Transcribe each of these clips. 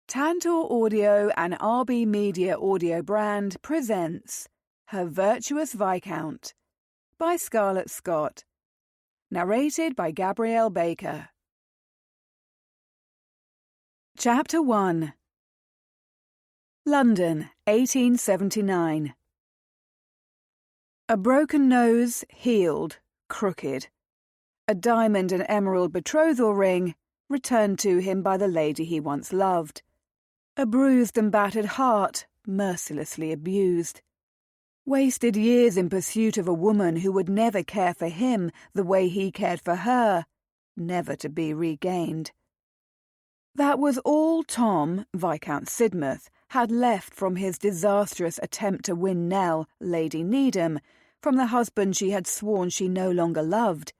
Tantor Audio and RB Media Audio Brand presents Her Virtuous Viscount by Scarlett Scott. Narrated by Gabrielle Baker. Chapter 1. London, 1879. A broken nose, healed, crooked. A diamond and emerald betrothal ring, returned to him by the lady he once loved. A bruised and battered heart, mercilessly abused. Wasted years in pursuit of a woman who would never care for him the way he cared for her, never to be regained. That was all Tom, Viscount Sidmouth, had left from his disastrous attempt to win Nell, Lady Needham, from the husband she had sworn she no longer loved.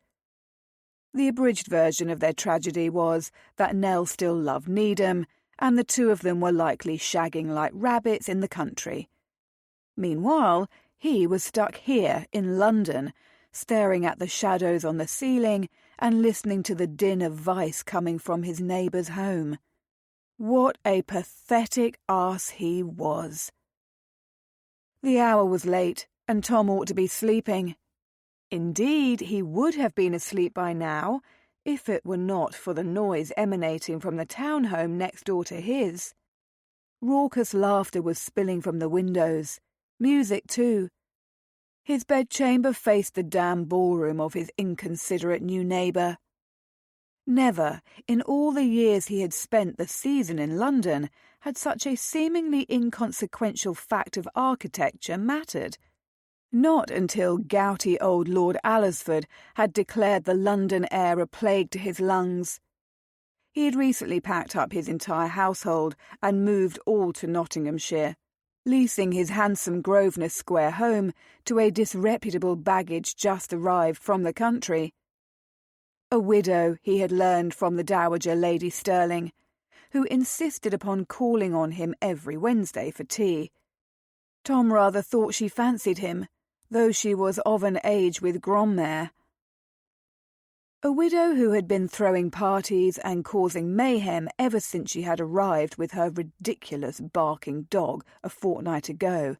The abridged version of their tragedy was that Nell still loved Needham, and the two of them were likely shagging like rabbits in the country. Meanwhile, he was stuck here in London, staring at the shadows on the ceiling and listening to the din of vice coming from his neighbour's home. What a pathetic arse he was. The hour was late, and Tom ought to be sleeping. Indeed, he would have been asleep by now, if it were not for the noise emanating from the townhome next door to his. Raucous laughter was spilling from the windows, music too. His bedchamber faced the damn ballroom of his inconsiderate new neighbour. Never, in all the years he had spent the season in London, had such a seemingly inconsequential fact of architecture mattered. Not until gouty old Lord Alresford had declared the London air a plague to his lungs. He had recently packed up his entire household and moved all to Nottinghamshire, leasing his handsome Grosvenor Square home to a disreputable baggage just arrived from the country. A widow, he had learned from the Dowager Lady Stirling, who insisted upon calling on him every Wednesday for tea. Tom rather thought she fancied him, though she was of an age with Grandmère. A widow who had been throwing parties and causing mayhem ever since she had arrived with her ridiculous barking dog a fortnight ago.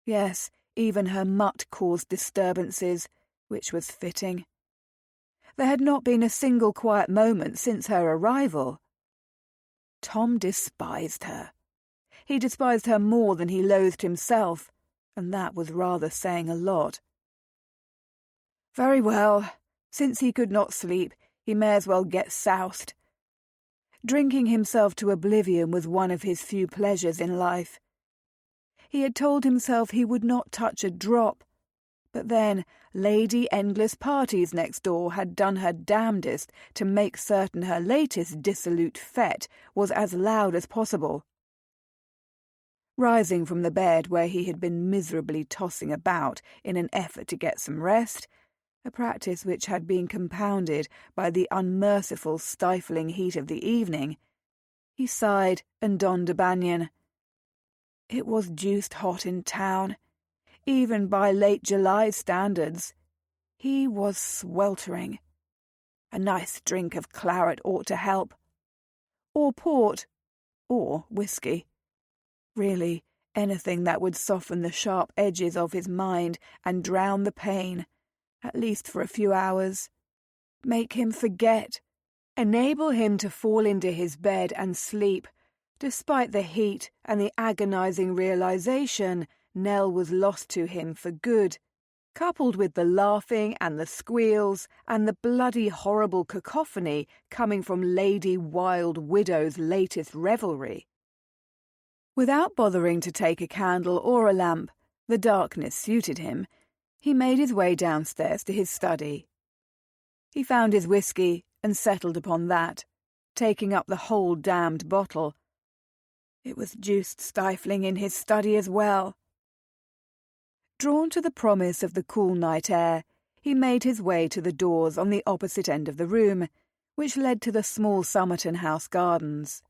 Yes, even her mutt caused disturbances, which was fitting. There had not been a single quiet moment since her arrival. Tom despised her. He despised her more than he loathed himself, and that was rather saying a lot. Very well, since he could not sleep, he may as well get soused. Drinking himself to oblivion was one of his few pleasures in life. He had told himself he would not touch a drop, but then Lady Endless Parties next door had done her damnedest to make certain her latest dissolute fete was as loud as possible. Rising from the bed where he had been miserably tossing about in an effort to get some rest, a practice which had been compounded by the unmerciful stifling heat of the evening, he sighed and donned a banyan. It was deuced hot in town, even by late July standards. He was sweltering. A nice drink of claret ought to help. Or port, or whiskey. Really, anything that would soften the sharp edges of his mind and drown the pain, at least for a few hours. Make him forget. Enable him to fall into his bed and sleep, despite the heat and the agonizing realization Nell was lost to him for good, coupled with the laughing and the squeals and the bloody horrible cacophony coming from Lady Wild Widow's latest revelry. Without bothering to take a candle or a lamp, the darkness suited him, he made his way downstairs to his study. He found his whiskey and settled upon that, taking up the whole damned bottle. It was deuced stifling in his study as well. Drawn to the promise of the cool night air, he made his way to the doors on the opposite end of the room, which led to the small Somerton House gardens.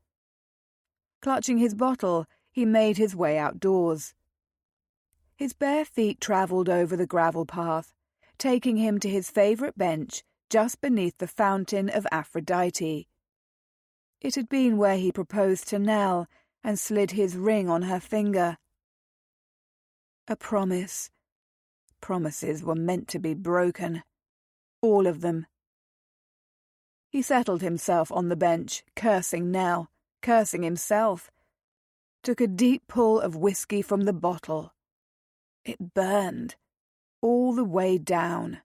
Clutching his bottle, he made his way outdoors. His bare feet travelled over the gravel path, taking him to his favourite bench just beneath the fountain of Aphrodite. It had been where he proposed to Nell and slid his ring on her finger. A promise. Promises were meant to be broken. All of them. He settled himself on the bench, cursing Nell, cursing himself. Took a deep pull of whiskey from the bottle. It burned, all the way down.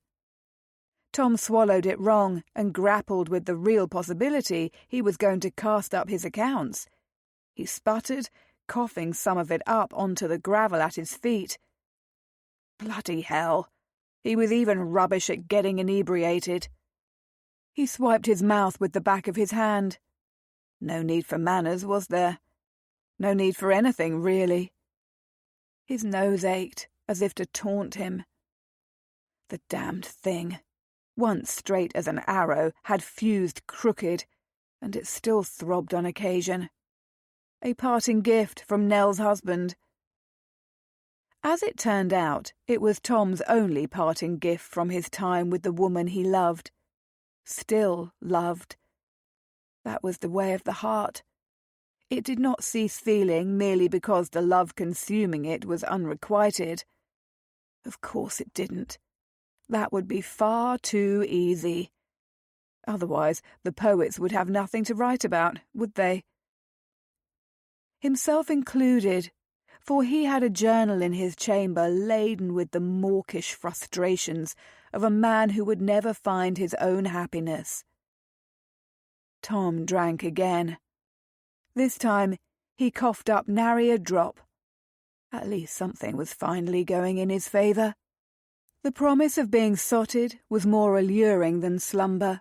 Tom swallowed it wrong and grappled with the real possibility he was going to cast up his accounts. He sputtered, coughing some of it up onto the gravel at his feet. Bloody hell! He was even rubbish at getting inebriated. He swiped his mouth with the back of his hand. No need for manners, was there? No need for anything, really. His nose ached, as if to taunt him. The damned thing, once straight as an arrow, had fused crooked, and it still throbbed on occasion. A parting gift from Nell's husband. As it turned out, it was Tom's only parting gift from his time with the woman he loved. Still loved. That was the way of the heart. It did not cease feeling merely because the love consuming it was unrequited. Of course it didn't. That would be far too easy. Otherwise, the poets would have nothing to write about, would they? Himself included, for he had a journal in his chamber laden with the mawkish frustrations of a man who would never find his own happiness. Tom drank again. This time he coughed up nary a drop. At least something was finally going in his favour. The promise of being sotted was more alluring than slumber.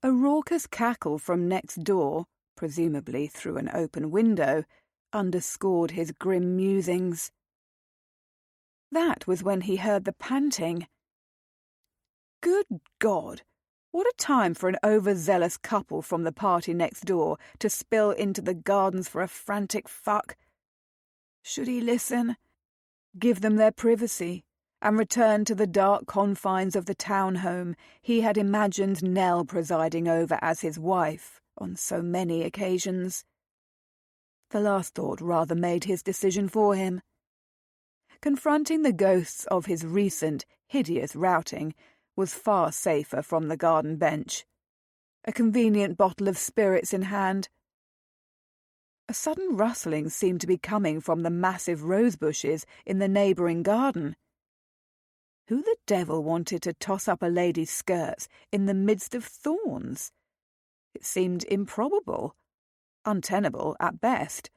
A raucous cackle from next door, presumably through an open window, underscored his grim musings. That was when he heard the panting. Good God! What a time for an overzealous couple from the party next door to spill into the gardens for a frantic fuck. Should he listen? Give them their privacy, and return to the dark confines of the townhome he had imagined Nell presiding over as his wife on so many occasions? The last thought rather made his decision for him. Confronting the ghosts of his recent, hideous routing was far safer from the garden bench. A convenient bottle of spirits in hand. A sudden rustling seemed to be coming from the massive rose bushes in the neighbouring garden. Who the devil wanted to toss up a lady's skirts in the midst of thorns? It seemed improbable, untenable at best.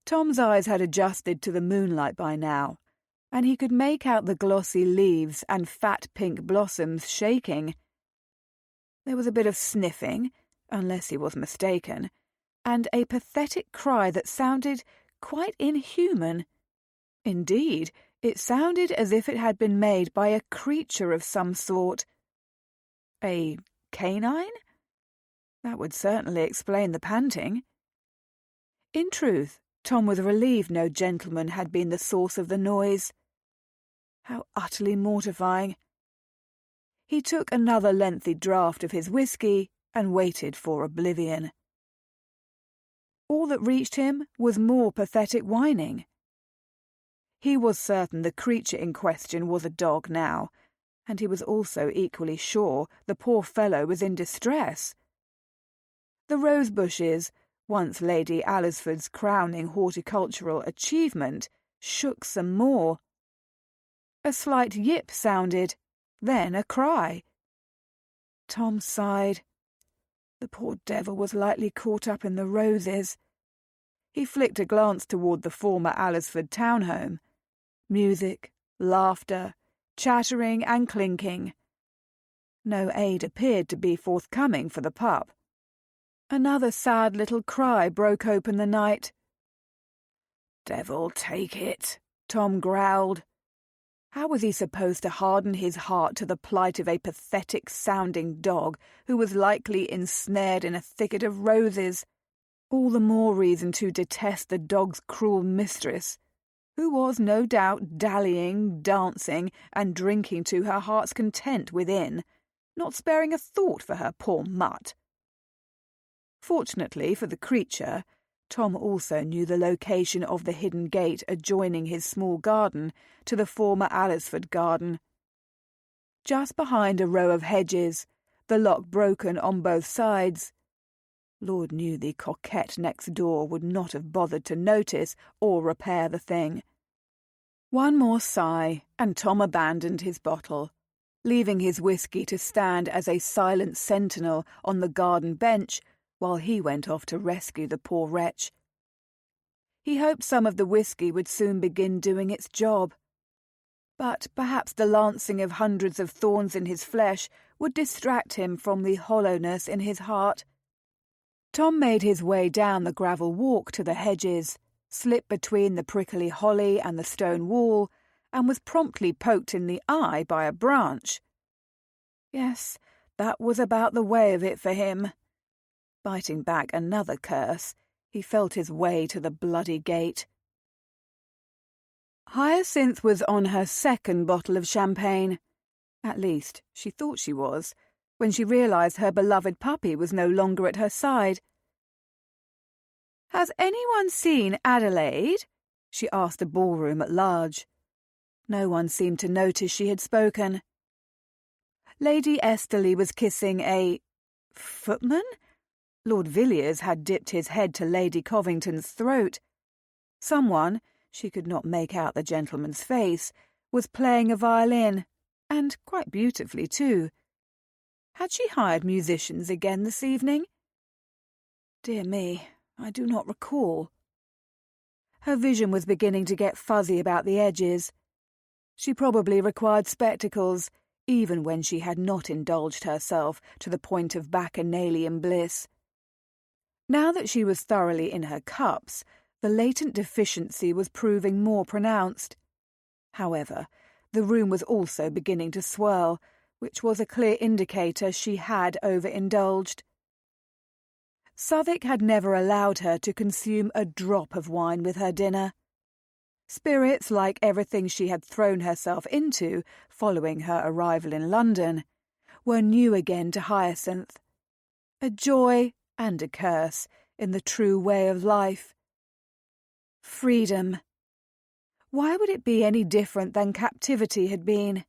Tom's eyes had adjusted to the moonlight by now, and he could make out the glossy leaves and fat pink blossoms shaking. There was a bit of sniffing, unless he was mistaken, and a pathetic cry that sounded quite inhuman. Indeed, it sounded as if it had been made by a creature of some sort. A canine? That would certainly explain the panting. In truth, Tom was relieved no gentleman had been the source of the noise. How utterly mortifying. He took another lengthy draught of his whiskey and waited for oblivion. All that reached him was more pathetic whining. He was certain the creature in question was a dog now, and he was also equally sure the poor fellow was in distress. The rose bushes, once Lady Alresford's crowning horticultural achievement, shook some more. A slight yip sounded, then a cry. Tom sighed. The poor devil was lightly caught up in the roses. He flicked a glance toward the former Alresford townhome. Music, laughter, chattering and clinking. No aid appeared to be forthcoming for the pup. Another sad little cry broke open the night. "Devil take it," Tom growled. How was he supposed to harden his heart to the plight of a pathetic-sounding dog who was likely ensnared in a thicket of roses? All the more reason to detest the dog's cruel mistress, who was no doubt dallying, dancing, and drinking to her heart's content within, not sparing a thought for her poor mutt. Fortunately for the creature, Tom also knew the location of the hidden gate adjoining his small garden to the former Alresford garden. Just behind a row of hedges, the lock broken on both sides. Lord knew the coquette next door would not have bothered to notice or repair the thing. One more sigh, and Tom abandoned his bottle, leaving his whisky to stand as a silent sentinel on the garden bench while he went off to rescue the poor wretch. He hoped some of the whisky would soon begin doing its job. But perhaps the lancing of hundreds of thorns in his flesh would distract him from the hollowness in his heart. Tom made his way down the gravel walk to the hedges, slipped between the prickly holly and the stone wall, and was promptly poked in the eye by a branch. Yes, that was about the way of it for him. Biting back another curse, he felt his way to the bloody gate. Hyacinth was on her second bottle of champagne. At least, she thought she was, when she realised her beloved puppy was no longer at her side. "Has anyone seen Adelaide?" she asked the ballroom at large. No one seemed to notice she had spoken. Lady Esterley was kissing a footman? Lord Villiers had dipped his head to Lady Covington's throat. Someone, she could not make out the gentleman's face, was playing a violin, and quite beautifully too. Had she hired musicians again this evening? Dear me, I do not recall. Her vision was beginning to get fuzzy about the edges. She probably required spectacles, even when she had not indulged herself to the point of bacchanalian bliss. Now that she was thoroughly in her cups, the latent deficiency was proving more pronounced. However, the room was also beginning to swirl, which was a clear indicator she had overindulged. Southwick had never allowed her to consume a drop of wine with her dinner. Spirits, like everything she had thrown herself into following her arrival in London, were new again to Hyacinth. A joy and a curse in the true way of life. Freedom. Why would it be any different than captivity had been?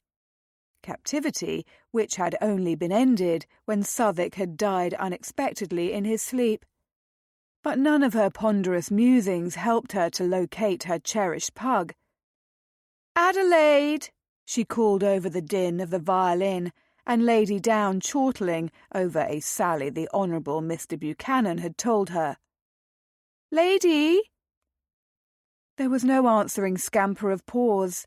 Captivity which had only been ended when Southwick had died unexpectedly in his sleep. But none of her ponderous musings helped her to locate her cherished pug. "Adelaide!" she called over the din of the violin, and Lady Down chortling over a sally the Honourable Mr. Buchanan had told her. "Lady!" There was no answering scamper of paws,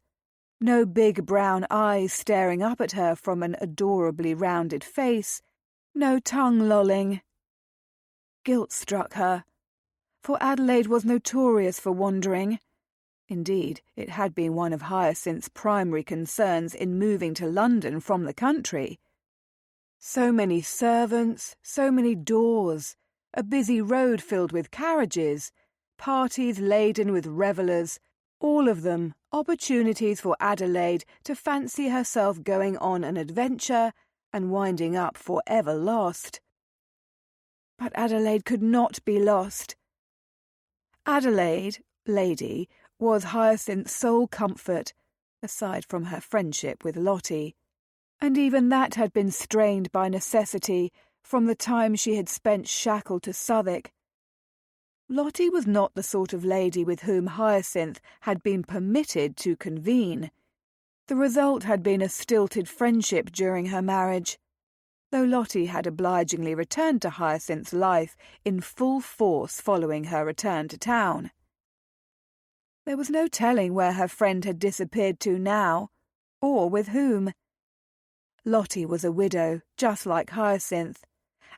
no big brown eyes staring up at her from an adorably rounded face, no tongue lolling. Guilt struck her, for Adelaide was notorious for wandering. Indeed, it had been one of Hyacinth's primary concerns in moving to London from the country. So many servants, so many doors, a busy road filled with carriages, parties laden with revellers, all of them opportunities for Adelaide to fancy herself going on an adventure and winding up for ever lost. But Adelaide could not be lost. Adelaide, lady, was Hyacinth's sole comfort, aside from her friendship with Lottie, and even that had been strained by necessity from the time she had spent shackled to Southwick. Lottie was not the sort of lady with whom Hyacinth had been permitted to convene. The result had been a stilted friendship during her marriage, though Lottie had obligingly returned to Hyacinth's life in full force following her return to town. There was no telling where her friend had disappeared to now, or with whom. Lottie was a widow, just like Hyacinth,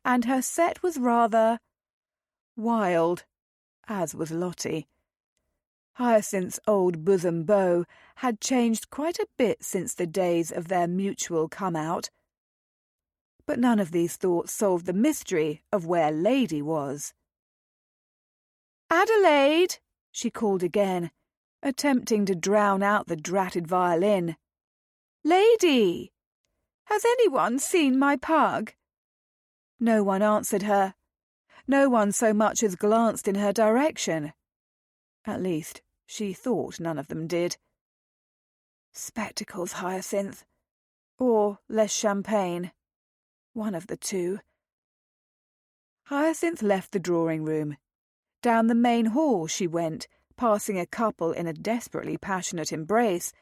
and her set was rather wild, as was Lottie. Hyacinth's old bosom beau had changed quite a bit since the days of their mutual come-out. But none of these thoughts solved the mystery of where Lady was. "Adelaide!" she called again, attempting to drown out the dratted violin. "Lady! Has anyone seen my pug?" No one answered her. No one so much as glanced in her direction. At least, she thought none of them did. Spectacles, Hyacinth. Or less champagne. One of the two. Hyacinth left the drawing-room. Down the main hall she went, passing a couple in a desperately passionate embrace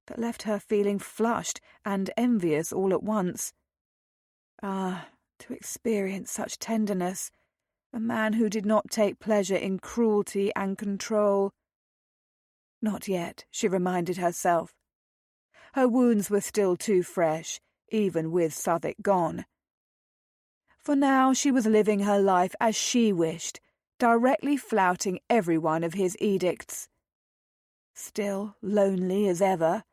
that left her feeling flushed and envious all at once. Ah, to experience such tenderness, a man who did not take pleasure in cruelty and control. Not yet, she reminded herself. Her wounds were still too fresh, even with Southwick gone. For now she was living her life as she wished, directly flouting every one of his edicts. Still lonely as ever.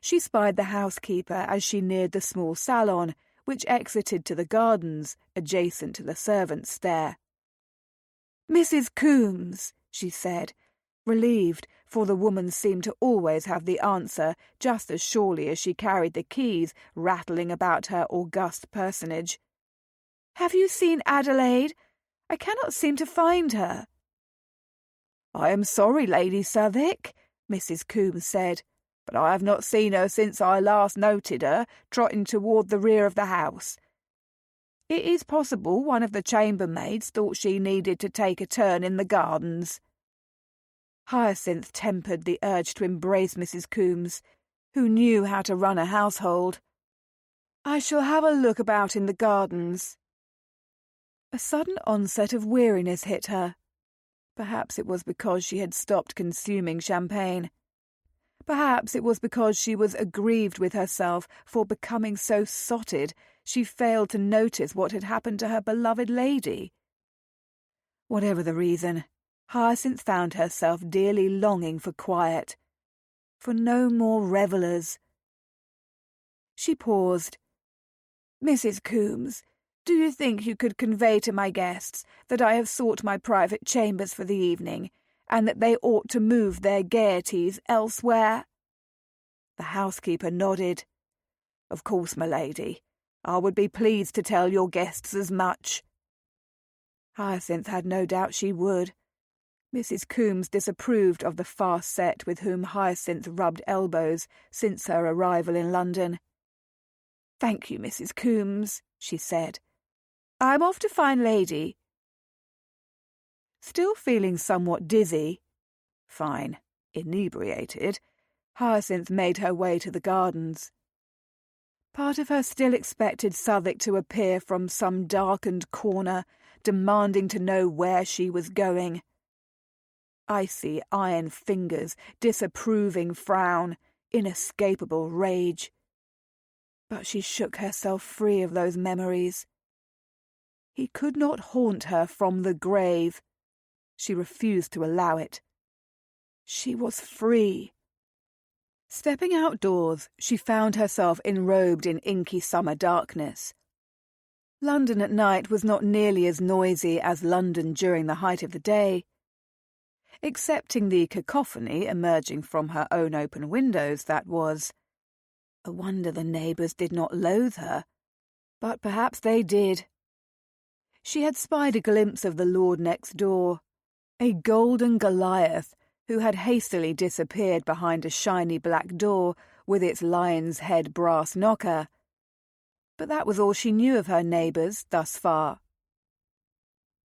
She spied the housekeeper as she neared the small salon, which exited to the gardens, adjacent to the servants' stair. "Mrs. Coombes," she said, relieved, for the woman seemed to always have the answer just as surely as she carried the keys rattling about her august personage. "Have you seen Adelaide? I cannot seem to find her." "I am sorry, Lady Southwick," Mrs. Coombes said, "but I have not seen her since I last noted her trotting toward the rear of the house. It is possible one of the chambermaids thought she needed to take a turn in the gardens." Hyacinth tempered the urge to embrace Mrs. Coombes, who knew how to run a household. "I shall have a look about in the gardens." A sudden onset of weariness hit her. Perhaps it was because she had stopped consuming champagne. Perhaps it was because she was aggrieved with herself for becoming so sotted she failed to notice what had happened to her beloved lady. Whatever the reason, Hyacinth found herself dearly longing for quiet, for no more revellers. She paused. "Mrs. Coombes, do you think you could convey to my guests that I have sought my private chambers for the evening, and that they ought to move their gaieties elsewhere?" The housekeeper nodded. "Of course, my lady. I would be pleased to tell your guests as much." Hyacinth had no doubt she would. Mrs. Coombes disapproved of the fast set with whom Hyacinth rubbed elbows since her arrival in London. "Thank you, Mrs. Coombes," she said. "I'm off to find Lady." Still feeling somewhat dizzy, fine, inebriated, Hyacinth made her way to the gardens. Part of her still expected Southwick to appear from some darkened corner, demanding to know where she was going. Icy iron fingers, disapproving frown, inescapable rage. But she shook herself free of those memories. He could not haunt her from the grave. She refused to allow it. She was free. Stepping outdoors, she found herself enrobed in inky summer darkness. London at night was not nearly as noisy as London during the height of the day. Excepting the cacophony emerging from her own open windows, that was. A wonder the neighbours did not loathe her, but perhaps they did. She had spied a glimpse of the lord next door, a golden Goliath who had hastily disappeared behind a shiny black door with its lion's head brass knocker. But that was all she knew of her neighbours thus far.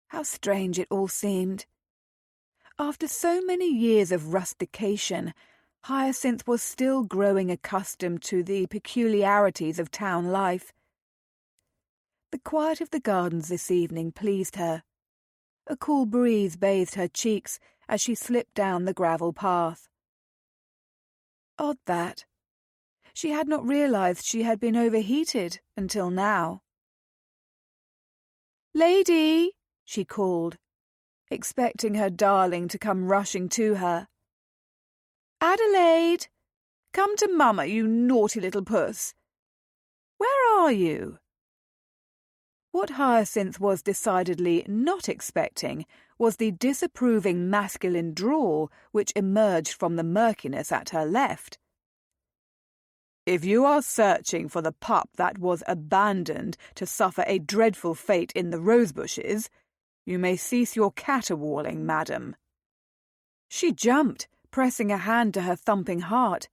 How strange it all seemed. After so many years of rustication, Hyacinth was still growing accustomed to the peculiarities of town life. The quiet of the gardens this evening pleased her. A cool breeze bathed her cheeks as she slipped down the gravel path. Odd that. She had not realised she had been overheated until now. "Lady!" she called, expecting her darling to come rushing to her. "Adelaide! Come to Mama, you naughty little puss! Where are you?" What Hyacinth was decidedly not expecting was the disapproving masculine drawl which emerged from the murkiness at her left. If you are searching for the pup that was abandoned to suffer a dreadful fate in the rosebushes, you may cease your caterwauling, madam." She jumped, pressing a hand to her thumping heart,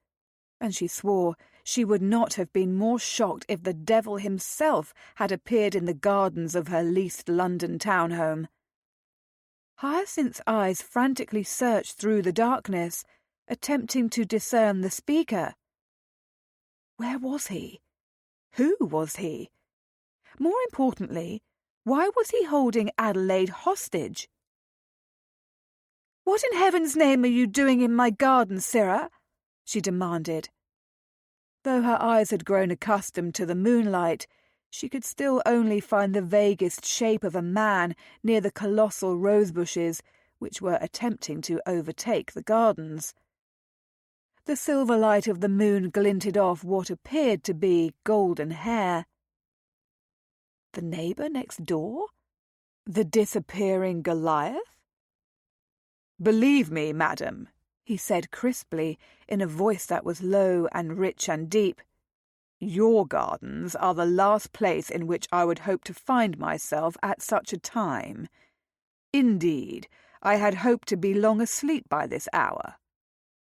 and she swore she would not have been more shocked if the devil himself had appeared in the gardens of her leased London townhome. Hyacinth's eyes frantically searched through the darkness, attempting to discern the speaker. Where was he? Who was he? More importantly, why was he holding Adelaide hostage? "What in heaven's name are you doing in my garden, sirrah?" she demanded. Though her eyes had grown accustomed to the moonlight, she could still only find the vaguest shape of a man near the colossal rosebushes which were attempting to overtake the gardens. The silver light of the moon glinted off what appeared to be golden hair. The neighbour next door? The disappearing Goliath? "Believe me, madam," he said crisply, in a voice that was low and rich and deep, "your gardens are the last place in which I would hope to find myself at such a time. Indeed, I had hoped to be long asleep by this hour.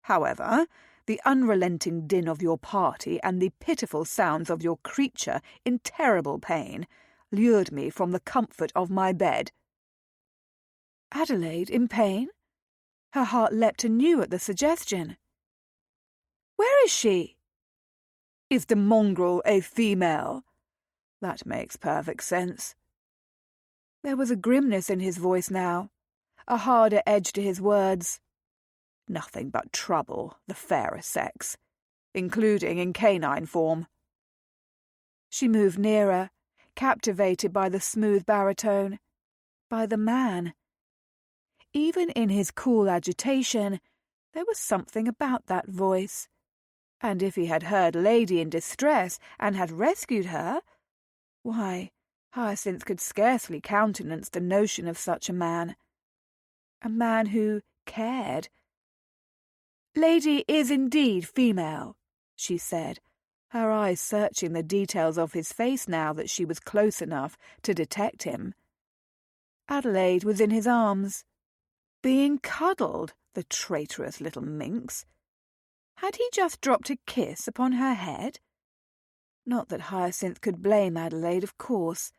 However, the unrelenting din of your party and the pitiful sounds of your creature in terrible pain lured me from the comfort of my bed." Adelaide in pain? Her heart leapt anew at the suggestion. "Where is she?" "Is the mongrel a female? That makes perfect sense." There was a grimness in his voice now, a harder edge to his words. "Nothing but trouble, the fairer sex, including in canine form." She moved nearer, captivated by the smooth baritone, by the man. Even in his cool agitation, there was something about that voice, and if he had heard lady in distress and had rescued her, why, Hyacinth could scarcely countenance the notion of such a man who cared. "Lady is indeed female," she said, her eyes searching the details of his face now that she was close enough to detect him. Adelaide was in his arms, being cuddled, the traitorous little minx. Had he just dropped a kiss upon her head? Not that Hyacinth could blame Adelaide, of course.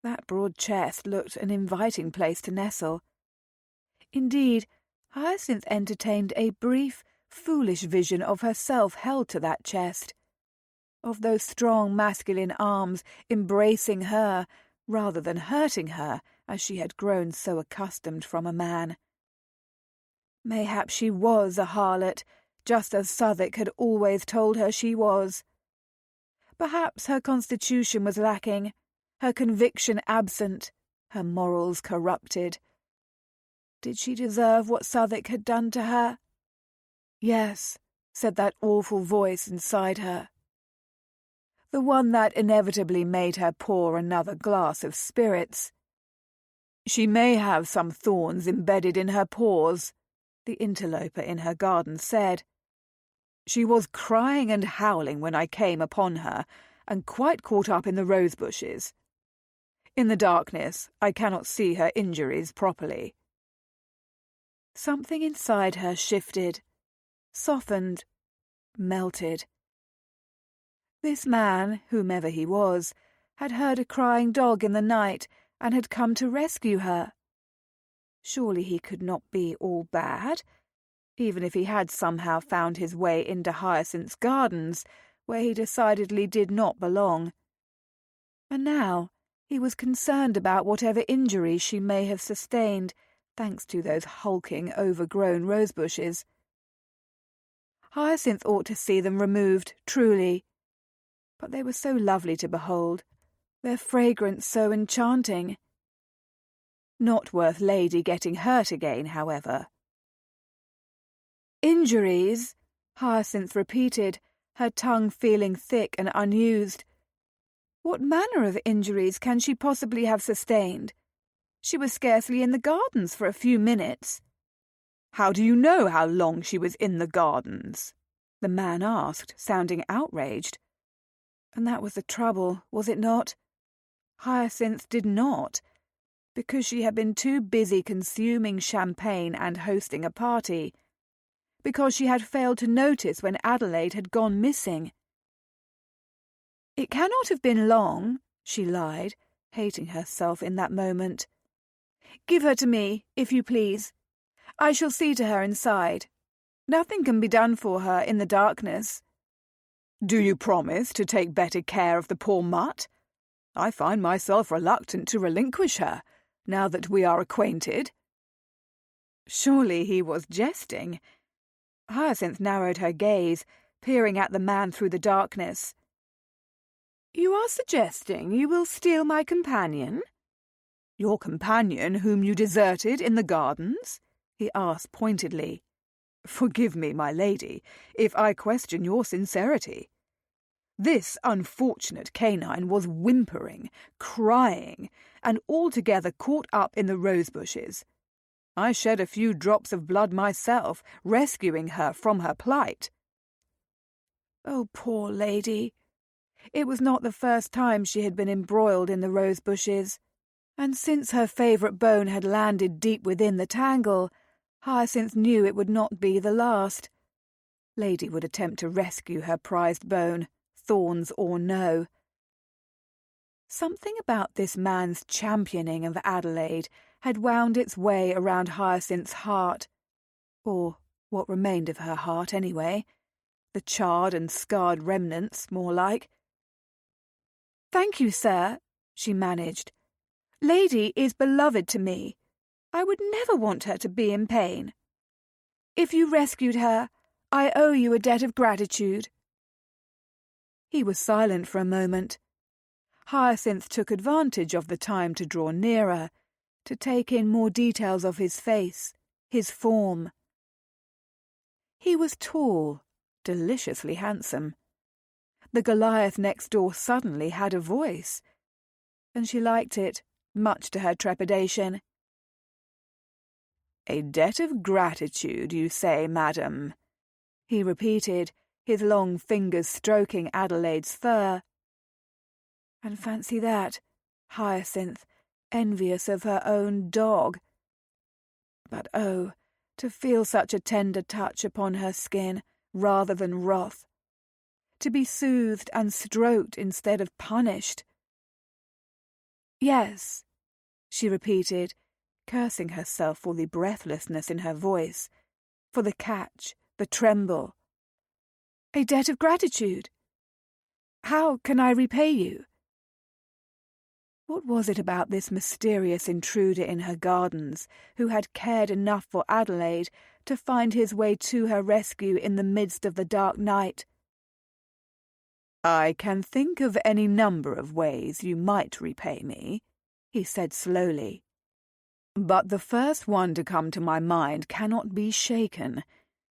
That broad chest looked an inviting place to nestle. Indeed, Hyacinth entertained a brief, foolish vision of herself held to that chest, of those strong masculine arms embracing her rather than hurting her as she had grown so accustomed from a man. Mayhap she was a harlot, just as Southwark had always told her she was. Perhaps her constitution was lacking, her conviction absent, her morals corrupted. Did she deserve what Southwark had done to her? Yes, said that awful voice inside her. The one that inevitably made her pour another glass of spirits. "She may have some thorns embedded in her paws," the interloper in her garden said. "She was crying and howling when I came upon her, and quite caught up in the rose-bushes. In the darkness, I cannot see her injuries properly." Something inside her shifted, softened, melted. This man, whomever he was, had heard a crying dog in the night and had come to rescue her. Surely he could not be all bad, even if he had somehow found his way into Hyacinth's gardens, where he decidedly did not belong. And now he was concerned about whatever injury she may have sustained, thanks to those hulking, overgrown rosebushes. Hyacinth ought to see them removed, truly. But they were so lovely to behold, their fragrance so enchanting. Not worth Lady getting hurt again, however. "Injuries," Hyacinth repeated, her tongue feeling thick and unused. What manner of injuries can she possibly have sustained? She was scarcely in the gardens for a few minutes. "How do you know how long she was in the gardens?" the man asked, sounding outraged. And that was the trouble, was it not? Hyacinth did not, because she had been too busy consuming champagne and hosting a party, because she had failed to notice when Adelaide had gone missing. "It cannot have been long," she lied, hating herself in that moment. "Give her to me, if you please. I shall see to her inside. Nothing can be done for her in the darkness." "Do you promise to take better care of the poor mutt? I find myself reluctant to relinquish her, now that we are acquainted." Surely he was jesting. Hyacinth narrowed her gaze, peering at the man through the darkness. "You are suggesting you will steal my companion?" "Your companion whom you deserted in the gardens?" he asked pointedly. "Forgive me, my lady, if I question your sincerity. This unfortunate canine was whimpering, crying, and altogether caught up in the rose-bushes. I shed a few drops of blood myself, rescuing her from her plight." Oh, poor lady! It was not the first time she had been embroiled in the rose-bushes, and since her favourite bone had landed deep within the tangle, Hyacinth knew it would not be the last. Lady would attempt to rescue her prized bone, thorns or no. Something about this man's championing of Adelaide had wound its way around Hyacinth's heart, or what remained of her heart anyway, the charred and scarred remnants, more like. "Thank you, sir," she managed. "Lady is beloved to me. I would never want her to be in pain. If you rescued her, I owe you a debt of gratitude." He was silent for a moment. Hyacinth took advantage of the time to draw nearer, to take in more details of his face, his form. He was tall, deliciously handsome. The Goliath next door suddenly had a voice, and she liked it, much to her trepidation. "A debt of gratitude, you say, madam?" he repeated, his long fingers stroking Adelaide's fur. And fancy that, Hyacinth, envious of her own dog. But oh, to feel such a tender touch upon her skin, rather than wrath. To be soothed and stroked instead of punished. "Yes," she repeated, cursing herself for the breathlessness in her voice, for the catch, the tremble. "A debt of gratitude. How can I repay you?" What was it about this mysterious intruder in her gardens, who had cared enough for Adelaide to find his way to her rescue in the midst of the dark night? "I can think of any number of ways you might repay me," he said slowly. "But the first one to come to my mind cannot be shaken,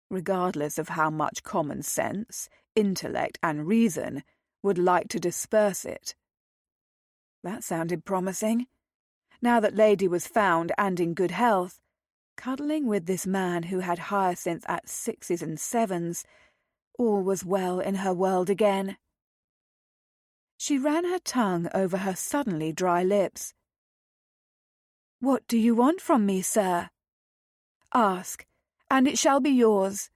regardless of how much common sense, intellect, and reason would like to disperse it." That sounded promising. Now that Lady was found and in good health, cuddling with this man who had Hyacinth at 6s and 7s, all was well in her world again. She ran her tongue over her suddenly dry lips. "What do you want from me, sir?" "Ask, and it shall be yours."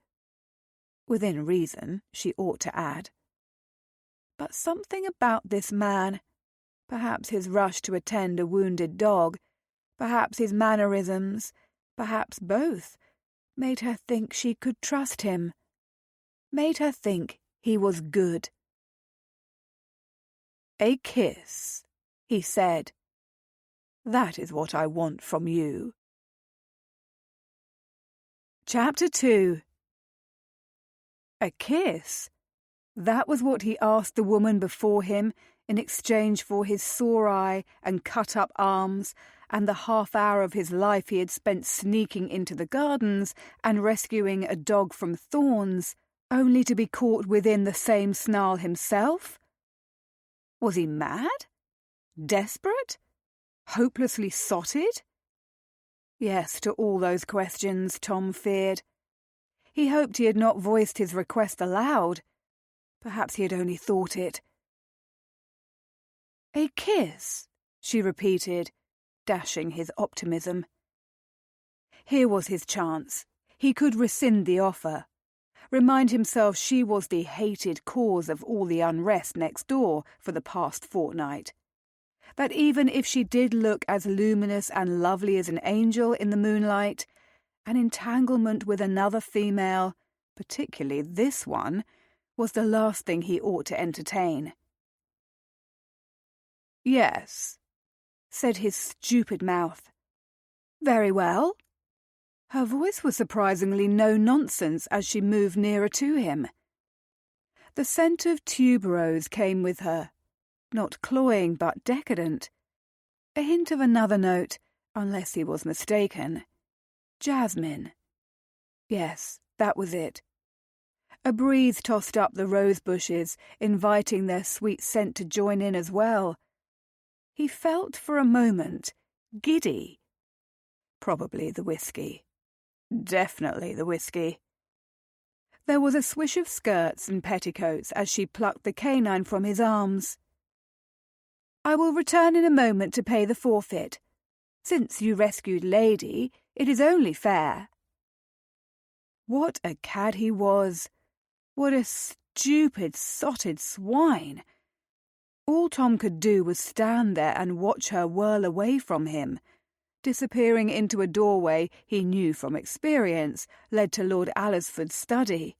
Within reason, she ought to add. But something about this man, perhaps his rush to attend a wounded dog, perhaps his mannerisms, perhaps both, made her think she could trust him, made her think he was good. "A kiss," he said. "That is what I want from you." Chapter 2. A kiss? That was what he asked the woman before him in exchange for his sore eye and cut-up arms and the half-hour of his life he had spent sneaking into the gardens and rescuing a dog from thorns, only to be caught within the same snarl himself? Was he mad? Desperate? Hopelessly sotted? Yes, to all those questions, Tom feared. He hoped he had not voiced his request aloud. Perhaps he had only thought it. "A kiss," she repeated, dashing his optimism. Here was his chance. He could rescind the offer. Remind himself she was the hated cause of all the unrest next door for the past fortnight. That even if she did look as luminous and lovely as an angel in the moonlight, an entanglement with another female, particularly this one, was the last thing he ought to entertain. "Yes," said his stupid mouth. "Very well." Her voice was surprisingly no-nonsense as she moved nearer to him. The scent of tuberose came with her, not cloying but decadent. A hint of another note, unless he was mistaken. Jasmine. Yes, that was it. A breeze tossed up the rose bushes, inviting their sweet scent to join in as well. He felt for a moment giddy. Probably the whiskey. Definitely the whiskey. There was a swish of skirts and petticoats as she plucked the canine from his arms. "I will return in a moment to pay the forfeit. Since you rescued Lady, it is only fair." What a cad he was! What a stupid, sotted swine! All Tom could do was stand there and watch her whirl away from him, disappearing into a doorway he knew from experience led to Lord Alresford's study.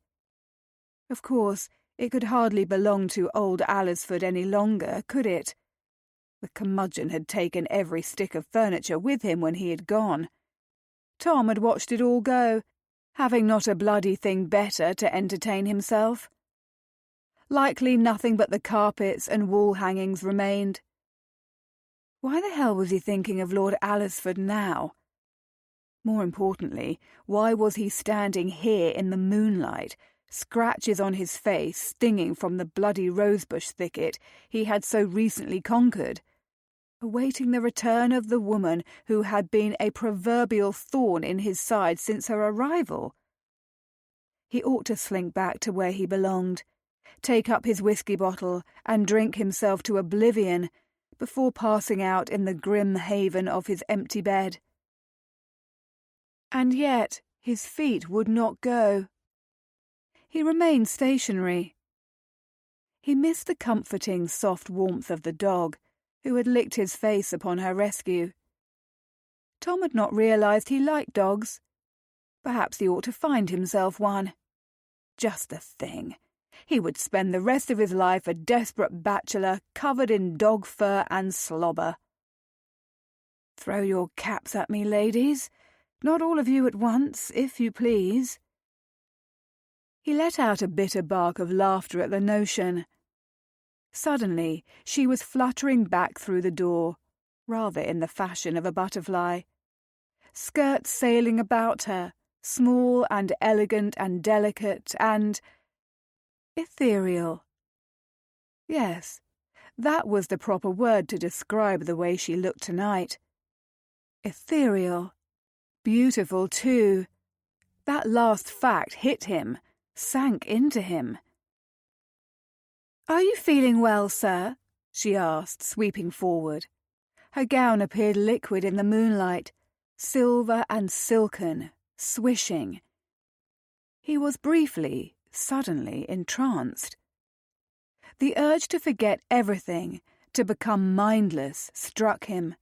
Of course, it could hardly belong to old Alresford any longer, could it? The curmudgeon had taken every stick of furniture with him when he had gone. Tom had watched it all go, having not a bloody thing better to entertain himself. Likely nothing but the carpets and wall hangings remained. Why the hell was he thinking of Lord Alresford now? More importantly, why was he standing here in the moonlight, scratches on his face stinging from the bloody rosebush thicket he had so recently conquered, awaiting the return of the woman who had been a proverbial thorn in his side since her arrival? He ought to slink back to where he belonged, take up his whiskey bottle and drink himself to oblivion before passing out in the grim haven of his empty bed. And yet his feet would not go. He remained stationary. He missed the comforting, soft warmth of the dog, who had licked his face upon her rescue. Tom had not realized he liked dogs. Perhaps he ought to find himself one. Just the thing. He would spend the rest of his life a desperate bachelor covered in dog fur and slobber. "Throw your caps at me, ladies. Not all of you at once, if you please." He let out a bitter bark of laughter at the notion. Suddenly, she was fluttering back through the door, rather in the fashion of a butterfly. Skirts sailing about her, small and elegant and delicate and ethereal. Yes, that was the proper word to describe the way she looked tonight. Ethereal. Beautiful, too. That last fact hit him, sank into him. "Are you feeling well, sir?" she asked, sweeping forward. Her gown appeared liquid in the moonlight, silver and silken, swishing. He was briefly, suddenly entranced. The urge to forget everything, to become mindless, struck him.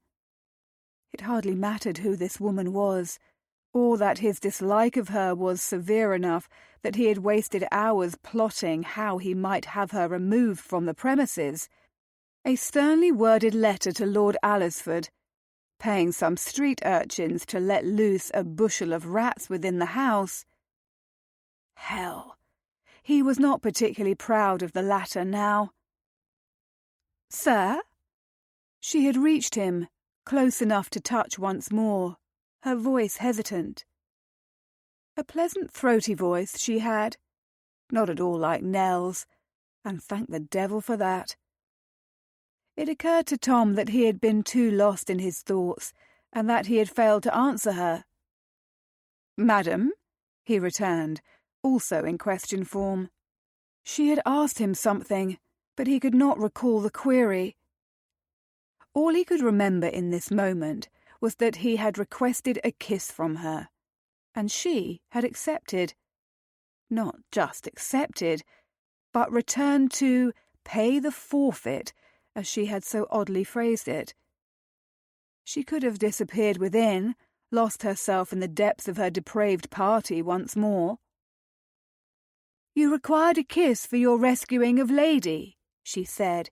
It hardly mattered who this woman was, or that his dislike of her was severe enough that he had wasted hours plotting how he might have her removed from the premises. A sternly worded letter to Lord Alresford, paying some street urchins to let loose a bushel of rats within the house. Hell! He was not particularly proud of the latter now. "Sir?" She had reached him, close enough to touch once more, her voice hesitant. A pleasant throaty voice she had, not at all like Nell's, and thank the devil for that. It occurred to Tom that he had been too lost in his thoughts, and that he had failed to answer her. "Madam," he returned, also in question form. She had asked him something, but he could not recall the query. All he could remember in this moment was that he had requested a kiss from her, and she had accepted. Not just accepted, but returned to pay the forfeit, as she had so oddly phrased it. She could have disappeared within, lost herself in the depths of her depraved party once more. "You required a kiss for your rescuing of Lady," she said,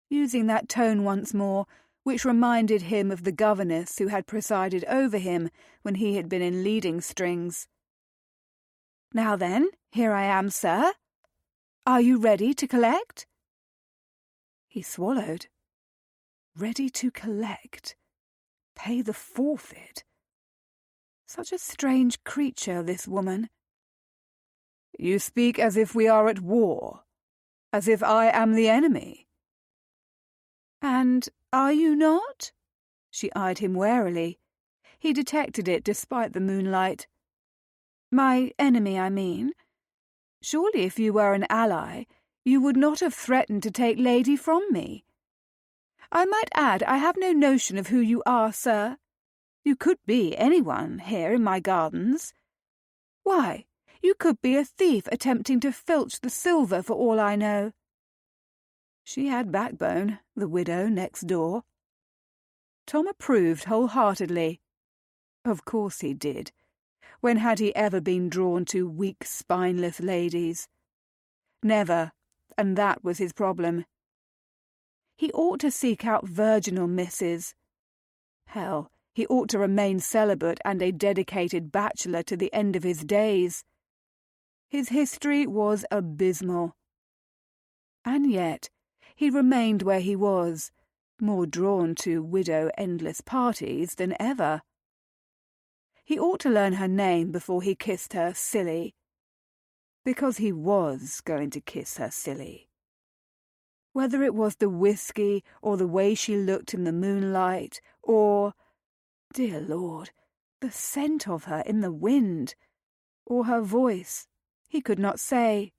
using that tone once more, which reminded him of the governess who had presided over him when he had been in leading strings. "Now then, here I am, sir. Are you ready to collect?" He swallowed. Ready to collect. Pay the forfeit. Such a strange creature, this woman. "You speak as if we are at war, as if I am the enemy." "And are you not?" She eyed him warily. He detected it despite the moonlight. "My enemy, I mean. Surely if you were an ally, you would not have threatened to take Lady from me. I might add I have no notion of who you are, sir. You could be anyone here in my gardens. Why, you could be a thief attempting to filch the silver for all I know." She had backbone, the widow next door. Tom approved wholeheartedly. Of course he did. When had he ever been drawn to weak, spineless ladies? Never, and that was his problem. He ought to seek out virginal misses. Hell, he ought to remain celibate and a dedicated bachelor to the end of his days. His history was abysmal. And yet he remained where he was, more drawn to widow endless parties than ever. He ought to learn her name before he kissed her silly. Because he was going to kiss her silly. Whether it was the whiskey, or the way she looked in the moonlight, or, dear Lord, the scent of her in the wind, or her voice, he could not say.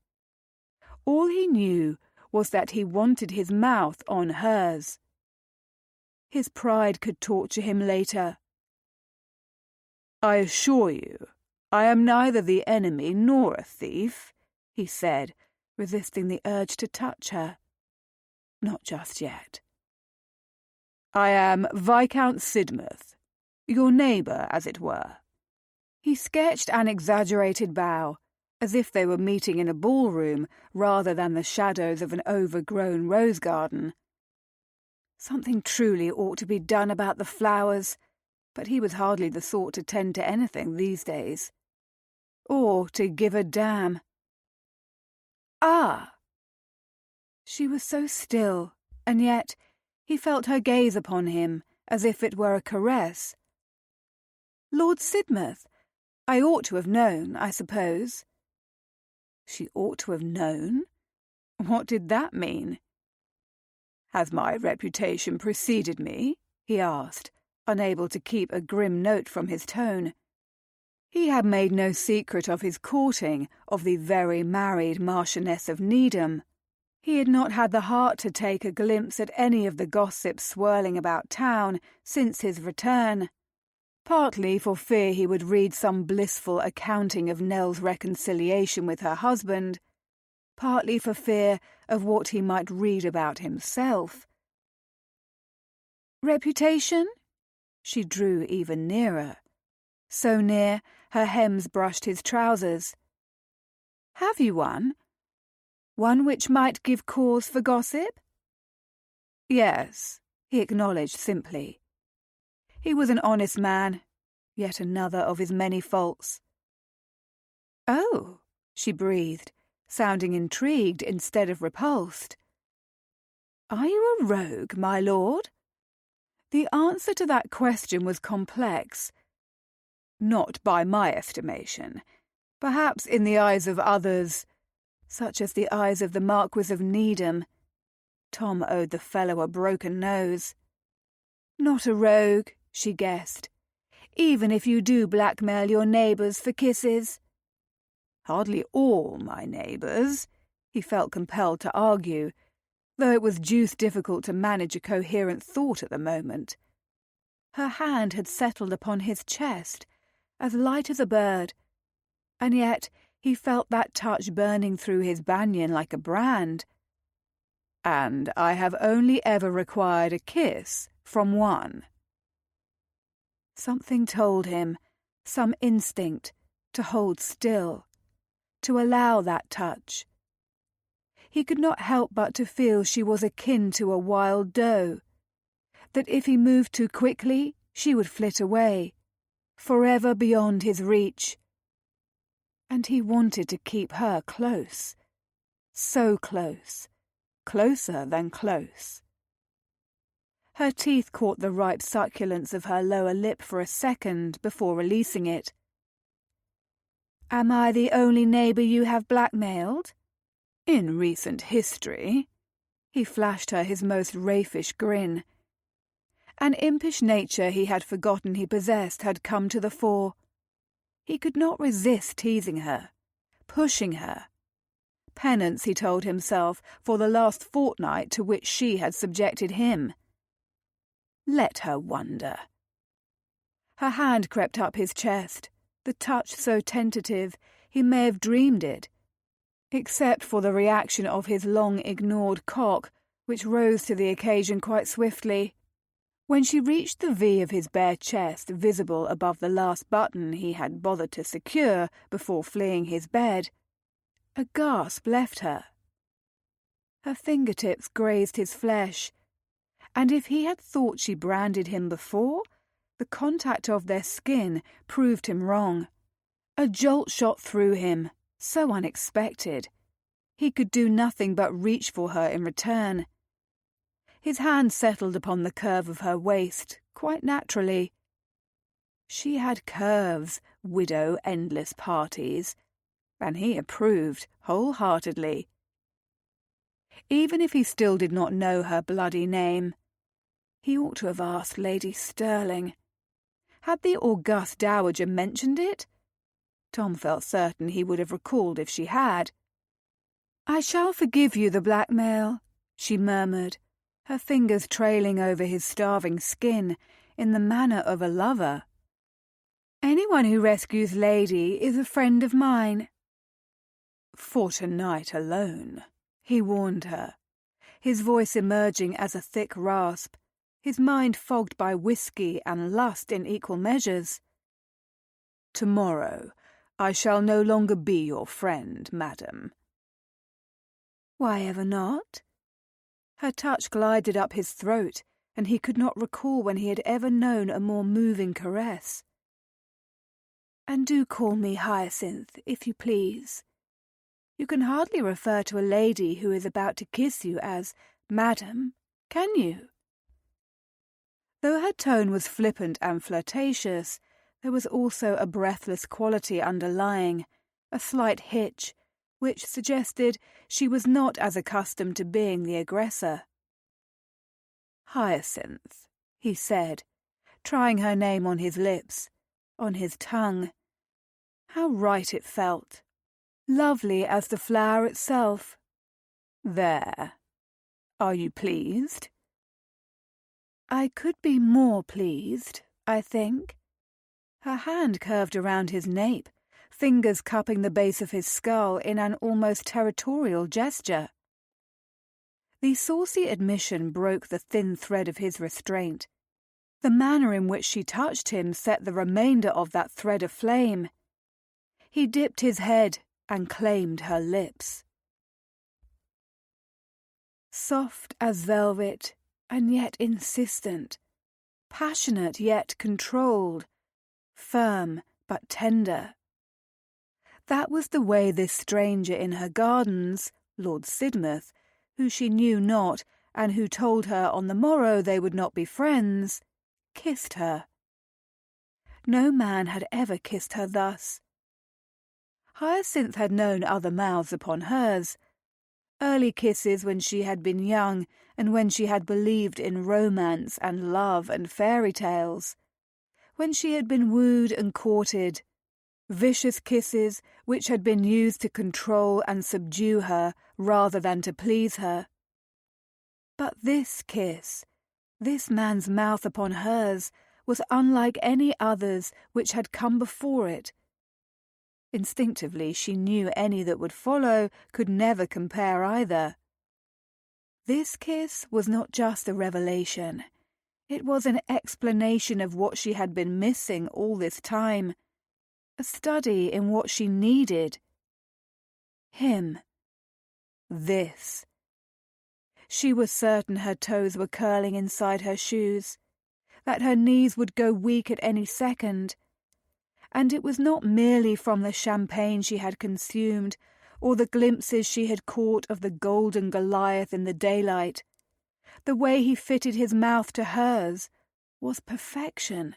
All he knew was that he wanted his mouth on hers. His pride could torture him later. "I assure you, I am neither the enemy nor a thief," he said, resisting the urge to touch her. Not just yet. "I am Viscount Sidmouth, your neighbour, as it were." He sketched an exaggerated bow, as if they were meeting in a ballroom rather than the shadows of an overgrown rose garden. Something truly ought to be done about the flowers, but he was hardly the sort to tend to anything these days. Or to give a damn. "Ah!" She was so still, and yet he felt her gaze upon him as if it were a caress. "Lord Sidmouth, I ought to have known, I suppose." She ought to have known? What did that mean? "Has my reputation preceded me?" he asked, unable to keep a grim note from his tone. He had made no secret of his courting of the very married Marchioness of Needham. He had not had the heart to take a glimpse at any of the gossip swirling about town since his return, partly for fear he would read some blissful accounting of Nell's reconciliation with her husband, partly for fear of what he might read about himself. "Reputation?" She drew even nearer. So near, her hems brushed his trousers. "Have you one? One which might give cause for gossip?" "Yes," he acknowledged simply. He was an honest man, yet another of his many faults. "Oh," she breathed, sounding intrigued instead of repulsed. "Are you a rogue, my lord?" The answer to that question was complex. Not by my estimation. Perhaps in the eyes of others, such as the eyes of the Marquis of Needham. Tom owed the fellow a broken nose. "Not a rogue," she guessed, "even if you do blackmail your neighbours for kisses." Hardly all my neighbours, he felt compelled to argue, though it was deuced difficult to manage a coherent thought at the moment. Her hand had settled upon his chest, as light as a bird, and yet he felt that touch burning through his banyan like a brand. And I have only ever required a kiss from one. Something told him, some instinct, to hold still, to allow that touch. He could not help but to feel she was akin to a wild doe, that if he moved too quickly, she would flit away, forever beyond his reach. And he wanted to keep her close, so close, closer than close. Her teeth caught the ripe succulence of her lower lip for a second before releasing it. "Am I the only neighbour you have blackmailed?" "In recent history." He flashed her his most raffish grin. An impish nature he had forgotten he possessed had come to the fore. He could not resist teasing her, pushing her. Penance, he told himself, for the last fortnight to which she had subjected him. Let her wonder. Her hand crept up his chest, the touch so tentative he may have dreamed it, except for the reaction of his long-ignored cock, which rose to the occasion quite swiftly. When she reached the V of his bare chest visible above the last button he had bothered to secure before fleeing his bed, a gasp left her. Her fingertips grazed his flesh, and if he had thought she branded him before, the contact of their skin proved him wrong. A jolt shot through him, so unexpected. He could do nothing but reach for her in return. His hand settled upon the curve of her waist, quite naturally. She had curves, widow endless parties, and he approved wholeheartedly. Even if he still did not know her bloody name, he ought to have asked Lady Stirling. Had the august dowager mentioned it? Tom felt certain he would have recalled if she had. "I shall forgive you the blackmail," she murmured, her fingers trailing over his starving skin in the manner of a lover. "Anyone who rescues Lady is a friend of mine." "For tonight alone," he warned her, his voice emerging as a thick rasp, his mind fogged by whiskey and lust in equal measures. "Tomorrow I shall no longer be your friend, madam." "Why ever not?" Her touch glided up his throat, and he could not recall when he had ever known a more moving caress. "And do call me Hyacinth, if you please. You can hardly refer to a lady who is about to kiss you as madam, can you?" Though her tone was flippant and flirtatious, there was also a breathless quality underlying, a slight hitch, which suggested she was not as accustomed to being the aggressor. "Hyacinth," he said, trying her name on his lips, on his tongue. How right it felt. Lovely as the flower itself. "There. Are you pleased?" "I could be more pleased, I think." Her hand curved around his nape, fingers cupping the base of his skull in an almost territorial gesture. The saucy admission broke the thin thread of his restraint. The manner in which she touched him set the remainder of that thread aflame. He dipped his head and claimed her lips. Soft as velvet, and yet insistent, passionate yet controlled, firm but tender. That was the way this stranger in her gardens, Lord Sidmouth, who she knew not, and who told her on the morrow they would not be friends, kissed her. No man had ever kissed her thus. Hyacinth had known other mouths upon hers, early kisses when she had been young and when she had believed in romance and love and fairy tales, when she had been wooed and courted, vicious kisses which had been used to control and subdue her rather than to please her. But this kiss, this man's mouth upon hers, was unlike any others which had come before it. Instinctively she knew any that would follow could never compare either. This kiss was not just a revelation. It was an explanation of what she had been missing all this time, a study in what she needed. Him. This. She was certain her toes were curling inside her shoes, that her knees would go weak at any second. And it was not merely from the champagne she had consumed, or the glimpses she had caught of the golden Goliath in the daylight. The way he fitted his mouth to hers was perfection.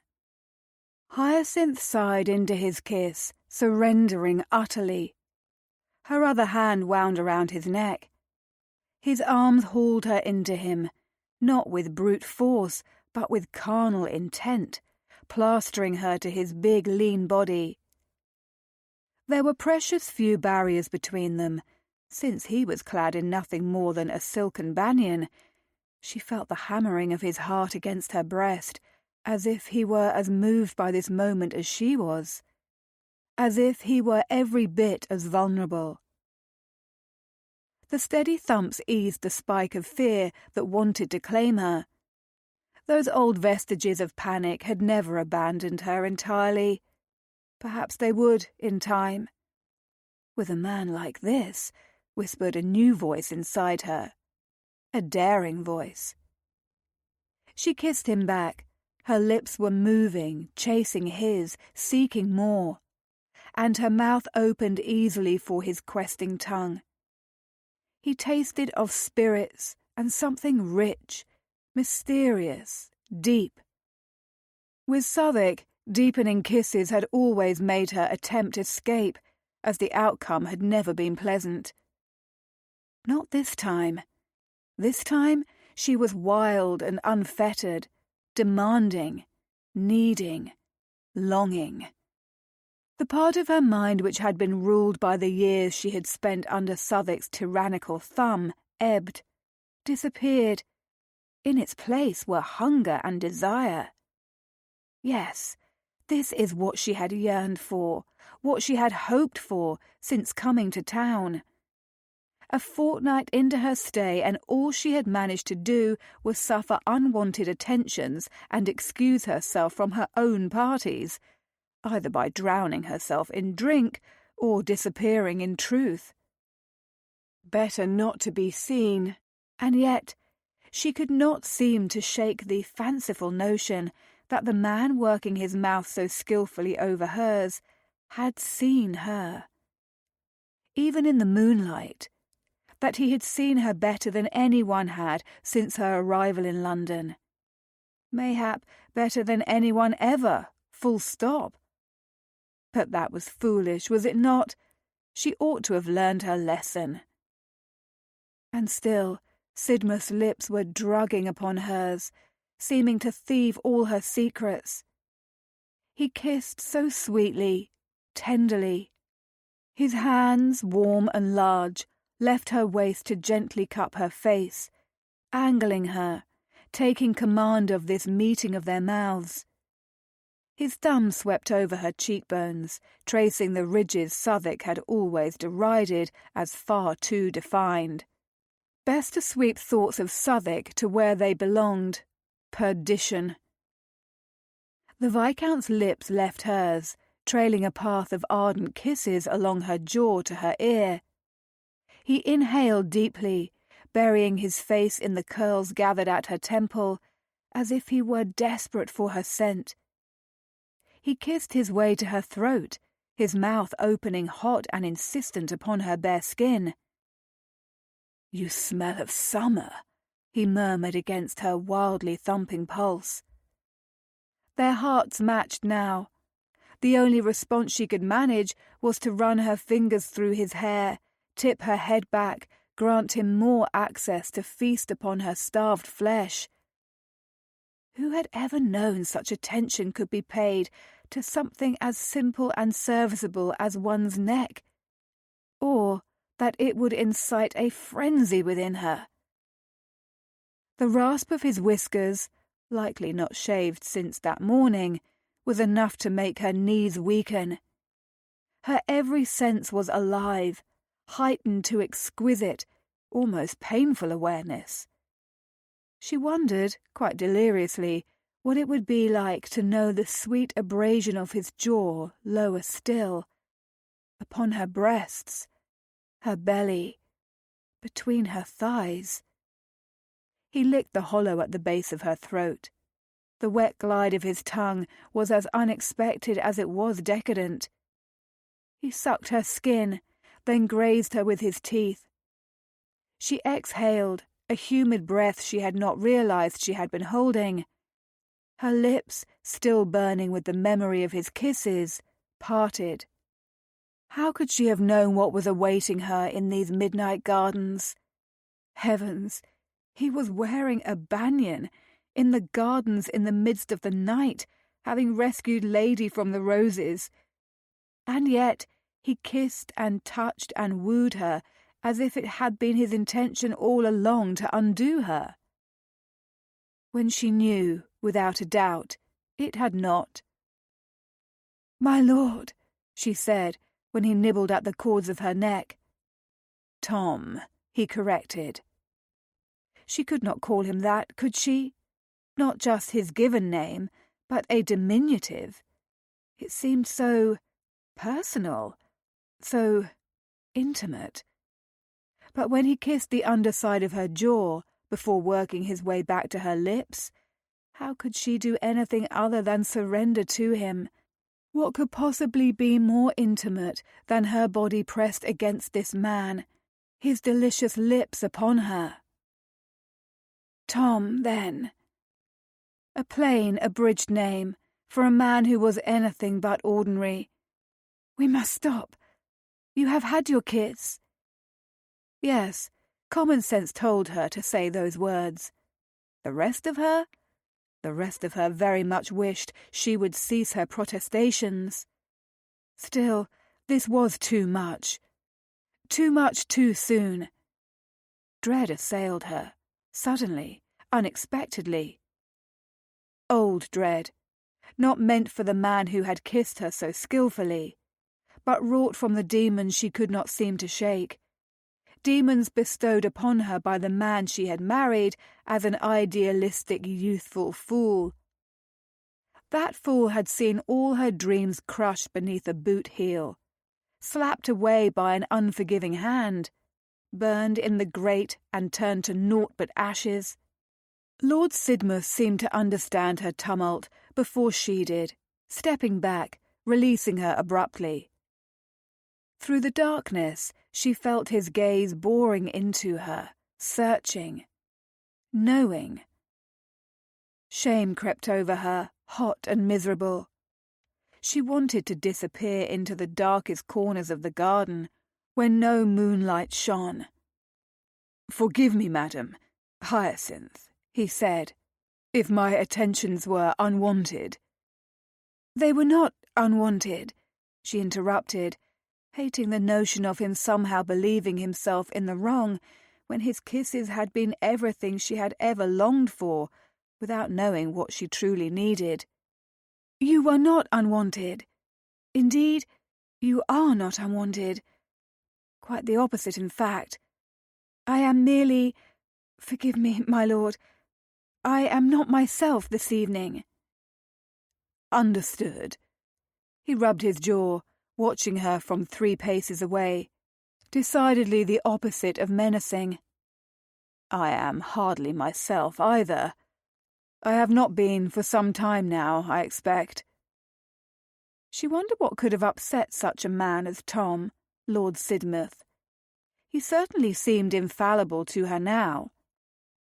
Hyacinth sighed into his kiss, surrendering utterly. Her other hand wound around his neck. His arms hauled her into him, not with brute force, but with carnal intent, plastering her to his big, lean body. There were precious few barriers between them, since he was clad in nothing more than a silken banyan. She felt the hammering of his heart against her breast, as if he were as moved by this moment as she was, as if he were every bit as vulnerable. The steady thumps eased the spike of fear that wanted to claim her. Those old vestiges of panic had never abandoned her entirely. Perhaps they would, in time. With a man like this, whispered a new voice inside her. A daring voice. She kissed him back. Her lips were moving, chasing his, seeking more. And her mouth opened easily for his questing tongue. He tasted of spirits and something rich, mysterious, deep. With Southwick, deepening kisses had always made her attempt escape, as the outcome had never been pleasant. Not this time. This time she was wild and unfettered, demanding, needing, longing. The part of her mind which had been ruled by the years she had spent under Southwick's tyrannical thumb ebbed, disappeared. In its place were hunger and desire. Yes, this is what she had yearned for, what she had hoped for since coming to town. A fortnight into her stay, and all she had managed to do was suffer unwanted attentions and excuse herself from her own parties, either by drowning herself in drink or disappearing in truth. Better not to be seen, and yet she could not seem to shake the fanciful notion that the man working his mouth so skillfully over hers had seen her. Even in the moonlight, that he had seen her better than anyone had since her arrival in London. Mayhap better than anyone ever, full stop. But that was foolish, was it not? She ought to have learned her lesson. And still, Sidmouth's lips were drugging upon hers, seeming to thieve all her secrets. He kissed so sweetly, tenderly. His hands, warm and large, left her waist to gently cup her face, angling her, taking command of this meeting of their mouths. His thumb swept over her cheekbones, tracing the ridges Southwick had always derided as far too defined. Best to sweep thoughts of Southwick to where they belonged. Perdition. The Viscount's lips left hers, trailing a path of ardent kisses along her jaw to her ear. He inhaled deeply, burying his face in the curls gathered at her temple, as if he were desperate for her scent. He kissed his way to her throat, his mouth opening hot and insistent upon her bare skin. "You smell of summer," he murmured against her wildly thumping pulse. Their hearts matched now. The only response she could manage was to run her fingers through his hair, tip her head back, grant him more access to feast upon her starved flesh. Who had ever known such attention could be paid to something as simple and serviceable as one's neck? Or that it would incite a frenzy within her? The rasp of his whiskers, likely not shaved since that morning, was enough to make her knees weaken. Her every sense was alive, heightened to exquisite, almost painful awareness. She wondered, quite deliriously, what it would be like to know the sweet abrasion of his jaw lower still, upon her breasts, her belly, between her thighs. He licked the hollow at the base of her throat. The wet glide of his tongue was as unexpected as it was decadent. He sucked her skin, then grazed her with his teeth. She exhaled, a humid breath she had not realized she had been holding. Her lips, still burning with the memory of his kisses, parted. How could she have known what was awaiting her in these midnight gardens? Heavens, he was wearing a banyan, in the gardens in the midst of the night, having rescued Lady from the roses. And yet he kissed and touched and wooed her as if it had been his intention all along to undo her. When she knew, without a doubt, it had not. "My lord," she said, when he nibbled at the cords of her neck. "Tom," he corrected. She could not call him that, could she? Not just his given name, but a diminutive. It seemed so personal, so intimate. But when he kissed the underside of her jaw, before working his way back to her lips, how could she do anything other than surrender to him? What could possibly be more intimate than her body pressed against this man, his delicious lips upon her? Tom, then. A plain, abridged name for a man who was anything but ordinary. "We must stop. You have had your kiss." Yes, common sense told her to say those words. The rest of her? The rest of her very much wished she would cease her protestations. Still, this was too much. Too much too soon. Dread assailed her, suddenly, unexpectedly. Old dread, not meant for the man who had kissed her so skillfully, but wrought from the demons she could not seem to shake. Demons bestowed upon her by the man she had married as an idealistic, youthful fool. That fool had seen all her dreams crushed beneath a boot heel, slapped away by an unforgiving hand, burned in the grate and turned to naught but ashes. Lord Sidmouth seemed to understand her tumult before she did, stepping back, releasing her abruptly. Through the darkness, she felt his gaze boring into her, searching, knowing. Shame crept over her, hot and miserable. She wanted to disappear into the darkest corners of the garden, where no moonlight shone. "Forgive me, madam, Hyacinth," he said, "if my attentions were unwanted." "They were not unwanted," she interrupted, hating the notion of him somehow believing himself in the wrong when his kisses had been everything she had ever longed for, without knowing what she truly needed. "You were not unwanted. Indeed, you are not unwanted. Quite the opposite, in fact. I am merely— forgive me, my lord— I am not myself this evening." "Understood." He rubbed his jaw, watching her from 3 paces away, decidedly the opposite of menacing. "I am hardly myself either. I have not been for some time now, I expect." She wondered what could have upset such a man as Tom, Lord Sidmouth. He certainly seemed infallible to her now.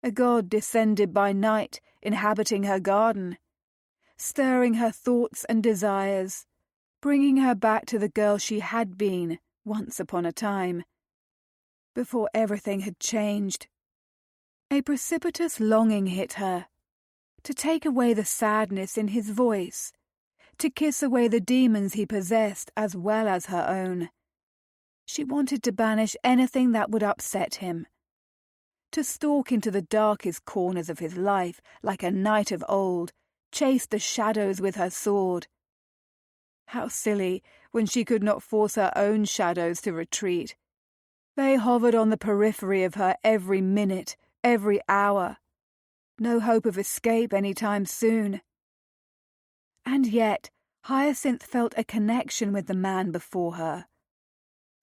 A god descended by night, inhabiting her garden, stirring her thoughts and desires, bringing her back to the girl she had been once upon a time, before everything had changed. A precipitous longing hit her. to take away the sadness in his voice, to kiss away the demons he possessed as well as her own. She wanted to banish anything that would upset him, to stalk into the darkest corners of his life like a knight of old, chase the shadows with her sword. How silly, when she could not force her own shadows to retreat. They hovered on the periphery of her every minute, every hour. No hope of escape any time soon. And yet, Hyacinth felt a connection with the man before her.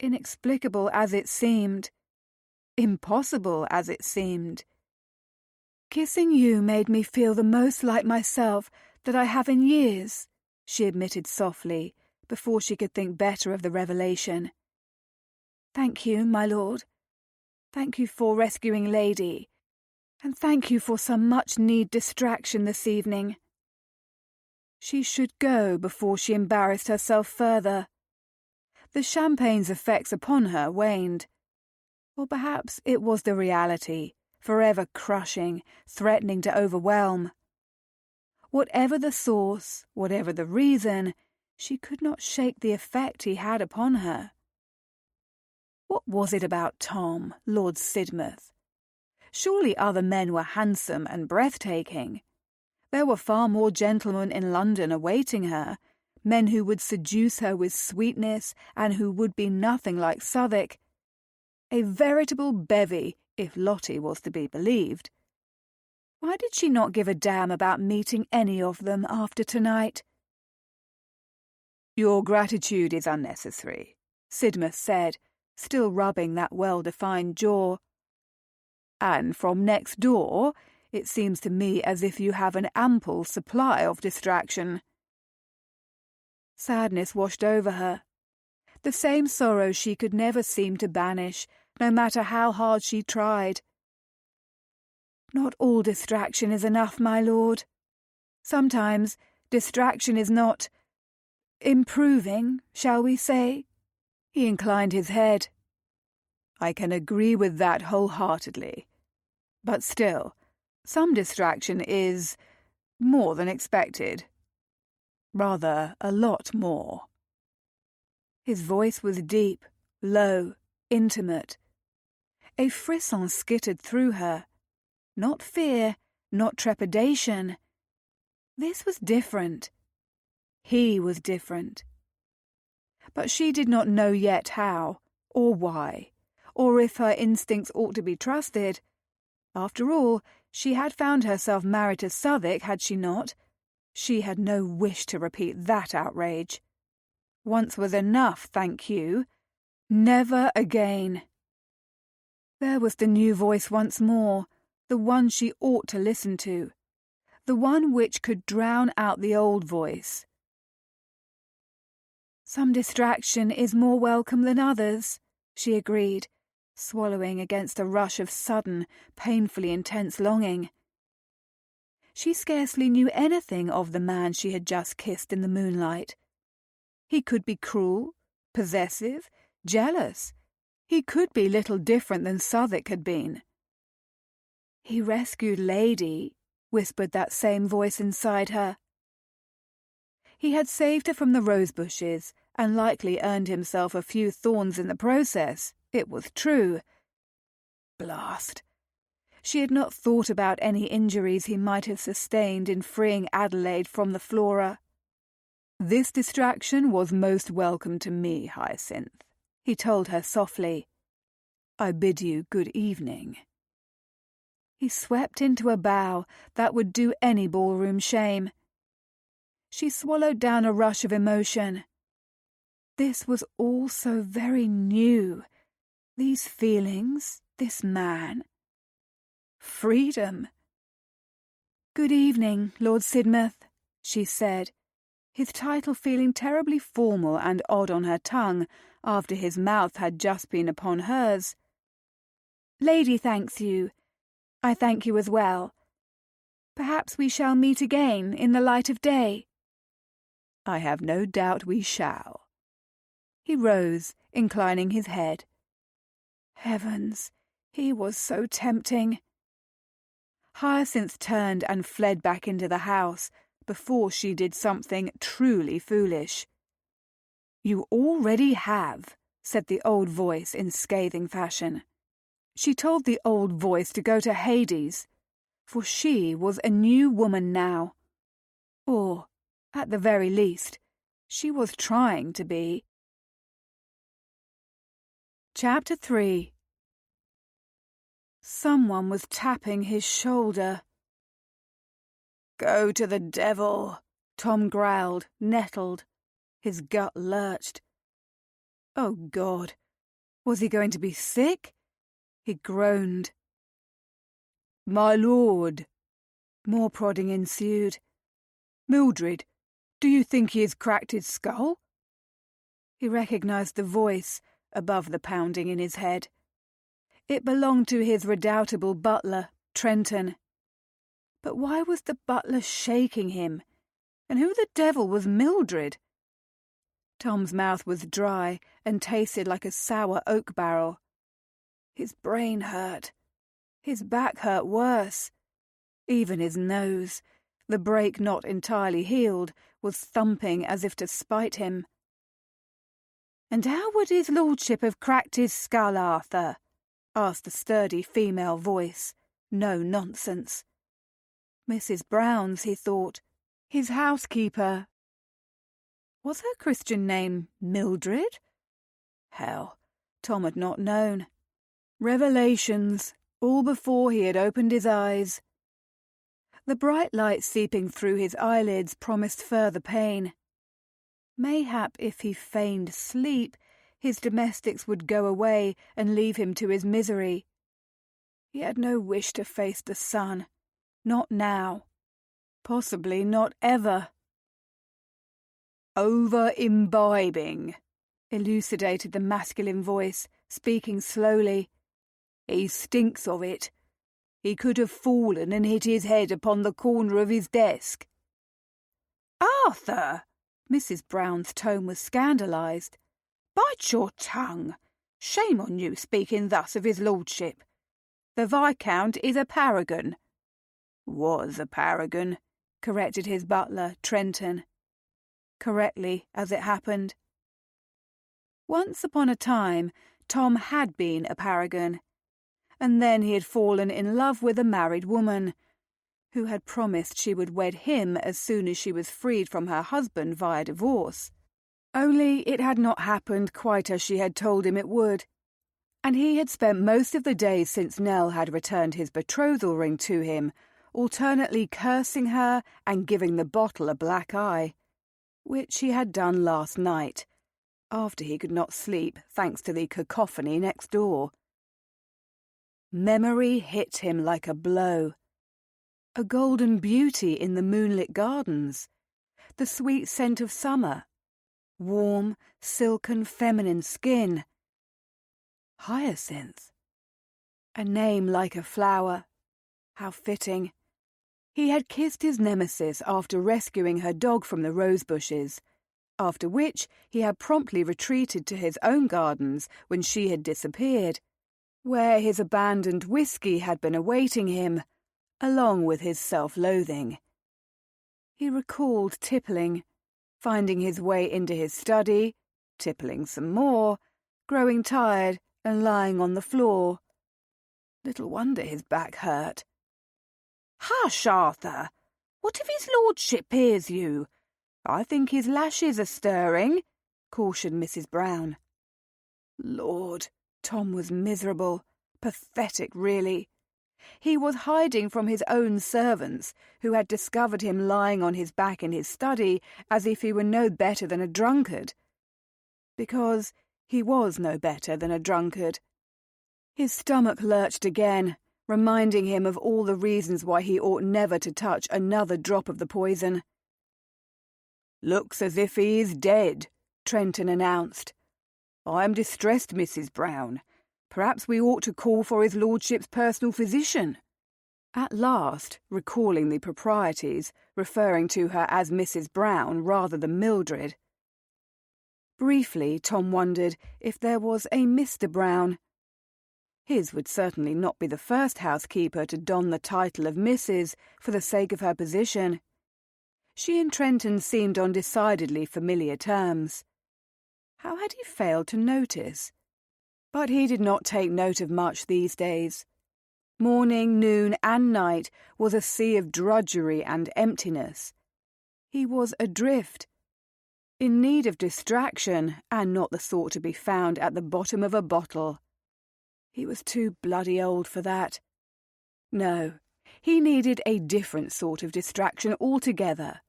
Inexplicable as it seemed. Impossible as it seemed. "Kissing you made me feel the most like myself that I have in years," she admitted softly, before she could think better of the revelation. "Thank you, my lord. Thank you for rescuing Lady, and thank you for some much-needed distraction this evening." She should go before she embarrassed herself further. The champagne's effects upon her waned. Or perhaps it was the reality, forever crushing, threatening to overwhelm. Whatever the source, whatever the reason, she could not shake the effect he had upon her. What was it about Tom, Lord Sidmouth? Surely other men were handsome and breathtaking. There were far more gentlemen in London awaiting her, men who would seduce her with sweetness and who would be nothing like Southwark. A veritable bevy, if Lottie was to be believed. Why did she not give a damn about meeting any of them after tonight? "Your gratitude is unnecessary," Sidmouth said, still rubbing that well-defined jaw. "And from next door, it seems to me as if you have an ample supply of distraction." Sadness washed over her. The same sorrow she could never seem to banish, no matter how hard she tried. "Not all distraction is enough, my lord. Sometimes distraction is not improving, shall we say?" He inclined his head. "I can agree with that wholeheartedly. But still, some distraction is more than expected. Rather, a lot more." His voice was deep, low, intimate. A frisson skittered through her. Not fear, not trepidation. This was different. He was different. But she did not know yet how, or why, or if her instincts ought to be trusted. After all, she had found herself married to Southwark, had she not? She had no wish to repeat that outrage. Once was enough, thank you. Never again. There was the new voice once more, the one she ought to listen to, the one which could drown out the old voice. "Some distraction is more welcome than others," she agreed, swallowing against a rush of sudden, painfully intense longing. She scarcely knew anything of the man she had just kissed in the moonlight. He could be cruel, possessive, jealous. He could be little different than Southwark had been. "He rescued Lady," whispered that same voice inside her. He had saved her from the rose bushes, and likely earned himself a few thorns in the process, it was true. Blast! She had not thought about any injuries he might have sustained in freeing Adelaide from the Flora. "This distraction was most welcome to me, Hyacinth," he told her softly. "I bid you good evening." He swept into a bow that would do any ballroom shame. She swallowed down a rush of emotion. This was all so very new. These feelings, this man. Freedom. "Good evening, Lord Sidmouth," she said, his title feeling terribly formal and odd on her tongue after his mouth had just been upon hers. "Lady thanks you. I thank you as well. Perhaps we shall meet again in the light of day." "I have no doubt we shall." He rose, inclining his head. Heavens, he was so tempting. Hyacinth turned and fled back into the house before she did something truly foolish. "You already have," said the old voice in scathing fashion. She told the old voice to go to Hades, for she was a new woman now. Or, at the very least, she was trying to be. Chapter 3. Someone was tapping his shoulder. "Go to the devil," Tom growled, nettled. His gut lurched. Oh, God. Was he going to be sick? He groaned. "My lord." More prodding ensued. "Mildred, do you think he has cracked his skull?" He recognized the voice above the pounding in his head. It belonged to his redoubtable butler, Trenton. But why was the butler shaking him? And who the devil was Mildred? Tom's mouth was dry and tasted like a sour oak barrel. His brain hurt. His back hurt worse. Even his nose, the break not entirely healed, was thumping as if to spite him. "And how would his lordship have cracked his skull, Arthur?" asked the sturdy female voice. No nonsense. Mrs. Brown's, he thought. His housekeeper. Was her Christian name Mildred? Hell, Tom had not known. Revelations, all before he had opened his eyes. The bright light seeping through his eyelids promised further pain. Mayhap if he feigned sleep, his domestics would go away and leave him to his misery. He had no wish to face the sun. Not now. Possibly not ever. "Over-imbibing," elucidated the masculine voice, speaking slowly. "He stinks of it. He could have fallen and hit his head upon the corner of his desk." "Arthur!" Mrs. Brown's tone was scandalised. "Bite your tongue. Shame on you speaking thus of his lordship. The Viscount is a paragon." "Was a paragon," corrected his butler, Trenton. Correctly, as it happened. Once upon a time, Tom had been a paragon, and then he had fallen in love with a married woman, who had promised she would wed him as soon as she was freed from her husband via divorce. Only it had not happened quite as she had told him it would, and he had spent most of the days since Nell had returned his betrothal ring to him, alternately cursing her and giving the bottle a black eye, which he had done last night, after he could not sleep thanks to the cacophony next door. Memory hit him like a blow. A golden beauty in the moonlit gardens, the sweet scent of summer, warm, silken, feminine skin. Hyacinth. A name like a flower. How fitting. He had kissed his nemesis after rescuing her dog from the rose bushes, after which he had promptly retreated to his own gardens when she had disappeared, where his abandoned whiskey had been awaiting him, along with his self-loathing. He recalled tippling, finding his way into his study, tippling some more, growing tired and lying on the floor. Little wonder his back hurt. "Hush, Arthur! What if his lordship hears you? I think his lashes are stirring," cautioned Mrs. Brown. Lord, Tom was miserable, pathetic really. He was hiding from his own servants, who had discovered him lying on his back in his study as if he were no better than a drunkard. Because he was no better than a drunkard. His stomach lurched again, reminding him of all the reasons why he ought never to touch another drop of the poison. "Looks as if he is dead," Trenton announced. "I am distressed, Mrs. Brown. Perhaps we ought to call for his lordship's personal physician." At last, recalling the proprieties, referring to her as Mrs. Brown rather than Mildred. Briefly, Tom wondered if there was a Mr. Brown. His would certainly not be the first housekeeper to don the title of Mrs. for the sake of her position. She and Trenton seemed on decidedly familiar terms. How had he failed to notice? But he did not take note of much these days. Morning, noon, and night was a sea of drudgery and emptiness. He was adrift, in need of distraction, and not the sort to be found at the bottom of a bottle. He was too bloody old for that. No, he needed a different sort of distraction altogether.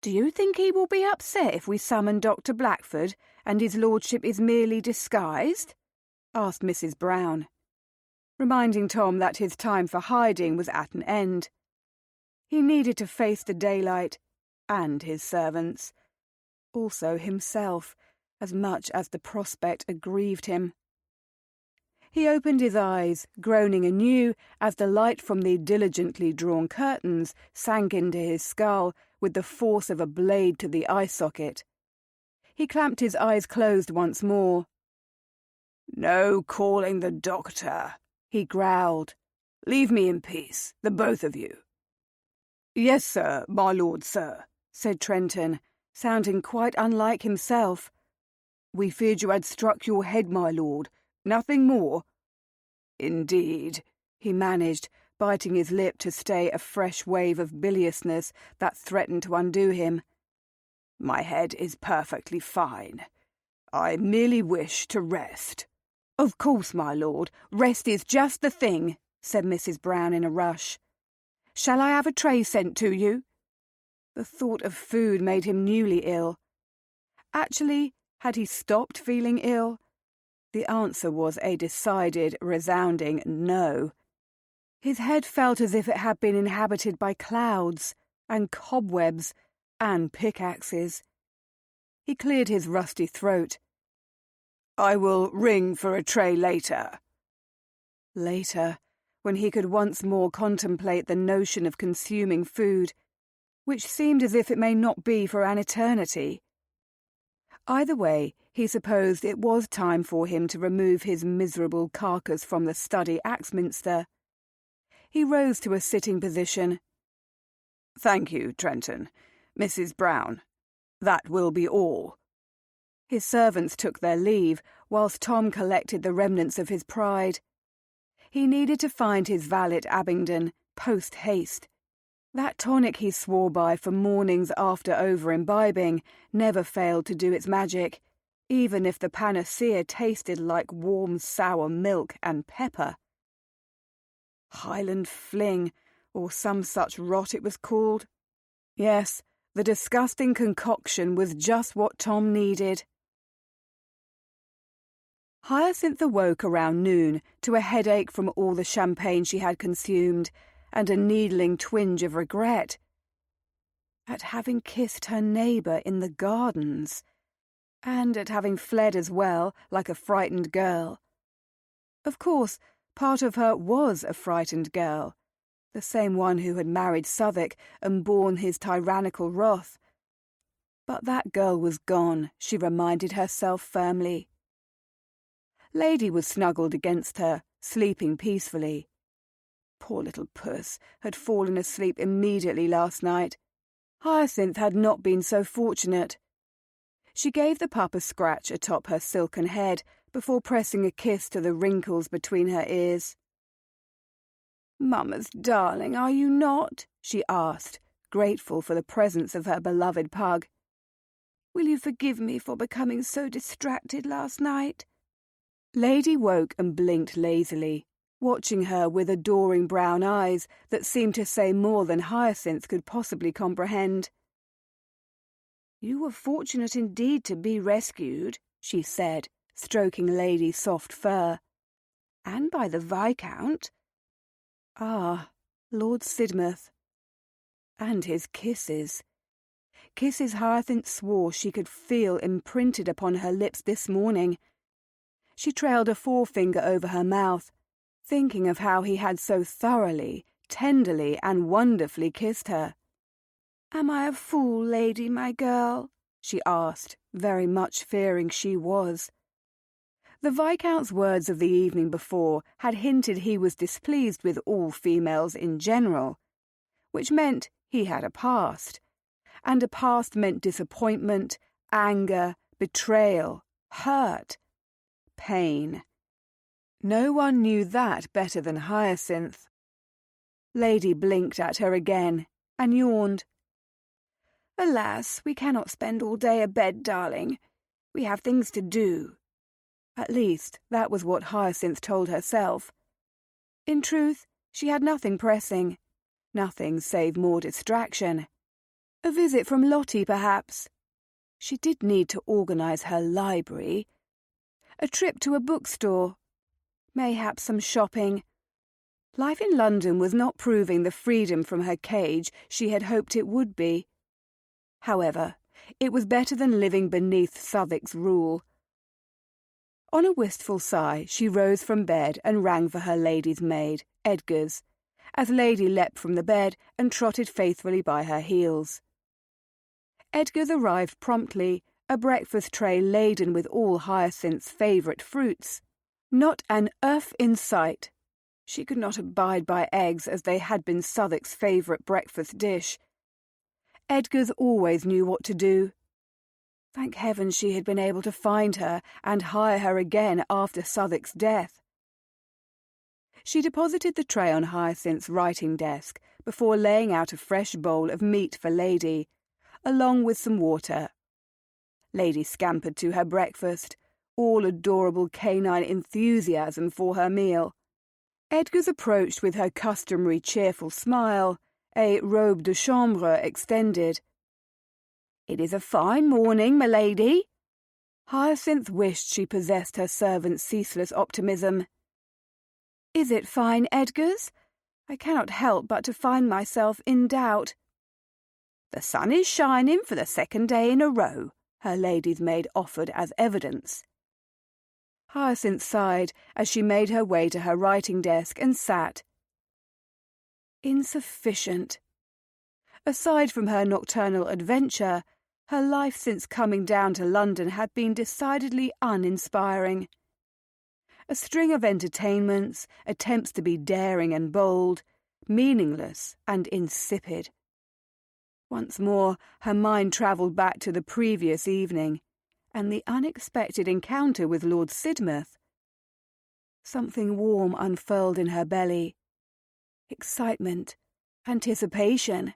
"Do you think he will be upset if we summon Dr. Blackford and his lordship is merely disguised?" asked Mrs. Brown, reminding Tom that his time for hiding was at an end. He needed to face the daylight and his servants, also himself, as much as the prospect aggrieved him. He opened his eyes, groaning anew as the light from the diligently drawn curtains sank into his skull with the force of a blade to the eye socket. He clamped his eyes closed once more. "No calling the doctor," he growled. "Leave me in peace, the both of you." "Yes, sir, my lord, sir," said Trenton, sounding quite unlike himself. "We feared you had struck your head, my lord. Nothing more." "Indeed," he managed, biting his lip to stay a fresh wave of biliousness that threatened to undo him. "My head is perfectly fine. I merely wish to rest." "Of course, my lord, rest is just the thing," said Mrs. Brown in a rush. "Shall I have a tray sent to you?" The thought of food made him newly ill. Actually, had he stopped feeling ill? The answer was a decided, resounding no. His head felt as if it had been inhabited by clouds, and cobwebs, and pickaxes. He cleared his rusty throat. "I will ring for a tray later." Later, when he could once more contemplate the notion of consuming food, which seemed as if it may not be for an eternity. Either way, he supposed it was time for him to remove his miserable carcass from the study Axminster. He rose to a sitting position. "Thank you, Trenton. Mrs. Brown. That will be all." His servants took their leave, whilst Tom collected the remnants of his pride. He needed to find his valet Abingdon, post-haste. That tonic he swore by for mornings after over-imbibing never failed to do its magic, even if the panacea tasted like warm sour milk and pepper. Highland Fling, or some such rot it was called. Yes, the disgusting concoction was just what Tom needed. Hyacinth awoke around noon to a headache from all the champagne she had consumed, and a needling twinge of regret at having kissed her neighbour in the gardens, and at having fled as well, like a frightened girl. Of course, part of her was a frightened girl, the same one who had married Southwark and borne his tyrannical wrath. But that girl was gone, she reminded herself firmly. Lady was snuggled against her, sleeping peacefully. Poor little puss had fallen asleep immediately last night. Hyacinth had not been so fortunate. She gave the pup a scratch atop her silken head before pressing a kiss to the wrinkles between her ears. "Mamma's darling, are you not?" she asked, grateful for the presence of her beloved pug. "Will you forgive me for becoming so distracted last night?" Lady woke and blinked lazily, watching her with adoring brown eyes that seemed to say more than Hyacinth could possibly comprehend. "You were fortunate indeed to be rescued," she said, stroking Lady's soft fur. "And by the Viscount." Ah, Lord Sidmouth. And his kisses. Kisses Hyacinth swore she could feel imprinted upon her lips this morning. She trailed a forefinger over her mouth, thinking of how he had so thoroughly, tenderly, and wonderfully kissed her. "Am I a fool, Lady, my girl?" she asked, very much fearing she was. The Viscount's words of the evening before had hinted he was displeased with all females in general, which meant he had a past, and a past meant disappointment, anger, betrayal, hurt, pain. No one knew that better than Hyacinth. Lady blinked at her again and yawned. "Alas, we cannot spend all day abed, darling. We have things to do." At least, that was what Hyacinth told herself. In truth, she had nothing pressing, nothing save more distraction. A visit from Lottie, perhaps. She did need to organise her library. A trip to a bookstore. Mayhap some shopping. Life in London was not proving the freedom from her cage she had hoped it would be. However, it was better than living beneath Southwark's rule. On a wistful sigh, she rose from bed and rang for her lady's maid, Edgar's, as Lady leapt from the bed and trotted faithfully by her heels. Edgar's arrived promptly, a breakfast tray laden with all Hyacinth's favourite fruits. Not an earth in sight. She could not abide by eggs as they had been Southwark's favourite breakfast dish. Edgar's always knew what to do. Thank heaven she had been able to find her and hire her again after Southwark's death. She deposited the tray on Hyacinth's writing desk before laying out a fresh bowl of meat for Lady, along with some water. Lady scampered to her breakfast, all adorable canine enthusiasm for her meal. Edgar's approached with her customary cheerful smile, a robe de chambre extended. "It is a fine morning, my lady." Hyacinth wished she possessed her servant's ceaseless optimism. "Is it fine, Edgar's? I cannot help but to find myself in doubt." "The sun is shining for the second day in a row," her lady's maid offered as evidence. Hyacinth sighed as she made her way to her writing desk and sat. Insufficient. Aside from her nocturnal adventure, her life since coming down to London had been decidedly uninspiring. A string of entertainments, attempts to be daring and bold, meaningless and insipid. Once more, her mind travelled back to the previous evening, and the unexpected encounter with Lord Sidmouth. Something warm unfurled in her belly. Excitement, anticipation,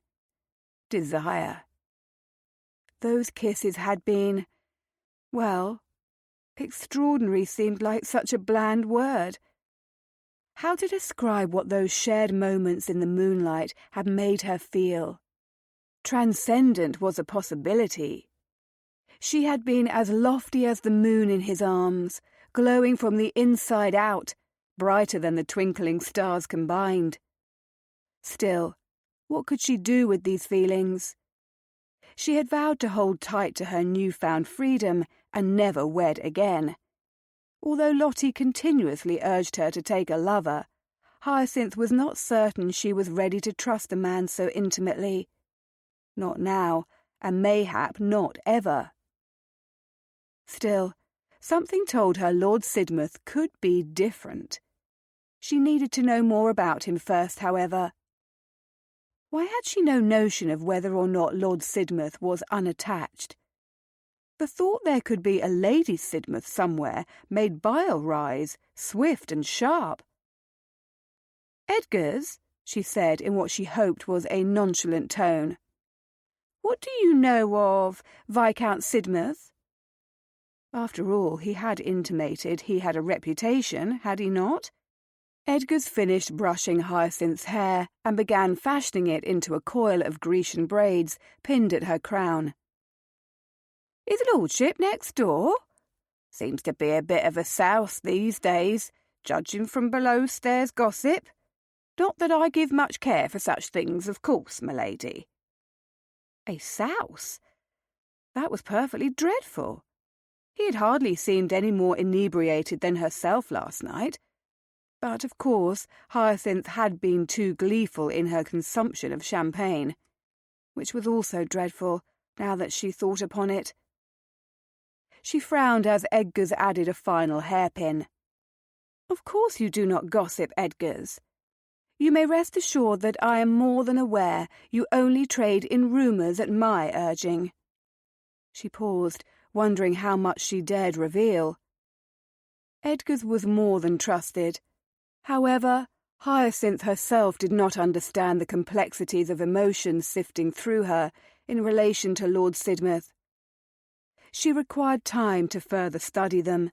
desire. Those kisses had been, well, extraordinary seemed like such a bland word. How to describe what those shared moments in the moonlight had made her feel? Transcendent was a possibility. She had been as lofty as the moon in his arms, glowing from the inside out, brighter than the twinkling stars combined. Still, what could she do with these feelings? She had vowed to hold tight to her newfound freedom and never wed again. Although Lottie continuously urged her to take a lover, Hyacinth was not certain she was ready to trust a man so intimately. Not now, and mayhap not ever. Still, something told her Lord Sidmouth could be different. She needed to know more about him first, however. Why had she no notion of whether or not Lord Sidmouth was unattached? The thought there could be a Lady Sidmouth somewhere made bile rise, swift and sharp. "Edgar's," she said in what she hoped was a nonchalant tone. "What do you know of Viscount Sidmouth?" After all, he had intimated he had a reputation, had he not? Edgar's finished brushing Hyacinth's hair and began fashioning it into a coil of Grecian braids pinned at her crown. "His lordship next door? Seems to be a bit of a souse these days, judging from below-stairs gossip. Not that I give much care for such things, of course, my lady." A souse? That was perfectly dreadful. He had hardly seemed any more inebriated than herself last night. But, of course, Hyacinth had been too gleeful in her consumption of champagne, which was also dreadful, now that she thought upon it. She frowned as Edgar's added a final hairpin. "Of course you do not gossip, Edgars. You may rest assured that I am more than aware you only trade in rumours at my urging." She paused, wondering how much she dared reveal. Edgar's was more than trusted. However, Hyacinth herself did not understand the complexities of emotions sifting through her in relation to Lord Sidmouth. She required time to further study them.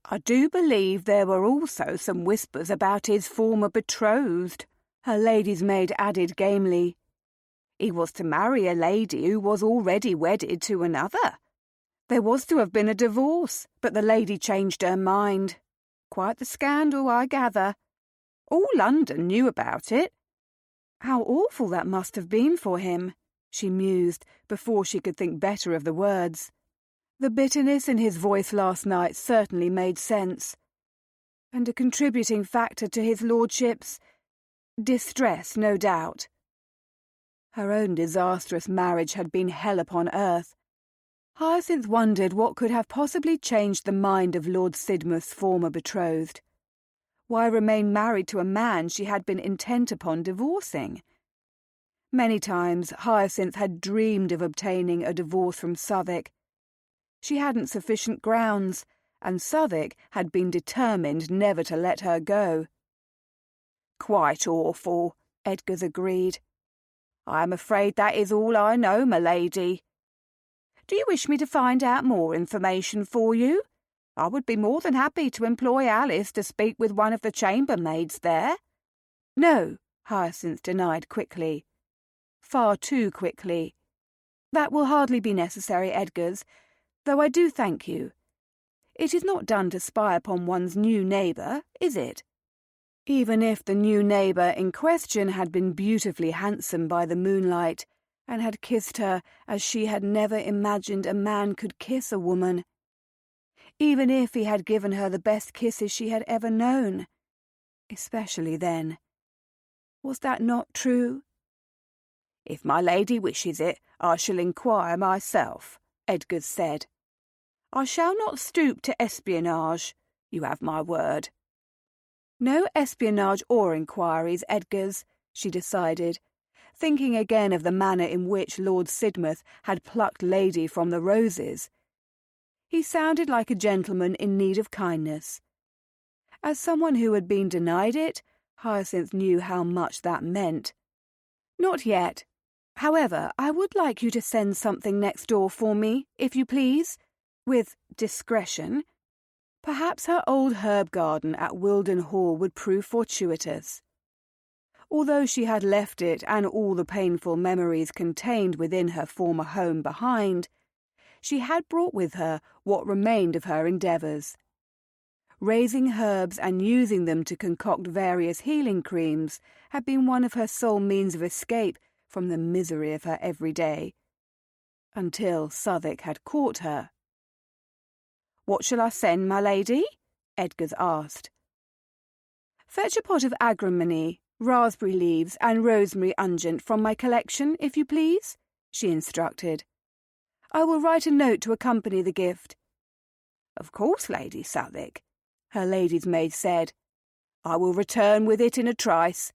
"I do believe there were also some whispers about his former betrothed," her lady's maid added gamely. "He was to marry a lady who was already wedded to another. There was to have been a divorce, but the lady changed her mind. Quite the scandal, I gather. All London knew about it." How awful that must have been for him, she mused before she could think better of the words. The bitterness in his voice last night certainly made sense, and a contributing factor to his lordship's distress, no doubt. Her own disastrous marriage had been hell upon earth. Hyacinth wondered what could have possibly changed the mind of Lord Sidmouth's former betrothed. Why remain married to a man she had been intent upon divorcing? Many times Hyacinth had dreamed of obtaining a divorce from Southwark. She hadn't sufficient grounds, and Southwark had been determined never to let her go. "Quite awful," Edgars agreed. "I am afraid that is all I know, my lady. Do you wish me to find out more information for you? I would be more than happy to employ Alice to speak with one of the chambermaids there." "No," Hyacinth denied quickly. Far too quickly. "That will hardly be necessary, Edgars, though I do thank you. It is not done to spy upon one's new neighbour, is it?" Even if the new neighbour in question had been beautifully handsome by the moonlight, and had kissed her as she had never imagined a man could kiss a woman. Even if he had given her the best kisses she had ever known. Especially then. Was that not true? "If my lady wishes it, I shall inquire myself," Edgars said. "I shall not stoop to espionage, you have my word." No espionage or inquiries, Edgars, she decided, thinking again of the manner in which Lord Sidmouth had plucked Lady from the roses. He sounded like a gentleman in need of kindness. As someone who had been denied it, Hyacinth knew how much that meant. "Not yet. However, I would like you to send something next door for me, if you please, with discretion. Perhaps her old herb garden at Wilden Hall would prove fortuitous." Although she had left it and all the painful memories contained within her former home behind, she had brought with her what remained of her endeavours. Raising herbs and using them to concoct various healing creams had been one of her sole means of escape from the misery of her everyday. Until Southwark had caught her. "What shall I send, my lady?" Edgars asked. "Fetch a pot of agrimony, raspberry leaves and rosemary unguent from my collection, if you please," she instructed. "I will write a note to accompany the gift." "Of course, Lady Southwark," her lady's maid said. "I will return with it in a trice."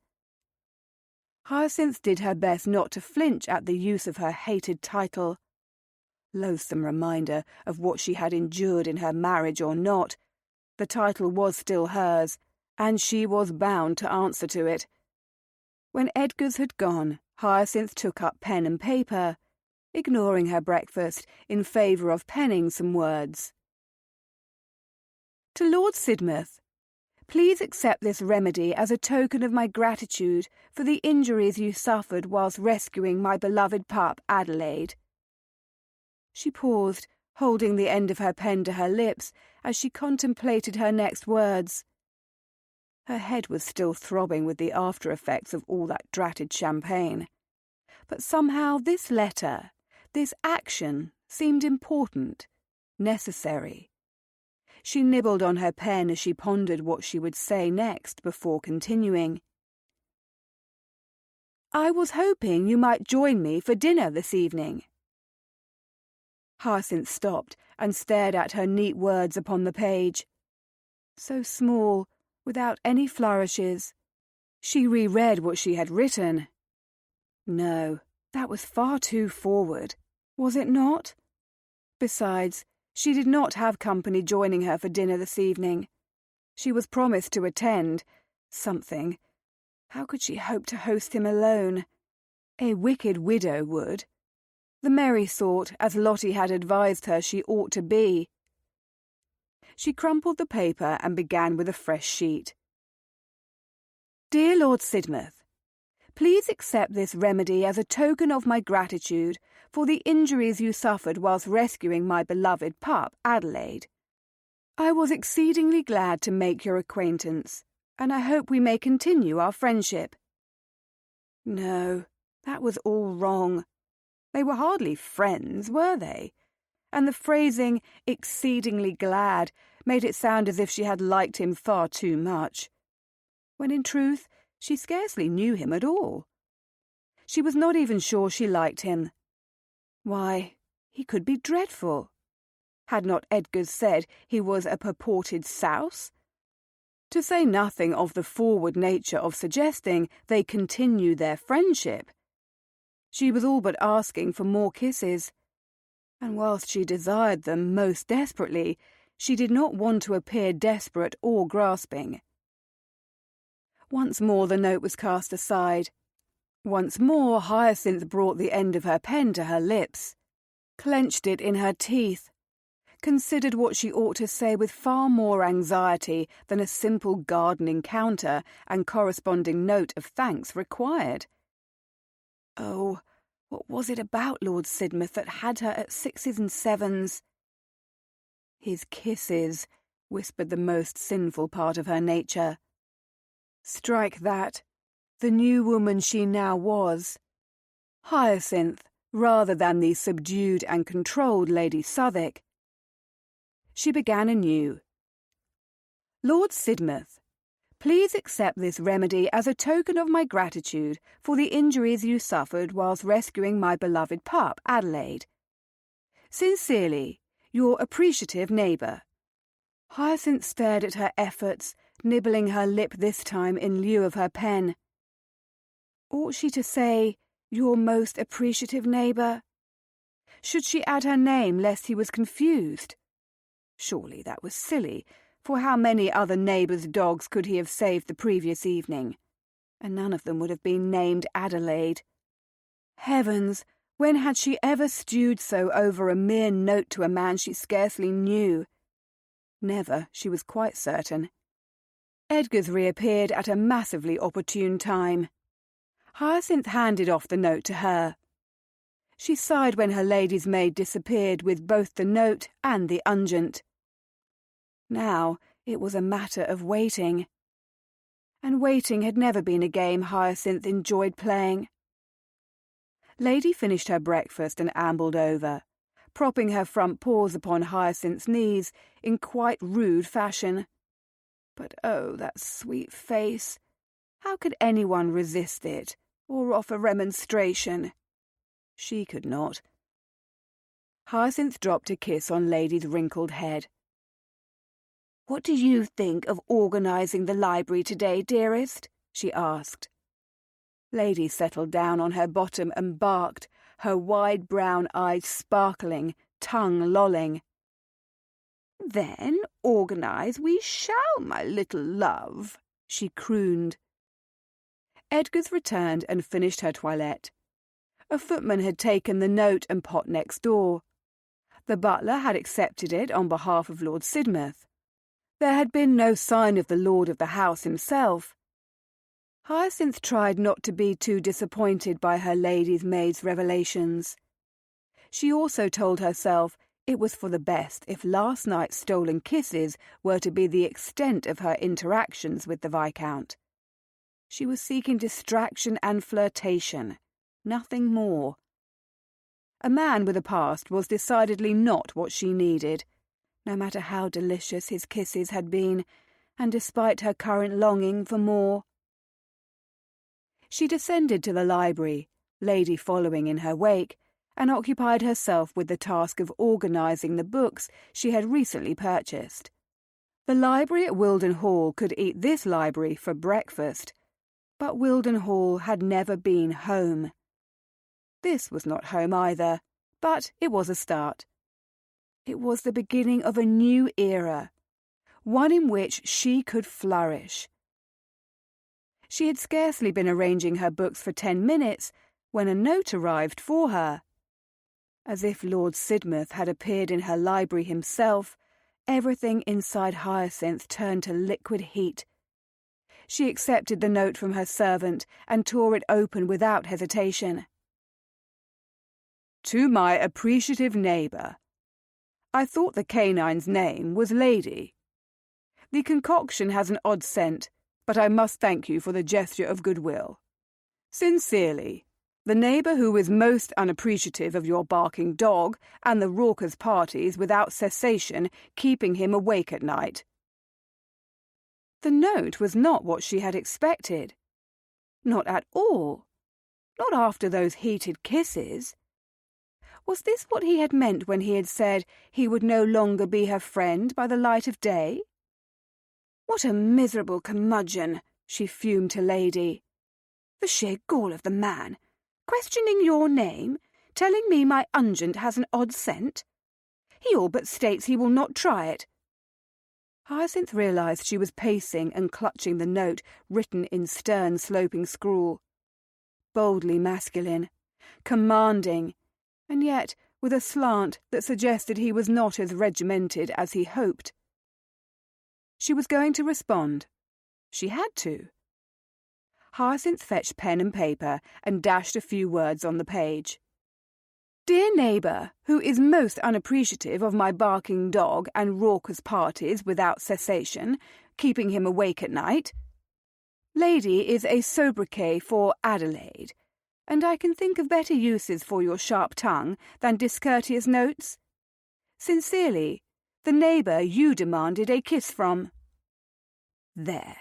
Hyacinth did her best not to flinch at the use of her hated title. Loathsome reminder of what she had endured in her marriage or not, the title was still hers, and she was bound to answer to it. When Edgars had gone, Hyacinth took up pen and paper, ignoring her breakfast in favour of penning some words. "To Lord Sidmouth, please accept this remedy as a token of my gratitude for the injuries you suffered whilst rescuing my beloved pup Adelaide." She paused, holding the end of her pen to her lips as she contemplated her next words. Her head was still throbbing with the after-effects of all that dratted champagne. But somehow this letter, this action, seemed important, necessary. She nibbled on her pen as she pondered what she would say next before continuing. "I was hoping you might join me for dinner this evening." Hyacinth stopped and stared at her neat words upon the page. So small, without any flourishes. She reread what she had written. No, that was far too forward, was it not? Besides, she did not have company joining her for dinner this evening. She was promised to attend something. How could she hope to host him alone? A wicked widow would. The merry sort, as Lottie had advised her she ought to be. She crumpled the paper and began with a fresh sheet. Dear Lord Sidmouth, please accept this remedy as a token of my gratitude for the injuries you suffered whilst rescuing my beloved pup, Adelaide. I was exceedingly glad to make your acquaintance, and I hope we may continue our friendship. No, that was all wrong. They were hardly friends, were they? And the phrasing, exceedingly glad, made it sound as if she had liked him far too much, when in truth she scarcely knew him at all. She was not even sure she liked him. Why, he could be dreadful. Had not Edgar said he was a purported souse? To say nothing of the forward nature of suggesting they continue their friendship. She was all but asking for more kisses, and whilst she desired them most desperately, she did not want to appear desperate or grasping. Once more the note was cast aside. Once more Hyacinth brought the end of her pen to her lips, clenched it in her teeth, considered what she ought to say with far more anxiety than a simple gardening counter and corresponding note of thanks required. Oh, what was it about Lord Sidmouth that had her at 6s and 7s? His kisses, whispered the most sinful part of her nature. Strike that, the new woman she now was. Hyacinth, rather than the subdued and controlled Lady Southwark. She began anew. Lord Sidmouth, please accept this remedy as a token of my gratitude for the injuries you suffered whilst rescuing my beloved pup, Adelaide. Sincerely, your appreciative neighbour. Hyacinth stared at her efforts, nibbling her lip this time in lieu of her pen. Ought she to say, your most appreciative neighbour? Should she add her name lest he was confused? Surely that was silly, for how many other neighbours' dogs could he have saved the previous evening? And none of them would have been named Adelaide. Heavens, when had she ever stewed so over a mere note to a man she scarcely knew? Never, she was quite certain. Edgar's reappeared at a massively opportune time. Hyacinth handed off the note to her. She sighed when her lady's maid disappeared with both the note and the unguent. Now it was a matter of waiting. And waiting had never been a game Hyacinth enjoyed playing. Lady finished her breakfast and ambled over, propping her front paws upon Hyacinth's knees in quite rude fashion. But oh, that sweet face! How could anyone resist it, or offer remonstration? She could not. Hyacinth dropped a kiss on Lady's wrinkled head. "What do you think of organising the library today, dearest?" she asked. Lady settled down on her bottom and barked, her wide brown eyes sparkling, tongue lolling. "Then organise we shall, my little love," she crooned. Edgar's returned and finished her toilette. A footman had taken the note and pot next door. The butler had accepted it on behalf of Lord Sidmouth. There had been no sign of the lord of the house himself. Hyacinth tried not to be too disappointed by her lady's maid's revelations. She also told herself it was for the best if last night's stolen kisses were to be the extent of her interactions with the Viscount. She was seeking distraction and flirtation, nothing more. A man with a past was decidedly not what she needed, no matter how delicious his kisses had been, and despite her current longing for more. She descended to the library, Lady following in her wake, and occupied herself with the task of organising the books she had recently purchased. The library at Wilden Hall could eat this library for breakfast, but Wilden Hall had never been home. This was not home either, but it was a start. It was the beginning of a new era, one in which she could flourish. She had scarcely been arranging her books for 10 minutes when a note arrived for her. As if Lord Sidmouth had appeared in her library himself, everything inside Hyacinth turned to liquid heat. She accepted the note from her servant and tore it open without hesitation. To my appreciative neighbour. I thought the canine's name was Lady. The concoction has an odd scent, but I must thank you for the gesture of goodwill. Sincerely, the neighbour who is most unappreciative of your barking dog and the raucous parties without cessation keeping him awake at night. The note was not what she had expected. Not at all. Not after those heated kisses. Was this what he had meant when he had said he would no longer be her friend by the light of day? What a miserable curmudgeon, she fumed to Lady. The sheer gall of the man, questioning your name, telling me my unguent has an odd scent. He all but states he will not try it. Hyacinth realised she was pacing and clutching the note written in stern sloping scrawl. Boldly masculine, commanding, and yet with a slant that suggested he was not as regimented as he hoped. She was going to respond. She had to. Hyacinth fetched pen and paper and dashed a few words on the page. Dear neighbour, who is most unappreciative of my barking dog and raucous parties without cessation, keeping him awake at night. Lady is a sobriquet for Adelaide, and I can think of better uses for your sharp tongue than discourteous notes. Sincerely, the neighbour you demanded a kiss from. There.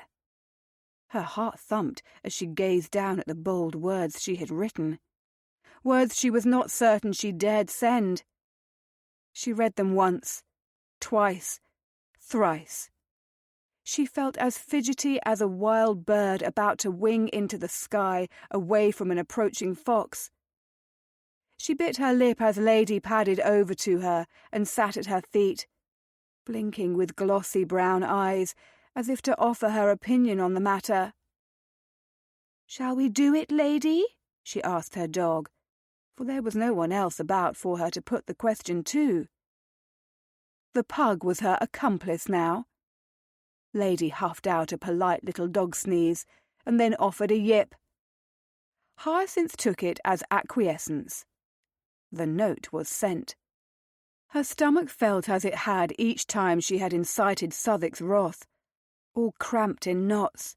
Her heart thumped as she gazed down at the bold words she had written. Words she was not certain she dared send. She read them once, twice, thrice. She felt as fidgety as a wild bird about to wing into the sky away from an approaching fox. She bit her lip as Lady padded over to her and sat at her feet, blinking with glossy brown eyes, as if to offer her opinion on the matter. "Shall we do it, Lady?" she asked her dog, for there was no one else about for her to put the question to. The pug was her accomplice now. Lady huffed out a polite little dog sneeze, and then offered a yip. Hyacinth took it as acquiescence. The note was sent. Her stomach felt as it had each time she had incited Southwick's wrath, all cramped in knots.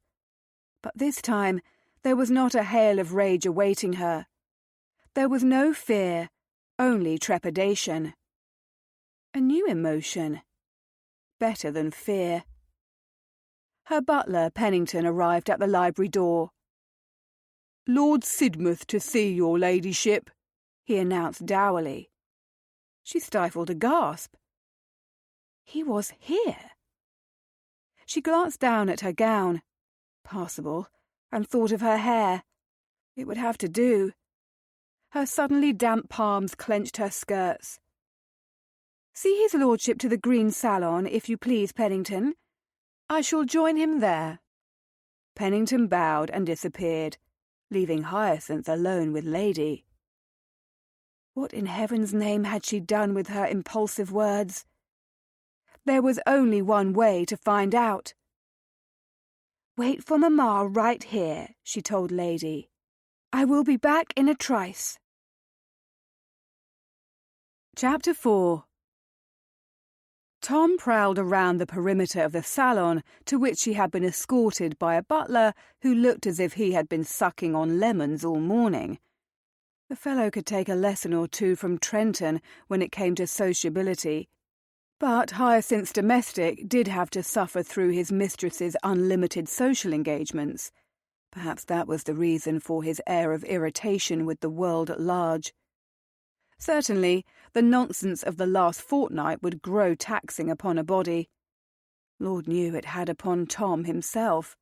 But this time there was not a hail of rage awaiting her. There was no fear, only trepidation. A new emotion. Better than fear. Her butler, Pennington, arrived at the library door. "Lord Sidmouth to see your ladyship," he announced dourly. She stifled a gasp. He was here. She glanced down at her gown, passable, and thought of her hair. It would have to do. Her suddenly damp palms clenched her skirts. "See his lordship to the green salon, if you please, Pennington. I shall join him there." Pennington bowed and disappeared, leaving Hyacinth alone with Lady. What in heaven's name had she done with her impulsive words? There was only one way to find out. "Wait for Mamma right here," she told Lady. "I will be back in a trice." Chapter 4. Tom prowled around the perimeter of the salon, to which he had been escorted by a butler who looked as if he had been sucking on lemons all morning. The fellow could take a lesson or two from Trenton when it came to sociability, but Hyacinth's domestic did have to suffer through his mistress's unlimited social engagements. Perhaps that was the reason for his air of irritation with the world at large. Certainly, the nonsense of the last fortnight would grow taxing upon a body. Lord knew it had upon Tom himself.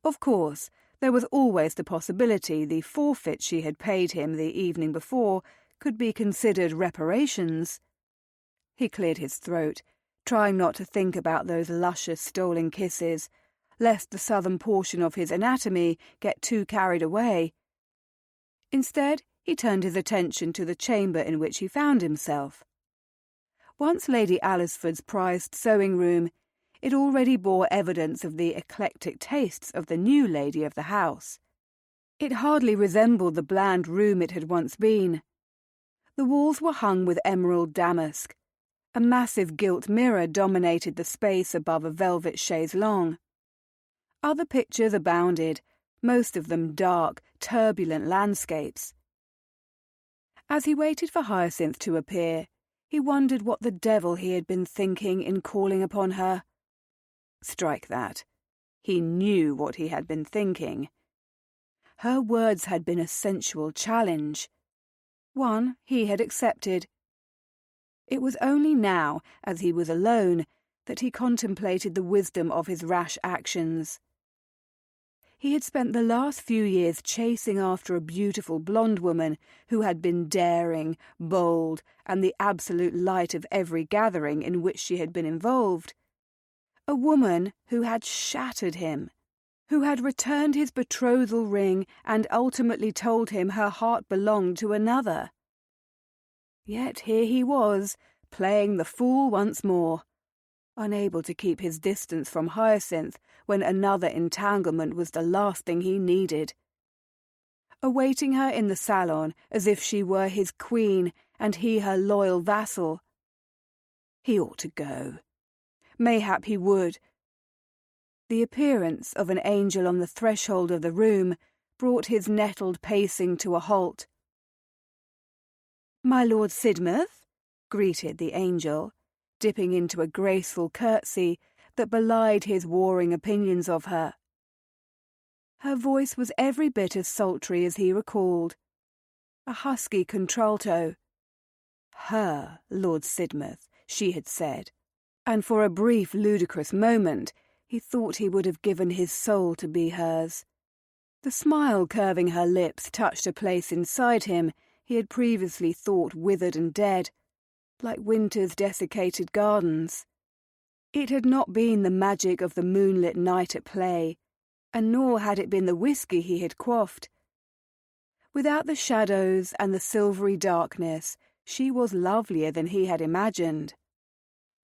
Of course, there was always the possibility the forfeit she had paid him the evening before could be considered reparations. He cleared his throat, trying not to think about those luscious stolen kisses, lest the southern portion of his anatomy get too carried away. Instead, he turned his attention to the chamber in which he found himself. Once Lady Alresford's prized sewing-room, it already bore evidence of the eclectic tastes of the new lady of the house. It hardly resembled the bland room it had once been. The walls were hung with emerald damask. A massive gilt mirror dominated the space above a velvet chaise longue. Other pictures abounded, most of them dark, turbulent landscapes. As he waited for Hyacinth to appear, he wondered what the devil he had been thinking in calling upon her. Strike that. He knew what he had been thinking. Her words had been a sensual challenge. One he had accepted. It was only now, as he was alone, that he contemplated the wisdom of his rash actions. He had spent the last few years chasing after a beautiful blonde woman who had been daring, bold, and the absolute light of every gathering in which she had been involved. A woman who had shattered him, who had returned his betrothal ring and ultimately told him her heart belonged to another. Yet here he was, playing the fool once more, unable to keep his distance from Hyacinth when another entanglement was the last thing he needed. Awaiting her in the salon as if she were his queen and he her loyal vassal. He ought to go. Mayhap he would. The appearance of an angel on the threshold of the room brought his nettled pacing to a halt. "My Lord Sidmouth," greeted the angel, dipping into a graceful curtsy that belied his warring opinions of her. Her voice was every bit as sultry as he recalled, a husky contralto. Her Lord Sidmouth, she had said, and for a brief ludicrous moment he thought he would have given his soul to be hers. The smile curving her lips touched a place inside him he had previously thought withered and dead, like winter's desiccated gardens. It had not been the magic of the moonlit night at play, and nor had it been the whiskey he had quaffed. Without the shadows and the silvery darkness, she was lovelier than he had imagined.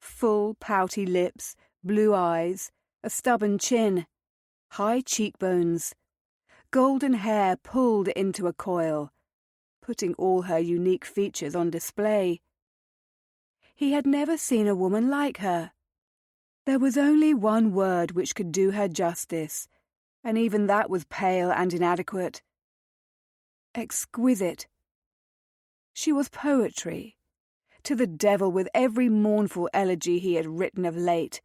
Full, pouty lips, blue eyes, a stubborn chin, high cheekbones, golden hair pulled into a coil, putting all her unique features on display. He had never seen a woman like her. There was only one word which could do her justice, and even that was pale and inadequate. Exquisite. She was poetry. To the devil with every mournful elegy he had written of late.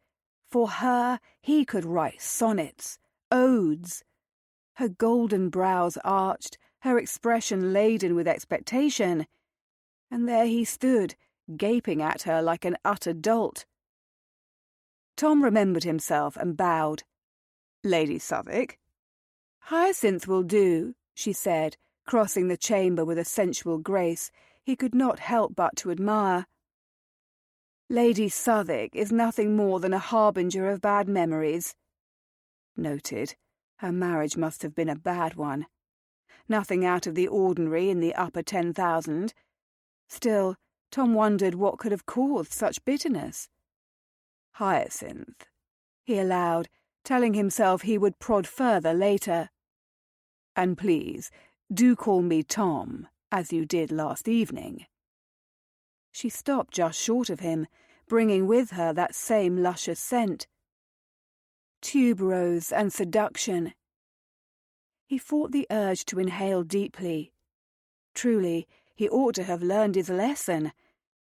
For her he could write sonnets, odes. Her golden brows arched, her expression laden with expectation. And there he stood, gaping at her like an utter dolt. Tom remembered himself and bowed. "Lady Southwick?" "Hyacinth will do," she said, crossing the chamber with a sensual grace he could not help but to admire. "Lady Southwick is nothing more than a harbinger of bad memories." Noted. Her marriage must have been a bad one. Nothing out of the ordinary in the upper 10,000. Still, Tom wondered what could have caused such bitterness. "Hyacinth," he allowed, telling himself he would prod further later. "And please, do call me Tom, as you did last evening." She stopped just short of him, bringing with her that same luscious scent. Tuberose and seduction. He fought the urge to inhale deeply. Truly, he ought to have learned his lesson,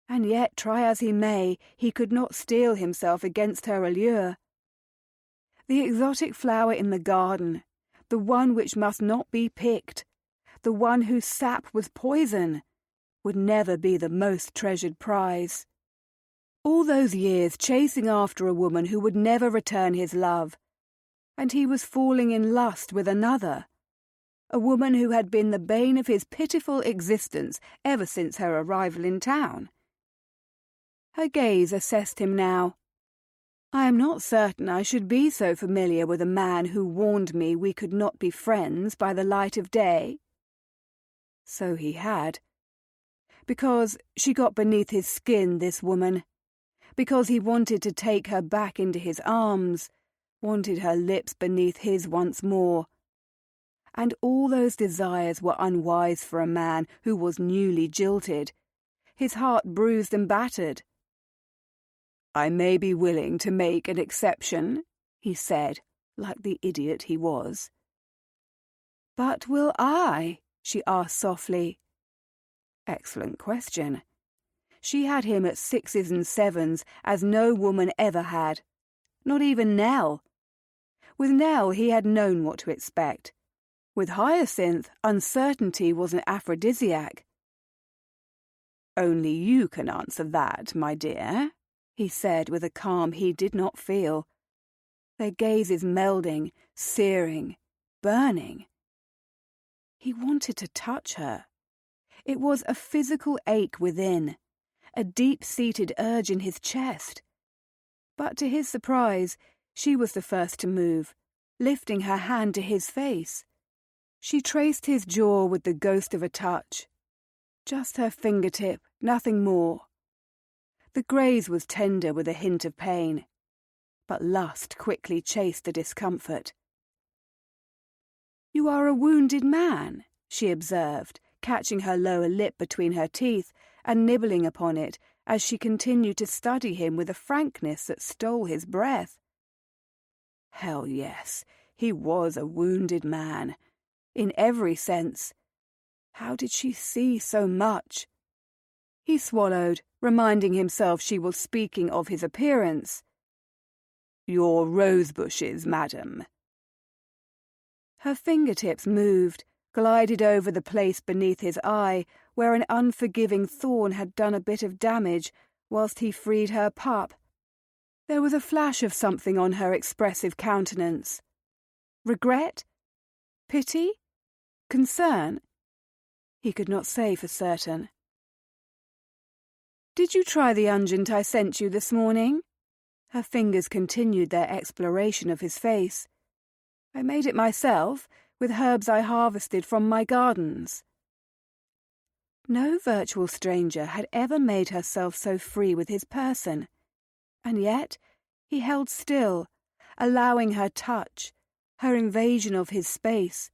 and yet, try as he may, he could not steel himself against her allure. The exotic flower in the garden, the one which must not be picked, the one whose sap was poison, would never be the most treasured prize. All those years chasing after a woman who would never return his love, and he was falling in lust with another, a woman who had been the bane of his pitiful existence ever since her arrival in town. Her gaze assessed him now. I am not certain I should be so familiar with a man who warned me we could not be friends by the light of day. So he had. Because she got beneath his skin, this woman. Because he wanted to take her back into his arms, wanted her lips beneath his once more. And all those desires were unwise for a man who was newly jilted, his heart bruised and battered. I may be willing to make an exception, he said, like the idiot he was. But will I? She asked softly. Excellent question. She had him at 6s and 7s as no woman ever had, not even Nell. With Nell he had known what to expect. With Hyacinth, uncertainty was an aphrodisiac. Only you can answer that, my dear, he said with a calm he did not feel. Their gazes melding, searing, burning. He wanted to touch her. It was a physical ache within, a deep-seated urge in his chest. But to his surprise, she was the first to move, lifting her hand to his face. She traced his jaw with the ghost of a touch. Just her fingertip, nothing more. The graze was tender with a hint of pain, but lust quickly chased the discomfort. You are a wounded man, she observed, catching her lower lip between her teeth and nibbling upon it as she continued to study him with a frankness that stole his breath. Hell yes, he was a wounded man, in every sense. How did she see so much? He swallowed, reminding himself she was speaking of his appearance. Your rose bushes, madam. Her fingertips moved, glided over the place beneath his eye where an unforgiving thorn had done a bit of damage whilst he freed her pup. There was a flash of something on her expressive countenance. Regret? Pity? Concern? He could not say for certain. Did you try the unguent I sent you this morning? Her fingers continued their exploration of his face. I made it myself, with herbs I harvested from my gardens. No virtual stranger had ever made herself so free with his person, and yet he held still, allowing her touch, her invasion of his space,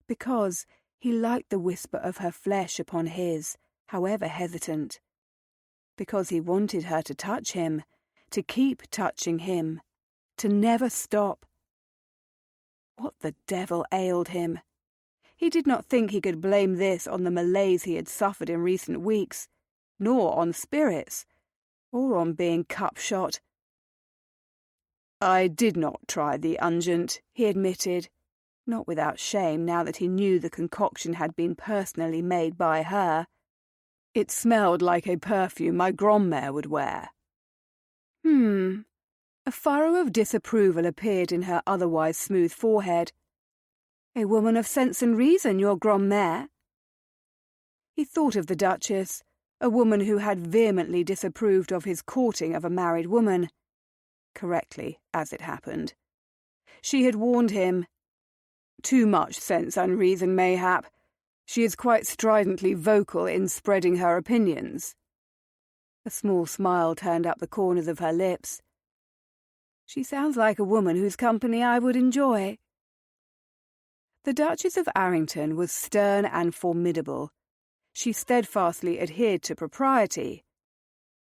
because he liked the whisper of her flesh upon his, however hesitant, because he wanted her to touch him, to keep touching him, to never stop. What the devil ailed him? He did not think he could blame this on the malaise he had suffered in recent weeks, nor on spirits, or on being cup-shot. I did not try the unguent, he admitted, not without shame now that he knew the concoction had been personally made by her. It smelled like a perfume my grand-mère would wear. A furrow of disapproval appeared in her otherwise smooth forehead. A woman of sense and reason, your grand-mère. He thought of the Duchess, a woman who had vehemently disapproved of his courting of a married woman. Correctly, as it happened. She had warned him. Too much sense and reason, mayhap. She is quite stridently vocal in spreading her opinions. A small smile turned up the corners of her lips. She sounds like a woman whose company I would enjoy. The Duchess of Arrington was stern and formidable. She steadfastly adhered to propriety.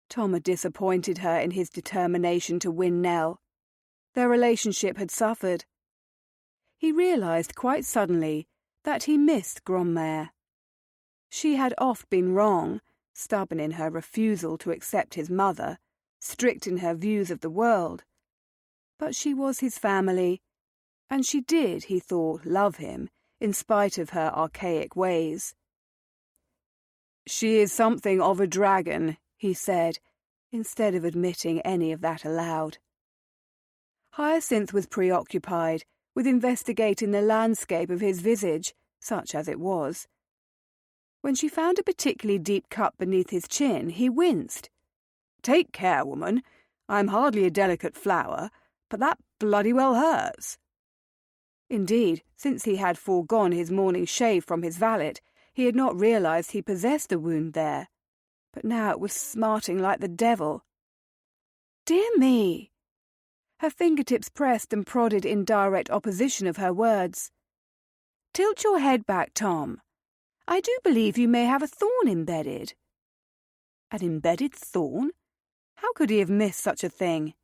Tom had disappointed her in his determination to win Nell. Their relationship had suffered. He realised quite suddenly that he missed grand-mère. She had oft been wrong, stubborn in her refusal to accept his mother, strict in her views of the world. But she was his family, and she did, he thought, love him, in spite of her archaic ways. She is something of a dragon, he said, instead of admitting any of that aloud. Hyacinth was preoccupied with investigating the landscape of his visage, such as it was. When she found a particularly deep cut beneath his chin, he winced. "Take care, woman. I'm hardly a delicate flower, but that bloody well hurts." Indeed, since he had foregone his morning shave from his valet, he had not realized he possessed a wound there. But now it was smarting like the devil. "Dear me!" Her fingertips pressed and prodded in direct opposition of her words. "Tilt your head back, Tom. I do believe you may have a thorn embedded." An embedded thorn? How could he have missed such a thing?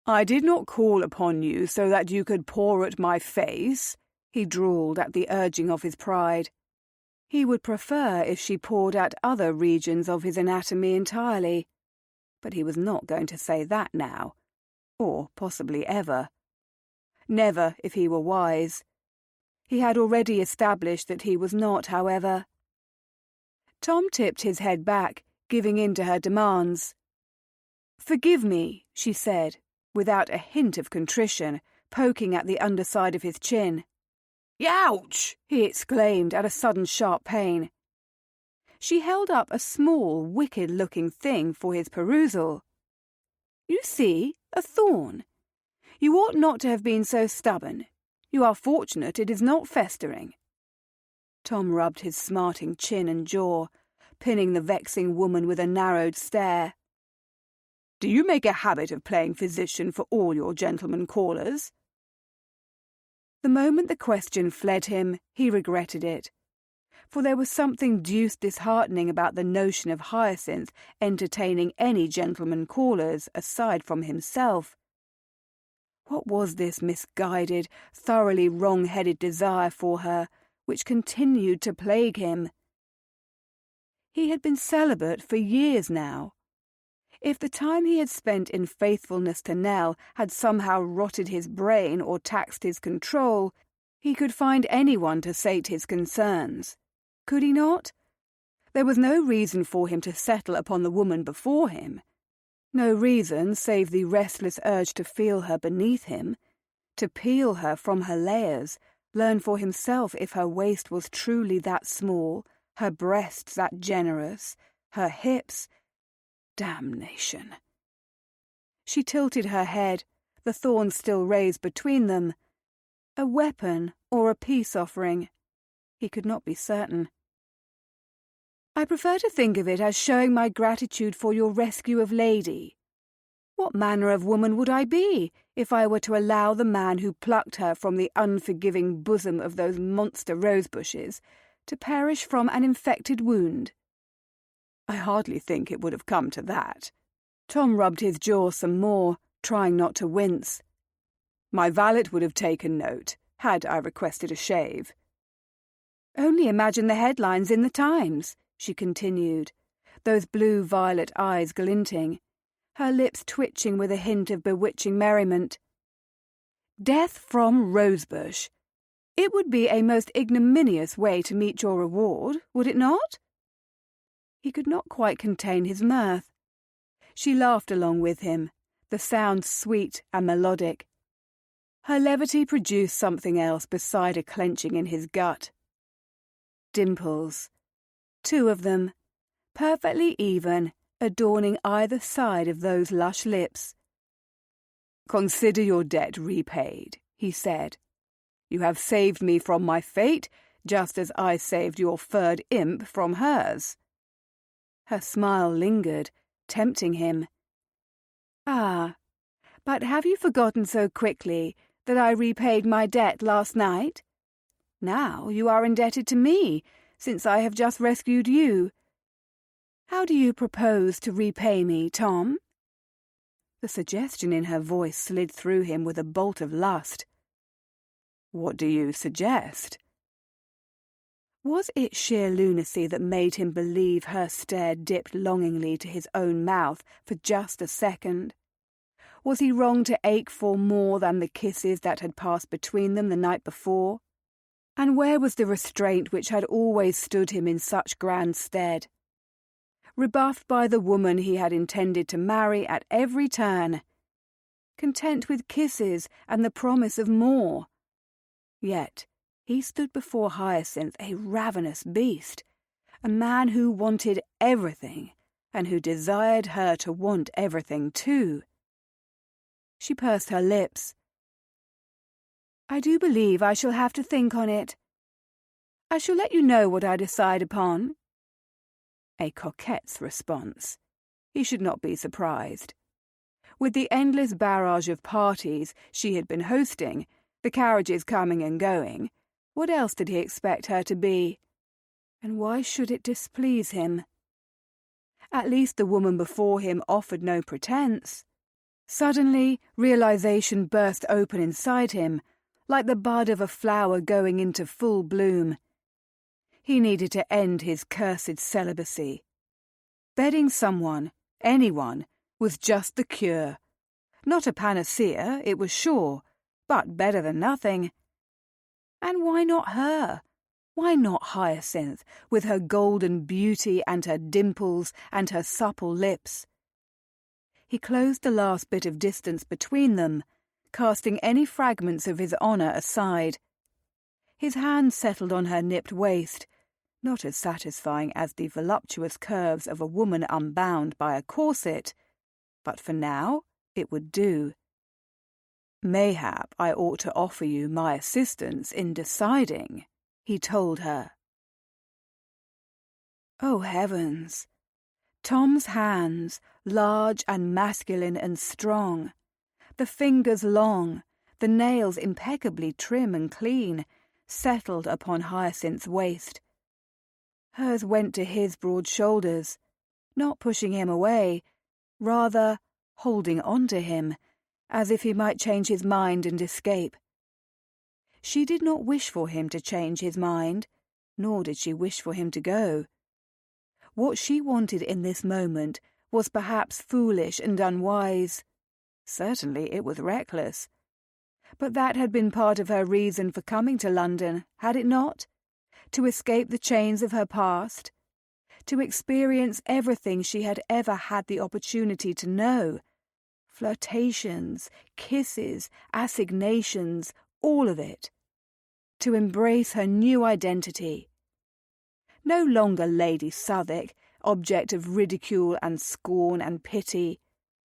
"I did not call upon you so that you could paw at my face," he drawled at the urging of his pride. He would prefer if she pawed at other regions of his anatomy entirely, but he was not going to say that now, or possibly ever. Never, if he were wise. He had already established that he was not, however. Tom tipped his head back, giving in to her demands. "Forgive me," she said, without a hint of contrition, poking at the underside of his chin. "Youch!" he exclaimed at a sudden sharp pain. She held up a small, wicked-looking thing for his perusal. "You see, a thorn. You ought not to have been so stubborn. You are fortunate it is not festering." Tom rubbed his smarting chin and jaw, pinning the vexing woman with a narrowed stare. "Do you make a habit of playing physician for all your gentlemen callers?" The moment the question fled him, he regretted it, for there was something deuced disheartening about the notion of Hyacinth entertaining any gentleman callers aside from himself. What was this misguided, thoroughly wrong-headed desire for her, which continued to plague him? He had been celibate for years now. If the time he had spent in faithfulness to Nell had somehow rotted his brain or taxed his control, he could find anyone to sate his concerns. Could he not? There was no reason for him to settle upon the woman before him. No reason save the restless urge to feel her beneath him, to peel her from her layers, learn for himself if her waist was truly that small, her breasts that generous, her hips— Damnation. She tilted her head, the thorn still raised between them. A weapon or a peace offering? He could not be certain. "I prefer to think of it as showing my gratitude for your rescue of Lady. What manner of woman would I be if I were to allow the man who plucked her from the unforgiving bosom of those monster rosebushes to perish from an infected wound? I hardly think it would have come to that." Tom rubbed his jaw some more, trying not to wince. "My valet would have taken note, had I requested a shave." "Only imagine the headlines in the Times," she continued, those blue-violet eyes glinting, her lips twitching with a hint of bewitching merriment. "Death from Rosebush. It would be a most ignominious way to meet your reward, would it not?" He could not quite contain his mirth. She laughed along with him, the sound sweet and melodic. Her levity produced something else beside a clenching in his gut. Dimples. 2 of them, perfectly even, adorning either side of those lush lips. "Consider your debt repaid," he said. "You have saved me from my fate, just as I saved your furred imp from hers." Her smile lingered, tempting him. "Ah, but have you forgotten so quickly that I repaid my debt last night? Now you are indebted to me, since I have just rescued you. How do you propose to repay me, Tom?" The suggestion in her voice slid through him with a bolt of lust. "What do you suggest?" Was it sheer lunacy that made him believe her stare dipped longingly to his own mouth for just a second? Was he wrong to ache for more than the kisses that had passed between them the night before? And where was the restraint which had always stood him in such grand stead? rebuffed by the woman he had intended to marry at every turn, content with kisses and the promise of more. Yet he stood before Hyacinth a ravenous beast, a man who wanted everything and who desired her to want everything too. She pursed her lips. "I do believe I shall have to think on it. I shall let you know what I decide upon." A coquette's response. He should not be surprised. With the endless barrage of parties she had been hosting, the carriages coming and going, what else did he expect her to be? And why should it displease him? At least the woman before him offered no pretense. Suddenly, realization burst open inside him, like the bud of a flower going into full bloom. He needed to end his cursed celibacy. Bedding someone, anyone, was just the cure. Not a panacea, it was sure, but better than nothing. And why not her? Why not Hyacinth, with her golden beauty and her dimples and her supple lips? He closed the last bit of distance between them, casting any fragments of his honour aside. His hand settled on her nipped waist, not as satisfying as the voluptuous curves of a woman unbound by a corset, but for now it would do. "Mayhap I ought to offer you my assistance in deciding," he told her. Oh heavens! Tom's hands, large and masculine and strong, the fingers long, the nails impeccably trim and clean, settled upon Hyacinth's waist. Hers went to his broad shoulders, not pushing him away, rather holding on to him, as if he might change his mind and escape. She did not wish for him to change his mind, nor did she wish for him to go. What she wanted in this moment was perhaps foolish and unwise. Certainly it was reckless. But that had been part of her reason for coming to London, had it not? To escape the chains of her past, to experience everything she had ever had the opportunity to know. Flirtations, kisses, assignations, all of it. To embrace her new identity. No longer Lady Southwark, object of ridicule and scorn and pity.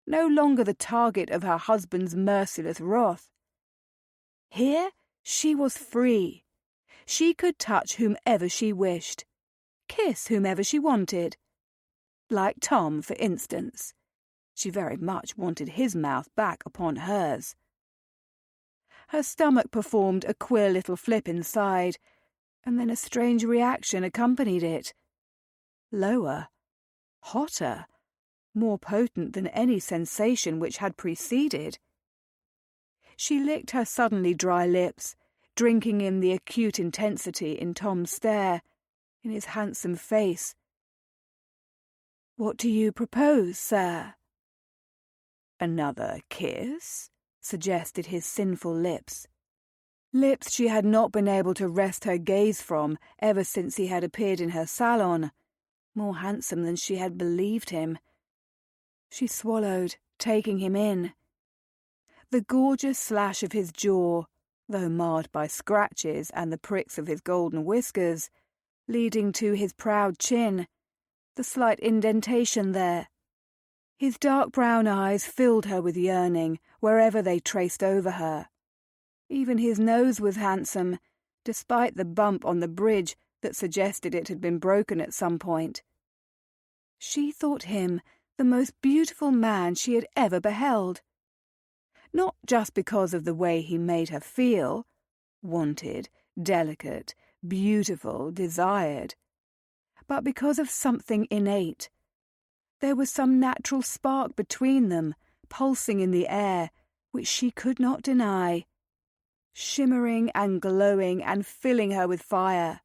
No longer the target of her husband's merciless wrath. Here she was free. She could touch whomever she wished, kiss whomever she wanted. Like Tom, for instance. She very much wanted his mouth back upon hers. Her stomach performed a queer little flip inside, and then a strange reaction accompanied it. Lower, hotter, more potent than any sensation which had preceded. She licked her suddenly dry lips, drinking in the acute intensity in Tom's stare, in his handsome face. "What do you propose, sir?" "Another kiss?" suggested his sinful lips. Lips she had not been able to wrest her gaze from ever since he had appeared in her salon, more handsome than she had believed him. She swallowed, taking him in. The gorgeous slash of his jaw, though marred by scratches and the pricks of his golden whiskers, leading to his proud chin, the slight indentation there. His dark brown eyes filled her with yearning wherever they traced over her. Even his nose was handsome, despite the bump on the bridge that suggested it had been broken at some point. She thought him the most beautiful man she had ever beheld. Not just because of the way he made her feel, wanted, delicate, beautiful, desired, but because of something innate. There was some natural spark between them, pulsing in the air, which she could not deny, shimmering and glowing and filling her with fire.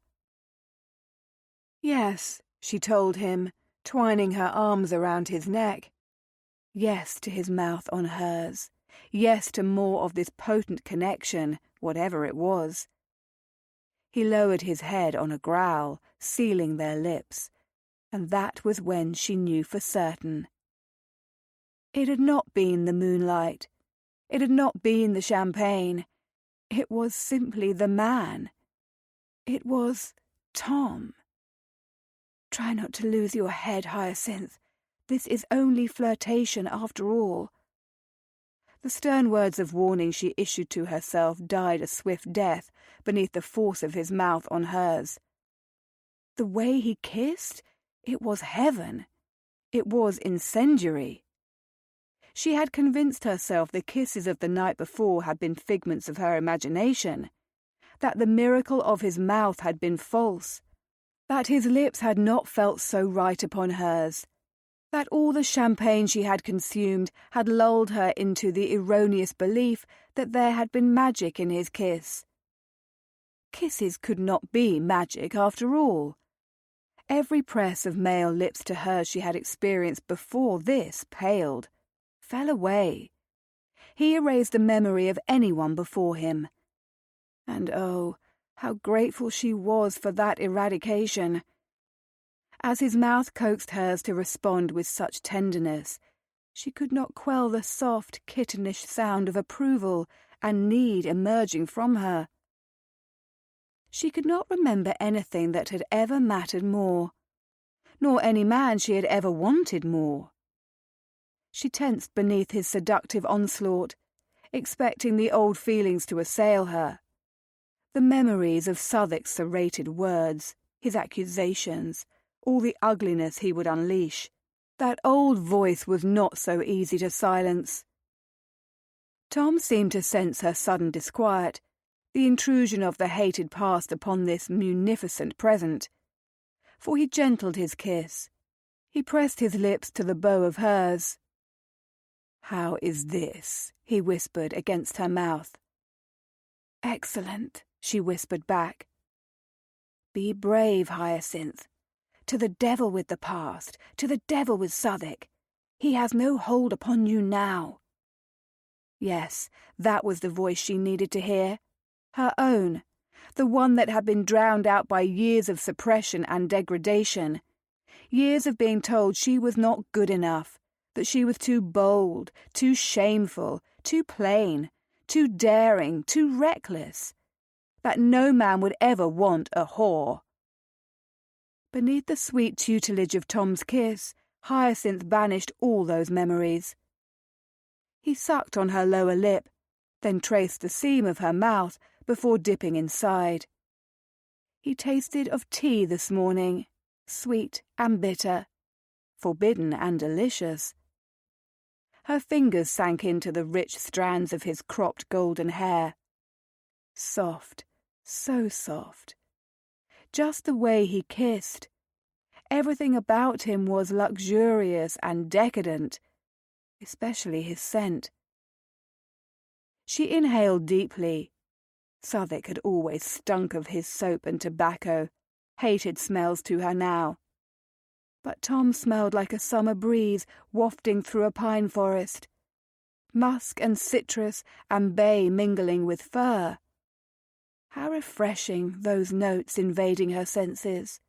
"Yes," she told him, twining her arms around his neck. Yes to his mouth on hers. Yes to more of this potent connection, whatever it was. He lowered his head on a growl, sealing their lips, And that was when she knew for certain. It had not been the moonlight. It had not been the champagne. It was simply the man. It was Tom. Try not to lose your head, Hyacinth. This is only flirtation after all. The stern words of warning she issued to herself died a swift death beneath the force of his mouth on hers. The way he kissed, it was heaven. It was incendiary. She had convinced herself the kisses of the night before had been figments of her imagination, that the miracle of his mouth had been false, that his lips had not felt so right upon hers, that all the champagne she had consumed had lulled her into the erroneous belief that there had been magic in his kiss. Kisses could not be magic after all. Every press of male lips to hers she had experienced before this paled, fell away. He erased the memory of anyone before him. And oh, how grateful she was for that eradication. As his mouth coaxed hers to respond with such tenderness, she could not quell the soft, kittenish sound of approval and need emerging from her. She could not remember anything that had ever mattered more, nor any man she had ever wanted more. She tensed beneath his seductive onslaught, expecting the old feelings to assail her. The memories of Southwick's serrated words, his accusations, all the ugliness he would unleash. That old voice was not so easy to silence. Tom seemed to sense her sudden disquiet, the intrusion of the hated past upon this munificent present, for he gentled his kiss. He pressed his lips to the bow of hers. "How is this?" he whispered against her mouth. "Excellent," she whispered back. "Be brave, Hyacinth. To the devil with the past, to the devil with Southwick. He has no hold upon you now." Yes, that was the voice she needed to hear. Her own, the one that had been drowned out by years of suppression and degradation, years of being told she was not good enough, that she was too bold, too shameful, too plain, too daring, too reckless, that no man would ever want a whore. Beneath the sweet tutelage of Tom's kiss, Hyacinth banished all those memories. He sucked on her lower lip, then traced the seam of her mouth before dipping inside. He tasted of tea this morning, sweet and bitter, forbidden and delicious. Her fingers sank into the rich strands of his cropped golden hair. Soft, so soft. Just the way he kissed. Everything about him was luxurious and decadent, especially his scent. She inhaled deeply. Southwick had always stunk of his soap and tobacco, hated smells to her now. But Tom smelled like a summer breeze wafting through a pine forest. Musk and citrus and bay mingling with fir. How refreshing, those notes invading her senses,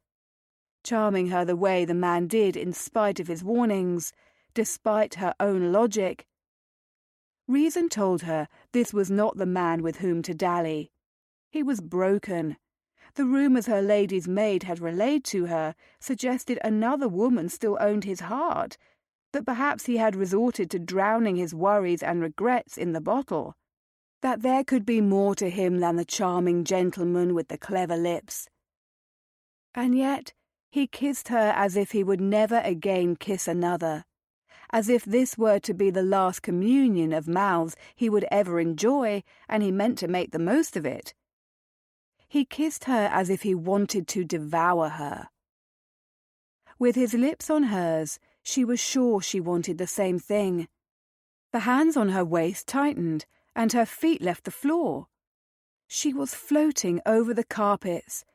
charming her the way the man did in spite of his warnings, despite her own logic. Reason told her this was not the man with whom to dally. He was broken. The rumours her lady's maid had relayed to her suggested another woman still owned his heart, that perhaps he had resorted to drowning his worries and regrets in the bottle, that there could be more to him than the charming gentleman with the clever lips. And yet he kissed her as if he would never again kiss another, as if this were to be the last communion of mouths he would ever enjoy, and he meant to make the most of it. He kissed her as if he wanted to devour her. With his lips on hers, she was sure she wanted the same thing. The hands on her waist tightened, and her feet left the floor. She was floating over the carpets,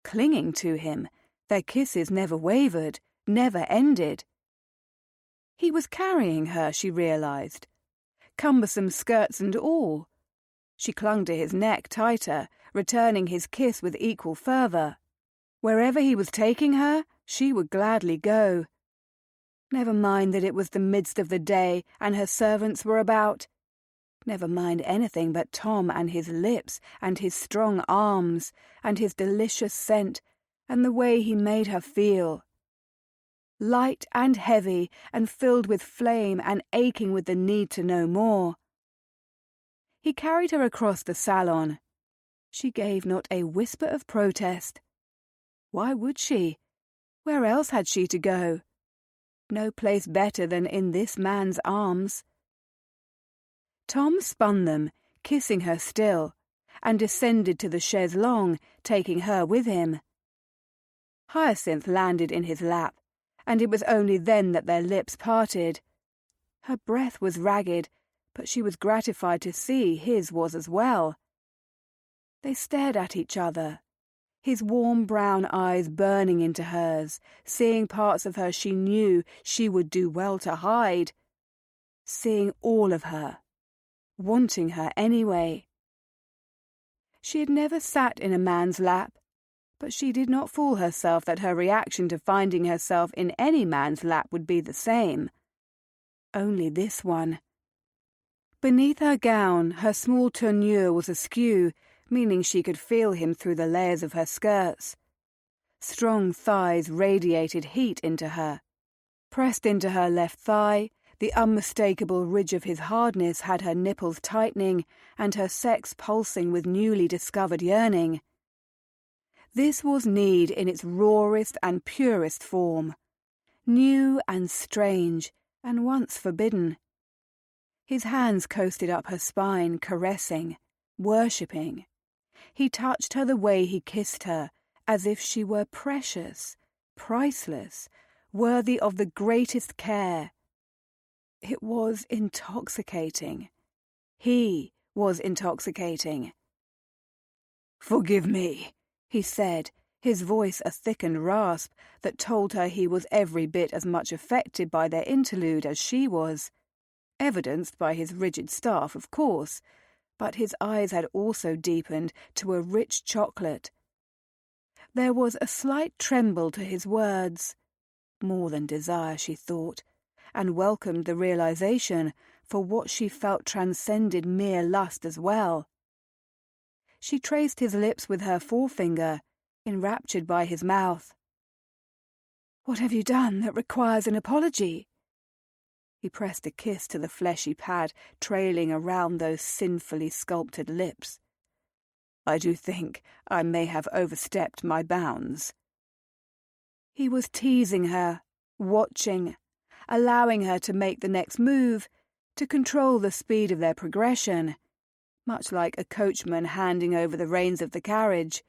clinging to him. Their kisses never wavered, never ended. He was carrying her, she realized, cumbersome skirts and all. She clung to his neck tighter, returning his kiss with equal fervour. Wherever he was taking her, She would gladly go. Never mind that it was the midst of the day and her servants were about. Never mind anything but Tom and his lips and his strong arms and his delicious scent and the way he made her feel. Light and heavy and filled with flame and aching with the need to know more. He carried her across the salon. She gave not a whisper of protest. Why would she? Where else had she to go? No place better than in this man's arms. Tom spun them, kissing her still, and descended to the chaise longue, taking her with him. Hyacinth landed in his lap, and it was only then that their lips parted. Her breath was ragged, but she was gratified to see his was as well. They stared at each other, his warm brown eyes burning into hers, seeing parts of her she knew she would do well to hide, seeing all of her, wanting her anyway. She had never sat in a man's lap, but she did not fool herself that her reaction to finding herself in any man's lap would be the same. Only this one. Beneath her gown, her small tournure was askew, meaning she could feel him through the layers of her skirts. Strong thighs radiated heat into her. Pressed into her left thigh, the unmistakable ridge of his hardness had her nipples tightening and her sex pulsing with newly discovered yearning. This was need in its rawest and purest form, new and strange, and once forbidden. His hands coasted up her spine, caressing, worshipping. He touched her the way he kissed her, as if she were precious, priceless, worthy of the greatest care. It was intoxicating. He was intoxicating. "Forgive me," he said, his voice a thickened rasp that told her he was every bit as much affected by their interlude as she was. Evidenced by his rigid staff, of course, but his eyes had also deepened to a rich chocolate. There was a slight tremble to his words, more than desire, she thought, and welcomed the realization, for what she felt transcended mere lust as well. She traced his lips with her forefinger, enraptured by his mouth. "What have you done that requires an apology?" He pressed a kiss to the fleshy pad trailing around those sinfully sculpted lips. "I do think I may have overstepped my bounds." He was teasing her, watching, allowing her to make the next move, to control the speed of their progression, much like a coachman handing over the reins of the carriage.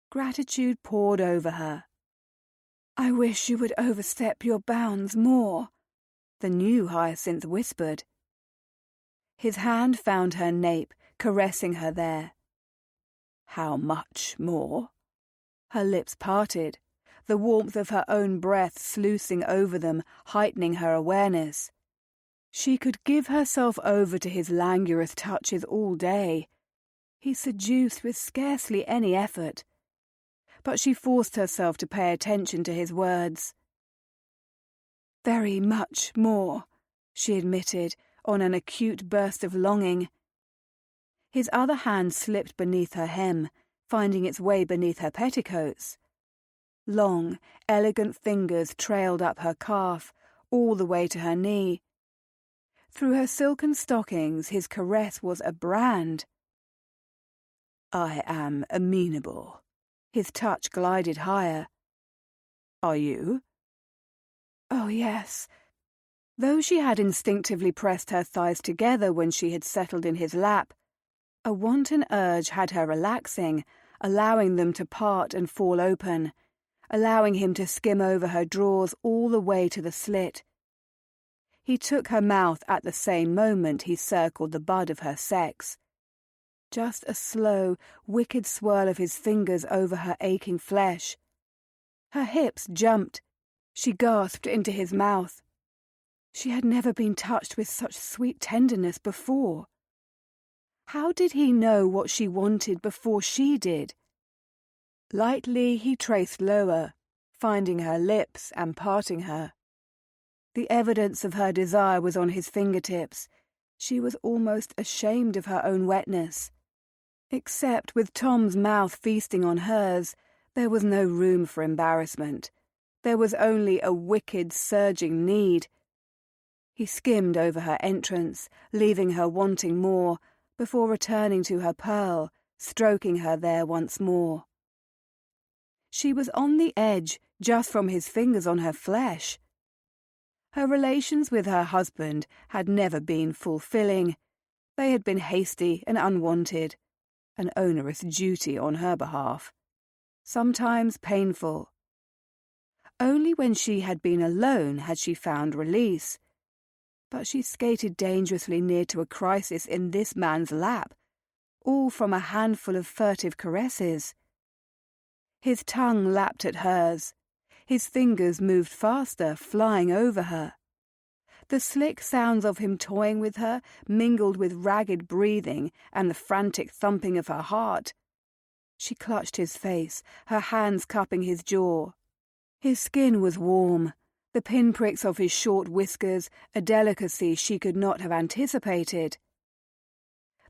Gratitude poured over her. "I wish you would overstep your bounds more," the new Hyacinth whispered. His hand found her nape, caressing her there. "How much more?" Her lips parted, the warmth of her own breath sluicing over them, heightening her awareness. She could give herself over to his languorous touches all day. He seduced with scarcely any effort. But she forced herself to pay attention to his words. "Very much more," she admitted, on an acute burst of longing. His other hand slipped beneath her hem, finding its way beneath her petticoats. Long, elegant fingers trailed up her calf, all the way to her knee. Through her silken stockings his caress was a brand. "I am amenable." His touch glided higher. "Are you?" "Oh, yes." Though she had instinctively pressed her thighs together when she had settled in his lap, a wanton urge had her relaxing, allowing them to part and fall open, allowing him to skim over her drawers all the way to the slit. He took her mouth at the same moment he circled the bud of her sex. Just a slow, wicked swirl of his fingers over her aching flesh. Her hips jumped. She gasped into his mouth. She had never been touched with such sweet tenderness before. How did he know what she wanted before she did? Lightly he traced lower, finding her lips and parting her. The evidence of her desire was on his fingertips. She was almost ashamed of her own wetness. Except with Tom's mouth feasting on hers, there was no room for embarrassment. There was only a wicked, surging need. He skimmed over her entrance, leaving her wanting more, before returning to her pearl, stroking her there once more. She was on the edge just from his fingers on her flesh. Her relations with her husband had never been fulfilling. They had been hasty and unwanted, an onerous duty on her behalf, sometimes painful. Only when she had been alone had she found release. But she skated dangerously near to a crisis in this man's lap, all from a handful of furtive caresses. His tongue lapped at hers. His fingers moved faster, flying over her. The slick sounds of him toying with her mingled with ragged breathing and the frantic thumping of her heart. She clutched his face, her hands cupping his jaw. His skin was warm, the pinpricks of his short whiskers a delicacy she could not have anticipated.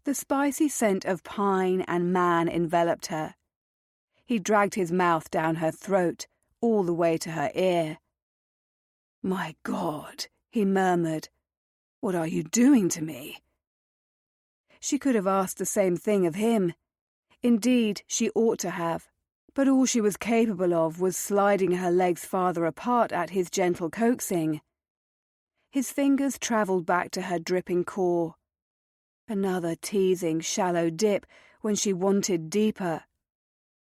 The spicy scent of pine and man enveloped her. He dragged his mouth down her throat, all the way to her ear. "My God," he murmured, "what are you doing to me?" She could have asked the same thing of him. Indeed, she ought to have, but all she was capable of was sliding her legs farther apart at his gentle coaxing. His fingers travelled back to her dripping core. Another teasing, shallow dip when she wanted deeper.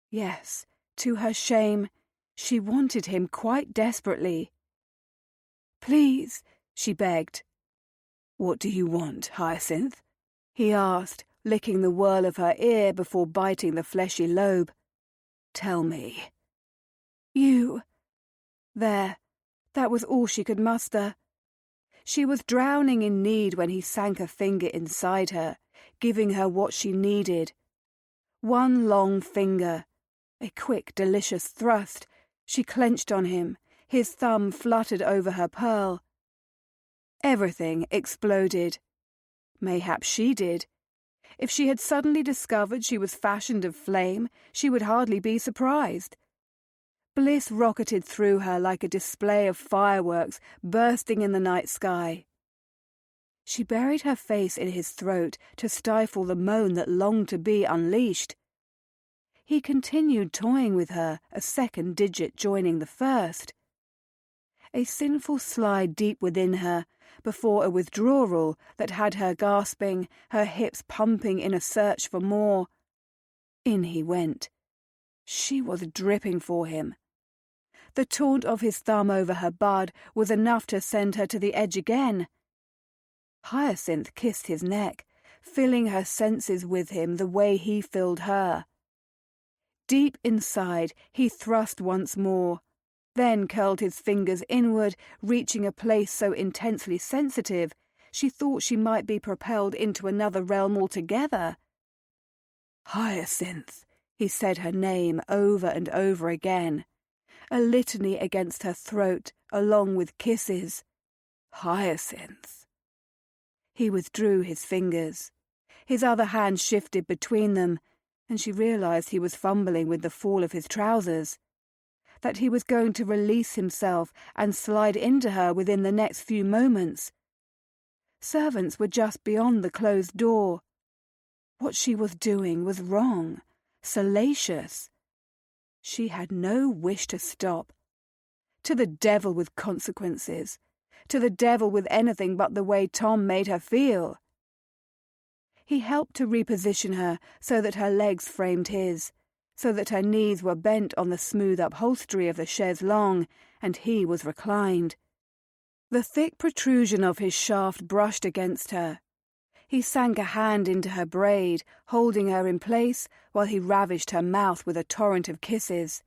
Yes, to her shame, she wanted him quite desperately. "Please," she begged. "What do you want, Hyacinth?" he asked, licking the whirl of her ear before biting the fleshy lobe. "Tell me." "You." There, that was all she could muster. She was drowning in need when he sank a finger inside her, giving her what she needed. One long finger, a quick, delicious thrust. She clenched on him, his thumb fluttered over her pearl. Everything exploded. Mayhaps she did. If she had suddenly discovered she was fashioned of flame, she would hardly be surprised. Bliss rocketed through her like a display of fireworks bursting in the night sky. She buried her face in his throat to stifle the moan that longed to be unleashed. He continued toying with her, a second digit joining the first. A sinful slide deep within her, before a withdrawal that had her gasping, her hips pumping in a search for more. In he went. She was dripping for him. The taunt of his thumb over her bud was enough to send her to the edge again. Hyacinth kissed his neck, filling her senses with him the way he filled her. Deep inside, he thrust once more, then curled his fingers inward, reaching a place so intensely sensitive, she thought she might be propelled into another realm altogether. "Hyacinth," he said her name over and over again, a litany against her throat, along with kisses. "Hyacinth." He withdrew his fingers. His other hand shifted between them, and she realized he was fumbling with the fall of his trousers, that he was going to release himself and slide into her within the next few moments. Servants were just beyond the closed door. What she was doing was wrong, salacious. She had no wish to stop. To the devil with consequences. To the devil with anything but the way Tom made her feel. He helped to reposition her so that her legs framed his, so that her knees were bent on the smooth upholstery of the chaise longue, and he was reclined. The thick protrusion of his shaft brushed against her. He sank a hand into her braid, holding her in place while he ravished her mouth with a torrent of kisses.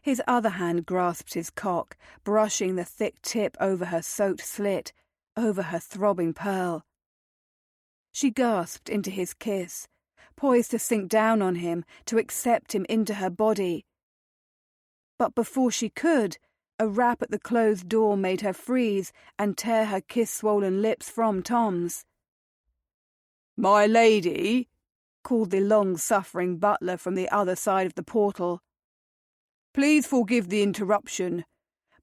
His other hand grasped his cock, brushing the thick tip over her soaked slit, over her throbbing pearl. She gasped into his kiss, poised to sink down on him, to accept him into her body. But before she could, a rap at the closed door made her freeze and tear her kiss-swollen lips from Tom's. "My lady," called the long-suffering butler from the other side of the portal. "Please forgive the interruption,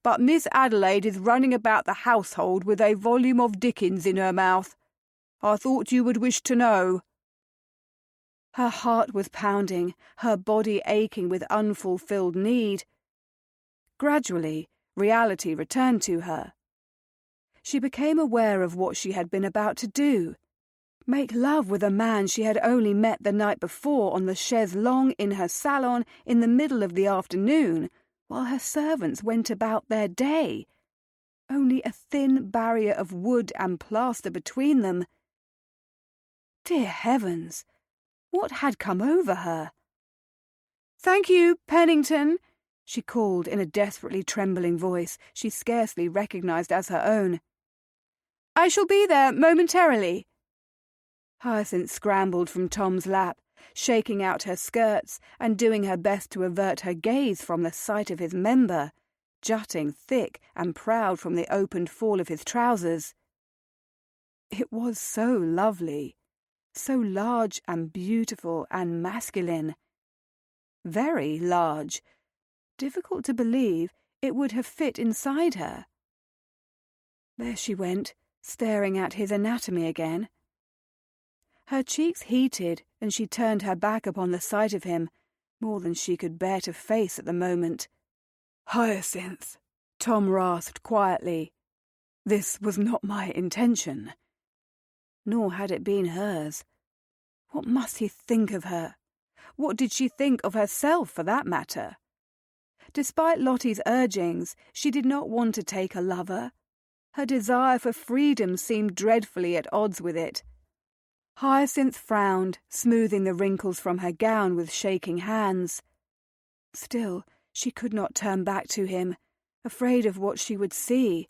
but Miss Adelaide is running about the household with a volume of Dickens in her mouth. I thought you would wish to know." Her heart was pounding, her body aching with unfulfilled need. Gradually, reality returned to her. She became aware of what she had been about to do. Make love with a man she had only met the night before on the chaise longue in her salon in the middle of the afternoon, while her servants went about their day. Only a thin barrier of wood and plaster between them. Dear heavens! What had come over her? "Thank you, Pennington," she called in a desperately trembling voice she scarcely recognised as her own. "I shall be there momentarily." Hyacinth scrambled from Tom's lap, shaking out her skirts and doing her best to avert her gaze from the sight of his member, jutting thick and proud from the opened fall of his trousers. It was so lovely, so large and beautiful and masculine. Very large. Difficult to believe it would have fit inside her. There she went, staring at his anatomy again. Her cheeks heated, and she turned her back upon the sight of him, more than she could bear to face at the moment. "Hyacinth," Tom rasped quietly. "This was not my intention." Nor had it been hers. What must he think of her? What did she think of herself, for that matter? Despite Lottie's urgings, she did not want to take a lover. Her desire for freedom seemed dreadfully at odds with it. Hyacinth frowned, smoothing the wrinkles from her gown with shaking hands. Still, she could not turn back to him, afraid of what she would see,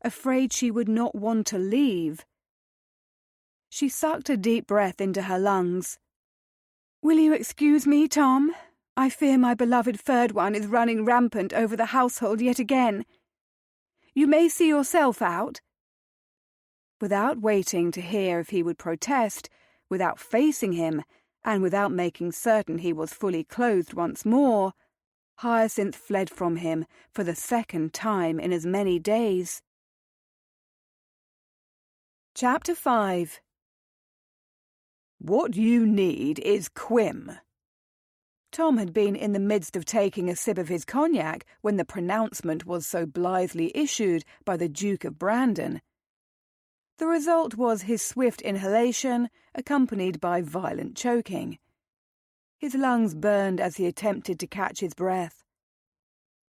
afraid she would not want to leave. She sucked a deep breath into her lungs. "Will you excuse me, Tom? I fear my beloved third one is running rampant over the household yet again. You may see yourself out." Without waiting to hear if he would protest, without facing him, and without making certain he was fully clothed once more, Hyacinth fled from him for the second time in as many days. Chapter 5. "What you need is Quim." Tom had been in the midst of taking a sip of his cognac when the pronouncement was so blithely issued by the Duke of Brandon. The result was his swift inhalation, accompanied by violent choking. His lungs burned as he attempted to catch his breath.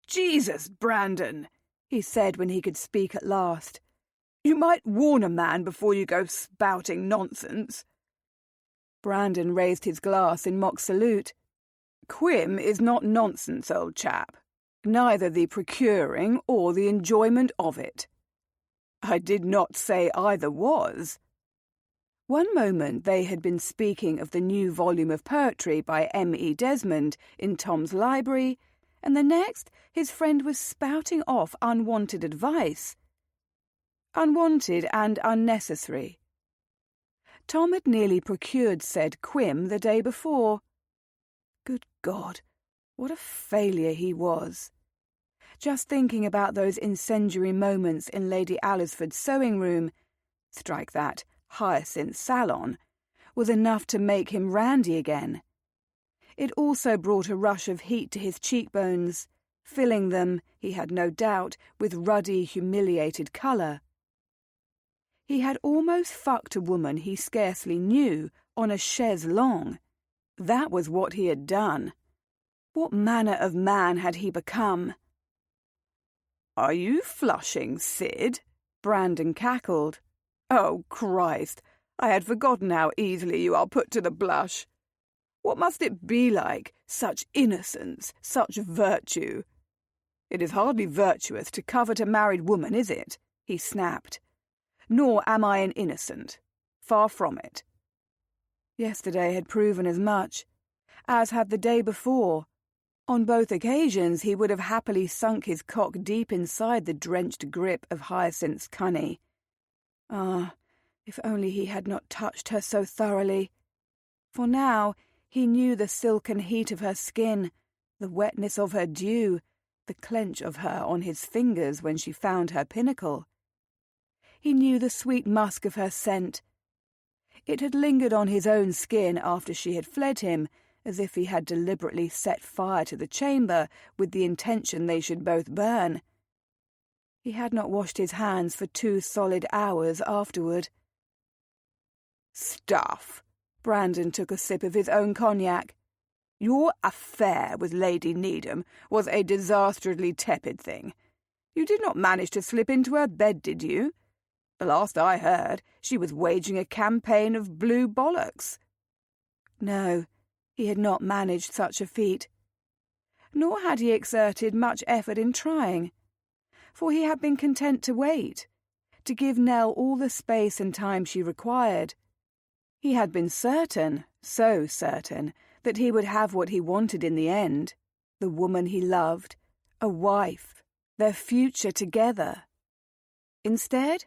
"Jesus, Brandon," he said when he could speak at last. "You might warn a man before you go spouting nonsense." Brandon raised his glass in mock salute. "Quim is not nonsense, old chap. Neither the procuring or the enjoyment of it." "I did not say either was." One moment they had been speaking of the new volume of poetry by M.E. Desmond in Tom's library, and the next his friend was spouting off unwanted advice. Unwanted and unnecessary. Tom had nearly procured said Quim the day before. Good God, what a failure he was. Just thinking about those incendiary moments in Lady Alresford's sewing-room, strike that, Hyacinth's salon, was enough to make him randy again. It also brought a rush of heat to his cheekbones, filling them, he had no doubt, with ruddy, humiliated colour. He had almost fucked a woman he scarcely knew on a chaise longue. That was what he had done. What manner of man had he become? "Are you flushing, Sid?" Brandon cackled. "Oh, Christ, I had forgotten how easily you are put to the blush. What must it be like, such innocence, such virtue?" "It is hardly virtuous to covet a married woman, is it?" he snapped. "Nor am I an innocent. Far from it." Yesterday had proven as much, as had the day before. On both occasions he would have happily sunk his cock deep inside the drenched grip of Hyacinth's cunny. Ah, if only he had not touched her so thoroughly. For now he knew the silken heat of her skin, the wetness of her dew, the clench of her on his fingers when she found her pinnacle. He knew the sweet musk of her scent. It had lingered on his own skin after she had fled him, as if he had deliberately set fire to the chamber with the intention they should both burn. He had not washed his hands for 2 solid hours afterward. Stuff! Brandon took a sip of his own cognac. Your affair with Lady Needham was a disastrously tepid thing. You did not manage to slip into her bed, did you? The last I heard, she was waging a campaign of blue bollocks. No, he had not managed such a feat. Nor had he exerted much effort in trying, for he had been content to wait, to give Nell all the space and time she required. He had been certain, so certain, that he would have what he wanted in the end, the woman he loved, a wife, their future together. Instead,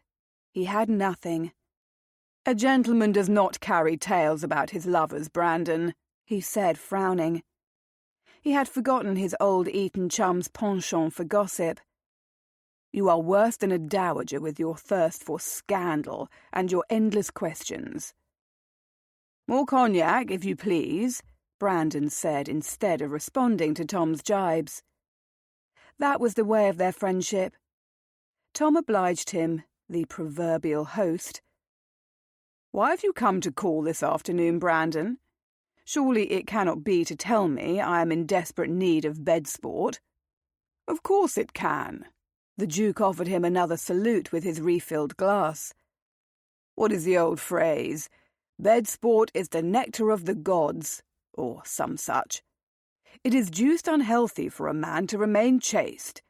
he had nothing. "A gentleman does not carry tales about his lovers, Brandon," he said, frowning. He had forgotten his old Eton chum's penchant for gossip. "You are worse than a dowager with your thirst for scandal and your endless questions." "More cognac, if you please," Brandon said instead of responding to Tom's jibes. That was the way of their friendship. Tom obliged him, the proverbial host. "Why have you come to call this afternoon, Brandon? Surely it cannot be to tell me I am in desperate need of bed sport." "Of course it can." The Duke offered him another salute with his refilled glass. "What is the old phrase? Bed sport is the nectar of the gods, or some such. It is deuced unhealthy for a man to remain chaste.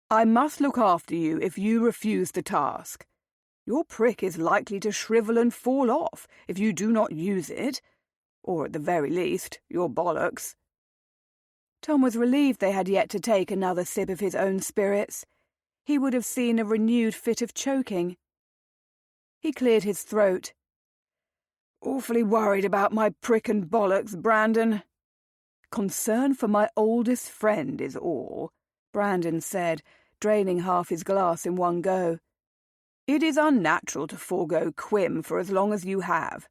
I must look after you if you refuse the task. Your prick is likely to shrivel and fall off if you do not use it, or at the very least, your bollocks." Tom was relieved they had yet to take another sip of his own spirits. He would have seen a renewed fit of choking. He cleared his throat. "Awfully worried about my prick and bollocks, Brandon." "Concern for my oldest friend is all," Brandon said, draining half his glass in one go. "It is unnatural to forego Quim for as long as you have.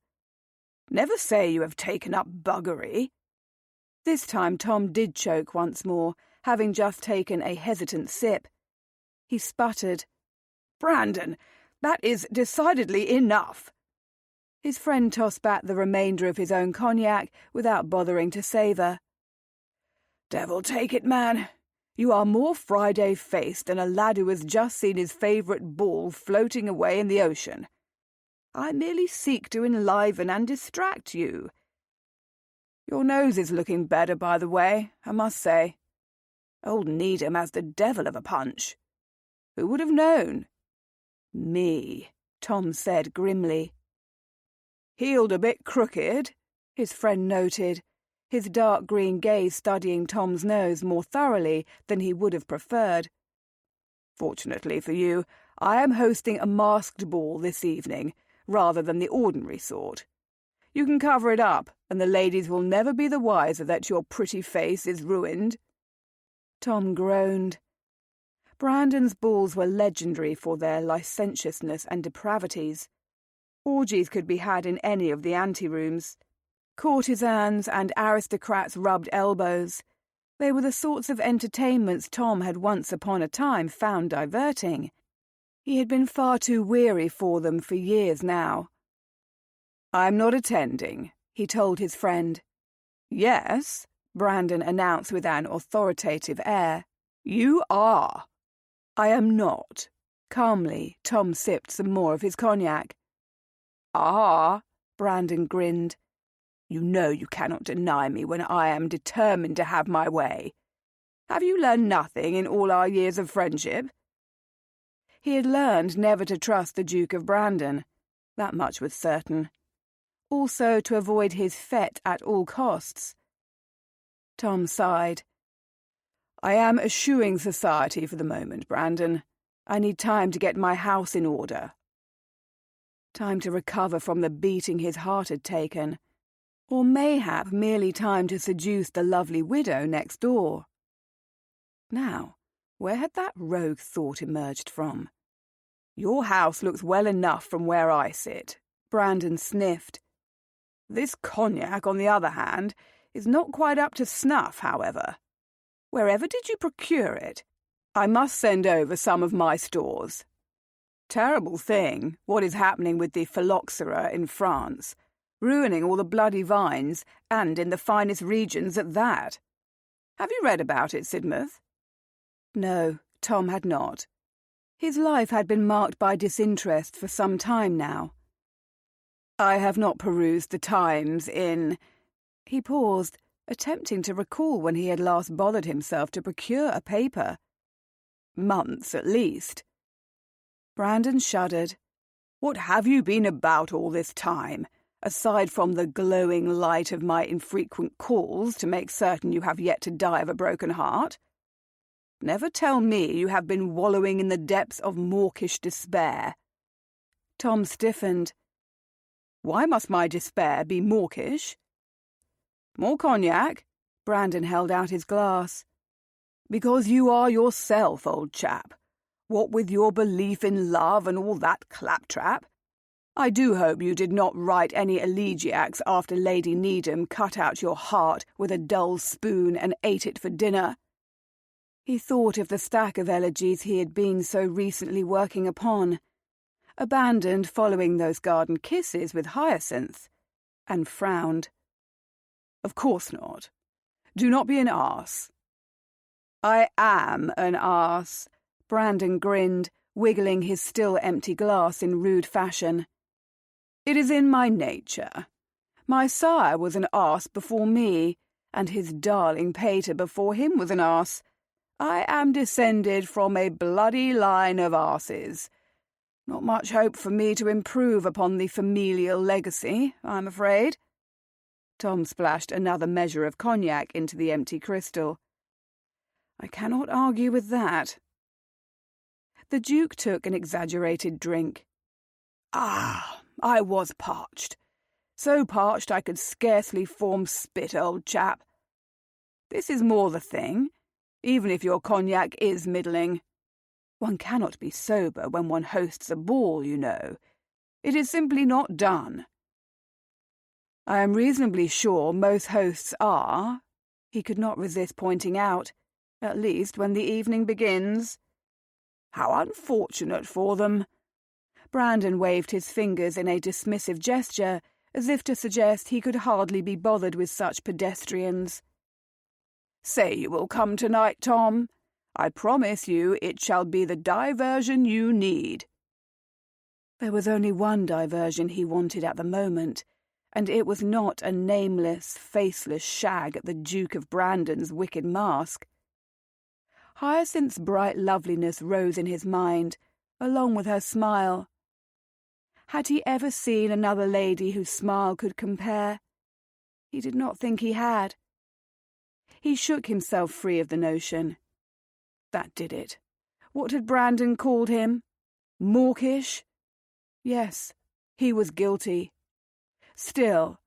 Never say you have taken up buggery." This time Tom did choke once more, having just taken a hesitant sip. He sputtered. "Brandon, that is decidedly enough." His friend tossed back the remainder of his own cognac without bothering to savour. "Devil take it, man. You are more Friday-faced than a lad who has just seen his favourite ball floating away in the ocean. I merely seek to enliven and distract you. Your nose is looking better, by the way, I must say. Old Needham has the devil of a punch. Who would have known?" "Me," Tom said grimly. "Heeled a bit crooked," his friend noted, his dark green gaze studying Tom's nose more thoroughly than he would have preferred. "Fortunately for you, I am hosting a masked ball this evening, rather than the ordinary sort. You can cover it up, and the ladies will never be the wiser that your pretty face is ruined." Tom groaned. Brandon's balls were legendary for their licentiousness and depravities. Orgies could be had in any of the anterooms. Courtesans and aristocrats rubbed elbows. They were the sorts of entertainments Tom had once upon a time found diverting. He had been far too weary for them for years now. "I'm not attending," he told his friend. "Yes," Brandon announced with an authoritative air. "You are." "I am not." Calmly, Tom sipped some more of his cognac. "Ah," Brandon grinned. "You know you cannot deny me when I am determined to have my way. Have you learned nothing in all our years of friendship?" He had learned never to trust the Duke of Brandon. That much was certain. Also to avoid his fete at all costs. Tom sighed. I am eschewing society for the moment, Brandon. I need time to get my house in order. Time to recover from the beating his heart had taken, or mayhap merely time to seduce the lovely widow next door. Now, where had that rogue thought emerged from? Your house looks well enough from where I sit, Brandon sniffed. This cognac, on the other hand, is not quite up to snuff, however. Wherever did you procure it? I must send over some of my stores. Terrible thing, what is happening with the phylloxera in France, ruining all the bloody vines, and in the finest regions at that. Have you read about it, Sidmouth? No, Tom had not. His life had been marked by disinterest for some time now. I have not perused the Times in... He paused, attempting to recall when he had last bothered himself to procure a paper. Months, at least. Brandon shuddered. What have you been about all this time, aside from the glowing light of my infrequent calls to make certain you have yet to die of a broken heart? Never tell me you have been wallowing in the depths of mawkish despair. Tom stiffened. Why must my despair be mawkish? More cognac? Brandon held out his glass. Because you are yourself, old chap. What with your belief in love and all that claptrap. I do hope you did not write any elegiacs after Lady Needham cut out your heart with a dull spoon and ate it for dinner. He thought of the stack of elegies he had been so recently working upon, abandoned following those garden kisses with Hyacinth, and frowned. Of course not. Do not be an arse. I am an arse, Brandon grinned, wiggling his still empty glass in rude fashion. It is in my nature. My sire was an arse before me, and his darling pater before him was an arse. I am descended from a bloody line of arses. Not much hope for me to improve upon the familial legacy, I'm afraid. Tom splashed another measure of cognac into the empty crystal. I cannot argue with that. The Duke took an exaggerated drink. Ah, I was parched. So parched I could scarcely form spit, old chap. This is more the thing, even if your cognac is middling. One cannot be sober when one hosts a ball, you know. It is simply not done. I am reasonably sure most hosts are, he could not resist pointing out, at least when the evening begins. How unfortunate for them. Brandon waved his fingers in a dismissive gesture, as if to suggest he could hardly be bothered with such pedestrians. Say you will come tonight, Tom. I promise you it shall be the diversion you need. There was only one diversion he wanted at the moment, and it was not a nameless, faceless shag at the Duke of Brandon's wicked mask. Hyacinth's bright loveliness rose in his mind, along with her smile. Had he ever seen another lady whose smile could compare? He did not think he had. He shook himself free of the notion. That did it. What had Brandon called him? Mawkish? Yes, he was guilty. Still,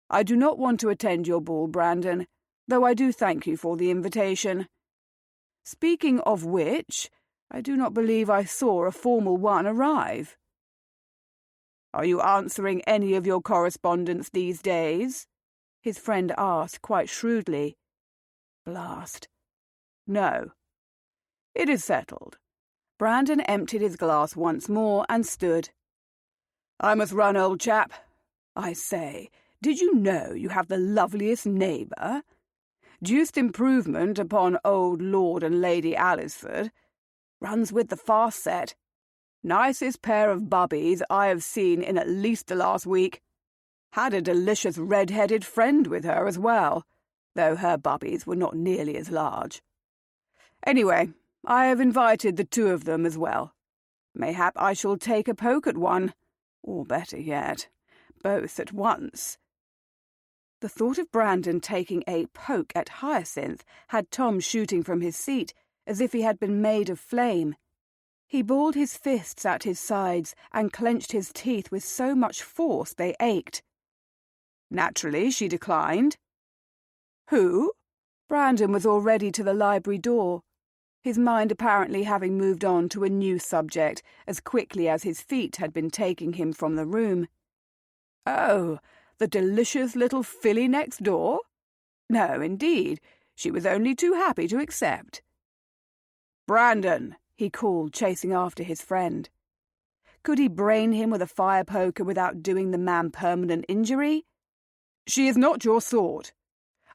I do not want to attend your ball, Brandon, though I do thank you for the invitation. Speaking of which, I do not believe I saw a formal one arrive. Are you answering any of your correspondence these days? His friend asked quite shrewdly. Blast. No. It is settled. Brandon emptied his glass once more and stood. I must run, old chap. I say, did you know you have the loveliest neighbour? Deuced improvement upon old Lord and Lady Alresford. Runs with the fast set. Nicest pair of bubbies I have seen in at least the last week. Had a delicious red-headed friend with her as well, though her bubbies were not nearly as large. Anyway, I have invited the two of them as well. Mayhap I shall take a poke at one, or better yet, both at once. The thought of Brandon taking a poke at Hyacinth had Tom shooting from his seat as if he had been made of flame. He balled his fists at his sides and clenched his teeth with so much force they ached. Naturally, she declined. Who? Brandon was already to the library door, his mind apparently having moved on to a new subject as quickly as his feet had been taking him from the room. Oh, the delicious little filly next door? No, indeed, she was only too happy to accept. Brandon, he called, chasing after his friend. Could he brain him with a fire poker without doing the man permanent injury? She is not your sort.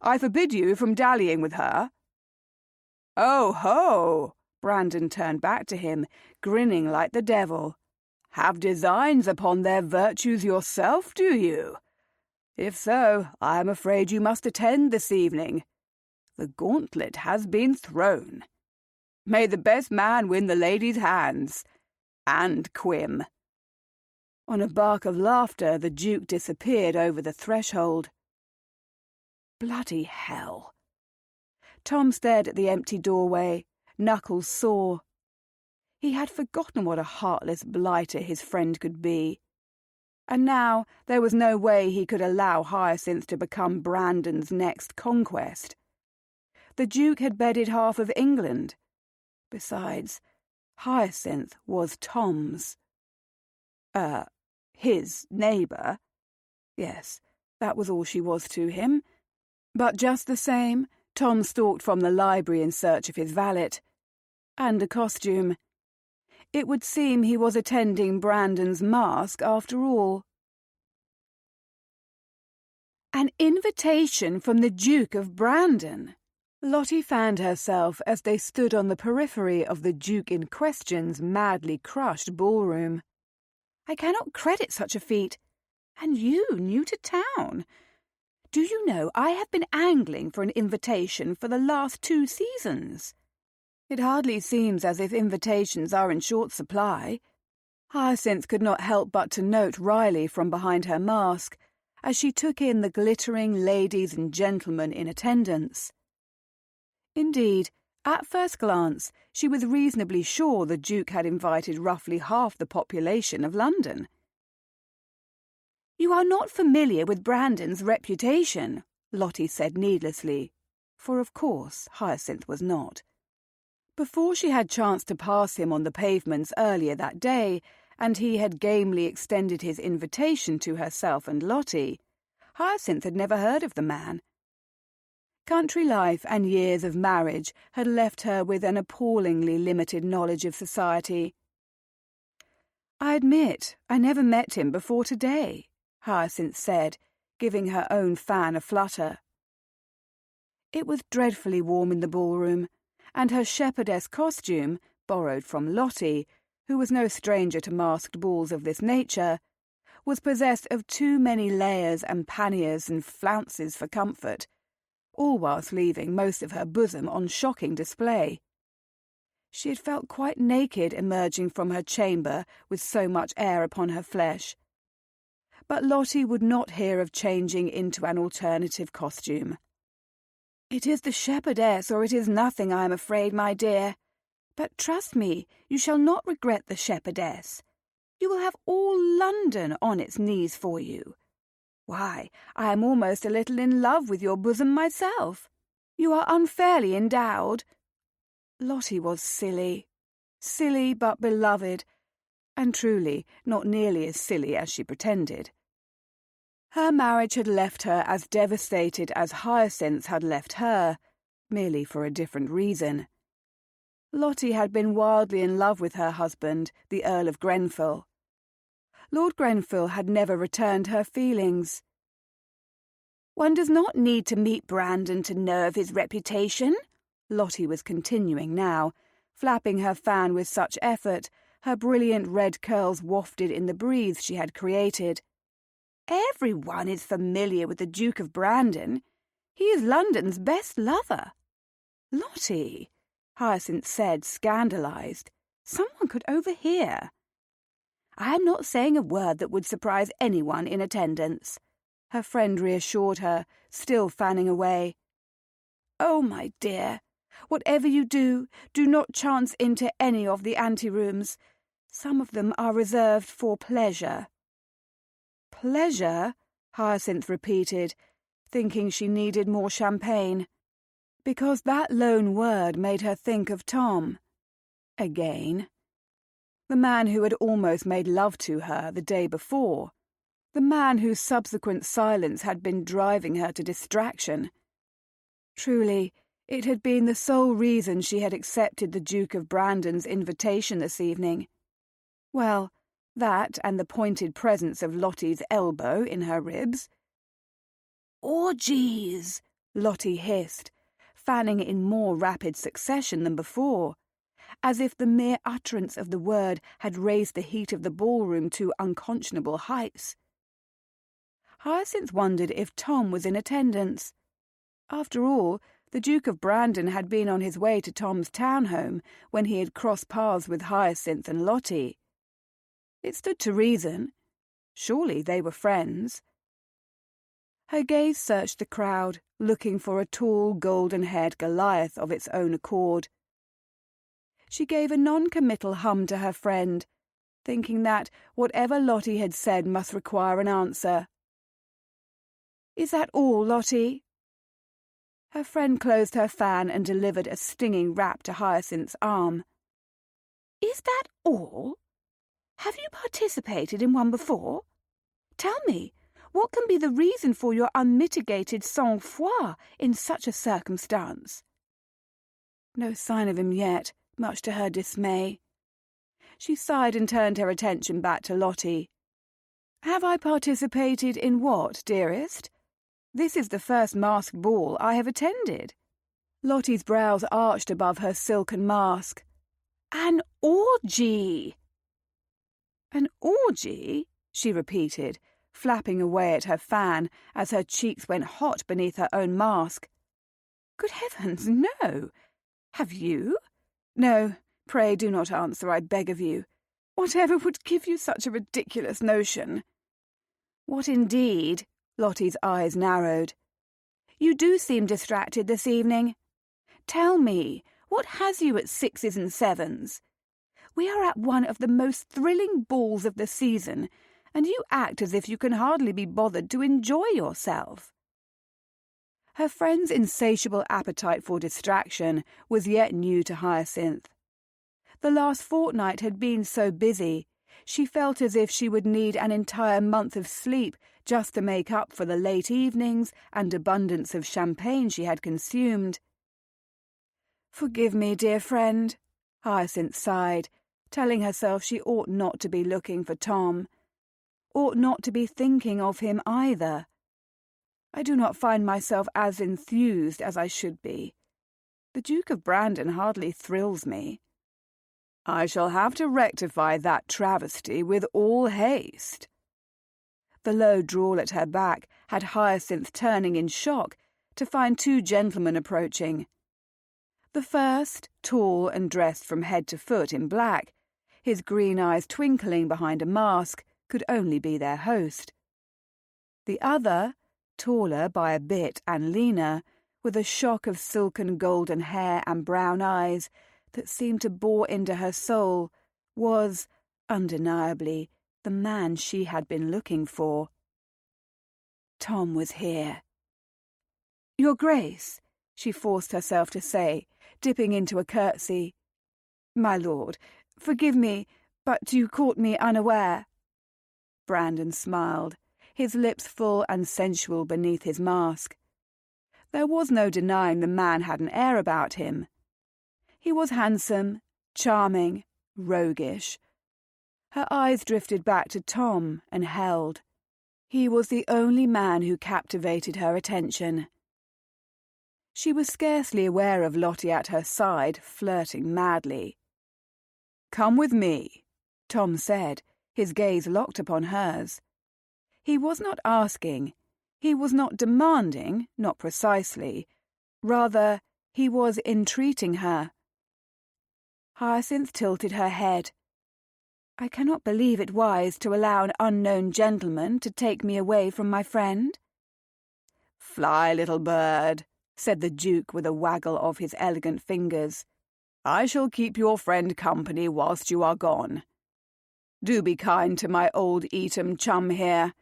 I forbid you from dallying with her. Oh ho! Brandon turned back to him, grinning like the devil. Have designs upon their virtues yourself, do you? If so, I am afraid you must attend this evening. The gauntlet has been thrown. May the best man win the lady's hands. And Quim. On a bark of laughter, the Duke disappeared over the threshold. Bloody hell. Tom stared at the empty doorway, knuckles sore. He had forgotten what a heartless blighter his friend could be. And now there was no way he could allow Hyacinth to become Brandon's next conquest. The Duke had bedded half of England. Besides, Hyacinth was Tom's. His neighbour. Yes, that was all she was to him. But just the same, Tom stalked from the library in search of his valet. And a costume. It would seem he was attending Brandon's masque after all. An invitation from the Duke of Brandon. Lottie found herself as they stood on the periphery of the Duke in question's madly crushed ballroom. I cannot credit such a feat. And you, new to town. Do you know, I have been angling for an invitation for the last 2 seasons. It hardly seems as if invitations are in short supply. Hyacinth could not help but to note Riley from behind her mask, as she took in the glittering ladies and gentlemen in attendance. Indeed, at first glance, she was reasonably sure the Duke had invited roughly half the population of London. You are not familiar with Brandon's reputation, Lottie said needlessly, for of course Hyacinth was not. Before she had chance to pass him on the pavements earlier that day, and he had gamely extended his invitation to herself and Lottie, Hyacinth had never heard of the man. Country life and years of marriage had left her with an appallingly limited knowledge of society. I admit I never met him before today, Hyacinth said, giving her own fan a flutter. It was dreadfully warm in the ballroom, and her shepherdess costume, borrowed from Lottie, who was no stranger to masked balls of this nature, was possessed of too many layers and panniers and flounces for comfort, all whilst leaving most of her bosom on shocking display. She had felt quite naked emerging from her chamber with so much air upon her flesh. But Lottie would not hear of changing into an alternative costume. It is the shepherdess, or it is nothing, I am afraid, my dear. But trust me, you shall not regret the shepherdess. You will have all London on its knees for you. Why, I am almost a little in love with your bosom myself. You are unfairly endowed. Lottie was silly but beloved, and truly not nearly as silly as she pretended. Her marriage had left her as devastated as Hyacinth had left her, merely for a different reason. Lottie had been wildly in love with her husband, the Earl of Grenfell. Lord Grenfell had never returned her feelings. One does not need to meet Brandon to know of his reputation, Lottie was continuing now, flapping her fan with such effort, her brilliant red curls wafted in the breeze she had created. Everyone is familiar with the Duke of Brandon. He is London's best lover. Lottie, Hyacinth said, scandalised. Someone could overhear. I am not saying a word that would surprise anyone in attendance. her friend reassured her, still fanning away. "Oh, my dear, whatever you do, do not chance into any of the anterooms. Some of them are reserved for pleasure." "Pleasure?" Hyacinth repeated, thinking she needed more champagne, because that lone word made her think of Tom. Again. The man who had almost made love to her the day before. The man whose subsequent silence had been driving her to distraction. Truly, it had been the sole reason she had accepted the Duke of Brandon's invitation this evening. Well, that and the pointed presence of Lottie's elbow in her ribs. "Orgies," Lottie hissed, fanning in more rapid succession than before, as if the mere utterance of the word had raised the heat of the ballroom to unconscionable heights. Hyacinth wondered if Tom was in attendance. After all, the Duke of Brandon had been on his way to Tom's townhome when he had crossed paths with Hyacinth and Lottie. It stood to reason. Surely they were friends. Her gaze searched the crowd, looking for a tall, golden-haired Goliath of its own accord. She gave a non-committal hum to her friend, thinking that whatever Lottie had said must require an answer. "Is that all, Lottie?" Her friend closed her fan and delivered a stinging rap to Hyacinth's arm. "Is that all? Have you participated in one before? Tell me, what can be the reason for your unmitigated sang-froid in such a circumstance?" No sign of him yet, much to her dismay. She sighed and turned her attention back to Lottie. "Have I participated in what, dearest? This is the first masked ball I have attended." Lottie's brows arched above her silken mask. "An orgy!" "An orgy?" she repeated, flapping away at her fan as her cheeks went hot beneath her own mask. "Good heavens, no! Have you? No, pray do not answer, I beg of you. Whatever would give you such a ridiculous notion?" "What indeed?" Lottie's eyes narrowed. "You do seem distracted this evening. Tell me, what has you at 6s and 7s? We are at one of the most thrilling balls of the season, and you act as if you can hardly be bothered to enjoy yourself." Her friend's insatiable appetite for distraction was yet new to Hyacinth. The last fortnight had been so busy, she felt as if she would need an entire month of sleep just to make up for the late evenings and abundance of champagne she had consumed. "Forgive me, dear friend," Hyacinth sighed, telling herself she ought not to be looking for Tom, ought not to be thinking of him either. "I do not find myself as enthused as I should be. The Duke of Brandon hardly thrills me." "I shall have to rectify that travesty with all haste." The low drawl at her back had Hyacinth turning in shock to find two gentlemen approaching. The first, tall and dressed from head to foot in black, his green eyes twinkling behind a mask, could only be their host. The other, taller by a bit and leaner, with a shock of silken golden hair and brown eyes that seemed to bore into her soul, was, undeniably, the man she had been looking for. Tom was here. "Your Grace," she forced herself to say, dipping into a curtsy. "My lord, forgive me, but you caught me unaware." Brandon smiled, his lips full and sensual beneath his mask. There was no denying the man had an air about him. He was handsome, charming, roguish. Her eyes drifted back to Tom and held. He was the only man who captivated her attention. She was scarcely aware of Lottie at her side, flirting madly. "Come with me," Tom said, his gaze locked upon hers. He was not asking, he was not demanding, not precisely. Rather, he was entreating her. Hyacinth tilted her head. "I cannot believe it wise to allow an unknown gentleman to take me away from my friend." "Fly, little bird," said the Duke with a waggle of his elegant fingers. "I shall keep your friend company whilst you are gone. Do be kind to my old Eton chum here.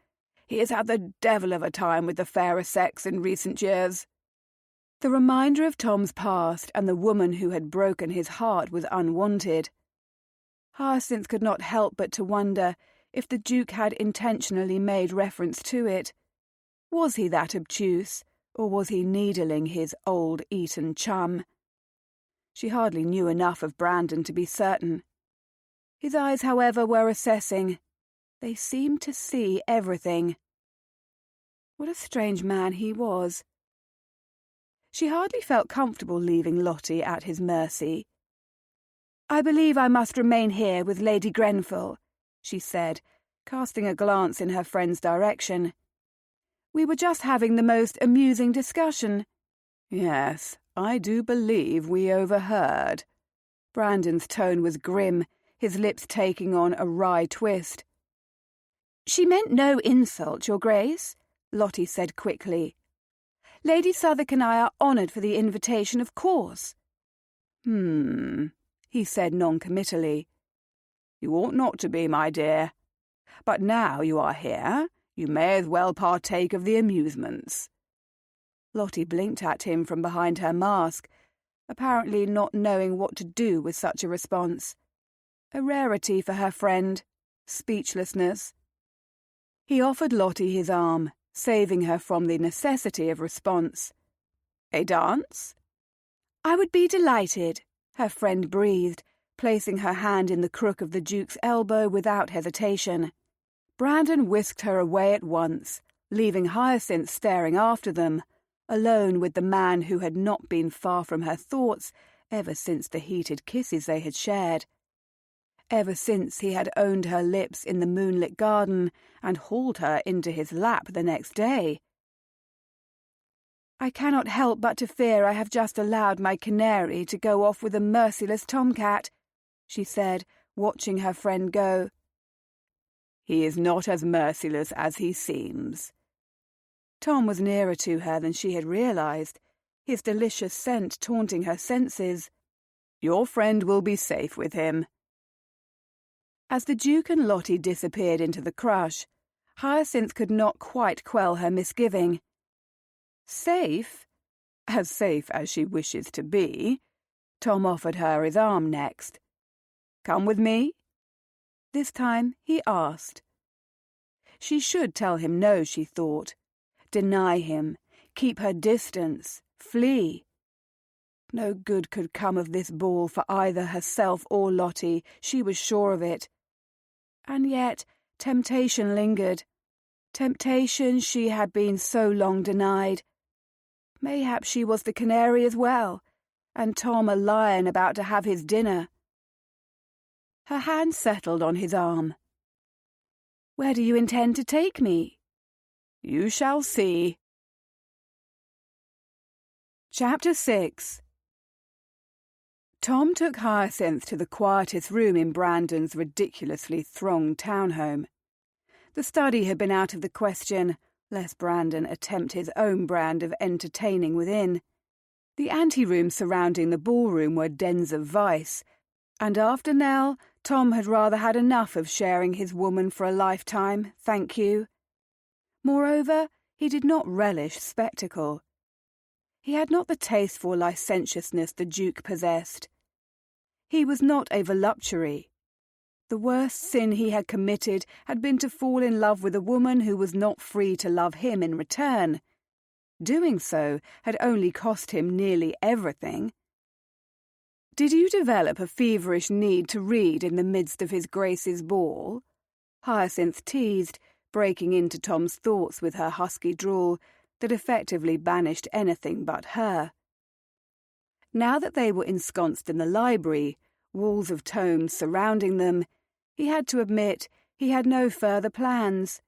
He has had the devil of a time with the fairer sex in recent years." The reminder of Tom's past and the woman who had broken his heart was unwanted. Hyacinth could not help but to wonder if the Duke had intentionally made reference to it. Was he that obtuse, or was he needling his old Eton chum? She hardly knew enough of Brandon to be certain. His eyes, however, were assessing. They seemed to see everything. What a strange man he was. She hardly felt comfortable leaving Lottie at his mercy. "I believe I must remain here with Lady Grenfell," she said, casting a glance in her friend's direction. "We were just having the most amusing discussion." "Yes, I do believe we overheard." Brandon's tone was grim, his lips taking on a wry twist. "She meant no insult, Your Grace," Lottie said quickly. "Lady Southwark and I are honoured for the invitation, of course." He said noncommittally. "You ought not to be, my dear. But now you are here, you may as well partake of the amusements." Lottie blinked at him from behind her mask, apparently not knowing what to do with such a response. A rarity for her friend, speechlessness. He offered Lottie his arm, saving her from the necessity of response. "A dance?" "I would be delighted," her friend breathed, placing her hand in the crook of the Duke's elbow without hesitation. Brandon whisked her away at once, leaving Hyacinth staring after them, alone with the man who had not been far from her thoughts ever since the heated kisses they had shared. Ever since he had owned her lips in the moonlit garden and hauled her into his lap the next day. "I cannot help but to fear I have just allowed my canary to go off with a merciless tomcat," she said, watching her friend go. "He is not as merciless as he seems." Tom was nearer to her than she had realized, his delicious scent taunting her senses. "Your friend will be safe with him." As the Duke and Lottie disappeared into the crush, Hyacinth could not quite quell her misgiving. "Safe? As safe as she wishes to be." Tom offered her his arm next. "Come with me?" This time he asked. She should tell him no, she thought. Deny him, keep her distance, flee. No good could come of this ball for either herself or Lottie, she was sure of it. And yet temptation lingered. Temptation she had been so long denied. Mayhap she was the canary as well, and Tom a lion about to have his dinner. Her hand settled on his arm. "Where do you intend to take me?" "You shall see." Chapter 6. Tom took Hyacinth to the quietest room in Brandon's ridiculously thronged townhome. The study had been out of the question, lest Brandon attempt his own brand of entertaining within. The anterooms surrounding the ballroom were dens of vice, and after Nell, Tom had rather had enough of sharing his woman for a lifetime, thank you. Moreover, he did not relish spectacle. He had not the taste for licentiousness the Duke possessed. He was not a voluptuary. The worst sin he had committed had been to fall in love with a woman who was not free to love him in return. Doing so had only cost him nearly everything. "Did you develop a feverish need to read in the midst of his Grace's ball?" Hyacinth teased, breaking into Tom's thoughts with her husky drawl that effectively banished anything but her. Now that they were ensconced in the library, walls of tomes surrounding them, he had to admit he had no further plans.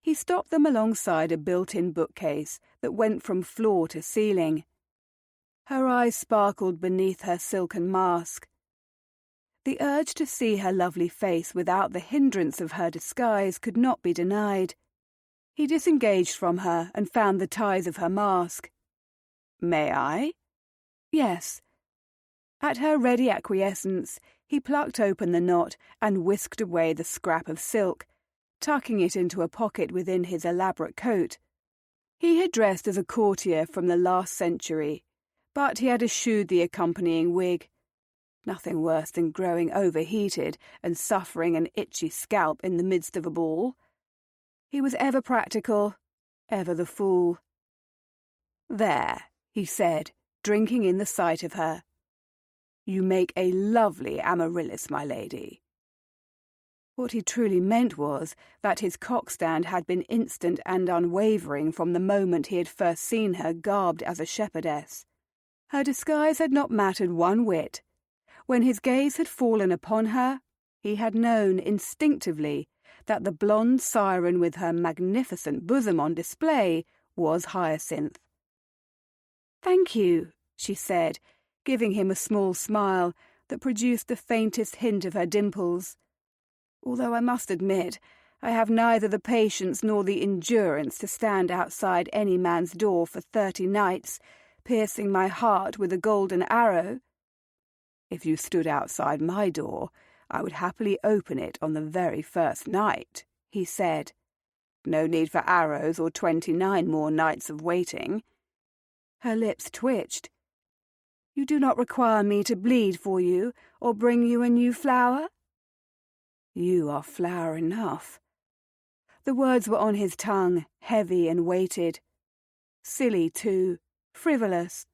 He stopped them alongside a built-in bookcase that went from floor to ceiling. Her eyes sparkled beneath her silken mask. The urge to see her lovely face without the hindrance of her disguise could not be denied. He disengaged from her and found the ties of her mask. "May I?" "Yes." At her ready acquiescence, he plucked open the knot and whisked away the scrap of silk, tucking it into a pocket within his elaborate coat. He had dressed as a courtier from the last century, but he had eschewed the accompanying wig. Nothing worse than growing overheated and suffering an itchy scalp in the midst of a ball. He was ever practical, ever the fool. "There," he said, drinking in the sight of her. "You make a lovely amaryllis, my lady." What he truly meant was that his cockstand had been instant and unwavering from the moment he had first seen her garbed as a shepherdess. Her disguise had not mattered one whit. When his gaze had fallen upon her, he had known instinctively that the blonde siren with her magnificent bosom on display was Hyacinth. "Thank you," she said, giving him a small smile that produced the faintest hint of her dimples. "Although I must admit, I have neither the patience nor the endurance to stand outside any man's door for 30 nights, piercing my heart with a golden arrow." "If you stood outside my door, I would happily open it on the very first night," he said. "No need for arrows or 29 more nights of waiting." Her lips twitched. "You do not require me to bleed for you or bring you a new flower?" "You are flower enough." The words were on his tongue, heavy and weighted. Silly, too, frivolous.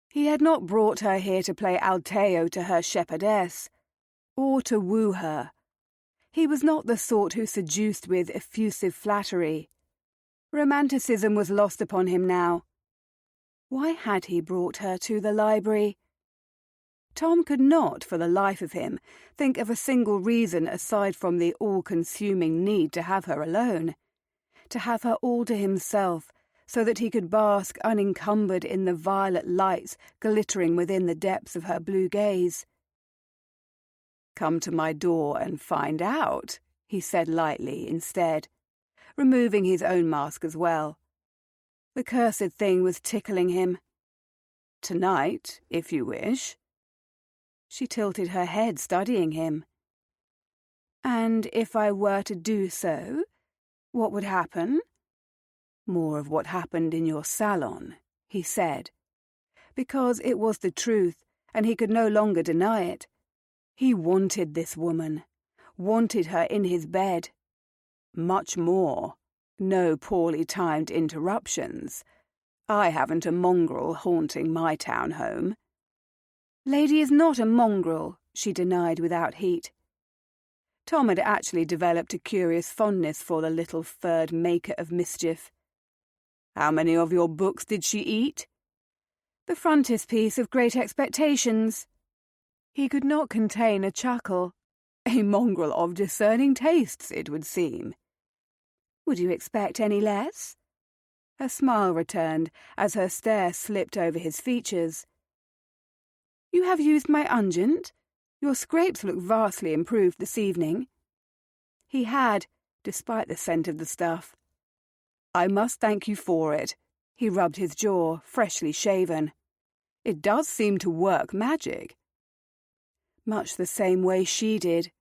He had not brought her here to play Alteo to her shepherdess, or to woo her. He was not the sort who seduced with effusive flattery. Romanticism was lost upon him now. Why had he brought her to the library? Tom could not, for the life of him, think of a single reason aside from the all-consuming need to have her alone, to have her all to himself, so that he could bask unencumbered in the violet lights glittering within the depths of her blue gaze. "Come to my door and find out," he said lightly instead, removing his own mask as well. The cursed thing was tickling him. "Tonight, if you wish." She tilted her head, studying him. "And if I were to do so, what would happen?" "More of what happened in your salon," he said. Because it was the truth, and he could no longer deny it. He wanted this woman, wanted her in his bed. "Much more. No poorly timed interruptions. I haven't a mongrel haunting my town home." "Lady is not a mongrel," she denied without heat. Tom had actually developed a curious fondness for the little furred maker of mischief. "How many of your books did she eat?" "The frontispiece of Great Expectations." He could not contain a chuckle. "A mongrel of discerning tastes, it would seem." "Would you expect any less?" Her smile returned as her stare slipped over his features. "You have used my unguent? Your scrapes look vastly improved this evening." He had, despite the scent of the stuff. "I must thank you for it." He rubbed his jaw, freshly shaven. "It does seem to work magic." Much the same way she did.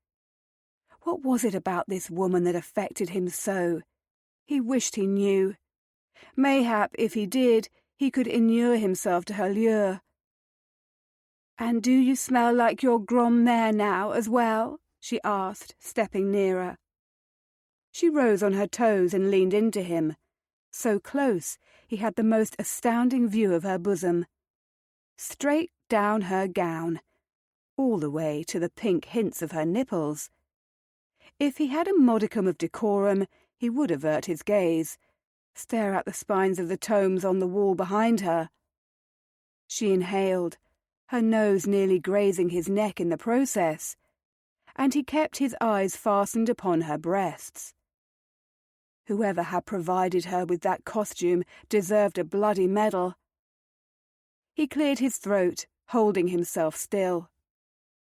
What was it about this woman that affected him so? He wished he knew. Mayhap, if he did, he could inure himself to her lure. "And do you smell like your grom mare now as well?" she asked, stepping nearer. She rose on her toes and leaned into him. So close, he had the most astounding view of her bosom. Straight down her gown, all the way to the pink hints of her nipples. If he had a modicum of decorum, he would avert his gaze, stare at the spines of the tomes on the wall behind her. She inhaled, her nose nearly grazing his neck in the process, and he kept his eyes fastened upon her breasts. Whoever had provided her with that costume deserved a bloody medal. He cleared his throat, holding himself still,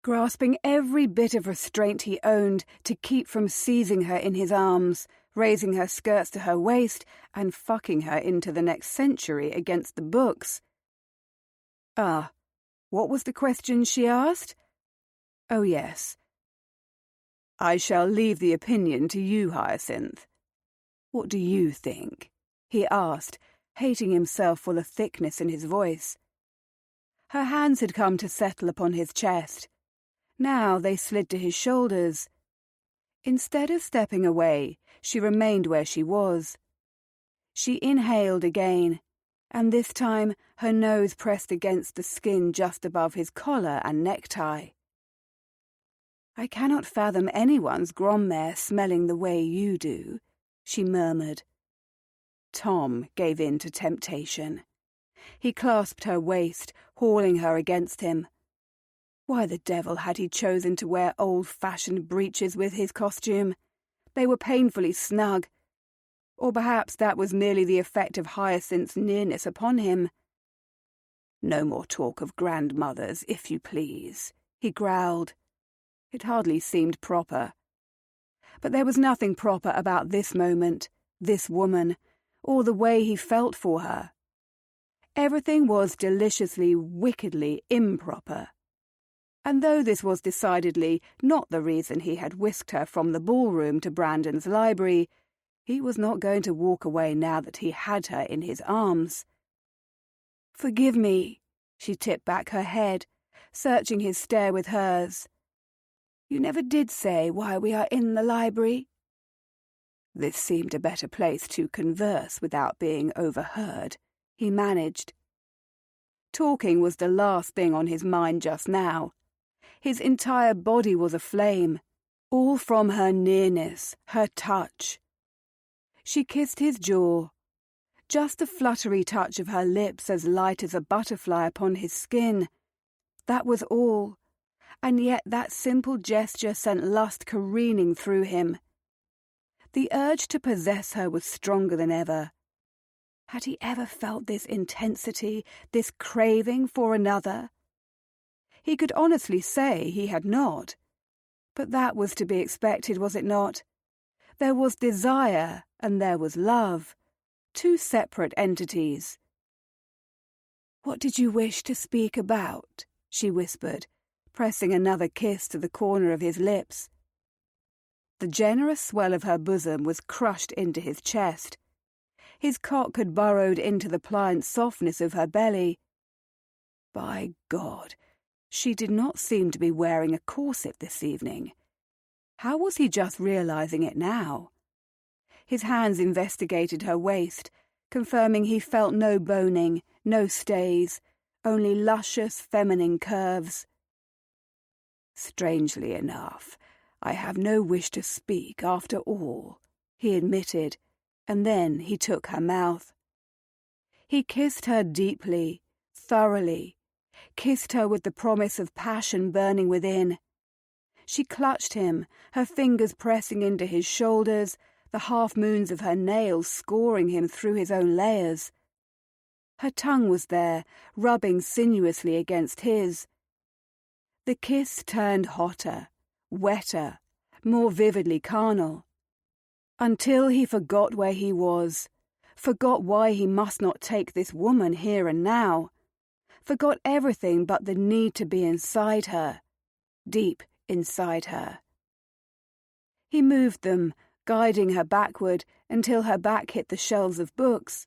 grasping every bit of restraint he owned to keep from seizing her in his arms, raising her skirts to her waist and fucking her into the next century against the books. What was the question she asked? Oh, yes. I shall leave the opinion to you, Hyacinth. What do you think? He asked, hating himself for the thickness in his voice. Her hands had come to settle upon his chest. Now they slid to his shoulders. Instead of stepping away, she remained where she was. She inhaled again, and this time her nose pressed against the skin just above his collar and necktie. I cannot fathom anyone's grommare smelling the way you do, she murmured. Tom gave in to temptation. He clasped her waist, hauling her against him. Why the devil had he chosen to wear old-fashioned breeches with his costume? They were painfully snug. Or perhaps that was merely the effect of Hyacinth's nearness upon him. No more talk of grandmothers, if you please, he growled. It hardly seemed proper. But there was nothing proper about this moment, this woman, or the way he felt for her. Everything was deliciously, wickedly improper. And though this was decidedly not the reason he had whisked her from the ballroom to Brandon's library, he was not going to walk away now that he had her in his arms. Forgive me, she tipped back her head, searching his stare with hers. You never did say why we are in the library. This seemed a better place to converse without being overheard, he managed. Talking was the last thing on his mind just now. His entire body was aflame, all from her nearness, her touch. She kissed his jaw. Just a fluttery touch of her lips as light as a butterfly upon his skin. That was all, and yet that simple gesture sent lust careening through him. The urge to possess her was stronger than ever. Had he ever felt this intensity, this craving for another? He could honestly say he had not. But that was to be expected, was it not? There was desire and there was love, two separate entities. What did you wish to speak about? She whispered, pressing another kiss to the corner of his lips. The generous swell of her bosom was crushed into his chest. His cock had burrowed into the pliant softness of her belly. By God, she did not seem to be wearing a corset this evening. How was he just realizing it now? His hands investigated her waist, confirming he felt no boning, no stays, only luscious feminine curves. Strangely enough, I have no wish to speak after all, he admitted, and then he took her mouth. He kissed her deeply, thoroughly, kissed her with the promise of passion burning within. She clutched him, her fingers pressing into his shoulders, the half-moons of her nails scoring him through his own layers. Her tongue was there, rubbing sinuously against his. The kiss turned hotter, wetter, more vividly carnal. Until he forgot where he was, forgot why he must not take this woman here and now, forgot everything but the need to be inside her, deep inside her. He moved them, guiding her backward until her back hit the shelves of books.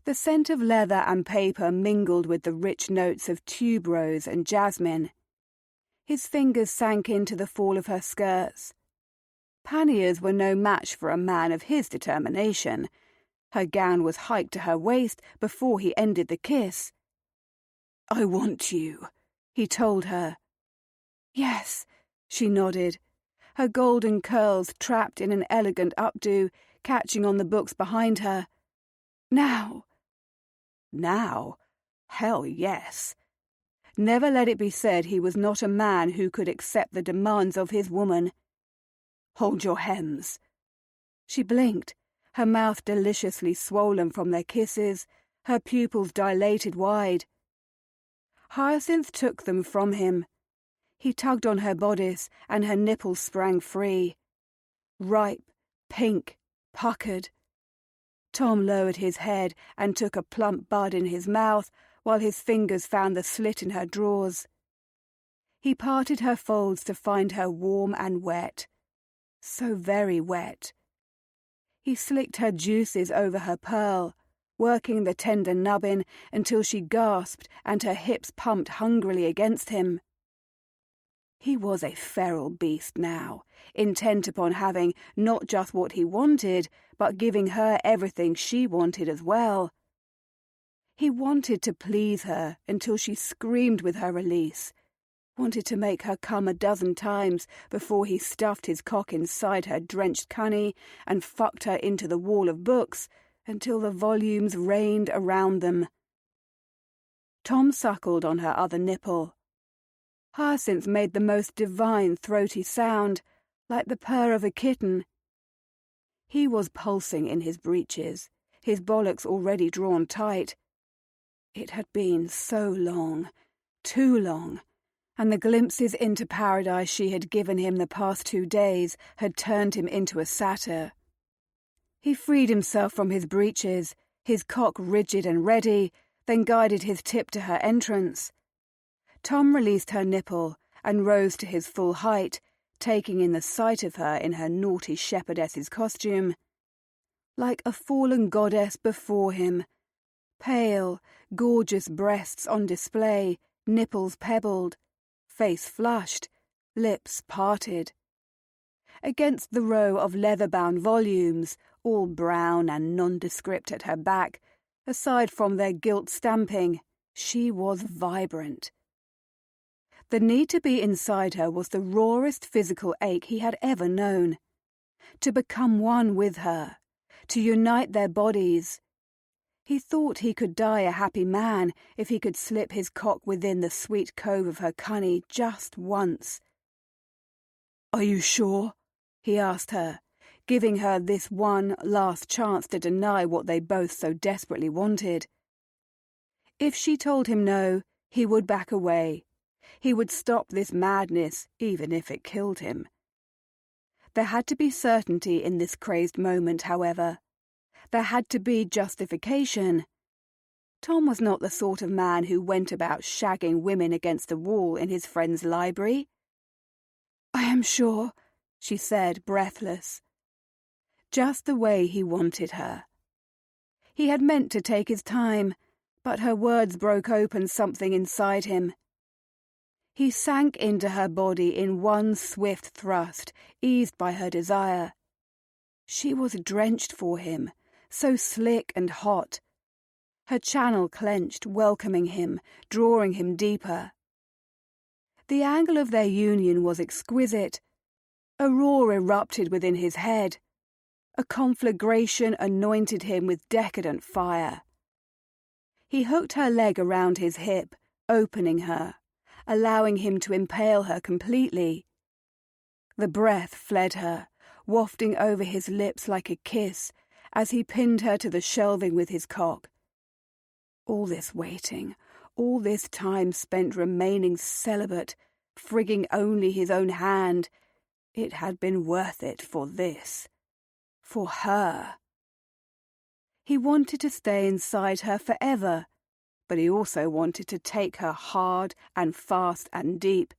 The scent of leather and paper mingled with the rich notes of tuberose and jasmine. His fingers sank into the fall of her skirts. Panniers were no match for a man of his determination. Her gown was hiked to her waist before he ended the kiss. I want you, he told her. Yes, she nodded, her golden curls trapped in an elegant updo, catching on the books behind her. Now. Now? Hell yes. Never let it be said he was not a man who could accept the demands of his woman. Hold your hems. She blinked, her mouth deliciously swollen from their kisses, her pupils dilated wide. Hyacinth took them from him. He tugged on her bodice, and her nipples sprang free. Ripe, pink, puckered. Tom lowered his head and took a plump bud in his mouth while his fingers found the slit in her drawers. He parted her folds to find her warm and wet. So very wet. He slicked her juices over her pearl, working the tender nubbin until she gasped and her hips pumped hungrily against him. He was a feral beast now, intent upon having not just what he wanted, but giving her everything she wanted as well. He wanted to please her until she screamed with her release, wanted to make her come a dozen times before he stuffed his cock inside her drenched cunny and fucked her into the wall of books until the volumes rained around them. Tom suckled on her other nipple. Hyacinth made the most divine throaty sound, like the purr of a kitten. He was pulsing in his breeches, his bollocks already drawn tight. It had been so long, too long, and the glimpses into paradise she had given him the past 2 days had turned him into a satyr. He freed himself from his breeches, his cock rigid and ready, then guided his tip to her entrance. Tom released her nipple and rose to his full height, taking in the sight of her in her naughty shepherdess's costume. Like a fallen goddess before him, pale, gorgeous breasts on display, nipples pebbled, face flushed, lips parted. Against the row of leather-bound volumes, all brown and nondescript at her back, aside from their gilt stamping, she was vibrant. The need to be inside her was the rawest physical ache he had ever known. To become one with her, to unite their bodies. He thought he could die a happy man if he could slip his cock within the sweet cove of her cunny just once. "Are you sure?" he asked her, giving her this one last chance to deny what they both so desperately wanted. If she told him no, he would back away. He would stop this madness, even if it killed him. There had to be certainty in this crazed moment, however. There had to be justification. Tom was not the sort of man who went about shagging women against the wall in his friend's library. "I am sure," she said, breathless. Just the way he wanted her. He had meant to take his time, but her words broke open something inside him. He sank into her body in one swift thrust, eased by her desire. She was drenched for him, so slick and hot. Her channel clenched, welcoming him, drawing him deeper. The angle of their union was exquisite. A roar erupted within his head. A conflagration anointed him with decadent fire. He hooked her leg around his hip, opening her, allowing him to impale her completely. The breath fled her, wafting over his lips like a kiss, as he pinned her to the shelving with his cock. All this waiting, all this time spent remaining celibate, frigging only his own hand, it had been worth it for this. For her. He wanted to stay inside her forever, but he also wanted to take her hard and fast and deep.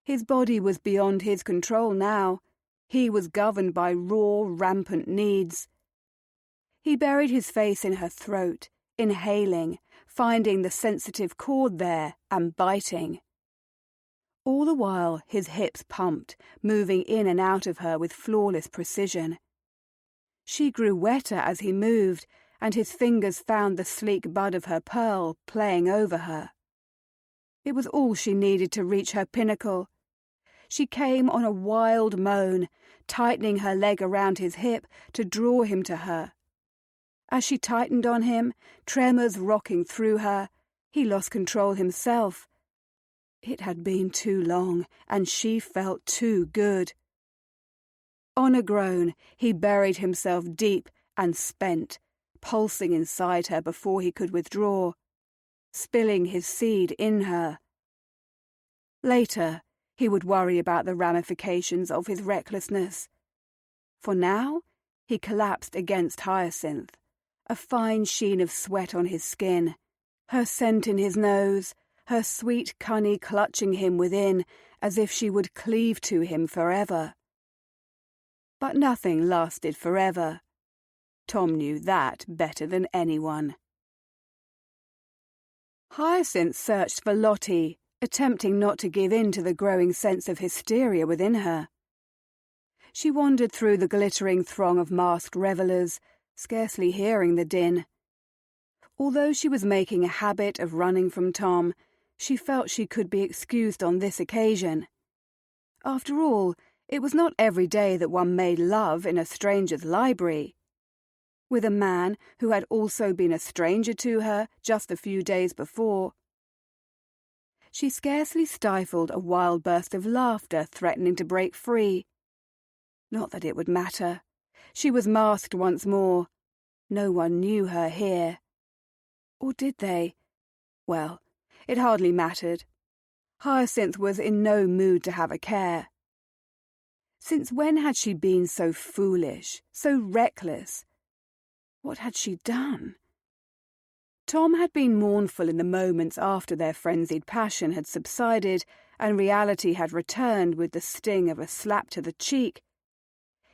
His body was beyond his control now. He was governed by raw, rampant needs. He buried his face in her throat, inhaling, finding the sensitive cord there and biting. All the while his hips pumped, moving in and out of her with flawless precision. She grew wetter as he moved, and his fingers found the sleek bud of her pearl playing over her. It was all she needed to reach her pinnacle. She came on a wild moan, tightening her leg around his hip to draw him to her. As she tightened on him, tremors rocking through her, he lost control himself. It had been too long, and she felt too good. On a groan, he buried himself deep and spent, pulsing inside her before he could withdraw, spilling his seed in her. Later, he would worry about the ramifications of his recklessness. for now he collapsed against Hyacinth, a fine sheen of sweat on his skin, her scent in his nose, her sweet cunny clutching him within as if she would cleave to him forever. But nothing lasted forever. Tom knew that better than anyone. Hyacinth searched for Lottie, attempting not to give in to the growing sense of hysteria within her. She wandered through the glittering throng of masked revellers, scarcely hearing the din. Although she was making a habit of running from Tom, she felt she could be excused on this occasion. After all, it was not every day that one made love in a stranger's library. With a man who had also been a stranger to her just a few days before. She scarcely stifled a wild burst of laughter threatening to break free. Not that it would matter. She was masked once more. No one knew her here. Or did they? Well, it hardly mattered. Hyacinth was in no mood to have a care. Since when had she been so foolish, so reckless? What had she done? Tom had been mournful in the moments after their frenzied passion had subsided and reality had returned with the sting of a slap to the cheek.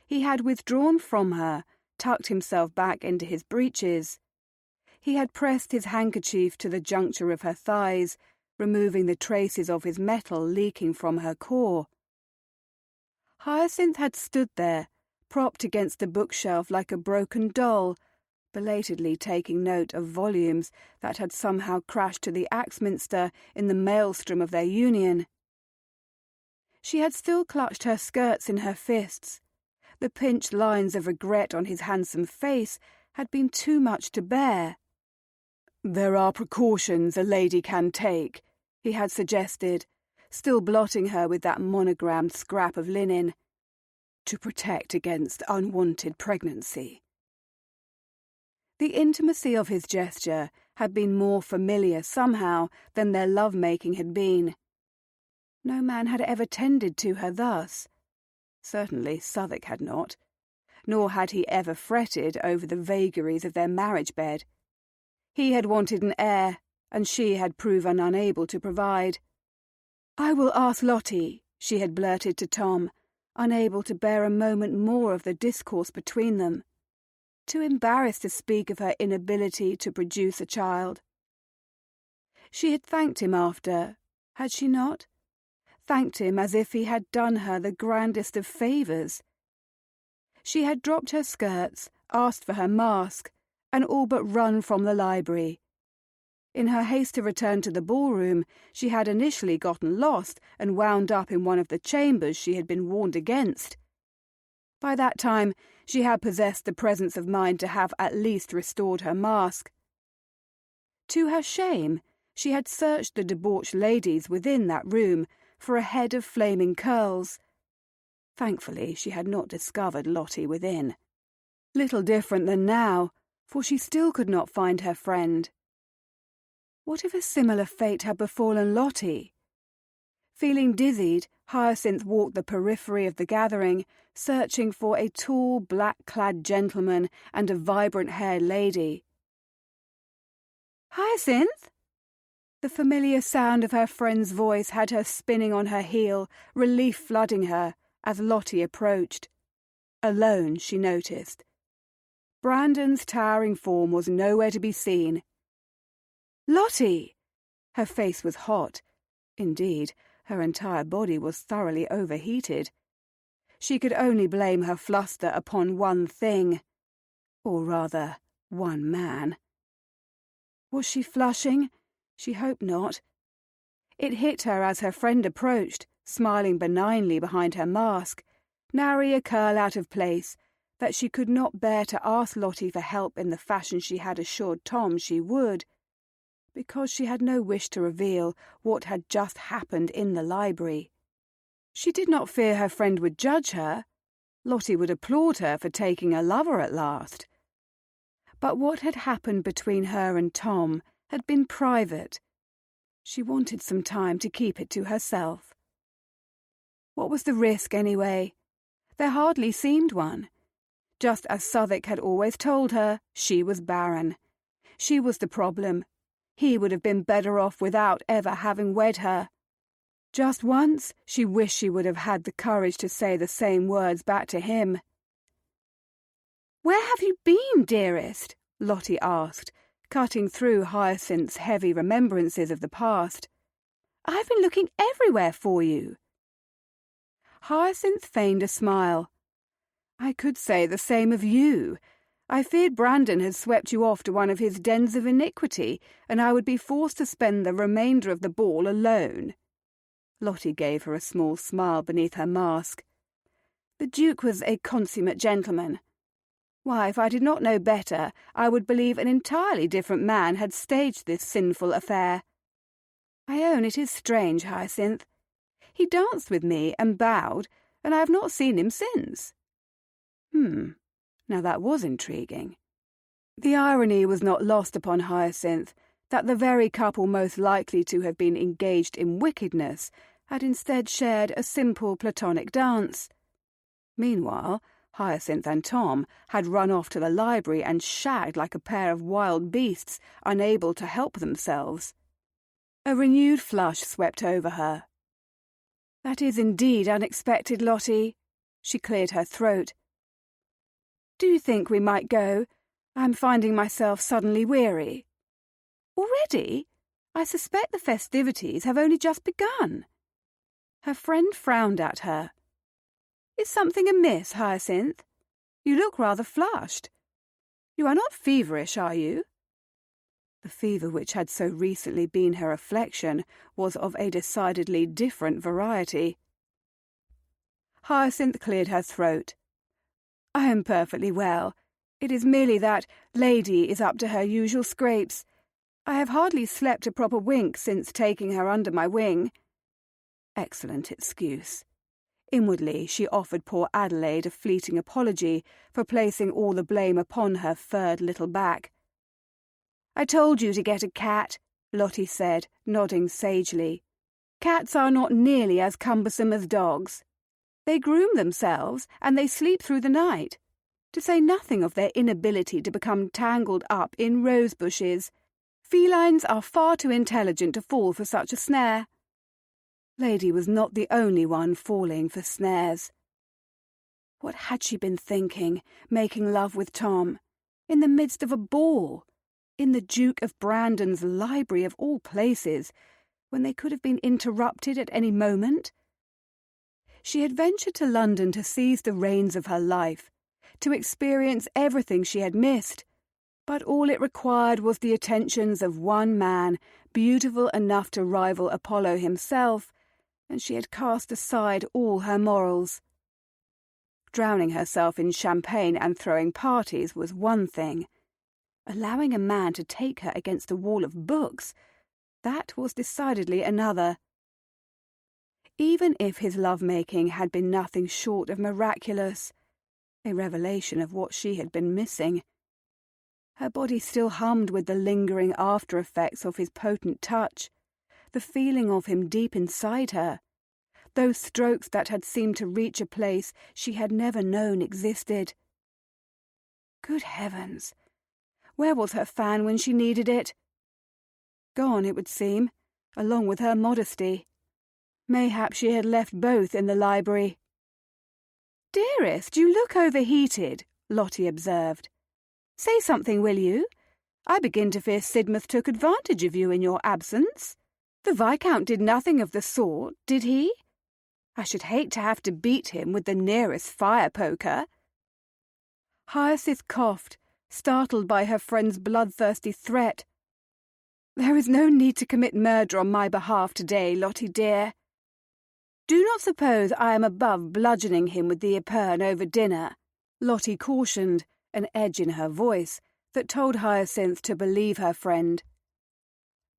He had withdrawn from her, tucked himself back into his breeches. He had pressed his handkerchief to the juncture of her thighs, removing the traces of his metal leaking from her core. Hyacinth had stood there, propped against the bookshelf like a broken doll, belatedly taking note of volumes that had somehow crashed to the Axminster in the maelstrom of their union. She had still clutched her skirts in her fists. The pinched lines of regret on his handsome face had been too much to bear. "There are precautions a lady can take," he had suggested, still blotting her with that monogrammed scrap of linen, "to protect against unwanted pregnancy." The intimacy of his gesture had been more familiar somehow than their love-making had been. No man had ever tended to her thus. Certainly Southwark had not, nor had he ever fretted over the vagaries of their marriage bed. He had wanted an heir, and she had proven unable to provide. "I will ask Lottie," she had blurted to Tom, unable to bear a moment more of the discourse between them, too embarrassed to speak of her inability to produce a child. She had thanked him after, had she not? Thanked him as if he had done her the grandest of favours. She had dropped her skirts, asked for her mask, and all but run from the library. In her haste to return to the ballroom, she had initially gotten lost and wound up in one of the chambers she had been warned against. By that time, she had possessed the presence of mind to have at least restored her mask. To her shame, she had searched the debauched ladies within that room for a head of flaming curls. Thankfully, she had not discovered Lottie within. Little different than now, for she still could not find her friend. What if a similar fate had befallen Lottie? Feeling dizzied, Hyacinth walked the periphery of the gathering, searching for a tall, black-clad gentleman and a vibrant-haired lady. "Hyacinth?" The familiar sound of her friend's voice had her spinning on her heel, relief flooding her, as Lottie approached. Alone, she noticed. Brandon's towering form was nowhere to be seen. "Lottie!" Her face was hot. Indeed, her entire body was thoroughly overheated. She could only blame her fluster upon one thing. Or rather, one man. Was she flushing? She hoped not. It hit her as her friend approached, smiling benignly behind her mask, nary a curl out of place, that she could not bear to ask Lottie for help in the fashion she had assured Tom she would, because she had no wish to reveal what had just happened in the library. She did not fear her friend would judge her. Lottie would applaud her for taking a lover at last. But what had happened between her and Tom had been private. She wanted some time to keep it to herself. What was the risk, anyway? There hardly seemed one. Just as Southwark had always told her, she was barren. She was the problem. He would have been better off without ever having wed her. Just once, she wished she would have had the courage to say the same words back to him. "Where have you been, dearest?" Lottie asked, cutting through Hyacinth's heavy remembrances of the past. "I've been looking everywhere for you." Hyacinth feigned a smile. "I could say the same of you. I feared Brandon had swept you off to one of his dens of iniquity, and I would be forced to spend the remainder of the ball alone." Lottie gave her a small smile beneath her mask. "The Duke was a consummate gentleman. Why, if I did not know better, I would believe an entirely different man had staged this sinful affair. I own it is strange, Hyacinth. He danced with me and bowed, and I have not seen him since." Now that was intriguing. The irony was not lost upon Hyacinth that the very couple most likely to have been engaged in wickedness had instead shared a simple platonic dance. Meanwhile, Hyacinth and Tom had run off to the library and shagged like a pair of wild beasts, unable to help themselves. A renewed flush swept over her. "That is indeed unexpected, Lottie." She cleared her throat. "Do you think we might go? I'm finding myself suddenly weary." "Already? I suspect the festivities have only just begun." Her friend frowned at her. "Is something amiss, Hyacinth? You look rather flushed. You are not feverish, are you?" The fever which had so recently been her affliction was of a decidedly different variety. Hyacinth cleared her throat. "I am perfectly well. It is merely that Lady is up to her usual scrapes. I have hardly slept a proper wink since taking her under my wing." Excellent excuse. Inwardly, she offered poor Adelaide a fleeting apology for placing all the blame upon her furred little back. "I told you to get a cat," Lottie said, nodding sagely. "Cats are not nearly as cumbersome as dogs. They groom themselves, and they sleep through the night, to say nothing of their inability to become tangled up in rose bushes. Felines are far too intelligent to fall for such a snare." Lady was not the only one falling for snares. What had she been thinking, making love with Tom, in the midst of a ball, in the Duke of Brandon's library of all places, when they could have been interrupted at any moment? She had ventured to London to seize the reins of her life, to experience everything she had missed, but all it required was the attentions of one man, beautiful enough to rival Apollo himself, and she had cast aside all her morals. Drowning herself in champagne and throwing parties was one thing. Allowing a man to take her against a wall of books, that was decidedly another. Even if his love-making had been nothing short of miraculous, a revelation of what she had been missing, her body still hummed with the lingering after-effects of his potent touch, the feeling of him deep inside her, those strokes that had seemed to reach a place she had never known existed. Good heavens! Where was her fan when she needed it? Gone, it would seem, along with her modesty. Mayhap she had left both in the library. "Dearest, you look overheated," Lottie observed. "Say something, will you? I begin to fear Sidmouth took advantage of you in your absence. The Viscount did nothing of the sort, did he? I should hate to have to beat him with the nearest fire-poker." Hyacinth coughed, startled by her friend's bloodthirsty threat. "There is no need to commit murder on my behalf today, Lottie dear. Do not suppose I am above bludgeoning him with the epergne over dinner," Lottie cautioned, an edge in her voice that told Hyacinth to believe her friend.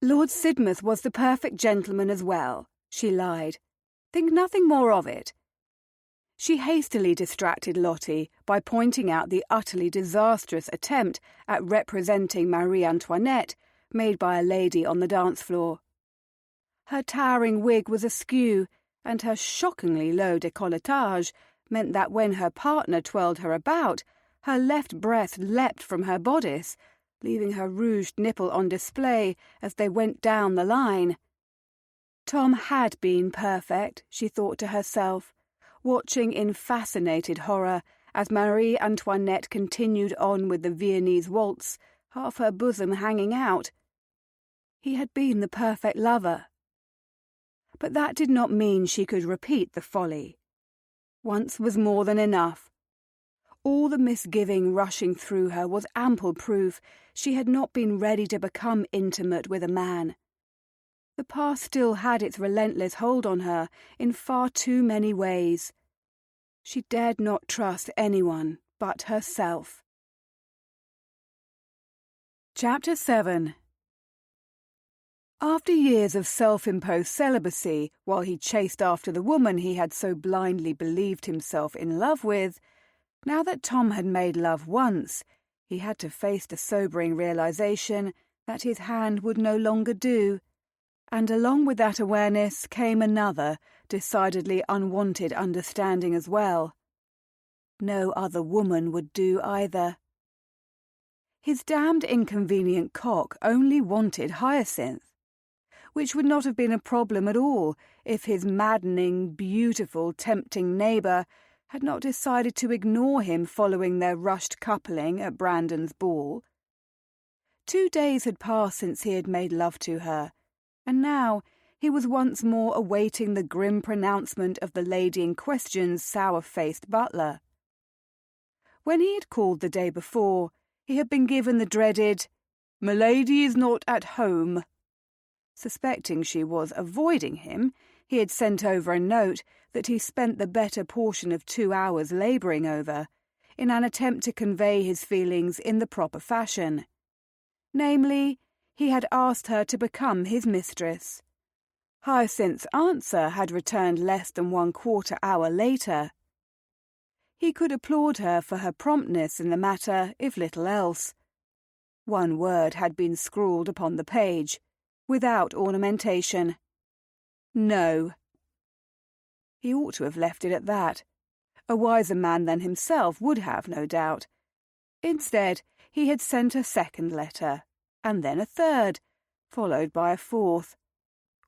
"Lord Sidmouth was the perfect gentleman as well," she lied. "Think nothing more of it." She hastily distracted Lottie by pointing out the utterly disastrous attempt at representing Marie Antoinette made by a lady on the dance floor. Her towering wig was askew, and her shockingly low décolletage meant that when her partner twirled her about, Her left breast leapt from her bodice, leaving her rouged nipple on display as they went down the line. Tom had been perfect, she thought to herself, watching in fascinated horror as Marie Antoinette continued on with the Viennese waltz, half her bosom hanging out. He had been the perfect lover. But that did not mean she could repeat the folly. Once was more than enough. All the misgiving rushing through her was ample proof she had not been ready to become intimate with a man. The past still had its relentless hold on her in far too many ways. She dared not trust anyone but herself. Chapter 7. After years of self-imposed celibacy, while he chased after the woman he had so blindly believed himself in love with, now that Tom had made love once, he had to face the sobering realization that his hand would no longer do, and along with that awareness came another, decidedly unwanted understanding as well. No other woman would do either. His damned inconvenient cock only wanted Hyacinth, which would not have been a problem at all if his maddening, beautiful, tempting neighbour had not decided to ignore him following their rushed coupling at Brandon's ball. 2 days had passed since he had made love to her, and now he was once more awaiting the grim pronouncement of the lady in question's sour-faced butler. When he had called the day before, he had been given the dreaded, "Milady is not at home." Suspecting she was avoiding him, he had sent over a note that he spent the better portion of 2 hours labouring over, in an attempt to convey his feelings in the proper fashion. Namely, he had asked her to become his mistress. Hyacinth's answer had returned less than 1/4 hour later. He could applaud her for her promptness in the matter, if little else. 1 word had been scrawled upon the page, without ornamentation. No. He ought to have left it at that. A wiser man than himself would have, no doubt. Instead, he had sent a 2nd letter, and then a 3rd, followed by a 4th.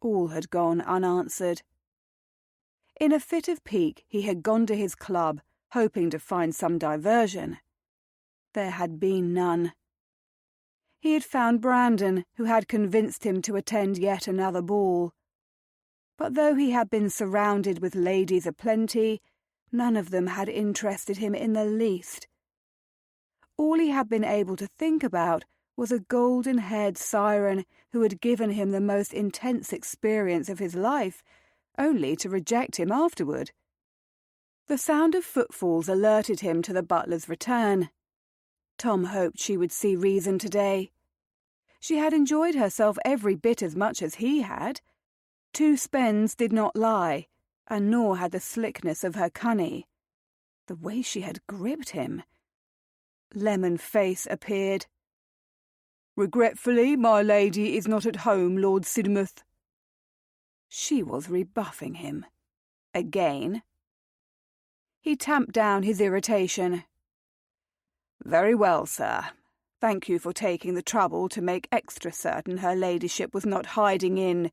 All had gone unanswered. In a fit of pique, he had gone to his club, hoping to find some diversion. There had been none. He had found Brandon, who had convinced him to attend yet another ball. But though he had been surrounded with ladies aplenty, none of them had interested him in the least. All he had been able to think about was a golden-haired siren who had given him the most intense experience of his life, only to reject him afterward. The sound of footfalls alerted him to the butler's return. Tom hoped she would see reason today. She had enjoyed herself every bit as much as he had. 2 spends did not lie, and nor had the slickness of her cunning. The way she had gripped him. Lemon Face appeared. "Regretfully, my lady is not at home, Lord Sidmouth." She was rebuffing him. Again. He tamped down his irritation. "Very well, sir. Thank you for taking the trouble to make extra certain her ladyship was not hiding in,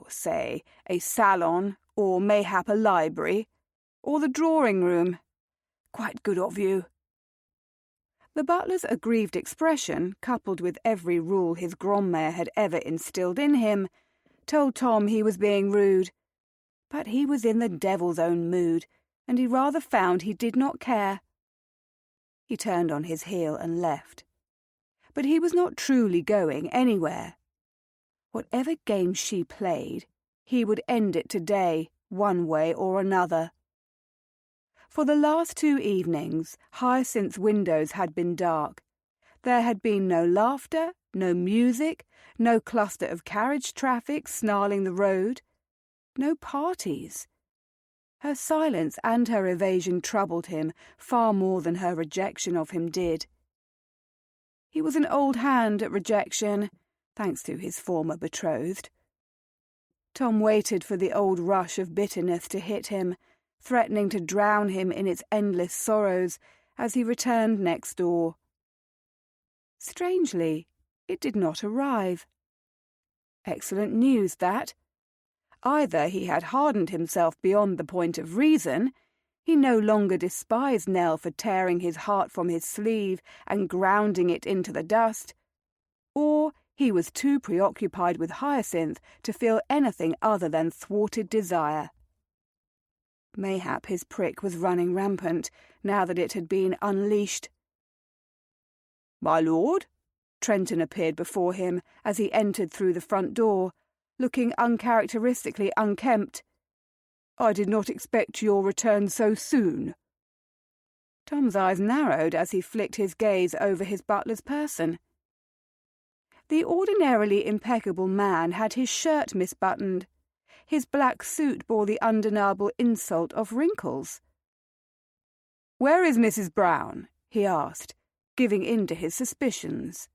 say, a salon, or mayhap a library, or the drawing-room. Quite good of you." The butler's aggrieved expression, coupled with every rule his grandmère had ever instilled in him, told Tom he was being rude. But he was in the devil's own mood, and he rather found he did not care. He turned on his heel and left. But he was not truly going anywhere. Whatever game she played, he would end it today, one way or another. For the last 2 evenings, Hyacinth's windows had been dark. There had been no laughter, no music, no cluster of carriage traffic snarling the road, no parties. Her silence and her evasion troubled him far more than her rejection of him did. He was an old hand at rejection, thanks to his former betrothed. Tom waited for the old rush of bitterness to hit him, threatening to drown him in its endless sorrows, as he returned next door. Strangely, it did not arrive. Excellent news, that. Either he had hardened himself beyond the point of reason, he no longer despised Nell for tearing his heart from his sleeve and grounding it into the dust, or he was too preoccupied with Hyacinth to feel anything other than thwarted desire. Mayhap his prick was running rampant, now that it had been unleashed. "My lord?" Trenton appeared before him as he entered through the front door, looking uncharacteristically unkempt. "I did not expect your return so soon." Tom's eyes narrowed as he flicked his gaze over his butler's person. The ordinarily impeccable man had his shirt misbuttoned. His black suit bore the undeniable insult of wrinkles. "Where is Mrs. Brown?" he asked, giving in to his suspicions.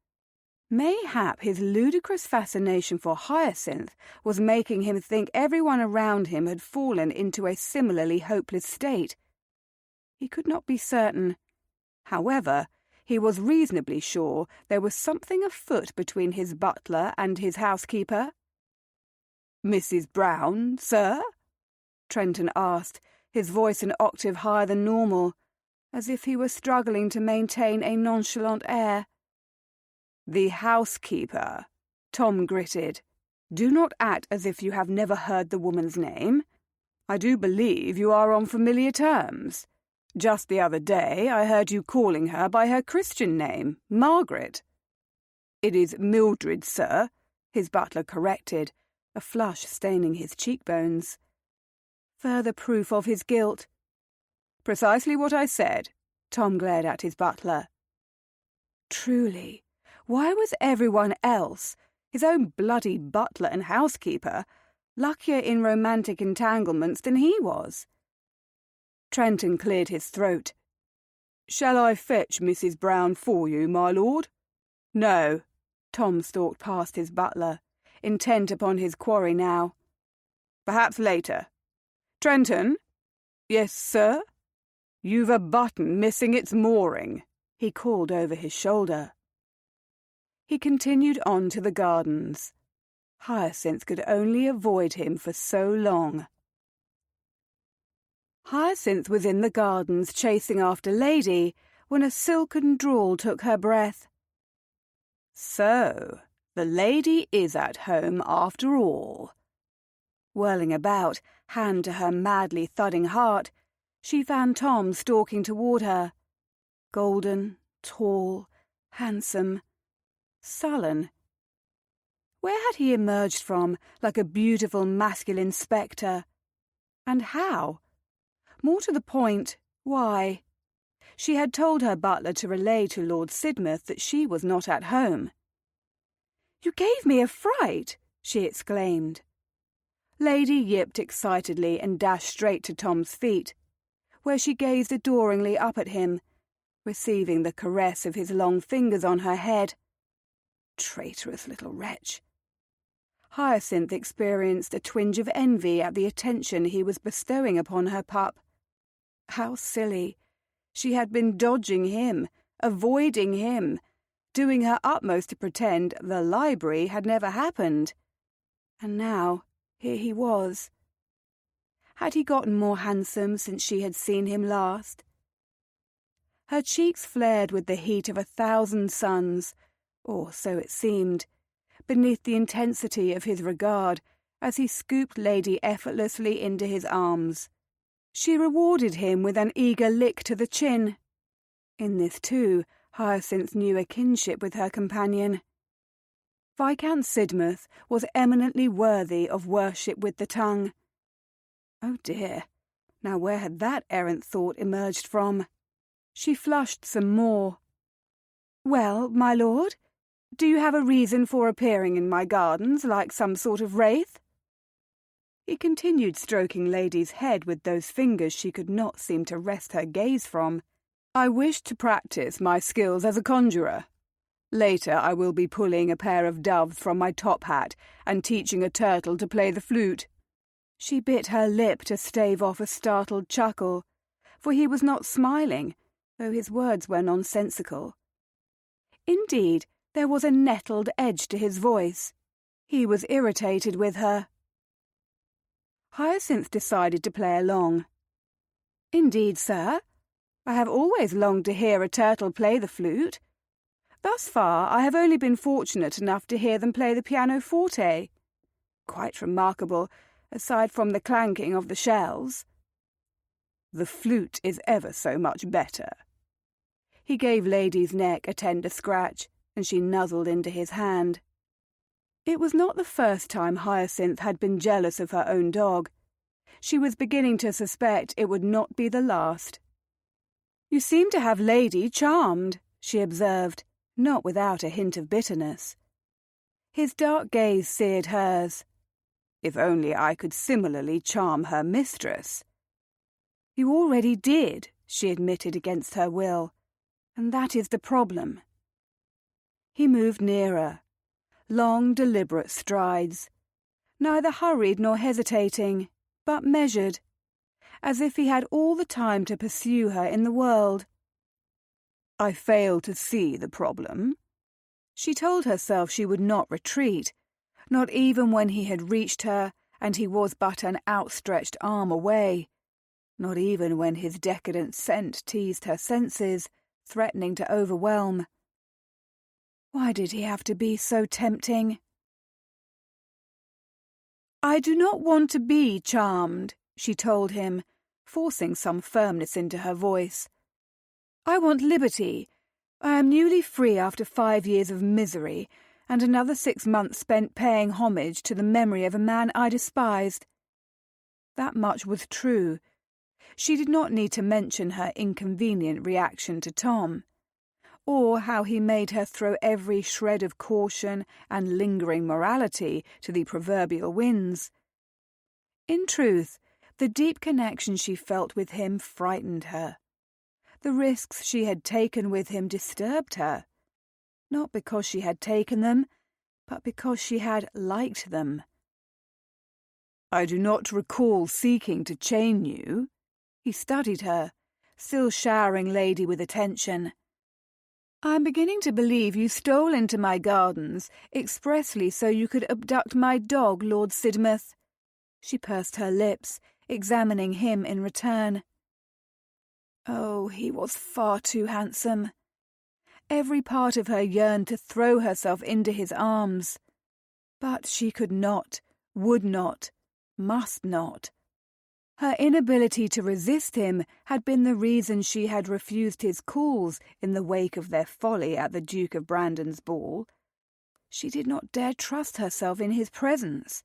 Mayhap his ludicrous fascination for Hyacinth was making him think everyone around him had fallen into a similarly hopeless state. He could not be certain. However, he was reasonably sure there was something afoot between his butler and his housekeeper. "Mrs. Brown, sir?" Trenton asked, his voice an octave higher than normal, as if he were struggling to maintain a nonchalant air. "The housekeeper," Tom gritted. "Do not act as if you have never heard the woman's name. I do believe you are on familiar terms. Just the other day I heard you calling her by her Christian name, Margaret." "It is Mildred, sir," his butler corrected, a flush staining his cheekbones. Further proof of his guilt. "Precisely what I said." Tom glared at his butler. Truly, why was everyone else, his own bloody butler and housekeeper, luckier in romantic entanglements than he was? Trenton cleared his throat. "Shall I fetch Mrs. Brown for you, my lord?" "No." Tom stalked past his butler, intent upon his quarry now. "Perhaps later. Trenton?" "Yes, sir?" "You've a button missing its mooring," he called over his shoulder. He continued on to the gardens. Hyacinth could only avoid him for so long. Hyacinth was in the gardens chasing after Lady when a silken drawl took her breath. "So, the lady is at home after all." Whirling about, hand to her madly thudding heart, she found Tom stalking toward her. Golden, tall, handsome, sullen. Where had he emerged from, like a beautiful masculine spectre? And how? More to the point, why? She had told her butler to relay to Lord Sidmouth that she was not at home. "You gave me a fright!" she exclaimed. Lady yipped excitedly and dashed straight to Tom's feet, where she gazed adoringly up at him, receiving the caress of his long fingers on her head. Traitorous little wretch. Hyacinth experienced a twinge of envy at the attention he was bestowing upon her pup. How silly. She had been dodging him, avoiding him, doing her utmost to pretend the library had never happened. And now, here he was. Had he gotten more handsome since she had seen him last? Her cheeks flared with the heat of 1,000 suns, or so it seemed, beneath the intensity of his regard as he scooped Lady effortlessly into his arms. She rewarded him with an eager lick to the chin. In this, too, Hyacinth knew a kinship with her companion. Viscount Sidmouth was eminently worthy of worship with the tongue. Oh dear, now where had that errant thought emerged from? She flushed some more. "Well, my lord, do you have a reason for appearing in my gardens like some sort of wraith?" He continued stroking Lady's head with those fingers she could not seem to wrest her gaze from. "I wish to practice my skills as a conjurer. Later I will be pulling a pair of doves from my top hat and teaching a turtle to play the flute." She bit her lip to stave off a startled chuckle, for he was not smiling, though his words were nonsensical. Indeed, there was a nettled edge to his voice. He was irritated with her. Hyacinth decided to play along. "Indeed, sir, I have always longed to hear a turtle play the flute. Thus far I have only been fortunate enough to hear them play the pianoforte. Quite remarkable, aside from the clanking of the shells." "The flute is ever so much better." He gave Lady's neck a tender scratch, and she nuzzled into his hand. It was not the first time Hyacinth had been jealous of her own dog. She was beginning to suspect it would not be the last. "You seem to have Lady charmed," she observed, not without a hint of bitterness. His dark gaze seared hers. "If only I could similarly charm her mistress." "You already did," she admitted against her will, "and that is the problem." He moved nearer. Long, deliberate strides, neither hurried nor hesitating, but measured, as if he had all the time to pursue her in the world. "I fail to see the problem." She told herself she would not retreat, not even when he had reached her and he was but an outstretched arm away, not even when his decadent scent teased her senses, threatening to overwhelm. Why did he have to be so tempting? "I do not want to be charmed," she told him, forcing some firmness into her voice. "I want liberty. I am newly free after 5 years of misery, and another 6 months spent paying homage to the memory of a man I despised." That much was true. She did not need to mention her inconvenient reaction to Tom, or how he made her throw every shred of caution and lingering morality to the proverbial winds. In truth, the deep connection she felt with him frightened her. The risks she had taken with him disturbed her, not because she had taken them, but because she had liked them. "I do not recall seeking to chain you." He studied her, still showering Lady with attention. "I am beginning to believe you stole into my gardens expressly so you could abduct my dog, Lord Sidmouth." She pursed her lips, examining him in return. Oh, he was far too handsome. Every part of her yearned to throw herself into his arms. But she could not, would not, must not. Her inability to resist him had been the reason she had refused his calls in the wake of their folly at the Duke of Brandon's ball. She did not dare trust herself in his presence,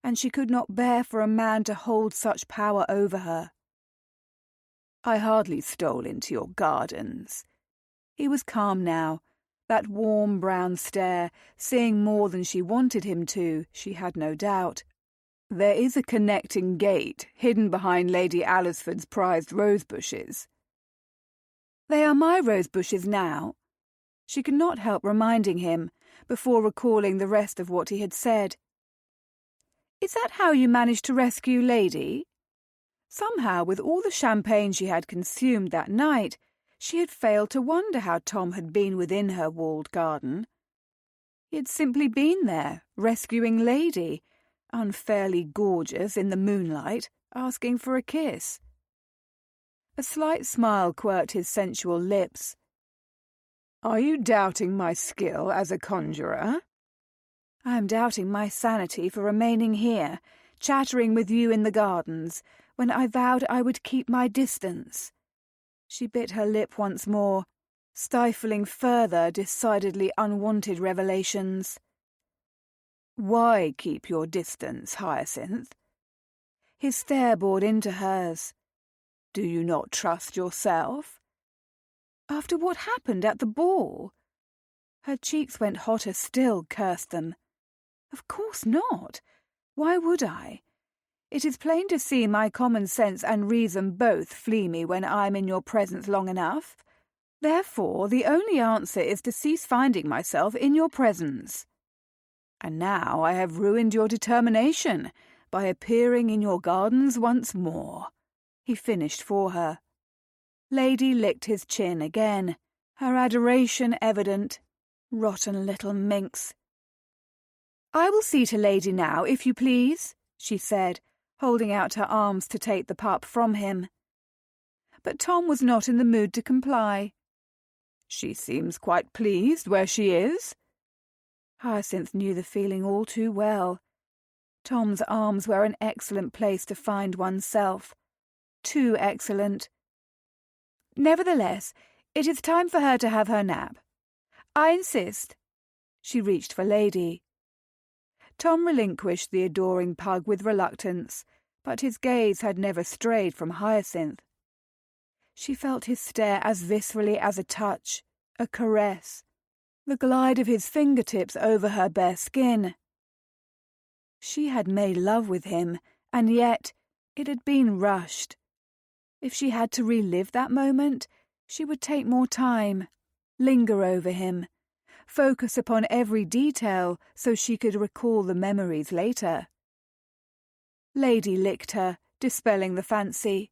and she could not bear for a man to hold such power over her. "I hardly stole into your gardens." He was calm now, that warm brown stare, seeing more than she wanted him to, she had no doubt. "There is a connecting gate hidden behind Lady Alresford's prized rose-bushes." "They are my rose-bushes now." She could not help reminding him, before recalling the rest of what he had said. "Is that how you managed to rescue Lady?" Somehow, with all the champagne she had consumed that night, she had failed to wonder how Tom had been within her walled garden. He had simply been there, rescuing Lady, unfairly gorgeous in the moonlight, asking for a kiss. A slight smile quirked his sensual lips. "Are you doubting my skill as a conjurer?" "I am doubting my sanity for remaining here, chattering with you in the gardens, when I vowed I would keep my distance." She bit her lip once more, stifling further decidedly unwanted revelations. "Why keep your distance, Hyacinth?" His stare bored into hers. "Do you not trust yourself?" "After what happened at the ball?" Her cheeks went hotter still, cursed them. "Of course not. Why would I? It is plain to see my common sense and reason both flee me when I am in your presence long enough. Therefore, the only answer is to cease finding myself in your presence." "And now I have ruined your determination by appearing in your gardens once more," he finished for her. Lady licked his chin again, her adoration evident. Rotten little minx. "I will see to Lady now, if you please," she said, holding out her arms to take the pup from him. But Tom was not in the mood to comply. "She seems quite pleased where she is." Hyacinth knew the feeling all too well. Tom's arms were an excellent place to find oneself. Too excellent. "Nevertheless, it is time for her to have her nap. I insist." She reached for Lady. Tom relinquished the adoring pug with reluctance, but his gaze had never strayed from Hyacinth. She felt his stare as viscerally as a touch, a caress, the glide of his fingertips over her bare skin. She had made love with him, and yet it had been rushed. If she had to relive that moment, she would take more time, linger over him, focus upon every detail so she could recall the memories later. Lady licked her, dispelling the fancy.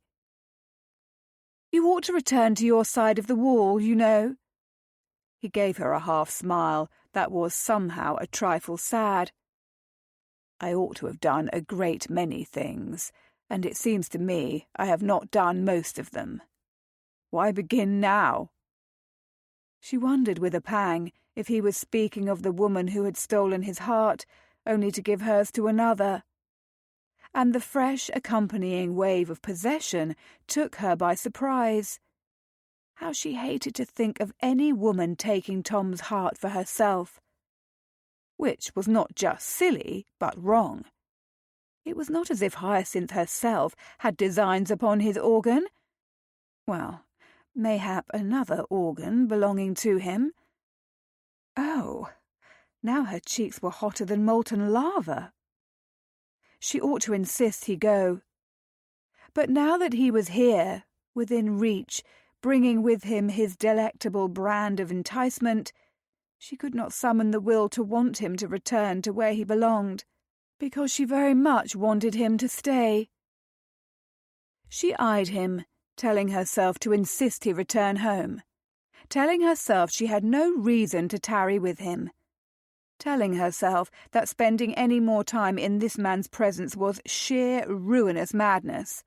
"You ought to return to your side of the wall, you know." He gave her a half-smile that was somehow a trifle sad. "I ought to have done a great many things, and it seems to me I have not done most of them. Why begin now?" She wondered with a pang if he was speaking of the woman who had stolen his heart, only to give hers to another. And the fresh accompanying wave of possession took her by surprise. How she hated to think of any woman taking Tom's heart for herself. Which was not just silly, but wrong. It was not as if Hyacinth herself had designs upon his organ. Well, mayhap another organ belonging to him. Oh, now her cheeks were hotter than molten lava. She ought to insist he go. But now that he was here, within reach, bringing with him his delectable brand of enticement, she could not summon the will to want him to return to where he belonged, because she very much wanted him to stay. She eyed him, telling herself to insist he return home, telling herself she had no reason to tarry with him, telling herself that spending any more time in this man's presence was sheer ruinous madness.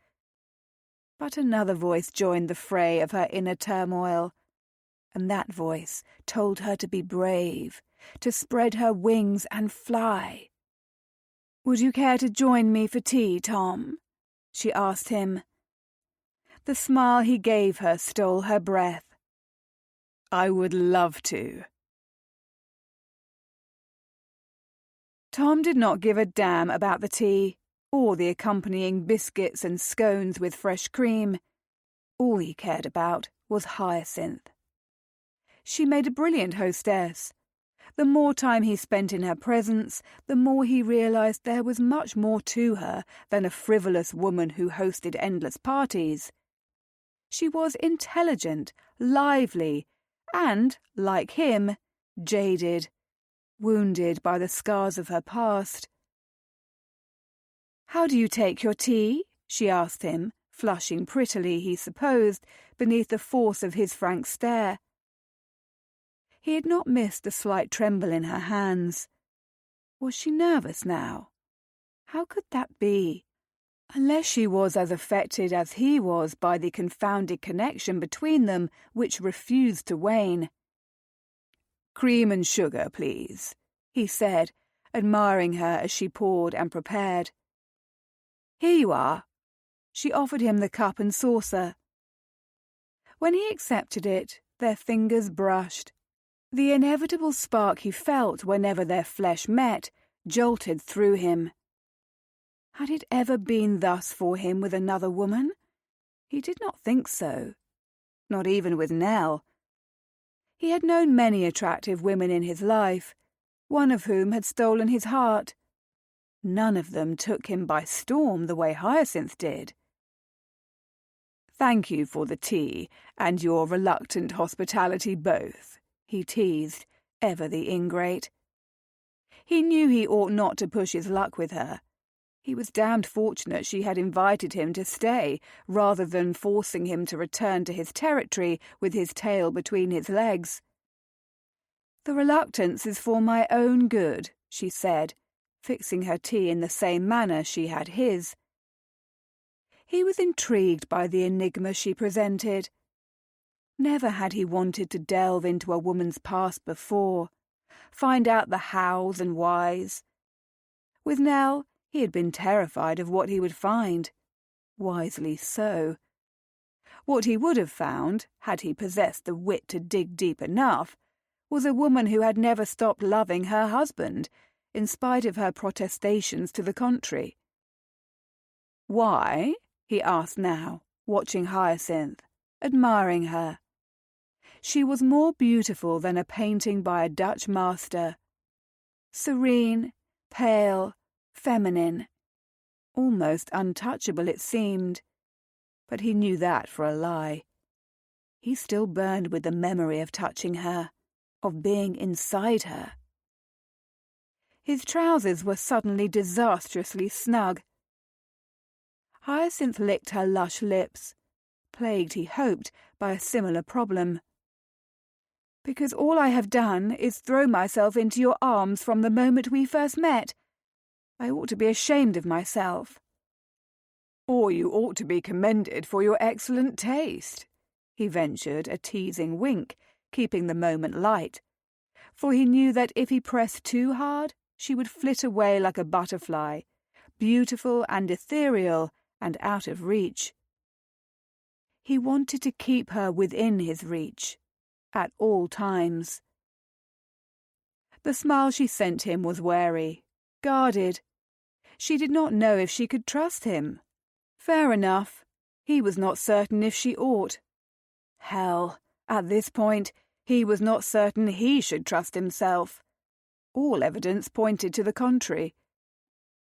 But another voice joined the fray of her inner turmoil, and that voice told her to be brave, to spread her wings and fly. "Would you care to join me for tea, Tom?" she asked him. The smile he gave her stole her breath. "I would love to." Tom did not give a damn about the tea, or the accompanying biscuits and scones with fresh cream. All he cared about was Hyacinth. She made a brilliant hostess. The more time he spent in her presence, the more he realized there was much more to her than a frivolous woman who hosted endless parties. She was intelligent, lively, and, like him, jaded, wounded by the scars of her past. "How do you take your tea?" she asked him, flushing prettily, he supposed, beneath the force of his frank stare. He had not missed the slight tremble in her hands. Was she nervous now? How could that be? Unless she was as affected as he was by the confounded connection between them which refused to wane. "Cream and sugar, please," he said, admiring her as she poured and prepared. "Here you are." She offered him the cup and saucer. When he accepted it, their fingers brushed. The inevitable spark he felt whenever their flesh met jolted through him. Had it ever been thus for him with another woman? He did not think so. Not even with Nell. He had known many attractive women in his life, one of whom had stolen his heart. None of them took him by storm the way Hyacinth did. "Thank you for the tea and your reluctant hospitality both," he teased, ever the ingrate. He knew he ought not to push his luck with her, He was damned fortunate she had invited him to stay, rather than forcing him to return to his territory with his tail between his legs. "The reluctance is for my own good," she said, fixing her tea in the same manner she had his. He was intrigued by the enigma she presented. Never had he wanted to delve into a woman's past before, find out the hows and whys. With Nell, he had been terrified of what he would find. Wisely so. What he would have found, had he possessed the wit to dig deep enough, was a woman who had never stopped loving her husband, in spite of her protestations to the contrary. "Why?" he asked now, watching Hyacinth, admiring her. She was more beautiful than a painting by a Dutch master. Serene, pale, feminine. Almost untouchable it seemed, but he knew that for a lie. He still burned with the memory of touching her, of being inside her. His trousers were suddenly disastrously snug. Hyacinth licked her lush lips, plagued, he hoped, by a similar problem. "Because all I have done is throw myself into your arms from the moment we first met. I ought to be ashamed of myself." "Or you ought to be commended for your excellent taste," he ventured a teasing wink, keeping the moment light, for he knew that if he pressed too hard, she would flit away like a butterfly, beautiful and ethereal and out of reach. He wanted to keep her within his reach, at all times. The smile she sent him was wary, guarded. She did not know if she could trust him. Fair enough. He was not certain if she ought. Hell, at this point, he was not certain he should trust himself. All evidence pointed to the contrary.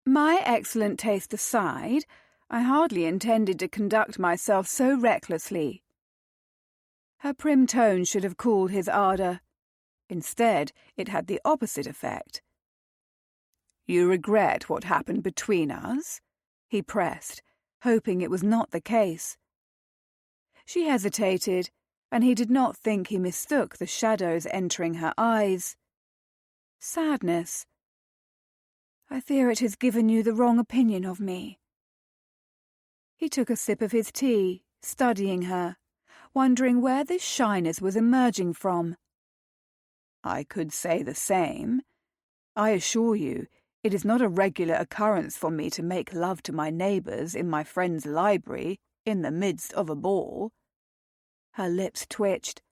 "My excellent taste aside, I hardly intended to conduct myself so recklessly." Her prim tone should have cooled his ardour. Instead, it had the opposite effect. "You regret what happened between us?" he pressed, hoping it was not the case. She hesitated, and he did not think he mistook the shadows entering her eyes. Sadness. "I fear it has given you the wrong opinion of me." He took a sip of his tea, studying her, wondering where this shyness was emerging from. "I could say the same. I assure you, it is not a regular occurrence for me to make love to my neighbours in my friend's library in the midst of a ball." Her lips twitched.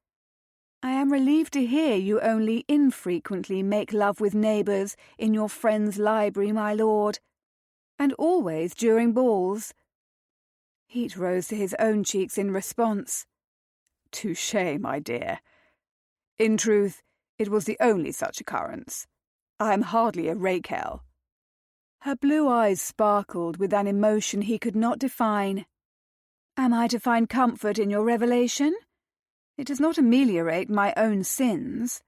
"I am relieved to hear you only infrequently make love with neighbours in your friend's library, my lord. And always during balls." Heat rose to his own cheeks in response. "Touché, my dear. In truth, it was the only such occurrence. I am hardly a rakehell." Her blue eyes sparkled with an emotion he could not define. "Am I to find comfort in your revelation? It does not ameliorate my own sins."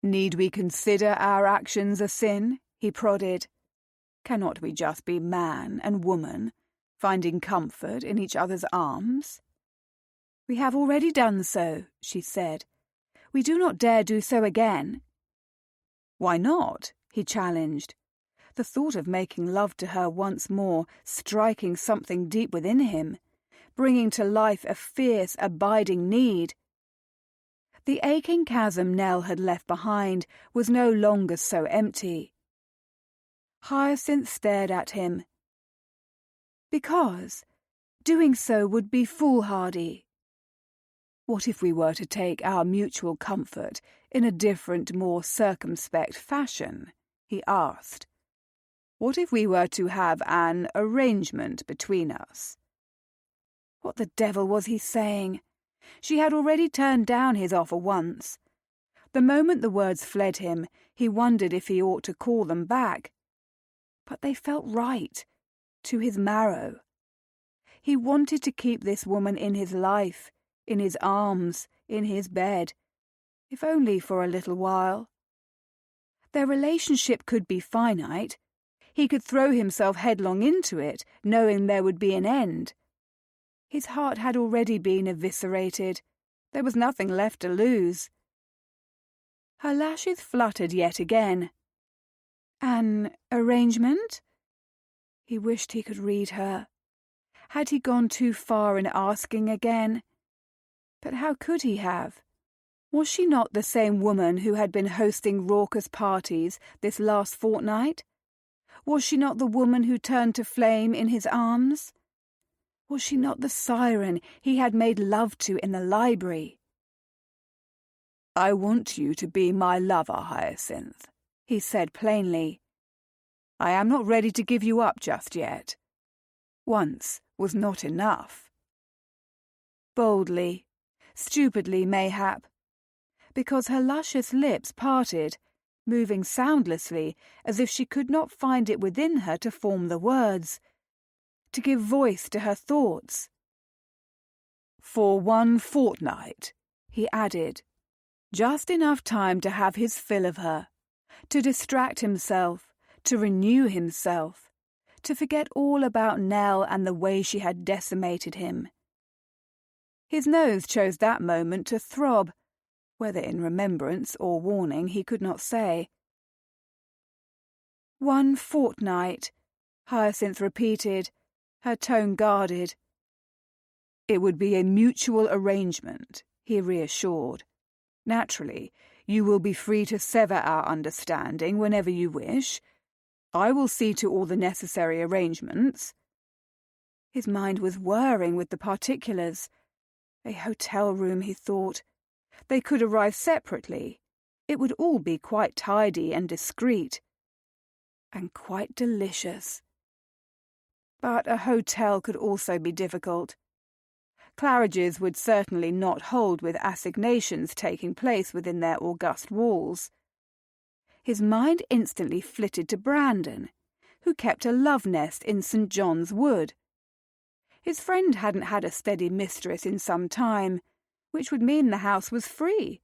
"Need we consider our actions a sin?" he prodded. "Cannot we just be man and woman, finding comfort in each other's arms?" "We have already done so," she said. "We do not dare do so again." "Why not?" he challenged, the thought of making love to her once more striking something deep within him, bringing to life a fierce, abiding need. The aching chasm Nell had left behind was no longer so empty. Hyacinth stared at him. "Because doing so would be foolhardy." "What if we were to take our mutual comfort in a different, more circumspect fashion?" he asked. "What if we were to have an arrangement between us?" What the devil was he saying? She had already turned down his offer once. The moment the words fled him, he wondered if he ought to call them back. But they felt right, to his marrow. He wanted to keep this woman in his life, in his arms, in his bed, if only for a little while. Their relationship could be finite. He could throw himself headlong into it, knowing there would be an end. His heart had already been eviscerated. There was nothing left to lose. Her lashes fluttered yet again. An arrangement? He wished he could read her. Had he gone too far in asking again? But how could he have? Was she not the same woman who had been hosting raucous parties this last fortnight? Was she not the woman who turned to flame in his arms? Was she not the siren he had made love to in the library? "I want you to be my lover, Hyacinth," he said plainly. "I am not ready to give you up just yet. Once was not enough." Boldly, stupidly mayhap, because her luscious lips parted, moving soundlessly as if she could not find it within her to form the words, to give voice to her thoughts. "For 1 fortnight," he added, just enough time to have his fill of her, to distract himself, to renew himself, to forget all about Nell and the way she had decimated him. His nose chose that moment to throb, whether in remembrance or warning he could not say. 1 fortnight, Hyacinth repeated, her tone guarded. "It would be a mutual arrangement," he reassured. "Naturally, you will be free to sever our understanding whenever you wish. I will see to all the necessary arrangements." His mind was whirring with the particulars. A hotel room, he thought. They could arrive separately. It would all be quite tidy and discreet. And quite delicious. But a hotel could also be difficult. Claridge's would certainly not hold with assignations taking place within their august walls. His mind instantly flitted to Brandon, who kept a love nest in St. John's Wood. His friend hadn't had a steady mistress in some time, which would mean the house was free.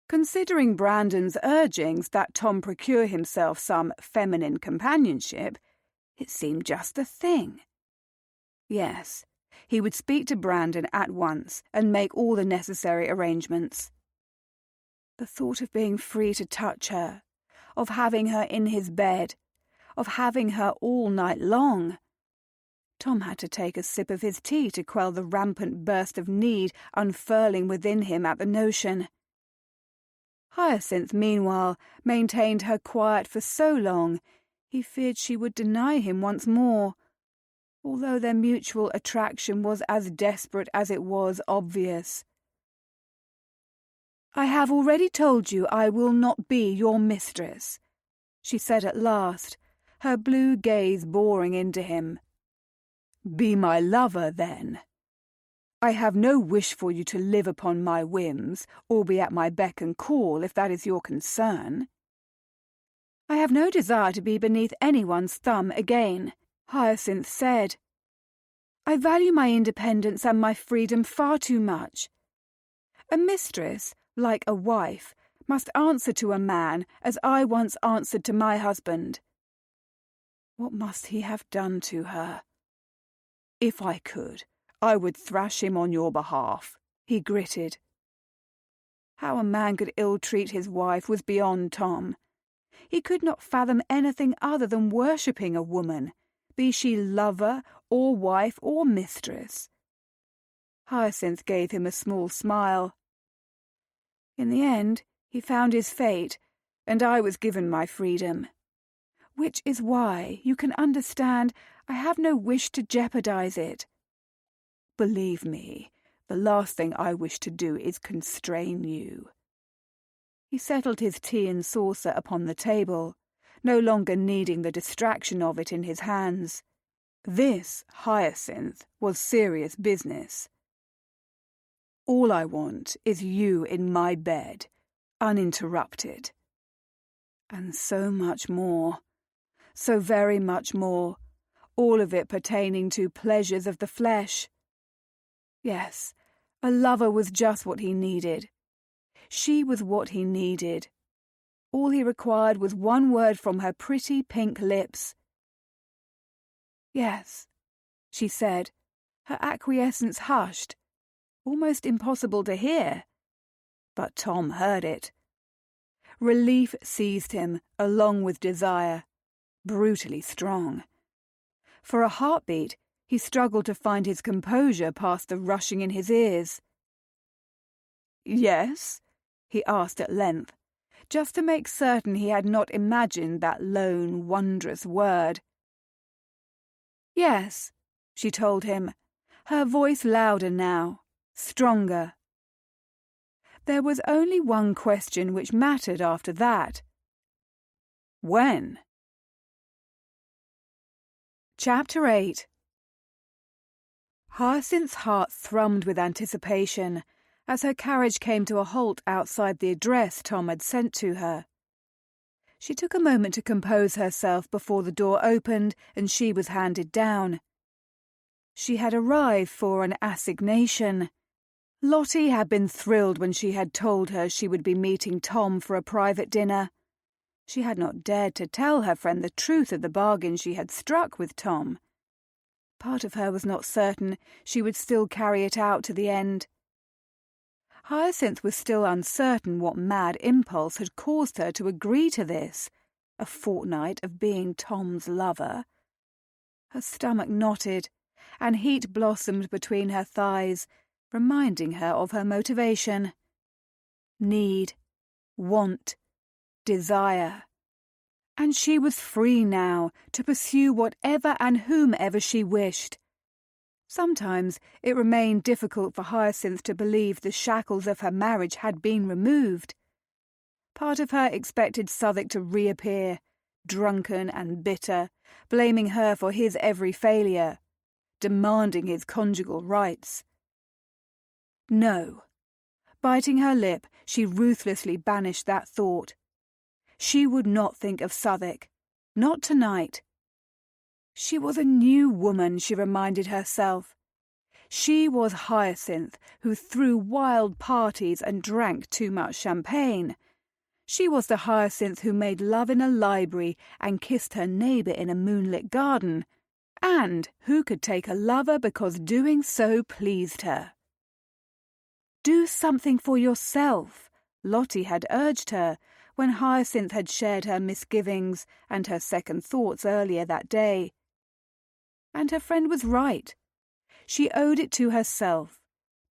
Considering Brandon's urgings that Tom procure himself some feminine companionship, it seemed just the thing. Yes, he would speak to Brandon at once and make all the necessary arrangements. The thought of being free to touch her, of having her in his bed, of having her all night long. Tom had to take a sip of his tea to quell the rampant burst of need unfurling within him at the notion. Hyacinth, meanwhile, maintained her quiet for so long, he feared she would deny him once more, although their mutual attraction was as desperate as it was obvious. "I have already told you I will not be your mistress," she said at last, her blue gaze boring into him. "Be my lover, then. I have no wish for you to live upon my whims, or be at my beck and call, if that is your concern." "I have no desire to be beneath anyone's thumb again," Hyacinth said. "I value my independence and my freedom far too much. A mistress, like a wife, must answer to a man as I once answered to my husband." What must he have done to her? "If I could, I would thrash him on your behalf," he gritted. How a man could ill-treat his wife was beyond Tom. He could not fathom anything other than worshipping a woman, be she lover or wife or mistress. Hyacinth gave him a small smile. In the end, he found his fate, and I was given my freedom. Which is why, you can understand, I have no wish to jeopardize it. Believe me, the last thing I wish to do is constrain you." He settled his tea and saucer upon the table, no longer needing the distraction of it in his hands. This, Hyacinth, was serious business. "All I want is you in my bed, uninterrupted." And so much more, so very much more, all of it pertaining to pleasures of the flesh. Yes, a lover was just what he needed. She was what he needed. All he required was one word from her pretty pink lips, "Yes," she said, her acquiescence hushed, almost impossible to hear. But Tom heard it. Relief seized him, along with desire, brutally strong. For a heartbeat, he struggled to find his composure past the rushing in his ears. "Yes?" he asked at length, just to make certain he had not imagined that lone, wondrous word. "Yes," she told him, her voice louder now, stronger. There was only one question which mattered after that. When? Chapter 8. Hyacinth's heart thrummed with anticipation as her carriage came to a halt outside the address Tom had sent to her. She took a moment to compose herself before the door opened and she was handed down. She had arrived for an assignation. Lottie had been thrilled when she had told her she would be meeting Tom for a private dinner. She had not dared to tell her friend the truth of the bargain she had struck with Tom. Part of her was not certain she would still carry it out to the end. Hyacinth was still uncertain what mad impulse had caused her to agree to this, a fortnight of being Tom's lover. Her stomach knotted, and heat blossomed between her thighs, reminding her of her motivation. Need, want, desire. And she was free now to pursue whatever and whomever she wished. Sometimes it remained difficult for Hyacinth to believe the shackles of her marriage had been removed. Part of her expected Southwark to reappear, drunken and bitter, blaming her for his every failure, demanding his conjugal rights. No. Biting her lip, she ruthlessly banished that thought. She would not think of Southwark. Not tonight. She was a new woman, she reminded herself. She was Hyacinth, who threw wild parties and drank too much champagne. She was the Hyacinth who made love in a library and kissed her neighbour in a moonlit garden, and who could take a lover because doing so pleased her. Do something for yourself, Lottie had urged her, when Hyacinth had shared her misgivings and her second thoughts earlier that day. And her friend was right. She owed it to herself,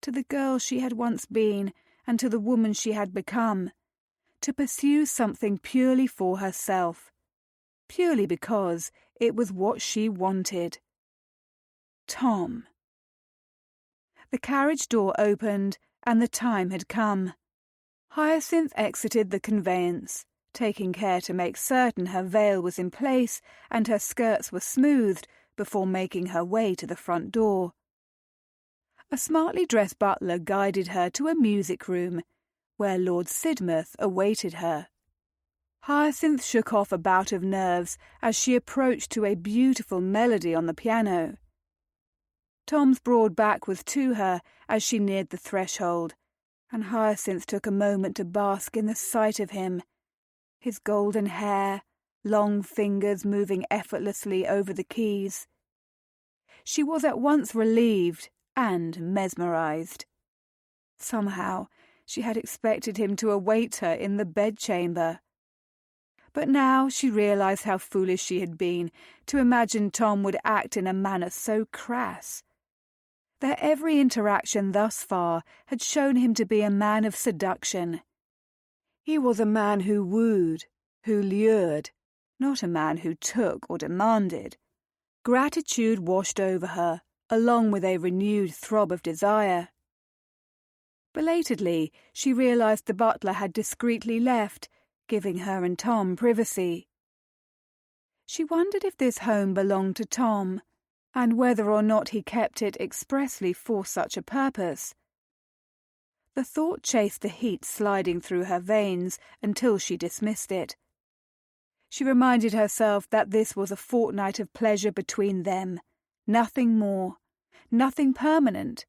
to the girl she had once been, and to the woman she had become, to pursue something purely for herself, purely because it was what she wanted. Tom. The carriage door opened, and the time had come. Hyacinth exited the conveyance, taking care to make certain her veil was in place and her skirts were smoothed before making her way to the front door. A smartly dressed butler guided her to a music room, where Lord Sidmouth awaited her. Hyacinth shook off a bout of nerves as she approached to a beautiful melody on the piano. Tom's broad back was to her as she neared the threshold, and Hyacinth took a moment to bask in the sight of him, his golden hair, long fingers moving effortlessly over the keys. She was at once relieved and mesmerized. Somehow she had expected him to await her in the bedchamber. But now she realized how foolish she had been to imagine Tom would act in a manner so crass. Their every interaction thus far had shown him to be a man of seduction. He was a man who wooed, who lured, not a man who took or demanded. Gratitude washed over her, along with a renewed throb of desire. Belatedly, she realized the butler had discreetly left, giving her and Tom privacy. She wondered if this home belonged to Tom, and whether or not he kept it expressly for such a purpose. The thought chased the heat sliding through her veins until she dismissed it. She reminded herself that this was a fortnight of pleasure between them, nothing more, nothing permanent.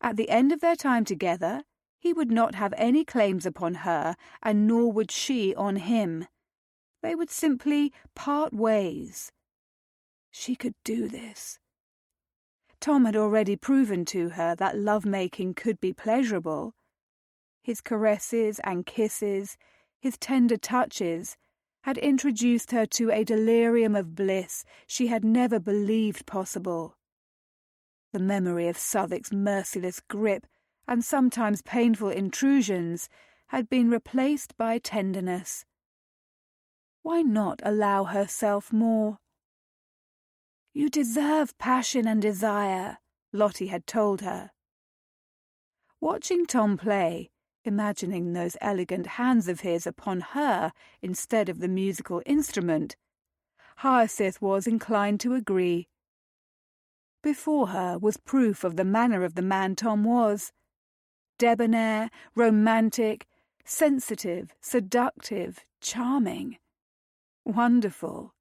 At the end of their time together, he would not have any claims upon her, and nor would she on him. They would simply part ways. She could do this. Tom had already proven to her that love-making could be pleasurable. His caresses and kisses, his tender touches, had introduced her to a delirium of bliss she had never believed possible. The memory of Southwick's merciless grip and sometimes painful intrusions had been replaced by tenderness. Why not allow herself more? "You deserve passion and desire," Lottie had told her. Watching Tom play, imagining those elegant hands of his upon her instead of the musical instrument, Hyacinth was inclined to agree. Before her was proof of the manner of the man Tom was. Debonair, romantic, sensitive, seductive, charming. Wonderful.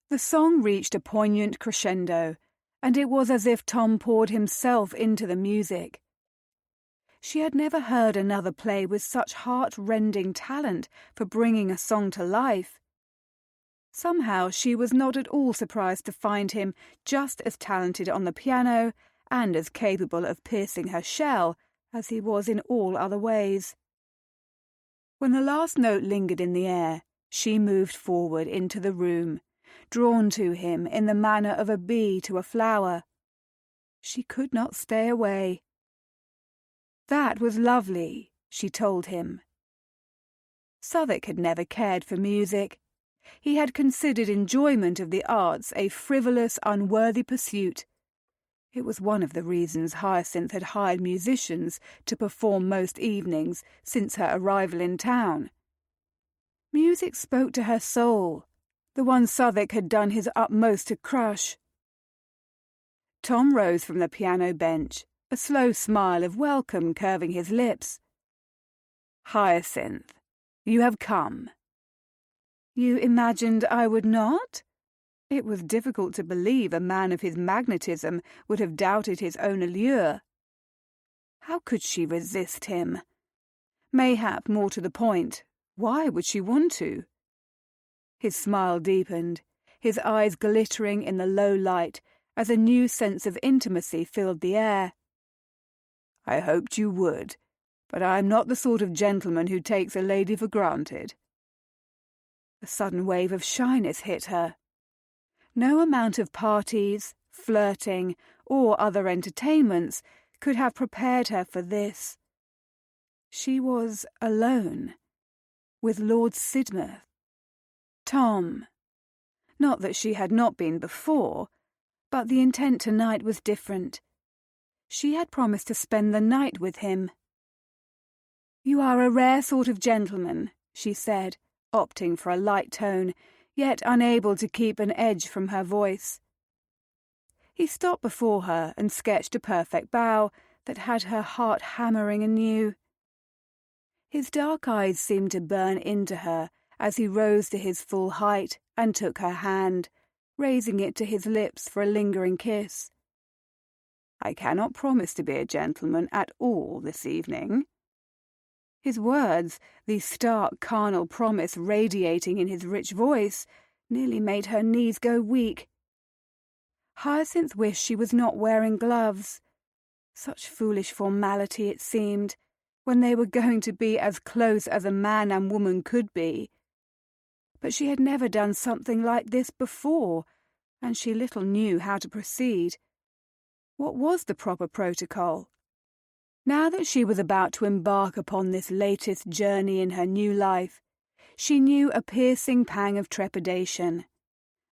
The song reached a poignant crescendo, and it was as if Tom poured himself into the music. She had never heard another play with such heart-rending talent for bringing a song to life. Somehow she was not at all surprised to find him just as talented on the piano and as capable of piercing her shell as he was in all other ways. When the last note lingered in the air, she moved forward into the room, drawn to him in the manner of a bee to a flower. She could not stay away. That was lovely, she told him. Southwick had never cared for music. He had considered enjoyment of the arts a frivolous, unworthy pursuit. It was one of the reasons Hyacinth had hired musicians to perform most evenings since her arrival in town. Music spoke to her soul, the one Southwick had done his utmost to crush. Tom rose from the piano bench, a slow smile of welcome curving his lips. "Hyacinth, you have come." "You imagined I would not?" It was difficult to believe a man of his magnetism would have doubted his own allure. How could she resist him? Mayhap, more to the point, why would she want to? His smile deepened, his eyes glittering in the low light as a new sense of intimacy filled the air. "I hoped you would, but I am not the sort of gentleman who takes a lady for granted." A sudden wave of shyness hit her. No amount of parties, flirting, or other entertainments could have prepared her for this. She was alone, with Lord Sidmouth. Tom. Not that she had not been before, but the intent tonight was different. She had promised to spend the night with him. "You are a rare sort of gentleman," she said, opting for a light tone, yet unable to keep an edge from her voice. He stopped before her and sketched a perfect bow that had her heart hammering anew. His dark eyes seemed to burn into her as he rose to his full height and took her hand, raising it to his lips for a lingering kiss. "I cannot promise to be a gentleman at all this evening." His words, the stark carnal promise radiating in his rich voice, nearly made her knees go weak. Hyacinth wished she was not wearing gloves. Such foolish formality it seemed, when they were going to be as close as a man and woman could be. But she had never done something like this before, and she little knew how to proceed. What was the proper protocol? Now that she was about to embark upon this latest journey in her new life, she knew a piercing pang of trepidation,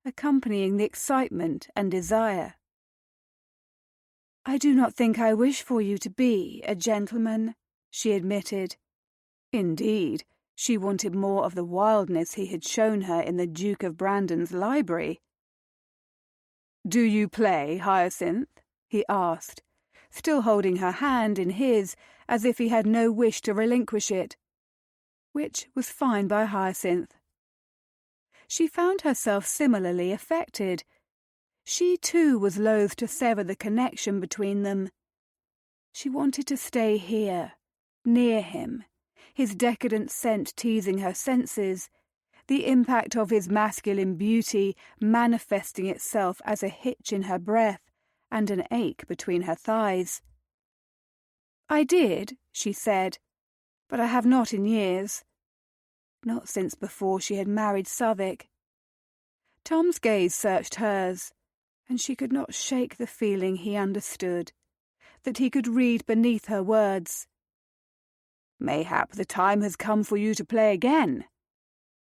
accompanying the excitement and desire. "I do not think I wish for you to be a gentleman," she admitted. Indeed, she wanted more of the wildness he had shown her in the Duke of Brandon's library. "Do you play, Hyacinth?" he asked, still holding her hand in his as if he had no wish to relinquish it, which was fine by Hyacinth. She found herself similarly affected. She too was loath to sever the connection between them. She wanted to stay here, near him, his decadent scent teasing her senses, the impact of his masculine beauty manifesting itself as a hitch in her breath and an ache between her thighs. "I did," she said, "but I have not in years. Not since before she had married Southwick." Tom's gaze searched hers, and she could not shake the feeling he understood, that he could read beneath her words. "Mayhap the time has come for you to play again.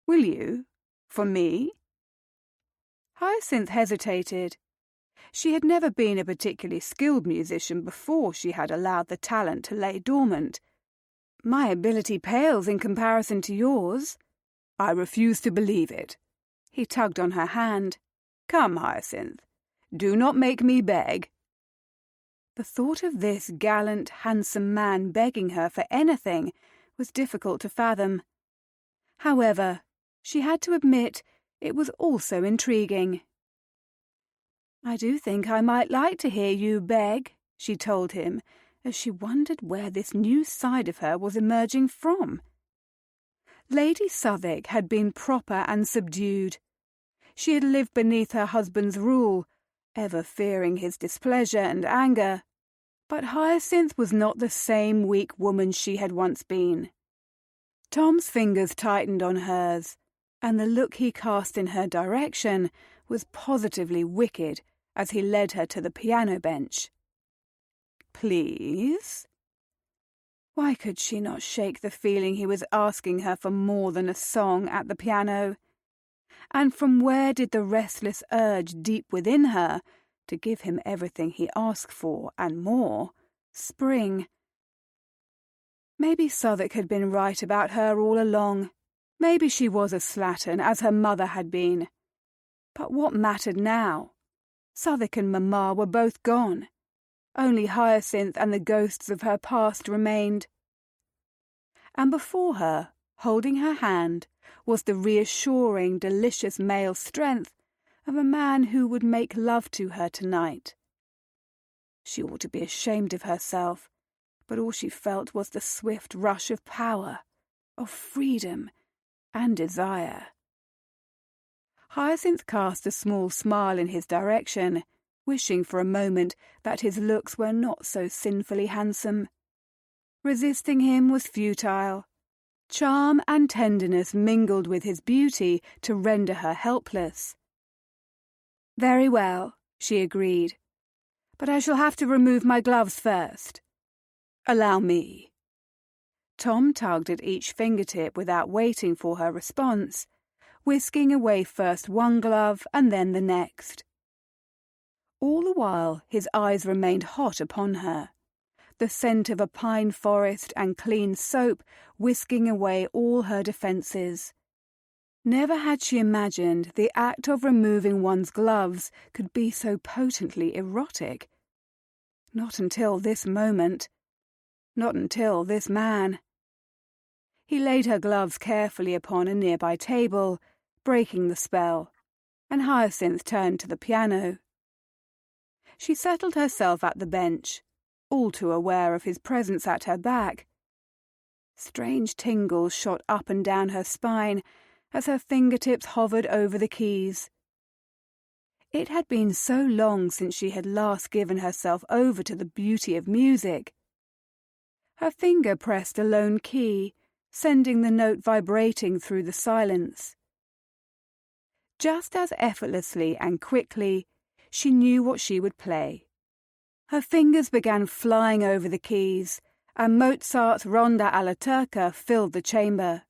Will you? For me?" Hyacinth hesitated. She had never been a particularly skilled musician before she had allowed the talent to lay dormant. "My ability pales in comparison to yours." "I refuse to believe it." He tugged on her hand. "Come, Hyacinth, do not make me beg." The thought of this gallant, handsome man begging her for anything was difficult to fathom. However, she had to admit it was also intriguing. "I do think I might like to hear you beg," she told him, as she wondered where this new side of her was emerging from. Lady Southwick had been proper and subdued. She had lived beneath her husband's rule, ever fearing his displeasure and anger. But Hyacinth was not the same weak woman she had once been. Tom's fingers tightened on hers, and the look he cast in her direction was positively wicked as he led her to the piano bench. "Please?" Why could she not shake the feeling he was asking her for more than a song at the piano? And from where did the restless urge deep within her to give him everything he asked for and more spring? Maybe Southwick had been right about her all along. Maybe she was a slattern, as her mother had been. But what mattered now? Southwick and Mamma were both gone. Only Hyacinth and the ghosts of her past remained. And before her, holding her hand, was the reassuring, delicious male strength of a man who would make love to her tonight. She ought to be ashamed of herself, but all she felt was the swift rush of power, of freedom, and desire. Hyacinth cast a small smile in his direction, wishing for a moment that his looks were not so sinfully handsome. Resisting him was futile. Charm and tenderness mingled with his beauty to render her helpless. "Very well," she agreed, "but I shall have to remove my gloves first." "Allow me." Tom tugged at each fingertip without waiting for her response, whisking away first one glove and then the next. All the while his eyes remained hot upon her, the scent of a pine forest and clean soap whisking away all her defences. Never had she imagined the act of removing one's gloves could be so potently erotic. Not until this moment. Not until this man. He laid her gloves carefully upon a nearby table, breaking the spell, and Hyacinth turned to the piano. She settled herself at the bench, all too aware of his presence at her back. Strange tingles shot up and down her spine as her fingertips hovered over the keys. It had been so long since she had last given herself over to the beauty of music. Her finger pressed a lone key, sending the note vibrating through the silence. Just as effortlessly and quickly, she knew what she would play. Her fingers began flying over the keys, and Mozart's Ronda alla Turca filled the chamber.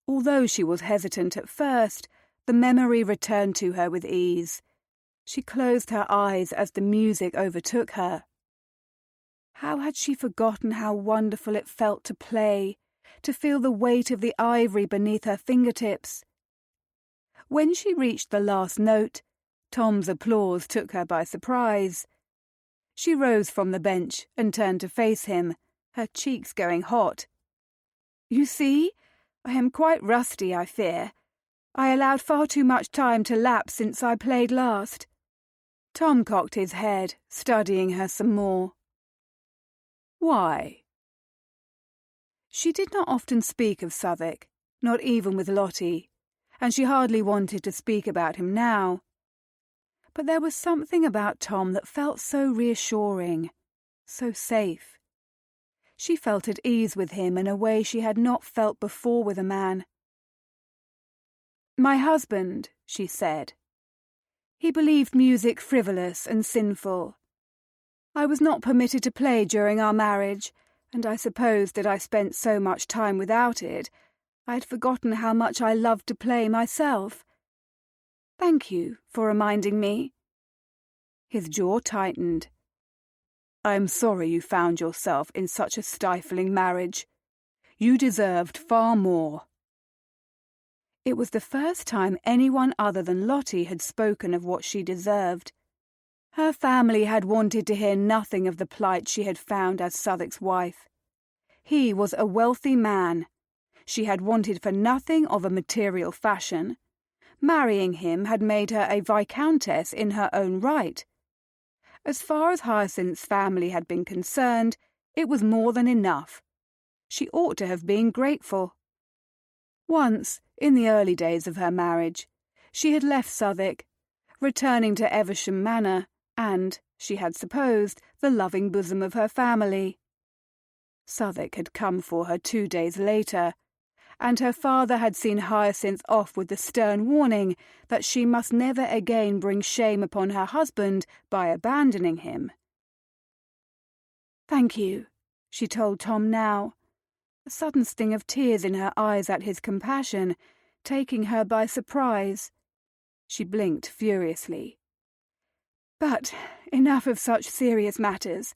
Although she was hesitant at first, the memory returned to her with ease. She closed her eyes as the music overtook her. How had she forgotten how wonderful it felt to play, to feel the weight of the ivory beneath her fingertips? When she reached the last note, Tom's applause took her by surprise. She rose from the bench and turned to face him, her cheeks going hot. "You see, I am quite rusty, I fear. I allowed far too much time to lapse since I played last." Tom cocked his head, studying her some more. "Why?" She did not often speak of Southwick, not even with Lottie, and she hardly wanted to speak about him now. But there was something about Tom that felt so reassuring, so safe. She felt at ease with him in a way she had not felt before with a man. "My husband," she said. "He believed music frivolous and sinful. I was not permitted to play during our marriage, and I suppose that I spent so much time without it, I had forgotten how much I loved to play myself. Thank you for reminding me." His jaw tightened. "I am sorry you found yourself in such a stifling marriage. You deserved far more." It was the first time anyone other than Lottie had spoken of what she deserved. Her family had wanted to hear nothing of the plight she had found as Southwick's wife. He was a wealthy man. She had wanted for nothing of a material fashion. Marrying him had made her a viscountess in her own right. As far as Hyacinth's family had been concerned, it was more than enough. She ought to have been grateful. Once, in the early days of her marriage, she had left Southwick, returning to Evesham Manor and, she had supposed, the loving bosom of her family. Southwick had come for her 2 days later, and her father had seen Hyacinth off with the stern warning that she must never again bring shame upon her husband by abandoning him. "Thank you," she told Tom now, a sudden sting of tears in her eyes at his compassion, taking her by surprise. She blinked furiously. "But enough of such serious matters.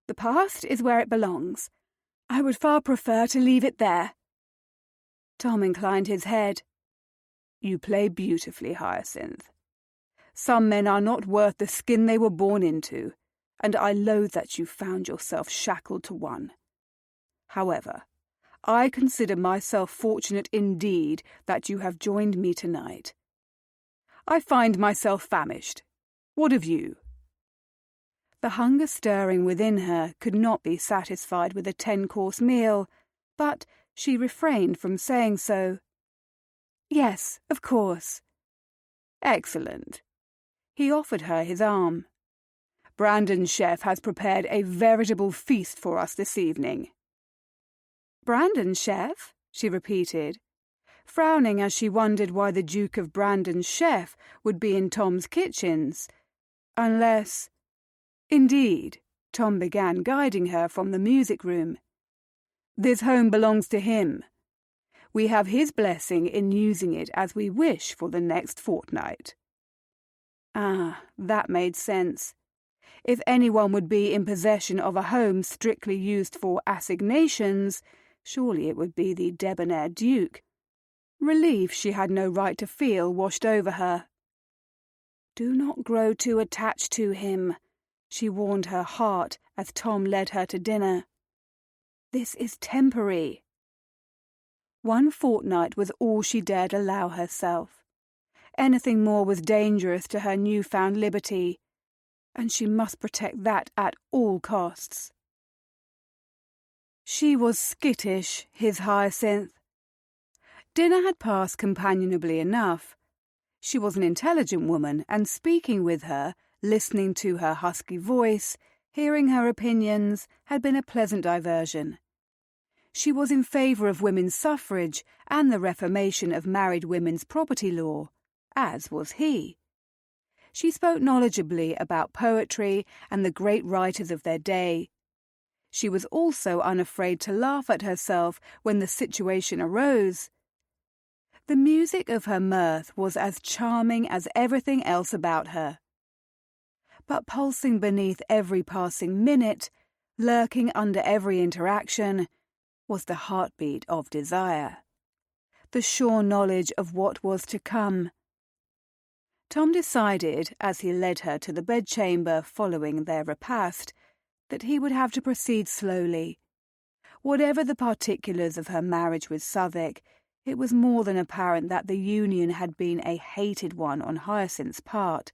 The past is where it belongs. I would far prefer to leave it there." Tom inclined his head. "You play beautifully, Hyacinth. Some men are not worth the skin they were born into, and I loathe that you found yourself shackled to one. However, I consider myself fortunate indeed that you have joined me tonight. I find myself famished. What of you?" The hunger stirring within her could not be satisfied with a 10-course meal, but she refrained from saying so. "Yes, of course." "Excellent." He offered her his arm. "Brandon's chef has prepared a veritable feast for us this evening." "Brandon's chef?" she repeated, frowning as she wondered why the Duke of Brandon's chef would be in Tom's kitchens, unless— "Indeed," Tom began, guiding her from the music room. "This home belongs to him. We have his blessing in using it as we wish for the next fortnight." Ah, that made sense. If anyone would be in possession of a home strictly used for assignations, surely it would be the debonair Duke. Relief she had no right to feel washed over her. "Do not grow too attached to him," she warned her heart as Tom led her to dinner. "This is temporary." 1 fortnight was all she dared allow herself. Anything more was dangerous to her newfound liberty, and she must protect that at all costs. She was skittish, his Hyacinth. Dinner had passed companionably enough. She was an intelligent woman, and speaking with her, listening to her husky voice, hearing her opinions, had been a pleasant diversion. She was in favour of women's suffrage and the reformation of married women's property law, as was he. She spoke knowledgeably about poetry and the great writers of their day. She was also unafraid to laugh at herself when the situation arose. The music of her mirth was as charming as everything else about her. But pulsing beneath every passing minute, lurking under every interaction, was the heartbeat of desire, the sure knowledge of what was to come. Tom decided, as he led her to the bedchamber following their repast, that he would have to proceed slowly. Whatever the particulars of her marriage with Southwick, it was more than apparent that the union had been a hated one on Hyacinth's part.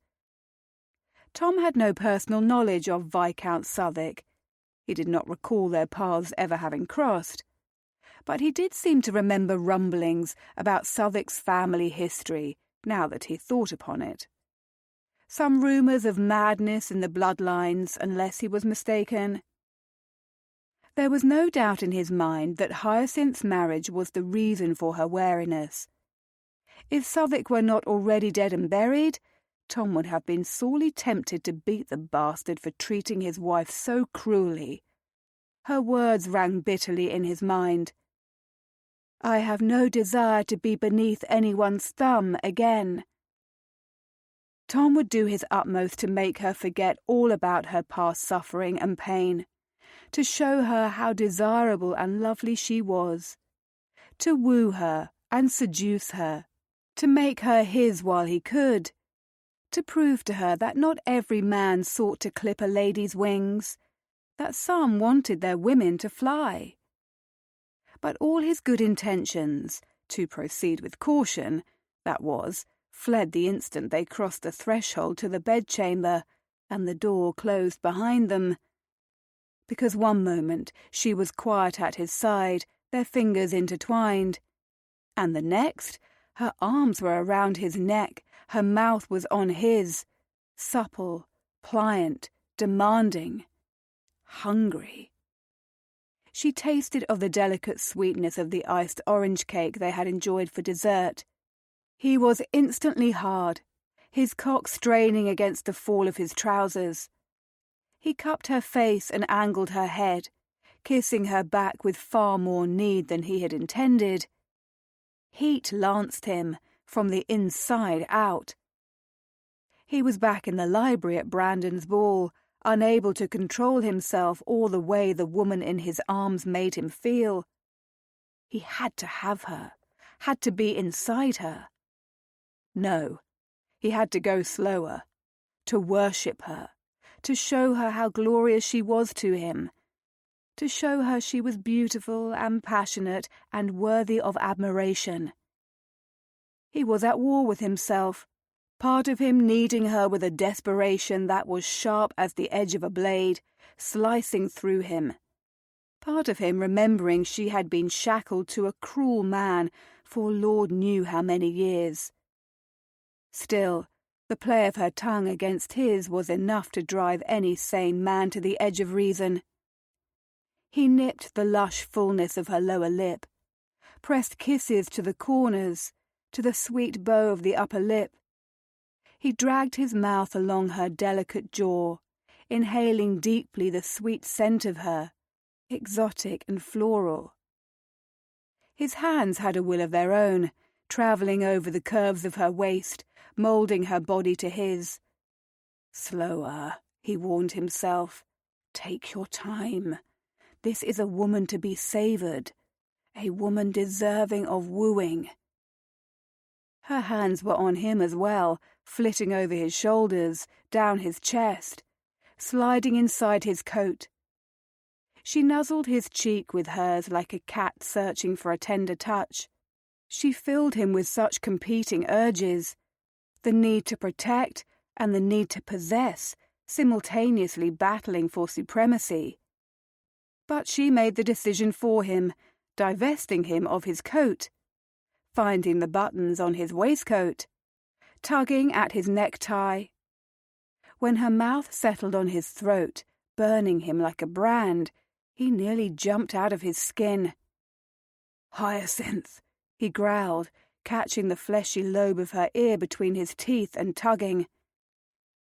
Tom had no personal knowledge of Viscount Southwick. He did not recall their paths ever having crossed. But he did seem to remember rumblings about Southwick's family history, now that he thought upon it. Some rumours of madness in the bloodlines, unless he was mistaken. There was no doubt in his mind that Hyacinth's marriage was the reason for her wariness. If Southwick were not already dead and buried, Tom would have been sorely tempted to beat the bastard for treating his wife so cruelly. Her words rang bitterly in his mind. "I have no desire to be beneath anyone's thumb again." Tom would do his utmost to make her forget all about her past suffering and pain, to show her how desirable and lovely she was, to woo her and seduce her, to make her his while he could, to prove to her that not every man sought to clip a lady's wings, that some wanted their women to fly. But all his good intentions, to proceed with caution, that was, fled the instant they crossed the threshold to the bedchamber and the door closed behind them. Because one moment she was quiet at his side, their fingers intertwined, and the next her arms were around his neck, her mouth was on his, supple, pliant, demanding, hungry. She tasted of the delicate sweetness of the iced orange cake they had enjoyed for dessert. He was instantly hard, his cock straining against the fall of his trousers. He cupped her face and angled her head, kissing her back with far more need than he had intended. Heat lanced him from the inside out. He was back in the library at Brandon's ball, unable to control himself or the way the woman in his arms made him feel. He had to have her, had to be inside her. No, he had to go slower, to worship her, to show her how glorious she was to him, to show her she was beautiful and passionate and worthy of admiration. He was at war with himself, part of him needing her with a desperation that was sharp as the edge of a blade, slicing through him. Part of him remembering she had been shackled to a cruel man for Lord knew how many years. Still, the play of her tongue against his was enough to drive any sane man to the edge of reason. He nipped the lush fullness of her lower lip, pressed kisses to the corners, to the sweet bow of the upper lip. He dragged his mouth along her delicate jaw, inhaling deeply the sweet scent of her, exotic and floral. His hands had a will of their own, travelling over the curves of her waist, moulding her body to his. "Slower," he warned himself. "Take your time. This is a woman to be savoured, a woman deserving of wooing." Her hands were on him as well, flitting over his shoulders, down his chest, sliding inside his coat. She nuzzled his cheek with hers like a cat searching for a tender touch. She filled him with such competing urges, the need to protect and the need to possess, simultaneously battling for supremacy. But she made the decision for him, divesting him of his coat, finding the buttons on his waistcoat, tugging at his necktie. When her mouth settled on his throat, burning him like a brand, he nearly jumped out of his skin. "Hyacinth," he growled, catching the fleshy lobe of her ear between his teeth and tugging.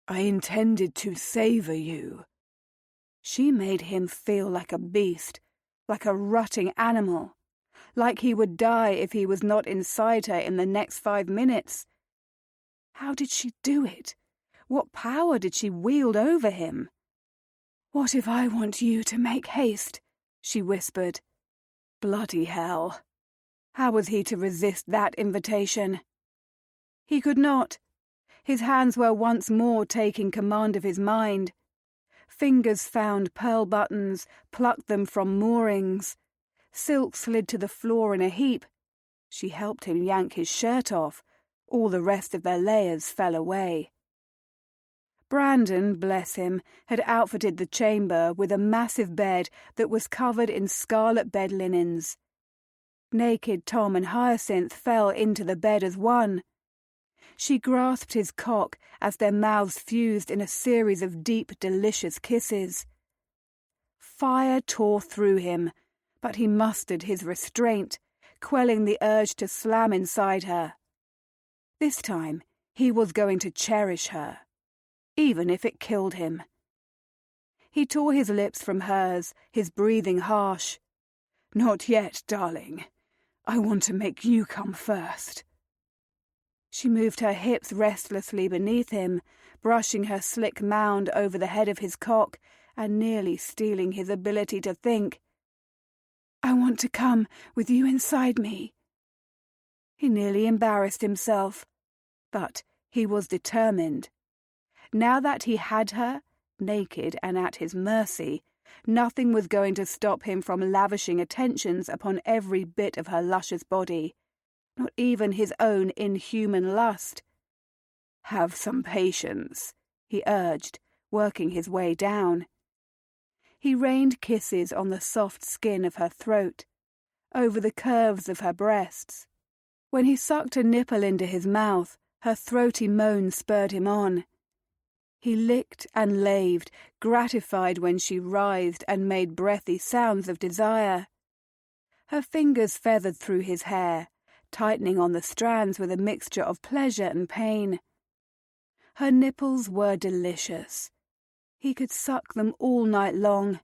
"I intended to savour you." She made him feel like a beast, like a rutting animal, like he would die if he was not inside her in the next 5 minutes. How did she do it? What power did she wield over him? "What if I want you to make haste?" she whispered. Bloody hell! How was he to resist that invitation? He could not. His hands were once more taking command of his mind. Fingers found pearl buttons, plucked them from moorings. Silk slid to the floor in a heap. She helped him yank his shirt off. All the rest of their layers fell away. Brandon, bless him, had outfitted the chamber with a massive bed that was covered in scarlet bed linens. Naked Tom and Hyacinth fell into the bed as one. She grasped his cock as their mouths fused in a series of deep, delicious kisses. Fire tore through him, but he mustered his restraint, quelling the urge to slam inside her. This time, he was going to cherish her, even if it killed him. He tore his lips from hers, his breathing harsh. "Not yet, darling. I want to make you come first." She moved her hips restlessly beneath him, brushing her slick mound over the head of his cock and nearly stealing his ability to think. "I want to come with you inside me." He nearly embarrassed himself, but he was determined. Now that he had her, naked and at his mercy, nothing was going to stop him from lavishing attentions upon every bit of her luscious body, not even his own inhuman lust. "Have some patience," he urged, working his way down. He rained kisses on the soft skin of her throat, over the curves of her breasts. When he sucked a nipple into his mouth, her throaty moan spurred him on. He licked and laved, gratified when she writhed and made breathy sounds of desire. Her fingers feathered through his hair, tightening on the strands with a mixture of pleasure and pain. Her nipples were delicious. He could suck them all night long.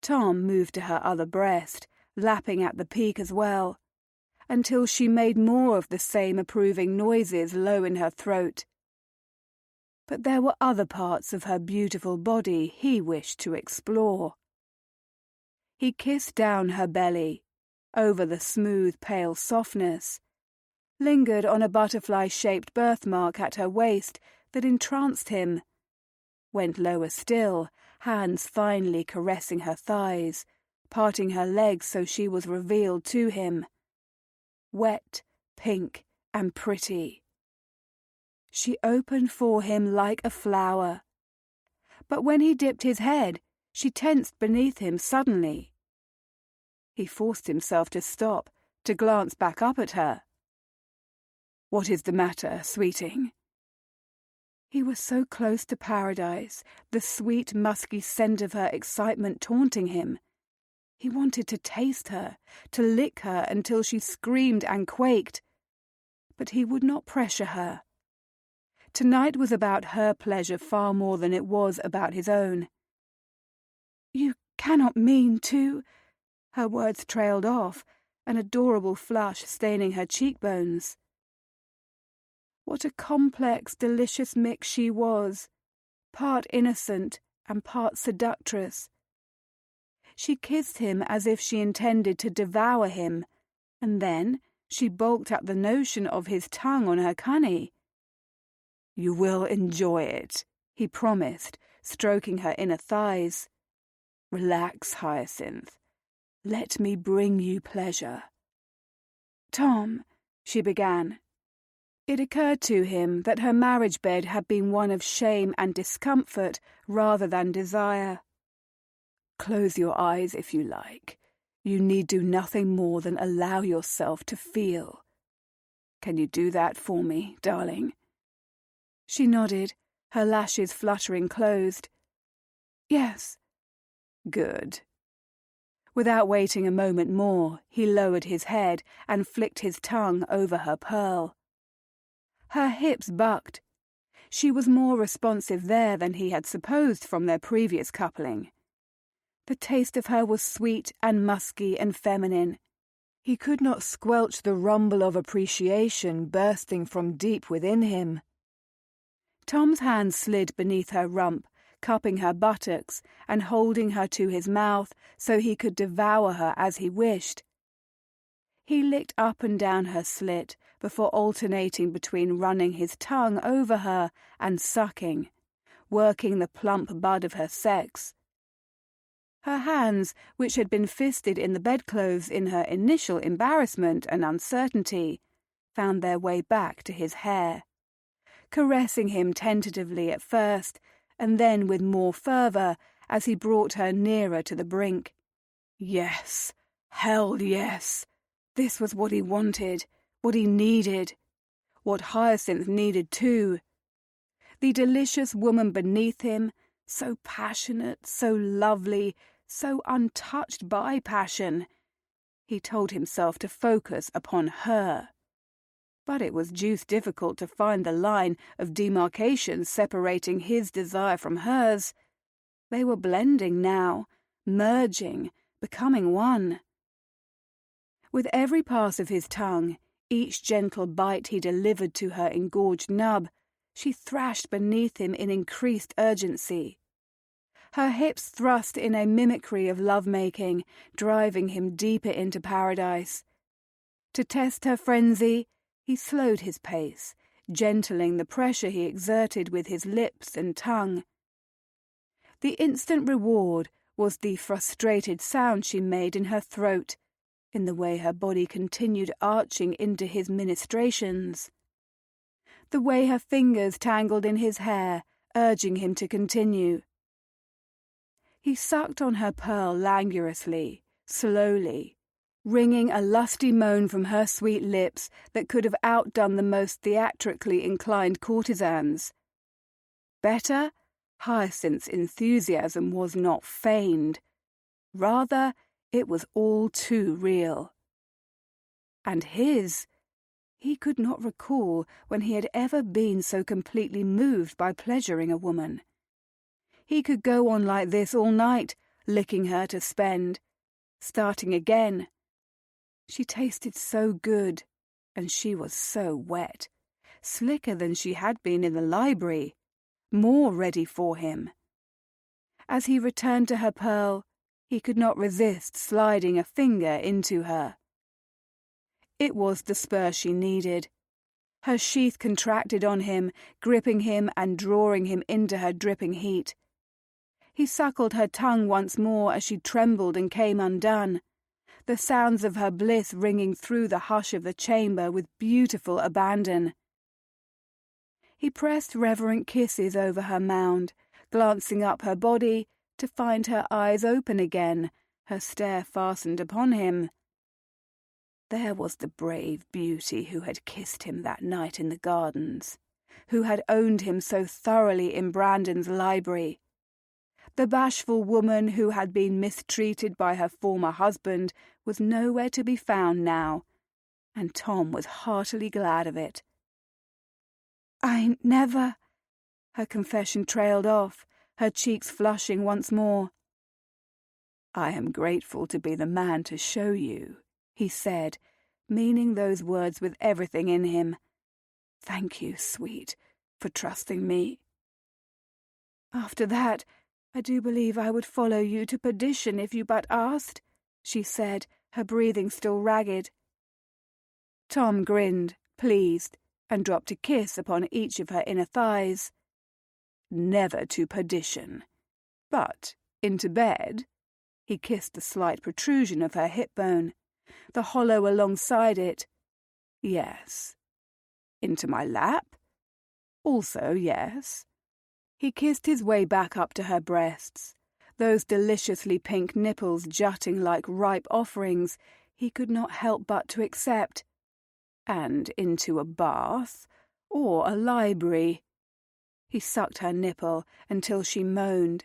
Tom moved to her other breast, lapping at the peak as well, until she made more of the same approving noises low in her throat. But there were other parts of her beautiful body he wished to explore. He kissed down her belly, over the smooth, pale softness, lingered on a butterfly-shaped birthmark at her waist that entranced him, went lower still, hands finely caressing her thighs, parting her legs so she was revealed to him. Wet, pink, and pretty. She opened for him like a flower. But when he dipped his head, she tensed beneath him suddenly. He forced himself to stop, to glance back up at her. "What is the matter, sweeting?" He was so close to paradise, the sweet, musky scent of her excitement taunting him. He wanted to taste her, to lick her until she screamed and quaked. But he would not pressure her. Tonight was about her pleasure far more than it was about his own. "You cannot mean to—" Her words trailed off, an adorable flush staining her cheekbones. What a complex, delicious mix she was, part innocent and part seductress. She kissed him as if she intended to devour him, and then she balked at the notion of his tongue on her cunny. "You will enjoy it," he promised, stroking her inner thighs. "Relax, Hyacinth. Let me bring you pleasure." "Tom," she began. It occurred to him that her marriage bed had been one of shame and discomfort rather than desire. "Close your eyes if you like. You need do nothing more than allow yourself to feel. Can you do that for me, darling?" She nodded, her lashes fluttering closed. "Yes." "Good." Without waiting a moment more, he lowered his head and flicked his tongue over her pearl. Her hips bucked. She was more responsive there than he had supposed from their previous coupling. The taste of her was sweet and musky and feminine. He could not squelch the rumble of appreciation bursting from deep within him. Tom's hand slid beneath her rump, cupping her buttocks and holding her to his mouth so he could devour her as he wished. He licked up and down her slit before alternating between running his tongue over her and sucking, working the plump bud of her sex. Her hands, which had been fisted in the bedclothes in her initial embarrassment and uncertainty, found their way back to his hair, caressing him tentatively at first, and then with more fervour as he brought her nearer to the brink. "Yes, Hell yes. This was what he wanted, what he needed, what Hyacinth needed too. The delicious woman beneath him, so passionate, so lovely, so untouched by passion. He told himself to focus upon her. But it was deuced difficult to find the line of demarcation separating his desire from hers. They were blending now, merging, becoming one. With every pass of his tongue, each gentle bite he delivered to her engorged nub, she thrashed beneath him in increased urgency. Her hips thrust in a mimicry of love-making, driving him deeper into paradise. To test her frenzy, he slowed his pace, gentling the pressure he exerted with his lips and tongue. The instant reward was the frustrated sound she made in her throat, in the way her body continued arching into his ministrations. The way her fingers tangled in his hair, urging him to continue. He sucked on her pearl languorously, slowly, wringing a lusty moan from her sweet lips that could have outdone the most theatrically inclined courtesans. Better, Hyacinth's enthusiasm was not feigned. Rather, it was all too real. And his, he could not recall when he had ever been so completely moved by pleasuring a woman. He could go on like this all night, licking her to spend, starting again. She tasted so good, and she was so wet, slicker than she had been in the library, more ready for him. As he returned to her pearl, he could not resist sliding a finger into her. It was the spur she needed. Her sheath contracted on him, gripping him and drawing him into her dripping heat. He suckled her tongue once more as she trembled and came undone, the sounds of her bliss ringing through the hush of the chamber with beautiful abandon. He pressed reverent kisses over her mound, glancing up her body to find her eyes open again, her stare fastened upon him. There was the brave beauty who had kissed him that night in the gardens, who had owned him so thoroughly in Brandon's library. The bashful woman who had been mistreated by her former husband was nowhere to be found now, and Tom was heartily glad of it. "I never—" Her confession trailed off, her cheeks flushing once more. "I am grateful to be the man to show you," he said, meaning those words with everything in him. "Thank you, sweet, for trusting me. After that, I do believe I would follow you to perdition if you but asked," she said, her breathing still ragged. Tom grinned, pleased, and dropped a kiss upon each of her inner thighs. "Never to perdition. But into bed?" He kissed the slight protrusion of her hip bone, the hollow alongside it. "Yes." "Into my lap?" "Also yes." He kissed his way back up to her breasts, those deliciously pink nipples jutting like ripe offerings he could not help but to accept. "And into a bath, or a library." He sucked her nipple until she moaned,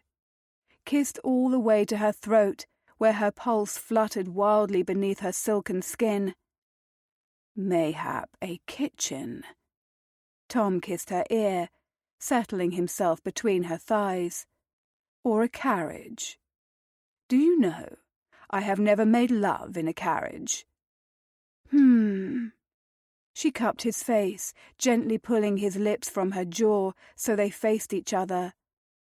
kissed all the way to her throat, where her pulse fluttered wildly beneath her silken skin. "Mayhap a kitchen." Tom kissed her ear, settling himself between her thighs. "Or a carriage. Do you know, I have never made love in a carriage." She cupped his face, gently pulling his lips from her jaw so they faced each other.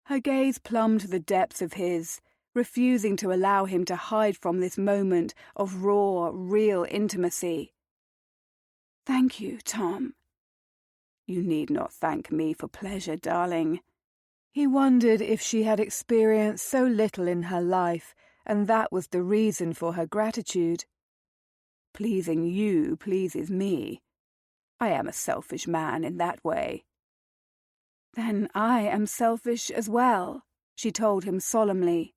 Her gaze plumbed the depths of his, refusing to allow him to hide from this moment of raw, real intimacy. "Thank you, Tom." "You need not thank me for pleasure, darling." He wondered if she had experienced so little in her life, and that was the reason for her gratitude. "Pleasing you pleases me. I am a selfish man in that way." "Then I am selfish as well," she told him solemnly.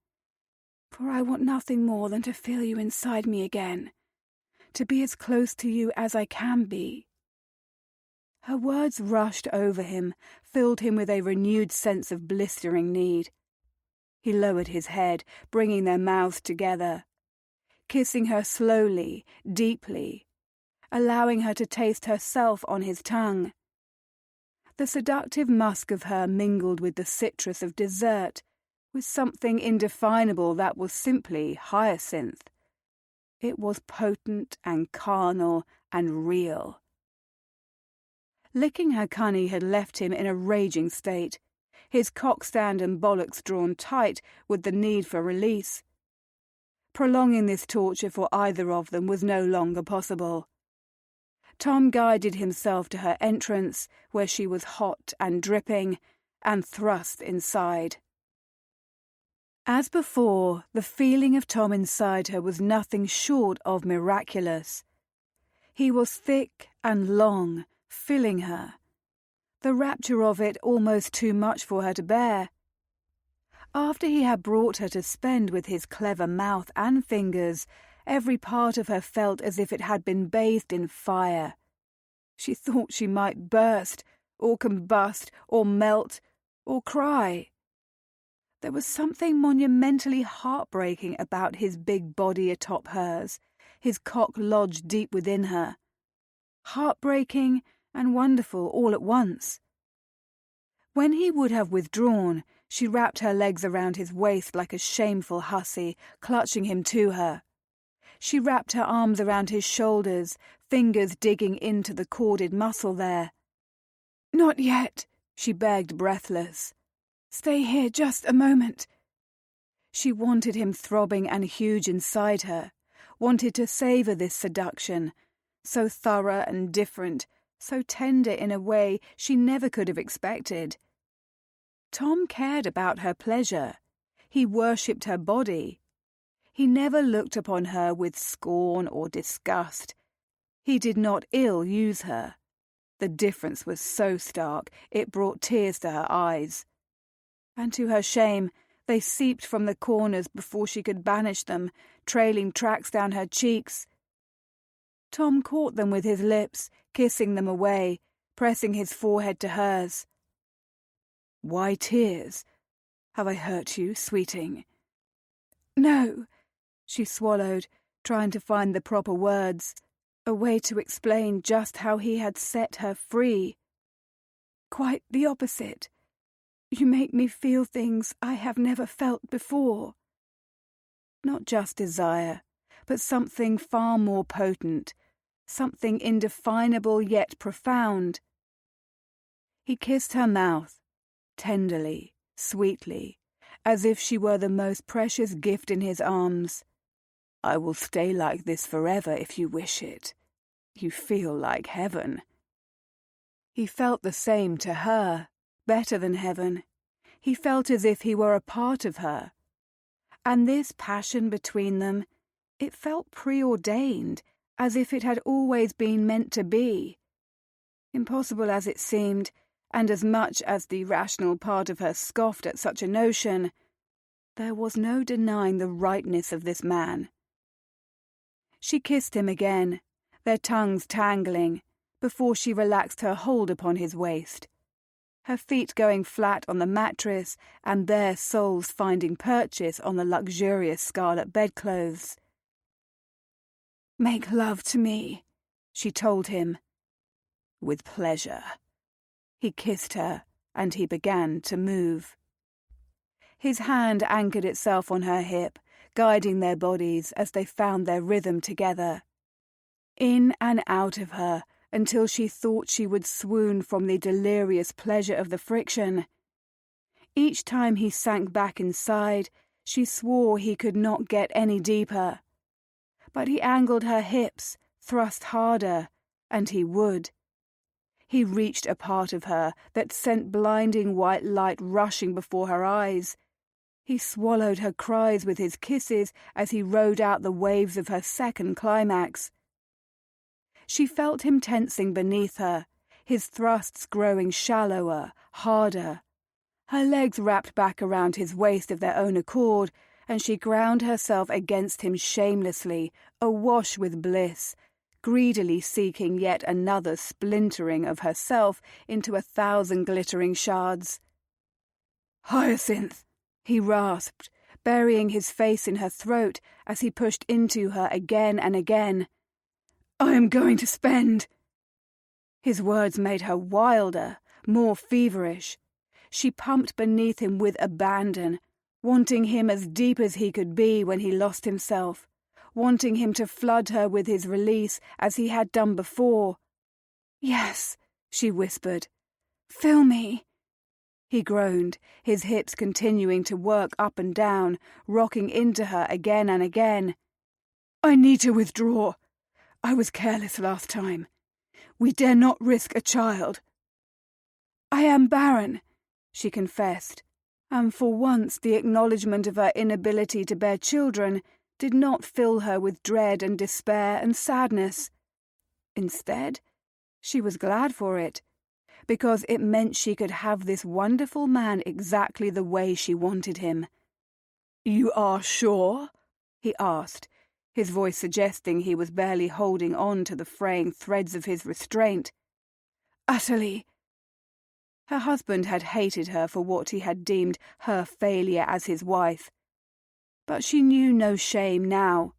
For I want nothing more than to feel you inside me again, to be as close to you as I can be." Her words rushed over him, filled him with a renewed sense of blistering need. He lowered his head, bringing their mouths together, kissing her slowly, deeply, allowing her to taste herself on his tongue. The seductive musk of her mingled with the citrus of dessert, with something indefinable that was simply hyacinth. It was potent and carnal and real. Licking her cunny had left him in a raging state, his cockstand and bollocks drawn tight with the need for release. Prolonging this torture for either of them was no longer possible. Tom guided himself to her entrance, where she was hot and dripping, and thrust inside. As before, the feeling of Tom inside her was nothing short of miraculous. He was thick and long, filling her, the rapture of it almost too much for her to bear. After he had brought her to spend with his clever mouth and fingers, every part of her felt as if it had been bathed in fire. She thought she might burst, or combust, or melt, or cry. There was something monumentally heartbreaking about his big body atop hers, his cock lodged deep within her. Heartbreaking and wonderful all at once. When he would have withdrawn, she wrapped her legs around his waist like a shameful hussy, clutching him to her. She wrapped her arms around his shoulders, fingers digging into the corded muscle there. "Not yet," she begged, breathless. "Stay here just a moment." She wanted him throbbing and huge inside her, wanted to savour this seduction, so thorough and different, so tender in a way she never could have expected. Tom cared about her pleasure. He worshipped her body. He never looked upon her with scorn or disgust. He did not ill-use her. The difference was so stark it brought tears to her eyes. And to her shame, they seeped from the corners before she could banish them, trailing tracks down her cheeks. Tom caught them with his lips, kissing them away, pressing his forehead to hers. "Why tears? Have I hurt you, sweeting?" "No," she swallowed, trying to find the proper words, a way to explain just how he had set her free. "Quite the opposite. You make me feel things I have never felt before." Not just desire, but something far more potent, something indefinable yet profound. He kissed her mouth, tenderly, sweetly, as if she were the most precious gift in his arms. "I will stay like this forever if you wish it. You feel like heaven." He felt the same to her, better than heaven. He felt as if he were a part of her. And this passion between them, it felt preordained, as if it had always been meant to be. Impossible as it seemed, and as much as the rational part of her scoffed at such a notion, there was no denying the rightness of this man. She kissed him again, their tongues tangling, before she relaxed her hold upon his waist, her feet going flat on the mattress and their soles finding purchase on the luxurious scarlet bedclothes. "Make love to me," she told him. "With pleasure." He kissed her, and he began to move. His hand anchored itself on her hip, guiding their bodies as they found their rhythm together. In and out of her, until she thought she would swoon from the delirious pleasure of the friction. Each time he sank back inside, she swore he could not get any deeper. But he angled her hips, thrust harder, and he would. He reached a part of her that sent blinding white light rushing before her eyes. He swallowed her cries with his kisses as he rode out the waves of her second climax. She felt him tensing beneath her, his thrusts growing shallower, harder. Her legs wrapped back around his waist of their own accord, and she ground herself against him shamelessly, awash with bliss, greedily seeking yet another splintering of herself into 1,000 glittering shards. "Hyacinth," he rasped, burying his face in her throat as he pushed into her again and again. "I am going to spend—" His words made her wilder, more feverish. She pumped beneath him with abandon, wanting him as deep as he could be when he lost himself, wanting him to flood her with his release as he had done before. "Yes," she whispered. "Fill me." He groaned, his hips continuing to work up and down, rocking into her again and again. "I need to withdraw. I was careless last time. We dare not risk a child." "I am barren," she confessed, and for once the acknowledgement of her inability to bear children did not fill her with dread and despair and sadness. Instead, she was glad for it, because it meant she could have this wonderful man exactly the way she wanted him. "You are sure?" he asked, his voice suggesting he was barely holding on to the fraying threads of his restraint. "Utterly." Her husband had hated her for what he had deemed her failure as his wife. But she knew no shame now.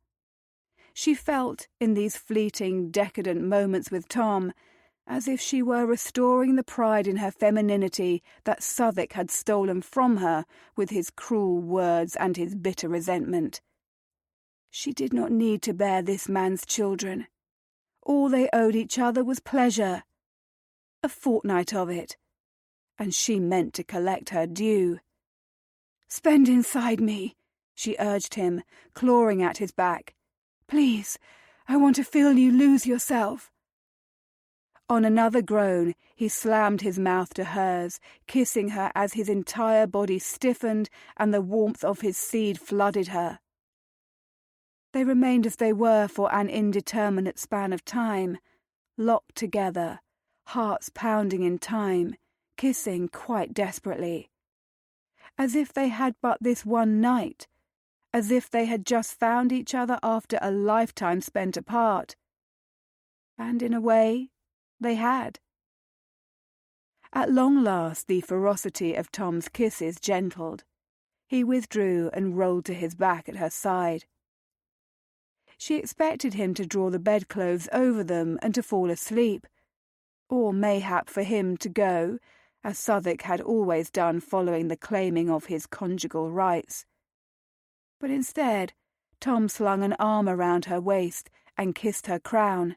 She felt, in these fleeting, decadent moments with Tom, as if she were restoring the pride in her femininity that Southwark had stolen from her with his cruel words and his bitter resentment. She did not need to bear this man's children. All they owed each other was pleasure. A fortnight of it. And she meant to collect her due. "Spend inside me," she urged him, clawing at his back. "Please, I want to feel you lose yourself." On another groan, he slammed his mouth to hers, kissing her as his entire body stiffened and the warmth of his seed flooded her. They remained as they were for an indeterminate span of time, locked together, hearts pounding in time, kissing quite desperately. As if they had but this one night, as if they had just found each other after a lifetime spent apart. And in a way, they had. At long last the ferocity of Tom's kisses gentled. He withdrew and rolled to his back at her side. She expected him to draw the bedclothes over them and to fall asleep, or mayhap for him to go, as Southwark had always done following the claiming of his conjugal rights. But instead, Tom slung an arm around her waist and kissed her crown.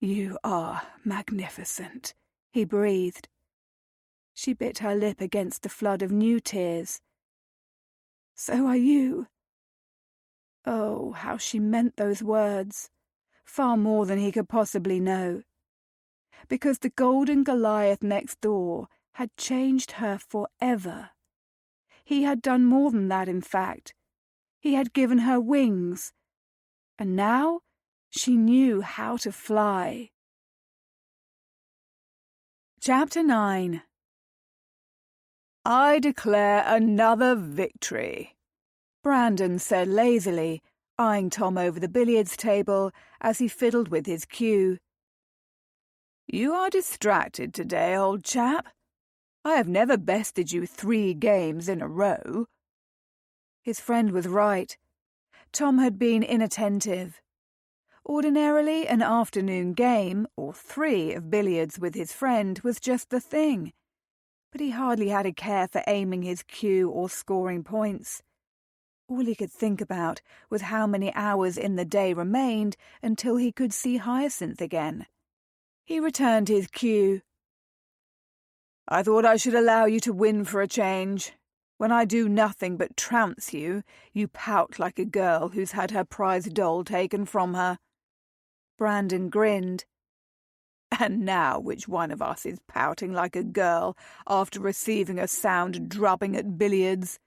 "You are magnificent," he breathed. She bit her lip against the flood of new tears. "So are you." Oh, how she meant those words, far more than he could possibly know. Because the golden Goliath next door had changed her forever. He had done more than that, in fact. He had given her wings. And now she knew how to fly. Chapter 9. "I declare another victory," Brandon said lazily, eyeing Tom over the billiards table as he fiddled with his cue. "You are distracted today, old chap. I have never bested you 3 games in a row." His friend was right. Tom had been inattentive. Ordinarily, an afternoon game, or 3 of billiards with his friend, was just the thing. But he hardly had a care for aiming his cue or scoring points. All he could think about was how many hours in the day remained until he could see Hyacinth again. He returned his cue. "I thought I should allow you to win for a change. When I do nothing but trounce you, you pout like a girl who's had her prized doll taken from her." Brandon grinned. "And now which one of us is pouting like a girl after receiving a sound drubbing at billiards?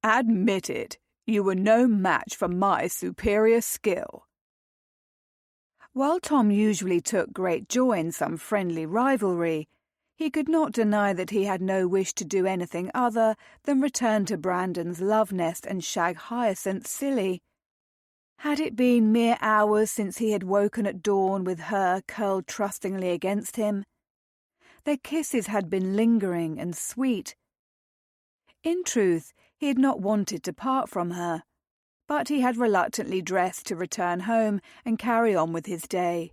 Admit it, you were no match for my superior skill." While Tom usually took great joy in some friendly rivalry, He could not deny that he had no wish to do anything other than return to Brandon's love nest and shag Hyacinth silly. Had it been mere hours since he had woken at dawn with her curled trustingly against him? Their kisses had been lingering and sweet. In truth, he had not wanted to part from her, but he had reluctantly dressed to return home and carry on with his day.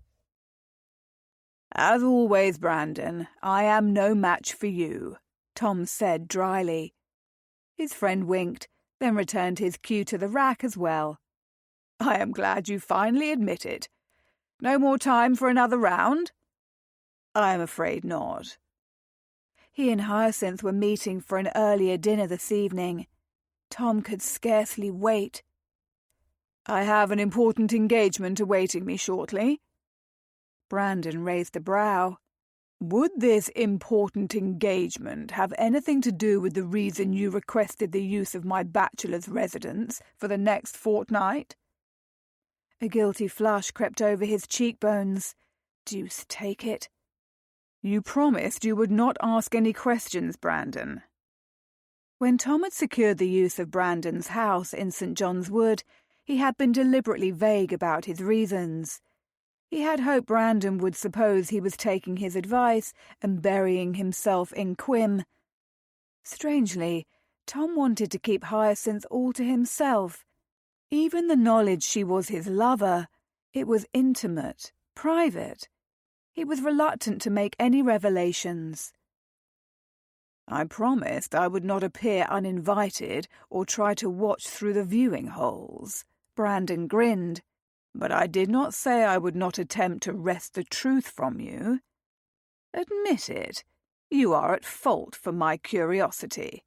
"As always, Brandon, I am no match for you," Tom said dryly. His friend winked, then returned his cue to the rack as well. "I am glad you finally admit it. No more time for another round?" "I am afraid not." He and Hyacinth were meeting for an earlier dinner this evening. Tom could scarcely wait. "I have an important engagement awaiting me shortly." Brandon raised a brow. "Would this important engagement have anything to do with the reason you requested the use of my bachelor's residence for the next fortnight?" A guilty flush crept over his cheekbones. Deuce take it. "You promised you would not ask any questions, Brandon." When Tom had secured the use of Brandon's house in St. John's Wood, he had been deliberately vague about his reasons. He had hoped Brandon would suppose he was taking his advice and burying himself in Quim. Strangely, Tom wanted to keep Hyacinth all to himself. Even the knowledge she was his lover, it was intimate, private. He was reluctant to make any revelations. "I promised I would not appear uninvited or try to watch through the viewing holes." Brandon grinned. "But I did not say I would not attempt to wrest the truth from you. Admit it, you are at fault for my curiosity.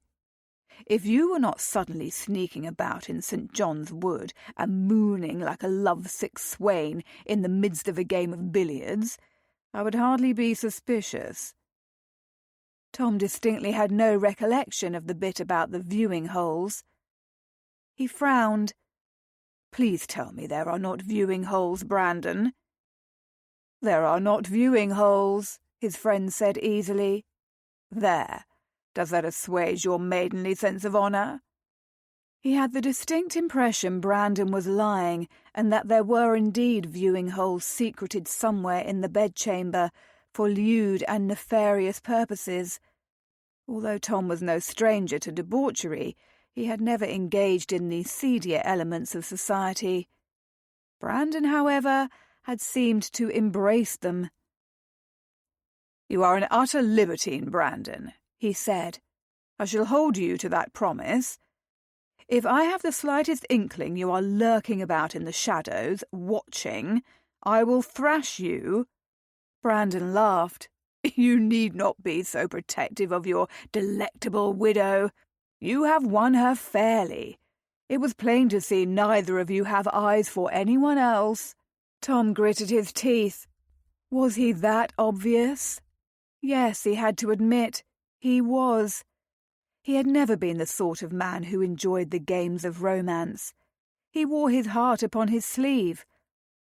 If you were not suddenly sneaking about in St. John's Wood and mooning like a lovesick swain in the midst of a game of billiards, I would hardly be suspicious." Tom distinctly had no recollection of the bit about the viewing holes. He frowned. "Please tell me there are not viewing holes, Brandon." "There are not viewing holes," his friend said easily. "There. Does that assuage your maidenly sense of honour?" He had the distinct impression Brandon was lying, and that there were indeed viewing holes secreted somewhere in the bedchamber for lewd and nefarious purposes. Although Tom was no stranger to debauchery, he had never engaged in the seedier elements of society. Brandon, however, had seemed to embrace them. "You are an utter libertine, Brandon," he said. "I shall hold you to that promise. If I have the slightest inkling you are lurking about in the shadows, watching, I will thrash you." Brandon laughed. "You need not be so protective of your delectable widow. You have won her fairly. It was plain to see neither of you have eyes for anyone else." Tom gritted his teeth. Was he that obvious? Yes, he had to admit, he was. He had never been the sort of man who enjoyed the games of romance. He wore his heart upon his sleeve.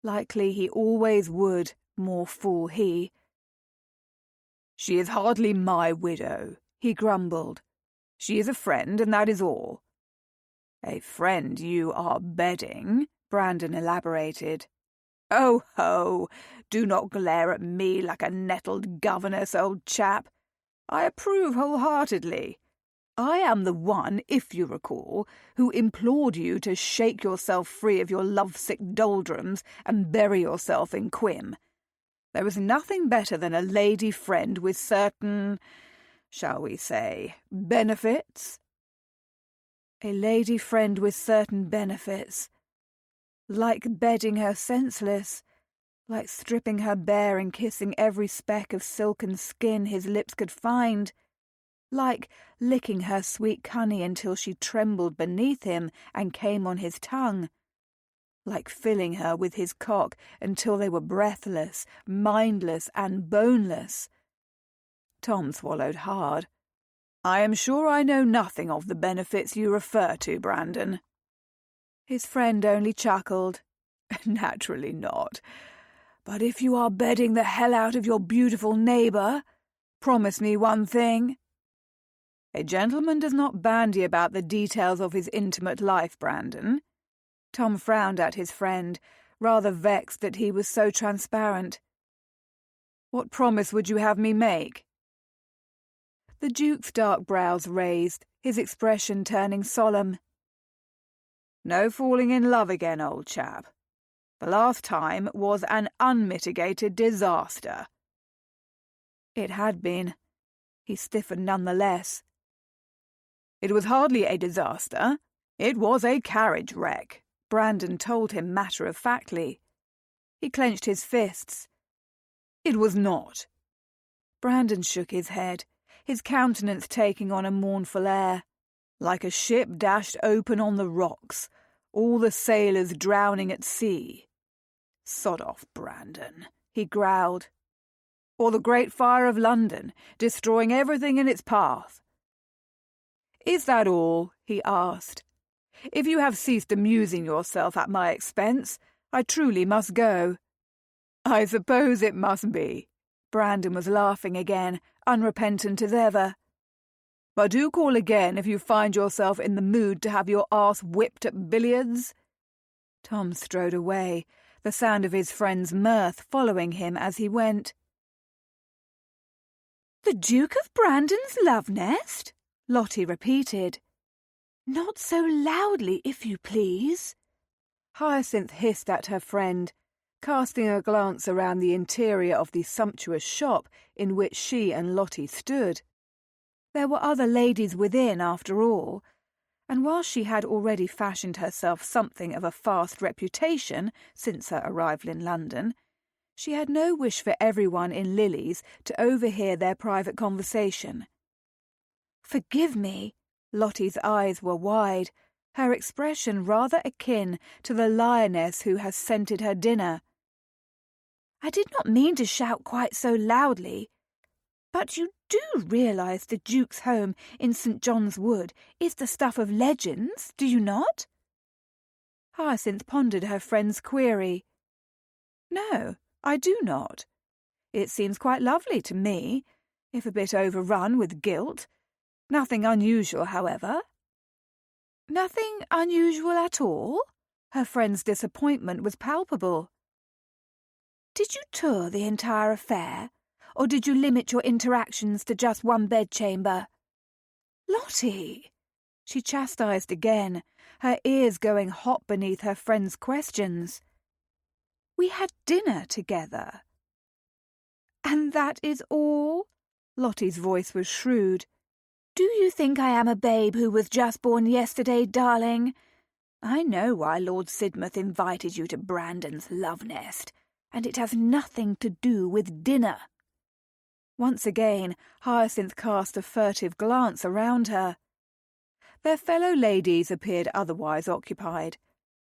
Likely he always would, more fool he. "She is hardly my widow," he grumbled. "She is a friend, and that is all." "A friend you are bedding," Brandon elaborated. "Oh, ho! Do not glare at me like a nettled governess, old chap. I approve wholeheartedly. I am the one, if you recall, who implored you to shake yourself free of your lovesick doldrums and bury yourself in Quim. There is nothing better than a lady friend with certain, shall we say, benefits." A lady friend with certain benefits. Like bedding her senseless, like stripping her bare and kissing every speck of silken skin his lips could find, like licking her sweet cunny until she trembled beneath him and came on his tongue, like filling her with his cock until they were breathless, mindless, and boneless. Tom swallowed hard. "I am sure I know nothing of the benefits you refer to, Brandon." His friend only chuckled. "Naturally not. But if you are bedding the hell out of your beautiful neighbour, Promise me one thing." "A gentleman does not bandy about the details of his intimate life, Brandon." Tom frowned at his friend, rather vexed that he was so transparent. "What promise would you have me make?" The Duke's dark brows raised, his expression turning solemn. "No falling in love again, old chap. The last time was an unmitigated disaster." It had been. He stiffened nonetheless. "It was hardly a disaster. It was a carriage wreck," Brandon told him matter-of-factly. He clenched his fists. "It was not." Brandon shook his head, his countenance taking on a mournful air. "Like a ship dashed open on the rocks, all the sailors drowning at sea." "Sod off, Brandon," he growled. "Or the Great Fire of London, destroying everything in its path." "Is that all?" he asked. "If you have ceased amusing yourself at my expense, I truly must go." "I suppose it must be." Brandon was laughing again, unrepentant as ever. "But do call again if you find yourself in the mood to have your arse whipped at billiards." Tom strode away, the sound of his friend's mirth following him as he went. "The Duke of Brandon's love nest?" Lottie repeated. "Not so loudly, if you please." Hyacinth hissed at her friend, casting a glance around the interior of the sumptuous shop in which she and Lottie stood. There were other ladies within, after all, and while she had already fashioned herself something of a fast reputation since her arrival in London, she had no wish for everyone in Lily's to overhear their private conversation. "Forgive me." Lottie's eyes were wide, her expression rather akin to the lioness who has scented her dinner. "I did not mean to shout quite so loudly. But you do realise the Duke's home in St. John's Wood is the stuff of legends, do you not?" Hyacinth pondered her friend's query. "No, I do not. It seems quite lovely to me, if a bit overrun with guilt. Nothing unusual, however." "Nothing unusual at all?" Her friend's disappointment was palpable. "Did you tour the entire affair, or did you limit your interactions to just one bedchamber?" "Lottie!" She chastised again, her ears going hot beneath her friend's questions. "We had dinner together." "And that is all?" Lottie's voice was shrewd. "Do you think I am a babe who was just born yesterday, darling? I know why Lord Sidmouth invited you to Brandon's love nest, and it has nothing to do with dinner." Once again, Hyacinth cast a furtive glance around her. Their fellow ladies appeared otherwise occupied,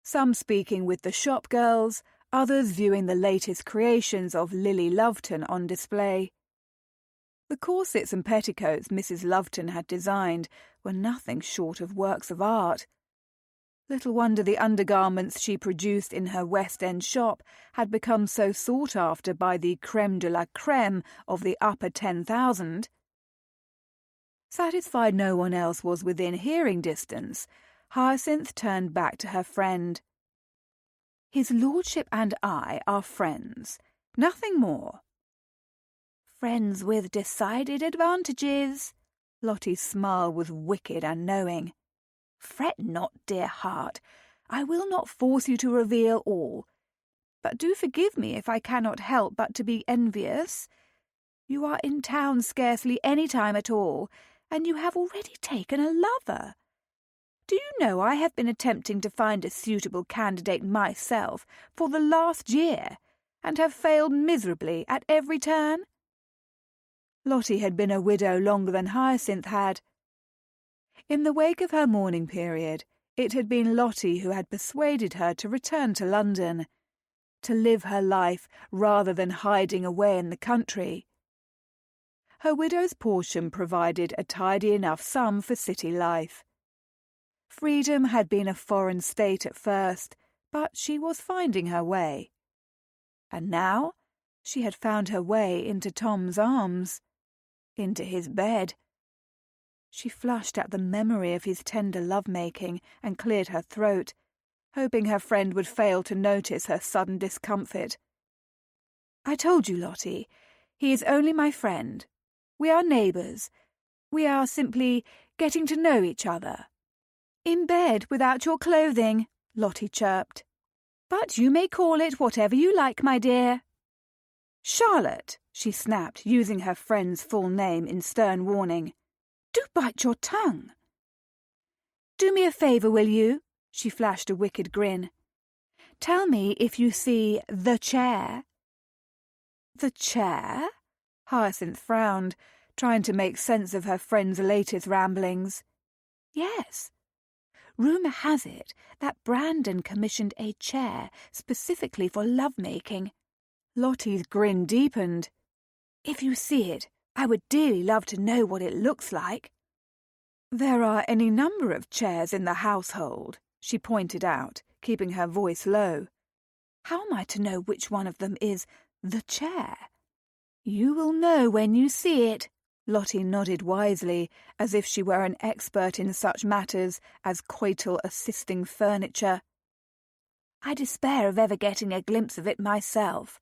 some speaking with the shop girls, others viewing the latest creations of Lily Loveton on display. The corsets and petticoats Mrs. Loveton had designed were nothing short of works of art. Little wonder the undergarments she produced in her West End shop had become so sought after by the crème de la crème of the upper 10,000. Satisfied no one else was within hearing distance, Hyacinth turned back to her friend. "His lordship and I are friends, nothing more." "Friends with decided advantages." Lottie's smile was wicked and knowing. "Fret not, dear heart. I will not force you to reveal all. But do forgive me if I cannot help but to be envious. You are in town scarcely any time at all, and you have already taken a lover. Do you know I have been attempting to find a suitable candidate myself for the last year, and have failed miserably at every turn?" Lottie had been a widow longer than Hyacinth had. In the wake of her mourning period, it had been Lottie who had persuaded her to return to London, to live her life rather than hiding away in the country. Her widow's portion provided a tidy enough sum for city life. Freedom had been a foreign state at first, but she was finding her way. And now she had found her way into Tom's arms. into his bed. She flushed at the memory of his tender love-making and cleared her throat, hoping her friend would fail to notice her sudden discomfort. "I told you, Lottie, he is only my friend. We are neighbours. We are simply getting to know each other." "In bed without your clothing," Lottie chirped. "But you may call it whatever you like, my dear." "Charlotte," she snapped, using her friend's full name in stern warning. "Do bite your tongue." "Do me a favour, will you?" She flashed a wicked grin. "Tell me if you see the chair." "The chair?" Hyacinth frowned, trying to make sense of her friend's latest ramblings. "Yes. Rumour has it that Brandon commissioned a chair specifically for love-making." Lottie's grin deepened. "If you see it, I would dearly love to know what it looks like." "There are any number of chairs in the household," she pointed out, keeping her voice low. "How am I to know which one of them is the chair?" "You will know when you see it." Lottie nodded wisely, as if she were an expert in such matters as coital assisting furniture. "I despair of ever getting a glimpse of it myself.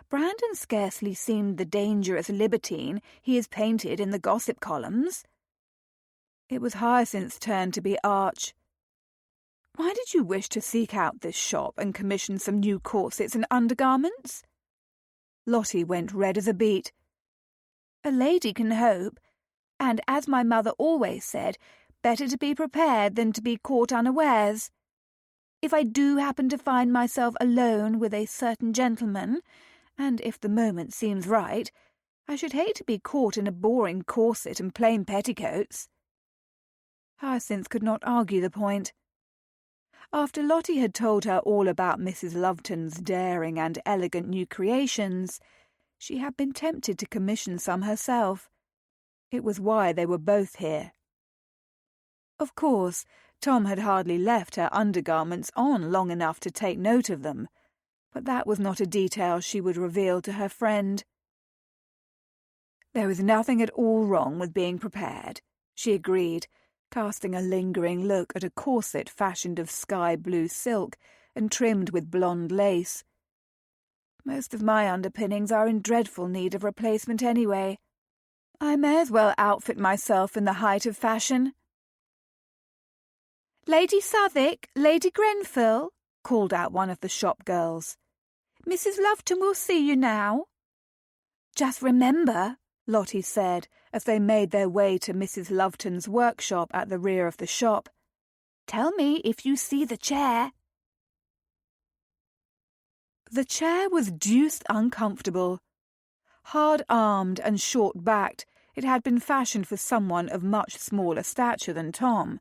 Brandon scarcely seemed the dangerous libertine he is painted in the gossip columns." It was Hyacinth's turn to be arch. "Why did you wish to seek out this shop and commission some new corsets and undergarments?" Lottie went red as a beet. "A lady can hope, and as my mother always said, better to be prepared than to be caught unawares. If I do happen to find myself alone with a certain gentleman, and if the moment seems right, I should hate to be caught in a boring corset and plain petticoats." Hyacinth could not argue the point. After Lottie had told her all about Mrs. Loveton's daring and elegant new creations, she had been tempted to commission some herself. It was why they were both here. Of course, Tom had hardly left her undergarments on long enough to take note of them, but that was not a detail she would reveal to her friend. "There is nothing at all wrong with being prepared," she agreed, casting a lingering look at a corset fashioned of sky-blue silk and trimmed with blonde lace. "Most of my underpinnings are in dreadful need of replacement anyway. I may as well outfit myself in the height of fashion." "Lady Southwick, Lady Grenfell," called out one of the shop girls. "Mrs. Loveton will see you now." "Just remember," Lottie said, as they made their way to Mrs. Loveton's workshop at the rear of the shop, "tell me if you see the chair." The chair was deuced uncomfortable. Hard-armed and short-backed, it had been fashioned for someone of much smaller stature than Tom,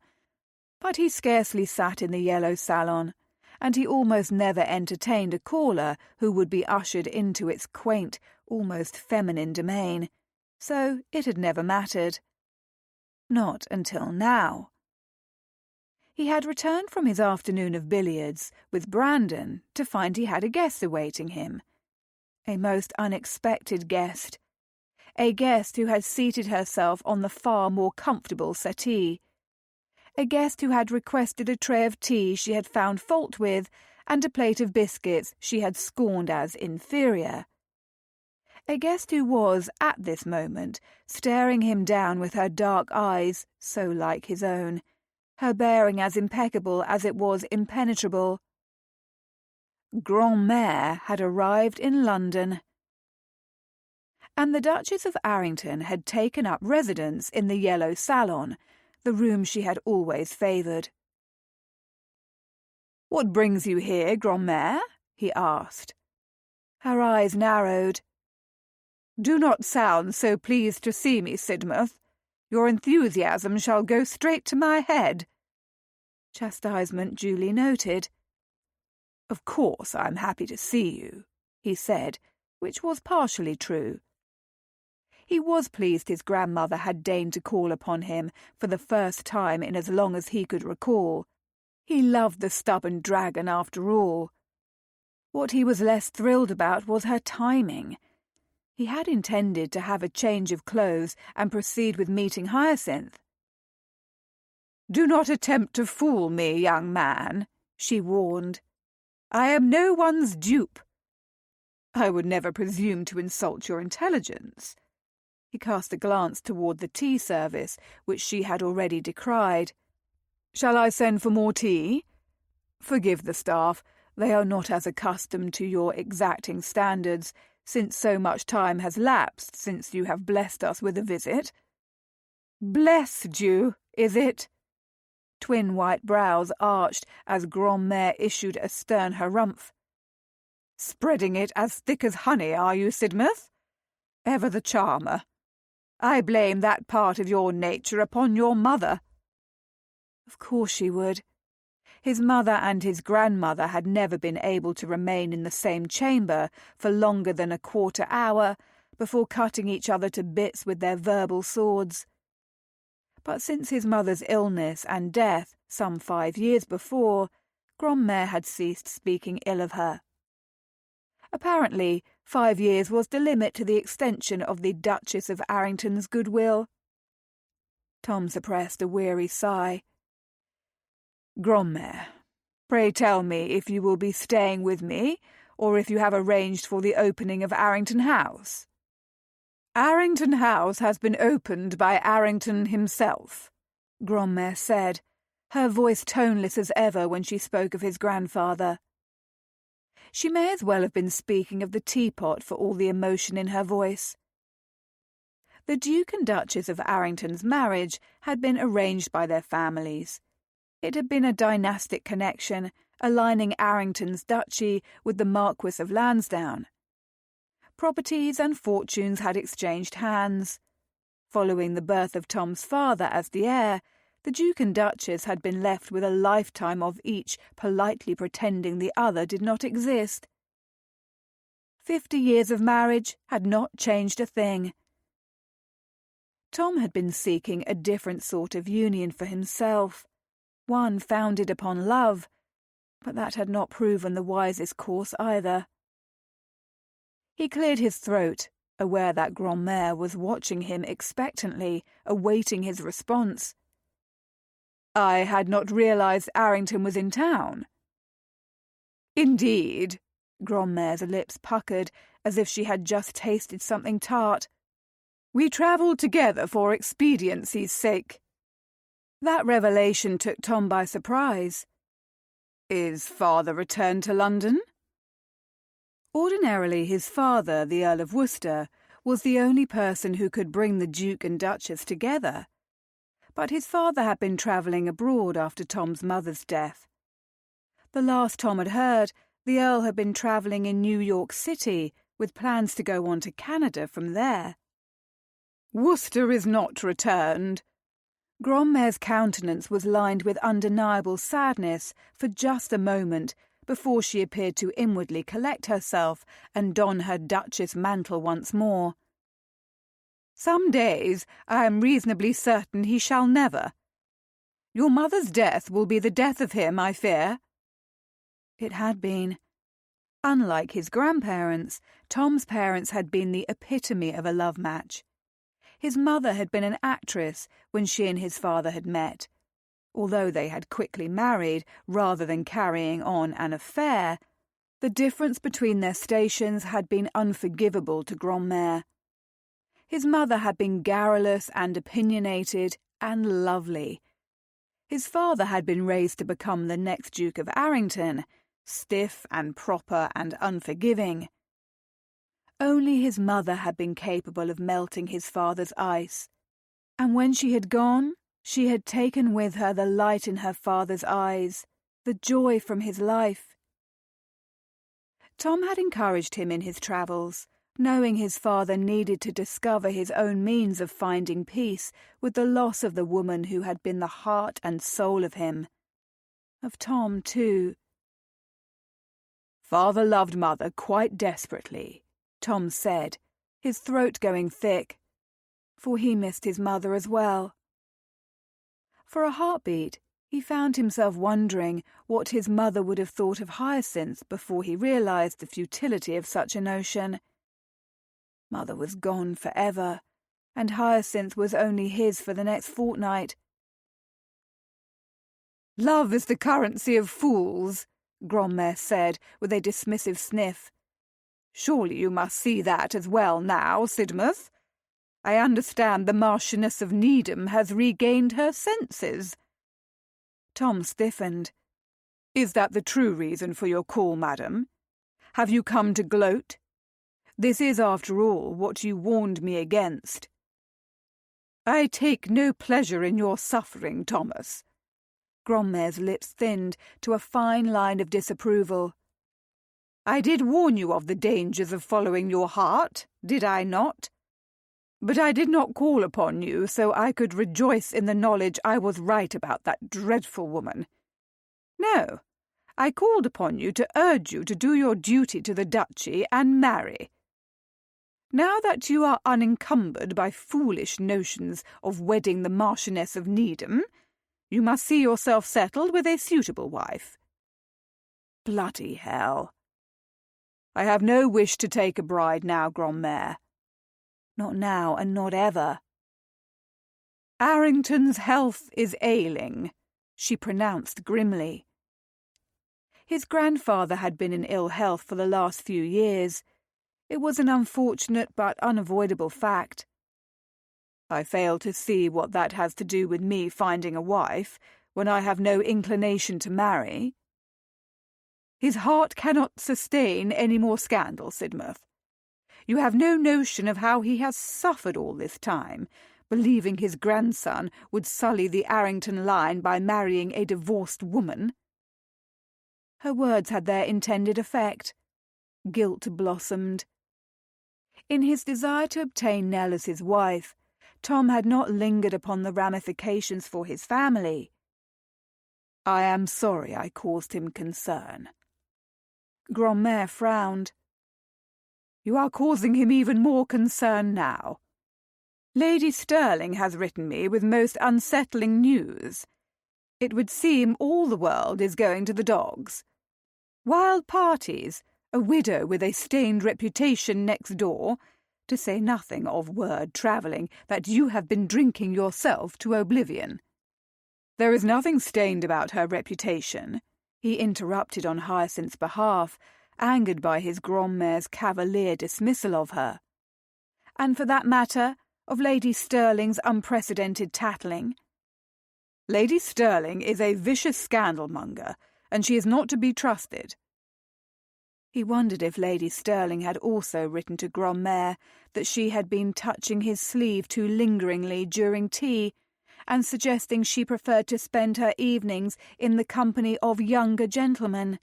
but he scarcely sat in the yellow salon, and he almost never entertained a caller who would be ushered into its quaint, almost feminine domain, so it had never mattered. Not until now. He had returned from his afternoon of billiards with Brandon to find he had a guest awaiting him. A most unexpected guest. A guest who had seated herself on the far more comfortable settee. A guest who had requested a tray of tea she had found fault with and a plate of biscuits she had scorned as inferior. A guest who was, at this moment, staring him down with her dark eyes, so like his own, her bearing as impeccable as it was impenetrable. Grand-mère had arrived in London, and the Duchess of Arrington had taken up residence in the yellow salon, the room she had always favoured. "What brings you here, Grand-mère?" he asked. Her eyes narrowed. "Do not sound so pleased to see me, Sidmouth. Your enthusiasm shall go straight to my head." Chastisement duly noted. "Of course I am happy to see you," he said, which was partially true. He was pleased his grandmother had deigned to call upon him for the first time in as long as he could recall. He loved the stubborn dragon after all. What he was less thrilled about was her timing. He had intended to have a change of clothes and proceed with meeting Hyacinth. "Do not attempt to fool me, young man," she warned. "I am no one's dupe. I would never presume to insult your intelligence." He cast a glance toward the tea service, which she had already decried. "Shall I send for more tea? Forgive the staff. They are not as accustomed to your exacting standards, since so much time has lapsed since you have blessed us with a visit." "Blessed you, is it?" Twin white brows arched as Grand-Mère issued a stern harumph. "Spreading it as thick as honey, are you, Sidmouth? Ever the charmer. I blame that part of your nature upon your mother." Of course she would. His mother and his grandmother had never been able to remain in the same chamber for longer than a quarter hour before cutting each other to bits with their verbal swords. But since his mother's illness and death some 5 years before, Grand-Mère had ceased speaking ill of her. Apparently, 5 years was the limit to the extension of the Duchess of Arrington's goodwill. Tom suppressed a weary sigh. "Grand-Mère, pray tell me if you will be staying with me, or if you have arranged for the opening of Arrington House." "Arrington House has been opened by Arrington himself," Grand-Mère said, her voice toneless as ever when she spoke of his grandfather. She may as well have been speaking of the teapot for all the emotion in her voice. The Duke and Duchess of Arrington's marriage had been arranged by their families. It had been a dynastic connection, aligning Arrington's duchy with the Marquis of Lansdowne. Properties and fortunes had exchanged hands. Following the birth of Tom's father as the heir, the Duke and Duchess had been left with a lifetime of each politely pretending the other did not exist. 50 years of marriage had not changed a thing. Tom had been seeking a different sort of union for himself, one founded upon love, but that had not proven the wisest course either. He cleared his throat, aware that Grand-Mère was watching him expectantly, awaiting his response. "I had not realized Arrington was in town." "Indeed." Grand-Mère's lips puckered, as if she had just tasted something tart. "We travelled together for expediency's sake." That revelation took Tom by surprise. "Is father returned to London?" Ordinarily his father, the Earl of Worcester, was the only person who could bring the Duke and Duchess together. But his father had been travelling abroad after Tom's mother's death. The last Tom had heard, the Earl had been travelling in New York City, with plans to go on to Canada from there. "Worcester is not returned." Grand-Mère's countenance was lined with undeniable sadness for just a moment before she appeared to inwardly collect herself and don her Duchess mantle once more. "Some days I am reasonably certain he shall never. Your mother's death will be the death of him, I fear." It had been. Unlike his grandparents, Tom's parents had been the epitome of a love match. His mother had been an actress when she and his father had met. Although they had quickly married rather than carrying on an affair, the difference between their stations had been unforgivable to Grand-Mère. His mother had been garrulous and opinionated and lovely. His father had been raised to become the next Duke of Arrington, stiff and proper and unforgiving. Only his mother had been capable of melting his father's ice, and when she had gone, she had taken with her the light in her father's eyes, the joy from his life. Tom had encouraged him in his travels, knowing his father needed to discover his own means of finding peace with the loss of the woman who had been the heart and soul of him. Of Tom, too. "Father loved mother quite desperately," Tom said, his throat going thick, for he missed his mother as well. For a heartbeat, he found himself wondering what his mother would have thought of Hyacinth before he realized the futility of such a notion. Mother was gone forever, and Hyacinth was only his for the next fortnight. "Love is the currency of fools," Grommare said, with a dismissive sniff. "Surely you must see that as well now, Sidmouth. I understand the Marchioness of Needham has regained her senses." Tom stiffened. "Is that the true reason for your call, madam? Have you come to gloat? This is, after all, what you warned me against." "I take no pleasure in your suffering, Thomas." Grommare's lips thinned to a fine line of disapproval. "I did warn you of the dangers of following your heart, did I not? But I did not call upon you so I could rejoice in the knowledge I was right about that dreadful woman. No, I called upon you to urge you to do your duty to the duchy and marry. Now that you are unencumbered by foolish notions of wedding the Marchioness of Needham, you must see yourself settled with a suitable wife." Bloody hell. "I have no wish to take a bride now, Grommare." "Not now, and not ever." "Arrington's health is ailing," she pronounced grimly. His grandfather had been in ill health for the last few years. It was an unfortunate but unavoidable fact. "I fail to see what that has to do with me finding a wife, when I have no inclination to marry." "His heart cannot sustain any more scandal, Sidmouth. You have no notion of how he has suffered all this time, believing his grandson would sully the Arrington line by marrying a divorced woman." Her words had their intended effect. Guilt blossomed. In his desire to obtain Nell as his wife, Tom had not lingered upon the ramifications for his family. "I am sorry I caused him concern." Grommare frowned. "You are causing him even more concern now. Lady Stirling has written me with most unsettling news. It would seem all the world is going to the dogs. Wild parties, a widow with a stained reputation next door, to say nothing of word travelling that you have been drinking yourself to oblivion." "There is nothing stained about her reputation," he interrupted on Hyacinth's behalf, angered by his Grommare's cavalier dismissal of her. "And for that matter, of Lady Stirling's unprecedented tattling." "Lady Stirling is a vicious scandal-monger, and she is not to be trusted." He wondered if Lady Stirling had also written to Grommare that she had been touching his sleeve too lingeringly during tea, and suggesting she preferred to spend her evenings in the company of younger gentlemen.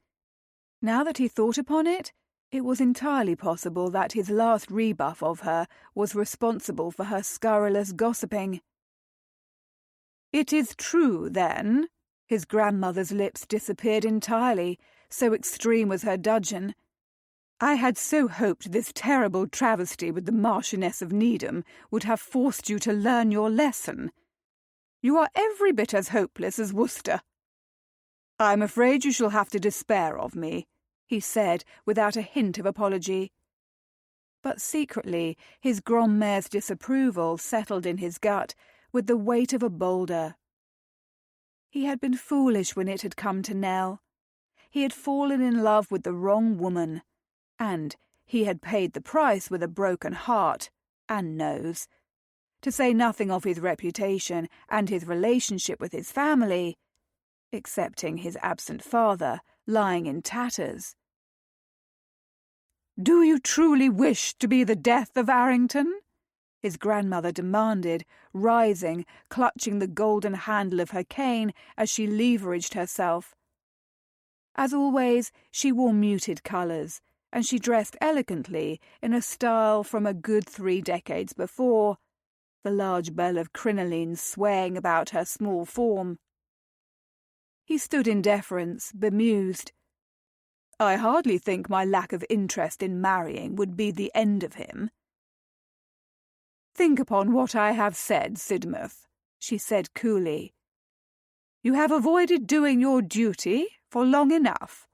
Now that he thought upon it, it was entirely possible that his last rebuff of her was responsible for her scurrilous gossiping. "It is true, then?" His grandmother's lips disappeared entirely, so extreme was her dudgeon. "I had so hoped this terrible travesty with the Marchioness of Needham would have forced you to learn your lesson. You are every bit as hopeless as Worcester." "I am afraid you shall have to despair of me," he said, without a hint of apology. But secretly his Grommare's disapproval settled in his gut with the weight of a boulder. He had been foolish when it had come to Nell. He had fallen in love with the wrong woman, and he had paid the price with a broken heart and nose. To say nothing of his reputation and his relationship with his family, excepting his absent father, lying in tatters. "Do you truly wish to be the death of Arrington?" his grandmother demanded, rising, clutching the golden handle of her cane as she leveraged herself. As always, she wore muted colours, and she dressed elegantly in a style from a good 3 decades before, the large bell of crinoline swaying about her small form. He stood in deference, bemused. "I hardly think my lack of interest in marrying would be the end of him." "Think upon what I have said, Sidmouth," she said coolly. "You have avoided doing your duty for long enough."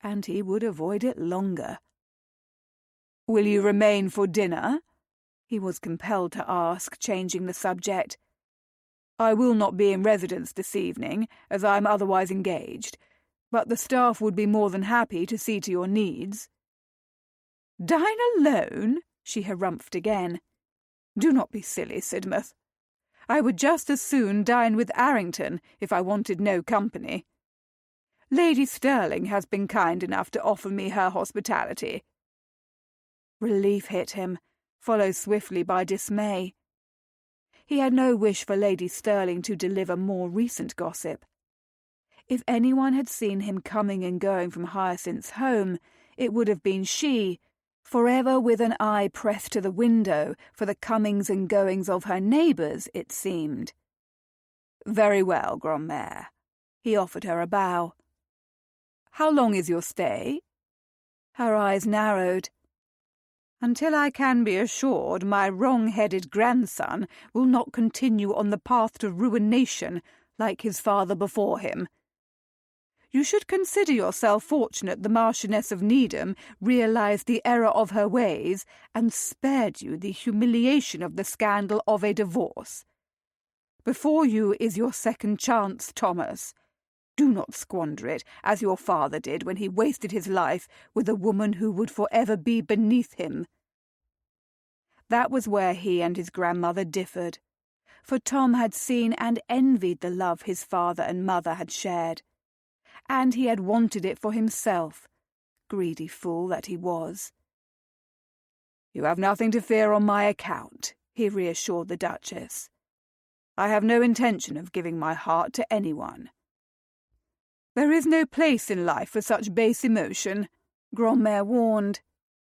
And he would avoid it longer. "Will you remain for dinner?" he was compelled to ask, changing the subject. "I will not be in residence this evening, as I am otherwise engaged, but the staff would be more than happy to see to your needs." "Dine alone?" she harumphed again. "Do not be silly, Sidmouth. I would just as soon dine with Arrington if I wanted no company. Lady Sterling has been kind enough to offer me her hospitality." Relief hit him, followed swiftly by dismay. He had no wish for Lady Sterling to deliver more recent gossip. If anyone had seen him coming and going from Hyacinth's home, it would have been she, forever with an eye pressed to the window for the comings and goings of her neighbours, it seemed. "Very well, Grandmère." He offered her a bow. "How long is your stay?" Her eyes narrowed. "Until I can be assured my wrong-headed grandson will not continue on the path to ruination like his father before him. You should consider yourself fortunate the Marchioness of Needham realized the error of her ways and spared you the humiliation of the scandal of a divorce. Before you is your second chance, Thomas. Do not squander it, as your father did when he wasted his life with a woman who would forever be beneath him." That was where he and his grandmother differed, for Tom had seen and envied the love his father and mother had shared, and he had wanted it for himself, greedy fool that he was. "You have nothing to fear on my account," he reassured the Duchess. "I have no intention of giving my heart to anyone." "There is no place in life for such base emotion," Grandmère warned.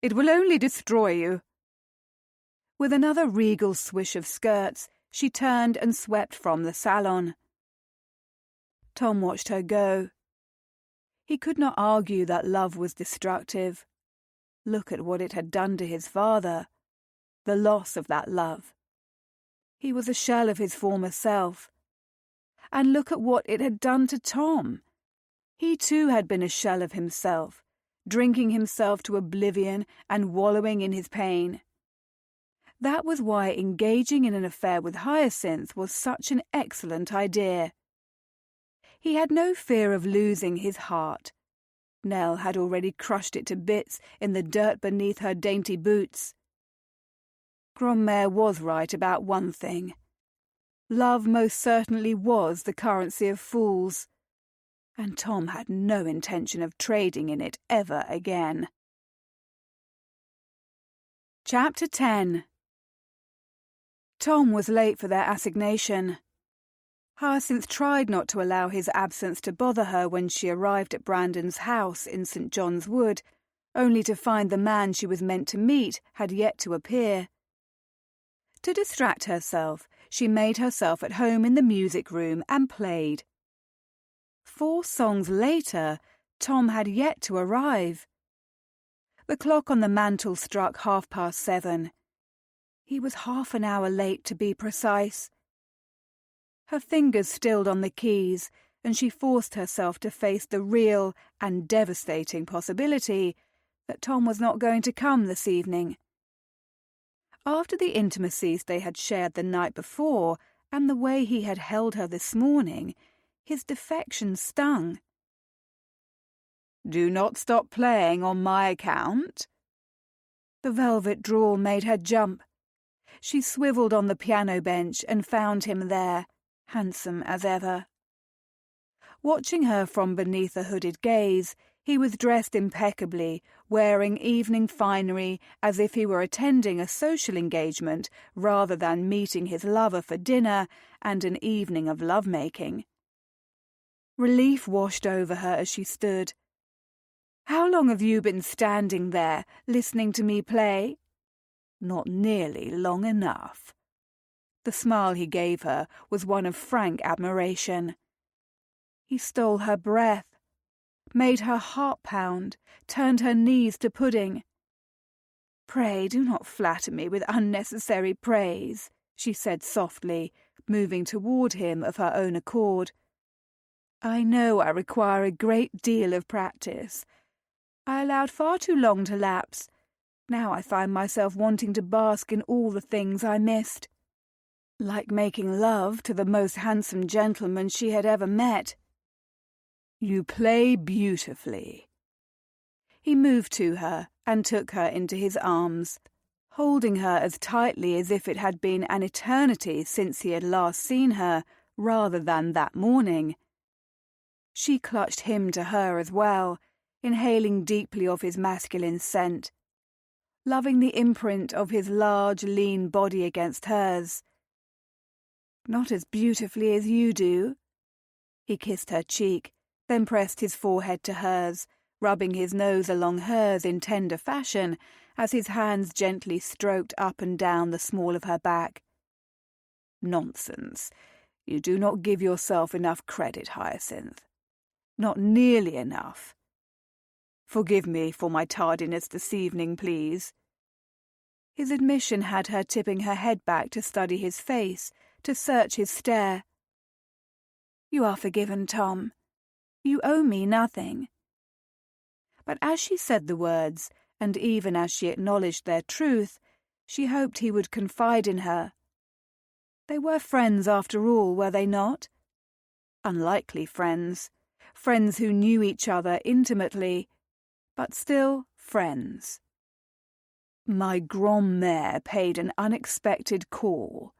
"It will only destroy you." With another regal swish of skirts, she turned and swept from the salon. Tom watched her go. He could not argue that love was destructive. Look at what it had done to his father. The loss of that love. He was a shell of his former self. And look at what it had done to Tom. He too had been a shell of himself, drinking himself to oblivion and wallowing in his pain. That was why engaging in an affair with Hyacinth was such an excellent idea. He had no fear of losing his heart. Nell had already crushed it to bits in the dirt beneath her dainty boots. Grandmère was right about one thing. Love most certainly was the currency of fools, and Tom had no intention of trading in it ever again. Chapter 10. Tom was late for their assignation. Hyacinth tried not to allow his absence to bother her when she arrived at Brandon's house in St. John's Wood, only to find the man she was meant to meet had yet to appear. To distract herself, she made herself at home in the music room and played. 4 songs later, Tom had yet to arrive. The clock on the mantel struck 7:30. He was half an hour late, to be precise. Her fingers stilled on the keys, and she forced herself to face the real and devastating possibility that Tom was not going to come this evening. After the intimacies they had shared the night before and the way he had held her this morning, his defection stung. "Do not stop playing on my account?" The velvet drawl made her jump. She swivelled on the piano bench and found him there, handsome as ever. Watching her from beneath a hooded gaze, he was dressed impeccably, wearing evening finery as if he were attending a social engagement rather than meeting his lover for dinner and an evening of love-making. Relief washed over her as she stood. "How long have you been standing there, listening to me play?" "Not nearly long enough." The smile he gave her was one of frank admiration. He stole her breath, made her heart pound, turned her knees to pudding. "Pray do not flatter me with unnecessary praise," she said softly, moving toward him of her own accord. "I know I require a great deal of practice. I allowed far too long to lapse. Now I find myself wanting to bask in all the things I missed, like making love to the most handsome gentleman she had ever met. You play beautifully. He moved to her and took her into his arms, holding her as tightly as if it had been an eternity since he had last seen her, rather than that morning. She clutched him to her as well, inhaling deeply of his masculine scent, loving the imprint of his large, lean body against hers. Not as beautifully as you do. He kissed her cheek, then pressed his forehead to hers, rubbing his nose along hers in tender fashion as his hands gently stroked up and down the small of her back. Nonsense. You do not give yourself enough credit, Hyacinth. Not nearly enough. Forgive me for my tardiness this evening, please. His admission had her tipping her head back to study his face, to search his stare. You are forgiven, Tom. You owe me nothing. But as she said the words, and even as she acknowledged their truth, she hoped he would confide in her. They were friends after all, were they not? Unlikely friends, friends who knew each other intimately, but still friends. My grand-mère paid an unexpected call,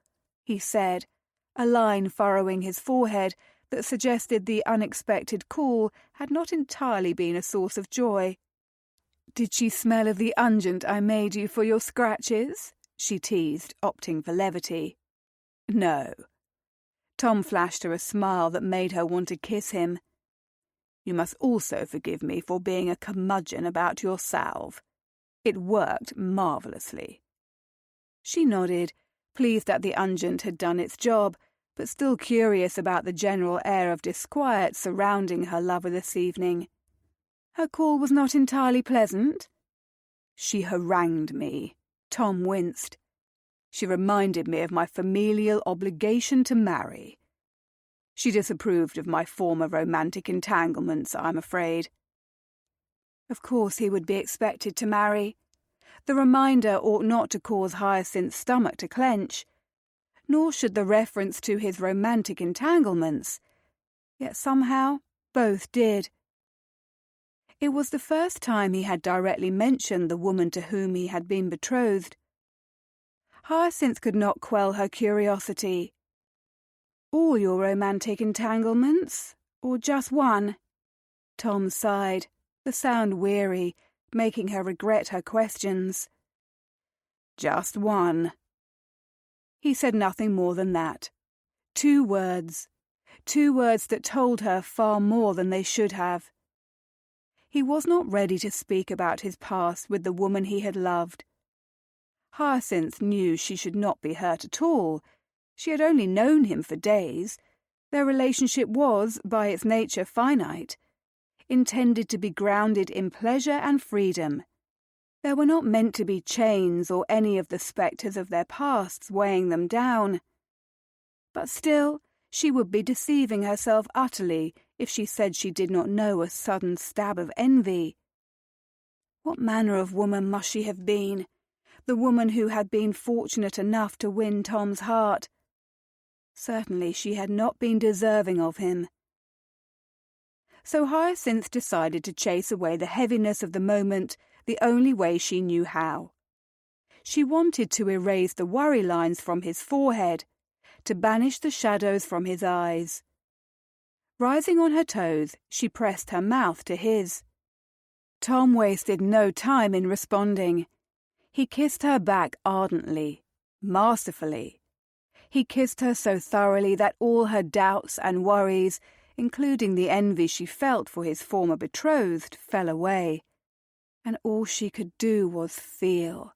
he said, a line furrowing his forehead that suggested the unexpected call had not entirely been a source of joy. Did she smell of the unguent I made you for your scratches? She teased, opting for levity. No. Tom flashed her a smile that made her want to kiss him. You must also forgive me for being a curmudgeon about your salve. It worked marvellously. She nodded, pleased that the unguent had done its job, but still curious about the general air of disquiet surrounding her lover this evening. Her call was not entirely pleasant. She harangued me. Tom winced. She reminded me of my familial obligation to marry. She disapproved of my former romantic entanglements, I'm afraid. Of course he would be expected to marry. The reminder ought not to cause Hyacinth's stomach to clench, nor should the reference to his romantic entanglements. Yet somehow both did. It was the first time he had directly mentioned the woman to whom he had been betrothed. Hyacinth could not quell her curiosity. All your romantic entanglements, or just one? Tom sighed, the sound weary, making her regret her questions. Just one. He said nothing more than that. 2 words. 2 words that told her far more than they should have. He was not ready to speak about his past with the woman he had loved. Hyacinth knew she should not be hurt at all. She had only known him for days. Their relationship was, by its nature, finite, intended to be grounded in pleasure and freedom. There were not meant to be chains or any of the spectres of their pasts weighing them down. But still, she would be deceiving herself utterly if she said she did not know a sudden stab of envy. What manner of woman must she have been, the woman who had been fortunate enough to win Tom's heart? Certainly she had not been deserving of him. So Hyacinth decided to chase away the heaviness of the moment the only way she knew how. She wanted to erase the worry lines from his forehead, to banish the shadows from his eyes. Rising on her toes, she pressed her mouth to his. Tom wasted no time in responding. He kissed her back ardently, masterfully. He kissed her so thoroughly that all her doubts and worries, including the envy she felt for his former betrothed, fell away. And all she could do was feel,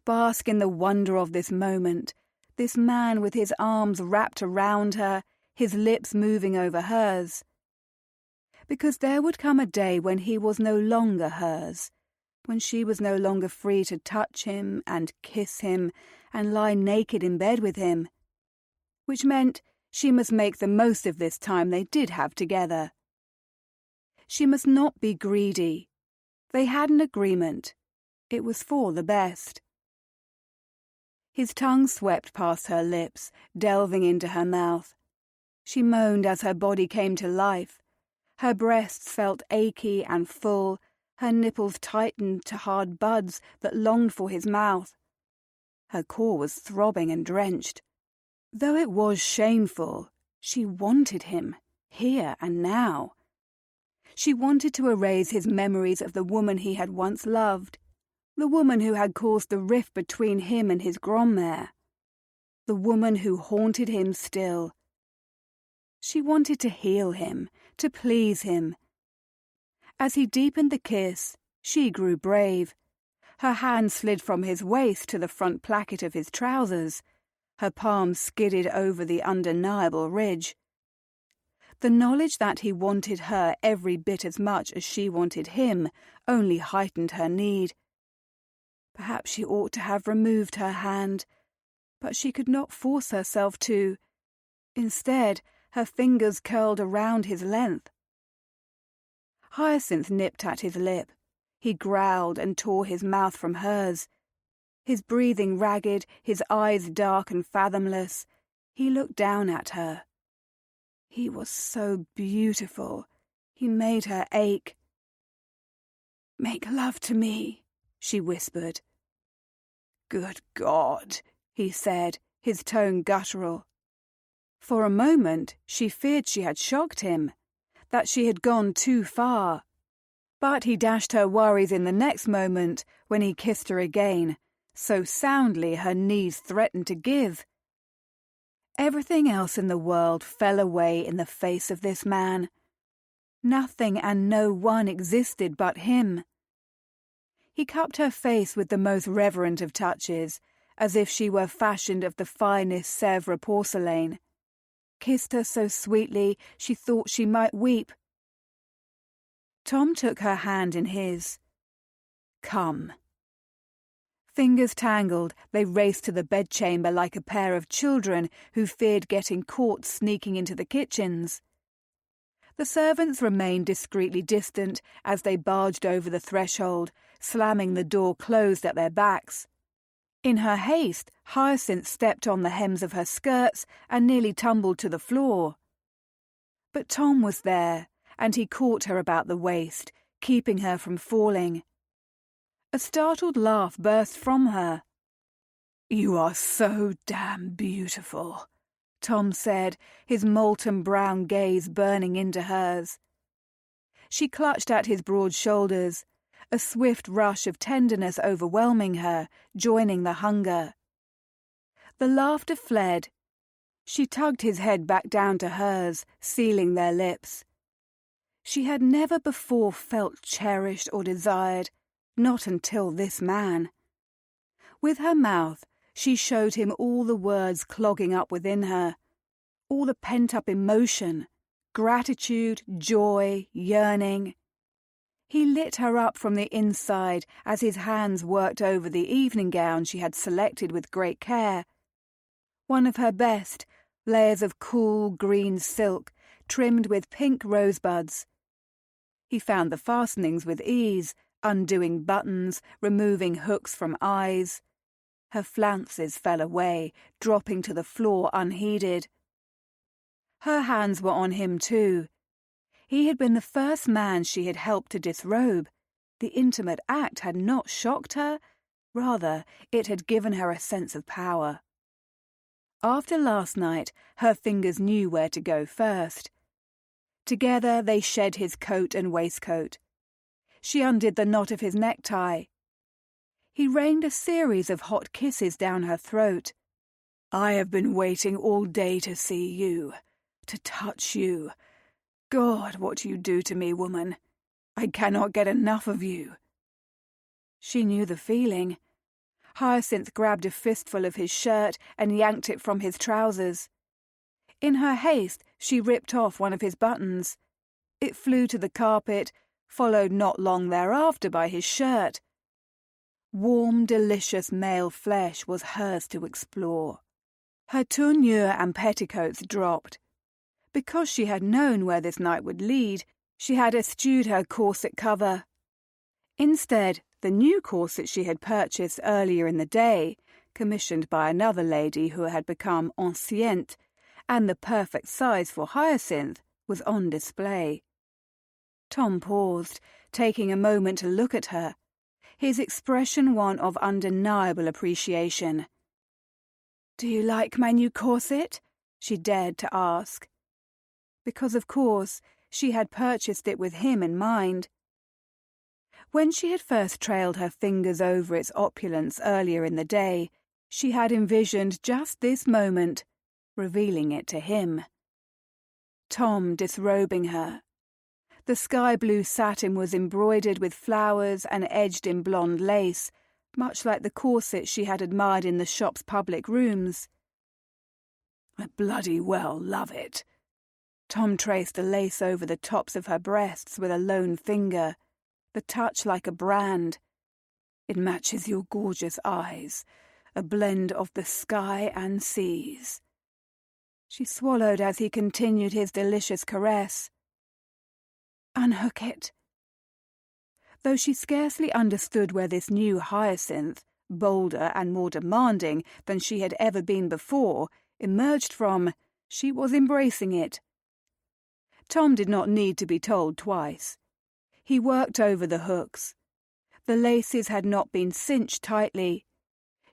bask in the wonder of this moment, this man with his arms wrapped around her, his lips moving over hers. Because there would come a day when he was no longer hers, when she was no longer free to touch him and kiss him and lie naked in bed with him, which meant she must make the most of this time they did have together. She must not be greedy. They had an agreement. It was for the best. His tongue swept past her lips, delving into her mouth. She moaned as her body came to life. Her breasts felt achy and full, her nipples tightened to hard buds that longed for his mouth. Her core was throbbing and drenched. Though it was shameful, she wanted him, here and now. She wanted to erase his memories of the woman he had once loved, the woman who had caused the rift between him and his grandmère, the woman who haunted him still. She wanted to heal him, to please him. As he deepened the kiss, she grew brave. Her hand slid from his waist to the front placket of his trousers. Her palm skidded over the undeniable ridge. The knowledge that he wanted her every bit as much as she wanted him only heightened her need. Perhaps she ought to have removed her hand, but she could not force herself to. Instead, her fingers curled around his length. Hyacinth nipped at his lip. He growled and tore his mouth from hers. His breathing ragged, his eyes dark and fathomless, he looked down at her. He was so beautiful. He made her ache. "Make love to me," she whispered. "Good God," he said, his tone guttural. For a moment she feared she had shocked him, that she had gone too far. But he dashed her worries in the next moment when he kissed her again, so soundly her knees threatened to give. Everything else in the world fell away in the face of this man. Nothing and no one existed but him. He cupped her face with the most reverent of touches, as if she were fashioned of the finest Sèvres porcelain. Kissed her so sweetly she thought she might weep. Tom took her hand in his. "Come." Fingers tangled, they raced to the bedchamber like a pair of children who feared getting caught sneaking into the kitchens. The servants remained discreetly distant as they barged over the threshold, slamming the door closed at their backs. In her haste, Hyacinth stepped on the hems of her skirts and nearly tumbled to the floor. But Tom was there, and he caught her about the waist, keeping her from falling. A startled laugh burst from her. "You are so damn beautiful," Tom said, his molten brown gaze burning into hers. She clutched at his broad shoulders, a swift rush of tenderness overwhelming her, joining the hunger. The laughter fled. She tugged his head back down to hers, sealing their lips. She had never before felt cherished or desired, not until this man. With her mouth, she showed him all the words clogging up within her, all the pent-up emotion, gratitude, joy, yearning. He lit her up from the inside as his hands worked over the evening gown she had selected with great care. One of her best, layers of cool green silk, trimmed with pink rosebuds. He found the fastenings with ease, undoing buttons, removing hooks from eyes. Her flounces fell away, dropping to the floor unheeded. Her hands were on him too. He had been the first man she had helped to disrobe. The intimate act had not shocked her. Rather, it had given her a sense of power. After last night, her fingers knew where to go first. Together they shed his coat and waistcoat. She undid the knot of his necktie. He rained a series of hot kisses down her throat. "I have been waiting all day to see you, to touch you. God, what you do to me, woman. I cannot get enough of you." She knew the feeling. Hyacinth grabbed a fistful of his shirt and yanked it from his trousers. In her haste, she ripped off one of his buttons. It flew to the carpet, followed not long thereafter by his shirt. Warm, delicious male flesh was hers to explore. Her tournure and petticoats dropped. Because she had known where this night would lead, she had eschewed her corset cover. Instead, The new corset she had purchased earlier in the day, commissioned by another lady who had become anciente, and the perfect size for Hyacinth, was on display. Tom paused, taking a moment to look at her, his expression one of undeniable appreciation. "Do you like my new corset?" she dared to ask. Because, of course, she had purchased it with him in mind. When she had first trailed her fingers over its opulence earlier in the day, she had envisioned just this moment, revealing it to him. Tom disrobing her. The sky-blue satin was embroidered with flowers and edged in blonde lace, much like the corset she had admired in the shop's public rooms. "I bloody well love it." Tom traced the lace over the tops of her breasts with a lone finger, the touch like a brand. "It matches your gorgeous eyes, a blend of the sky and seas." She swallowed as he continued his delicious caress. "Unhook it." Though she scarcely understood where this new Hyacinth, bolder and more demanding than she had ever been before, emerged from, she was embracing it. Tom did not need to be told twice. He worked over the hooks. The laces had not been cinched tightly.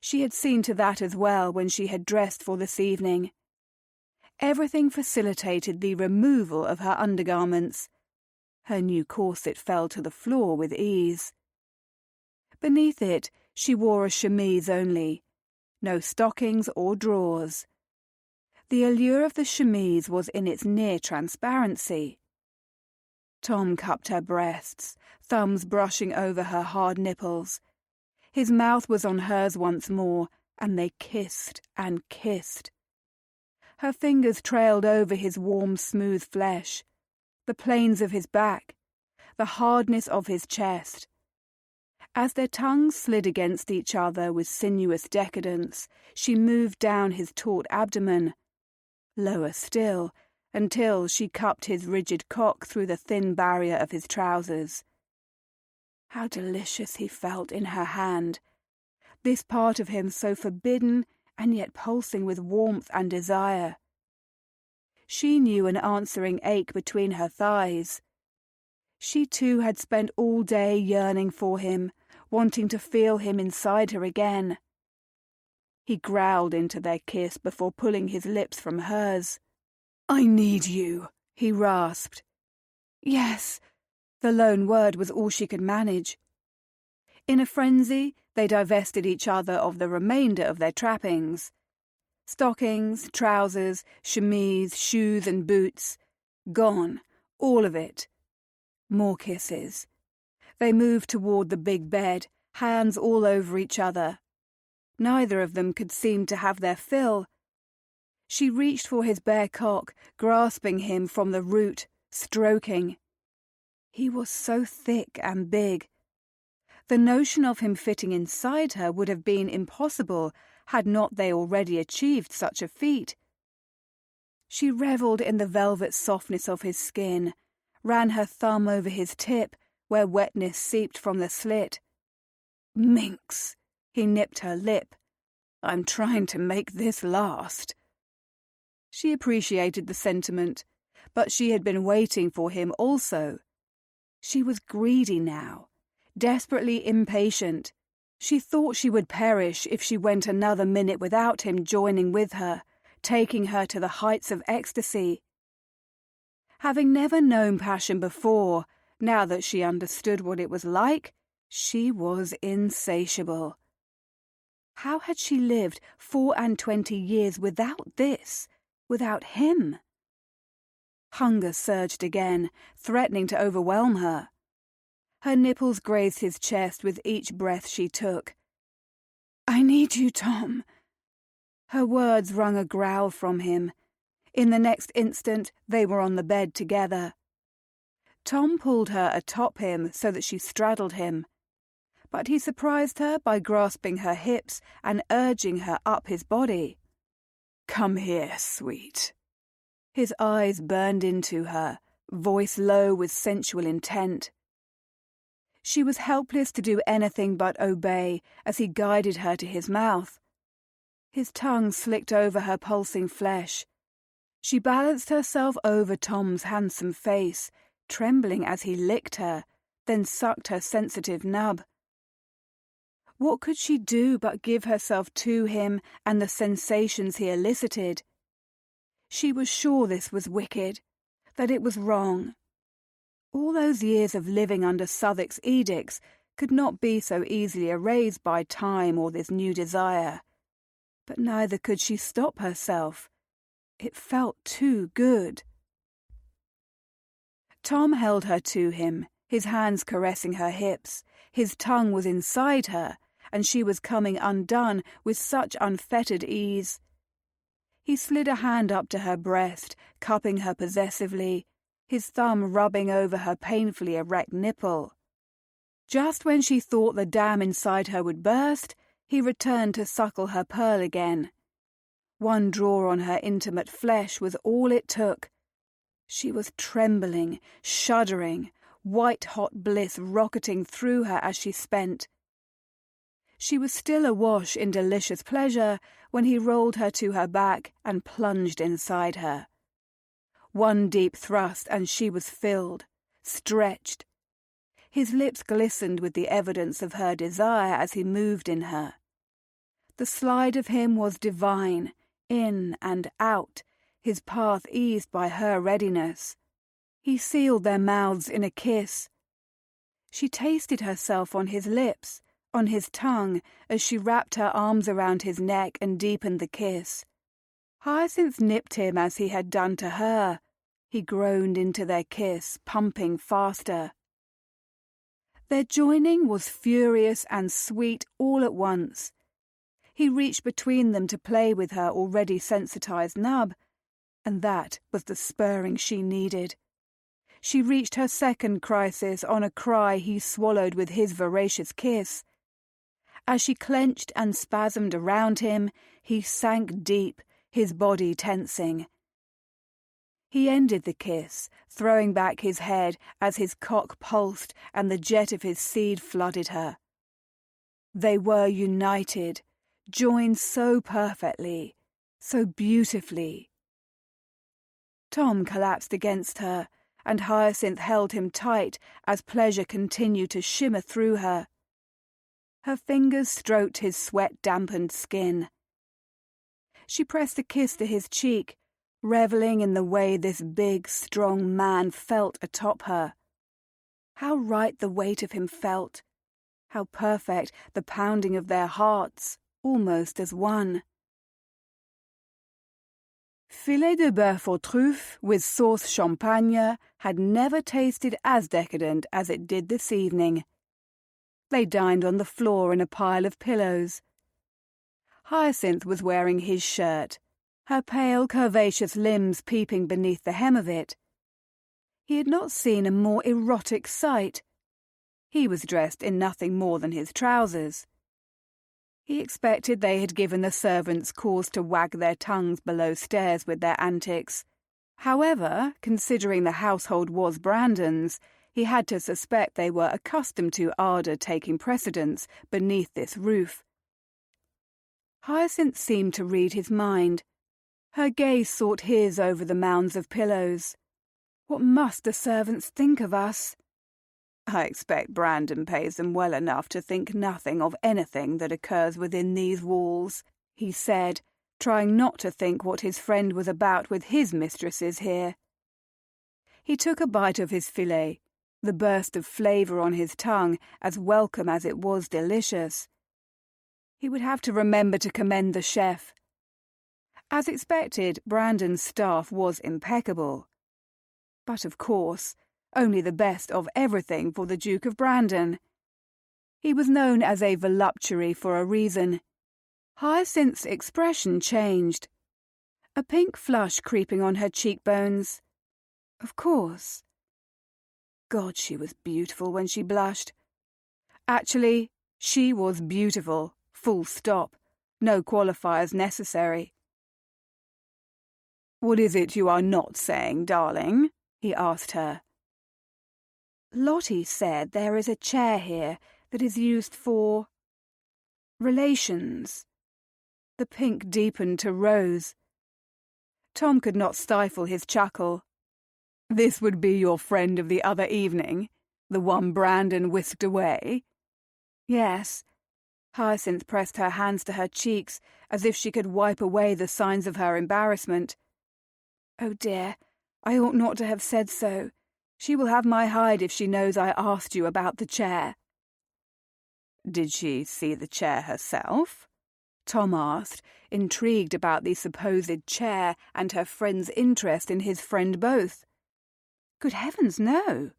She had seen to that as well when she had dressed for this evening. Everything facilitated the removal of her undergarments. Her new corset fell to the floor with ease. Beneath it, she wore a chemise only. No stockings or drawers. The allure of the chemise was in its near transparency. Tom cupped her breasts, thumbs brushing over her hard nipples. His mouth was on hers once more, and they kissed and kissed. Her fingers trailed over his warm, smooth flesh, the planes of his back, the hardness of his chest. As their tongues slid against each other with sinuous decadence, she moved down his taut abdomen, lower still, until she cupped his rigid cock through the thin barrier of his trousers. How delicious he felt in her hand, this part of him so forbidden and yet pulsing with warmth and desire. She knew an answering ache between her thighs. She too had spent all day yearning for him, wanting to feel him inside her again. He growled into their kiss before pulling his lips from hers. "I need you," he rasped. "Yes," the lone word was all she could manage. In a frenzy, they divested each other of the remainder of their trappings. Stockings, trousers, chemise, shoes and boots. Gone, all of it. More kisses. They moved toward the big bed, hands all over each other. Neither of them could seem to have their fill. She reached for his bare cock, grasping him from the root, stroking. He was so thick and big. The notion of him fitting inside her would have been impossible had not they already achieved such a feat. She revelled in the velvet softness of his skin, ran her thumb over his tip, where wetness seeped from the slit. "Minx," he nipped her lip. "I'm trying to make this last." She appreciated the sentiment, but she had been waiting for him also. She was greedy now, desperately impatient. She thought she would perish if she went another minute without him joining with her, taking her to the heights of ecstasy. Having never known passion before, now that she understood what it was like, she was insatiable. How had she lived 24 years without this, without him? Hunger surged again, threatening to overwhelm her. Her nipples grazed his chest with each breath she took. "I need you, Tom." Her words wrung a growl from him. In the next instant, they were on the bed together. Tom pulled her atop him so that she straddled him, but he surprised her by grasping her hips and urging her up his body. "Come here, sweet." His eyes burned into her, voice low with sensual intent. She was helpless to do anything but obey as he guided her to his mouth. His tongue slicked over her pulsing flesh. She balanced herself over Tom's handsome face, trembling as he licked her, then sucked her sensitive nub. What could she do but give herself to him and the sensations he elicited? She was sure this was wicked, that it was wrong. All those years of living under Southwark's edicts could not be so easily erased by time or this new desire. But neither could she stop herself. It felt too good. Tom held her to him, his hands caressing her hips. His tongue was inside her, and she was coming undone with such unfettered ease. He slid a hand up to her breast, cupping her possessively, his thumb rubbing over her painfully erect nipple. Just when she thought the dam inside her would burst, he returned to suckle her pearl again. One draw on her intimate flesh was all it took. She was trembling, shuddering, white-hot bliss rocketing through her as she spent. She was still awash in delicious pleasure when he rolled her to her back and plunged inside her. One deep thrust and she was filled, stretched. His lips glistened with the evidence of her desire as he moved in her. The slide of him was divine, in and out, his path eased by her readiness. He sealed their mouths in a kiss. She tasted herself on his lips, on his tongue, as she wrapped her arms around his neck and deepened the kiss. Hyacinth nipped him as he had done to her. He groaned into their kiss, pumping faster. Their joining was furious and sweet all at once. He reached between them to play with her already sensitized nub, and that was the spurring she needed. She reached her second crisis on a cry he swallowed with his voracious kiss. As she clenched and spasmed around him, he sank deep, his body tensing. He ended the kiss, throwing back his head as his cock pulsed and the jet of his seed flooded her. They were united, joined so perfectly, so beautifully. Tom collapsed against her, and Hyacinth held him tight as pleasure continued to shimmer through her. Her fingers stroked his sweat-dampened skin. She pressed a kiss to his cheek, reveling in the way this big, strong man felt atop her. How right the weight of him felt. How perfect the pounding of their hearts, almost as one. Filet de bœuf aux truffes with sauce champagne had never tasted as decadent as it did this evening. They dined on the floor in a pile of pillows. Hyacinth was wearing his shirt, her pale, curvaceous limbs peeping beneath the hem of it. He had not seen a more erotic sight. He was dressed in nothing more than his trousers. He expected they had given the servants cause to wag their tongues below stairs with their antics. However, considering the household was Brandon's, he had to suspect they were accustomed to ardour taking precedence beneath this roof. Hyacinth seemed to read his mind. Her gaze sought his over the mounds of pillows. What must the servants think of us? I expect Brandon pays them well enough to think nothing of anything that occurs within these walls, he said, trying not to think what his friend was about with his mistresses here. He took a bite of his filet, the burst of flavour on his tongue as welcome as it was delicious. He would have to remember to commend the chef. As expected, Brandon's staff was impeccable. But of course, only the best of everything for the Duke of Brandon. He was known as a voluptuary for a reason. Hyacinth's expression changed. A pink flush creeping on her cheekbones. Of course. God, she was beautiful when she blushed. Actually, she was beautiful, full stop. No qualifiers necessary. "What is it you are not saying, darling?" he asked her. Lottie said there is a chair here that is used for relations. The pink deepened to rose. Tom could not stifle his chuckle. This would be your friend of the other evening, the one Brandon whisked away? Yes. Hyacinth pressed her hands to her cheeks as if she could wipe away the signs of her embarrassment. Oh dear, I ought not to have said so. She will have my hide if she knows I asked you about the chair. Did she see the chair herself? Tom asked, intrigued about the supposed chair and her friend's interest in his friend both. Good heavens, no.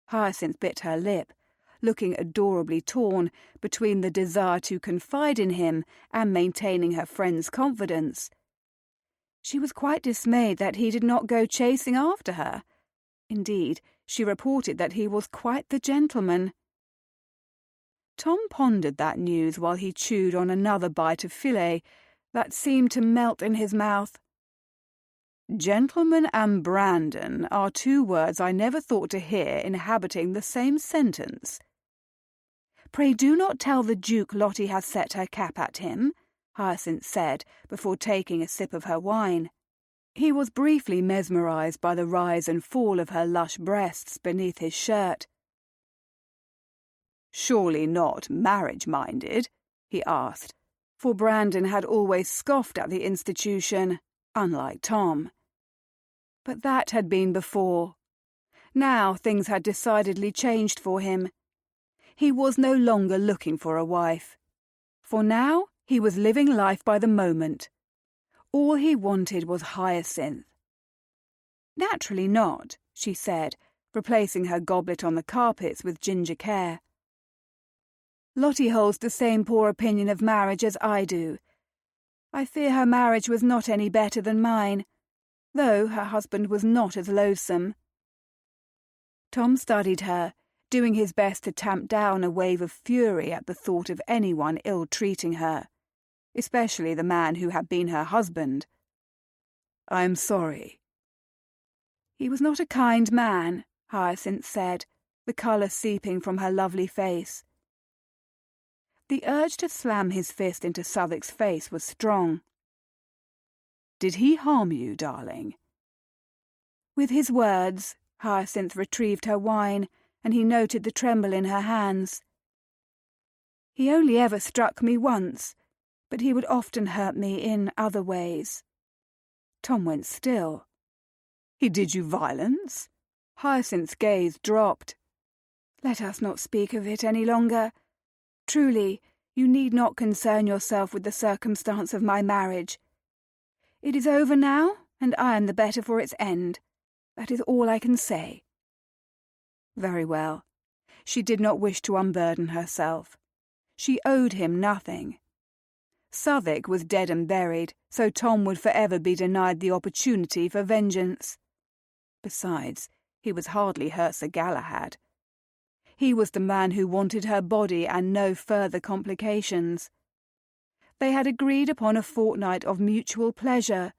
Hyacinth bit her lip, looking adorably torn between the desire to confide in him and maintaining her friend's confidence. She was quite dismayed that he did not go chasing after her. Indeed, she reported that he was quite the gentleman. Tom pondered that news while he chewed on another bite of filet that seemed to melt in his mouth. Gentleman and Brandon are two words I never thought to hear inhabiting the same sentence. Pray do not tell the Duke Lottie has set her cap at him, Hyacinth said before taking a sip of her wine. He was briefly mesmerized by the rise and fall of her lush breasts beneath his shirt. Surely not marriage-minded? He asked, for Brandon had always scoffed at the institution, unlike Tom. But that had been before. Now things had decidedly changed for him. He was no longer looking for a wife. For now he was living life by the moment. All he wanted was Hyacinth. Naturally not, she said, replacing her goblet on the carpets with ginger care. Lottie holds the same poor opinion of marriage as I do. I fear her marriage was not any better than mine, though her husband was not as loathsome. Tom studied her, doing his best to tamp down a wave of fury at the thought of anyone ill-treating her, especially the man who had been her husband. I am sorry. He was not a kind man, Hyacinth said, the colour seeping from her lovely face. The urge to slam his fist into Southwick's face was strong. Did he harm you, darling? With his words, Hyacinth retrieved her wine, and he noted the tremble in her hands. He only ever struck me once, but he would often hurt me in other ways. Tom went still. He did you violence? Hyacinth's gaze dropped. Let us not speak of it any longer. Truly, you need not concern yourself with the circumstance of my marriage. It is over now, and I am the better for its end. That is all I can say. Very well. She did not wish to unburden herself. She owed him nothing. Southwick was dead and buried, so Tom would forever be denied the opportunity for vengeance. Besides, he was hardly her Sir Galahad. He was the man who wanted her body and no further complications. They had agreed upon a fortnight of mutual pleasure.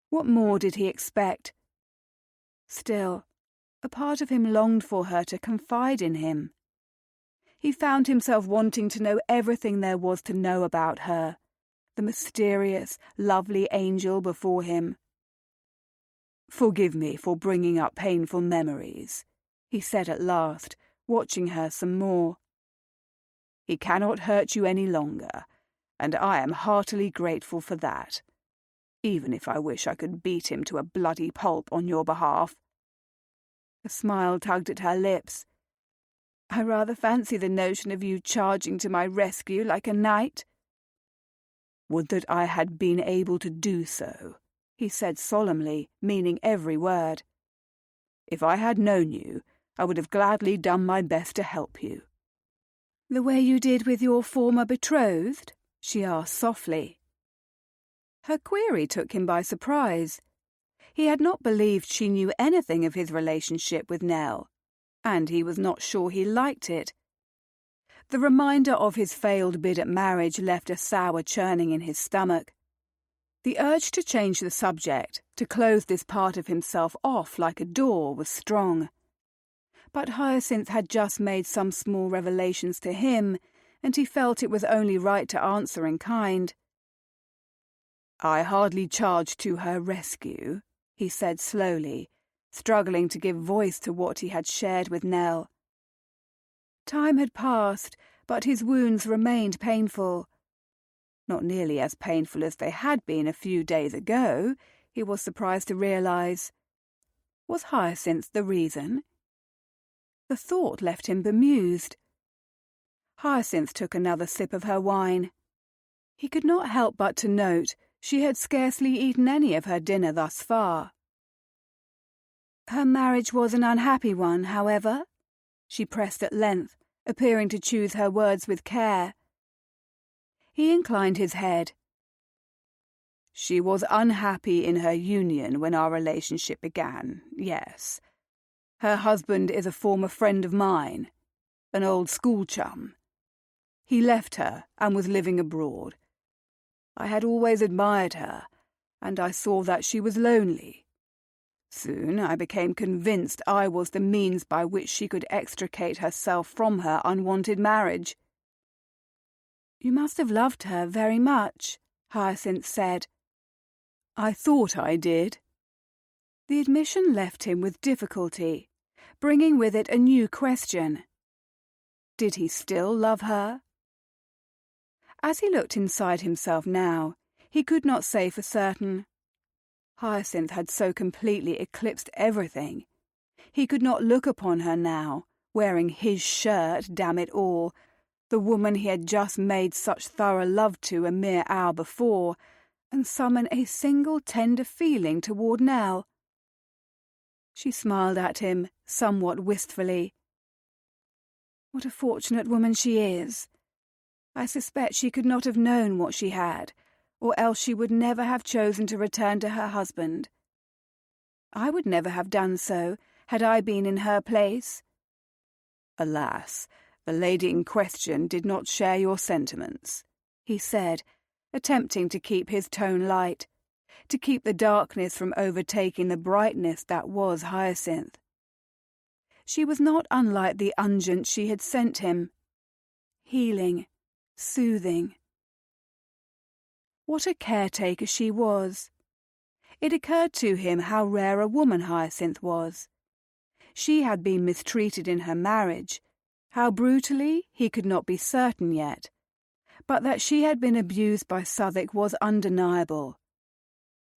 What more did he expect? Still, a part of him longed for her to confide in him. He found himself wanting to know everything there was to know about her, the mysterious, lovely angel before him. Forgive me for bringing up painful memories, he said at last, watching her some more. He cannot hurt you any longer, and I am heartily grateful for that, even if I wish I could beat him to a bloody pulp on your behalf. A smile tugged at her lips. I rather fancy the notion of you charging to my rescue like a knight. Would that I had been able to do so, he said solemnly, meaning every word. If I had known you, I would have gladly done my best to help you. The way you did with your former betrothed? She asked softly. Her query took him by surprise. He had not believed she knew anything of his relationship with Nell, and he was not sure he liked it. The reminder of his failed bid at marriage left a sour churning in his stomach. The urge to change the subject, to close this part of himself off like a door, was strong. But Hyacinth had just made some small revelations to him, and he felt it was only right to answer in kind. "I hardly charged to her rescue," he said slowly, struggling to give voice to what he had shared with Nell. Time had passed, but his wounds remained painful. Not nearly as painful as they had been a few days ago, he was surprised to realize. Was Hyacinth the reason? The thought left him bemused. Hyacinth took another sip of her wine. He could not help but to note she had scarcely eaten any of her dinner thus far. Her marriage was an unhappy one, however, she pressed at length, appearing to choose her words with care. He inclined his head. She was unhappy in her union when our relationship began, yes. Her husband is a former friend of mine, an old school chum. He left her and was living abroad. I had always admired her, and I saw that she was lonely. Soon I became convinced I was the means by which she could extricate herself from her unwanted marriage. You must have loved her very much, Hyacinth said. I thought I did. The admission left him with difficulty, bringing with it a new question. Did he still love her? As he looked inside himself now, he could not say for certain. Hyacinth had so completely eclipsed everything. He could not look upon her now, wearing his shirt, damn it all, the woman he had just made such thorough love to a mere hour before, and summon a single tender feeling toward Nell. She smiled at him, somewhat wistfully. What a fortunate woman she is. I suspect she could not have known what she had, or else she would never have chosen to return to her husband. I would never have done so, had I been in her place. Alas, the lady in question did not share your sentiments, he said, attempting to keep his tone light, to keep the darkness from overtaking the brightness that was Hyacinth. She was not unlike the unguent she had sent him. Healing, soothing. What a caretaker she was. It occurred to him how rare a woman Hyacinth was. She had been mistreated in her marriage. How brutally, he could not be certain yet. But that she had been abused by Southwark was undeniable.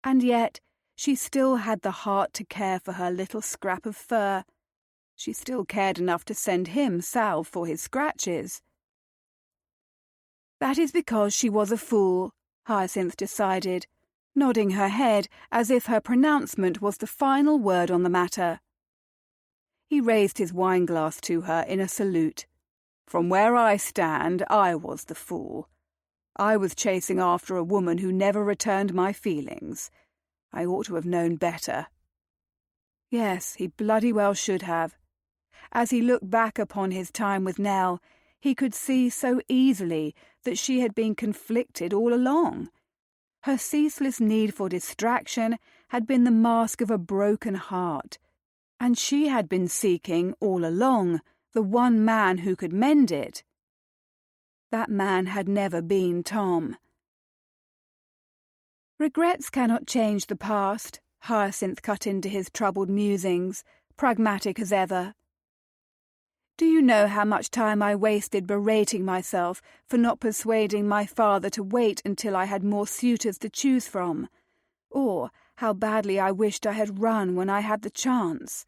And yet, she still had the heart to care for her little scrap of fur. She still cared enough to send him salve for his scratches. That is because she was a fool, Hyacinth decided, nodding her head as if her pronouncement was the final word on the matter. He raised his wineglass to her in a salute. From where I stand, I was the fool. I was chasing after a woman who never returned my feelings. I ought to have known better. Yes, he bloody well should have. As he looked back upon his time with Nell, he could see so easily that she had been conflicted all along. Her ceaseless need for distraction had been the mask of a broken heart, and she had been seeking, all along, the one man who could mend it. That man had never been Tom. Regrets cannot change the past, Hyacinth cut into his troubled musings, pragmatic as ever. Do you know how much time I wasted berating myself for not persuading my father to wait until I had more suitors to choose from, or how badly I wished I had run when I had the chance?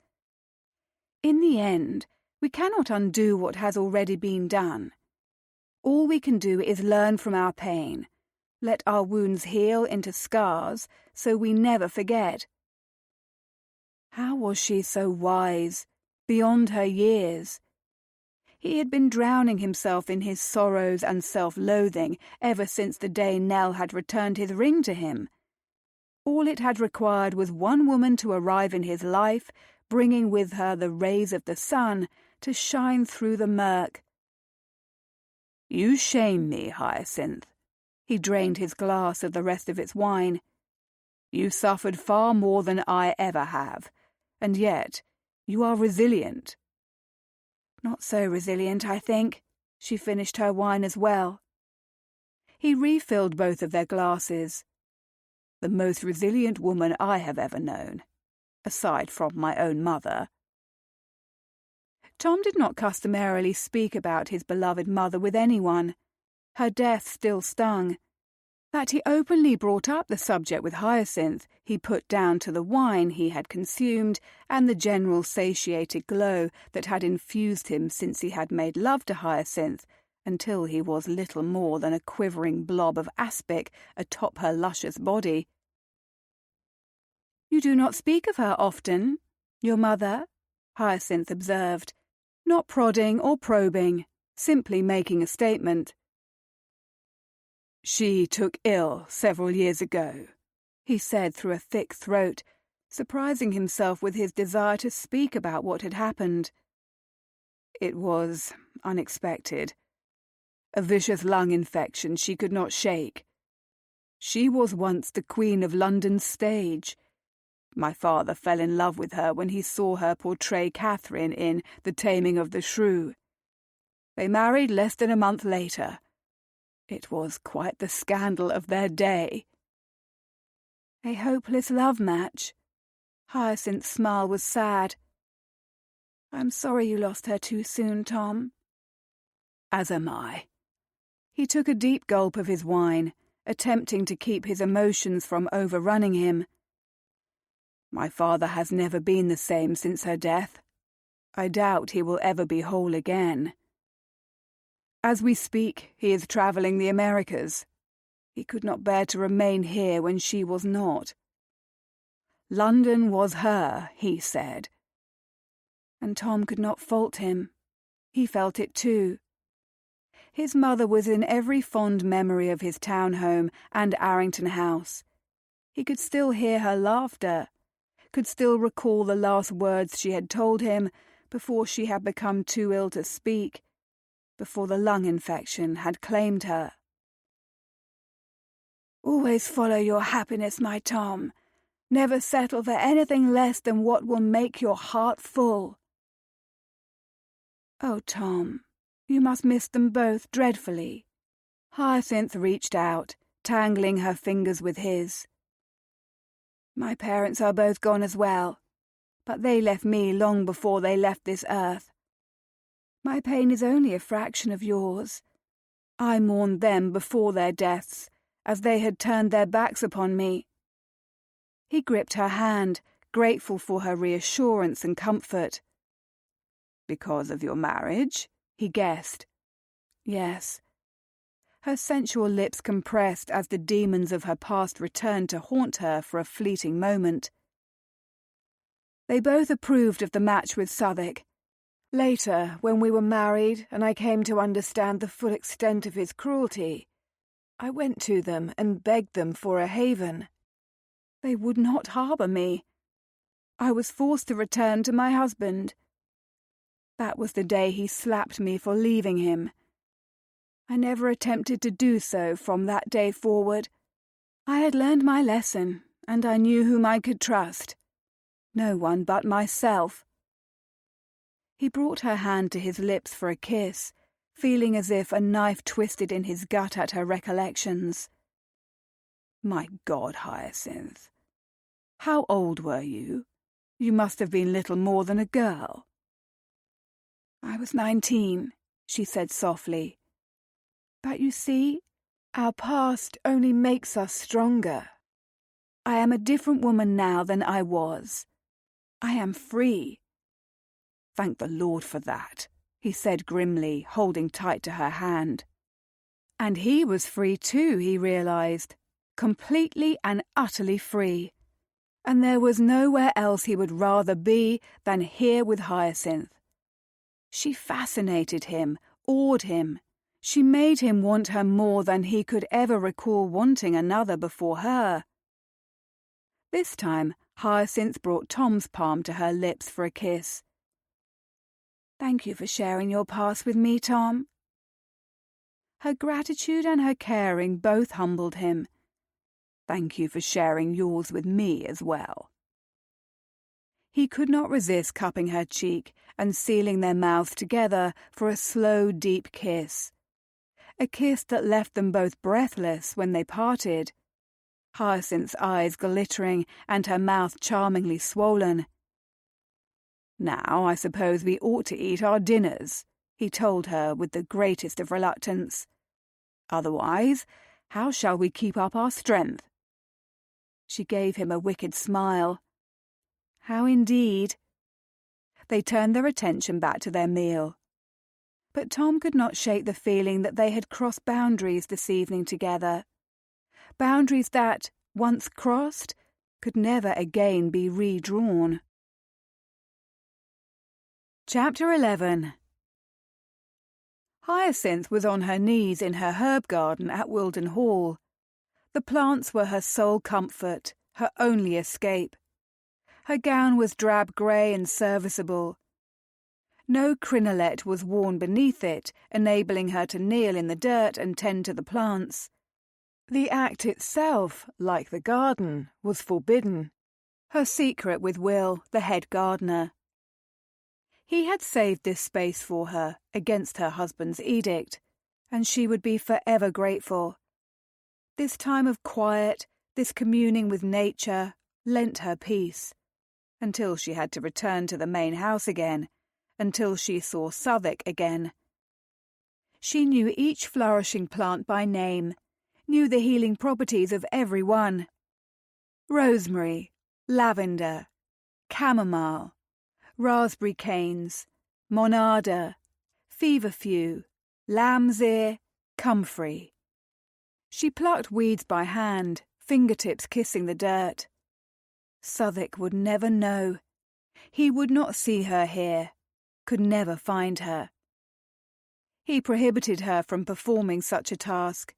In the end, we cannot undo what has already been done. All we can do is learn from our pain, let our wounds heal into scars so we never forget. How was she so wise, beyond her years? He had been drowning himself in his sorrows and self-loathing ever since the day Nell had returned his ring to him. All it had required was one woman to arrive in his life, bringing with her the rays of the sun to shine through the murk. You shame me, Hyacinth. He drained his glass of the rest of its wine. You suffered far more than I ever have, and yet you are resilient. Not so resilient, I think. She finished her wine as well. He refilled both of their glasses. The most resilient woman I have ever known, aside from my own mother. Tom did not customarily speak about his beloved mother with anyone. Her death still stung. That he openly brought up the subject with Hyacinth he put down to the wine he had consumed and the general satiated glow that had infused him since he had made love to Hyacinth, until he was little more than a quivering blob of aspic atop her luscious body. "You do not speak of her often, your mother," Hyacinth observed, not prodding or probing, simply making a statement. "She took ill several years ago," he said through a thick throat, surprising himself with his desire to speak about what had happened. "It was unexpected. A vicious lung infection she could not shake. She was once the queen of London's stage. My father fell in love with her when he saw her portray Catherine in The Taming of the Shrew. They married less than a month later. It was quite the scandal of their day." A hopeless love match. Hyacinth's smile was sad. "I'm sorry you lost her too soon, Tom." "As am I." He took a deep gulp of his wine, attempting to keep his emotions from overrunning him. "My father has never been the same since her death. I doubt he will ever be whole again. As we speak, he is travelling the Americas. He could not bear to remain here when she was not. London was her, he said." And Tom could not fault him. He felt it too. His mother was in every fond memory of his town home and Arrington House. He could still hear her laughter, could still recall the last words she had told him before she had become too ill to speak, before the lung infection had claimed her. "Always follow your happiness, my Tom. Never settle for anything less than what will make your heart full." "Oh, Tom, you must miss them both dreadfully." Hyacinth reached out, tangling her fingers with his. "My parents are both gone as well, but they left me long before they left this earth. My pain is only a fraction of yours. I mourned them before their deaths, as they had turned their backs upon me." He gripped her hand, grateful for her reassurance and comfort. "Because of your marriage?" he guessed. Yes. Her sensual lips compressed as the demons of her past returned to haunt her for a fleeting moment. They both approved of the match with Southwark. Later, when we were married and I came to understand the full extent of his cruelty, I went to them and begged them for a haven. They would not harbour me. I was forced to return to my husband. That was the day he slapped me for leaving him. I never attempted to do so from that day forward. I had learned my lesson, and I knew whom I could trust. No one but myself. He brought her hand to his lips for a kiss, feeling as if a knife twisted in his gut at her recollections. "My God, Hyacinth. How old were you? You must have been little more than a girl." "I was 19, she said softly. "But you see, our past only makes us stronger. I am a different woman now than I was. I am free." "Thank the Lord for that," he said grimly, holding tight to her hand. And he was free too, he realized, completely and utterly free. And there was nowhere else he would rather be than here with Hyacinth. She fascinated him, awed him. She made him want her more than he could ever recall wanting another before her. This time, Hyacinth brought Tom's palm to her lips for a kiss. "Thank you for sharing your past with me, Tom." Her gratitude and her caring both humbled him. "Thank you for sharing yours with me as well." He could not resist cupping her cheek and sealing their mouths together for a slow, deep kiss. A kiss that left them both breathless when they parted, Hyacinth's eyes glittering and her mouth charmingly swollen. "Now I suppose we ought to eat our dinners," he told her with the greatest of reluctance. "Otherwise, how shall we keep up our strength?" She gave him a wicked smile. How indeed? They turned their attention back to their meal. But Tom could not shake the feeling that they had crossed boundaries this evening together. Boundaries that, once crossed, could never again be redrawn. Chapter 11. Hyacinth was on her knees in her herb garden at Wilden Hall. The plants were her sole comfort, her only escape. Her gown was drab grey and serviceable. No crinolet was worn beneath it, enabling her to kneel in the dirt and tend to the plants. The act itself, like the garden, was forbidden. Her secret with Will, the head gardener. He had saved this space for her, against her husband's edict, and she would be forever grateful. This time of quiet, this communing with nature, lent her peace, until she had to return to the main house again, until she saw Southwark again. She knew each flourishing plant by name, knew the healing properties of every one. Rosemary, lavender, chamomile, raspberry canes, monarda, feverfew, lamb's ear, comfrey. She plucked weeds by hand, fingertips kissing the dirt. Southwark would never know. He would not see her here, could never find her. He prohibited her from performing such a task.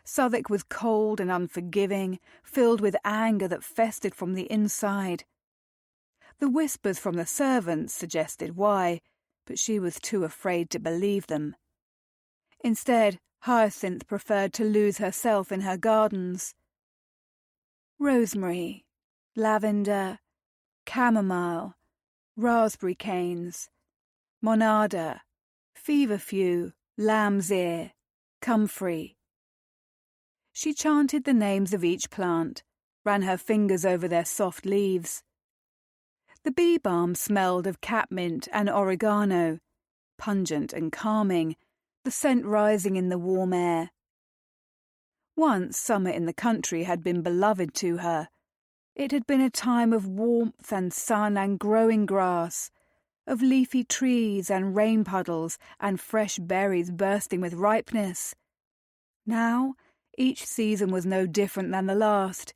Southwark was cold and unforgiving, filled with anger that festered from the inside. The whispers from the servants suggested why, but she was too afraid to believe them. Instead, Hyacinth preferred to lose herself in her gardens. Rosemary, lavender, chamomile, raspberry canes, monarda, feverfew, lamb's ear, comfrey. She chanted the names of each plant, ran her fingers over their soft leaves. The bee balm smelled of catmint and oregano, pungent and calming, the scent rising in the warm air. Once summer in the country had been beloved to her. It had been a time of warmth and sun and growing grass, of leafy trees and rain puddles and fresh berries bursting with ripeness. Now, each season was no different than the last,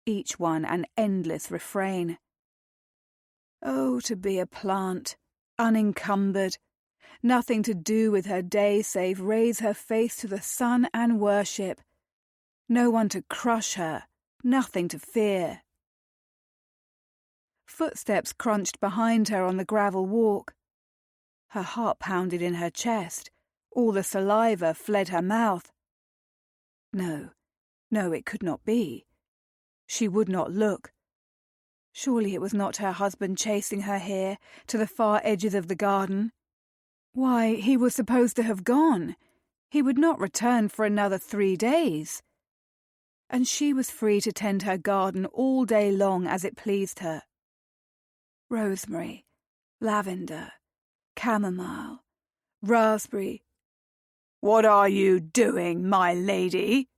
each one an endless refrain. Oh, to be a plant, unencumbered, nothing to do with her day save raise her face to the sun and worship. No one to crush her, nothing to fear. Footsteps crunched behind her on the gravel walk. Her heart pounded in her chest, all the saliva fled her mouth. No, it could not be. She would not look. Surely it was not her husband chasing her here, to the far edges of the garden. Why, he was supposed to have gone. He would not return for another 3 days. And she was free to tend her garden all day long as it pleased her. Rosemary, lavender, chamomile, raspberry. "What are you doing, my lady?"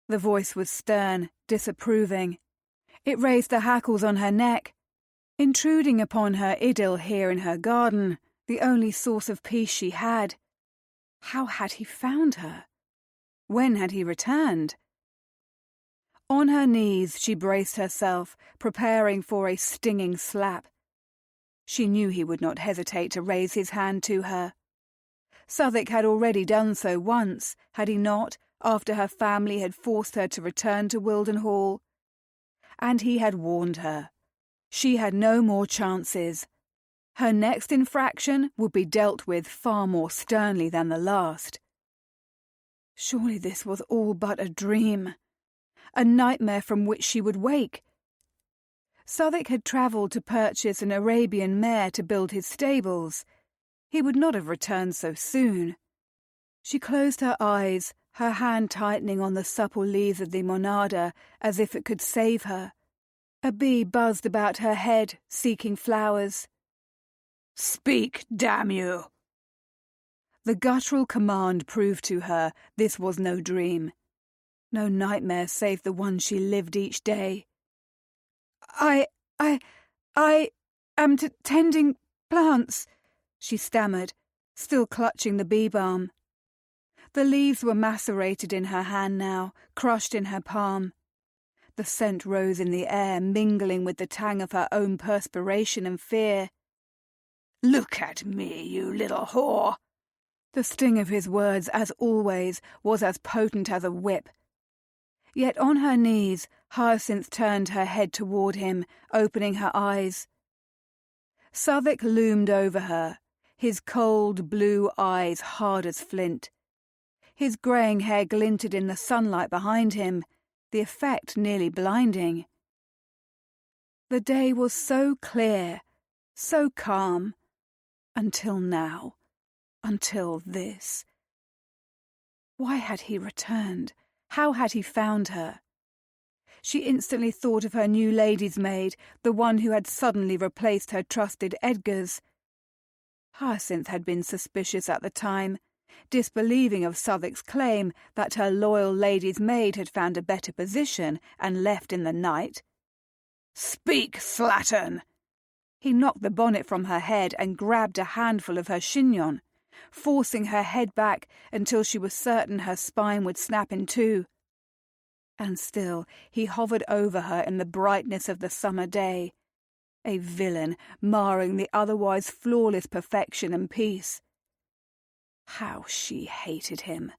The voice was stern, disapproving. It raised the hackles on her neck, intruding upon her idyll here in her garden, the only source of peace she had. How had he found her? When had he returned? On her knees she braced herself, preparing for a stinging slap. She knew he would not hesitate to raise his hand to her. Southwark had already done so once, had he not, after her family had forced her to return to Wilden Hall? And he had warned her. She had no more chances. Her next infraction would be dealt with far more sternly than the last. Surely this was all but a dream, a nightmare from which she would wake. Southwick had travelled to purchase an Arabian mare to build his stables. He would not have returned so soon. She closed her eyes, her hand tightening on the supple leaves of the monarda as if it could save her. A bee buzzed about her head, seeking flowers. "Speak, damn you!" The guttural command proved to her this was no dream. No nightmare save the one she lived each day. I am tending plants, she stammered, still clutching the bee balm. The leaves were macerated in her hand now, crushed in her palm. The scent rose in the air, mingling with the tang of her own perspiration and fear. "Look at me, you little whore!" The sting of his words, as always, was as potent as a whip. Yet on her knees, Hyacinth turned her head toward him, opening her eyes. Southwick loomed over her, his cold blue eyes hard as flint. His greying hair glinted in the sunlight behind him, the effect nearly blinding. The day was so clear, so calm, until now, until this. Why had he returned? How had he found her? She instantly thought of her new lady's maid, the one who had suddenly replaced her trusted Edgar's. Hyacinth had been suspicious at the time, disbelieving of Southwick's claim that her loyal lady's maid had found a better position and left in the night. "Speak, slattern!" He knocked the bonnet from her head and grabbed a handful of her chignon, forcing her head back until she was certain her spine would snap in two. And still he hovered over her in the brightness of the summer day, a villain marring the otherwise flawless perfection and peace. How she hated him.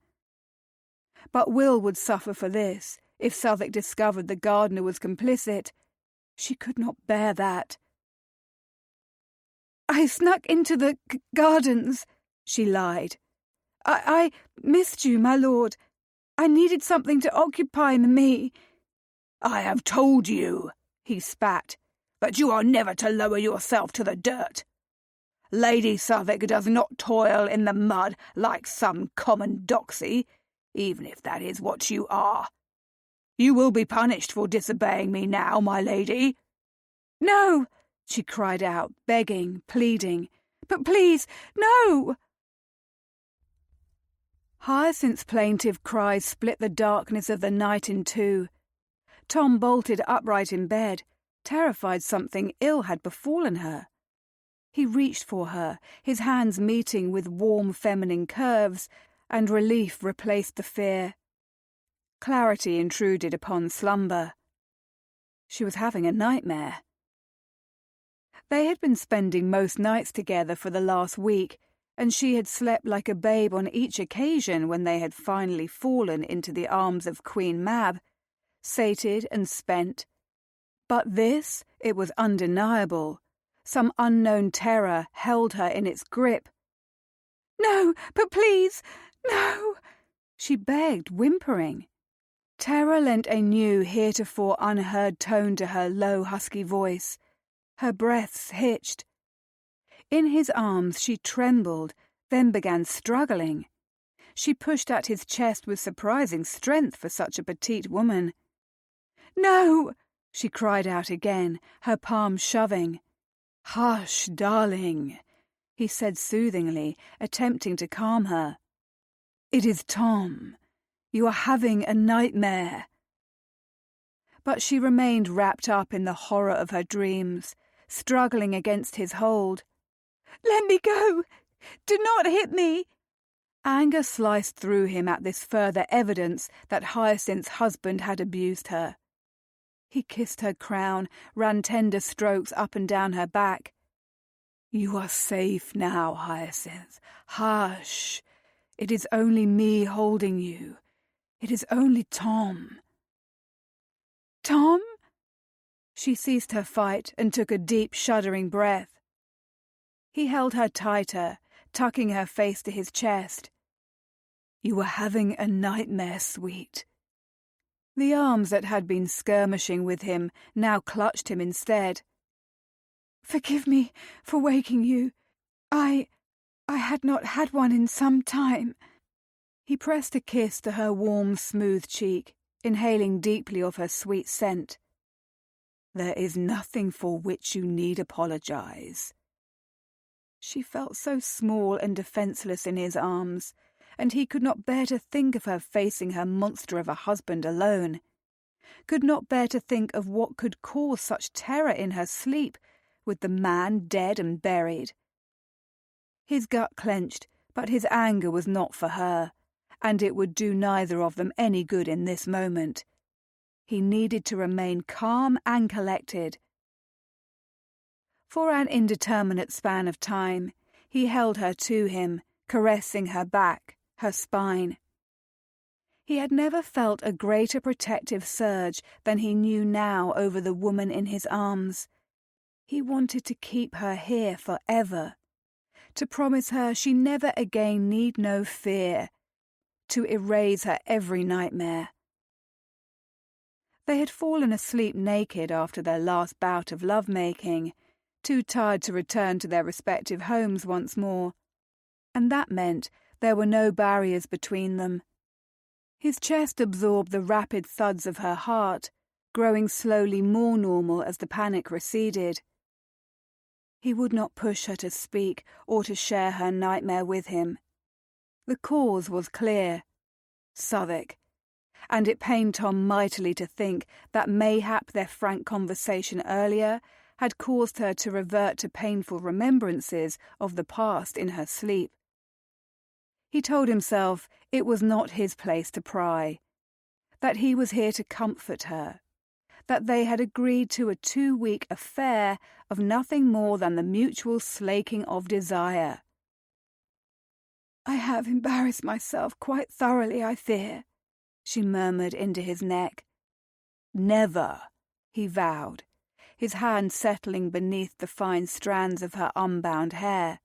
But Will would suffer for this, if Southwick discovered the gardener was complicit. She could not bear that. "I snuck into the gardens," she lied. I missed you, my lord. I needed something to occupy me." "I have told you," he spat, "that you are never to lower yourself to the dirt. Lady Southwick does not toil in the mud like some common doxy, even if that is what you are. You will be punished for disobeying me now, my lady." "No!" she cried out, begging, pleading. "But please, no!" Hyacinth's plaintive cries split the darkness of the night in two. Tom bolted upright in bed, terrified something ill had befallen her. He reached for her, his hands meeting with warm feminine curves, and relief replaced the fear. Clarity intruded upon slumber. She was having a nightmare. They had been spending most nights together for the last week, and she had slept like a babe on each occasion when they had finally fallen into the arms of Queen Mab, sated and spent. But this, it was undeniable. Some unknown terror held her in its grip. "No, but please, no!" she begged, whimpering. Terror lent a new, heretofore unheard tone to her low, husky voice. Her breaths hitched. In his arms she trembled, then began struggling. She pushed at his chest with surprising strength for such a petite woman. "No!" she cried out again, her palm shoving. "Hush, darling," he said soothingly, attempting to calm her. "It is Tom. You are having a nightmare." But she remained wrapped up in the horror of her dreams, struggling against his hold. "Let me go! Do not hit me!" Anger sliced through him at this further evidence that Hyacinth's husband had abused her. He kissed her crown, ran tender strokes up and down her back. "You are safe now, Hyacinth. Hush! It is only me holding you. It is only Tom." "Tom?" She ceased her fight and took a deep, shuddering breath. He held her tighter, tucking her face to his chest. "You were having a nightmare, sweet." The arms that had been skirmishing with him now clutched him instead. "Forgive me for waking you. I had not had one in some time." He pressed a kiss to her warm, smooth cheek, inhaling deeply of her sweet scent. "There is nothing for which you need apologize." She felt so small and defenceless in his arms, and he could not bear to think of her facing her monster of a husband alone, could not bear to think of what could cause such terror in her sleep, with the man dead and buried. His gut clenched, but his anger was not for her, and it would do neither of them any good in this moment. He needed to remain calm and collected. For an indeterminate span of time, he held her to him, caressing her back, her spine. He had never felt a greater protective surge than he knew now over the woman in his arms. He wanted to keep her here forever, to promise her she never again need know fear, to erase her every nightmare. They had fallen asleep naked after their last bout of love-making, too tired to return to their respective homes once more, and that meant there were no barriers between them. His chest absorbed the rapid thuds of her heart, growing slowly more normal as the panic receded. He would not push her to speak or to share her nightmare with him. The cause was clear: Southwark, and it pained Tom mightily to think that mayhap their frank conversation earlier had caused her to revert to painful remembrances of the past in her sleep. He told himself it was not his place to pry, that he was here to comfort her, that they had agreed to a 2-week affair of nothing more than the mutual slaking of desire. "I have embarrassed myself quite thoroughly, I fear," she murmured into his neck. "Never," he vowed, his hand settling beneath the fine strands of her unbound hair.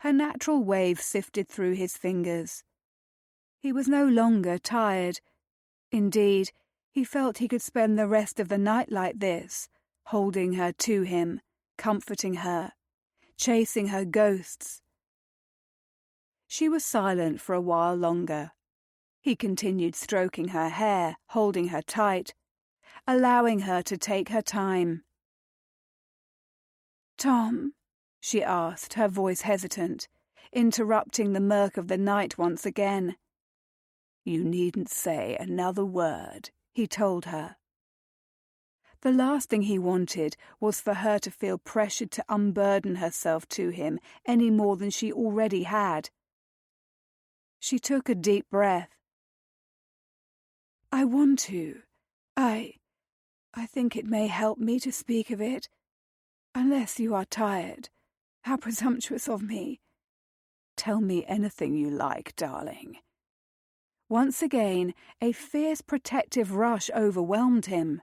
Her natural wave sifted through his fingers. He was no longer tired. Indeed, he felt he could spend the rest of the night like this, holding her to him, comforting her, chasing her ghosts. She was silent for a while longer. He continued stroking her hair, holding her tight, allowing her to take her time. "Tom," she asked, her voice hesitant, interrupting the murk of the night once again. "You needn't say another word," he told her. The last thing he wanted was for her to feel pressured to unburden herself to him any more than she already had. She took a deep breath. "I want to. I think it may help me to speak of it. Unless you are tired. How presumptuous of me." "Tell me anything you like, darling." Once again, a fierce protective rush overwhelmed him.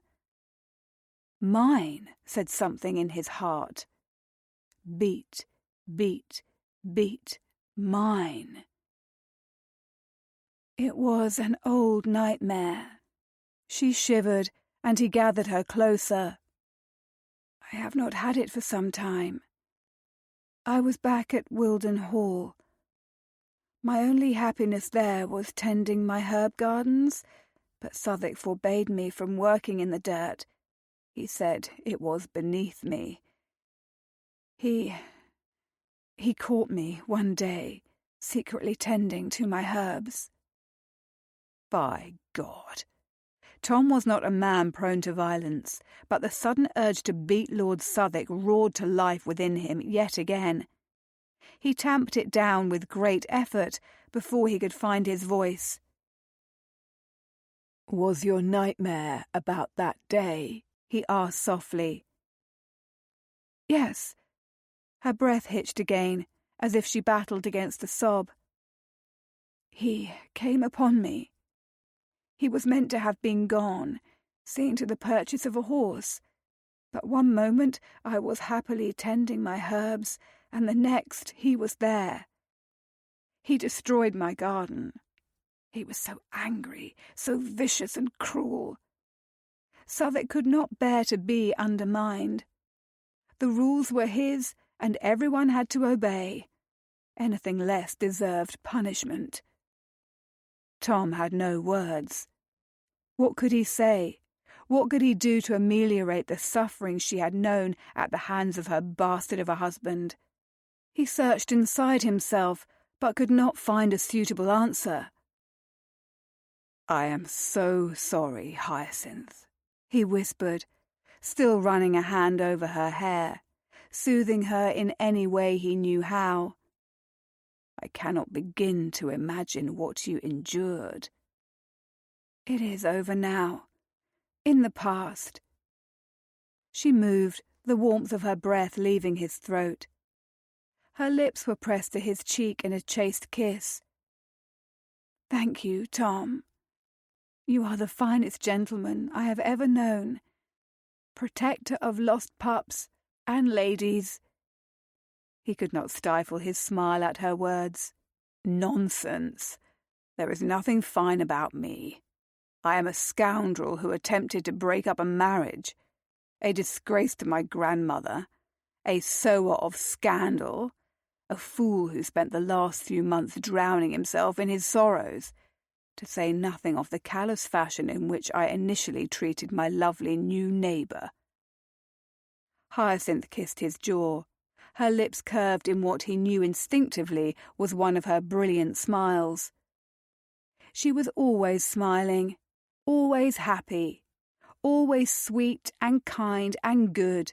"Mine," said something in his heart. "Beat, beat, beat, mine." It was an old nightmare. She shivered, and he gathered her closer. "I have not had it for some time. I was back at Wilden Hall. My only happiness there was tending my herb gardens, but Southwark forbade me from working in the dirt. He said it was beneath me. He caught me one day, secretly tending to my herbs." By God! Tom was not a man prone to violence, but the sudden urge to beat Lord Southwark roared to life within him yet again. He tamped it down with great effort before he could find his voice. "Was your nightmare about that day?" he asked softly. "Yes." Her breath hitched again, as if she battled against a sob. "He came upon me. He was meant to have been gone, seeing to the purchase of a horse. But one moment I was happily tending my herbs, and the next he was there. He destroyed my garden. He was so angry, so vicious and cruel. Southwark could not bear to be undermined. The rules were his, and everyone had to obey. Anything less deserved punishment. Tom had no words. What could he say? What could he do to ameliorate the suffering she had known at the hands of her bastard of a husband? He searched inside himself, but could not find a suitable answer. "I am so sorry, Hyacinth," he whispered, still running a hand over her hair, soothing her in any way he knew how. "I cannot begin to imagine what you endured." "It is over now. In the past." She moved, the warmth of her breath leaving his throat. Her lips were pressed to his cheek in a chaste kiss. "Thank you, Tom. You are the finest gentleman I have ever known. Protector of lost pups and ladies." He could not stifle his smile at her words. "Nonsense. There is nothing fine about me. I am a scoundrel who attempted to break up a marriage, a disgrace to my grandmother, a sower of scandal, a fool who spent the last few months drowning himself in his sorrows, to say nothing of the callous fashion in which I initially treated my lovely new neighbour." Hyacinth kissed his jaw. Her lips curved in what he knew instinctively was one of her brilliant smiles. She was always smiling, always happy, always sweet and kind and good.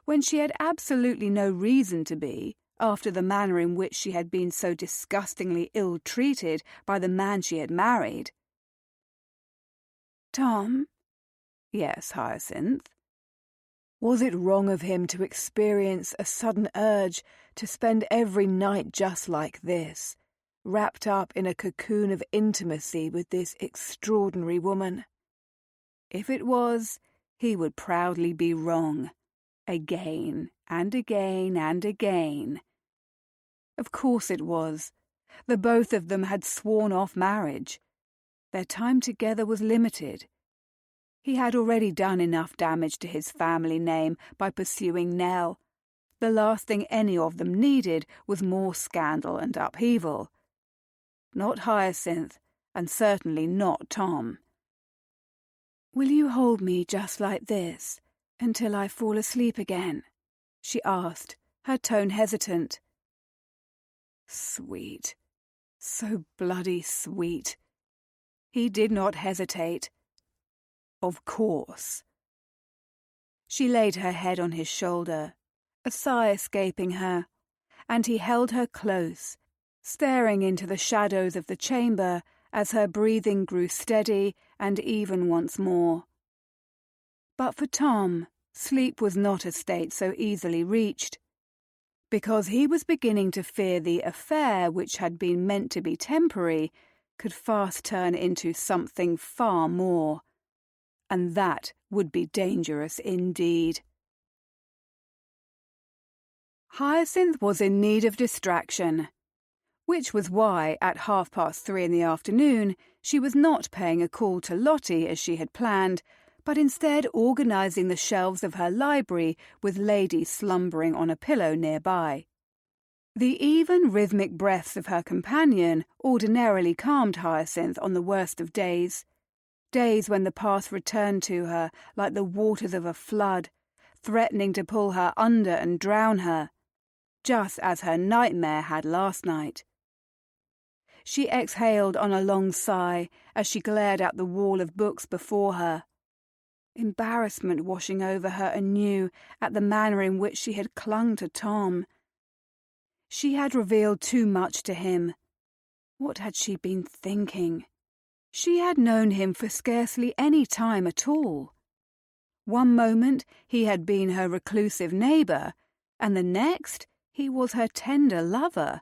When she had absolutely no reason to be, after the manner in which she had been so disgustingly ill-treated by the man she had married. "Tom?" "Yes, Hyacinth?" Was it wrong of him to experience a sudden urge to spend every night just like this, wrapped up in a cocoon of intimacy with this extraordinary woman? If it was, he would proudly be wrong, again and again and again. Of course it was. The both of them had sworn off marriage. Their time together was limited. He had already done enough damage to his family name by pursuing Nell. The last thing any of them needed was more scandal and upheaval. Not Hyacinth, and certainly not Tom. "Will you hold me just like this, until I fall asleep again?" she asked, her tone hesitant. Sweet. So bloody sweet. He did not hesitate. "Of course." She laid her head on his shoulder, a sigh escaping her, and he held her close, staring into the shadows of the chamber as her breathing grew steady and even once more. But for Tom, sleep was not a state so easily reached, because he was beginning to fear the affair which had been meant to be temporary could fast turn into something far more, and that would be dangerous indeed. Hyacinth was in need of distraction, which was why, at 3:30 in the afternoon, she was not paying a call to Lottie as she had planned, but instead organising the shelves of her library with Lady slumbering on a pillow nearby. The even rhythmic breaths of her companion ordinarily calmed Hyacinth on the worst of days when the past returned to her like the waters of a flood, threatening to pull her under and drown her, just as her nightmare had last night. She exhaled on a long sigh as she glared at the wall of books before her, embarrassment washing over her anew at the manner in which she had clung to Tom. She had revealed too much to him. What had she been thinking? She had known him for scarcely any time at all. One moment he had been her reclusive neighbour, and the next he was her tender lover.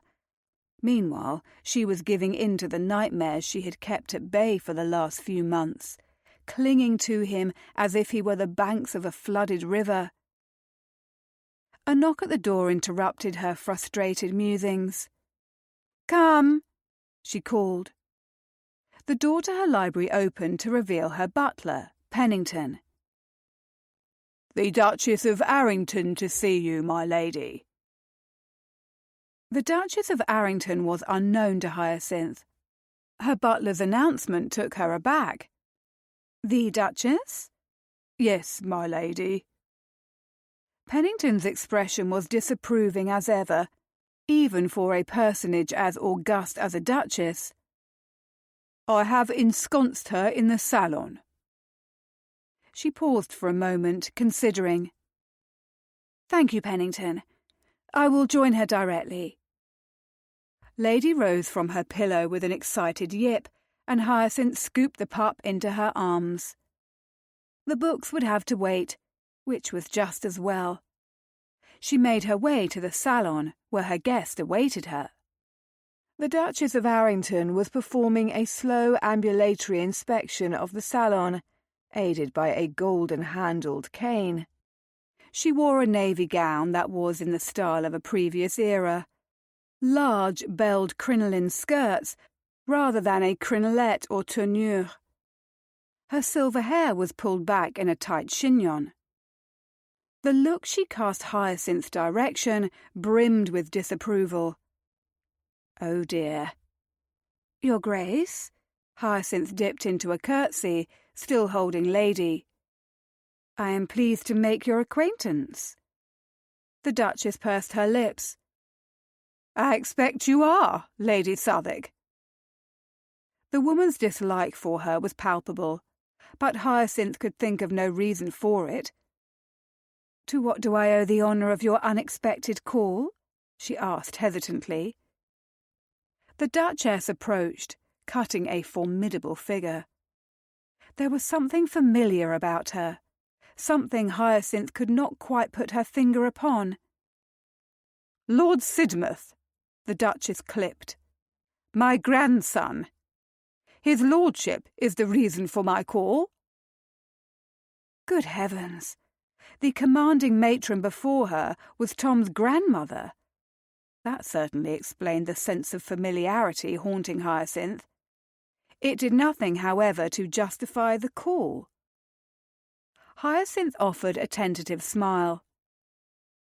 Meanwhile, she was giving in to the nightmares she had kept at bay for the last few months, clinging to him as if he were the banks of a flooded river. A knock at the door interrupted her frustrated musings. "Come," she called. The door to her library opened to reveal her butler, Pennington. "The Duchess of Arrington to see you, my lady." The Duchess of Arrington was unknown to Hyacinth. Her butler's announcement took her aback. "The Duchess?" "Yes, my lady." Pennington's expression was disapproving as ever, even for a personage as august as a duchess. "I have ensconced her in the salon." She paused for a moment, considering. "Thank you, Pennington. I will join her directly." Lady rose from her pillow with an excited yip, and Hyacinth scooped the pup into her arms. The books would have to wait, which was just as well. She made her way to the salon, where her guest awaited her. The Duchess of Arrington was performing a slow ambulatory inspection of the salon, aided by a golden-handled cane. She wore a navy gown that was in the style of a previous era, large belled crinoline skirts rather than a crinolette or tournure. Her silver hair was pulled back in a tight chignon. The look she cast Hyacinth's direction brimmed with disapproval. "Oh dear." "Your Grace?" Hyacinth dipped into a curtsy, still holding Lady. "I am pleased to make your acquaintance." The Duchess pursed her lips. "I expect you are, Lady Southwark." The woman's dislike for her was palpable, but Hyacinth could think of no reason for it. "To what do I owe the honour of your unexpected call?" she asked hesitantly. The Duchess approached, cutting a formidable figure. There was something familiar about her, something Hyacinth could not quite put her finger upon. "Lord Sidmouth," the Duchess clipped. "My grandson. His lordship is the reason for my call." Good heavens! The commanding matron before her was Tom's grandmother. That certainly explained the sense of familiarity haunting Hyacinth. It did nothing, however, to justify the call. Hyacinth offered a tentative smile.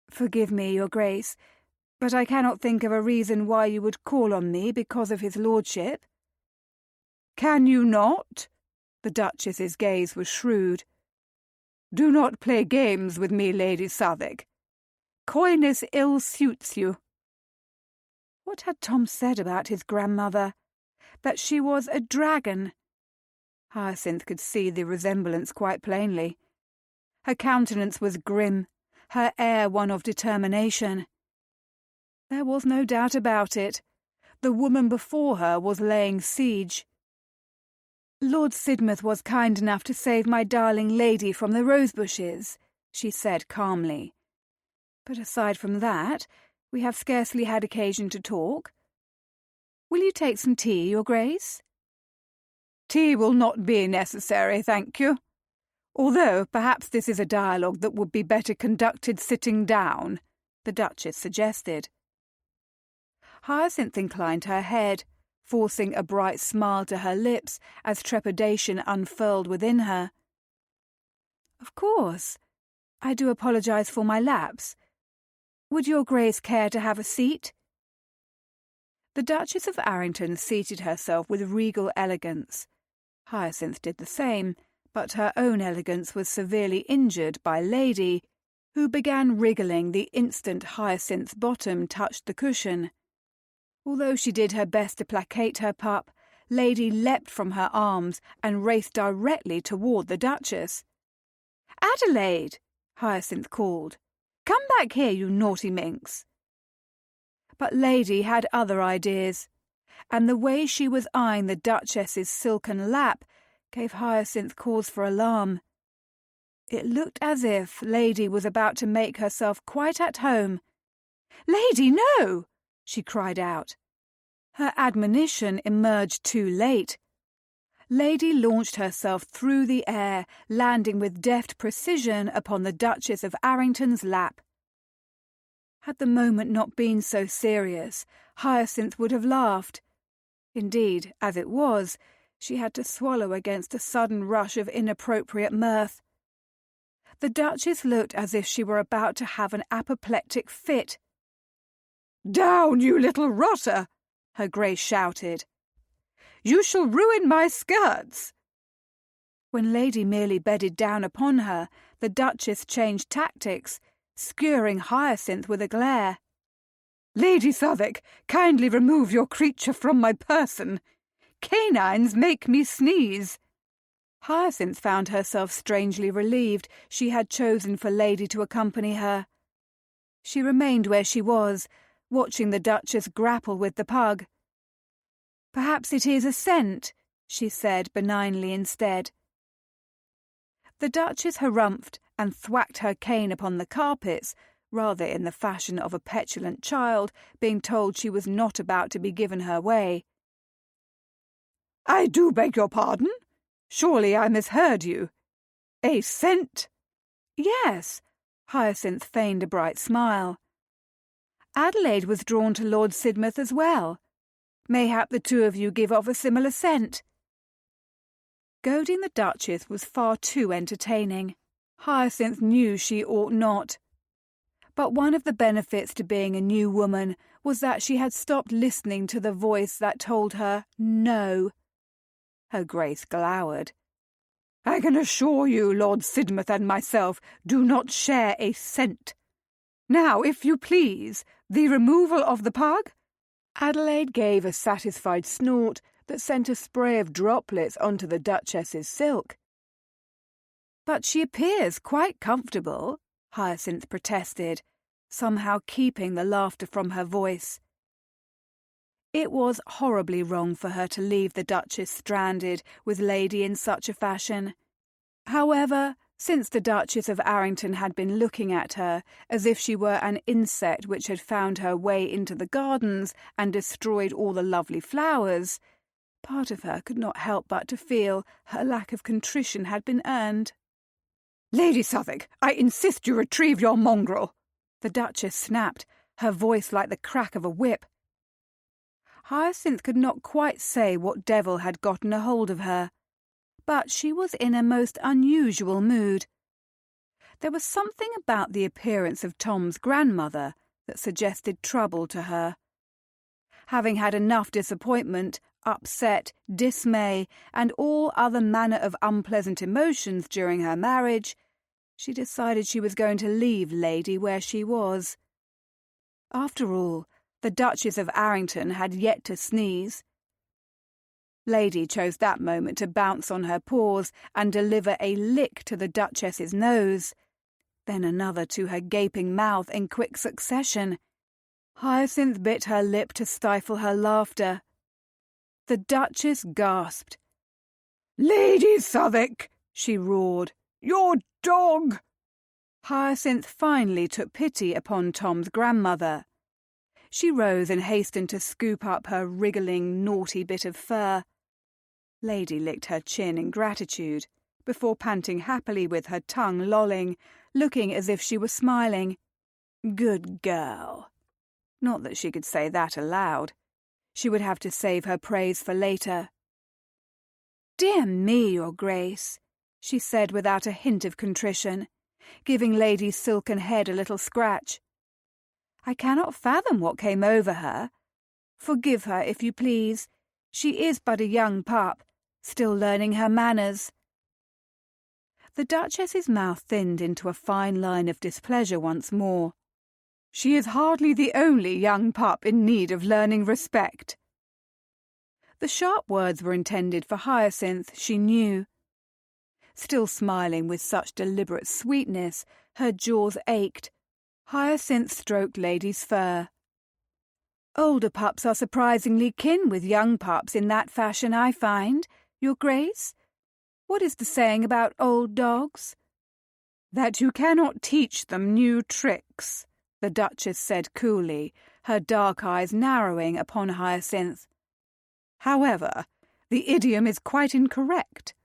"Forgive me, Your Grace, but I cannot think of a reason why you would call on me because of his lordship." "Can you not?" The Duchess's gaze was shrewd. "Do not play games with me, Lady Southwark. Coyness ill suits you." What had Tom said about his grandmother? That she was a dragon? Hyacinth could see the resemblance quite plainly. Her countenance was grim, her air one of determination. There was no doubt about it. The woman before her was laying siege. "Lord Sidmouth was kind enough to save my darling lady from the rosebushes," she said calmly. "But aside from that, we have scarcely had occasion to talk. Will you take some tea, Your Grace?" "Tea will not be necessary, thank you. Although perhaps this is a dialogue that would be better conducted sitting down," the Duchess suggested. Hyacinth inclined her head, forcing a bright smile to her lips as trepidation unfurled within her. "Of course. I do apologize for my lapse. Would Your Grace care to have a seat?" The Duchess of Arrington seated herself with regal elegance. Hyacinth did the same, but her own elegance was severely injured by Lady, who began wriggling the instant Hyacinth's bottom touched the cushion. Although she did her best to placate her pup, Lady leapt from her arms and raced directly toward the Duchess. "Adelaide!" Hyacinth called. "Come back here, you naughty minx." But Lady had other ideas, and the way she was eyeing the Duchess's silken lap gave Hyacinth cause for alarm. It looked as if Lady was about to make herself quite at home. "Lady, no!" she cried out. Her admonition emerged too late. Lady launched herself through the air, landing with deft precision upon the Duchess of Arrington's lap. Had the moment not been so serious, Hyacinth would have laughed. Indeed, as it was, She had to swallow against a sudden rush of inappropriate mirth. The Duchess looked as if she were about to have an apoplectic fit. "Down, you little rotter!" her Grace shouted. "You shall ruin my skirts!" When Lady merely bedded down upon her, the Duchess changed tactics, skewering Hyacinth with a glare. "Lady Southwark, kindly remove your creature from my person. Canines make me sneeze." Hyacinth found herself strangely relieved she had chosen for Lady to accompany her. She remained where she was, watching the Duchess grapple with the pug. "Perhaps it is a scent," she said benignly instead. The Duchess harumphed and thwacked her cane upon the carpets, rather in the fashion of a petulant child being told she was not about to be given her way. "I do beg your pardon. Surely I misheard you. A scent?" "Yes." Hyacinth feigned a bright smile. "Adelaide was drawn to Lord Sidmouth as well. Mayhap the two of you give off a similar scent." Goading the Duchess was far too entertaining. Hyacinth knew she ought not. But one of the benefits to being a new woman was that she had stopped listening to the voice that told her no. Her Grace glowered. "I can assure you Lord Sidmouth and myself do not share a scent. Now, if you please, the removal of the pug?" Adelaide gave a satisfied snort that sent a spray of droplets onto the Duchess's silk. "But she appears quite comfortable," Hyacinth protested, somehow keeping the laughter from her voice. It was horribly wrong for her to leave the Duchess stranded with Lady in such a fashion. However, since the Duchess of Arrington had been looking at her as if she were an insect which had found her way into the gardens and destroyed all the lovely flowers, part of her could not help but to feel her lack of contrition had been earned. "Lady Southwark, I insist you retrieve your mongrel," the Duchess snapped, her voice like the crack of a whip. Hyacinth could not quite say what devil had gotten a hold of her, but she was in a most unusual mood. There was something about the appearance of Tom's grandmother that suggested trouble to her. Having had enough disappointment, upset, dismay, and all other manner of unpleasant emotions during her marriage, she decided she was going to leave Lady where she was. After all, the Duchess of Arrington had yet to sneeze. Lady chose that moment to bounce on her paws and deliver a lick to the Duchess's nose, then another to her gaping mouth in quick succession. Hyacinth bit her lip to stifle her laughter. The Duchess gasped. "Lady Southwark," she roared, "your dog!" Hyacinth finally took pity upon Tom's grandmother. She rose and hastened to scoop up her wriggling, naughty bit of fur. Lady licked her chin in gratitude, before panting happily with her tongue lolling, looking as if she were smiling. Good girl. Not that she could say that aloud. She would have to save her praise for later. "Dear me, Your Grace," she said without a hint of contrition, giving Lady's silken head a little scratch. "I cannot fathom what came over her. Forgive her, if you please. She is but a young pup, still learning her manners." The Duchess's mouth thinned into a fine line of displeasure once more. "She is hardly the only young pup in need of learning respect." The sharp words were intended for Hyacinth, she knew. Still smiling with such deliberate sweetness, her jaws ached. Hyacinth stroked Lady's fur. "Older pups are surprisingly kin with young pups in that fashion, I find, Your Grace. What is the saying about old dogs?" "That you cannot teach them new tricks," the Duchess said coolly, her dark eyes narrowing upon Hyacinth. "However, the idiom is quite incorrect.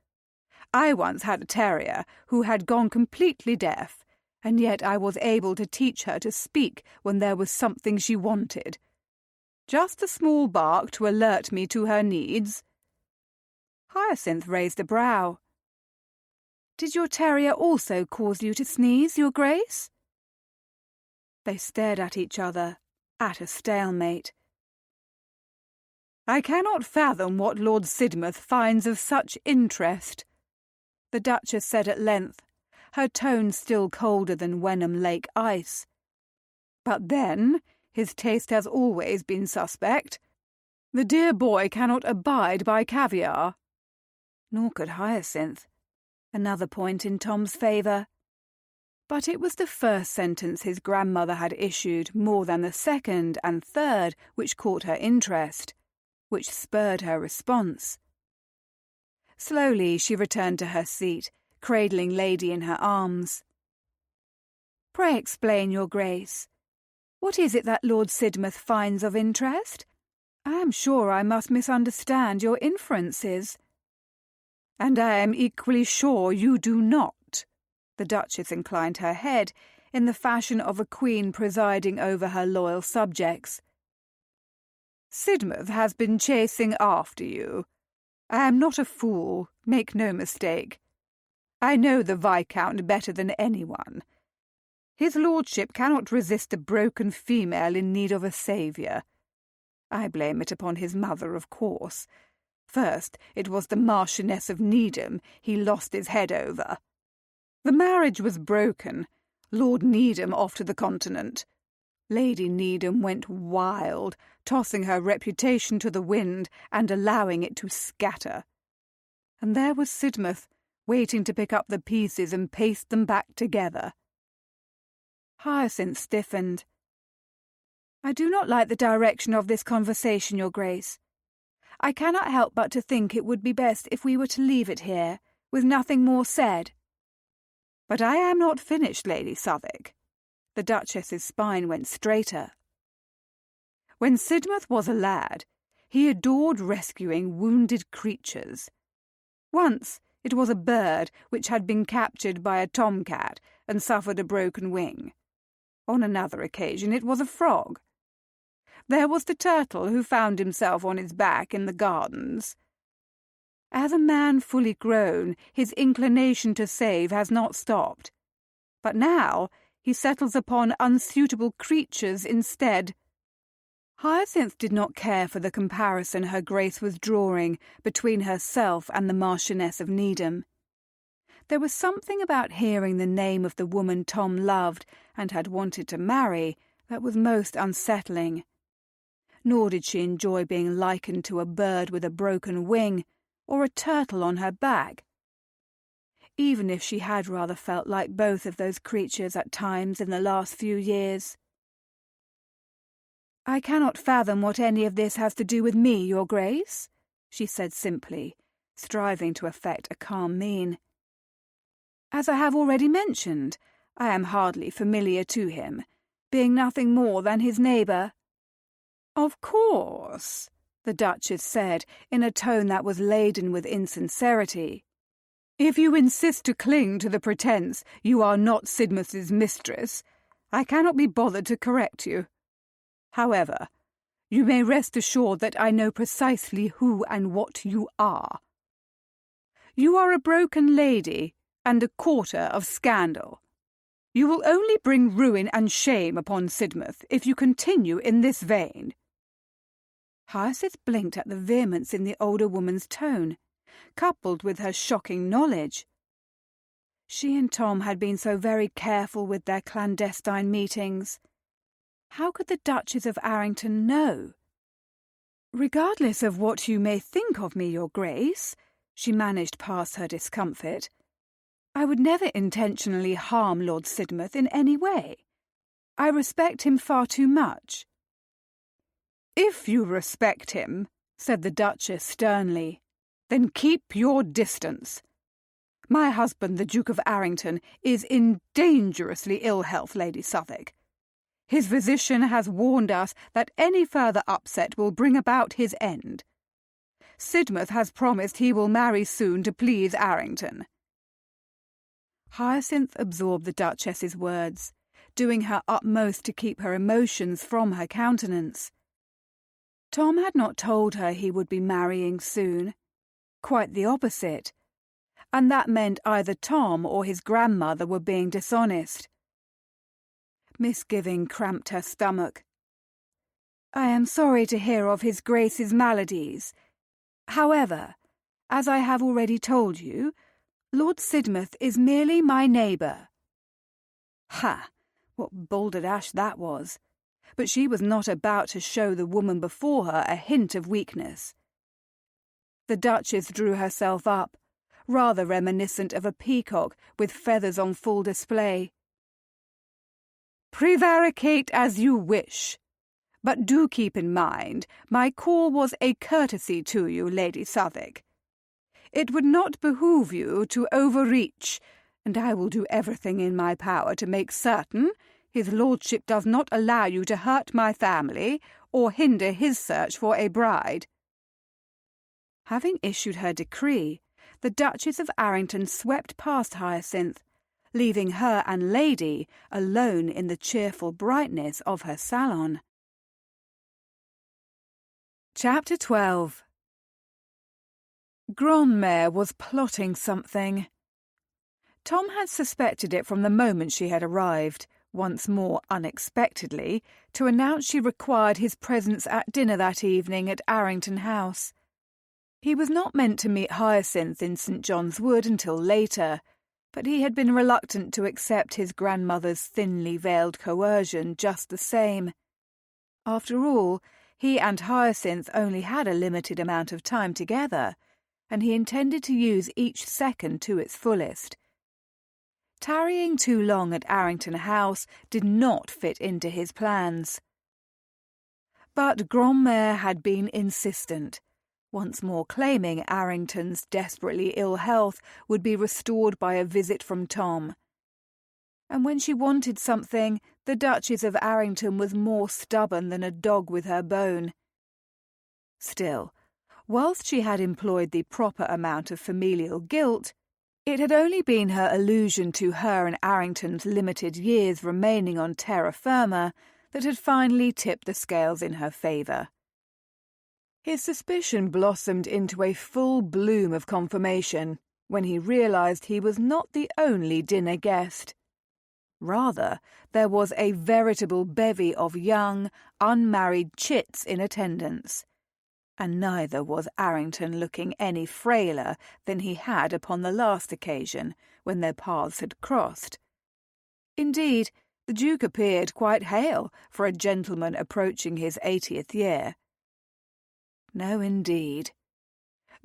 I once had a terrier who had gone completely deaf, and yet I was able to teach her to speak when there was something she wanted. Just a small bark to alert me to her needs." Hyacinth raised a brow. "Did your terrier also cause you to sneeze, Your Grace?" They stared at each other, at a stalemate. "I cannot fathom what Lord Sidmouth finds of such interest," the Duchess said at length, her tone still colder than Wenham Lake ice. "But then, his taste has always been suspect. The dear boy cannot abide by caviar." Nor could Hyacinth. Another point in Tom's favour. But it was the first sentence his grandmother had issued more than the second and third which caught her interest, which spurred her response. Slowly she returned to her seat, cradling Lady in her arms. "Pray explain, Your Grace. What is it that Lord Sidmouth finds of interest? I am sure I must misunderstand your inferences." "And I am equally sure you do not." The Duchess inclined her head in the fashion of a queen presiding over her loyal subjects. "Sidmouth has been chasing after you. I am not a fool, make no mistake. I know the Viscount better than anyone. His lordship cannot resist a broken female in need of a saviour. I blame it upon his mother, of course. First, it was the Marchioness of Needham he lost his head over. The marriage was broken, Lord Needham off to the Continent. Lady Needham went wild, tossing her reputation to the wind and allowing it to scatter. And there was Sidmouth, waiting to pick up the pieces and paste them back together." Hyacinth stiffened. "I do not like the direction of this conversation, Your Grace. I cannot help but to think it would be best if we were to leave it here, with nothing more said." "But I am not finished, Lady Southwark." The Duchess's spine went straighter. "When Sidmouth was a lad, he adored rescuing wounded creatures. Once it was a bird which had been captured by a tomcat and suffered a broken wing. On another occasion it was a frog. There was the turtle who found himself on his back in the gardens. As a man fully grown, his inclination to save has not stopped. But now he settles upon unsuitable creatures instead." Hyacinth did not care for the comparison her Grace was drawing between herself and the Marchioness of Needham. There was something about hearing the name of the woman Tom loved and had wanted to marry that was most unsettling. Nor did she enjoy being likened to a bird with a broken wing or a turtle on her back, even if she had rather felt like both of those creatures at times in the last few years. "I cannot fathom what any of this has to do with me, Your Grace," she said simply, striving to affect a calm mien. "As I have already mentioned, I am hardly familiar to him, being nothing more than his neighbour." "Of course," the Duchess said in a tone that was laden with insincerity. "If you insist to cling to the pretence you are not Sidmouth's mistress, I cannot be bothered to correct you. However, you may rest assured that I know precisely who and what you are. You are a broken lady and a courter of scandal. You will only bring ruin and shame upon Sidmouth if you continue in this vein." Hyacinth blinked at the vehemence in the older woman's tone, coupled with her shocking knowledge. She and Tom had been so very careful with their clandestine meetings. How could the Duchess of Arrington know? "Regardless of what you may think of me, Your Grace," she managed past her discomfort, "I would never intentionally harm Lord Sidmouth in any way. I respect him far too much." "If you respect him," said the Duchess sternly, "then keep your distance. My husband, the Duke of Arrington, is in dangerously ill health, Lady Southwark. His physician has warned us that any further upset will bring about his end. Sidmouth has promised he will marry soon to please Arrington." Hyacinth absorbed the Duchess's words, doing her utmost to keep her emotions from her countenance. Tom had not told her he would be marrying soon. Quite the opposite. And that meant either Tom or his grandmother were being dishonest. Misgiving cramped her stomach. "I am sorry to hear of his Grace's maladies. However, as I have already told you, Lord Sidmouth is merely my neighbour." Ha! What balderdash that was! But she was not about to show the woman before her a hint of weakness. The Duchess drew herself up, rather reminiscent of a peacock with feathers on full display. "Prevaricate as you wish. But do keep in mind, my call was a courtesy to you, Lady Southwark. It would not behoove you to overreach, and I will do everything in my power to make certain his lordship does not allow you to hurt my family or hinder his search for a bride." Having issued her decree, the Duchess of Arrington swept past Hyacinth, leaving her and Lady alone in the cheerful brightness of her salon. Chapter 12. Grandmère was plotting something. Tom had suspected it from the moment she had arrived, once more unexpectedly, to announce she required his presence at dinner that evening at Arrington House. He was not meant to meet Hyacinth in St. John's Wood until later, but he had been reluctant to accept his grandmother's thinly veiled coercion just the same. After all, he and Hyacinth only had a limited amount of time together, and he intended to use each second to its fullest. Tarrying too long at Arrington House did not fit into his plans. But Grandmère had been insistent, once more claiming Arrington's desperately ill health would be restored by a visit from Tom. And when she wanted something, the Duchess of Arrington was more stubborn than a dog with her bone. Still, whilst she had employed the proper amount of familial guilt, it had only been her allusion to her and Arrington's limited years remaining on terra firma that had finally tipped the scales in her favour. His suspicion blossomed into a full bloom of confirmation when he realised he was not the only dinner guest. Rather, there was a veritable bevy of young, unmarried chits in attendance, and neither was Arrington looking any frailer than he had upon the last occasion when their paths had crossed. Indeed, the Duke appeared quite hale for a gentleman approaching his 80th year. No, indeed.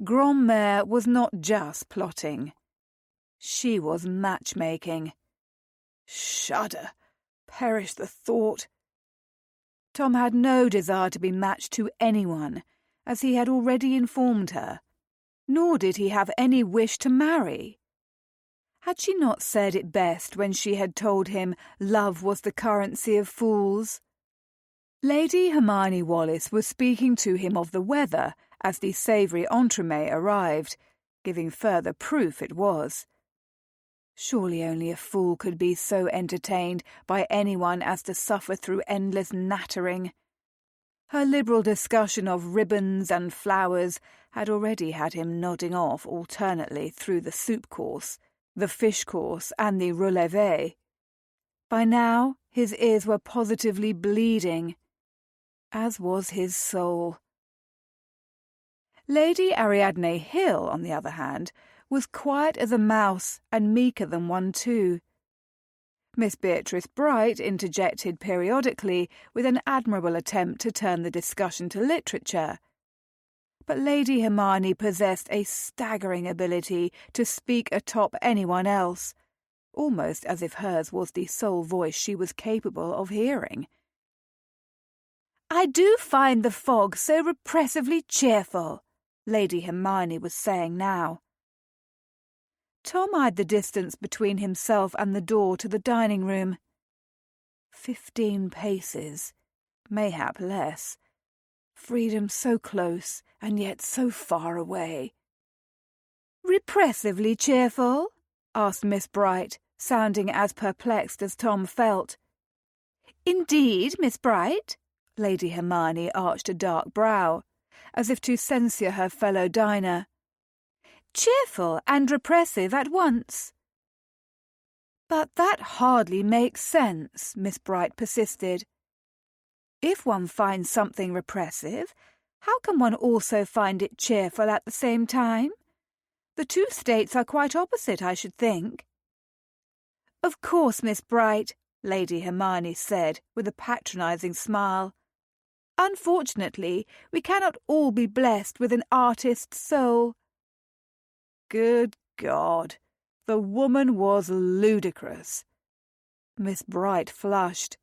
Grandmère was not just plotting. She was matchmaking. Shudder! Perish the thought! Tom had no desire to be matched to anyone, as he had already informed her, nor did he have any wish to marry. Had she not said it best when she had told him love was the currency of fools? Lady Hermione Wallis was speaking to him of the weather as the savoury entremet arrived, giving further proof it was. Surely only a fool could be so entertained by anyone as to suffer through endless nattering. Her liberal discussion of ribbons and flowers had already had him nodding off alternately through the soup course, the fish course, and the relevé. By now his ears were positively bleeding, as was his soul. Lady Ariadne Hill, on the other hand, was quiet as a mouse and meeker than one too. Miss Beatrice Bright interjected periodically with an admirable attempt to turn the discussion to literature. But Lady Hermione possessed a staggering ability to speak atop anyone else, almost as if hers was the sole voice she was capable of hearing. "I do find the fog so repressively cheerful," Lady Hermione was saying now. Tom eyed the distance between himself and the door to the dining-room. 15 paces, mayhap less. Freedom so close, and yet so far away. "Repressively cheerful?" asked Miss Bright, sounding as perplexed as Tom felt. "Indeed, Miss Bright?" Lady Hermione arched a dark brow, as if to censure her fellow diner. cheerful and repressive at once. But that hardly makes sense, Miss Bright persisted. If one finds something repressive, how can one also find it cheerful at the same time? The two states are quite opposite, I should think. Of course, Miss Bright, Lady Hermione said, with a patronising smile. Unfortunately, we cannot all be blessed with an artist's soul. Good God, the woman was ludicrous. Miss Bright flushed.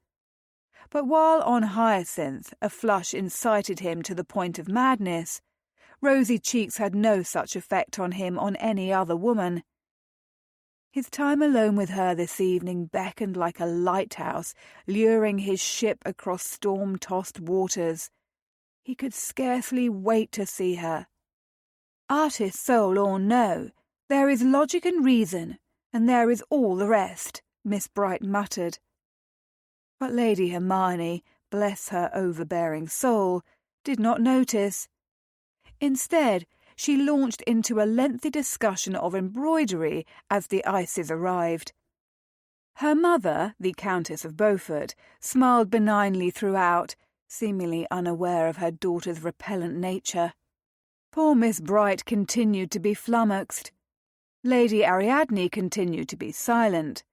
But while on Hyacinth a flush incited him to the point of madness, rosy cheeks had no such effect on him on any other woman. His time alone with her this evening beckoned like a lighthouse, luring his ship across storm-tossed waters. He could scarcely wait to see her. Artist soul or no, there is logic and reason, and there is all the rest, Miss Bright muttered. But Lady Hermione, bless her overbearing soul, did not notice. Instead, she launched into a lengthy discussion of embroidery as the ices arrived. Her mother, the Countess of Beaufort, smiled benignly throughout, seemingly unaware of her daughter's repellent nature. Poor Miss Bright continued to be flummoxed. Lady Ariadne continued to be silent.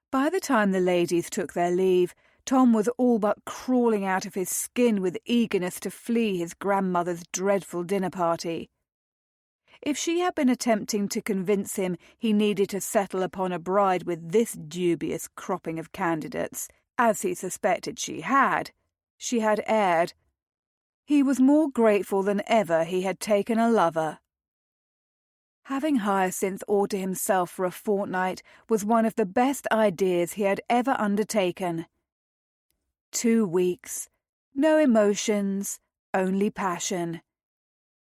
By the time the ladies took their leave, Tom was all but crawling out of his skin with eagerness to flee his grandmother's dreadful dinner party. If she had been attempting to convince him he needed to settle upon a bride with this dubious cropping of candidates, as he suspected she had erred. He was more grateful than ever he had taken a lover. Having Hyacinth all to himself for a fortnight was one of the best ideas he had ever undertaken. 2 weeks, no emotions, only passion.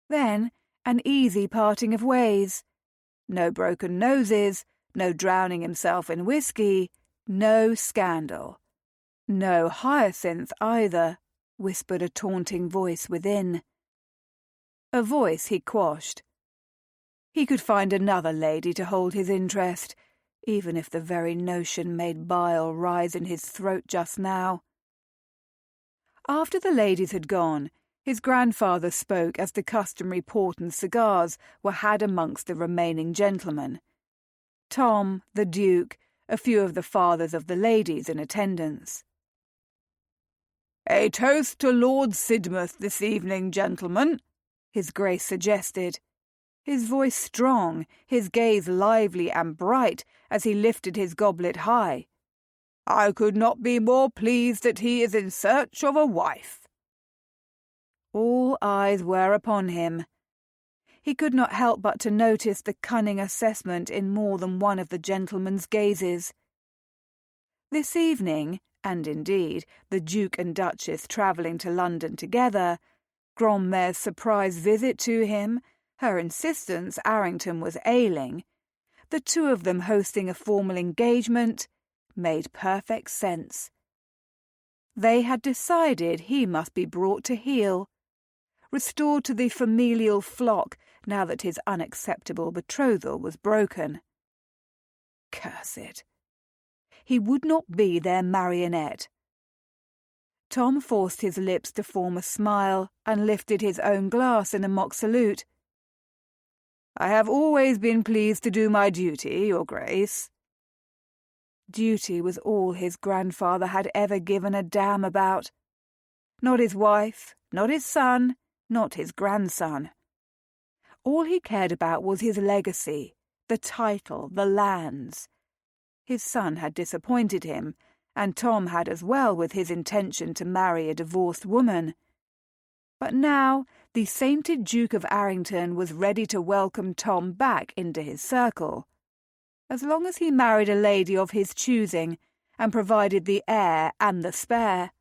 Then an easy parting of ways. No broken noses, no drowning himself in whiskey, no scandal. No Hyacinth either, whispered a taunting voice within. A voice he quashed. He could find another lady to hold his interest, even if the very notion made bile rise in his throat just now. After the ladies had gone, his grandfather spoke as the customary port and cigars were had amongst the remaining gentlemen. Tom, the Duke, a few of the fathers of the ladies in attendance. "A toast to Lord Sidmouth this evening, gentlemen," His Grace suggested. His voice strong, his gaze lively and bright as he lifted his goblet high. "I could not be more pleased that he is in search of a wife." All eyes were upon him. He could not help but to notice the cunning assessment in more than one of the gentlemen's gazes. This evening, and indeed the Duke and Duchess travelling to London together, Grandmare's surprise visit to him, her insistence Arrington was ailing, the two of them hosting a formal engagement, made perfect sense. They had decided he must be brought to heel, restored to the familial flock now that his unacceptable betrothal was broken. Curse it! He would not be their marionette. Tom forced his lips to form a smile and lifted his own glass in a mock salute. "I have always been pleased to do my duty, Your Grace." Duty was all his grandfather had ever given a damn about. Not his wife, not his son, not his grandson. All he cared about was his legacy, the title, the lands. His son had disappointed him, and Tom had as well with his intention to marry a divorced woman. But now the sainted Duke of Arrington was ready to welcome Tom back into his circle, as long as he married a lady of his choosing and provided the heir and the spare.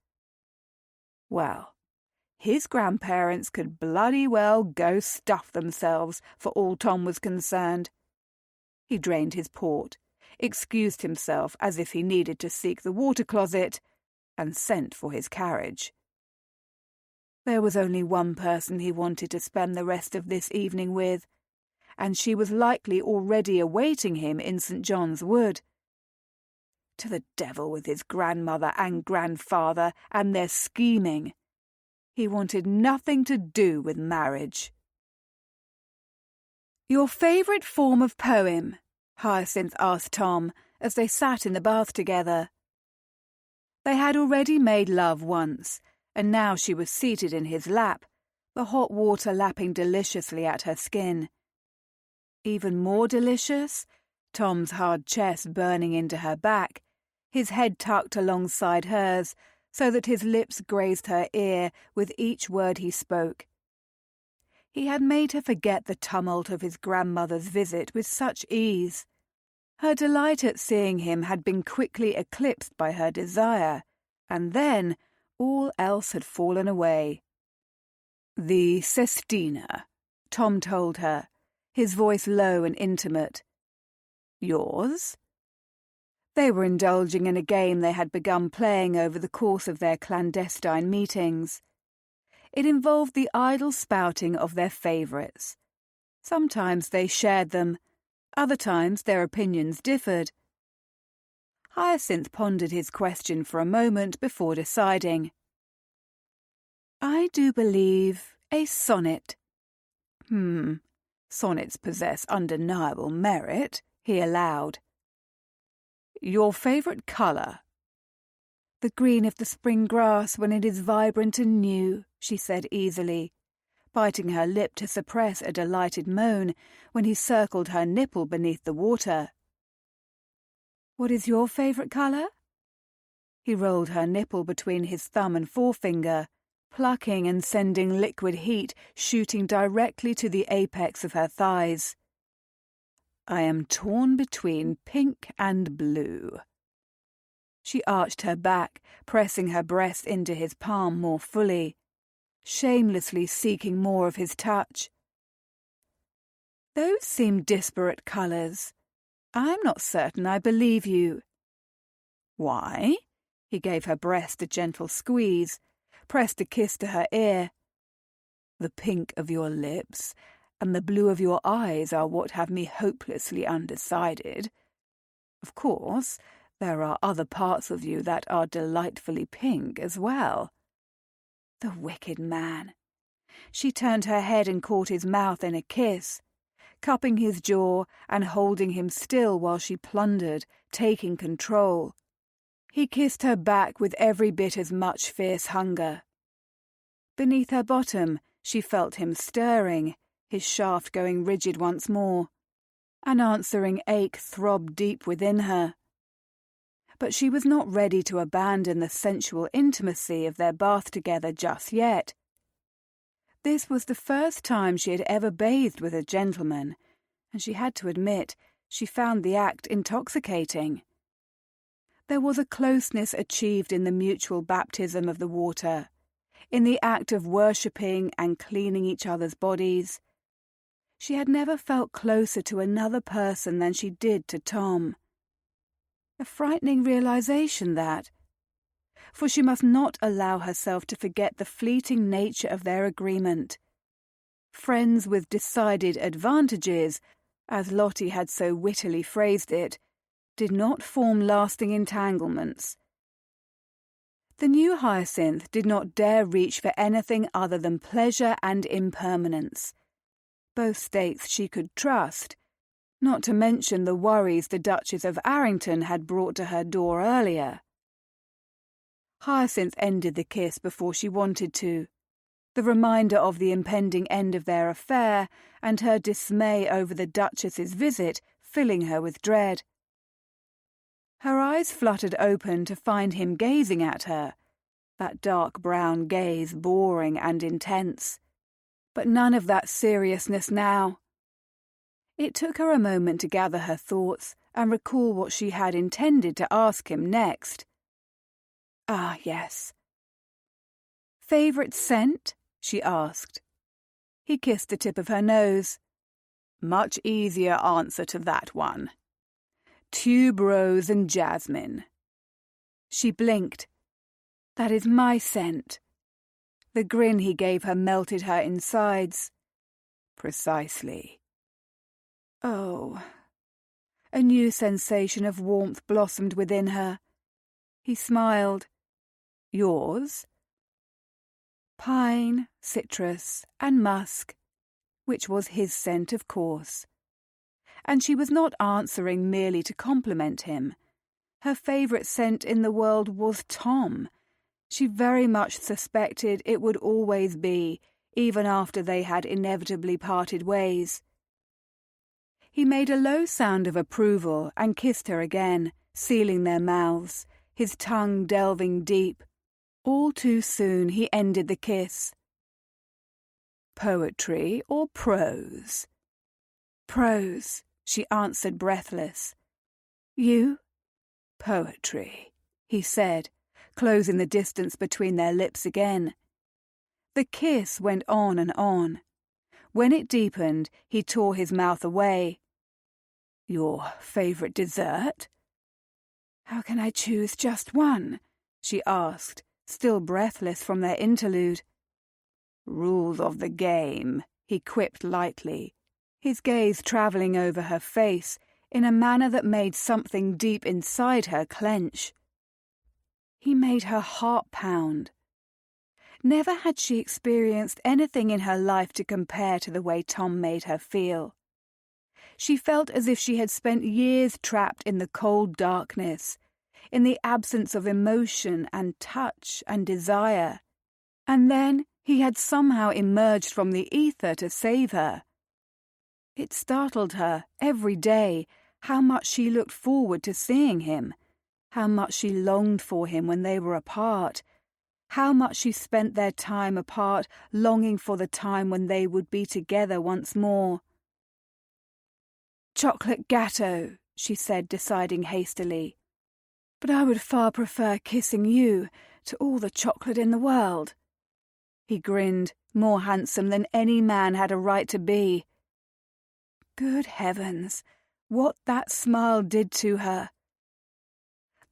Well, his grandparents could bloody well go stuff themselves for all Tom was concerned. He drained his port, excused himself as if he needed to seek the water closet, and sent for his carriage. There was only one person he wanted to spend the rest of this evening with, and she was likely already awaiting him in St. John's Wood. To the devil with his grandmother and grandfather and their scheming. He wanted nothing to do with marriage. "Your favourite form of poem?" Hyacinth asked Tom as they sat in the bath together. They had already made love once, and now she was seated in his lap, the hot water lapping deliciously at her skin. Even more delicious, Tom's hard chest burning into her back, his head tucked alongside hers so that his lips grazed her ear with each word he spoke. He had made her forget the tumult of his grandmother's visit with such ease. Her delight at seeing him had been quickly eclipsed by her desire, and then all else had fallen away. "The sestina," Tom told her, his voice low and intimate. "Yours?" They were indulging in a game they had begun playing over the course of their clandestine meetings. It involved the idle spouting of their favourites. Sometimes they shared them, other times their opinions differed. Hyacinth pondered his question for a moment before deciding. "I do believe a sonnet." Sonnets possess undeniable merit," he allowed. "Your favourite colour?" "The green of the spring grass when it is vibrant and new," she said easily, biting her lip to suppress a delighted moan when he circled her nipple beneath the water. "What is your favourite colour?" He rolled her nipple between his thumb and forefinger, plucking and sending liquid heat shooting directly to the apex of her thighs. "I am torn between pink and blue." She arched her back, pressing her breast into his palm more fully, shamelessly seeking more of his touch. "Those seem disparate colours. I'm not certain I believe you." "Why?" He gave her breast a gentle squeeze, pressed a kiss to her ear. "The pink of your lips and the blue of your eyes are what have me hopelessly undecided. Of course, there are other parts of you that are delightfully pink as well." The wicked man. She turned her head and caught his mouth in a kiss, cupping his jaw and holding him still while she plundered, taking control. He kissed her back with every bit as much fierce hunger. Beneath her bottom, she felt him stirring, his shaft going rigid once more. An answering ache throbbed deep within her. But she was not ready to abandon the sensual intimacy of their bath together just yet. This was the first time she had ever bathed with a gentleman, and she had to admit she found the act intoxicating. There was a closeness achieved in the mutual baptism of the water, in the act of worshipping and cleaning each other's bodies. She had never felt closer to another person than she did to Tom. A frightening realization that, for she must not allow herself to forget the fleeting nature of their agreement. Friends with decided advantages, as Lottie had so wittily phrased it, did not form lasting entanglements. The new Hyacinth did not dare reach for anything other than pleasure and impermanence, both states she could trust, not to mention the worries the Duchess of Arrington had brought to her door earlier. Hyacinth ended the kiss before she wanted to, the reminder of the impending end of their affair and her dismay over the Duchess's visit filling her with dread. Her eyes fluttered open to find him gazing at her, that dark brown gaze boring and intense. But none of that seriousness now. It took her a moment to gather her thoughts and recall what she had intended to ask him next. Ah, yes. "Favourite scent?" she asked. He kissed the tip of her nose. "Much easier answer to that one. Tuberose and jasmine." She blinked. "That is my scent." The grin he gave her melted her insides. "Precisely." Oh. A new sensation of warmth blossomed within her. He smiled. Yours? Pine, citrus, and musk, which was his scent, of course. And she was not answering merely to compliment him. Her favourite scent in the world was Tom. She very much suspected it would always be, even after they had inevitably parted ways. He made a low sound of approval and kissed her again, sealing their mouths, his tongue delving deep. All too soon he ended the kiss. Poetry or prose? Prose, she answered breathless. You? Poetry, he said, closing the distance between their lips again. The kiss went on and on. When it deepened, he tore his mouth away. Your favourite dessert? How can I choose just one? She asked, still breathless from their interlude. Rules of the game, he quipped lightly, his gaze travelling over her face in a manner that made something deep inside her clench. He made her heart pound. Never had she experienced anything in her life to compare to the way Tom made her feel. She felt as if she had spent years trapped in the cold darkness, in the absence of emotion and touch and desire. And then he had somehow emerged from the ether to save her. It startled her every day how much she looked forward to seeing him, how much she longed for him when they were apart, how much she spent their time apart longing for the time when they would be together once more. Chocolate gâteau, she said, deciding hastily. But I would far prefer kissing you to all the chocolate in the world. He grinned, more handsome than any man had a right to be. Good heavens, what that smile did to her!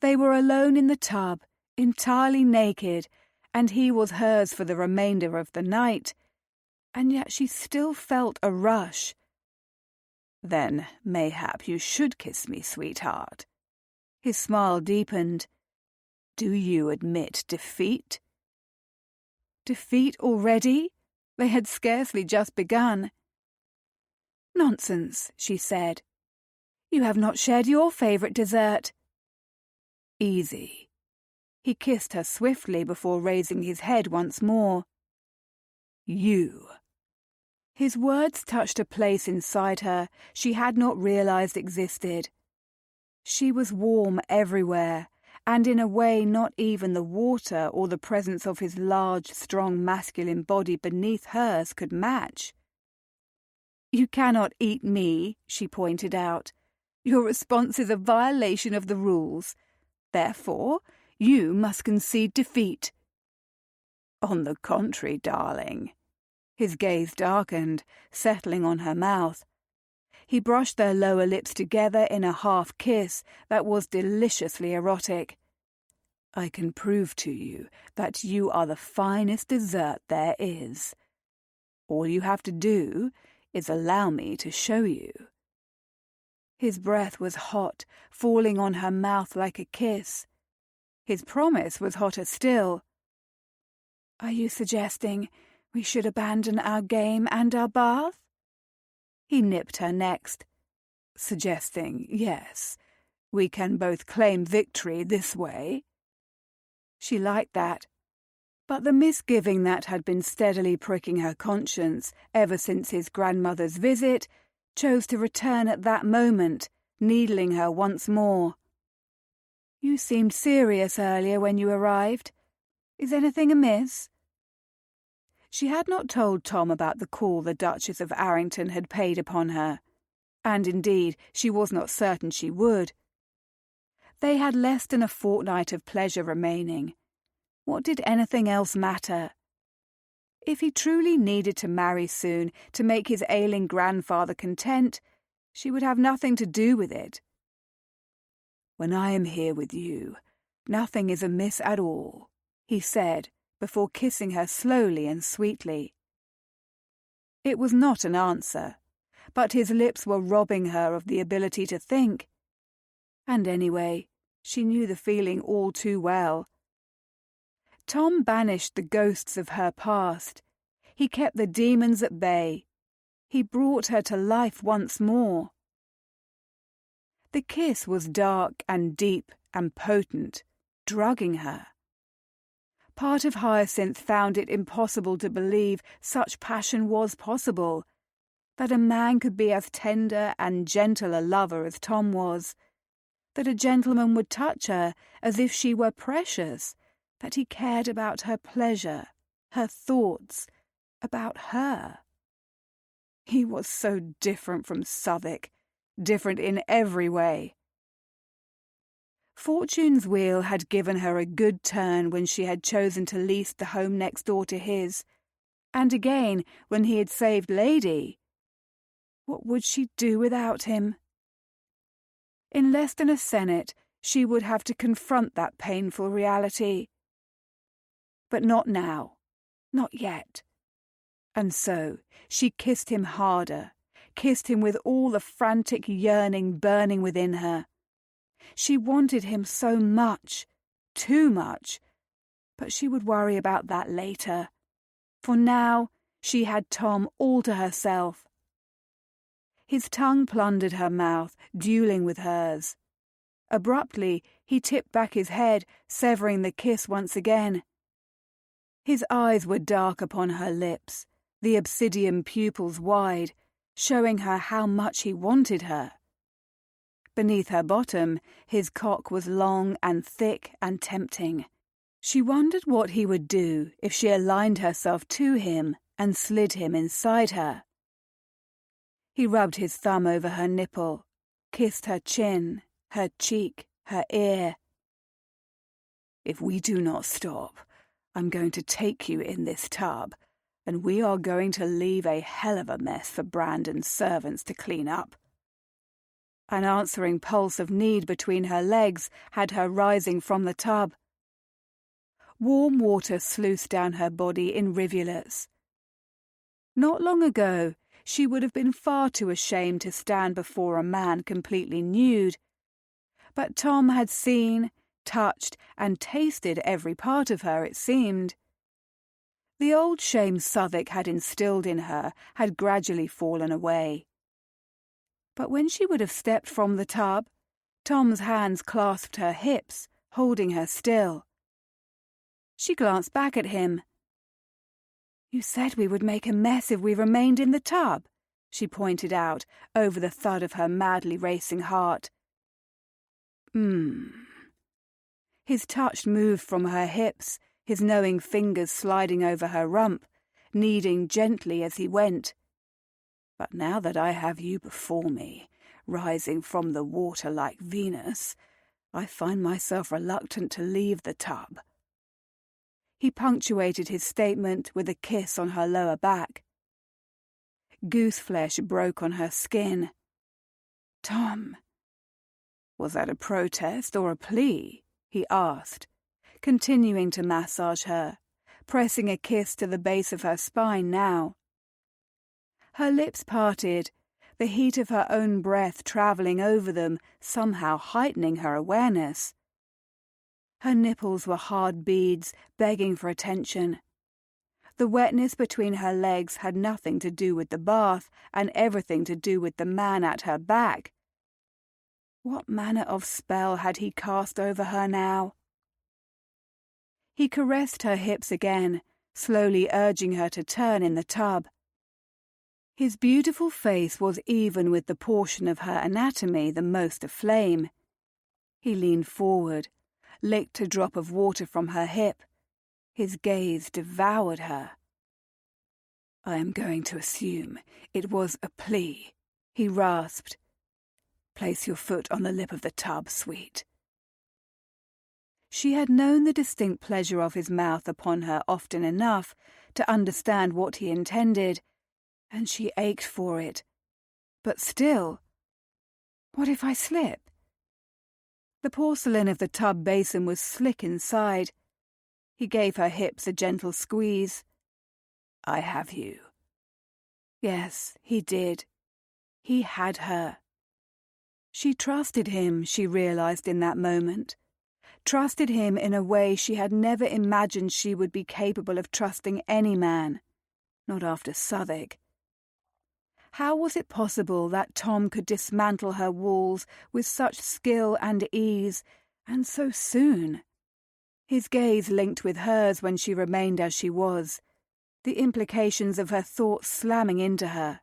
They were alone in the tub, entirely naked, and he was hers for the remainder of the night, and yet she still felt a rush. Then mayhap you should kiss me, sweetheart. His smile deepened. Do you admit defeat? Defeat already? They had scarcely just begun. Nonsense, she said. You have not shared your favourite dessert. Easy. He kissed her swiftly before raising his head once more. You. His words touched a place inside her she had not realized existed. She was warm everywhere, and in a way not even the water or the presence of his large, strong, masculine body beneath hers could match. You cannot eat me, she pointed out. Your response is a violation of the rules. Therefore, you must concede defeat. On the contrary, darling. His gaze darkened, settling on her mouth. He brushed their lower lips together in a half-kiss that was deliciously erotic. I can prove to you that you are the finest dessert there is. All you have to do is allow me to show you. His breath was hot, falling on her mouth like a kiss. His promise was hotter still. Are you suggesting we should abandon our game and our bath? He nipped her next, suggesting, yes, we can both claim victory this way. She liked that, but the misgiving that had been steadily pricking her conscience ever since his grandmother's visit chose to return at that moment, needling her once more. You seemed serious earlier when you arrived. Is anything amiss? She had not told Tom about the call the Duchess of Arrington had paid upon her, and indeed she was not certain she would. They had less than a fortnight of pleasure remaining. What did anything else matter? If he truly needed to marry soon to make his ailing grandfather content, she would have nothing to do with it. When I am here with you, nothing is amiss at all, he said, before kissing her slowly and sweetly. It was not an answer, but his lips were robbing her of the ability to think. And anyway, she knew the feeling all too well. Tom banished the ghosts of her past. He kept the demons at bay. He brought her to life once more. The kiss was dark and deep and potent, drugging her. Part of Hyacinth found it impossible to believe such passion was possible, that a man could be as tender and gentle a lover as Tom was, that a gentleman would touch her as if she were precious, that he cared about her pleasure, her thoughts, about her. He was so different from Southwick, different in every way. Fortune's wheel had given her a good turn when she had chosen to lease the home next door to his, and again when he had saved Lady. What would she do without him? In less than a senate, she would have to confront that painful reality. But not now, not yet. And so she kissed him harder, kissed him with all the frantic yearning burning within her. She wanted him so much, too much, but she would worry about that later. For now she had Tom all to herself. His tongue plundered her mouth, duelling with hers. Abruptly he tipped back his head, severing the kiss once again. His eyes were dark upon her lips, the obsidian pupils wide, showing her how much he wanted her. Beneath her bottom, his cock was long and thick and tempting. She wondered what he would do if she aligned herself to him and slid him inside her. He rubbed his thumb over her nipple, kissed her chin, her cheek, her ear. "If we do not stop, I'm going to take you in this tub, and we are going to leave a hell of a mess for Brandon's servants to clean up." An answering pulse of need between her legs had her rising from the tub. Warm water sluiced down her body in rivulets. Not long ago, she would have been far too ashamed to stand before a man completely nude. But Tom had seen, touched, and tasted every part of her, it seemed. The old shame Southwick had instilled in her had gradually fallen away. But when she would have stepped from the tub, Tom's hands clasped her hips, holding her still. She glanced back at him. "You said we would make a mess if we remained in the tub," she pointed out, over the thud of her madly racing heart. His touch moved from her hips, his knowing fingers sliding over her rump, kneading gently as he went. "But now that I have you before me, rising from the water like Venus, I find myself reluctant to leave the tub." He punctuated his statement with a kiss on her lower back. Gooseflesh broke on her skin. "Tom." "Was that a protest or a plea?" he asked, continuing to massage her, pressing a kiss to the base of her spine now. Her lips parted, the heat of her own breath travelling over them, somehow heightening her awareness. Her nipples were hard beads, begging for attention. The wetness between her legs had nothing to do with the bath, and everything to do with the man at her back. What manner of spell had he cast over her now? He caressed her hips again, slowly urging her to turn in the tub. His beautiful face was even with the portion of her anatomy the most aflame. He leaned forward, licked a drop of water from her hip. His gaze devoured her. "I am going to assume it was a plea," he rasped. "Place your foot on the lip of the tub, sweet." She had known the distinct pleasure of his mouth upon her often enough to understand what he intended, and she ached for it. But still, what if I slip? The porcelain of the tub basin was slick inside. He gave her hips a gentle squeeze. "I have you." Yes, he did. He had her. She trusted him, she realized in that moment. Trusted him in a way she had never imagined she would be capable of trusting any man, not after Southwark. How was it possible that Tom could dismantle her walls with such skill and ease, and so soon? His gaze linked with hers when she remained as she was, the implications of her thoughts slamming into her.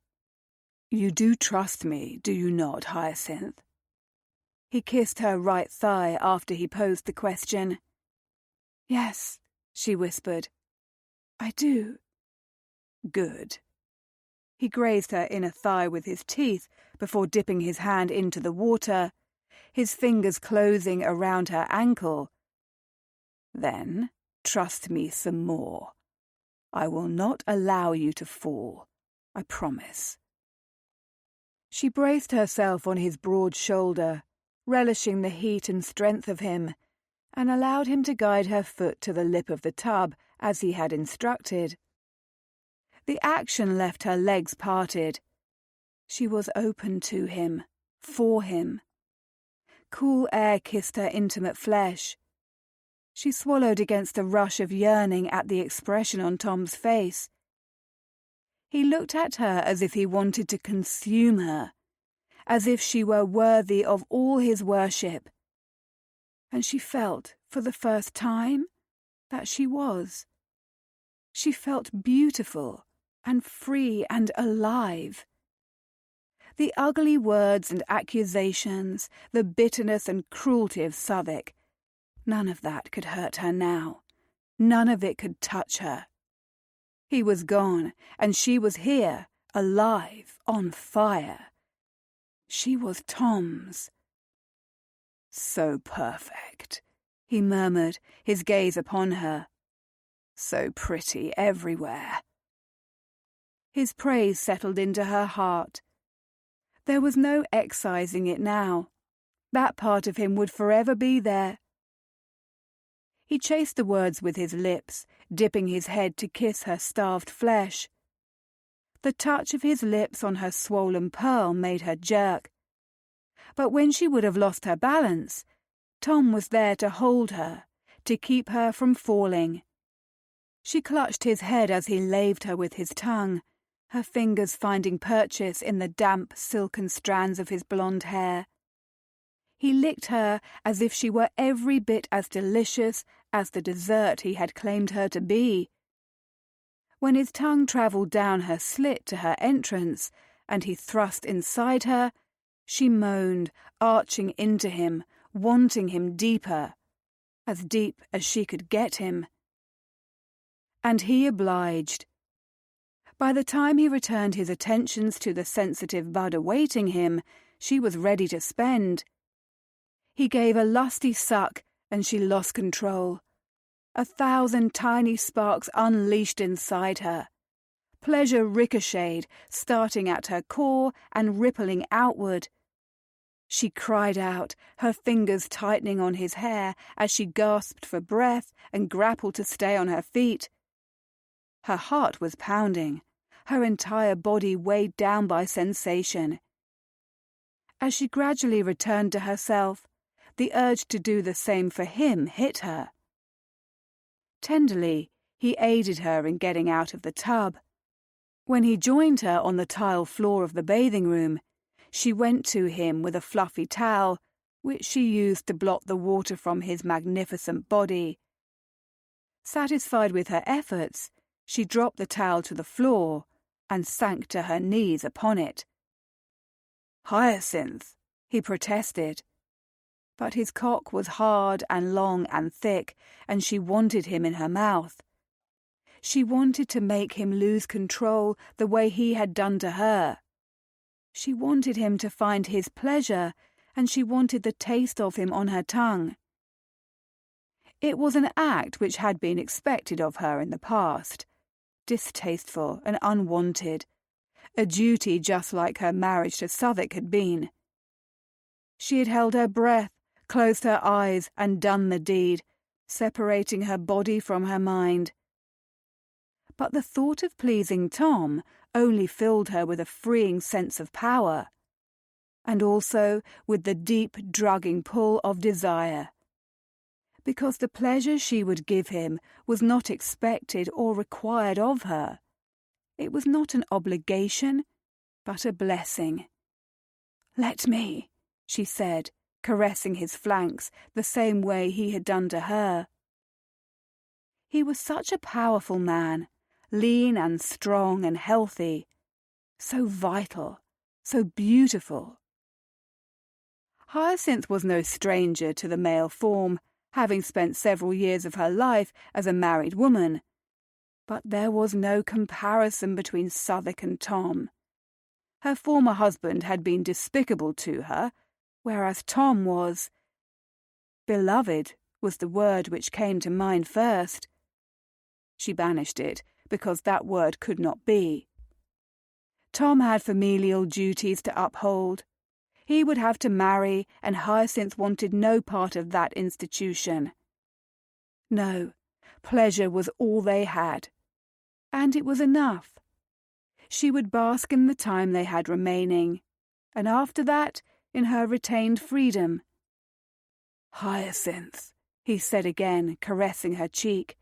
"You do trust me, do you not, Hyacinth?" He kissed her right thigh after he posed the question. "Yes," she whispered. "I do." "Good." He grazed her inner thigh with his teeth before dipping his hand into the water, his fingers closing around her ankle. "Then, trust me some more. I will not allow you to fall, I promise." She braced herself on his broad shoulder, relishing the heat and strength of him, and allowed him to guide her foot to the lip of the tub as he had instructed. The action left her legs parted. She was open to him, for him. Cool air kissed her intimate flesh. She swallowed against a rush of yearning at the expression on Tom's face. He looked at her as if he wanted to consume her, as if she were worthy of all his worship. And she felt, for the first time, that she was. She felt beautiful and free and alive. The ugly words and accusations, the bitterness and cruelty of Southwark, none of that could hurt her now. None of it could touch her. He was gone, and she was here, alive, on fire. She was Tom's. "So perfect," he murmured, his gaze upon her. "So pretty everywhere." His praise settled into her heart. There was no excising it now. That part of him would forever be there. He chased the words with his lips, dipping his head to kiss her starved flesh. The touch of his lips on her swollen pearl made her jerk. But when she would have lost her balance, Tom was there to hold her, to keep her from falling. She clutched his head as he laved her with his tongue, her fingers finding purchase in the damp, silken strands of his blonde hair. He licked her as if she were every bit as delicious as the dessert he had claimed her to be. When his tongue travelled down her slit to her entrance, and he thrust inside her, she moaned, arching into him, wanting him deeper, as deep as she could get him. And he obliged. By the time he returned his attentions to the sensitive bud awaiting him, she was ready to spend. He gave a lusty suck, and she lost control. 1,000 tiny sparks unleashed inside her. Pleasure ricocheted, starting at her core and rippling outward. She cried out, her fingers tightening on his hair as she gasped for breath and grappled to stay on her feet. Her heart was pounding, her entire body weighed down by sensation. As she gradually returned to herself, the urge to do the same for him hit her. Tenderly, he aided her in getting out of the tub. When he joined her on the tile floor of the bathing room, she went to him with a fluffy towel, which she used to blot the water from his magnificent body. Satisfied with her efforts, she dropped the towel to the floor and sank to her knees upon it. "Hyacinth," he protested. But his cock was hard and long and thick, and she wanted him in her mouth. She wanted to make him lose control the way he had done to her. She wanted him to find his pleasure, and she wanted the taste of him on her tongue. It was an act which had been expected of her in the past, distasteful and unwanted, a duty just like her marriage to Southwark had been. She had held her breath, closed her eyes, and done the deed, separating her body from her mind. But the thought of pleasing Tom only filled her with a freeing sense of power, and also with the deep, drugging pull of desire. Because the pleasure she would give him was not expected or required of her. It was not an obligation, but a blessing. "Let me," she said, caressing his flanks the same way he had done to her. He was such a powerful man, lean and strong and healthy, so vital, so beautiful. Hyacinth was no stranger to the male form, having spent several years of her life as a married woman. But there was no comparison between Southwark and Tom. Her former husband had been despicable to her, whereas Tom was... beloved was the word which came to mind first. She banished it, because that word could not be. Tom had familial duties to uphold. He would have to marry, and Hyacinth wanted no part of that institution. No, pleasure was all they had. And it was enough. She would bask in the time they had remaining, and after that, in her retained freedom. "Hyacinth," he said again, caressing her cheek,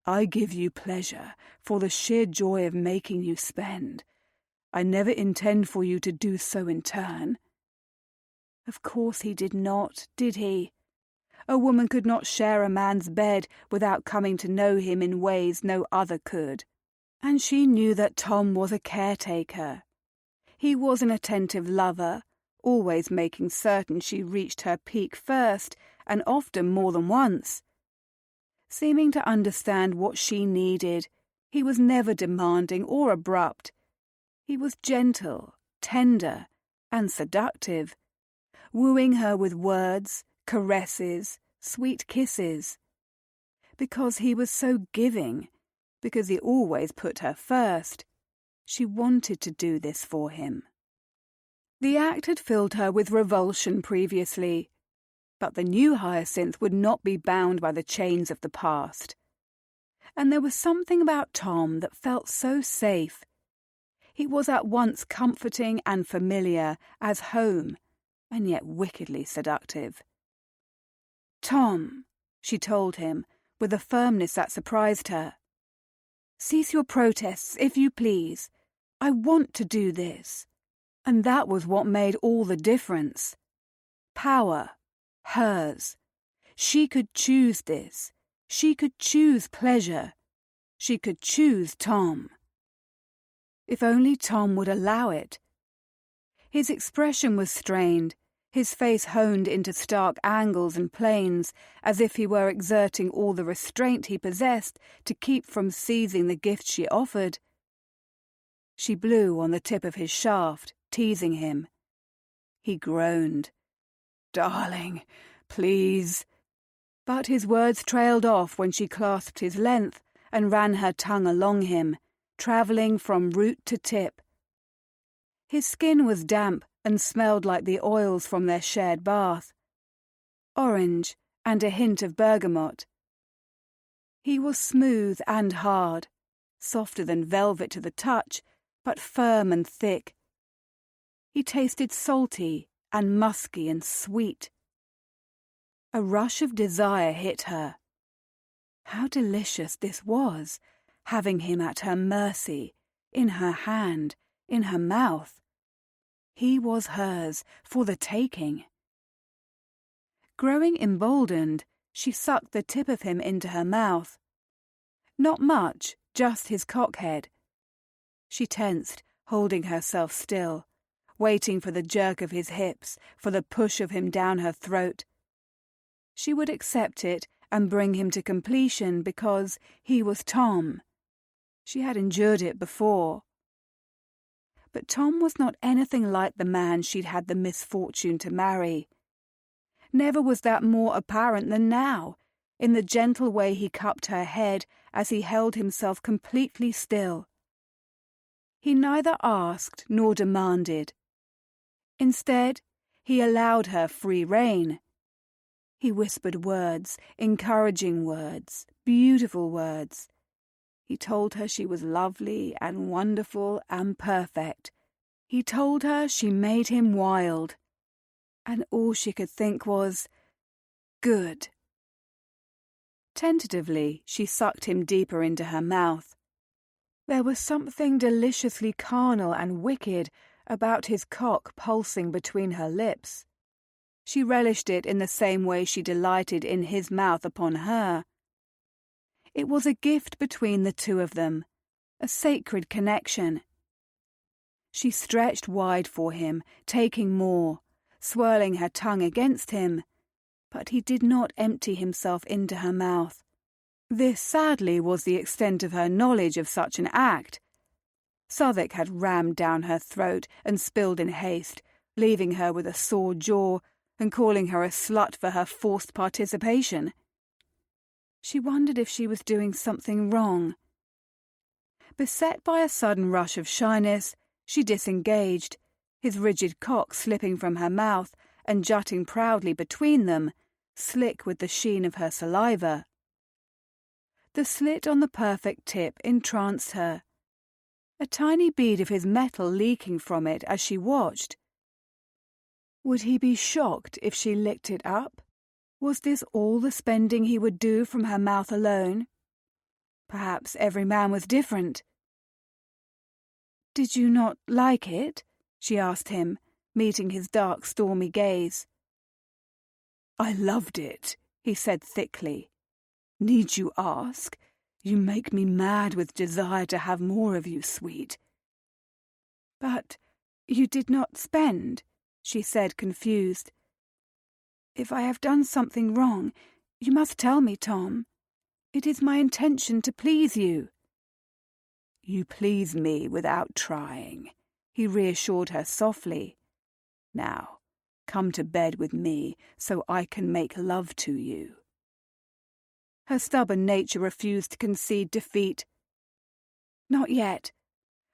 "I give you pleasure for the sheer joy of making you spend. I never intend for you to do so in turn." Of course he did not, did he? A woman could not share a man's bed without coming to know him in ways no other could. And she knew that Tom was a caretaker. He was an attentive lover, always making certain she reached her peak first, and often more than once. Seeming to understand what she needed, he was never demanding or abrupt. He was gentle, tender, and seductive, wooing her with words, caresses, sweet kisses. Because he was so giving, because he always put her first, she wanted to do this for him. The act had filled her with revulsion previously, but the new Hyacinth would not be bound by the chains of the past. And there was something about Tom that felt so safe. He was at once comforting and familiar as home, and yet wickedly seductive. "Tom," she told him, with a firmness that surprised her, "cease your protests, if you please. I want to do this." And that was what made all the difference. Power. Hers. She could choose this. She could choose pleasure. She could choose Tom. If only Tom would allow it. His expression was strained, his face honed into stark angles and planes, as if he were exerting all the restraint he possessed to keep from seizing the gift she offered. She blew on the tip of his shaft, teasing him. He groaned. "Darling, please." But his words trailed off when she clasped his length and ran her tongue along him, travelling from root to tip. His skin was damp and smelled like the oils from their shared bath. Orange and a hint of bergamot. He was smooth and hard, softer than velvet to the touch, but firm and thick. He tasted salty and musky and sweet. A rush of desire hit her. How delicious this was, having him at her mercy, in her hand, in her mouth. He was hers, for the taking. Growing emboldened, she sucked the tip of him into her mouth. Not much, just his cockhead. She tensed, holding herself still, waiting for the jerk of his hips, for the push of him down her throat. She would accept it and bring him to completion because he was Tom. She had endured it before. But Tom was not anything like the man she'd had the misfortune to marry. Never was that more apparent than now, in the gentle way he cupped her head as he held himself completely still. He neither asked nor demanded. Instead, he allowed her free rein. He whispered words, encouraging words, beautiful words. He told her she was lovely and wonderful and perfect. He told her she made him wild. And all she could think was, good. Tentatively, she sucked him deeper into her mouth. There was something deliciously carnal and wicked about his cock pulsing between her lips. She relished it in the same way she delighted in his mouth upon her. It was a gift between the two of them, a sacred connection. She stretched wide for him, taking more, swirling her tongue against him, but he did not empty himself into her mouth. This, sadly, was the extent of her knowledge of such an act. Southwark had rammed down her throat and spilled in haste, leaving her with a sore jaw and calling her a slut for her forced participation. She wondered if she was doing something wrong. Beset by a sudden rush of shyness, she disengaged, his rigid cock slipping from her mouth and jutting proudly between them, slick with the sheen of her saliva. The slit on the perfect tip entranced her, a tiny bead of his metal leaking from it as she watched. Would he be shocked if she licked it up? Was this all the spending he would do from her mouth alone? Perhaps every man was different. "Did you not like it?" she asked him, meeting his dark, stormy gaze. "I loved it," he said thickly. "Need you ask? You make me mad with desire to have more of you, sweet." "But you did not spend," she said, confused. "If I have done something wrong, you must tell me, Tom. It is my intention to please you." "You please me without trying," he reassured her softly. "Now, come to bed with me so I can make love to you." Her stubborn nature refused to concede defeat. "Not yet.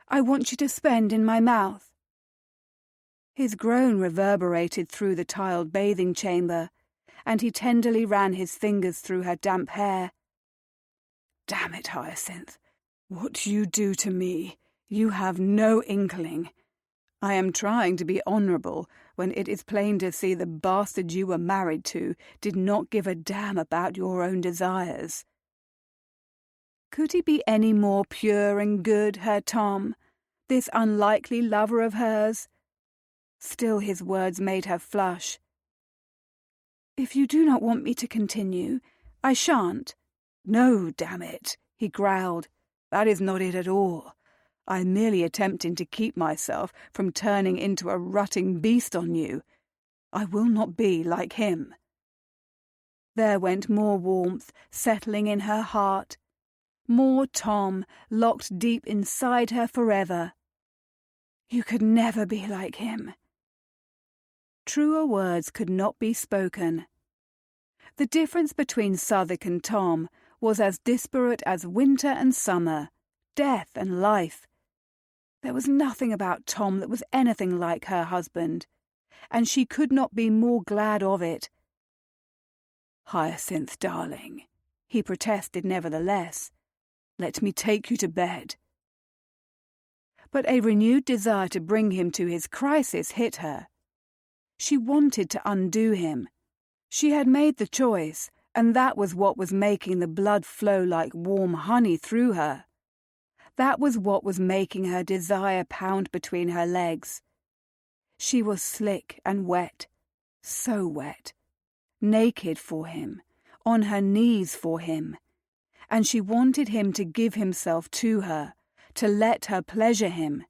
I want you to spend in my mouth." His groan reverberated through the tiled bathing chamber, and he tenderly ran his fingers through her damp hair. "Damn it, Hyacinth, what you do to me, you have no inkling. I am trying to be honourable when it is plain to see the bastard you were married to did not give a damn about your own desires." Could he be any more pure and good, her Tom, this unlikely lover of hers? Still his words made her flush. "If you do not want me to continue, I shan't." "No, damn it," he growled. "That is not it at all. I'm merely attempting to keep myself from turning into a rutting beast on you. I will not be like him." There went more warmth settling in her heart, more Tom locked deep inside her forever. You could never be like him. Truer words could not be spoken. The difference between Southwark and Tom was as disparate as winter and summer, death and life. There was nothing about Tom that was anything like her husband, and she could not be more glad of it. "Hyacinth, darling," he protested nevertheless, "let me take you to bed." But a renewed desire to bring him to his crisis hit her. She wanted to undo him. She had made the choice, and that was what was making the blood flow like warm honey through her. That was what was making her desire pound between her legs. She was slick and wet, so wet, naked for him, on her knees for him, and she wanted him to give himself to her, to let her pleasure him.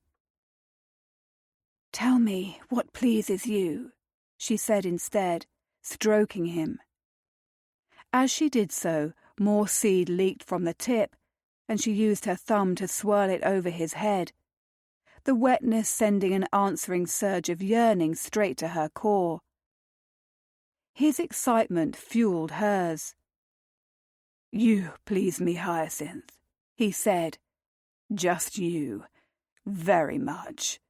"Tell me what pleases you," she said instead, stroking him. As she did so, more seed leaked from the tip, and she used her thumb to swirl it over his head, the wetness sending an answering surge of yearning straight to her core. His excitement fueled hers. "You please me, Hyacinth," he said. "Just you. Very much."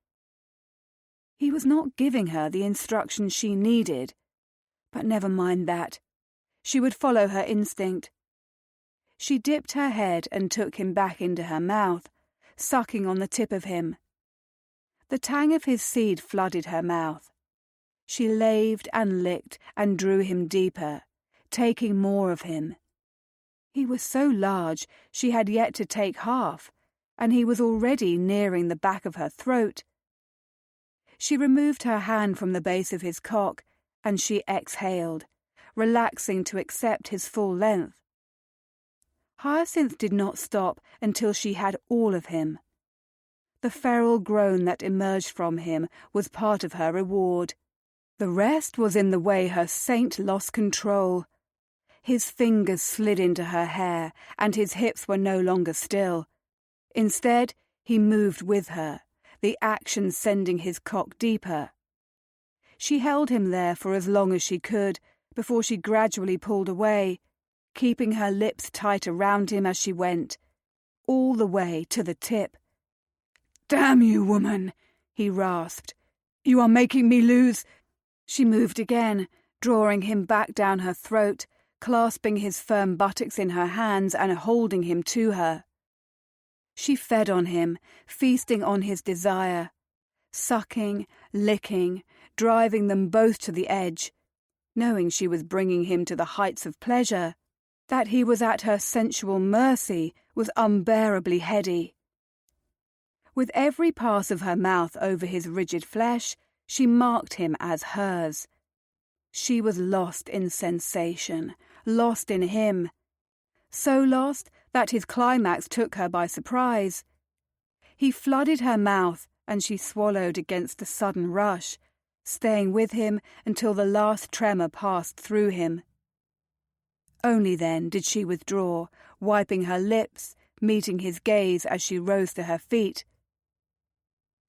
He was not giving her the instruction she needed, but never mind that. She would follow her instinct. She dipped her head and took him back into her mouth, sucking on the tip of him. The tang of his seed flooded her mouth. She laved and licked and drew him deeper, taking more of him. He was so large she had yet to take half, and he was already nearing the back of her throat. She removed her hand from the base of his cock, and she exhaled, relaxing to accept his full length. Hyacinth did not stop until she had all of him. The feral groan that emerged from him was part of her reward. The rest was in the way her saint lost control. His fingers slid into her hair, and his hips were no longer still. Instead, he moved with her, the action sending his cock deeper. She held him there for as long as she could, before she gradually pulled away, keeping her lips tight around him as she went, all the way to the tip. "Damn you, woman," he rasped. "You are making me lose—" She moved again, drawing him back down her throat, clasping his firm buttocks in her hands and holding him to her. She fed on him, feasting on his desire, sucking, licking, driving them both to the edge, knowing she was bringing him to the heights of pleasure. That he was at her sensual mercy was unbearably heady. With every pass of her mouth over his rigid flesh, she marked him as hers. She was lost in sensation, lost in him. So lost that his climax took her by surprise. He flooded her mouth, and she swallowed against the sudden rush, staying with him until the last tremor passed through him. Only then did she withdraw, wiping her lips, meeting his gaze as she rose to her feet.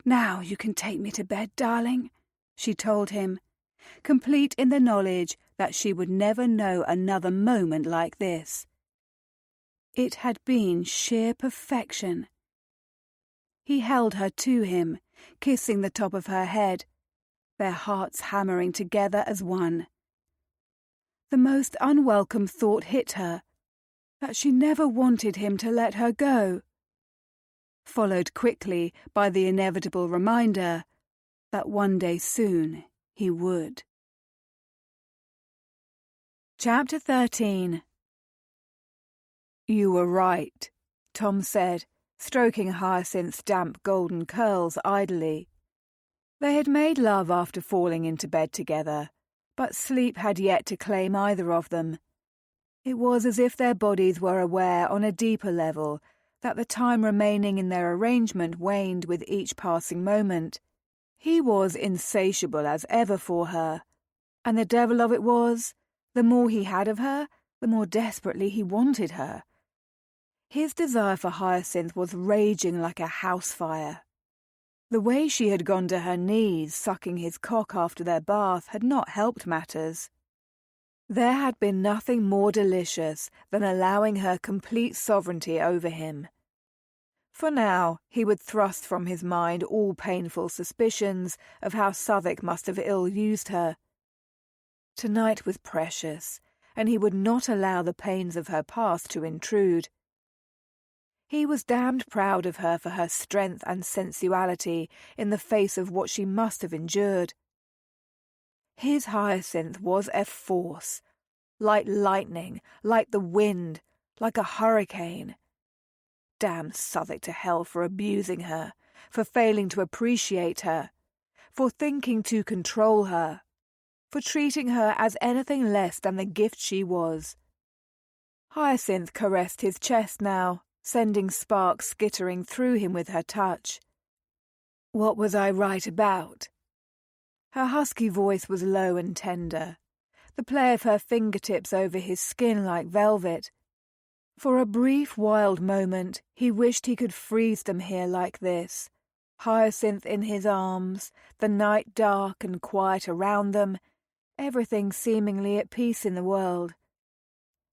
"Now you can take me to bed, darling," she told him, complete in the knowledge that she would never know another moment like this. It had been sheer perfection. He held her to him, kissing the top of her head, their hearts hammering together as one. The most unwelcome thought hit her, that she never wanted him to let her go, followed quickly by the inevitable reminder that one day soon he would. Chapter 13. "You were right," Tom said, stroking Hyacinth's damp golden curls idly. They had made love after falling into bed together, but sleep had yet to claim either of them. It was as if their bodies were aware on a deeper level that the time remaining in their arrangement waned with each passing moment. He was insatiable as ever for her, and the devil of it was, the more he had of her, the more desperately he wanted her. His desire for Hyacinth was raging like a house fire. The way she had gone to her knees, sucking his cock after their bath, had not helped matters. There had been nothing more delicious than allowing her complete sovereignty over him. For now, he would thrust from his mind all painful suspicions of how Southwark must have ill-used her. Tonight was precious, and he would not allow the pains of her past to intrude. He was damned proud of her for her strength and sensuality in the face of what she must have endured. His Hyacinth was a force, like lightning, like the wind, like a hurricane. Damn Southwark to hell for abusing her, for failing to appreciate her, for thinking to control her, for treating her as anything less than the gift she was. Hyacinth caressed his chest now, sending sparks skittering through him with her touch. "What was I right about?" Her husky voice was low and tender, the play of her fingertips over his skin like velvet. For a brief, wild moment, he wished he could freeze them here like this, Hyacinth in his arms, the night dark and quiet around them, everything seemingly at peace in the world.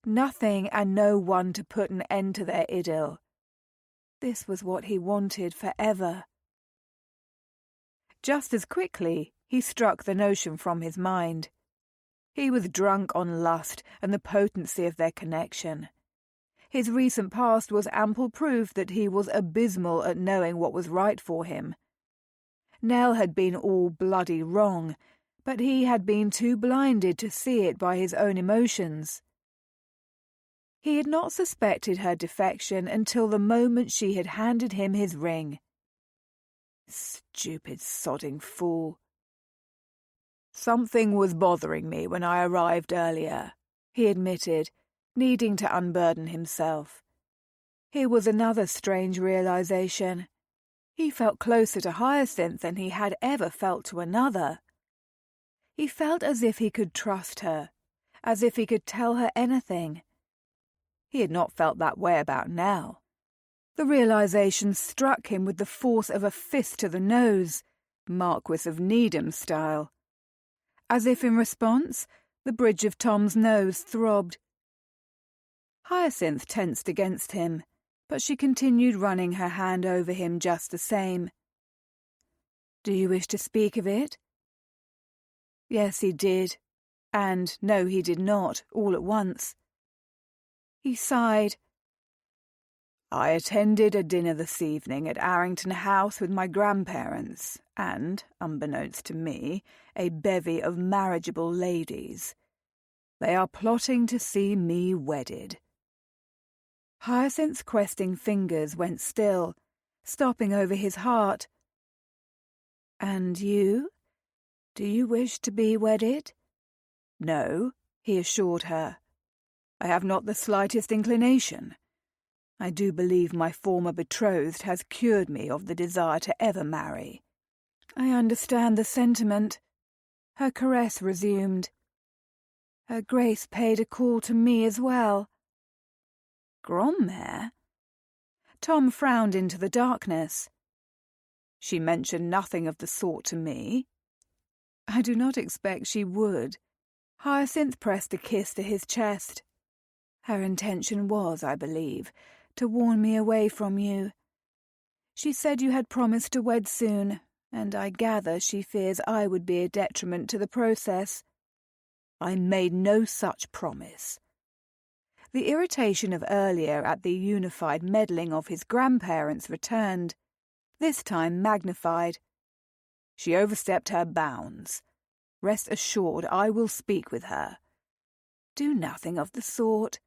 Nothing and no one to put an end to their idyll. This was what he wanted forever. Just as quickly, he struck the notion from his mind. He was drunk on lust and the potency of their connection. His recent past was ample proof that he was abysmal at knowing what was right for him. Nell had been all bloody wrong, but he had been too blinded to see it by his own emotions. He had not suspected her defection until the moment she had handed him his ring. Stupid sodding fool. "Something was bothering me when I arrived earlier," he admitted, needing to unburden himself. Here was another strange realization. He felt closer to Hyacinth than he had ever felt to another. He felt as if he could trust her, as if he could tell her anything. He had not felt that way about Nell. The realization struck him with the force of a fist to the nose, Marquis of Needham style. As if in response, the bridge of Tom's nose throbbed. Hyacinth tensed against him, but she continued running her hand over him just the same. "Do you wish to speak of it?" Yes, he did, and no, he did not, all at once. He sighed. "I attended a dinner this evening at Arrington House with my grandparents and, unbeknownst to me, a bevy of marriageable ladies. They are plotting to see me wedded." Hyacinth's questing fingers went still, stopping over his heart. "And you? Do you wish to be wedded?" "No," he assured her. "I have not the slightest inclination. I do believe my former betrothed has cured me of the desire to ever marry." "I understand the sentiment." Her caress resumed. "Her Grace paid a call to me as well." "Grommare?" Tom frowned into the darkness. "She mentioned nothing of the sort to me." "I do not expect she would." Hyacinth pressed a kiss to his chest. "Her intention was, I believe, to warn me away from you. She said you had promised to wed soon, and I gather she fears I would be a detriment to the process." "I made no such promise." The irritation of earlier at the unified meddling of his grandparents returned, this time magnified. "She overstepped her bounds. Rest assured I will speak with her." "Do nothing of the sort."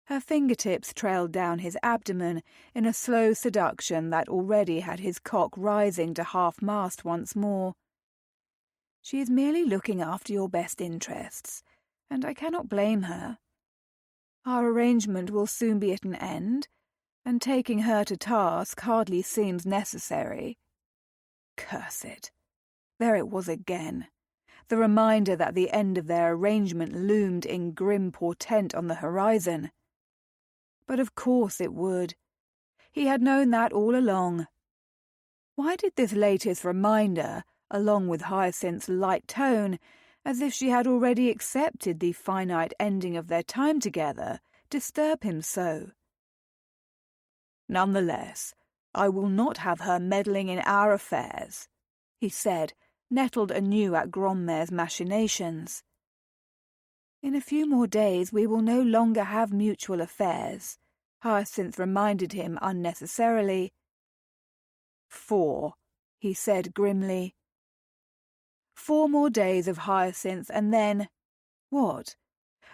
Her fingertips trailed down his abdomen in a slow seduction that already had his cock rising to half-mast once more. "She is merely looking after your best interests, and I cannot blame her. Our arrangement will soon be at an end, and taking her to task hardly seems necessary." Curse it! There it was again, the reminder that the end of their arrangement loomed in grim portent on the horizon. But of course it would. He had known that all along. Why did this latest reminder, along with Hyacinth's light tone, as if she had already accepted the finite ending of their time together, disturb him so? "Nonetheless, I will not have her meddling in our affairs," he said, nettled anew at Grommare's machinations. "In a few more days we will no longer have mutual affairs," Hyacinth reminded him unnecessarily. "4," he said grimly. 4 more days of Hyacinth, and then... what?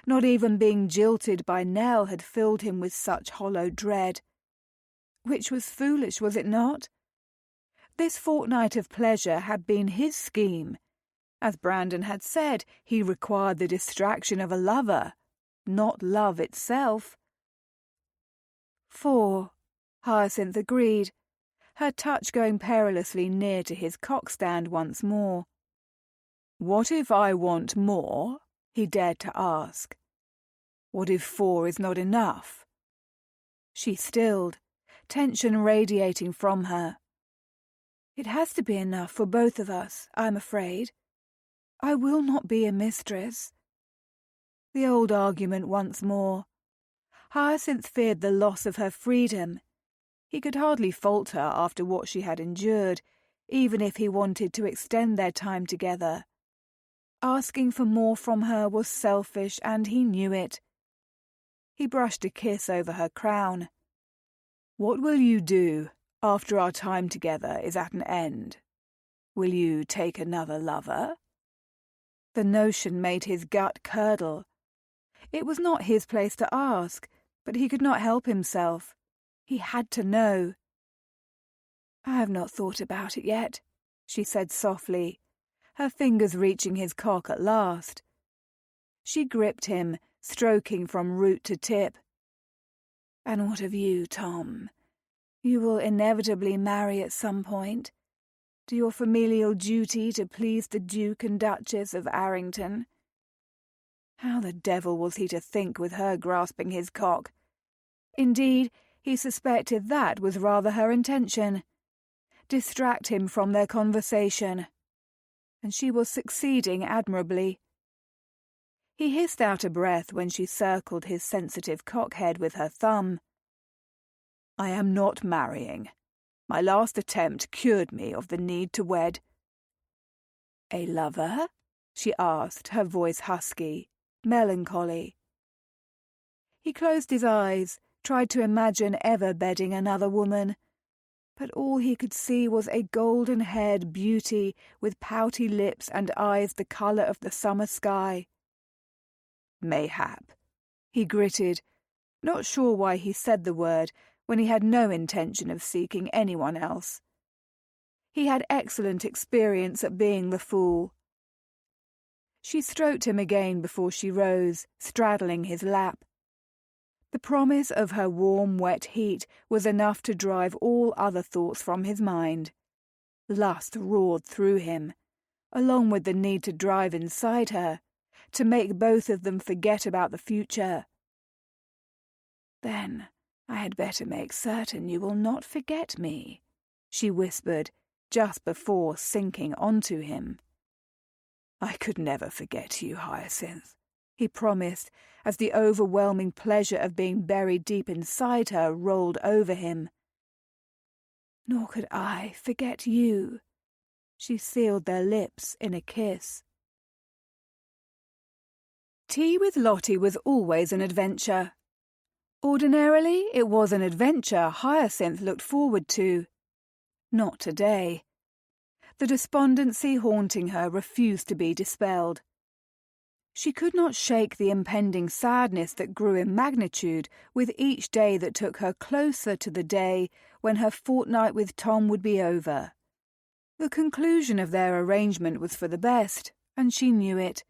Not even being jilted by Nell had filled him with such hollow dread. Which was foolish, was it not? This fortnight of pleasure had been his scheme. As Brandon had said, he required the distraction of a lover, not love itself. 4, Hyacinth agreed, her touch going perilously near to his cockstand once more. "What if I want more?" he dared to ask. "What if 4 is not enough?" She stilled, tension radiating from her. "It has to be enough for both of us, I'm afraid. I will not be a mistress." The old argument once more. Hyacinth feared the loss of her freedom. He could hardly fault her after what she had endured, even if he wanted to extend their time together. Asking for more from her was selfish, and he knew it. He brushed a kiss over her crown. "What will you do after our time together is at an end? Will you take another lover?" The notion made his gut curdle. It was not his place to ask, but he could not help himself. He had to know. "I have not thought about it yet," she said softly, her fingers reaching his cock at last. She gripped him, stroking from root to tip. "And what of you, Tom? You will inevitably marry at some point. Do your familial duty to please the Duke and Duchess of Arrington." How the devil was he to think with her grasping his cock? Indeed, he suspected that was rather her intention. Distract him from their conversation. And she was succeeding admirably. He hissed out a breath when she circled his sensitive cockhead with her thumb. "I am not marrying. My last attempt cured me of the need to wed." "A lover?" she asked, her voice husky, melancholy. He closed his eyes, tried to imagine ever bedding another woman, but all he could see was a golden-haired beauty with pouty lips and eyes the colour of the summer sky. "Mayhap," he gritted, not sure why he said the word when he had no intention of seeking anyone else. He had excellent experience at being the fool. She stroked him again before she rose, straddling his lap. The promise of her warm, wet heat was enough to drive all other thoughts from his mind. Lust roared through him, along with the need to drive inside her, to make both of them forget about the future. "Then I had better make certain you will not forget me," she whispered, just before sinking onto him. "I could never forget you, Hyacinth," he promised, as the overwhelming pleasure of being buried deep inside her rolled over him. "Nor could I forget you." She sealed their lips in a kiss. Tea with Lottie was always an adventure. Ordinarily, it was an adventure Hyacinth looked forward to. Not today. The despondency haunting her refused to be dispelled. She could not shake the impending sadness that grew in magnitude with each day that took her closer to the day when her fortnight with Tom would be over. The conclusion of their arrangement was for the best, and she knew it.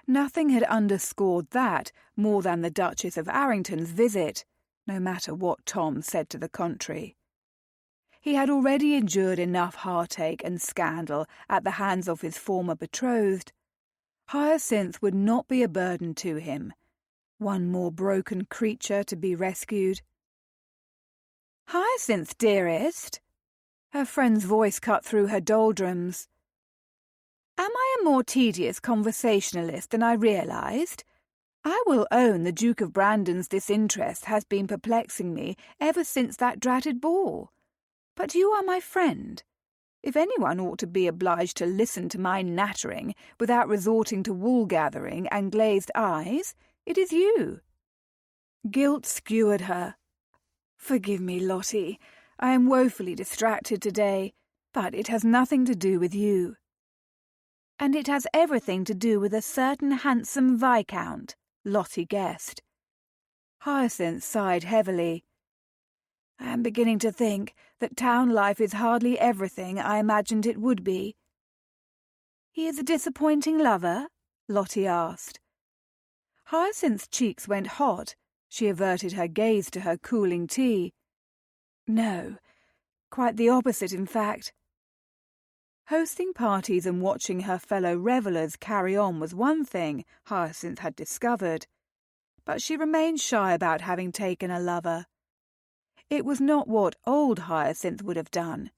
Nothing had underscored that more than the Duchess of Arrington's visit, no matter what Tom said to the contrary. He had already endured enough heartache and scandal at the hands of his former betrothed. Hyacinth would not be a burden to him, one more broken creature to be rescued. "Hyacinth, dearest," her friend's voice cut through her doldrums. "Am I a more tedious conversationalist than I realised? I will own the Duke of Brandon's disinterest has been perplexing me ever since that dratted ball. But you are my friend. If anyone ought to be obliged to listen to my nattering without resorting to wool-gathering and glazed eyes, it is you." Guilt skewered her. "Forgive me, Lottie. I am woefully distracted today, but it has nothing to do with you." "And it has everything to do with a certain handsome viscount," Lottie guessed. Hyacinth sighed heavily. "I am beginning to think that town life is hardly everything I imagined it would be." "He is a disappointing lover?" Lottie asked. Hyacinth's cheeks went hot. She averted her gaze to her cooling tea. "No, quite the opposite, in fact." Hosting parties and watching her fellow revellers carry on was one thing Hyacinth had discovered, but she remained shy about having taken a lover. It was not what old Hyacinth would have done.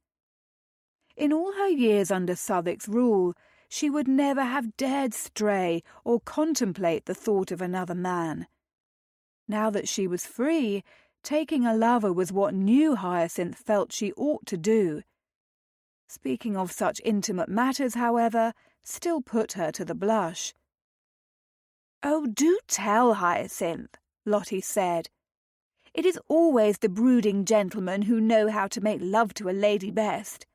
In all her years under Southwark's rule, she would never have dared stray or contemplate the thought of another man. Now that she was free, taking a lover was what new Hyacinth felt she ought to do. Speaking of such intimate matters, however, still put her to the blush. "Oh, do tell, Hyacinth," Lottie said. "It is always the brooding gentlemen who know how to make love to a lady best.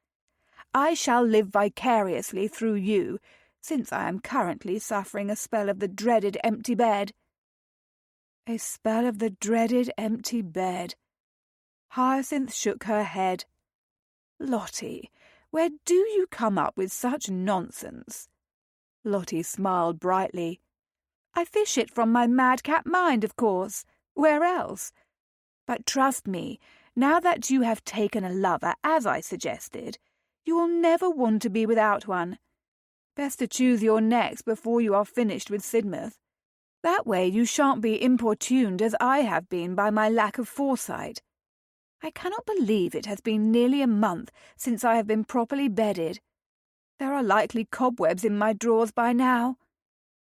I shall live vicariously through you, since I am currently suffering a spell of the dreaded empty bed." A spell of the dreaded empty bed. Hyacinth shook her head. "Lottie, where do you come up with such nonsense?" Lottie smiled brightly. "I fish it from my madcap mind, of course. Where else? But trust me, now that you have taken a lover, as I suggested, you will never want to be without one. Best to choose your next before you are finished with Sidmouth. That way you shan't be importuned as I have been by my lack of foresight. I cannot believe it has been nearly a month since I have been properly bedded. There are likely cobwebs in my drawers by now."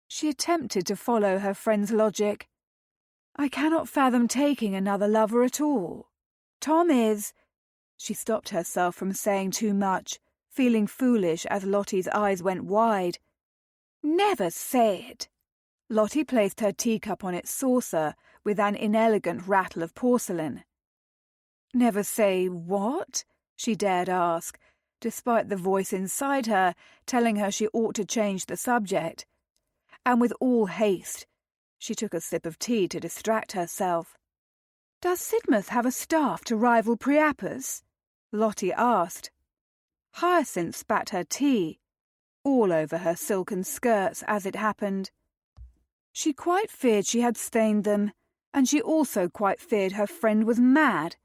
She attempted to follow her friend's logic. "I cannot fathom taking another lover at all. Tom is—" She stopped herself from saying too much, feeling foolish as Lottie's eyes went wide. "Never say it." Lottie placed her teacup on its saucer with an inelegant rattle of porcelain. "Never say what?" she dared ask, despite the voice inside her telling her she ought to change the subject. And with all haste, she took a sip of tea to distract herself. "Does Sidmouth have a staff to rival Priapus?" Lottie asked. Hyacinth spat her tea, all over her silken skirts as it happened. She quite feared she had stained them, and she also quite feared her friend was mad.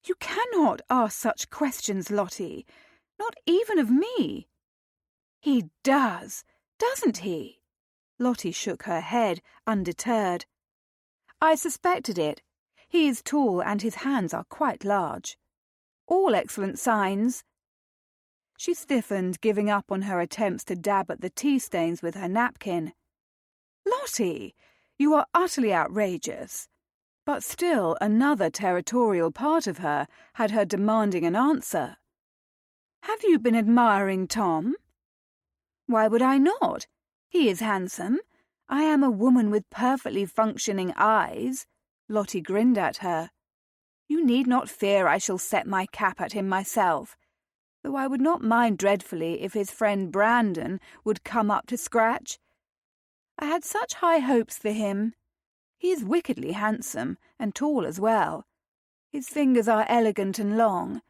"You cannot ask such questions, Lottie, not even of me." "He does, doesn't he?" Lottie shook her head, undeterred. "I suspected it. He is tall and his hands are quite large. All excellent signs." She stiffened, giving up on her attempts to dab at the tea stains with her napkin. "Lottie, you are utterly outrageous." But still another territorial part of her had her demanding an answer. "Have you been admiring Tom?" "Why would I not? He is handsome. I am a woman with perfectly functioning eyes." Lottie grinned at her. "You need not fear I shall set my cap at him myself, though I would not mind dreadfully if his friend Brandon would come up to scratch. I had such high hopes for him. He is wickedly handsome, and tall as well. His fingers are elegant and long.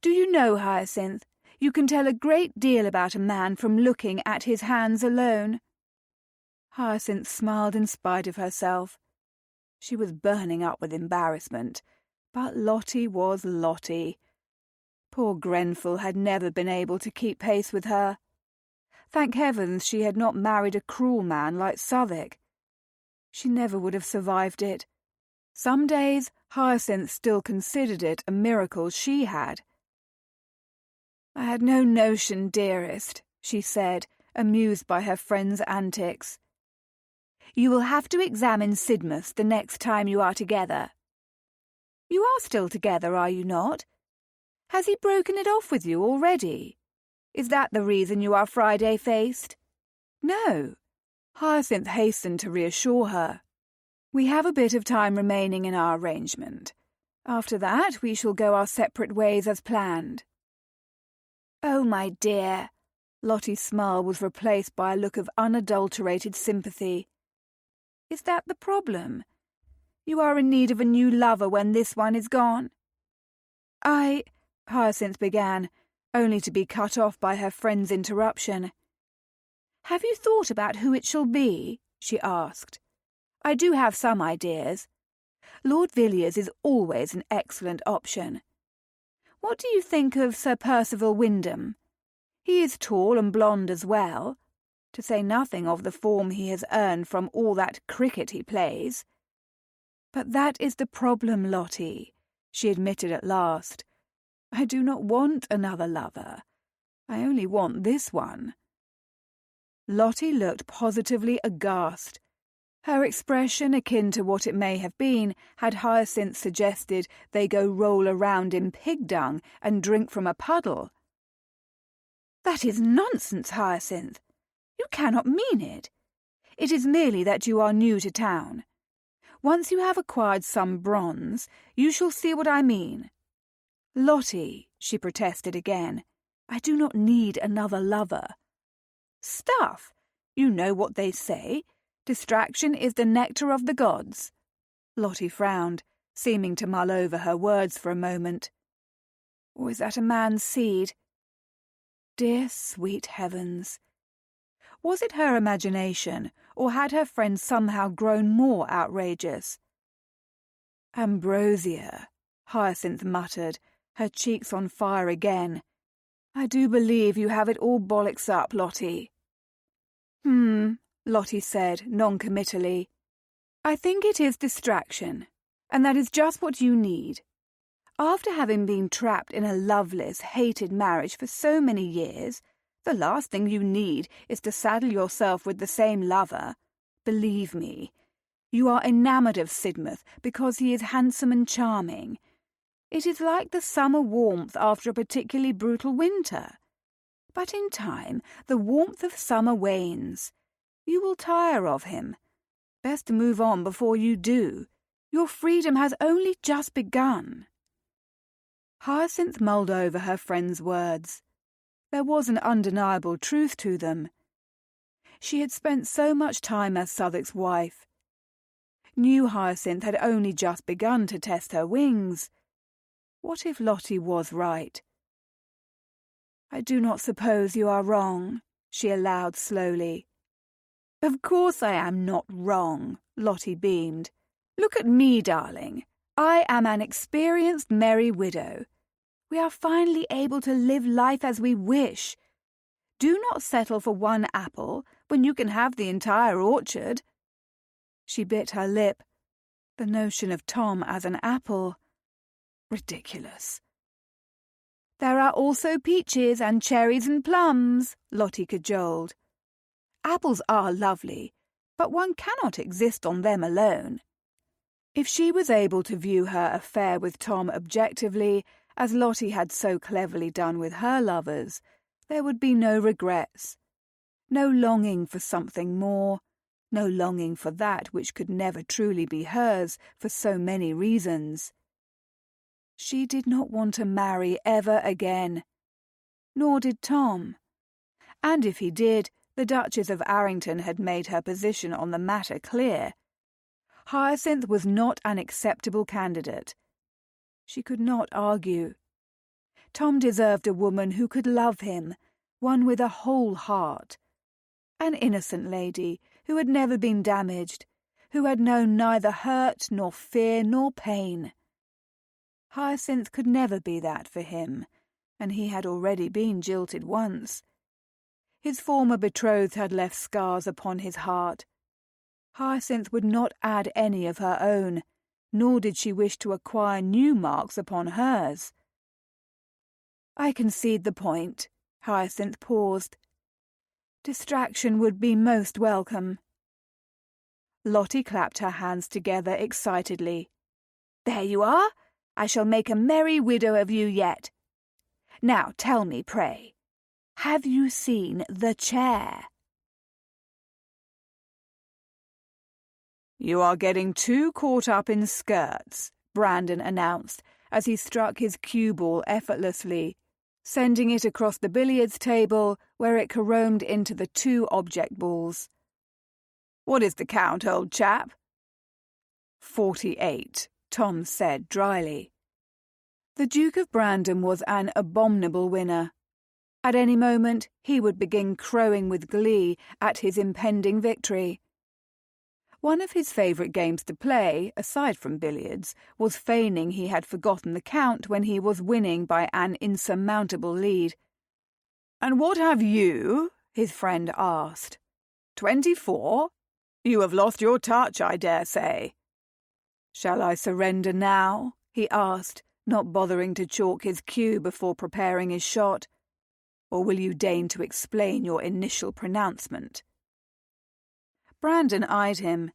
Do you know, Hyacinth, you can tell a great deal about a man from looking at his hands alone." Hyacinth smiled in spite of herself. She was burning up with embarrassment, but Lottie was Lottie. Poor Grenfell had never been able to keep pace with her. Thank heavens she had not married a cruel man like Southwark. She never would have survived it. Some days Hyacinth still considered it a miracle she had. "I had no notion, dearest," she said, amused by her friend's antics. "You will have to examine Sidmouth the next time you are together." "You are still together, are you not? Has he broken it off with you already? Is that the reason you are Friday-faced?" "No." Hyacinth hastened to reassure her. "We have a bit of time remaining in our arrangement. After that we shall go our separate ways as planned." "Oh, my dear." Lottie's smile was replaced by a look of unadulterated sympathy. "Is that the problem? You are in need of a new lover when this one is gone?" Hyacinth began, only to be cut off by her friend's interruption. "Have you thought about who it shall be?" she asked. "I do have some ideas. Lord Villiers is always an excellent option. What do you think of Sir Percival Wyndham? He is tall and blonde as well, to say nothing of the form he has earned from all that cricket he plays." "But that is the problem, Lottie," she admitted at last. "I do not want another lover. I only want this one." Lottie looked positively aghast. Her expression, akin to what it may have been, had Hyacinth suggested they go roll around in pig dung and drink from a puddle. "That is nonsense, Hyacinth. You cannot mean it. It is merely that you are new to town. Once you have acquired some bronze, you shall see what I mean. Lottie, she protested again, I do not need another lover. Stuff! You know what they say. Distraction is the nectar of the gods. Lottie frowned, seeming to mull over her words for a moment. Or is that a man's seed? Dear sweet heavens! Was it her imagination, or had her friend somehow grown more outrageous? Ambrosia, Hyacinth muttered, her cheeks on fire again. I do believe you have it all bollocks up, Lottie. Lottie said non-committally. I think it is distraction, and that is just what you need. After having been trapped in a loveless, hated marriage for so many years, the last thing you need is to saddle yourself with the same lover. Believe me, you are enamoured of Sidmouth because he is handsome and charming. It is like the summer warmth after a particularly brutal winter. But in time, the warmth of summer wanes. You will tire of him. Best to move on before you do. Your freedom has only just begun. Hyacinth mulled over her friend's words. There was an undeniable truth to them. She had spent so much time as Southwark's wife. New Hyacinth had only just begun to test her wings. What if Lottie was right? I do not suppose you are wrong, she allowed slowly. Of course I am not wrong, Lottie beamed. Look at me, darling. I am an experienced merry widow. We are finally able to live life as we wish. Do not settle for one apple when you can have the entire orchard. She bit her lip. The notion of Tom as an apple. Ridiculous. There are also peaches and cherries and plums, Lottie cajoled. Apples are lovely, but one cannot exist on them alone. If she was able to view her affair with Tom objectively, as Lottie had so cleverly done with her lovers, there would be no regrets, no longing for something more, no longing for that which could never truly be hers for so many reasons. She did not want to marry ever again. Nor did Tom. And if he did, the Duchess of Arrington had made her position on the matter clear. Hyacinth was not an acceptable candidate. She could not argue. Tom deserved a woman who could love him, one with a whole heart. An innocent lady who had never been damaged, who had known neither hurt nor fear nor pain. Hyacinth could never be that for him, and he had already been jilted once. His former betrothed had left scars upon his heart. Hyacinth would not add any of her own, nor did she wish to acquire new marks upon hers. I concede the point. Hyacinth paused. Distraction would be most welcome. Lottie clapped her hands together excitedly. There you are! I shall make a merry widow of you yet. Now tell me, pray, have you seen the chair? You are getting too caught up in skirts, Brandon announced as he struck his cue ball effortlessly, sending it across the billiards table where it caromed into the two object balls. What is the count, old chap? 48, Tom said dryly. The Duke of Brandon was an abominable winner. At any moment he would begin crowing with glee at his impending victory. One of his favourite games to play, aside from billiards, was feigning he had forgotten the count when he was winning by an insurmountable lead. "And what have you?" his friend asked. 24? You have lost your touch, I dare say. "Shall I surrender now?" he asked, not bothering to chalk his cue before preparing his shot. "Or will you deign to explain your initial pronouncement?" Brandon eyed him.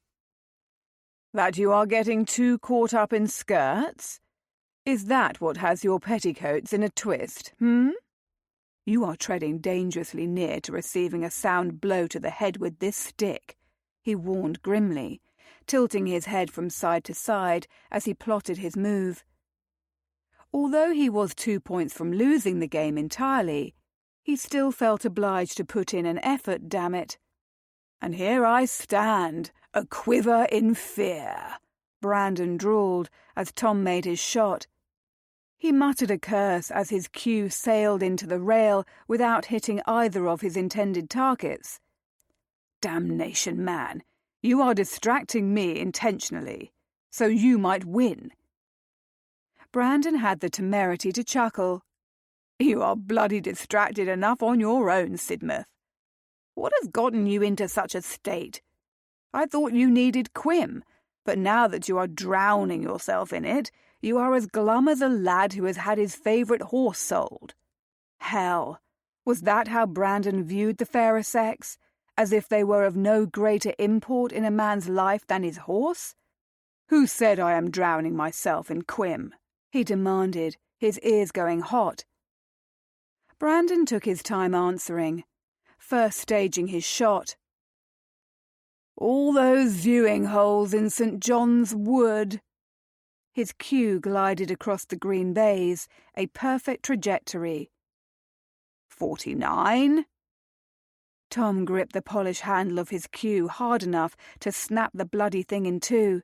"That you are getting too caught up in skirts? Is that what has your petticoats in a twist, You are treading dangerously near to receiving a sound blow to the head with this stick," he warned grimly, tilting his head from side to side as he plotted his move. Although he was 2 points from losing the game entirely, he still felt obliged to put in an effort, damn it. "And here I stand, a quiver in fear," Brandon drawled as Tom made his shot. He muttered a curse as his cue sailed into the rail without hitting either of his intended targets. "Damnation, man, you are distracting me intentionally, so you might win." Brandon had the temerity to chuckle. "You are bloody distracted enough on your own, Sidmouth. What has gotten you into such a state? I thought you needed Quim, but now that you are drowning yourself in it, you are as glum as a lad who has had his favourite horse sold." Hell, was that how Brandon viewed the fairer sex? As if they were of no greater import in a man's life than his horse? "Who said I am drowning myself in Quim?" he demanded, his ears going hot. Brandon took his time answering, first staging his shot. "All those viewing holes in St. John's Wood." His cue glided across the green baize, a perfect trajectory. 49. Tom gripped the polished handle of his cue hard enough to snap the bloody thing in two.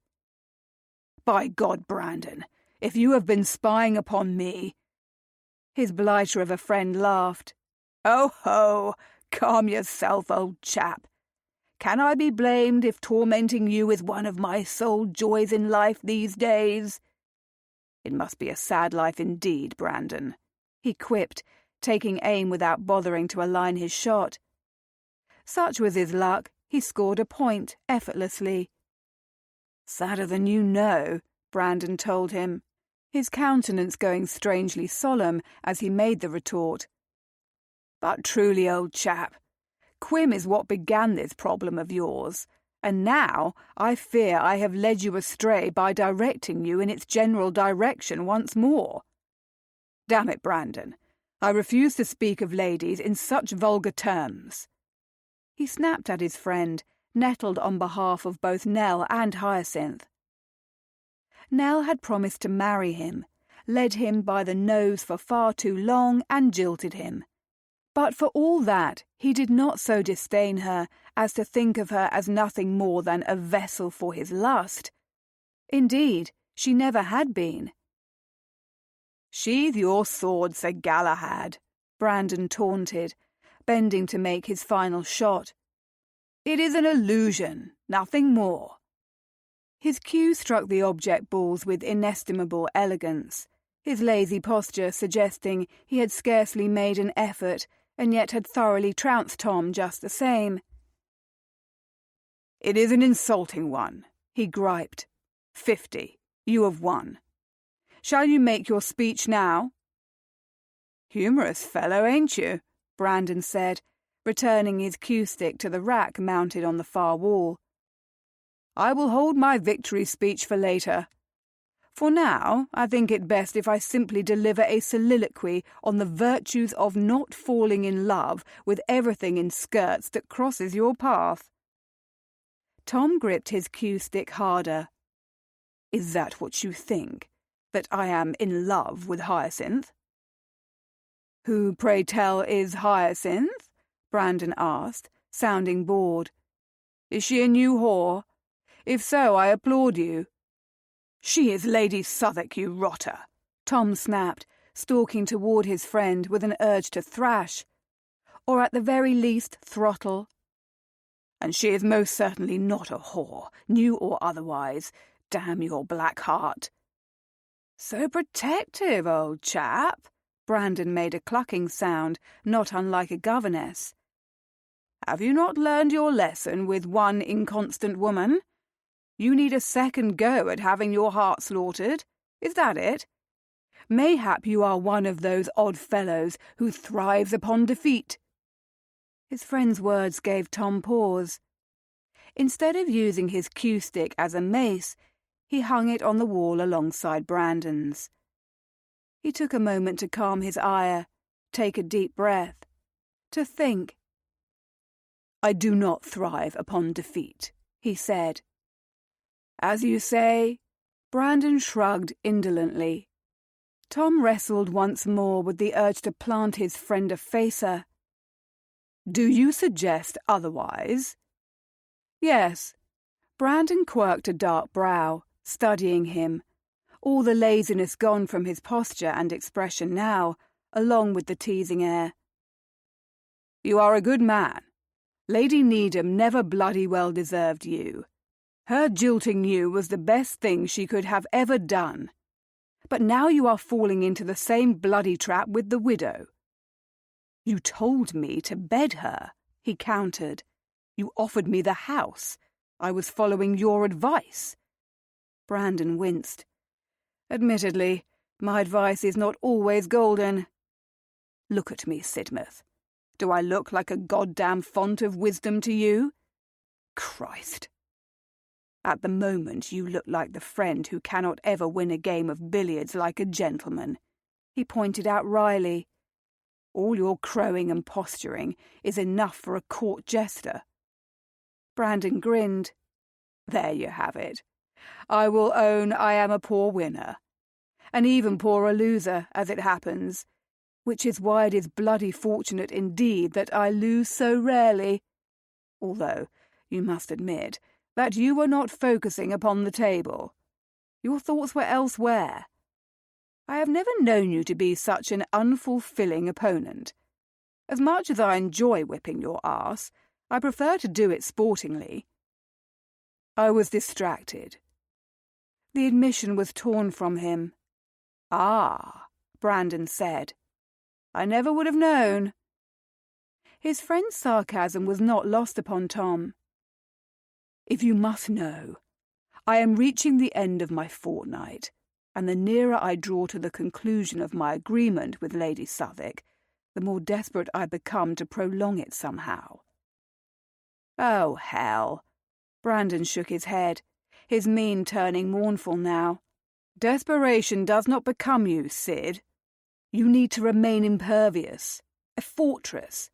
"By God, Brandon, if you have been spying upon me—" His blighter of a friend laughed. "Oh ho, calm yourself, old chap. Can I be blamed if tormenting you is one of my sole joys in life these days? It must be a sad life indeed, Brandon," he quipped, taking aim without bothering to align his shot. Such was his luck, he scored a point effortlessly. "Sadder than you know," Brandon told him, his countenance going strangely solemn as he made the retort. "But truly, old chap, Quim is what began this problem of yours, and now I fear I have led you astray by directing you in its general direction once more. Damn it, Brandon, I refuse to speak of ladies in such vulgar terms." He snapped at his friend, nettled on behalf of both Nell and Hyacinth. Nell had promised to marry him, led him by the nose for far too long, and jilted him. But for all that, he did not so disdain her as to think of her as nothing more than a vessel for his lust. Indeed, she never had been. "Sheathe your sword, Sir Galahad," Brandon taunted, bending to make his final shot. "It is an illusion, nothing more." His cue struck the object balls with inestimable elegance, his lazy posture suggesting he had scarcely made an effort and yet had thoroughly trounced Tom just the same. "It is an insulting one," he griped. 50. You have won. Shall you make your speech now?" "Humorous fellow, ain't you?" Brandon said, returning his cue stick to the rack mounted on the far wall. "I will hold my victory speech for later. For now, I think it best if I simply deliver a soliloquy on the virtues of not falling in love with everything in skirts that crosses your path." Tom gripped his cue stick harder. "Is that what you think? That I am in love with Hyacinth?" "Who, pray tell, is Hyacinth?" Brandon asked, sounding bored. "Is she a new whore? If so, I applaud you." "She is Lady Southwark, you rotter," Tom snapped, stalking toward his friend with an urge to thrash, or at the very least throttle. "And she is most certainly not a whore, new or otherwise. Damn your black heart." "So protective, old chap." Brandon made a clucking sound, not unlike a governess. "Have you not learned your lesson with one inconstant woman? You need a second go at having your heart slaughtered. Is that it? Mayhap you are one of those odd fellows who thrives upon defeat." His friend's words gave Tom pause. Instead of using his cue stick as a mace, he hung it on the wall alongside Brandon's. He took a moment to calm his ire, take a deep breath, to think. "I do not thrive upon defeat," he said. As you say, Brandon shrugged indolently. Tom wrestled once more with the urge to plant his friend a facer. do you suggest otherwise? Yes. Brandon quirked a dark brow, studying him, all the laziness gone from his posture and expression now, along with the teasing air. You are a good man. Lady Needham never bloody well deserved you. Her jilting you was the best thing she could have ever done. But now you are falling into the same bloody trap with the widow. You told me to bed her, he countered. You offered me the house. I was following your advice. Brandon winced. Admittedly, my advice is not always golden. Look at me, Sidmouth. Do I look like a goddamn font of wisdom to you? Christ. At the moment you look like the friend who cannot ever win a game of billiards like a gentleman, he pointed out wryly. All your crowing and posturing is enough for a court jester. Brandon grinned. There you have it. I will own I am a poor winner. An even poorer loser, as it happens, which is why it is bloody fortunate indeed that I lose so rarely. Although, you must admit, that you were not focusing upon the table. Your thoughts were elsewhere. I have never known you to be such an unfulfilling opponent. As much as I enjoy whipping your arse, I prefer to do it sportingly. I was distracted. The admission was torn from him. Ah, Brandon said. I never would have known. His friend's sarcasm was not lost upon Tom. If you must know, I am reaching the end of my fortnight, and the nearer I draw to the conclusion of my agreement with Lady Southwark, the more desperate I become to prolong it somehow. Oh, hell. Brandon shook his head, his mien turning mournful now. Desperation does not become you, Sid. You need to remain impervious, a fortress.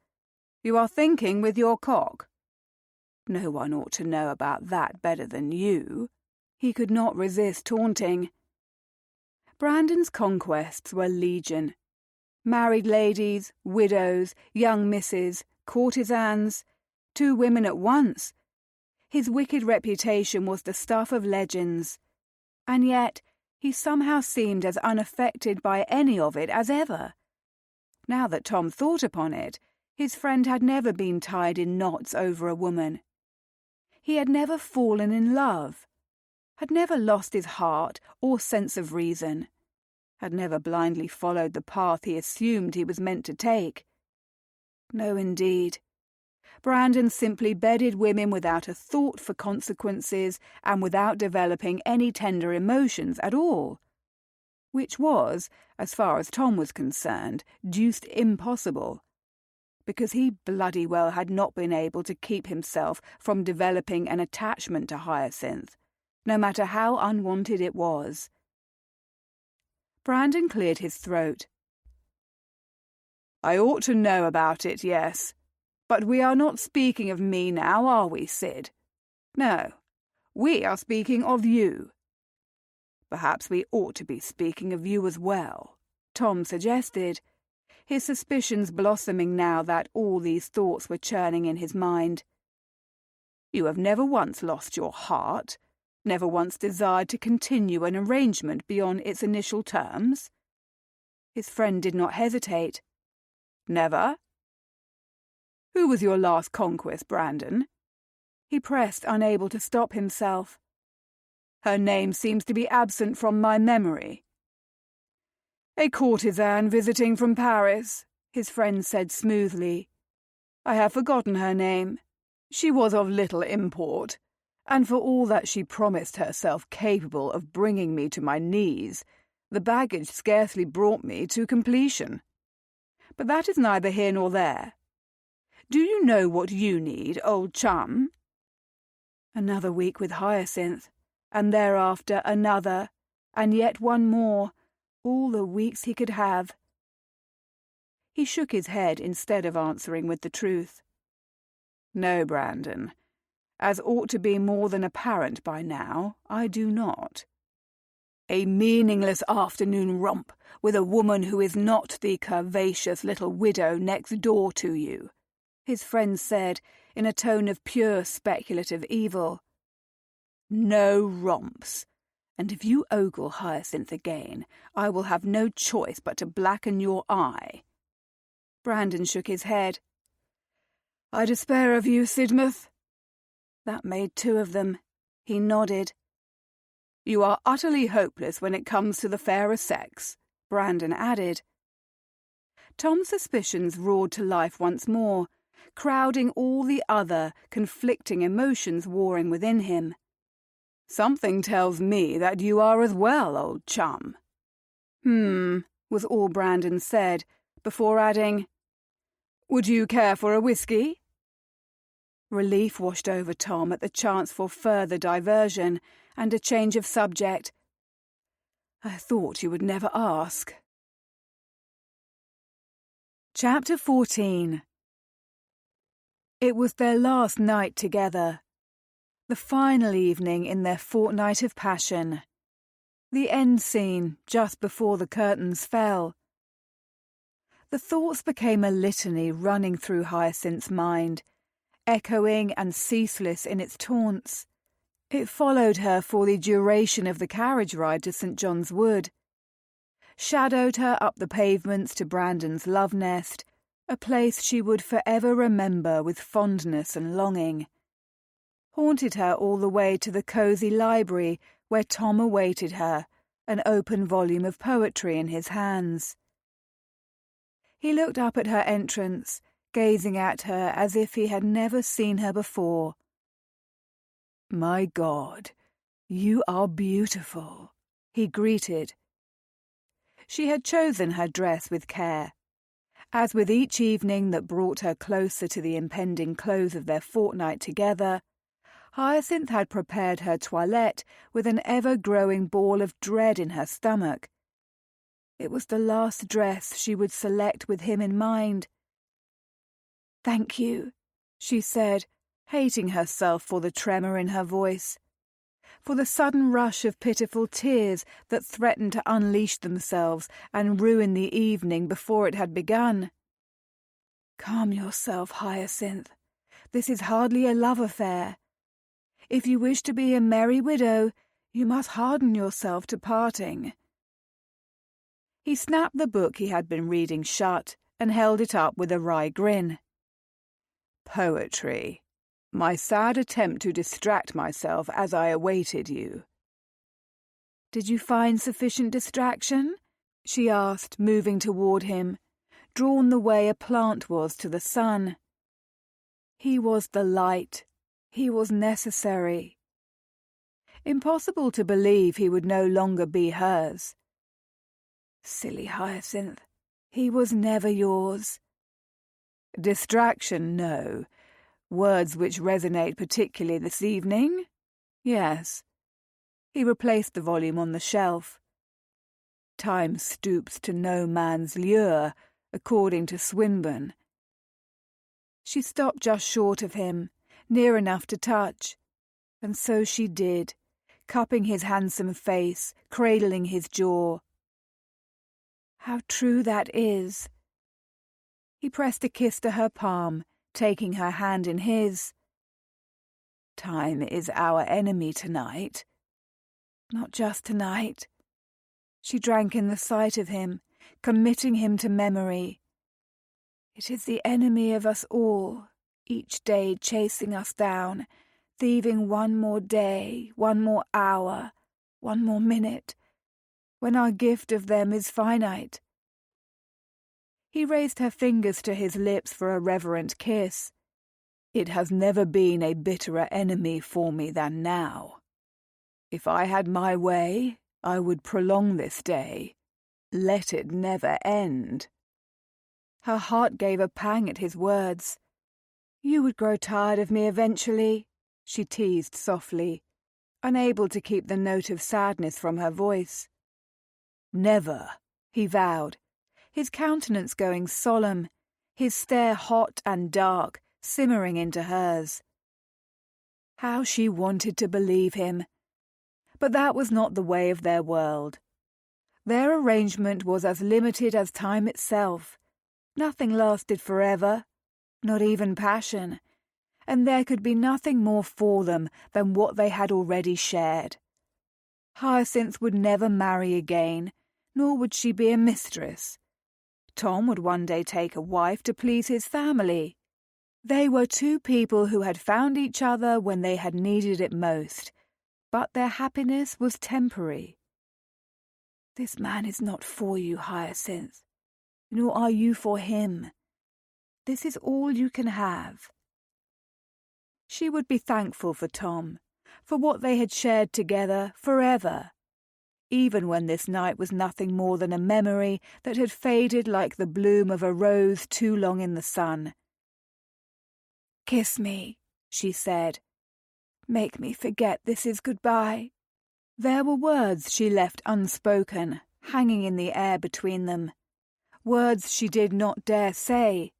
You are thinking with your cock. No one ought to know about that better than you. He could not resist taunting. Brandon's conquests were legion. Married ladies, widows, young misses, courtesans, 2 women at once. His wicked reputation was the stuff of legends, and yet he somehow seemed as unaffected by any of it as ever. Now that Tom thought upon it, his friend had never been tied in knots over a woman. He had never fallen in love, had never lost his heart or sense of reason, had never blindly followed the path he assumed he was meant to take. No, indeed. Brandon simply bedded women without a thought for consequences and without developing any tender emotions at all, which was, as far as Tom was concerned, deuced impossible, because he bloody well had not been able to keep himself from developing an attachment to Hyacinth, no matter how unwanted it was. Brandon cleared his throat. I ought to know about it, yes. But we are not speaking of me now, are we, Sid? No, we are speaking of you. Perhaps we ought to be speaking of you as well, Tom suggested, his suspicions blossoming now that all these thoughts were churning in his mind. You have never once lost your heart, never once desired to continue an arrangement beyond its initial terms? His friend did not hesitate. Never? Who was your last conquest, Brandon? He pressed, unable to stop himself. Her name seems to be absent from my memory. A courtesan visiting from Paris, his friend said smoothly. I have forgotten her name. She was of little import, and for all that she promised herself capable of bringing me to my knees, the baggage scarcely brought me to completion. But that is neither here nor there. Do you know what you need, old chum? Another week with Hyacinth, and thereafter another, and yet one more, all the weeks he could have. He shook his head instead of answering with the truth. No, Brandon, As ought to be more than apparent by now, I do not. A meaningless afternoon romp with a woman who is not the curvaceous little widow next door to you," his friend said in a tone of pure speculative evil. "No romps. And if you ogle Hyacinth again, I will have no choice but to blacken your eye." Brandon shook his head. "I despair of you, Sidmouth." That made two of them. He nodded. "You are utterly hopeless when it comes to the fairer sex," Brandon added. Tom's suspicions roared to life once more, crowding all the other, conflicting emotions warring within him. "Something tells me that you are as well, old chum." Was all Brandon said, before adding, "Would you care for a whiskey?" Relief washed over Tom at the chance for further diversion and a change of subject. "I thought you would never ask." Chapter 14. It was their last night together. The final evening in their fortnight of passion. The end scene just before the curtains fell. The thoughts became a litany running through Hyacinth's mind, echoing and ceaseless in its taunts. It followed her for the duration of the carriage ride to St. John's Wood, shadowed her up the pavements to Brandon's love nest, a place she would forever remember with fondness and longing, haunted her all the way to the cosy library where Tom awaited her, an open volume of poetry in his hands. He looked up at her entrance, gazing at her as if he had never seen her before. "My God, you are beautiful," he greeted. She had chosen her dress with care. As with each evening that brought her closer to the impending close of their fortnight together, Hyacinth had prepared her toilette with an ever-growing ball of dread in her stomach. It was the last dress she would select with him in mind. "Thank you," she said, hating herself for the tremor in her voice, for the sudden rush of pitiful tears that threatened to unleash themselves and ruin the evening before it had begun. "Calm yourself, Hyacinth. This is hardly a love affair. If you wish to be a merry widow, you must harden yourself to parting." He snapped the book he had been reading shut and held it up with a wry grin. "Poetry. My sad attempt to distract myself as I awaited you." "Did you find sufficient distraction?" she asked, moving toward him, drawn the way a plant was to the sun. He was the light. He was necessary. Impossible to believe he would no longer be hers. Silly Hyacinth. He was never yours. Distraction, no. Words which resonate particularly this evening? Yes. He replaced the volume on the shelf. Time stoops to no man's lure, according to Swinburne. She stopped just short of him, near enough to touch, and so she did, cupping his handsome face, cradling his jaw. How true that is. He pressed a kiss to her palm, taking her hand in his. Time is our enemy tonight. Not just tonight. She drank in the sight of him, committing him to memory. It is the enemy of us all, each day chasing us down, thieving one more day, one more hour, one more minute, when our gift of them is finite. He raised her fingers to his lips for a reverent kiss. It has never been a bitterer enemy for me than now. If I had my way, I would prolong this day. Let it never end. Her heart gave a pang at his words. You would grow tired of me eventually, she teased softly, unable to keep the note of sadness from her voice. Never, he vowed, his countenance going solemn, his stare hot and dark, simmering into hers. How she wanted to believe him. But that was not the way of their world. Their arrangement was as limited as time itself. Nothing lasted forever, not even passion, and there could be nothing more for them than what they had already shared. Hyacinth would never marry again, nor would she be a mistress. Tom would one day take a wife to please his family. They were two people who had found each other when they had needed it most, but their happiness was temporary. This man is not for you, Hyacinth, nor are you for him. This is all you can have. She would be thankful for Tom, for what they had shared together forever, even when this night was nothing more than a memory that had faded like the bloom of a rose too long in the sun. "Kiss me," she said. "Make me forget this is goodbye." There were words she left unspoken, hanging in the air between them. Words she did not dare say.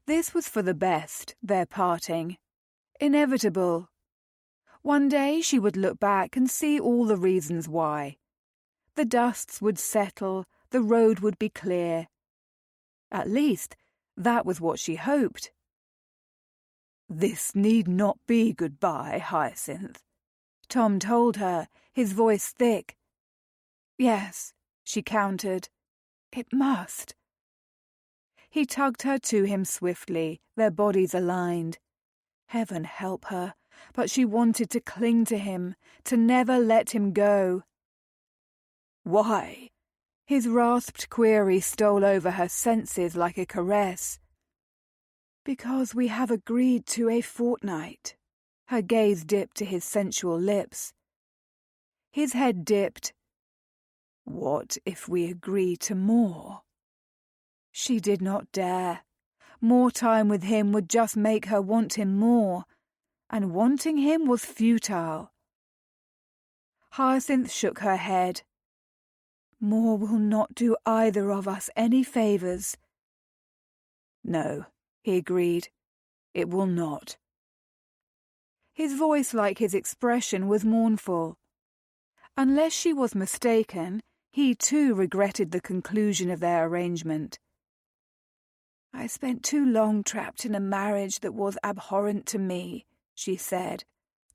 This was for the best, their parting. Inevitable. One day she would look back and see all the reasons why. The dusts would settle, the road would be clear. At least, that was what she hoped. "This need not be goodbye, Hyacinth," Tom told her, his voice thick. "Yes," she countered. "It must." He tugged her to him swiftly, their bodies aligned. Heaven help her, but she wanted to cling to him, to never let him go. "Why?" His rasped query stole over her senses like a caress. "Because we have agreed to a fortnight." Her gaze dipped to his sensual lips. His head dipped. "What if we agree to more?" She did not dare. More time with him would just make her want him more, and wanting him was futile. Hyacinth shook her head. "More will not do either of us any favours." "No," he agreed. "It will not." His voice, like his expression, was mournful. Unless she was mistaken, he too regretted the conclusion of their arrangement. "I spent too long trapped in a marriage that was abhorrent to me," she said,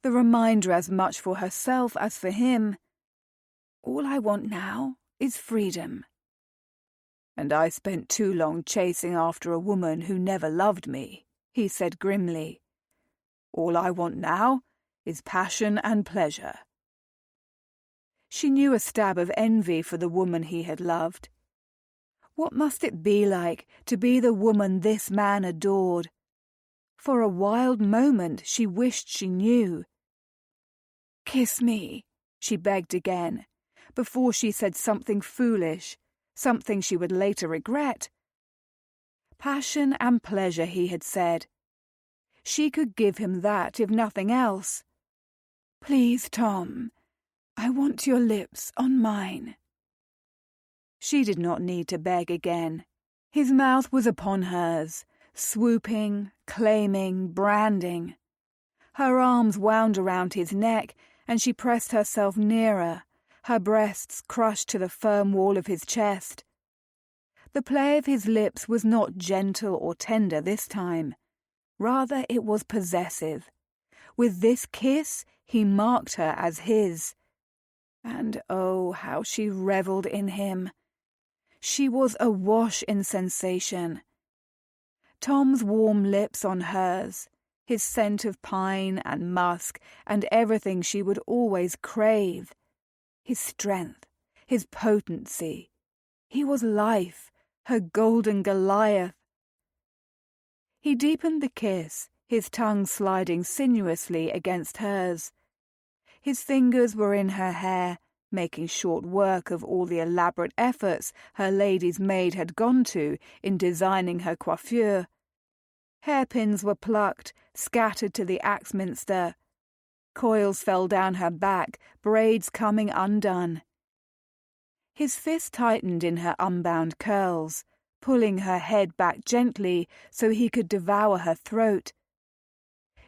the reminder as much for herself as for him. "All I want now is freedom." "And I spent too long chasing after a woman who never loved me," he said grimly. "All I want now is passion and pleasure." She knew a stab of envy for the woman he had loved. What must it be like to be the woman this man adored? For a wild moment she wished she knew. "Kiss me," she begged again, before she said something foolish, something she would later regret. Passion and pleasure, he had said. She could give him that, if nothing else. "Please, Tom, I want your lips on mine." She did not need to beg again. His mouth was upon hers, swooping, claiming, branding. Her arms wound around his neck, and she pressed herself nearer, her breasts crushed to the firm wall of his chest. The play of his lips was not gentle or tender this time. Rather, it was possessive. With this kiss, he marked her as his. And oh, how she revelled in him. She was awash in sensation. Tom's warm lips on hers, his scent of pine and musk and everything she would always crave. His strength, his potency. He was life, her golden Goliath. He deepened the kiss, his tongue sliding sinuously against hers. His fingers were in her hair, making short work of all the elaborate efforts her lady's maid had gone to in designing her coiffure. Hairpins were plucked, scattered to the Axminster. Coils fell down her back, braids coming undone. His fist tightened in her unbound curls, pulling her head back gently so he could devour her throat.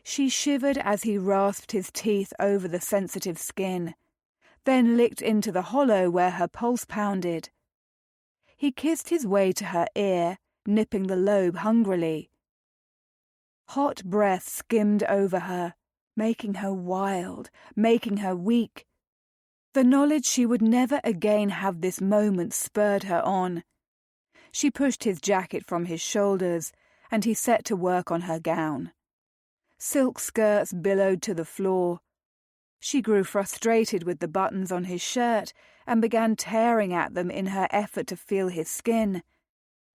She shivered as he rasped his teeth over the sensitive skin, then licked into the hollow where her pulse pounded. He kissed his way to her ear, nipping the lobe hungrily. Hot breath skimmed over her, making her wild, making her weak. The knowledge she would never again have this moment spurred her on. She pushed his jacket from his shoulders, and he set to work on her gown. Silk skirts billowed to the floor. She grew frustrated with the buttons on his shirt and began tearing at them in her effort to feel his skin,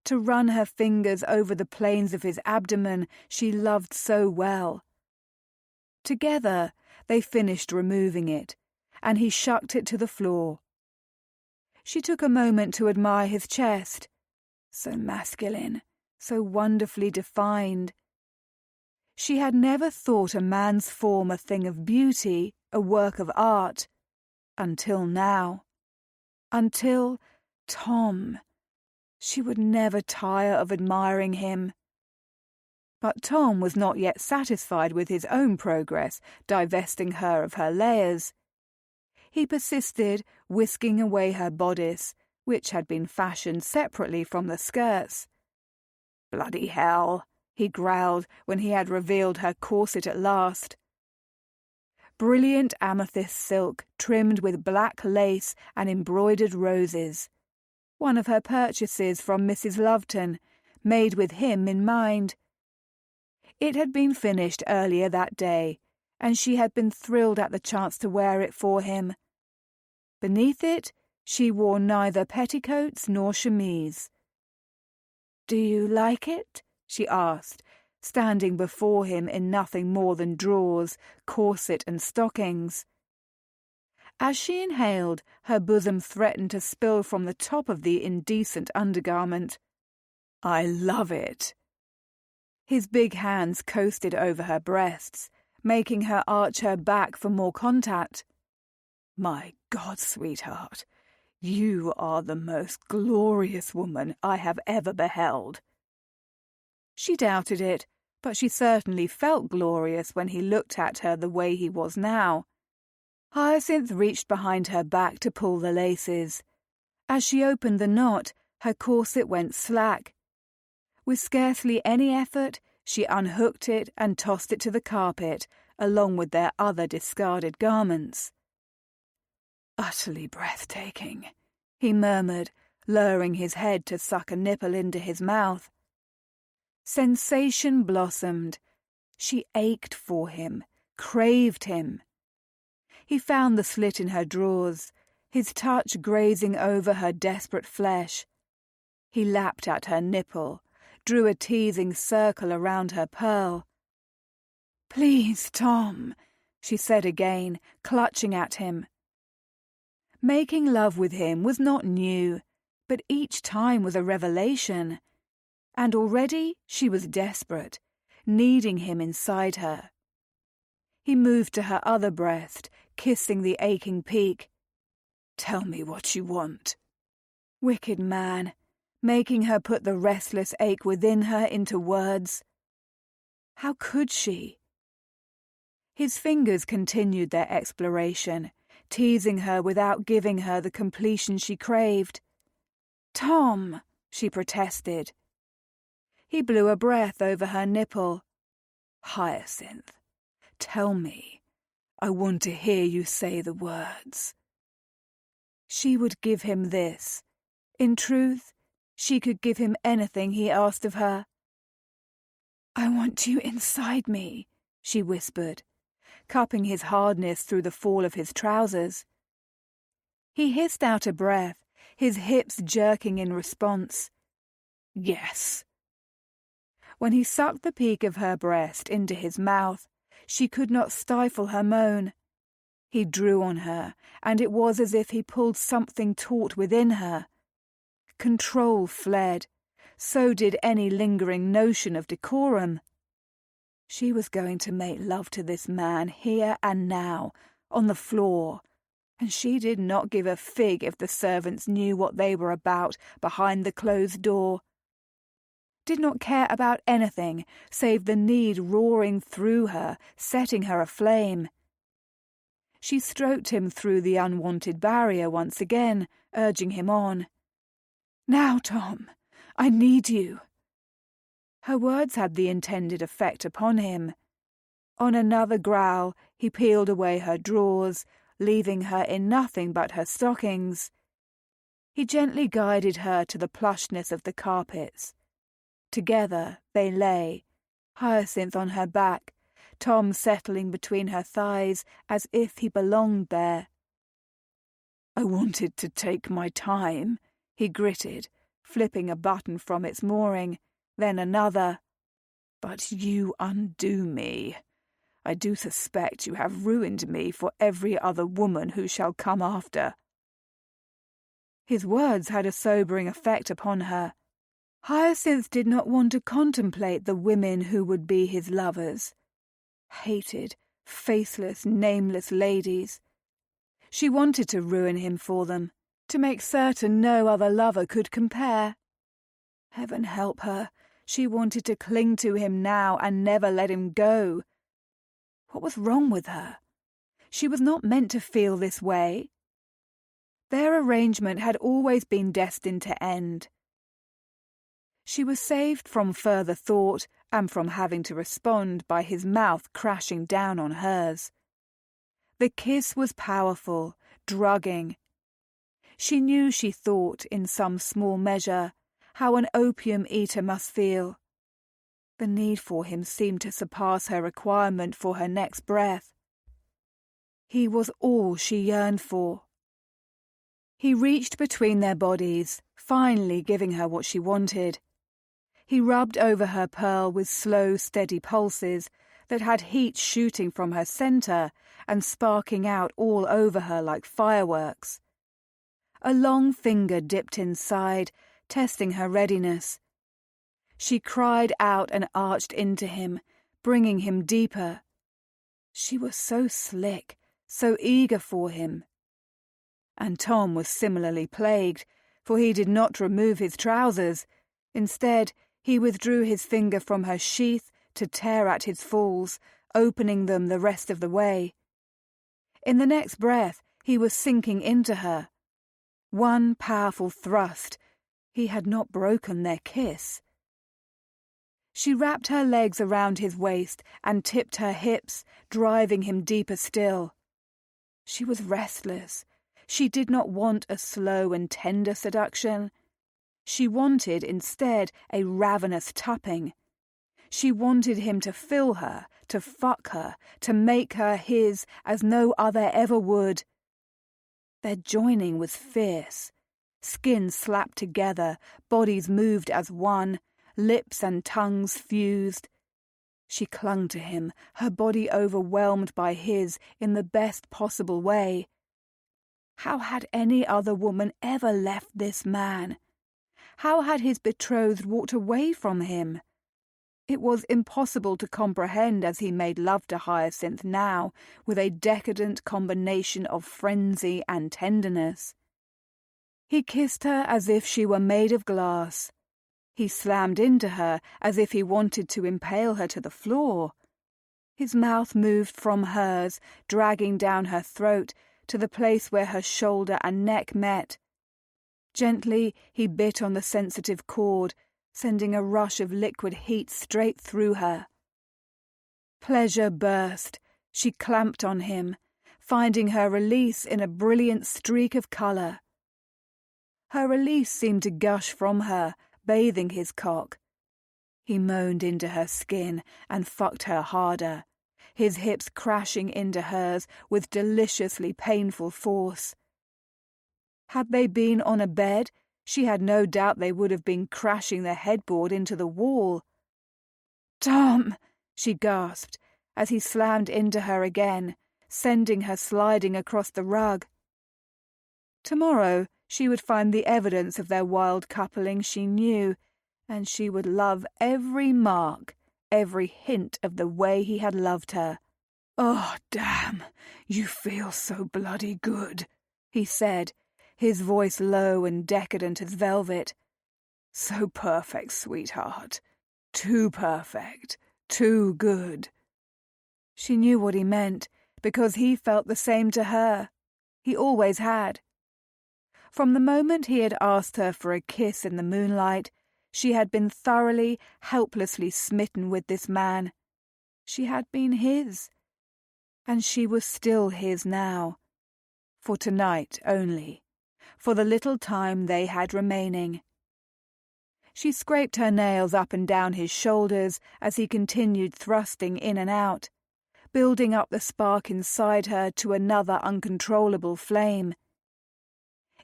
to run her fingers over the planes of his abdomen she loved so well. Together they finished removing it, and he shucked it to the floor. She took a moment to admire his chest, so masculine, so wonderfully defined. She had never thought a man's form a thing of beauty, a work of art, until now. Until Tom. She would never tire of admiring him. But Tom was not yet satisfied with his own progress, divesting her of her layers. He persisted, whisking away her bodice, which had been fashioned separately from the skirts. "Bloody hell," he growled when he had revealed her corset at last. Brilliant amethyst silk trimmed with black lace and embroidered roses. One of her purchases from Mrs. Loveton, made with him in mind. It had been finished earlier that day, and she had been thrilled at the chance to wear it for him. Beneath it, she wore neither petticoats nor chemise. "Do you like it?" she asked, standing before him in nothing more than drawers, corset and stockings. As she inhaled, her bosom threatened to spill from the top of the indecent undergarment. "I love it." His big hands coasted over her breasts, making her arch her back for more contact. "My God, sweetheart, you are the most glorious woman I have ever beheld." She doubted it, but she certainly felt glorious when he looked at her the way he was now. Hyacinth reached behind her back to pull the laces. As she opened the knot, her corset went slack. With scarcely any effort, she unhooked it and tossed it to the carpet, along with their other discarded garments. "Utterly breathtaking," he murmured, lowering his head to suck a nipple into his mouth. Sensation blossomed. She ached for him, craved him. He found the slit in her drawers, his touch grazing over her desperate flesh. He lapped at her nipple, drew a teasing circle around her pearl. "Please, Tom," she said again, clutching at him. Making love with him was not new, but each time was a revelation. And already she was desperate, needing him inside her. He moved to her other breast, kissing the aching peak. "Tell me what you want." Wicked man, making her put the restless ache within her into words. How could she? His fingers continued their exploration, teasing her without giving her the completion she craved. "Tom," she protested. He blew a breath over her nipple. "Hyacinth, tell me. I want to hear you say the words." She would give him this. In truth, she could give him anything he asked of her. "I want you inside me," she whispered, cupping his hardness through the fall of his trousers. He hissed out a breath, his hips jerking in response. "Yes." When he sucked the peak of her breast into his mouth, she could not stifle her moan. He drew on her, and it was as if he pulled something taut within her. Control fled. So did any lingering notion of decorum. She was going to make love to this man here and now, on the floor, and she did not give a fig if the servants knew what they were about behind the closed door. did not care about anything save the need roaring through her, setting her aflame. She stroked him through the unwanted barrier once again, urging him on. "Now, Tom, I need you." Her words had the intended effect upon him. On another growl, he peeled away her drawers, leaving her in nothing but her stockings. He gently guided her to the plushness of the carpets. Together they lay, Hyacinth on her back, Tom settling between her thighs as if he belonged there. "I wanted to take my time," he gritted, flipping a button from its mooring, then another. "But you undo me. I do suspect you have ruined me for every other woman who shall come after." His words had a sobering effect upon her. Hyacinth did not want to contemplate the women who would be his lovers. Hated, faceless, nameless ladies. She wanted to ruin him for them, to make certain no other lover could compare. Heaven help her, she wanted to cling to him now and never let him go. What was wrong with her? She was not meant to feel this way. Their arrangement had always been destined to end. She was saved from further thought and from having to respond by his mouth crashing down on hers. The kiss was powerful, drugging. She knew she thought, in some small measure, how an opium eater must feel. The need for him seemed to surpass her requirement for her next breath. He was all she yearned for. He reached between their bodies, finally giving her what she wanted. He rubbed over her pearl with slow, steady pulses that had heat shooting from her centre and sparking out all over her like fireworks. A long finger dipped inside, testing her readiness. She cried out and arched into him, bringing him deeper. She was so slick, so eager for him. And Tom was similarly plagued, for he did not remove his trousers. Instead, he withdrew his finger from her sheath to tear at his falls, opening them the rest of the way. In the next breath, he was sinking into her. One powerful thrust. He had not broken their kiss. She wrapped her legs around his waist and tipped her hips, driving him deeper still. She was restless. She did not want a slow and tender seduction. She wanted, instead, a ravenous tupping. She wanted him to fill her, to fuck her, to make her his as no other ever would. Their joining was fierce. Skins slapped together, bodies moved as one, lips and tongues fused. She clung to him, her body overwhelmed by his in the best possible way. How had any other woman ever left this man? How had his betrothed walked away from him? It was impossible to comprehend as he made love to Hyacinth now, with a decadent combination of frenzy and tenderness. He kissed her as if she were made of glass. He slammed into her as if he wanted to impale her to the floor. His mouth moved from hers, dragging down her throat to the place where her shoulder and neck met. Gently, he bit on the sensitive cord, sending a rush of liquid heat straight through her. Pleasure burst. She clamped on him, finding her release in a brilliant streak of colour. Her release seemed to gush from her, bathing his cock. He moaned into her skin and fucked her harder, his hips crashing into hers with deliciously painful force. Had they been on a bed, she had no doubt they would have been crashing the headboard into the wall. "Tom!" she gasped, as he slammed into her again, sending her sliding across the rug. Tomorrow she would find the evidence of their wild coupling she knew, and she would love every mark, every hint of the way he had loved her. "Oh, damn, you feel so bloody good," he said, his voice low and decadent as velvet. So perfect, sweetheart. Too perfect. Too good. She knew what he meant, because he felt the same to her. He always had. From the moment he had asked her for a kiss in the moonlight, she had been thoroughly, helplessly smitten with this man. She had been his. And she was still his now. For tonight only. For the little time they had remaining. She scraped her nails up and down his shoulders as he continued thrusting in and out, building up the spark inside her to another uncontrollable flame.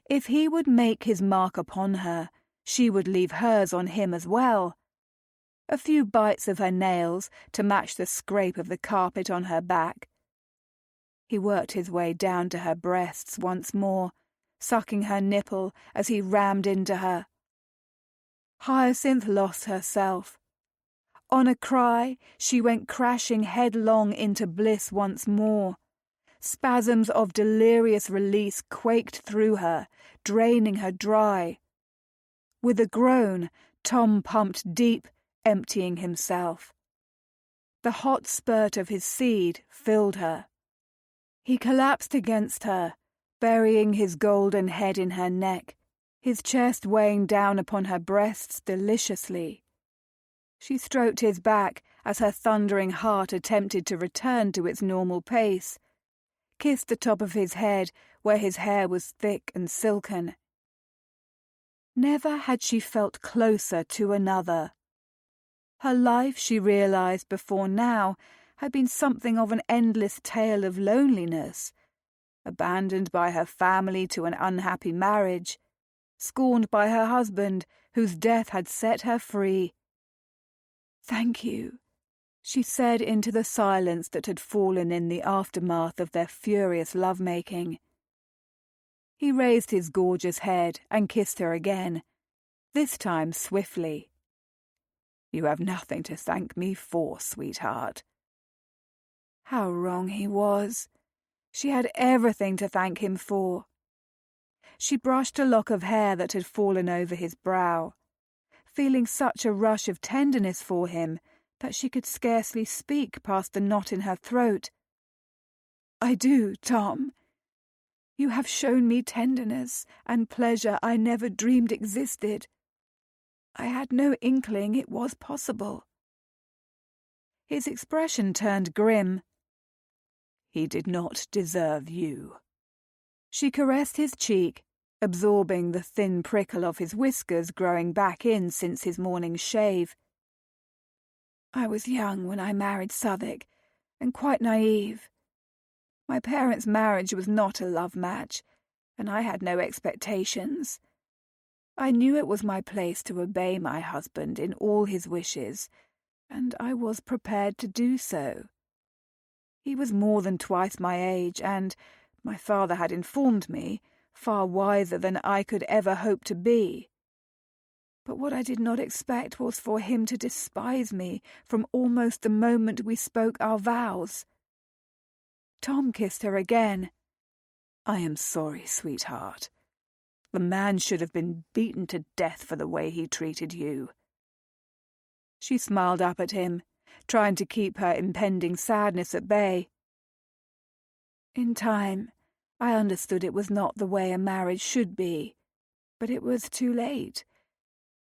If he would make his mark upon her, she would leave hers on him as well. A few bites of her nails to match the scrape of the carpet on her back. He worked his way down to her breasts once more, sucking her nipple as he rammed into her. Hyacinth lost herself. On a cry, she went crashing headlong into bliss once more. Spasms of delirious release quaked through her, draining her dry. With a groan, Tom pumped deep, emptying himself. The hot spurt of his seed filled her. He collapsed against her, burying his golden head in her neck, his chest weighing down upon her breasts deliciously. She stroked his back as her thundering heart attempted to return to its normal pace, kissed the top of his head where his hair was thick and silken. Never had she felt closer to another. Her life, she realized before now, had been something of an endless tale of loneliness, abandoned by her family to an unhappy marriage, scorned by her husband, whose death had set her free. "Thank you," she said into the silence that had fallen in the aftermath of their furious lovemaking. He raised his gorgeous head and kissed her again, this time swiftly. "You have nothing to thank me for, sweetheart." How wrong he was. She had everything to thank him for. She brushed a lock of hair that had fallen over his brow, feeling such a rush of tenderness for him that she could scarcely speak past the knot in her throat. "I do, Tom. You have shown me tenderness and pleasure I never dreamed existed. I had no inkling it was possible." His expression turned grim. "He did not deserve you." She caressed his cheek, absorbing the thin prickle of his whiskers growing back in since his morning shave. "I was young when I married Southwick, and quite naive. My parents' marriage was not a love match, and I had no expectations. I knew it was my place to obey my husband in all his wishes, and I was prepared to do so. He was more than twice my age, and, my father had informed me, far wiser than I could ever hope to be. But what I did not expect was for him to despise me from almost the moment we spoke our vows." Tom kissed her again. "I am sorry, sweetheart. The man should have been beaten to death for the way he treated you." She smiled up at him, trying to keep her impending sadness at bay. "In time, I understood it was not the way a marriage should be, but it was too late.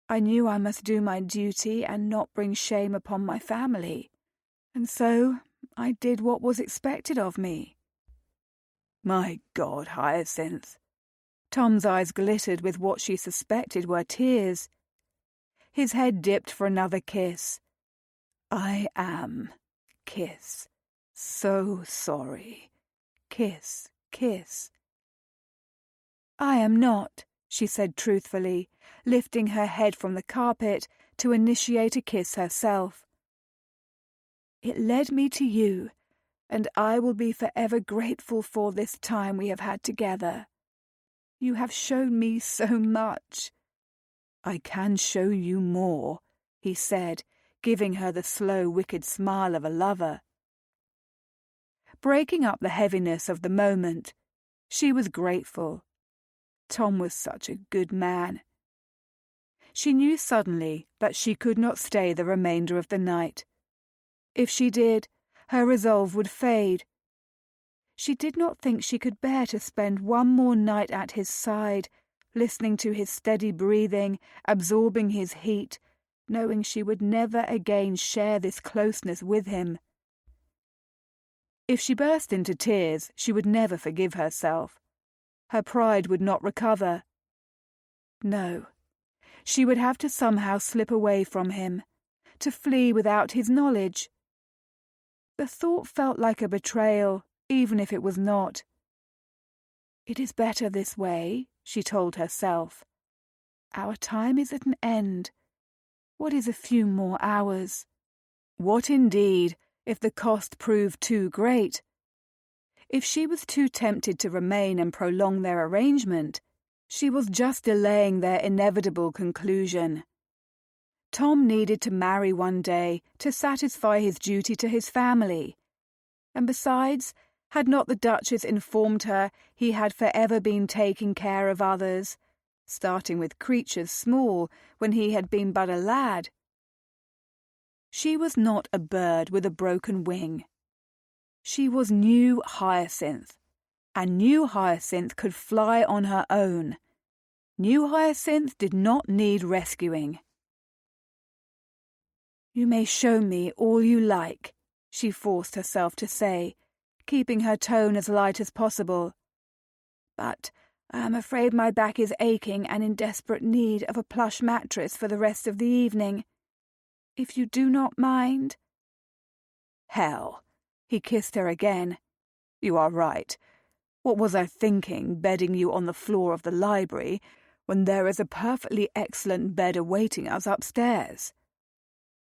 I knew I must do my duty and not bring shame upon my family, and so I did what was expected of me." "My God, Hyacinth!" Tom's eyes glittered with what she suspected were tears. His head dipped for another kiss. "I am. Kiss. So sorry. Kiss, kiss." "I am not," she said truthfully, lifting her head from the carpet to initiate a kiss herself. "It led me to you, and I will be forever grateful for this time we have had together. You have shown me so much." "I can show you more," he said, giving her the slow, wicked smile of a lover. Breaking up the heaviness of the moment, she was grateful. Tom was such a good man. She knew suddenly that she could not stay the remainder of the night. If she did, her resolve would fade. She did not think she could bear to spend one more night at his side, listening to his steady breathing, absorbing his heat, knowing she would never again share this closeness with him. If she burst into tears, she would never forgive herself. Her pride would not recover. No, she would have to somehow slip away from him, to flee without his knowledge. The thought felt like a betrayal, even if it was not. It is better this way, she told herself. Our time is at an end. What is a few more hours? What indeed, if the cost proved too great? If she was too tempted to remain and prolong their arrangement, she was just delaying their inevitable conclusion. Tom needed to marry one day to satisfy his duty to his family. And besides, had not the Duchess informed her he had forever been taking care of others, starting with creatures small when he had been but a lad? She was not a bird with a broken wing. She was new Hyacinth, and new Hyacinth could fly on her own. New Hyacinth did not need rescuing. "You may show me all you like," she forced herself to say, keeping her tone as light as possible. "But I am afraid my back is aching and in desperate need of a plush mattress for the rest of the evening. If you do not mind." "Hell," he kissed her again. "You are right. What was I thinking, bedding you on the floor of the library, when there is a perfectly excellent bed awaiting us upstairs?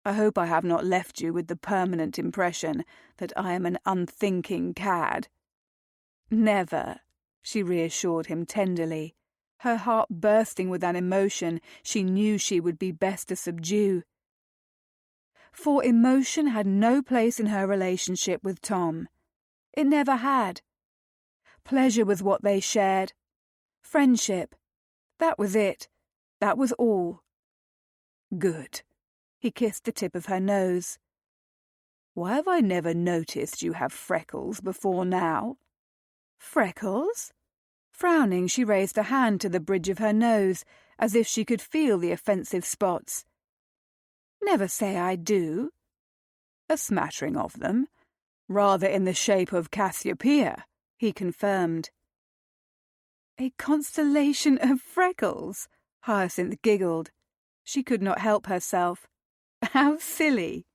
I hope I have not left you with the permanent impression that I am an unthinking cad." "Never," she reassured him tenderly, her heart bursting with an emotion she knew she would be best to subdue. For emotion had no place in her relationship with Tom. It never had. Pleasure was what they shared. Friendship. That was it. That was all. "Good." He kissed the tip of her nose. "Why have I never noticed you have freckles before now?" "Freckles?" Frowning, she raised a hand to the bridge of her nose, as if she could feel the offensive spots. "Never say I do." "A smattering of them. Rather in the shape of Cassiopeia," he confirmed. "A constellation of freckles?" Hyacinth giggled. She could not help herself. How silly!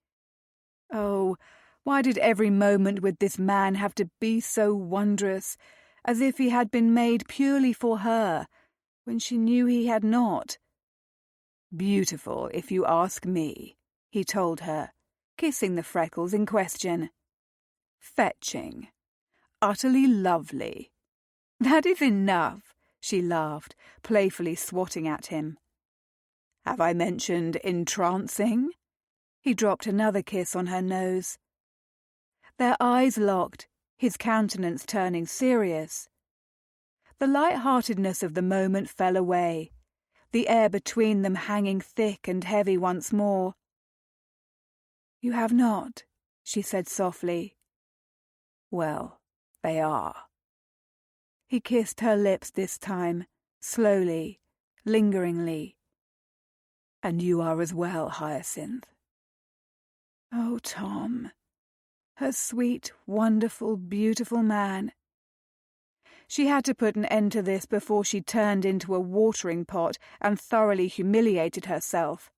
Oh, why did every moment with this man have to be so wondrous, as if he had been made purely for her, when she knew he had not? "Beautiful, if you ask me," he told her, kissing the freckles in question. "Fetching. Utterly lovely." "That is enough," she laughed, playfully swatting at him. "Have I mentioned entrancing?" He dropped another kiss on her nose. Their eyes locked, his countenance turning serious. The light-heartedness of the moment fell away, the air between them hanging thick and heavy once more. "You have not," she said softly. "Well, they are." He kissed her lips this time, slowly, lingeringly. "And you are as well, Hyacinth." Oh, Tom, her sweet, wonderful, beautiful man. She had to put an end to this before she turned into a watering pot and thoroughly humiliated herself.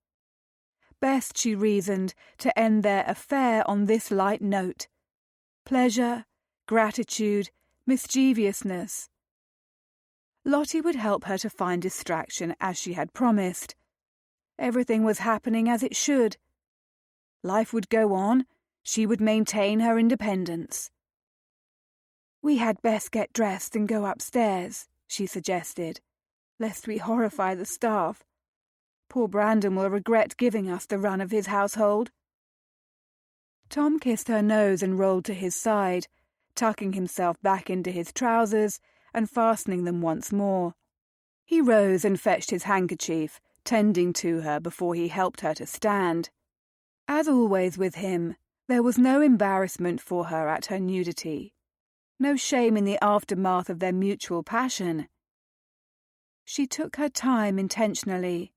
Best, she reasoned, to end their affair on this light note. Pleasure, gratitude, mischievousness. Lottie would help her to find distraction as she had promised. Everything was happening as it should. Life would go on. She would maintain her independence. "We had best get dressed and go upstairs," she suggested, "lest we horrify the staff. Poor Brandon will regret giving us the run of his household." Tom kissed her nose and rolled to his side, tucking himself back into his trousers and fastening them once more. He rose and fetched his handkerchief, tending to her before he helped her to stand. As always with him, there was no embarrassment for her at her nudity, no shame in the aftermath of their mutual passion. She took her time intentionally,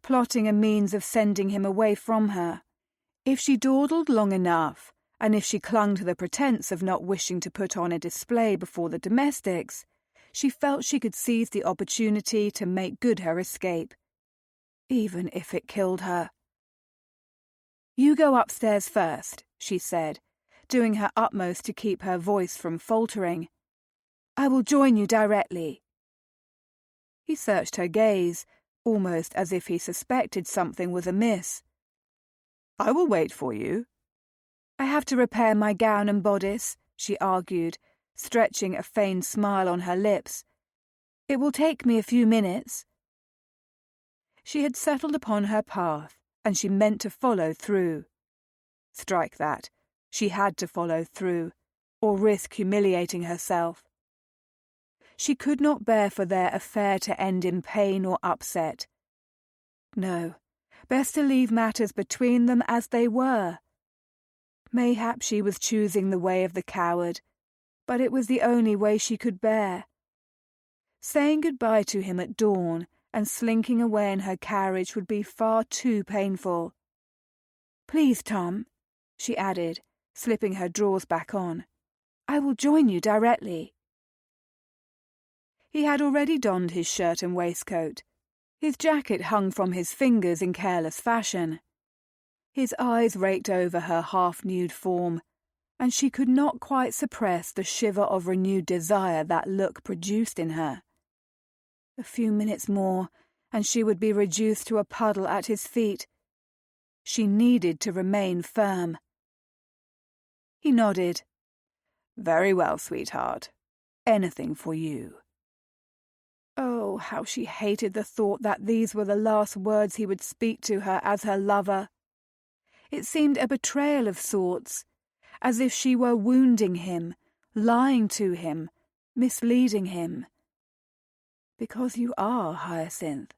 plotting a means of sending him away from her. If she dawdled long enough, and if she clung to the pretense of not wishing to put on a display before the domestics, she felt she could seize the opportunity to make good her escape, even if it killed her. "You go upstairs first," she said, doing her utmost to keep her voice from faltering. "I will join you directly." He searched her gaze, almost as if he suspected something was amiss. "I will wait for you." "I have to repair my gown and bodice," she argued, stretching a feigned smile on her lips. "It will take me a few minutes." She had settled upon her path, and she meant to follow through. Strike that. She had to follow through, or risk humiliating herself. She could not bear for their affair to end in pain or upset. No, best to leave matters between them as they were. Mayhap she was choosing the way of the coward, but it was the only way she could bear. Saying goodbye to him at dawn and slinking away in her carriage would be far too painful. "Please, Tom," she added, slipping her drawers back on, "I will join you directly." He had already donned his shirt and waistcoat. His jacket hung from his fingers in careless fashion. His eyes raked over her half-nude form, and she could not quite suppress the shiver of renewed desire that look produced in her. A few minutes more, and she would be reduced to a puddle at his feet. She needed to remain firm. He nodded. "Very well, sweetheart. Anything for you." Oh, how she hated the thought that these were the last words he would speak to her as her lover. It seemed a betrayal of sorts, as if she were wounding him, lying to him, misleading him. "Because you are, Hyacinth."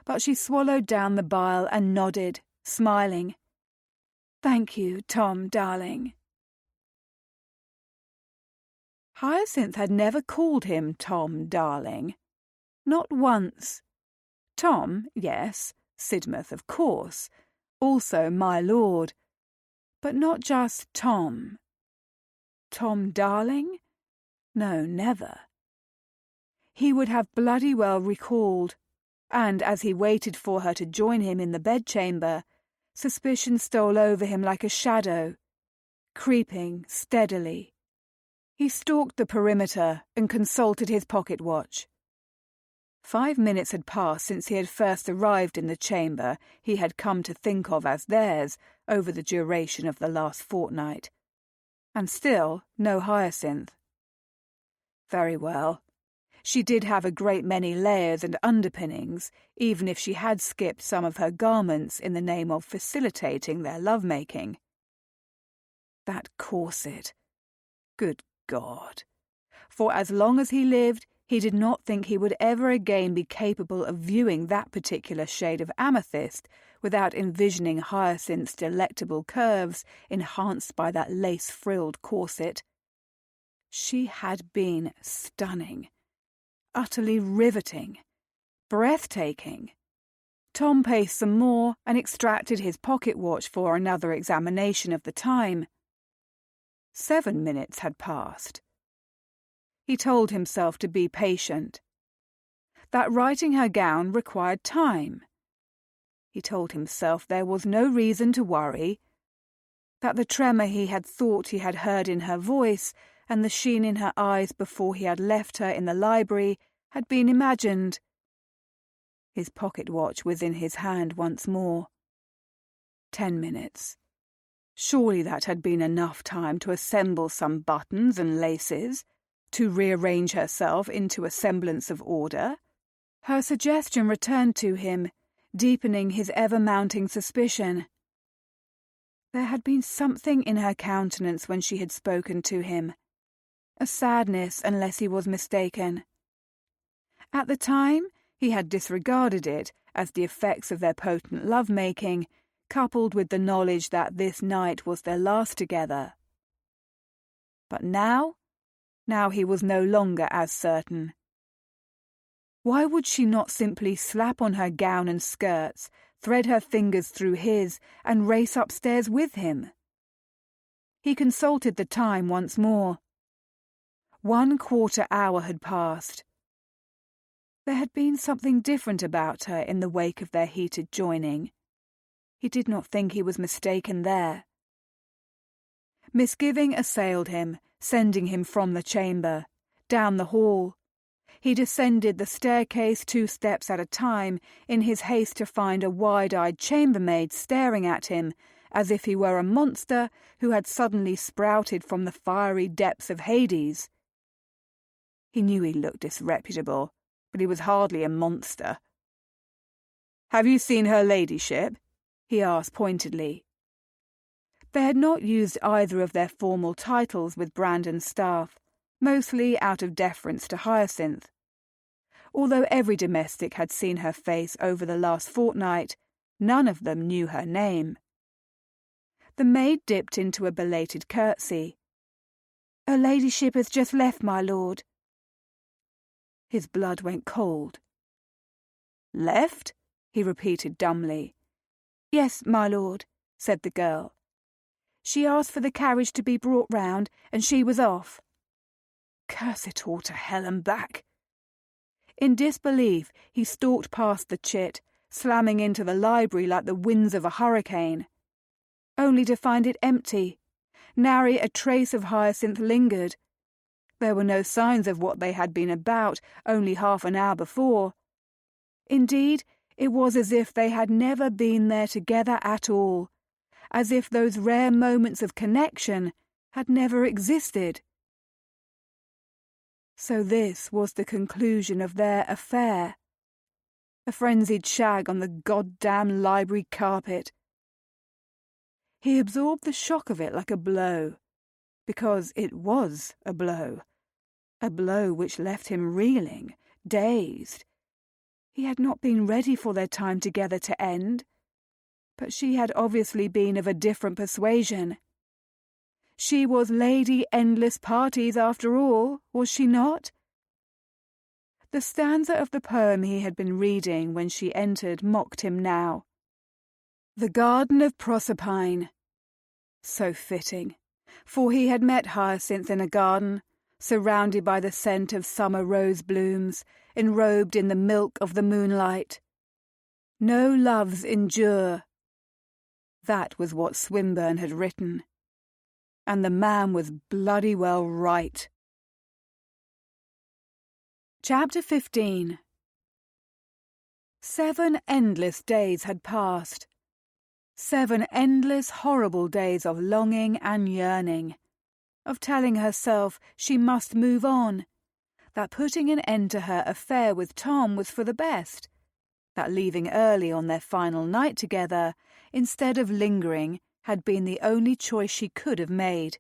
But she swallowed down the bile and nodded, smiling. "Thank you, Tom, darling." Hyacinth had never called him Tom, darling. Not once. Tom, yes, Sidmouth, of course, also my lord. But not just Tom. Tom, darling? No, never. He would have bloody well recalled, and as he waited for her to join him in the bedchamber, suspicion stole over him like a shadow, creeping steadily. He stalked the perimeter and consulted his pocket watch. 5 minutes had passed since he had first arrived in the chamber he had come to think of as theirs over the duration of the last fortnight. And still no Hyacinth. Very well. She did have a great many layers and underpinnings, even if she had skipped some of her garments in the name of facilitating their lovemaking. That corset. Good God. For as long as he lived, he did not think he would ever again be capable of viewing that particular shade of amethyst without envisioning Hyacinth's delectable curves enhanced by that lace-frilled corset. She had been stunning, utterly riveting, breathtaking. Tom paced some more and extracted his pocket watch for another examination of the time. 7 minutes had passed. He told himself to be patient. That writing her gown required time. He told himself there was no reason to worry. That the tremor he had thought he had heard in her voice and the sheen in her eyes before he had left her in the library had been imagined. His pocket watch was in his hand once more. 10 minutes. Surely that had been enough time to assemble some buttons and laces, to rearrange herself into a semblance of order. Her suggestion returned to him, deepening his ever-mounting suspicion. There had been something in her countenance when she had spoken to him. A sadness, unless he was mistaken. At the time, he had disregarded it as the effects of their potent love-making, coupled with the knowledge that this night was their last together. But now he was no longer as certain. Why would she not simply slap on her gown and skirts, thread her fingers through his, and race upstairs with him? He consulted the time once more. 1/4 hour had passed. There had been something different about her in the wake of their heated joining. He did not think he was mistaken there. Misgiving assailed him, sending him from the chamber, down the hall. He descended the staircase 2 steps at a time in his haste to find a wide-eyed chambermaid staring at him as if he were a monster who had suddenly sprouted from the fiery depths of Hades. He knew he looked disreputable, but he was hardly a monster. "Have you seen her ladyship?" he asked pointedly. They had not used either of their formal titles with Brandon's staff, mostly out of deference to Hyacinth. Although every domestic had seen her face over the last fortnight, none of them knew her name. The maid dipped into a belated curtsy. "Her ladyship has just left, my lord." His blood went cold. "Left?" he repeated dumbly. "Yes, my lord," said the girl. "She asked for the carriage to be brought round, and she was off." Curse it all to hell and back. In disbelief, he stalked past the chit, slamming into the library like the winds of a hurricane, only to find it empty. Nary a trace of Hyacinth lingered. There were no signs of what they had been about only half an hour before. Indeed, it was as if they had never been there together at all, as if those rare moments of connection had never existed. So this was the conclusion of their affair. A frenzied shag on the goddamn library carpet. He absorbed the shock of it like a blow, because it was a blow which left him reeling, dazed. He had not been ready for their time together to end, but she had obviously been of a different persuasion. She was Lady Endless Parties after all, was she not? The stanza of the poem he had been reading when she entered mocked him now. The Garden of Proserpine. So fitting, for he had met Hyacinth in a garden, surrounded by the scent of summer rose blooms, enrobed in the milk of the moonlight. No loves endure. That was what Swinburne had written. And the man was bloody well right. Chapter 15. 7 endless days had passed. 7 endless, horrible days of longing and yearning, of telling herself she must move on, that putting an end to her affair with Tom was for the best, that leaving early on their final night together, instead of lingering, had been the only choice she could have made.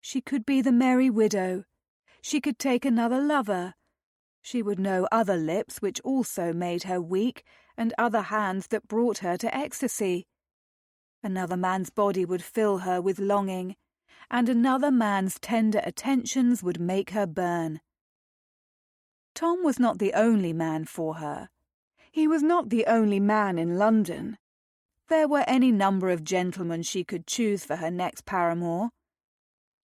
She could be the merry widow. She could take another lover. She would know other lips which also made her weak, and other hands that brought her to ecstasy. Another man's body would fill her with longing, and another man's tender attentions would make her burn. Tom was not the only man for her. He was not the only man in London. There were any number of gentlemen she could choose for her next paramour.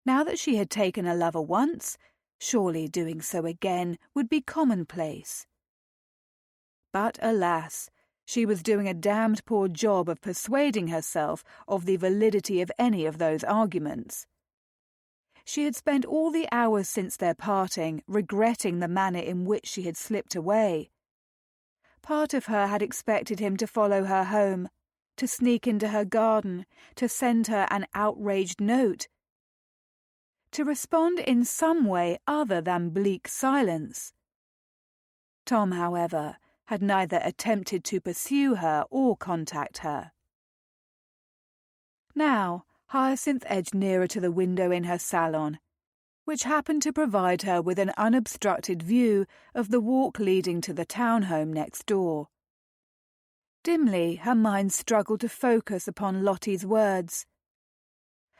Now that she had taken a lover once, surely doing so again would be commonplace. But alas, she was doing a damned poor job of persuading herself of the validity of any of those arguments. She had spent all the hours since their parting regretting the manner in which she had slipped away. Part of her had expected him to follow her home, to sneak into her garden, to send her an outraged note, to respond in some way other than bleak silence. Tom, however, had neither attempted to pursue her or contact her. Now, Hyacinth edged nearer to the window in her salon, which happened to provide her with an unobstructed view of the walk leading to the townhome next door, Dimly, her mind struggled to focus upon Lottie's words.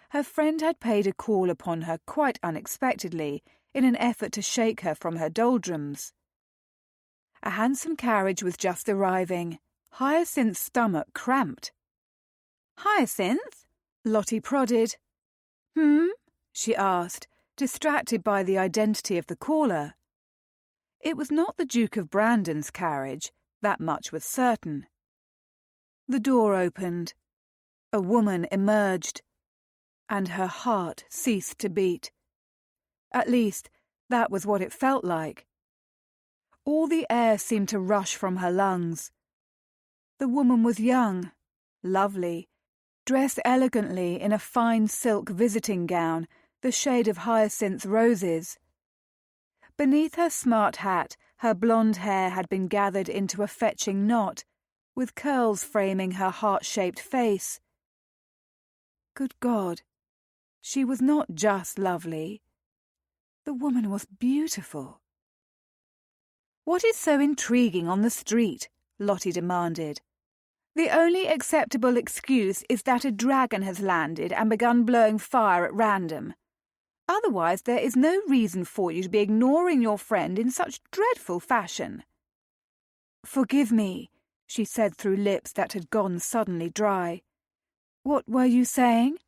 Her friend had paid a call upon her quite unexpectedly in an effort to shake her from her doldrums. A handsome carriage was just arriving. Hyacinth's stomach cramped. "Hyacinth?" Lottie prodded. She asked, distracted by the identity of the caller. It was not the Duke of Brandon's carriage, that much was certain. The door opened. A woman emerged, and her heart ceased to beat. At least, that was what it felt like. All the air seemed to rush from her lungs. The woman was young, lovely, dressed elegantly in a fine silk visiting gown, the shade of Hyacinth's roses. Beneath her smart hat, her blonde hair had been gathered into a fetching knot, with curls framing her heart-shaped face. Good God, she was not just lovely. The woman was beautiful. "What is so intriguing on the street?" Lottie demanded. "The only acceptable excuse is that a dragon has landed and begun blowing fire at random. Otherwise, there is no reason for you to be ignoring your friend in such dreadful fashion." "Forgive me," she said through lips that had gone suddenly dry. "What were you saying?"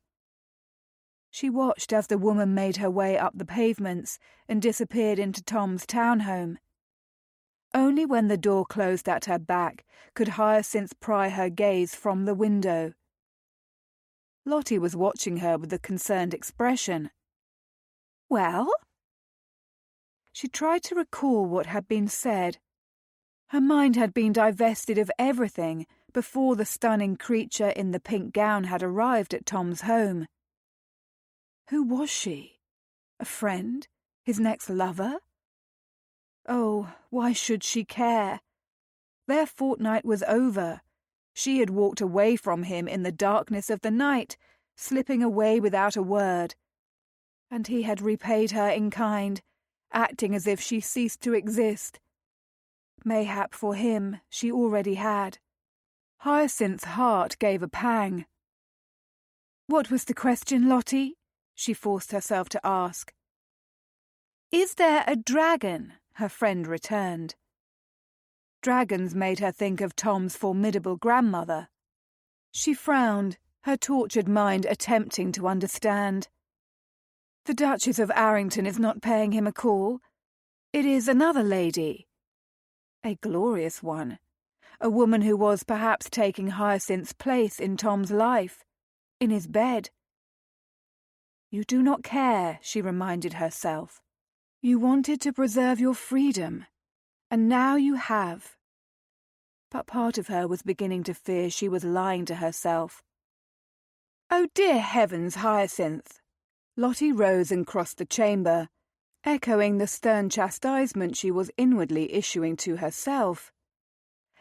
She watched as the woman made her way up the pavements and disappeared into Tom's townhome. Only when the door closed at her back could Hyacinth pry her gaze from the window. Lottie was watching her with a concerned expression. "Well?" She tried to recall what had been said. Her mind had been divested of everything before the stunning creature in the pink gown had arrived at Tom's home. Who was she? A friend? His next lover? Oh, why should she care? Their fortnight was over. She had walked away from him in the darkness of the night, slipping away without a word. And he had repaid her in kind, acting as if she ceased to exist. Mayhap for him she already had. Hyacinth's heart gave a pang. "What was the question, Lottie?" she forced herself to ask. "Is there a dragon?" her friend returned. Dragons made her think of Tom's formidable grandmother. She frowned, her tortured mind attempting to understand. "The Duchess of Arrington is not paying him a call. It is another lady. A glorious one. A woman who was perhaps taking Hyacinth's place in Tom's life, in his bed. You do not care," she reminded herself. "You wanted to preserve your freedom, and now you have." But part of her was beginning to fear she was lying to herself. "Oh, dear heavens, Hyacinth!" Lottie rose and crossed the chamber, echoing the stern chastisement she was inwardly issuing to herself.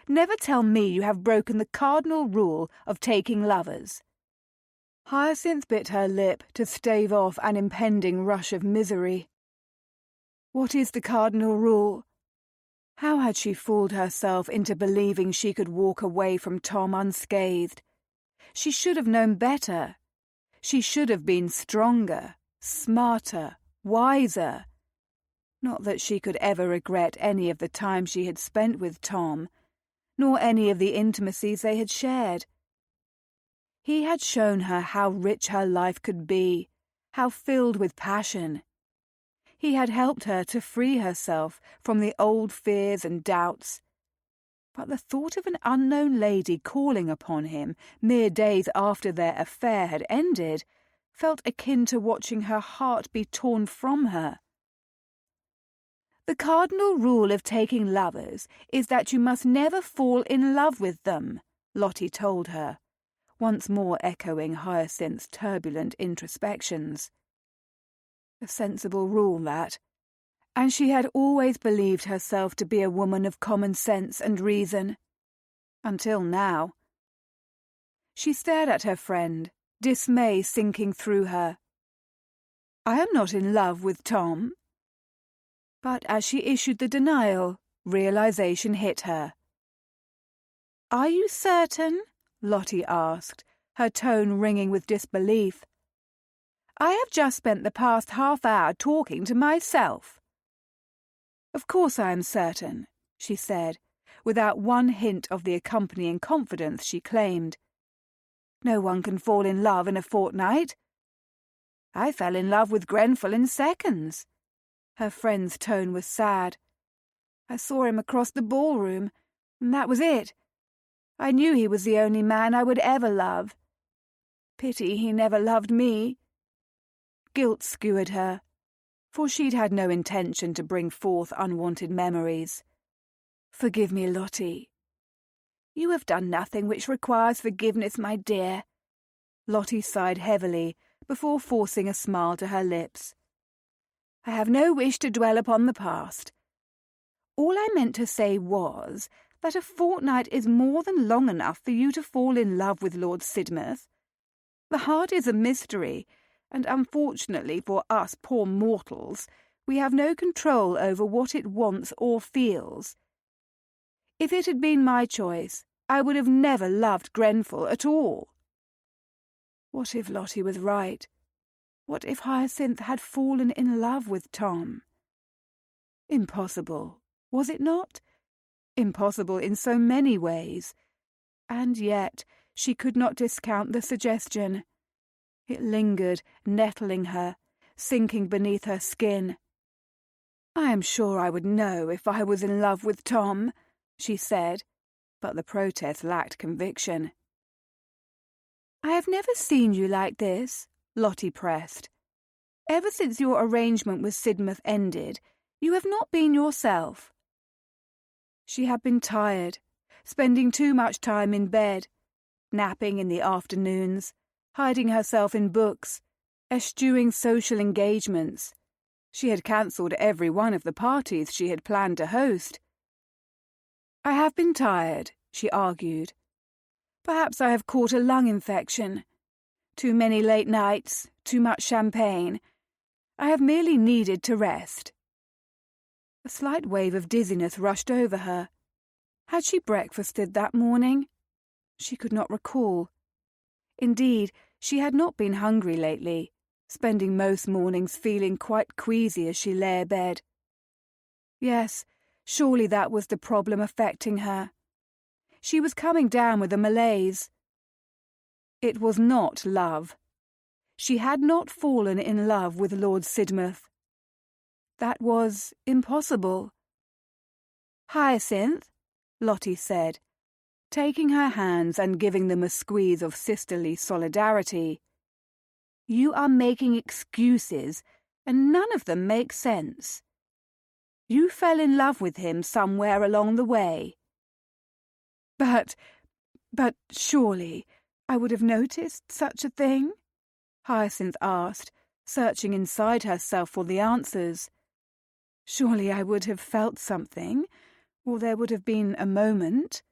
"Never tell me you have broken the cardinal rule of taking lovers." Hyacinth bit her lip to stave off an impending rush of misery. What is the cardinal rule? How had she fooled herself into believing she could walk away from Tom unscathed? She should have known better. She should have been stronger, smarter, wiser. Not that she could ever regret any of the time she had spent with Tom, nor any of the intimacies they had shared. He had shown her how rich her life could be, how filled with passion. He had helped her to free herself from the old fears and doubts. But the thought of an unknown lady calling upon him mere days after their affair had ended felt akin to watching her heart be torn from her. "The cardinal rule of taking lovers is that you must never fall in love with them," Lottie told her, once more echoing Hyacinth's turbulent introspections. A sensible rule, that, and she had always believed herself to be a woman of common sense and reason. Until now. She stared at her friend, dismay sinking through her. "I am not in love with Tom." But as she issued the denial, realization hit her. "Are you certain?" Lottie asked, her tone ringing with disbelief. "I have just spent the past half-hour talking to myself." "Of course I am certain," she said, without one hint of the accompanying confidence she claimed. "No one can fall in love in a fortnight." "I fell in love with Grenfell in seconds." Her friend's tone was sad. "I saw him across the ballroom, and that was it. I knew he was the only man I would ever love. Pity he never loved me." Guilt skewered her, for she'd had no intention to bring forth unwanted memories. "Forgive me, Lottie." "You have done nothing which requires forgiveness, my dear." Lottie sighed heavily before forcing a smile to her lips. "I have no wish to dwell upon the past. All I meant to say was that a fortnight is more than long enough for you to fall in love with Lord Sidmouth. The heart is a mystery, and unfortunately for us poor mortals, we have no control over what it wants or feels. If it had been my choice, I would have never loved Grenfell at all." What if Lottie was right? What if Hyacinth had fallen in love with Tom? Impossible, was it not? Impossible in so many ways. And yet she could not discount the suggestion. It lingered, nettling her, sinking beneath her skin. "I am sure I would know if I was in love with Tom," she said, but the protest lacked conviction. "I have never seen you like this," Lottie pressed. "Ever since your arrangement with Sidmouth ended, you have not been yourself." She had been tired, spending too much time in bed, napping in the afternoons, hiding herself in books, eschewing social engagements. She had cancelled every one of the parties she had planned to host. "I have been tired," she argued. "Perhaps I have caught a lung infection. Too many late nights, too much champagne. I have merely needed to rest." A slight wave of dizziness rushed over her. Had she breakfasted that morning? She could not recall. Indeed, she had not been hungry lately, spending most mornings feeling quite queasy as she lay abed. Yes, surely that was the problem affecting her. She was coming down with a malaise. It was not love. She had not fallen in love with Lord Sidmouth. That was impossible. "Hyacinth," Lottie said, taking her hands and giving them a squeeze of sisterly solidarity. "You are making excuses, and none of them make sense. You fell in love with him somewhere along the way." But surely I would have noticed such a thing?" Hyacinth asked, searching inside herself for the answers. "Surely I would have felt something, or there would have been a moment."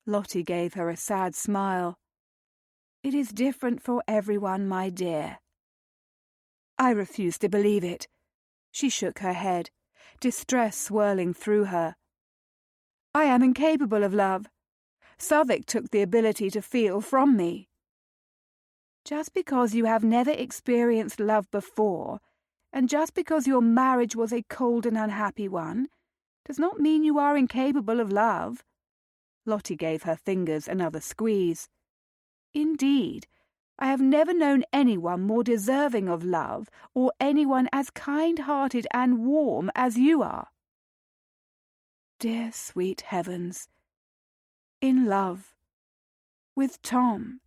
Lottie gave her a sad smile. "It is different for everyone, my dear." "I refuse to believe it." She shook her head, distress swirling through her. "I am incapable of love. Southwark took the ability to feel from me." "Just because you have never experienced love before, and just because your marriage was a cold and unhappy one, does not mean you are incapable of love." Lottie gave her fingers another squeeze. "Indeed, I have never known anyone more deserving of love, or anyone as kind-hearted and warm as you are." Dear sweet heavens. In love. With Tom.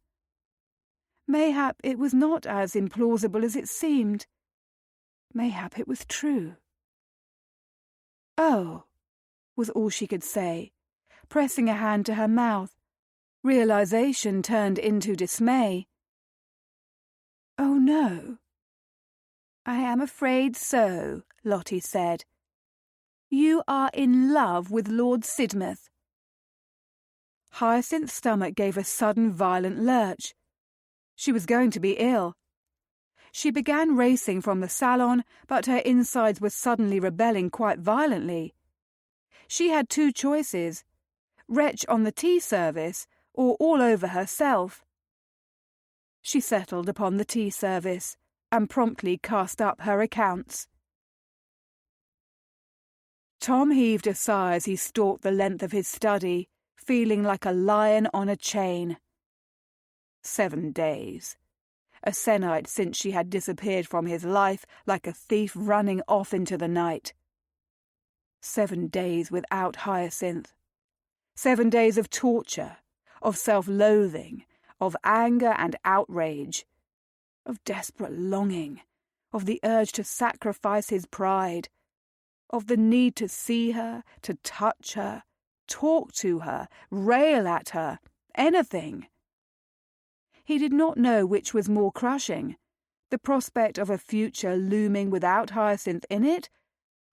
Mayhap it was not as implausible as it seemed. Mayhap it was true. "Oh," was all she could say, pressing a hand to her mouth. Realization turned into dismay. "Oh, no." "I am afraid so," Lottie said. "You are in love with Lord Sidmouth." Hyacinth's stomach gave a sudden violent lurch. She was going to be ill. She began racing from the salon, but her insides were suddenly rebelling quite violently. She had two choices: retch on the tea service, or all over herself. She settled upon the tea service, and promptly cast up her accounts. Tom heaved a sigh as he stalked the length of his study, feeling like a lion on a chain. 7 days. A sennight since she had disappeared from his life like a thief running off into the night. 7 days without Hyacinth. 7 days of torture, of self-loathing, of anger and outrage, of desperate longing, of the urge to sacrifice his pride, of the need to see her, to touch her, talk to her, rail at her, anything. He did not know which was more crushing, the prospect of a future looming without Hyacinth in it,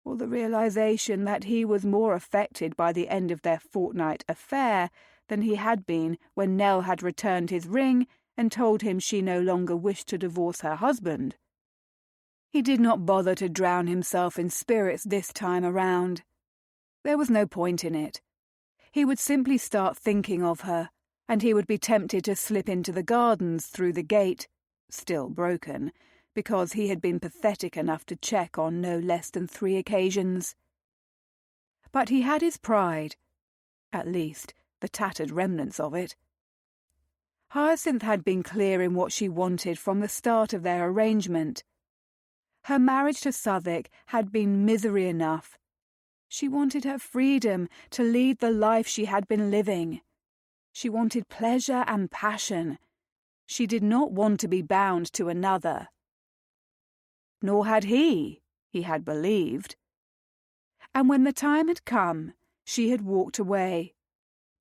or the realization that he was more affected by the end of their fortnight affair than he had been when Nell had returned his ring and told him she no longer wished to divorce her husband. He did not bother to drown himself in spirits this time around. There was no point in it. He would simply start thinking of her, and he would be tempted to slip into the gardens through the gate, still broken, because he had been pathetic enough to check on no less than 3 occasions. But he had his pride, at least the tattered remnants of it. Hyacinth had been clear in what she wanted from the start of their arrangement. Her marriage to Southwick had been misery enough. She wanted her freedom to lead the life she had been living. She wanted pleasure and passion. She did not want to be bound to another. Nor had he had believed. And when the time had come, she had walked away.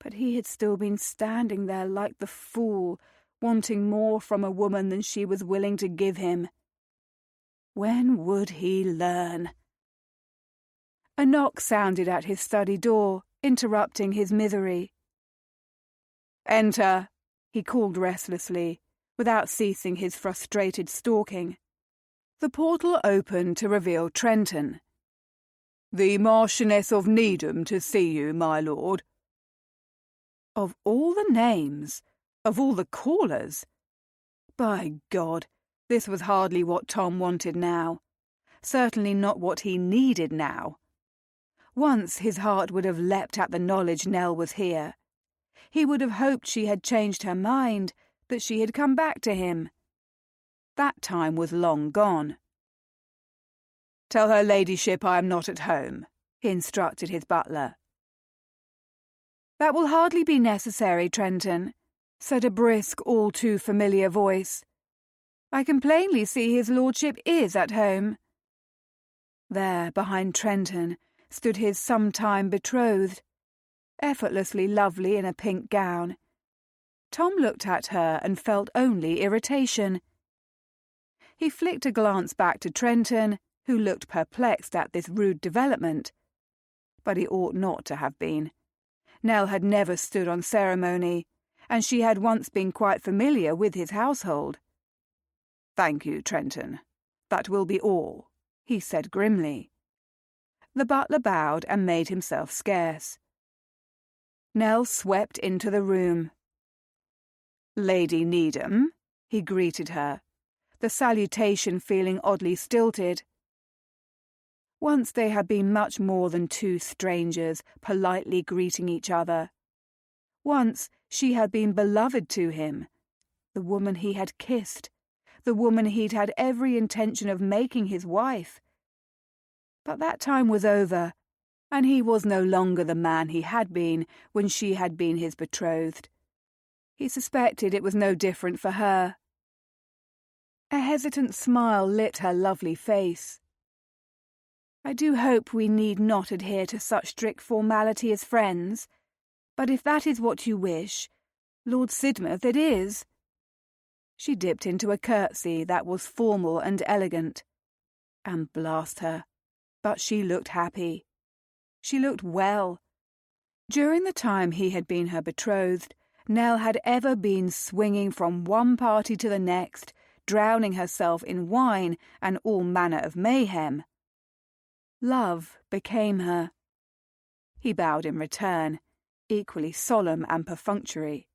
But he had still been standing there like the fool, wanting more from a woman than she was willing to give him. When would he learn? A knock sounded at his study door, interrupting his misery. "Enter," he called restlessly, without ceasing his frustrated stalking. The portal opened to reveal Trenton. "The Marchioness of Needham to see you, my lord." Of all the names, of all the callers, by God, this was hardly what Tom wanted now. Certainly not what he needed now. Once his heart would have leapt at the knowledge Nell was here. He would have hoped she had changed her mind, that she had come back to him. That time was long gone. "Tell her ladyship I am not at home," he instructed his butler. "That will hardly be necessary, Trenton," said a brisk, all too familiar voice. "I can plainly see his lordship is at home." There, behind Trenton, stood his sometime betrothed, effortlessly lovely in a pink gown. Tom looked at her and felt only irritation. He flicked a glance back to Trenton, who looked perplexed at this rude development. But he ought not to have been. Nell had never stood on ceremony, and she had once been quite familiar with his household. "Thank you, Trenton. That will be all," he said grimly. The butler bowed and made himself scarce. Nell swept into the room. "Lady Needham," he greeted her, the salutation feeling oddly stilted. Once they had been much more than 2 strangers politely greeting each other. Once she had been beloved to him, the woman he had kissed, the woman he'd had every intention of making his wife. But that time was over, and he was no longer the man he had been when she had been his betrothed. He suspected it was no different for her. A hesitant smile lit her lovely face. "I do hope we need not adhere to such strict formality as friends, but if that is what you wish, Lord Sidmouth it is." She dipped into a curtsy that was formal and elegant. And blast her, but she looked happy. She looked well. During the time he had been her betrothed, Nell had ever been swinging from one party to the next, drowning herself in wine and all manner of mayhem. Love became her. He bowed in return. equally solemn and perfunctory.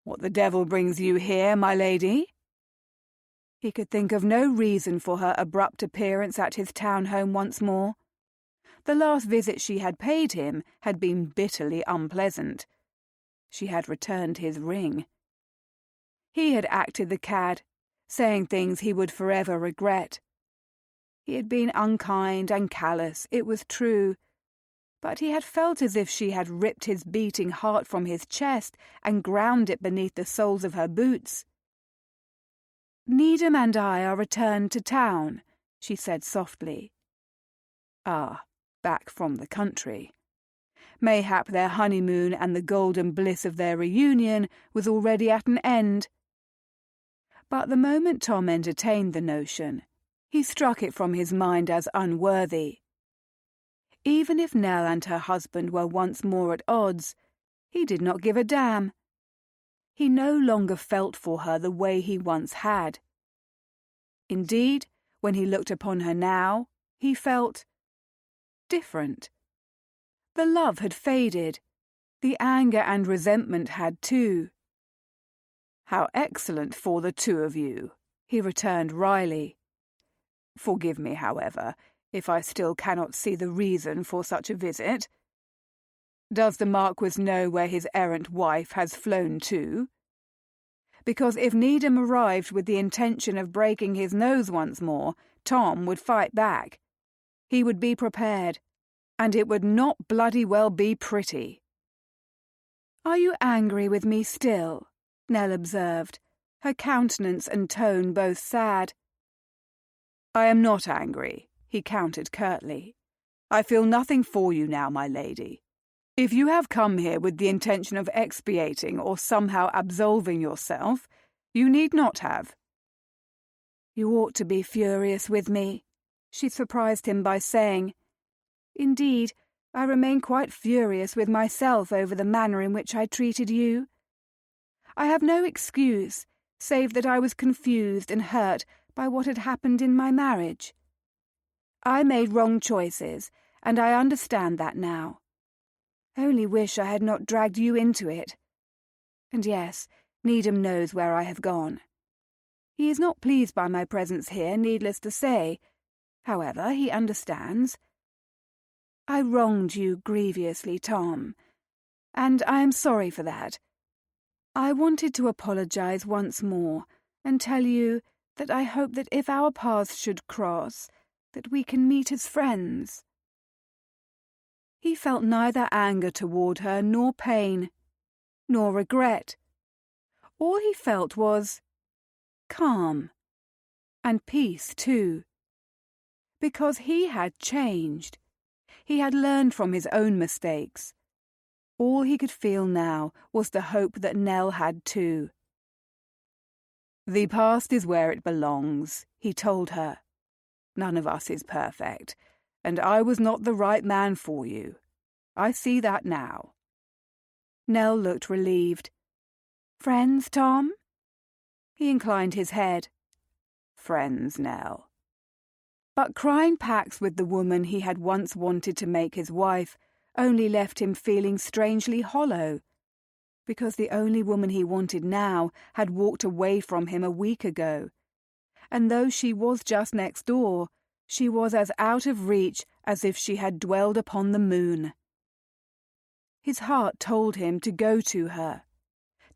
"What the devil brings you here, my lady?" He could think of no reason for her abrupt appearance at his town home once more. The last visit she had paid him had been bitterly unpleasant. She had returned his ring. He had acted the cad, saying things he would forever regret. He had been unkind and callous, it was true, but he had felt as if she had ripped his beating heart from his chest and ground it beneath the soles of her boots. "Needham and I are returned to town," she said softly. "Ah, back from the country." Mayhap their honeymoon and the golden bliss of their reunion was already at an end. But the moment Tom entertained the notion, he struck it from his mind as unworthy. Even if Nell and her husband were once more at odds, he did not give a damn. He no longer felt for her the way he once had. Indeed, when he looked upon her now, he felt different. The love had faded. The anger and resentment had too. "How excellent for the two of you," he returned wryly. "Forgive me, however, if I still cannot see the reason for such a visit. Does the Marquis know where his errant wife has flown to? Because if Needham arrived with the intention of breaking his nose once more, Tom would fight back. He would be prepared, and it would not bloody well be pretty." "Are you angry with me still?" Nell observed, her countenance and tone both sad. "I am not angry," he countered curtly. "I feel nothing for you now, my lady. If you have come here with the intention of expiating or somehow absolving yourself, you need not have." "You ought to be furious with me," she surprised him by saying. "Indeed, I remain quite furious with myself over the manner in which I treated you. I have no excuse, save that I was confused and hurt by what had happened in my marriage. I made wrong choices, and I understand that now. I only wish I had not dragged you into it. And yes, Needham knows where I have gone. He is not pleased by my presence here, needless to say. However, he understands. I wronged you grievously, Tom, and I am sorry for that. I wanted to apologize once more and tell you that I hope that if our paths should cross, that we can meet as friends." He felt neither anger toward her nor pain, nor regret. All he felt was calm, and peace too, because he had changed. He had learned from his own mistakes. All he could feel now was the hope that Nell had too. "The past is where it belongs," he told her. "None of us is perfect, and I was not the right man for you. I see that now." Nell looked relieved. "Friends, Tom?" He inclined his head. "Friends, Nell." But crying pacts with the woman he had once wanted to make his wife only left him feeling strangely hollow, because the only woman he wanted now had walked away from him a week ago, and though she was just next door, she was as out of reach as if she had dwelled upon the moon. His heart told him to go to her,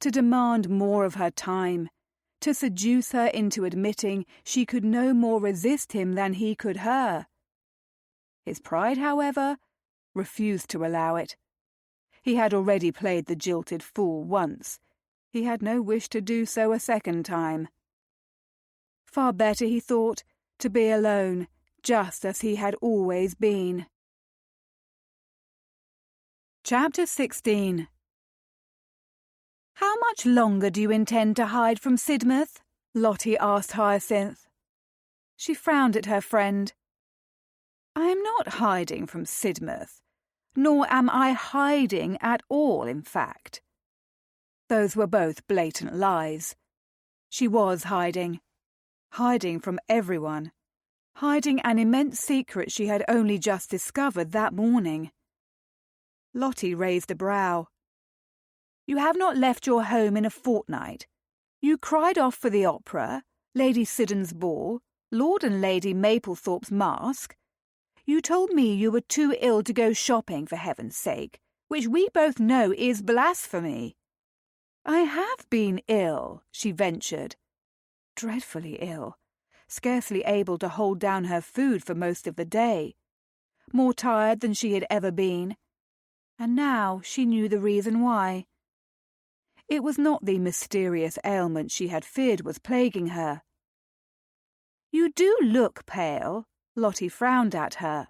to demand more of her time, to seduce her into admitting she could no more resist him than he could her. His pride, however, refused to allow it. He had already played the jilted fool once. He had no wish to do so a second time. Far better, he thought, to be alone, just as he had always been. Chapter 16. "How much longer do you intend to hide from Sidmouth?" Lottie asked Hyacinth. She frowned at her friend. "I am not hiding from Sidmouth, nor am I hiding at all, in fact." Those were both blatant lies. She was hiding from everyone, hiding an immense secret she had only just discovered that morning. Lottie raised a brow. "You have not left your home in a fortnight. You cried off for the opera, Lady Siddon's ball, Lord and Lady Maplethorpe's masque. You told me you were too ill to go shopping, for heaven's sake, which we both know is blasphemy." "I have been ill," she ventured. Dreadfully ill, scarcely able to hold down her food for most of the day, more tired than she had ever been, and now she knew the reason why. It was not the mysterious ailment she had feared was plaguing her. "You do look pale," Lottie frowned at her.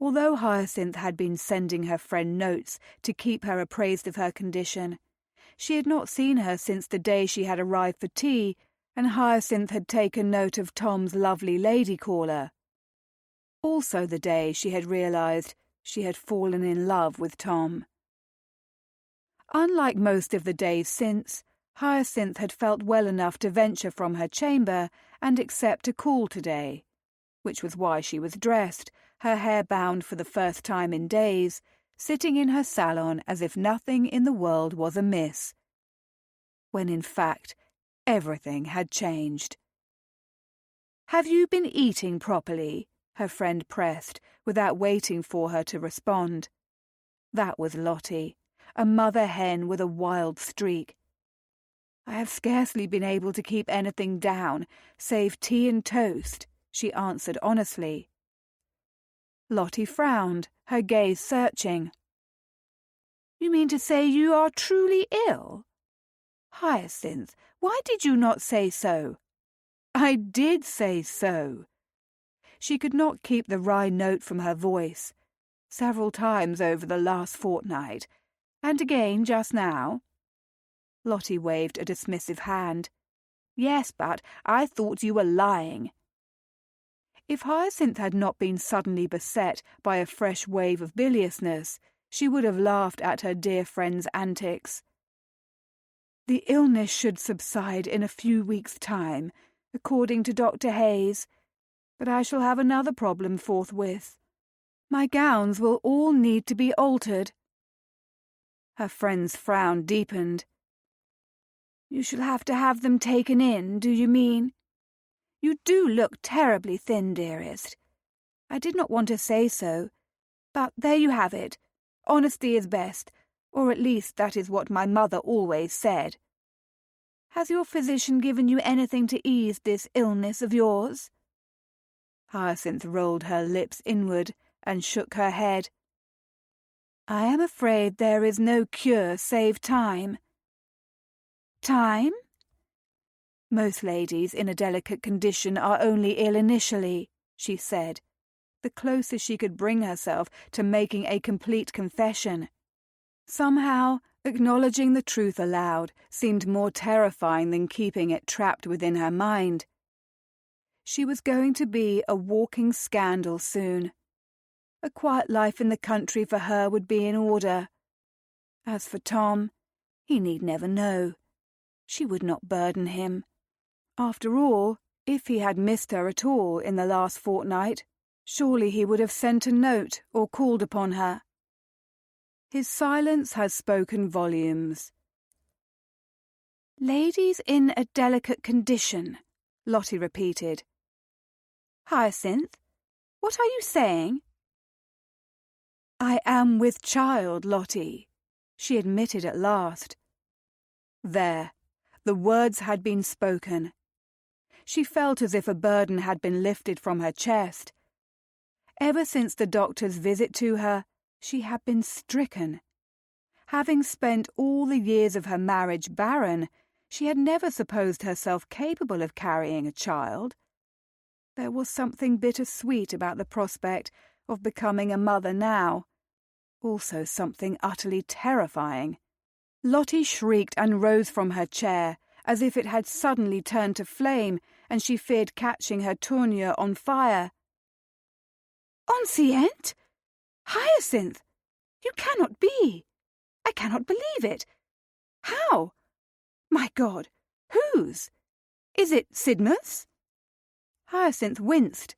Although Hyacinth had been sending her friend notes to keep her appraised of her condition, she had not seen her since the day she had arrived for tea, and Hyacinth had taken note of Tom's lovely lady caller. Also the day she had realized she had fallen in love with Tom. Unlike most of the days since, Hyacinth had felt well enough to venture from her chamber and accept a call today, which was why she was dressed, her hair bound for the first time in days, sitting in her salon as if nothing in the world was amiss, when in fact everything had changed. "Have you been eating properly?" her friend pressed, without waiting for her to respond. That was Lottie, a mother hen with a wild streak. "I have scarcely been able to keep anything down, save tea and toast," she answered honestly. Lottie frowned, her gaze searching. "You mean to say you are truly ill? Hyacinth, why did you not say so?" "I did say so." She could not keep the wry note from her voice. Several times over the last fortnight, and again just now. Lottie waved a dismissive hand. "Yes, but I thought you were lying." If Hyacinth had not been suddenly beset by a fresh wave of biliousness, she would have laughed at her dear friend's antics. "The illness should subside in a few weeks' time, according to Dr. Hayes, but I shall have another problem forthwith. My gowns will all need to be altered." Her friend's frown deepened. "You shall have to have them taken in, do you mean? You do look terribly thin, dearest. I did not want to say so, but there you have it. Honesty is best, or at least that is what my mother always said. Has your physician given you anything to ease this illness of yours?" Hyacinth rolled her lips inward and shook her head. "I am afraid there is no cure save time." "Time?" "Most ladies in a delicate condition are only ill initially," she said, the closest she could bring herself to making a complete confession. Somehow, acknowledging the truth aloud seemed more terrifying than keeping it trapped within her mind. She was going to be a walking scandal soon. A quiet life in the country for her would be in order. As for Tom, he need never know. She would not burden him. After all, if he had missed her at all in the last fortnight, surely he would have sent a note or called upon her. His silence has spoken volumes. "Ladies in a delicate condition," Lottie repeated. "Hyacinth, what are you saying?" "I am with child, Lottie," she admitted at last. There, the words had been spoken. She felt as if a burden had been lifted from her chest. Ever since the doctor's visit to her, she had been stricken. Having spent all the years of her marriage barren, she had never supposed herself capable of carrying a child. There was something bittersweet about the prospect of becoming a mother now. Also something utterly terrifying. Lottie shrieked and rose from her chair, as if it had suddenly turned to flame, and she feared catching her tournure on fire. "Anciente? Hyacinth! You cannot be! I cannot believe it! How? My God! Whose? Is it Sidmouth's?" Hyacinth winced.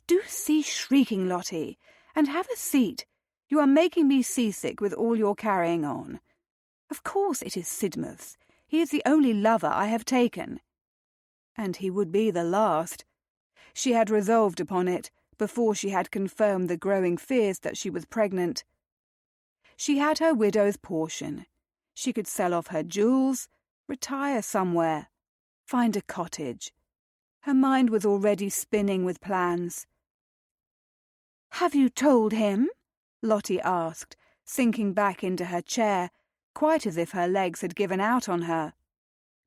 "Do cease shrieking, Lottie, and have a seat. You are making me seasick with all your carrying on. Of course it is Sidmouth's. He is the only lover I have taken. And he would be the last. She had resolved upon it before she had confirmed the growing fears that she was pregnant. She had her widow's portion. She could sell off her jewels, retire somewhere, find a cottage. Her mind was already spinning with plans. "Have you told him?" Lottie asked, sinking back into her chair, quite as if her legs had given out on her.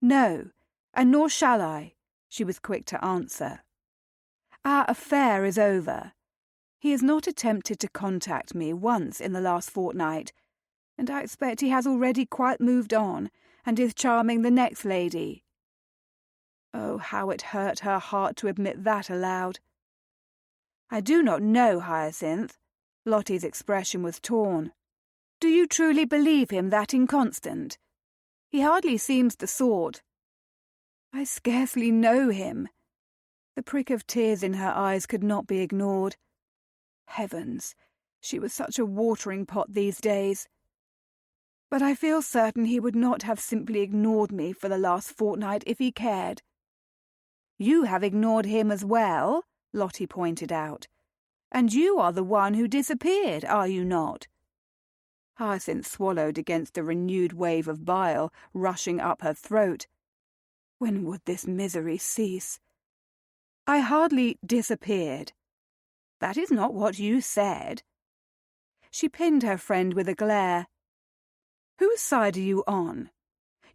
"No, and nor shall I," she was quick to answer. "Our affair is over. He has not attempted to contact me once in the last fortnight, and I expect he has already quite moved on and is charming the next lady." Oh, how it hurt her heart to admit that aloud. "I do not know, Hyacinth." Lottie's expression was torn. "Do you truly believe him that inconstant? He hardly seems the sort." "I scarcely know him." The prick of tears in her eyes could not be ignored. Heavens, she was such a watering pot these days. "But I feel certain he would not have simply ignored me for the last fortnight if he cared." "You have ignored him as well," Lottie pointed out. "And you are the one who disappeared, are you not?" Hyacinth swallowed against a renewed wave of bile rushing up her throat. When would this misery cease? "I hardly disappeared." "That is not what you said." She pinned her friend with a glare. "Whose side are you on?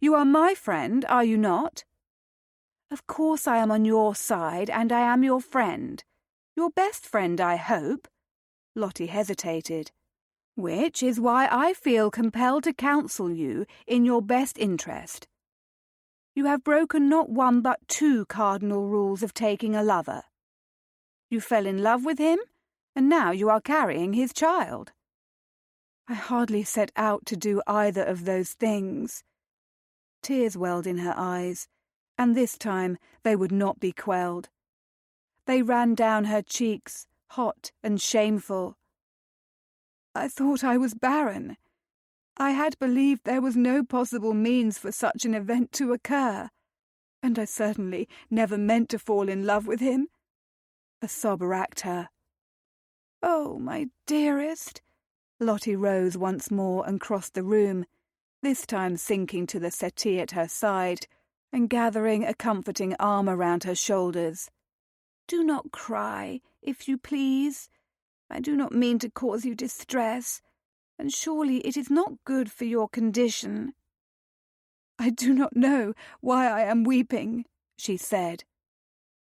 You are my friend, are you not?" "Of course I am on your side, and I am your friend. Your best friend, I hope." Lottie hesitated. "Which is why I feel compelled to counsel you in your best interest. You have broken not one but two cardinal rules of taking a lover. You fell in love with him, and now you are carrying his child." "I hardly set out to do either of those things." Tears welled in her eyes, and this time they would not be quelled. They ran down her cheeks, hot and shameful. "I thought I was barren. I had believed there was no possible means for such an event to occur, and I certainly never meant to fall in love with him." A sob racked her. "Oh, my dearest." Lottie rose once more and crossed the room, this time sinking to the settee at her side and gathering a comforting arm around her shoulders. "Do not cry, if you please. I do not mean to cause you distress, and surely it is not good for your condition." "I do not know why I am weeping," she said.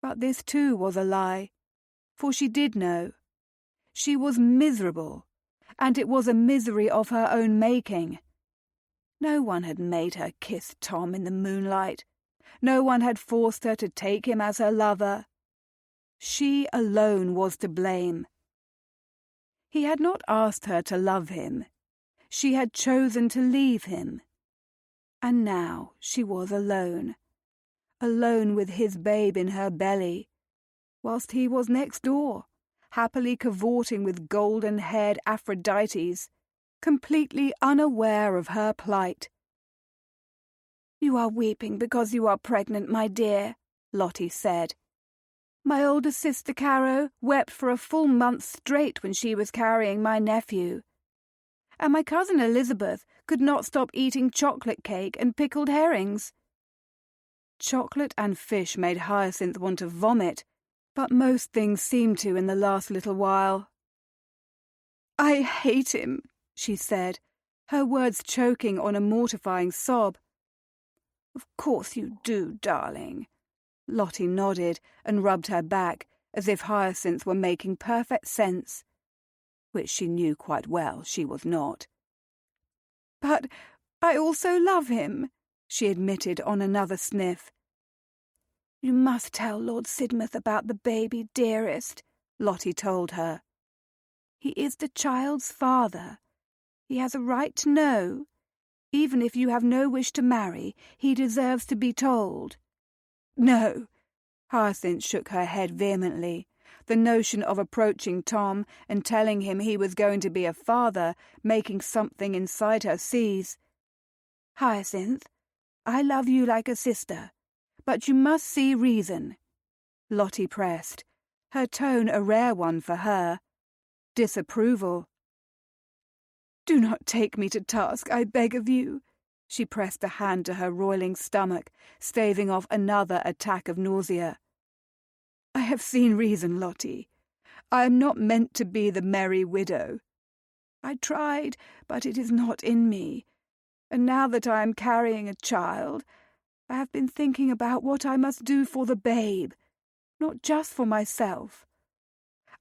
But this too was a lie, for she did know. She was miserable, and it was a misery of her own making. No one had made her kiss Tom in the moonlight. No one had forced her to take him as her lover. She alone was to blame. He had not asked her to love him. She had chosen to leave him. And now she was alone. Alone with his babe in her belly, whilst he was next door, happily cavorting with golden-haired Aphrodites, completely unaware of her plight. "You are weeping because you are pregnant, my dear," Lottie said. "My older sister Caro wept for a full month straight when she was carrying my nephew. And my cousin Elizabeth could not stop eating chocolate cake and pickled herrings." Chocolate and fish made Hyacinth want to vomit, but most things seemed to in the last little while. "I hate him," she said, her words choking on a mortifying sob. "Of course you do, darling." Lottie nodded and rubbed her back as if Hyacinth were making perfect sense, which she knew quite well she was not. "But I also love him," she admitted on another sniff. "You must tell Lord Sidmouth about the baby, dearest," Lottie told her. "He is the child's father. He has a right to know. Even if you have no wish to marry, he deserves to be told." "No." Hyacinth shook her head vehemently. the notion of approaching Tom and telling him he was going to be a father, making something inside her seize. "Hyacinth, I love you like a sister, but you must see reason," Lottie pressed, her tone a rare one for her. Disapproval. "Do not take me to task, I beg of you." She pressed a hand to her roiling stomach, staving off another attack of nausea. "I have seen reason, Lottie. I am not meant to be the merry widow. I tried, but it is not in me. And now that I am carrying a child, I have been thinking about what I must do for the babe, not just for myself.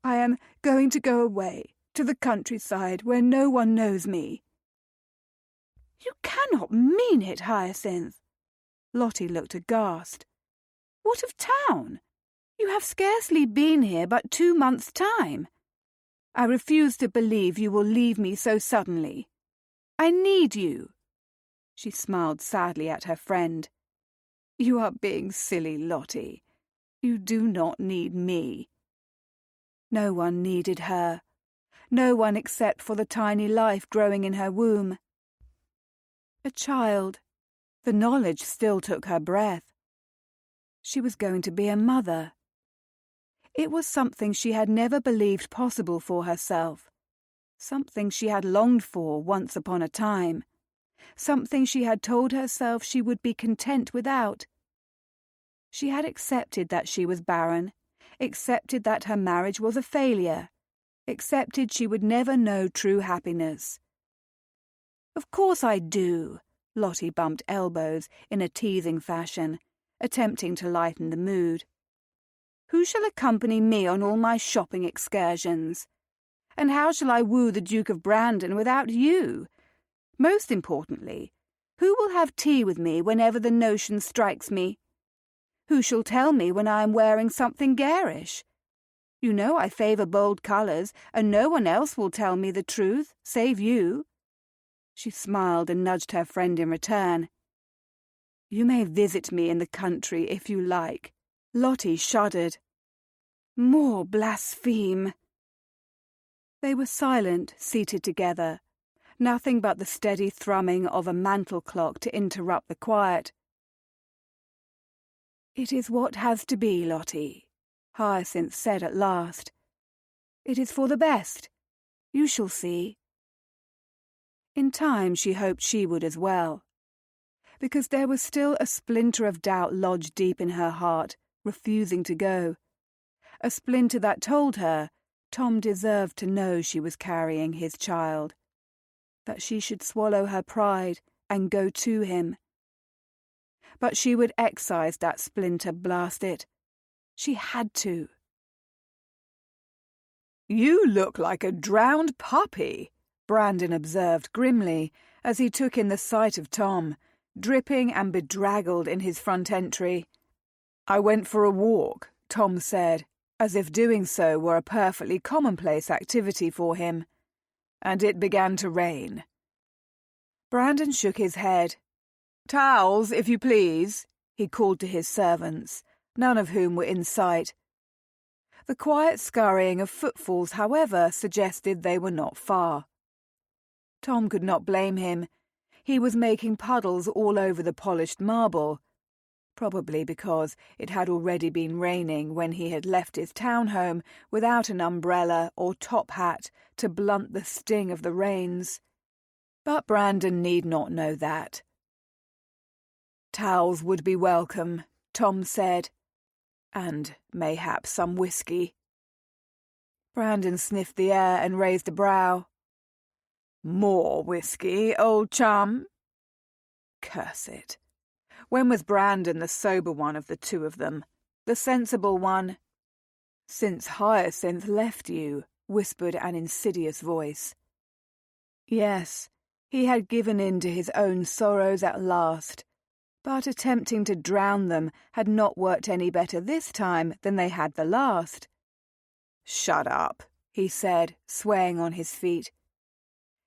I am going to go away, to the countryside, where no one knows me." "You cannot mean it, Hyacinth." Lottie looked aghast. "What of town? You have scarcely been here but 2 months' time. I refuse to believe you will leave me so suddenly. I need you." She smiled sadly at her friend. "You are being silly, Lottie. You do not need me." No one needed her. No one except for the tiny life growing in her womb. A child. The knowledge still took her breath. She was going to be a mother. It was something she had never believed possible for herself. Something she had longed for once upon a time. Something she had told herself she would be content without. She had accepted that she was barren, accepted that her marriage was a failure, accepted she would never know true happiness. "Of course I do," Lottie bumped elbows in a teasing fashion, attempting to lighten the mood. "Who shall accompany me on all my shopping excursions? And how shall I woo the Duke of Brandon without you? Most importantly, who will have tea with me whenever the notion strikes me? Who shall tell me when I am wearing something garish? You know I favour bold colours, and no one else will tell me the truth, save you." She smiled and nudged her friend in return. "You may visit me in the country if you like." Lottie shuddered. More blaspheme. They were silent, seated together. Nothing but the steady thrumming of a mantel clock to interrupt the quiet. "It is what has to be, Lottie," Hyacinth said at last. "It is for the best. You shall see." In time she hoped she would as well, because there was still a splinter of doubt lodged deep in her heart, refusing to go. A splinter that told her Tom deserved to know she was carrying his child, that she should swallow her pride and go to him. But she would excise that splinter, blast it. She had to. "You look like a drowned puppy," Brandon observed grimly as he took in the sight of Tom, dripping and bedraggled in his front entry. "I went for a walk," Tom said, as if doing so were a perfectly commonplace activity for him. "And it began to rain." Brandon shook his head. "Towels, if you please," he called to his servants, none of whom were in sight. The quiet scurrying of footfalls, however, suggested they were not far. Tom could not blame him. He was making puddles all over the polished marble, probably because it had already been raining when he had left his townhome without an umbrella or top hat to blunt the sting of the rains. But Brandon need not know that. "Towels would be welcome," Tom said, "and mayhap some whiskey." Brandon sniffed the air and raised a brow. "More whiskey, old chum?" Curse it. When was Brandon the sober one of the two of them? The sensible one? "Since Hyacinth left you," whispered an insidious voice. Yes, he had given in to his own sorrows at last, but attempting to drown them had not worked any better this time than they had the last. "Shut up," he said, swaying on his feet.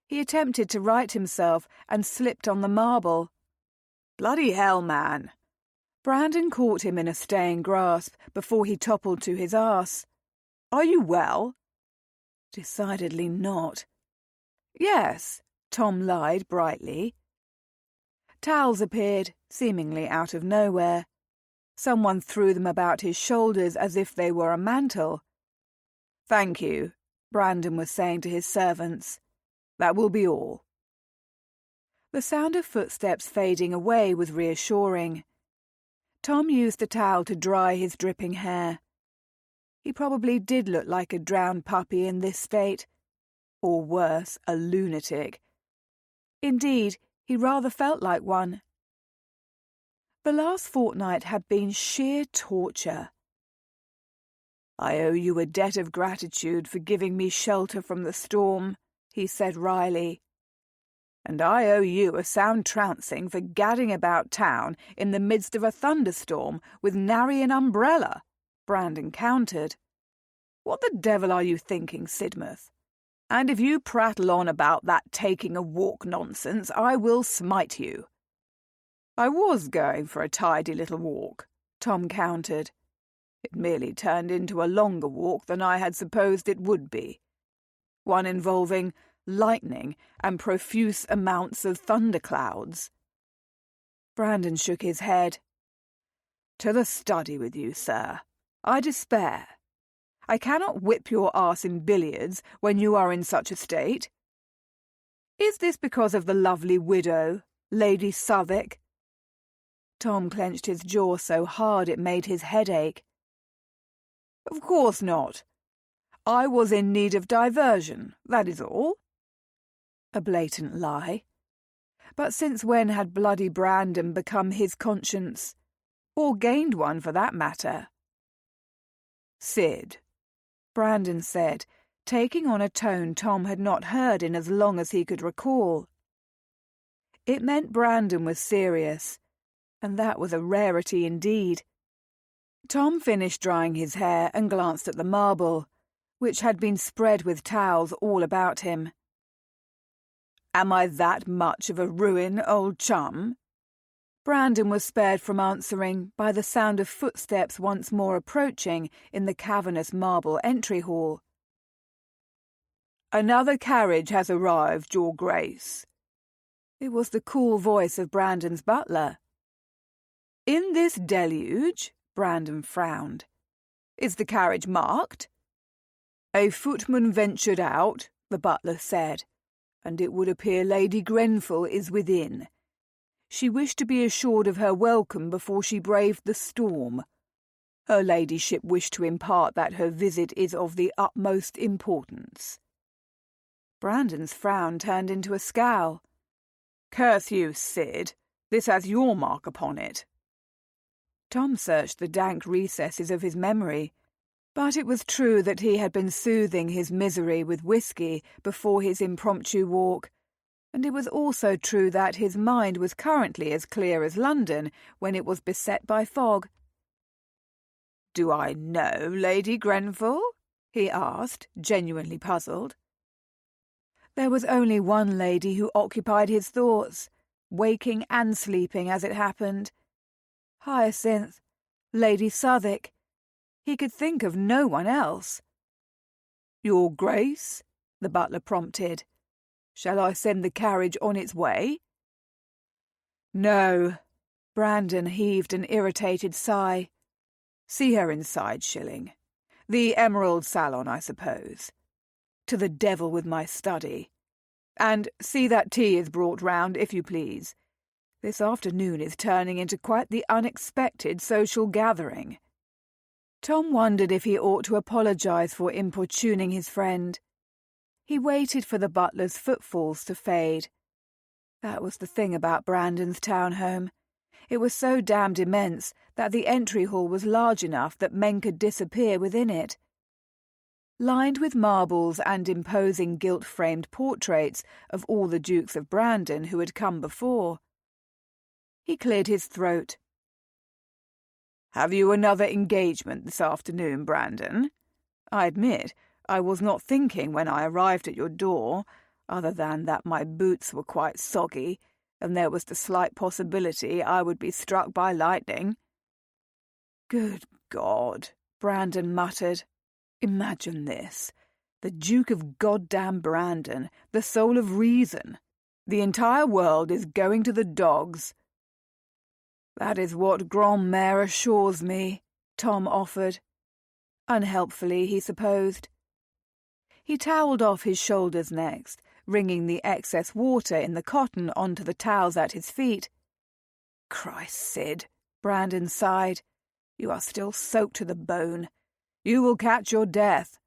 He attempted to right himself and slipped on the marble. "Bloody hell, man!" Brandon caught him in a staying grasp before he toppled to his arse. Are you well?" "Decidedly not." "Yes," Tom lied brightly. Towels appeared, seemingly out of nowhere. Someone threw them about his shoulders as if they were a mantle. "Thank you," Brandon was saying to his servants. "That will be all." The sound of footsteps fading away was reassuring. Tom used the towel to dry his dripping hair. He probably did look like a drowned puppy in this state. Or worse, a lunatic. Indeed, he rather felt like one. The last fortnight had been sheer torture. "I owe you a debt of gratitude for giving me shelter from the storm," he said wryly. "And I owe you a sound trouncing for gadding about town in the midst of a thunderstorm with nary an umbrella," Brandon countered. "What the devil are you thinking, Sidmouth? And if you prattle on about that taking a walk nonsense, I will smite you." "I was going for a tidy little walk," Tom countered. "It merely turned into a longer walk than I had supposed it would be. One involving lightning and profuse amounts of thunderclouds." Brandon shook his head. "To the study with you, sir. I despair. I cannot whip your arse in billiards when you are in such a state. Is this because of the lovely widow, Lady Southwark?" Tom clenched his jaw so hard it made his head ache. "Of course not. I was in need of diversion, that is all." A blatant lie. But since when had bloody Brandon become his conscience? Or gained one, for that matter? "Sid," Brandon said, taking on a tone Tom had not heard in as long as he could recall. It meant Brandon was serious, and that was a rarity indeed. Tom finished drying his hair and glanced at the marble, which had been spread with towels all about him. "Am I that much of a ruin, old chum?" Brandon was spared from answering by the sound of footsteps once more approaching in the cavernous marble entry hall. "Another carriage has arrived, Your Grace." It was the cool voice of Brandon's butler. "In this deluge?" Brandon frowned. "Is the carriage marked?" "A footman ventured out," the butler said, "and it would appear Lady Grenfell is within. She wished to be assured of her welcome before she braved the storm. Her ladyship wished to impart that her visit is of the utmost importance." Brandon's frown turned into a scowl. "Curse you, Sid. This has your mark upon it." Tom searched the dank recesses of his memory, but it was true that he had been soothing his misery with whiskey before his impromptu walk, and it was also true that his mind was currently as clear as London when it was beset by fog. "Do I know Lady Grenfell?" he asked, genuinely puzzled. There was only one lady who occupied his thoughts, waking and sleeping as it happened. Hyacinth, Lady Southwark. He could think of no one else. "Your Grace?" the butler prompted. "Shall I send the carriage on its way?" "No." Brandon heaved an irritated sigh. "See her inside, Shilling. The Emerald Salon, I suppose. To the devil with my study. And see that tea is brought round, if you please. This afternoon is turning into quite the unexpected social gathering." Tom wondered if he ought to apologize for importuning his friend. He waited for the butler's footfalls to fade. That was the thing about Brandon's townhome. It was so damned immense that the entry hall was large enough that men could disappear within it. Lined with marbles and imposing gilt-framed portraits of all the Dukes of Brandon who had come before. He cleared his throat. "Have you another engagement this afternoon, Brandon? I admit I was not thinking when I arrived at your door, other than that my boots were quite soggy, and there was the slight possibility I would be struck by lightning." "Good God," Brandon muttered. Imagine this. The Duke of Goddamn Brandon, the soul of reason. The entire world is going to the dogs. That is what Grand-mère assures me, Tom offered. Unhelpfully, he supposed. He towelled off his shoulders next, wringing the excess water in the cotton onto the towels at his feet. Christ, Sid, Brandon sighed. You are still soaked to the bone. You will catch your death.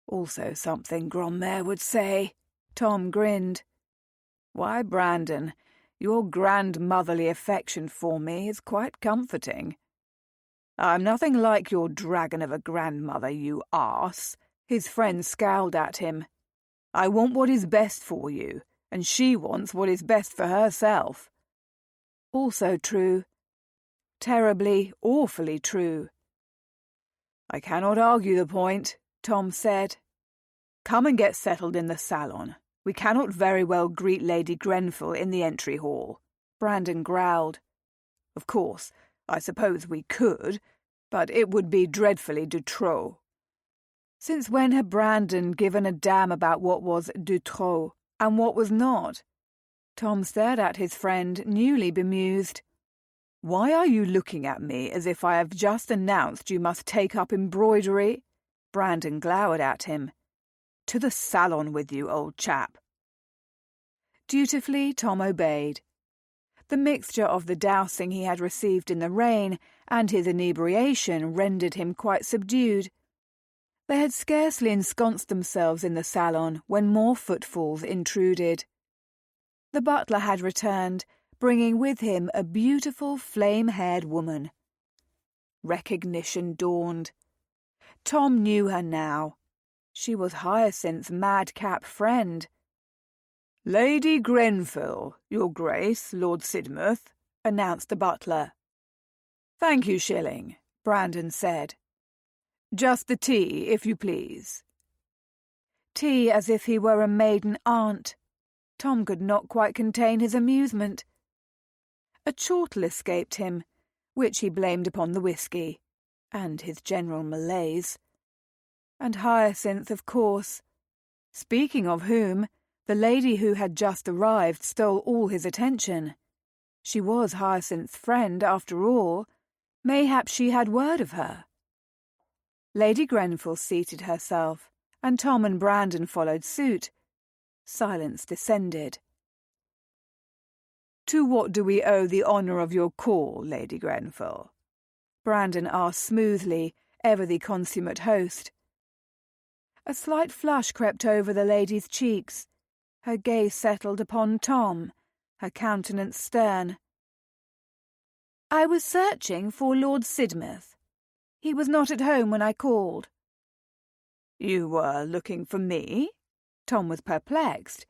Also something Grand-mère would say. Tom grinned. Why, Brandon, your grandmotherly affection for me is quite comforting. I'm nothing like your dragon of a grandmother, you arse. His friend scowled at him. I want what is best for you, and she wants what is best for herself. Also true. Terribly, awfully true. I cannot argue the point, Tom said. Come and get settled in the salon. We cannot very well greet Lady Grenfell in the entry hall. Brandon growled. Of course, I suppose we could, but it would be dreadfully de trop. Since when had Brandon given a damn about what was de trop and what was not? Tom stared at his friend, newly bemused. Why are you looking at me as if I have just announced you must take up embroidery? Brandon glowered at him. To the salon with you, old chap. Dutifully, Tom obeyed. The mixture of the dousing he had received in the rain and his inebriation rendered him quite subdued. They had scarcely ensconced themselves in the salon when more footfalls intruded. The butler had returned, bringing with him a beautiful flame-haired woman. Recognition dawned. Tom knew her now. She was Hyacinth's madcap friend. Lady Grenfell, Your Grace, Lord Sidmouth, announced the butler. Thank you, Shilling, Brandon said. Just the tea, if you please. Tea as if he were a maiden aunt. Tom could not quite contain his amusement. A chortle escaped him, which he blamed upon the whisky, and his general malaise. And Hyacinth, of course. Speaking of whom, the lady who had just arrived stole all his attention. She was Hyacinth's friend, after all. Mayhap she had word of her. Lady Grenfell seated herself, and Tom and Brandon followed suit. Silence descended. To what do we owe the honour of your call, Lady Grenfell? Brandon asked smoothly, ever the consummate host. A slight flush crept over the lady's cheeks. Her gaze settled upon Tom, her countenance stern. I was searching for Lord Sidmouth. He was not at home when I called. You were looking for me? Tom was perplexed.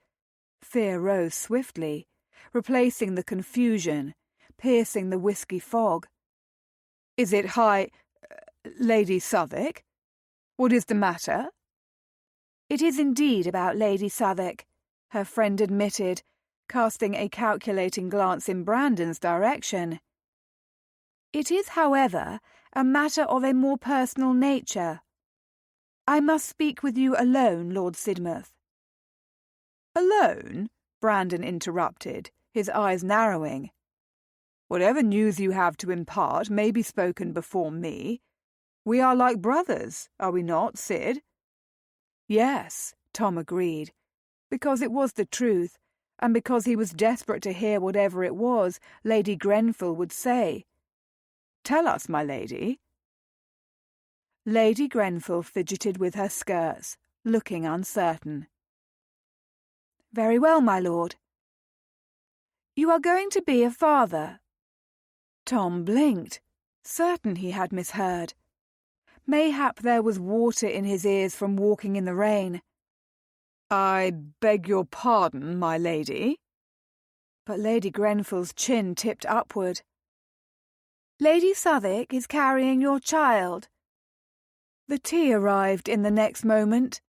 Fear rose swiftly, replacing the confusion, piercing the whisky fog. Is it Lady Southwark? What is the matter? It is indeed about Lady Southwark, her friend admitted, casting a calculating glance in Brandon's direction. It is, however, a matter of a more personal nature. I must speak with you alone, Lord Sidmouth. Alone? Brandon interrupted, his eyes narrowing. Whatever news you have to impart may be spoken before me. We are like brothers, are we not, Sid? Yes, Tom agreed, because it was the truth, and because he was desperate to hear whatever it was Lady Grenfell would say. Tell us, my lady. Lady Grenfell fidgeted with her skirts, looking uncertain. Very well, my lord. You are going to be a father. Tom blinked, certain he had misheard. Mayhap there was water in his ears from walking in the rain. I beg your pardon, my lady. But Lady Grenfell's chin tipped upward. Lady Southwark is carrying your child. The tea arrived in the next moment.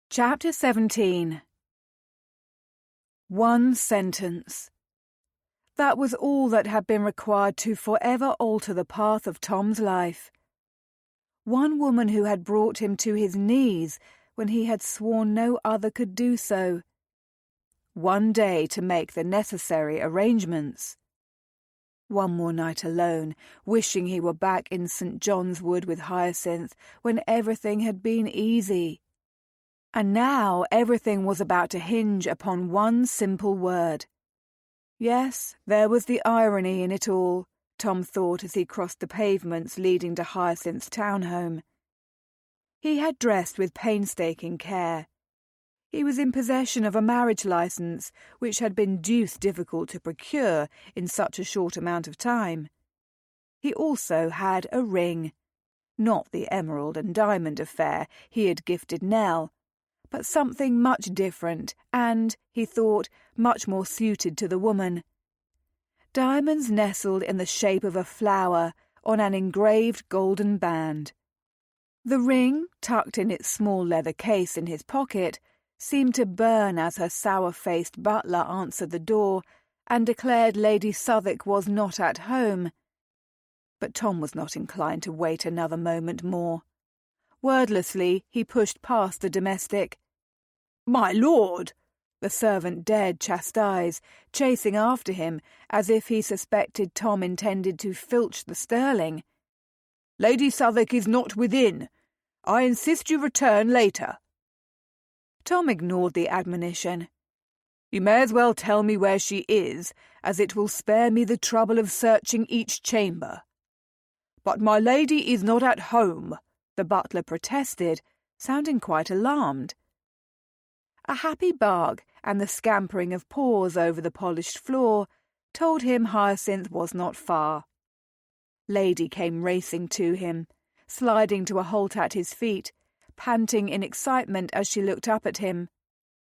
Chapter 17. One sentence. That was all that had been required to forever alter the path of Tom's life. one woman who had brought him to his knees when he had sworn no other could do so. One day to make the necessary arrangements. One more night alone, wishing he were back in St. John's Wood with Hyacinth when everything had been easy. And now everything was about to hinge upon one simple word. Yes, there was the irony in it all, Tom thought as he crossed the pavements leading to Hyacinth's townhome. He had dressed with painstaking care. He was in possession of a marriage licence which had been deuced difficult to procure in such a short amount of time. He also had a ring, not the emerald and diamond affair he had gifted Nell, but something much different and, he thought, much more suited to the woman. Diamonds nestled in the shape of a flower on an engraved golden band. The ring, tucked in its small leather case in his pocket, seemed to burn as her sour-faced butler answered the door and declared Lady Southwark was not at home. But Tom was not inclined to wait another moment more. Wordlessly, he pushed past the domestic. "My lord!" the servant dared chastise, chasing after him as if he suspected Tom intended to filch the sterling. "Lady Southwark is not within. I insist you return later." Tom ignored the admonition. "You may as well tell me where she is, as it will spare me the trouble of searching each chamber." "But my lady is not at home," the butler protested, sounding quite alarmed. A happy bark and the scampering of paws over the polished floor told him Hyacinth was not far. Lady came racing to him, sliding to a halt at his feet, panting in excitement as she looked up at him.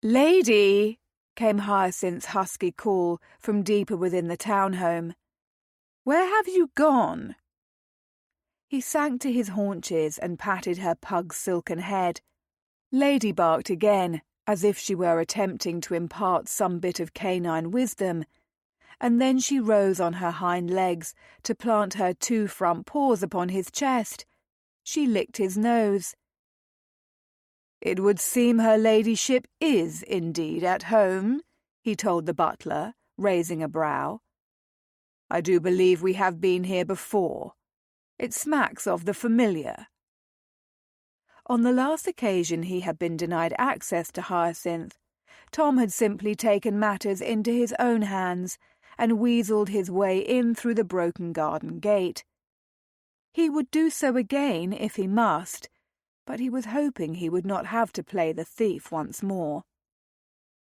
"Lady!" came Hyacinth's husky call from deeper within the townhome. "Where have you gone?" He sank to his haunches and patted her pug's silken head. Lady barked again, as if she were attempting to impart some bit of canine wisdom, and then she rose on her hind legs to plant her 2 front paws upon his chest. She licked his nose. "It would seem her ladyship is indeed at home," he told the butler, raising a brow. "I do believe we have been here before. It smacks of the familiar." On the last occasion he had been denied access to Hyacinth, Tom had simply taken matters into his own hands and weaseled his way in through the broken garden gate. He would do so again if he must, but he was hoping he would not have to play the thief once more.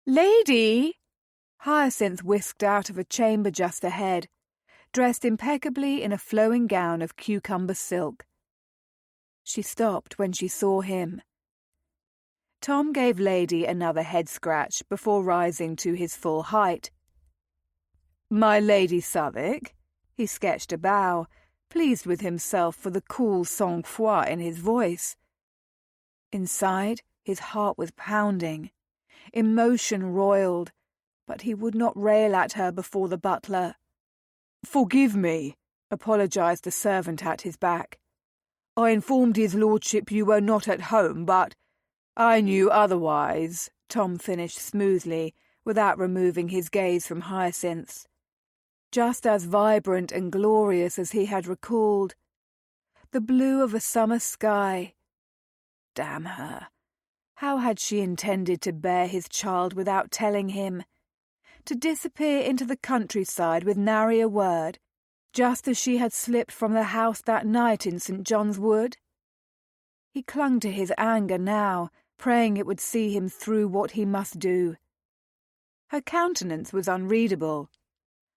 "Lady!" Hyacinth whisked out of a chamber just ahead, dressed impeccably in a flowing gown of cucumber silk. She stopped when she saw him. Tom gave Lady another head-scratch before rising to his full height. "My Lady Southwark," he sketched a bow, pleased with himself for the cool sang-froid in his voice. Inside, his heart was pounding. Emotion roiled, but he would not rail at her before the butler. "Forgive me," apologised the servant at his back. "I informed his lordship you were not at home, but I knew otherwise," Tom finished smoothly, without removing his gaze from Hyacinth's. Just as vibrant and glorious as he had recalled. The blue of a summer sky. Damn her. How had she intended to bear his child without telling him? To disappear into the countryside with nary a word, just as she had slipped from the house that night in St. John's Wood? He clung to his anger now, praying it would see him through what he must do. Her countenance was unreadable.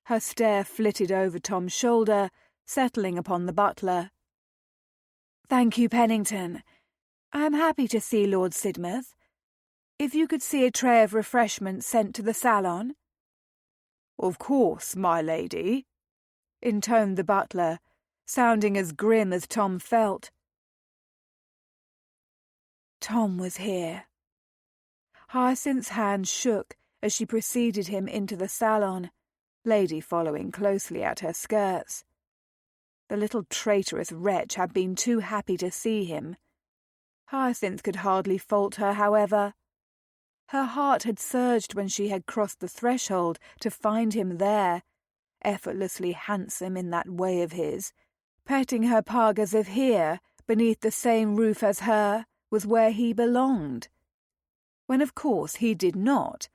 Her stare flitted over Tom's shoulder, settling upon the butler. "Thank you, Pennington. I am happy to see Lord Sidmouth. If you could see a tray of refreshments sent to the salon." "Of course, my lady," intoned the butler, sounding as grim as Tom felt. Tom was here. Hyacinth's hand shook as she preceded him into the salon, Lady following closely at her skirts. The little traitorous wretch had been too happy to see him. Hyacinth could hardly fault her, however. Her heart had surged when she had crossed the threshold to find him there, effortlessly handsome in that way of his, petting her pug as if here, beneath the same roof as her, was where he belonged. When of course he did not.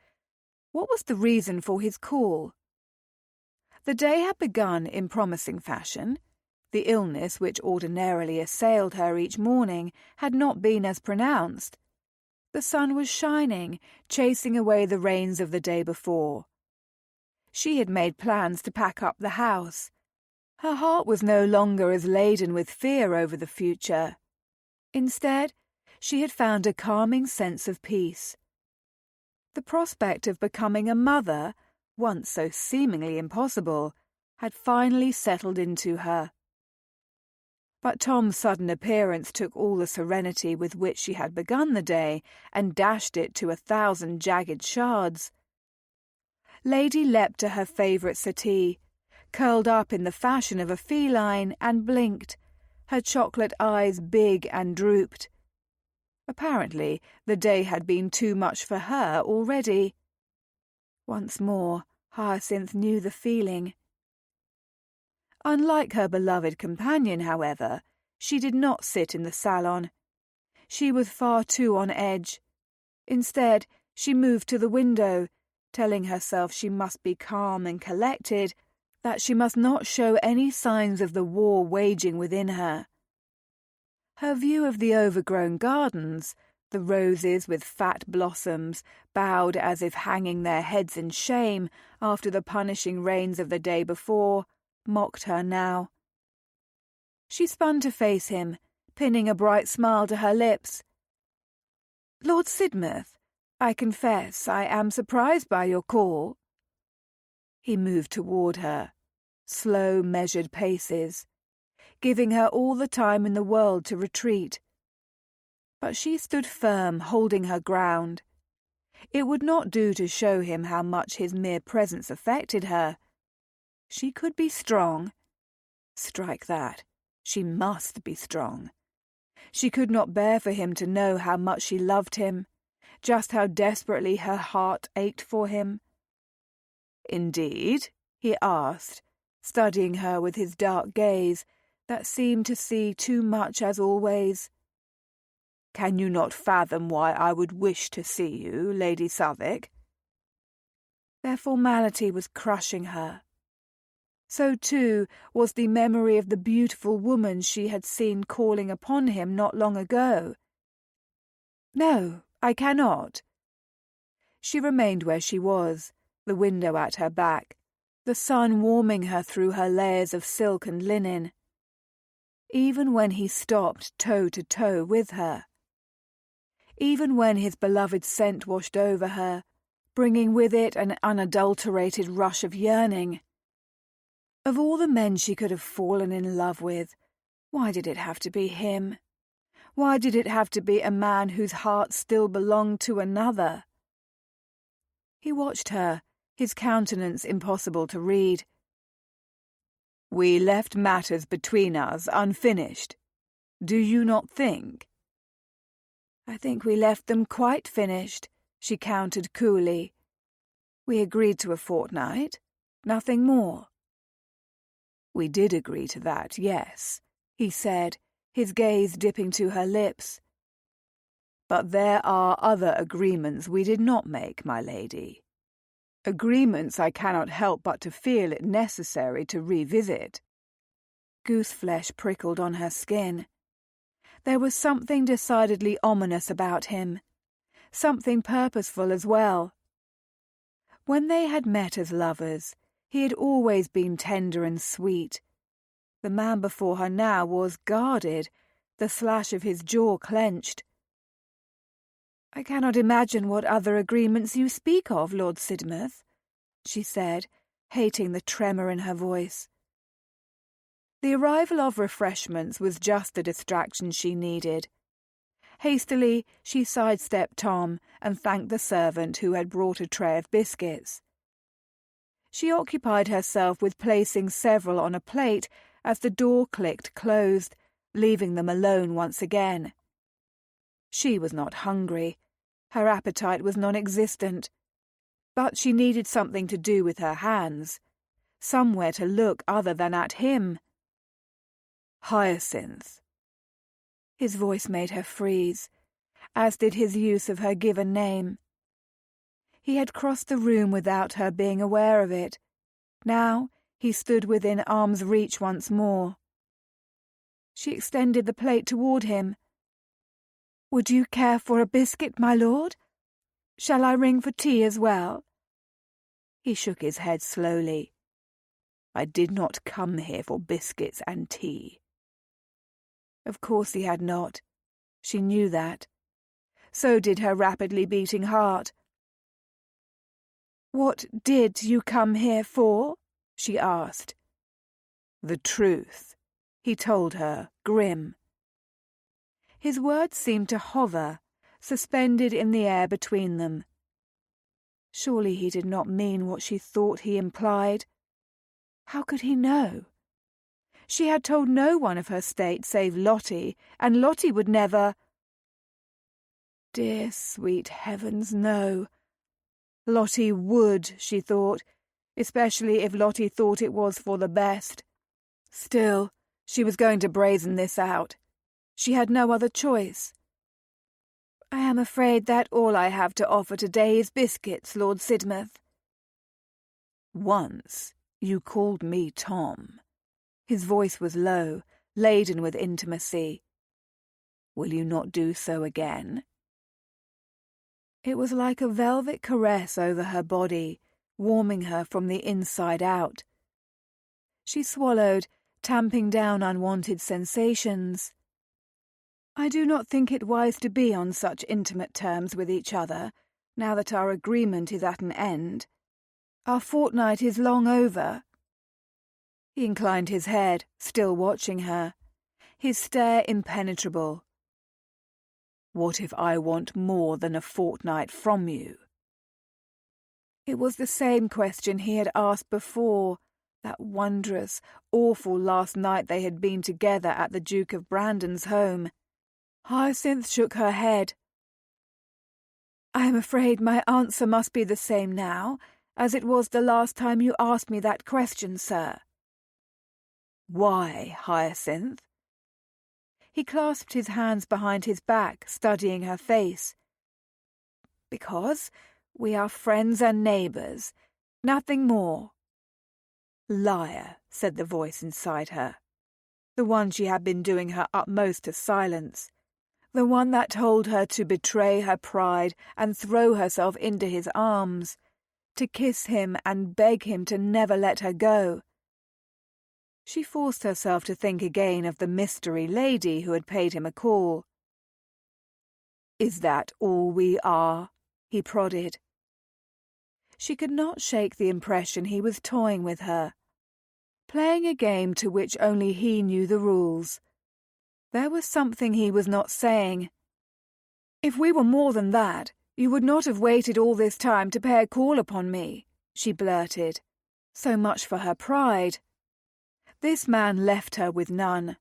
What was the reason for his call? The day had begun in promising fashion. The illness which ordinarily assailed her each morning had not been as pronounced. The sun was shining, chasing away the rains of the day before. She had made plans to pack up the house. Her heart was no longer as laden with fear over the future. Instead, she had found a calming sense of peace. The prospect of becoming a mother, once so seemingly impossible, had finally settled into her. But Tom's sudden appearance took all the serenity with which she had begun the day and dashed it to 1,000 jagged shards. Lady leapt to her favourite settee, curled up in the fashion of a feline, and blinked, her chocolate eyes big and drooped. Apparently, the day had been too much for her already. Once more, Hyacinth knew the feeling. Unlike her beloved companion, however, she did not sit in the salon. She was far too on edge. Instead, she moved to the window, telling herself she must be calm and collected, that she must not show any signs of the war waging within her. Her view of the overgrown gardens, the roses with fat blossoms, bowed as if hanging their heads in shame after the punishing rains of the day before, mocked her now. She spun to face him, pinning a bright smile to her lips. "Lord Sidmouth, I confess I am surprised by your call." He moved toward her, slow, measured paces, giving her all the time in the world to retreat. But she stood firm, holding her ground. It would not do to show him how much his mere presence affected her. She could be strong. Strike that. She must be strong. She could not bear for him to know how much she loved him, just how desperately her heart ached for him. "Indeed?" he asked, studying her with his dark gaze that seemed to see too much as always. "Can you not fathom why I would wish to see you, Lady Southwick?" Their formality was crushing her. So, too, was the memory of the beautiful woman she had seen calling upon him not long ago. "No, I cannot." She remained where she was, the window at her back, the sun warming her through her layers of silk and linen. Even when he stopped toe to toe with her. Even when his beloved scent washed over her, bringing with it an unadulterated rush of yearning. Of all the men she could have fallen in love with, why did it have to be him? Why did it have to be a man whose heart still belonged to another? He watched her, his countenance impossible to read. "We left matters between us unfinished. Do you not think?" "I think we left them quite finished," she countered coolly. "We agreed to a fortnight, nothing more." "We did agree to that, yes," he said, his gaze dipping to her lips. "But there are other agreements we did not make, my lady. Agreements I cannot help but to feel it necessary to revisit." Gooseflesh prickled on her skin. There was something decidedly ominous about him, something purposeful as well. When they had met as lovers, he had always been tender and sweet. The man before her now was guarded, the slash of his jaw clenched. "I cannot imagine what other agreements you speak of, Lord Sidmouth," she said, hating the tremor in her voice. The arrival of refreshments was just the distraction she needed. Hastily, she sidestepped Tom and thanked the servant who had brought a tray of biscuits. She occupied herself with placing several on a plate as the door clicked closed, leaving them alone once again. She was not hungry. Her appetite was non-existent. But she needed something to do with her hands, somewhere to look other than at him. Hyacinth. His voice made her freeze, as did his use of her given name. He had crossed the room without her being aware of it. Now he stood within arm's reach once more. She extended the plate toward him. "Would you care for a biscuit, my lord? Shall I ring for tea as well?" He shook his head slowly. "I did not come here for biscuits and tea." Of course he had not. She knew that. So did her rapidly beating heart. "What did you come here for?" she asked. "The truth," he told her, grim. His words seemed to hover, suspended in the air between them. Surely he did not mean what she thought he implied. How could he know? She had told no one of her state save Lottie, and Lottie would never— Dear sweet heavens, no. Lottie would, she thought, especially if Lottie thought it was for the best. Still, she was going to brazen this out. She had no other choice. "I am afraid that all I have to offer today is biscuits, Lord Sidmouth." "Once you called me Tom." His voice was low, laden with intimacy. "Will you not do so again?" It was like a velvet caress over her body, warming her from the inside out. She swallowed, tamping down unwanted sensations. "I do not think it wise to be on such intimate terms with each other, now that our agreement is at an end. Our fortnight is long over." He inclined his head, still watching her, his stare impenetrable. "What if I want more than a fortnight from you?" It was the same question he had asked before, that wondrous, awful last night they had been together at the Duke of Brandon's home. Hyacinth shook her head. "I am afraid my answer must be the same now, as it was the last time you asked me that question, sir." "Why, Hyacinth?" He clasped his hands behind his back, studying her face. "Because we are friends and neighbours, nothing more." "Liar," said the voice inside her, the one she had been doing her utmost to silence, the one that told her to betray her pride and throw herself into his arms, to kiss him and beg him to never let her go. She forced herself to think again of the mystery lady who had paid him a call. "Is that all we are?" he prodded. She could not shake the impression he was toying with her, playing a game to which only he knew the rules. There was something he was not saying. "If we were more than that, you would not have waited all this time to pay a call upon me," she blurted. So much for her pride. This man left her with none.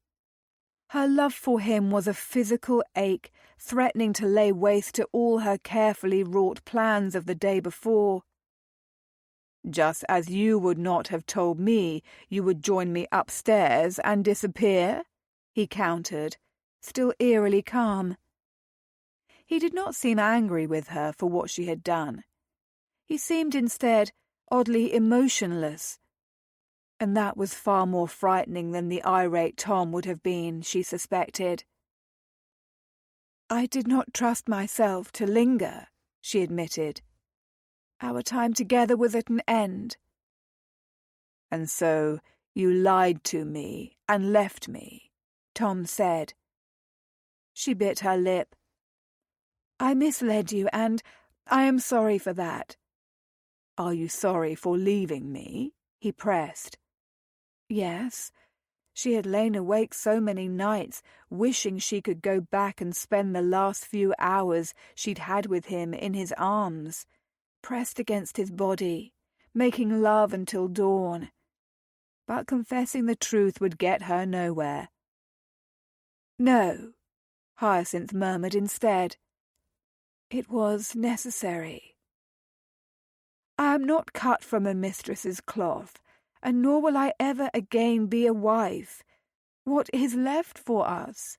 Her love for him was a physical ache, threatening to lay waste to all her carefully wrought plans of the day before. "Just as you would not have told me you would join me upstairs and disappear," he countered, still eerily calm. He did not seem angry with her for what she had done. He seemed instead oddly emotionless, and that was far more frightening than the irate Tom would have been, she suspected. "I did not trust myself to linger," she admitted. "Our time together was at an end." "And so you lied to me and left me," Tom said. She bit her lip. "I misled you, and I am sorry for that." "Are you sorry for leaving me?" he pressed. Yes. She had lain awake so many nights, wishing she could go back and spend the last few hours she'd had with him in his arms, pressed against his body, making love until dawn. But confessing the truth would get her nowhere. "No," Hyacinth murmured instead. "It was necessary. I am not cut from a mistress's cloth, and nor will I ever again be a wife. What is left for us?"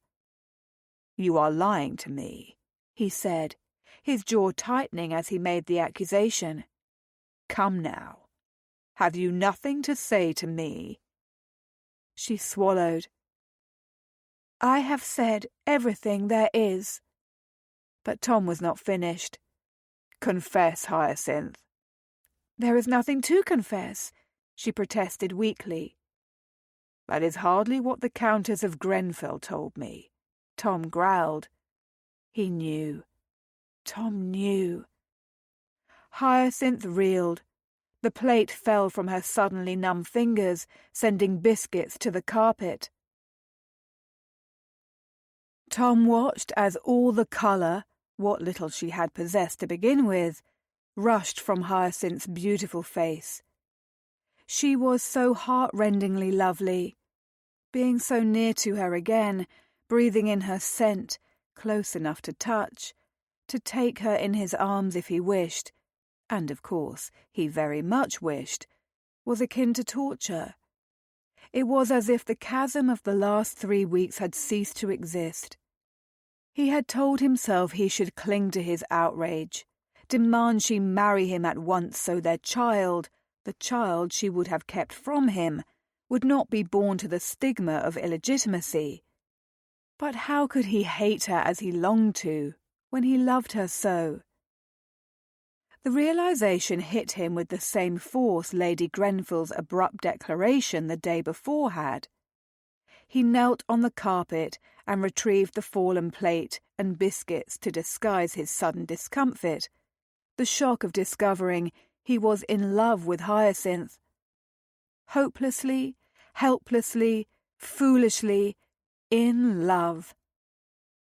"You are lying to me," he said, his jaw tightening as he made the accusation. "Come now. Have you nothing to say to me?" She swallowed. "I have said everything there is." But Tom was not finished. "Confess, Hyacinth." "There is nothing to confess," she protested weakly. "That is hardly what the Countess of Grenfell told me," Tom growled. He knew. Tom knew. Hyacinth reeled. The plate fell from her suddenly numb fingers, sending biscuits to the carpet. Tom watched as all the colour, what little she had possessed to begin with, rushed from Hyacinth's beautiful face. She was so heart-rendingly lovely. Being so near to her again, breathing in her scent, close enough to touch, to take her in his arms if he wished, and of course he very much wished, was akin to torture. It was as if the chasm of the last 3 weeks had ceased to exist. He had told himself he should cling to his outrage, demand she marry him at once so their child, the child she would have kept from him, would not be born to the stigma of illegitimacy. But how could he hate her as he longed to, when he loved her so? The realization hit him with the same force Lady Grenfell's abrupt declaration the day before had. He knelt on the carpet and retrieved the fallen plate and biscuits to disguise his sudden discomfort, the shock of discovering he was in love with Hyacinth. Hopelessly, helplessly, foolishly, in love.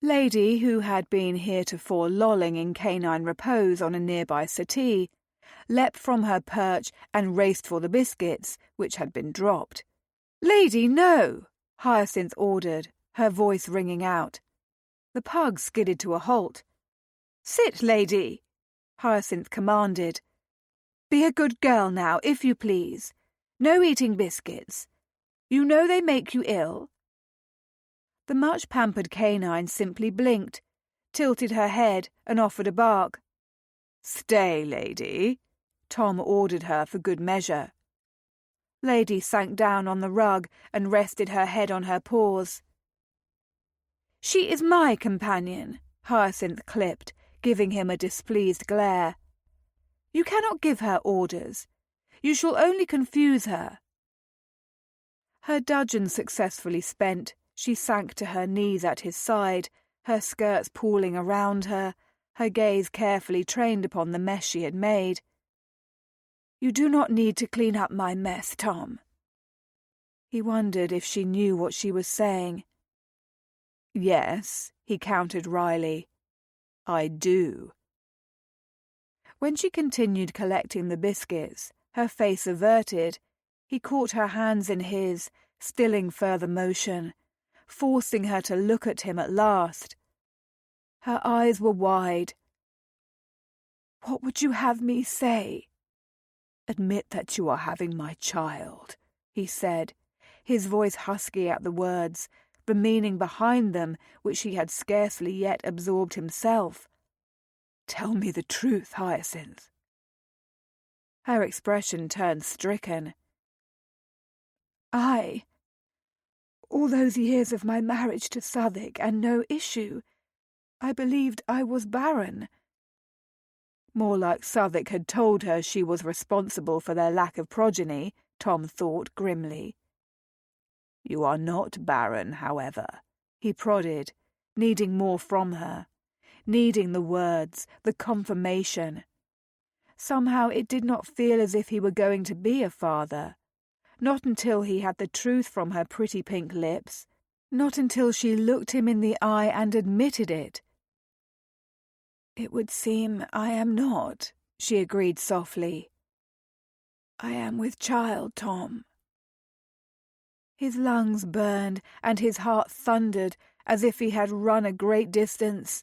Lady, who had been heretofore lolling in canine repose on a nearby settee, leapt from her perch and raced for the biscuits, which had been dropped. "Lady, no!" Hyacinth ordered, her voice ringing out. The pug skidded to a halt. "Sit, lady," Hyacinth commanded. "Be a good girl now, if you please. No eating biscuits. You know they make you ill." The much-pampered canine simply blinked, tilted her head, and offered a bark. "Stay, lady," Tom ordered her for good measure. Lady sank down on the rug and rested her head on her paws. "She is my companion," Hyacinth clipped, giving him a displeased glare. "You cannot give her orders. You shall only confuse her." Her dudgeon successfully spent, she sank to her knees at his side, her skirts pooling around her, her gaze carefully trained upon the mess she had made. "You do not need to clean up my mess, Tom." He wondered if she knew what she was saying. "Yes," he countered wryly. "I do." When she continued collecting the biscuits, her face averted, he caught her hands in his, stilling further motion, forcing her to look at him at last. Her eyes were wide. "What would you have me say?" "Admit that you are having my child," he said, his voice husky at the words, the meaning behind them which he had scarcely yet absorbed himself. "Tell me the truth, Hyacinth." Her expression turned stricken. All those years of my marriage to Southwick and no issue, I believed I was barren." More like Southwick had told her she was responsible for their lack of progeny, Tom thought grimly. "You are not barren, however," he prodded, needing more from her, needing the words, the confirmation. Somehow it did not feel as if he were going to be a father. Not until he had the truth from her pretty pink lips, not until she looked him in the eye and admitted it. "It would seem I am not," she agreed softly. "I am with child, Tom." His lungs burned, and his heart thundered as if he had run a great distance.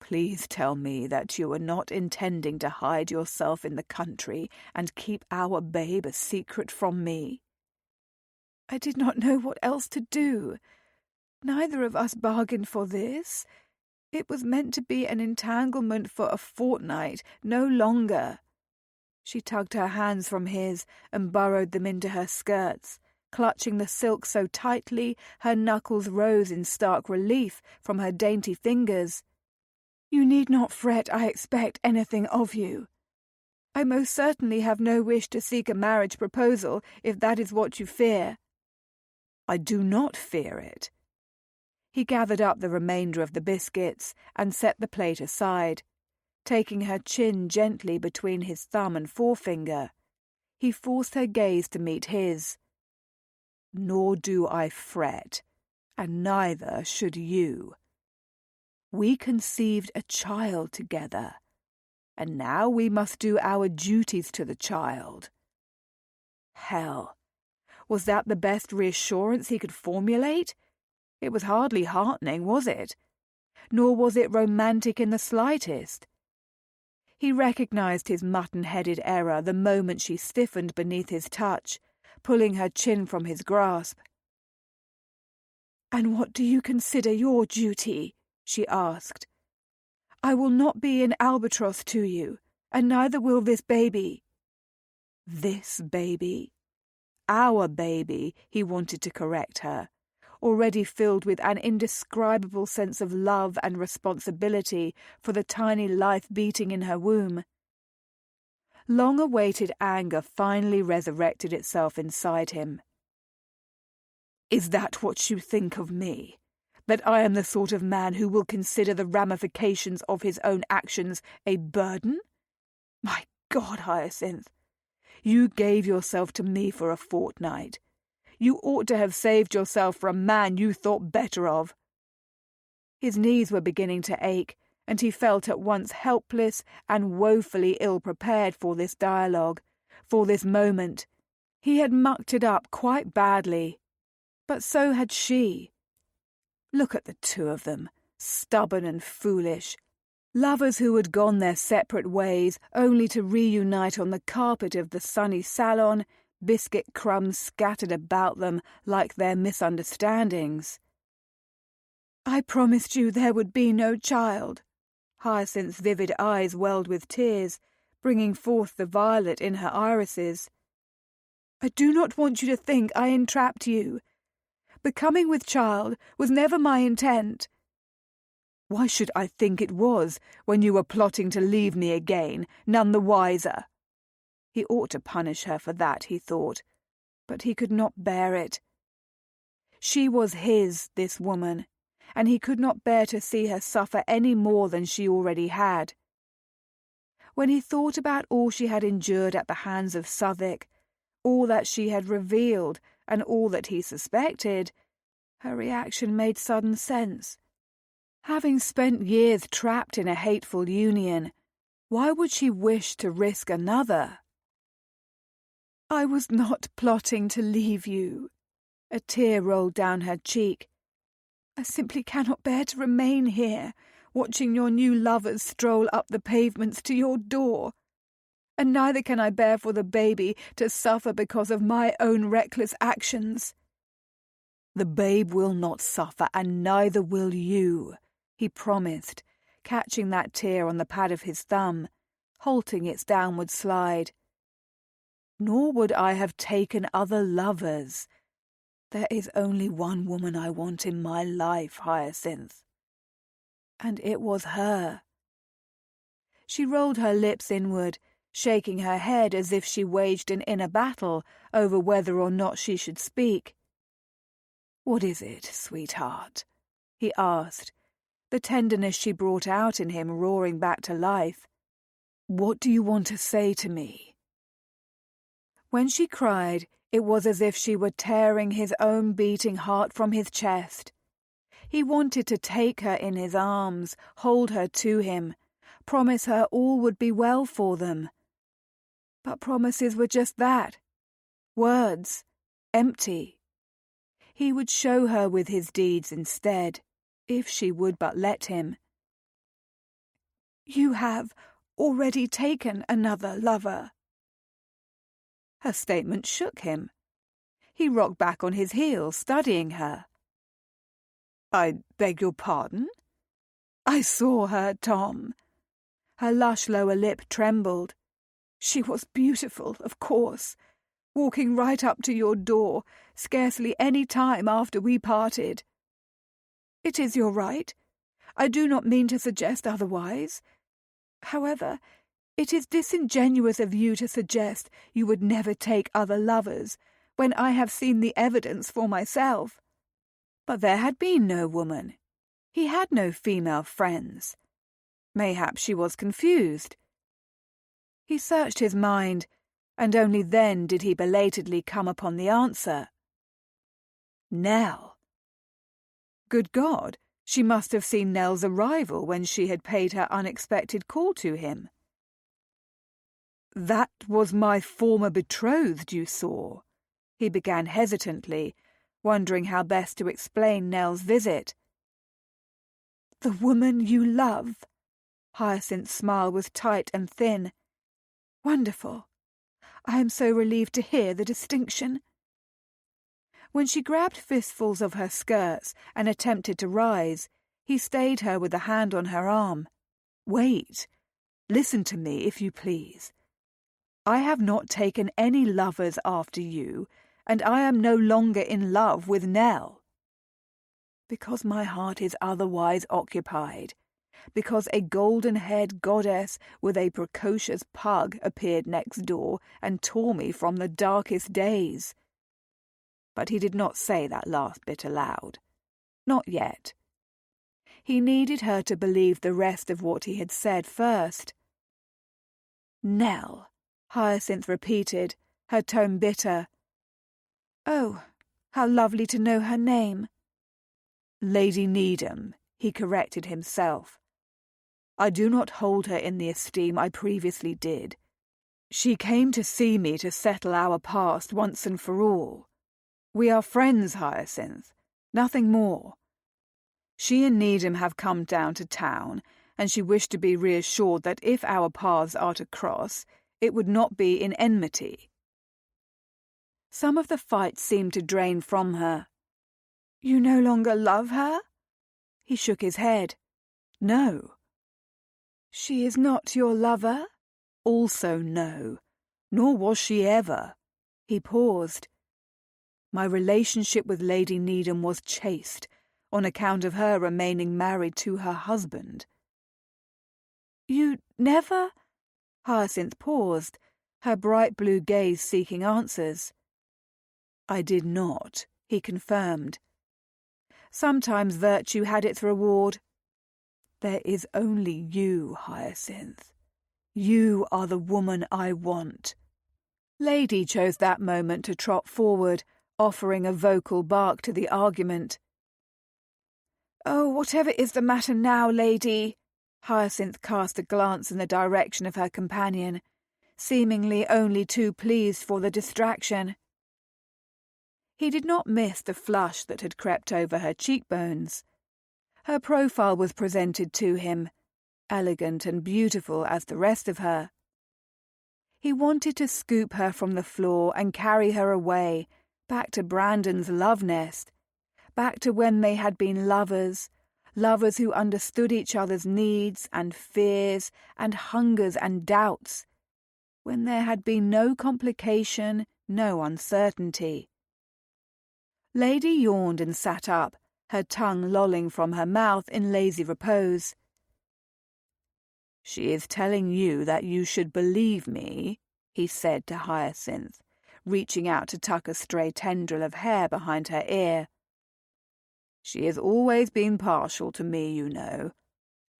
Please tell me that you are not intending to hide yourself in the country and keep our babe a secret from me. I did not know what else to do. Neither of us bargained for this. It was meant to be an entanglement for a fortnight, no longer. She tugged her hands from his and burrowed them into her skirts, clutching the silk so tightly her knuckles rose in stark relief from her dainty fingers. You need not fret I expect anything of you. I most certainly have no wish to seek a marriage proposal, if that is what you fear. I do not fear it. He gathered up the remainder of the biscuits and set the plate aside. Taking her chin gently between his thumb and forefinger, he forced her gaze to meet his. Nor do I fret, and neither should you. We conceived a child together, and now we must do our duties to the child. Hell, was that the best reassurance he could formulate? It was hardly heartening, was it? Nor was it romantic in the slightest. He recognized his mutton-headed error the moment she stiffened beneath his touch, pulling her chin from his grasp. "And what do you consider your duty?" she asked. "I will not be an albatross to you, and neither will this baby." This baby? Our baby, he wanted to correct her, already filled with an indescribable sense of love and responsibility for the tiny life beating in her womb. Long-awaited anger finally resurrected itself inside him. Is that what you think of me? That I am the sort of man who will consider the ramifications of his own actions a burden? My God, Hyacinth, you gave yourself to me for a fortnight. You ought to have saved yourself for a man you thought better of. His knees were beginning to ache, and he felt at once helpless and woefully ill-prepared for this dialogue, for this moment. He had mucked it up quite badly, but so had she. Look at the two of them, stubborn and foolish, lovers who had gone their separate ways only to reunite on the carpet of the sunny salon, biscuit crumbs scattered about them like their misunderstandings. "I promised you there would be no child." Hyacinth's vivid eyes welled with tears, bringing forth the violet in her irises. "I do not want you to think I entrapped you. Becoming with child was never my intent." Why should I think it was, when you were plotting to leave me again, none the wiser? He ought to punish her for that, he thought, but he could not bear it. She was his, this woman, and he could not bear to see her suffer any more than she already had. When he thought about all she had endured at the hands of Southwick, all that she had revealed and all that he suspected, her reaction made sudden sense. Having spent years trapped in a hateful union, why would she wish to risk another? "I was not plotting to leave you." A tear rolled down her cheek. "I simply cannot bear to remain here, watching your new lovers stroll up the pavements to your door. And neither can I bear for the baby to suffer because of my own reckless actions." The babe will not suffer, and neither will you, he promised, catching that tear on the pad of his thumb, halting its downward slide. Nor would I have taken other lovers. There is only one woman I want in my life, Hyacinth. And it was her. She rolled her lips inward, shaking her head as if she waged an inner battle over whether or not she should speak. "What is it, sweetheart?" he asked, the tenderness she brought out in him roaring back to life. "What do you want to say to me?" When she cried, it was as if she were tearing his own beating heart from his chest. He wanted to take her in his arms, hold her to him, promise her all would be well for them. But promises were just that. Words. Empty. He would show her with his deeds instead, if she would but let him. "You have already taken another lover." Her statement shook him. He rocked back on his heels, studying her. "I beg your pardon?" "I saw her, Tom." Her lush lower lip trembled. "She was beautiful, of course, walking right up to your door, scarcely any time after we parted. It is your right. I do not mean to suggest otherwise. However, it is disingenuous of you to suggest you would never take other lovers, when I have seen the evidence for myself." But there had been no woman. He had no female friends. Mayhap she was confused. He searched his mind, and only then did he belatedly come upon the answer. Nell. Good God, she must have seen Nell's arrival when she had paid her unexpected call to him. "That was my former betrothed you saw," he began hesitantly, wondering how best to explain Nell's visit. "The woman you love?" Hyacinth's smile was tight and thin. "Wonderful. I am so relieved to hear the distinction." When she grabbed fistfuls of her skirts and attempted to rise, he stayed her with a hand on her arm. "Wait. Listen to me, if you please. I have not taken any lovers after you, and I am no longer in love with Nell. Because my heart is otherwise occupied. Because a golden-haired goddess with a precocious pug appeared next door and tore me from the darkest days." But he did not say that last bit aloud. Not yet. He needed her to believe the rest of what he had said first. "Nell," Hyacinth repeated, her tone bitter. "Oh, how lovely to know her name." "Lady Needham," he corrected himself. "I do not hold her in the esteem I previously did. She came to see me to settle our past once and for all. We are friends, Hyacinth, nothing more. She and Needham have come down to town, and she wished to be reassured that if our paths are to cross, it would not be in enmity." Some of the fight seemed to drain from her. "You no longer love her?" He shook his head. "No." "She is not your lover?" "Also no. Nor was she ever." He paused. "My relationship with Lady Needham was chaste, on account of her remaining married to her husband." "You never—" Hyacinth paused, her bright blue gaze seeking answers. "I did not," he confirmed. Sometimes virtue had its reward. "There is only you, Hyacinth. You are the woman I want." Lady chose that moment to trot forward, offering a vocal bark to the argument. "Oh, whatever is the matter now, lady?" Hyacinth cast a glance in the direction of her companion, seemingly only too pleased for the distraction. He did not miss the flush that had crept over her cheekbones. Her profile was presented to him, elegant and beautiful as the rest of her. He wanted to scoop her from the floor and carry her away, back to Brandon's love nest, back to when they had been lovers, lovers who understood each other's needs and fears and hungers and doubts, when there had been no complication, no uncertainty. Lady yawned and sat up, her tongue lolling from her mouth in lazy repose. "She is telling you that you should believe me," he said to Hyacinth, reaching out to tuck a stray tendril of hair behind her ear. "She has always been partial to me, you know.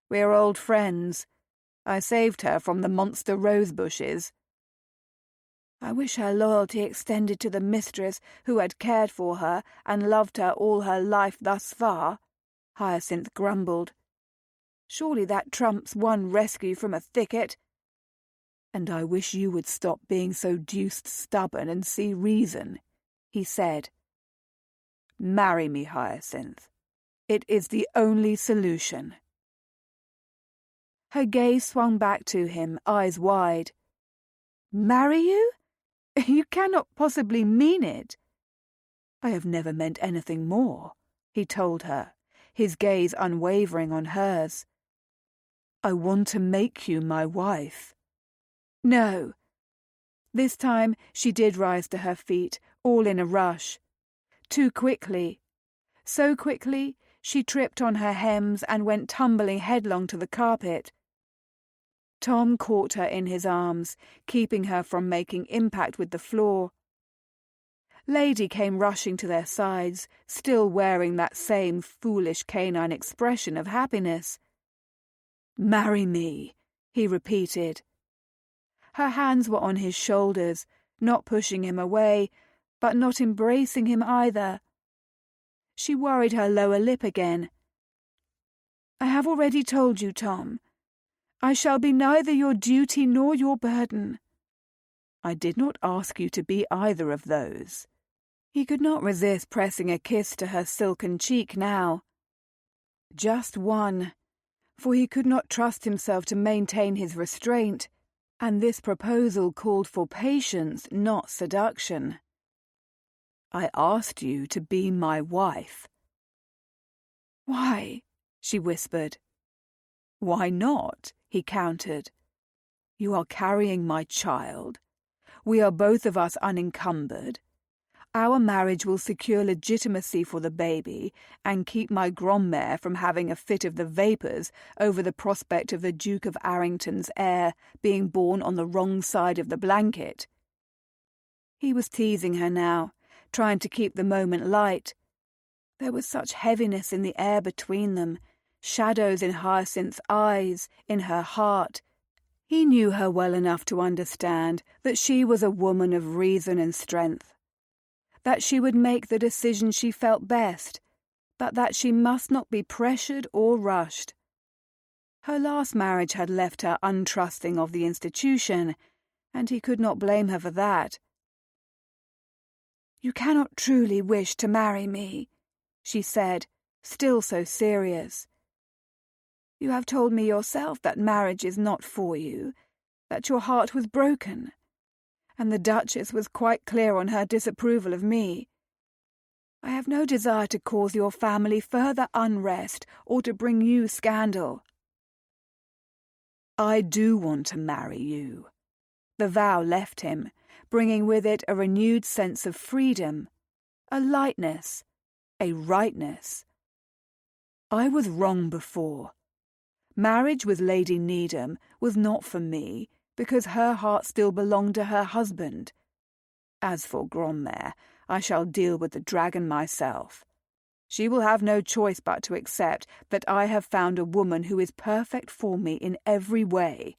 We are old friends. I saved her from the monster rose bushes." "I wish her loyalty extended to the mistress who had cared for her and loved her all her life thus far," Hyacinth grumbled. "Surely that trumps one rescue from a thicket." "And I wish you would stop being so deuced stubborn and see reason," he said. Marry me, Hyacinth. It is the only solution." Her gaze swung back to him, eyes wide. "Marry you? You cannot possibly mean it." "I have never meant anything more," he told her, his gaze unwavering on hers. "I want to make you my wife." "No." This time she did rise to her feet, all in a rush. Too quickly. So quickly she tripped on her hems and went tumbling headlong to the carpet. Tom caught her in his arms, keeping her from making impact with the floor. Lady came rushing to their sides, still wearing that same foolish canine expression of happiness. "Marry me," he repeated. Her hands were on his shoulders, not pushing him away, but not embracing him either. She worried her lower lip again. "I have already told you, Tom. I shall be neither your duty nor your burden." "I did not ask you to be either of those." He could not resist pressing a kiss to her silken cheek now. Just one, for he could not trust himself to maintain his restraint, and this proposal called for patience, not seduction. "I asked you to be my wife." "Why?" she whispered. "Why not?" he countered. "You are carrying my child. We are both of us unencumbered. Our marriage will secure legitimacy for the baby and keep my Grommare from having a fit of the vapours over the prospect of the Duke of Arrington's heir being born on the wrong side of the blanket." He was teasing her now, trying to keep the moment light. There was such heaviness in the air between them, shadows in Hyacinth's eyes, in her heart. He knew her well enough to understand that she was a woman of reason and strength, that she would make the decision she felt best, but that she must not be pressured or rushed. Her last marriage had left her untrusting of the institution, and he could not blame her for that. "You cannot truly wish to marry me," she said, still so serious. "You have told me yourself that marriage is not for you, that your heart was broken, and the Duchess was quite clear on her disapproval of me. I have no desire to cause your family further unrest or to bring you scandal." "I do want to marry you." The vow left him, bringing with it a renewed sense of freedom, a lightness, a rightness. "I was wrong before. Marriage with Lady Needham was not for me, because her heart still belonged to her husband. As for Grommare, I shall deal with the dragon myself. She will have no choice but to accept that I have found a woman who is perfect for me in every way."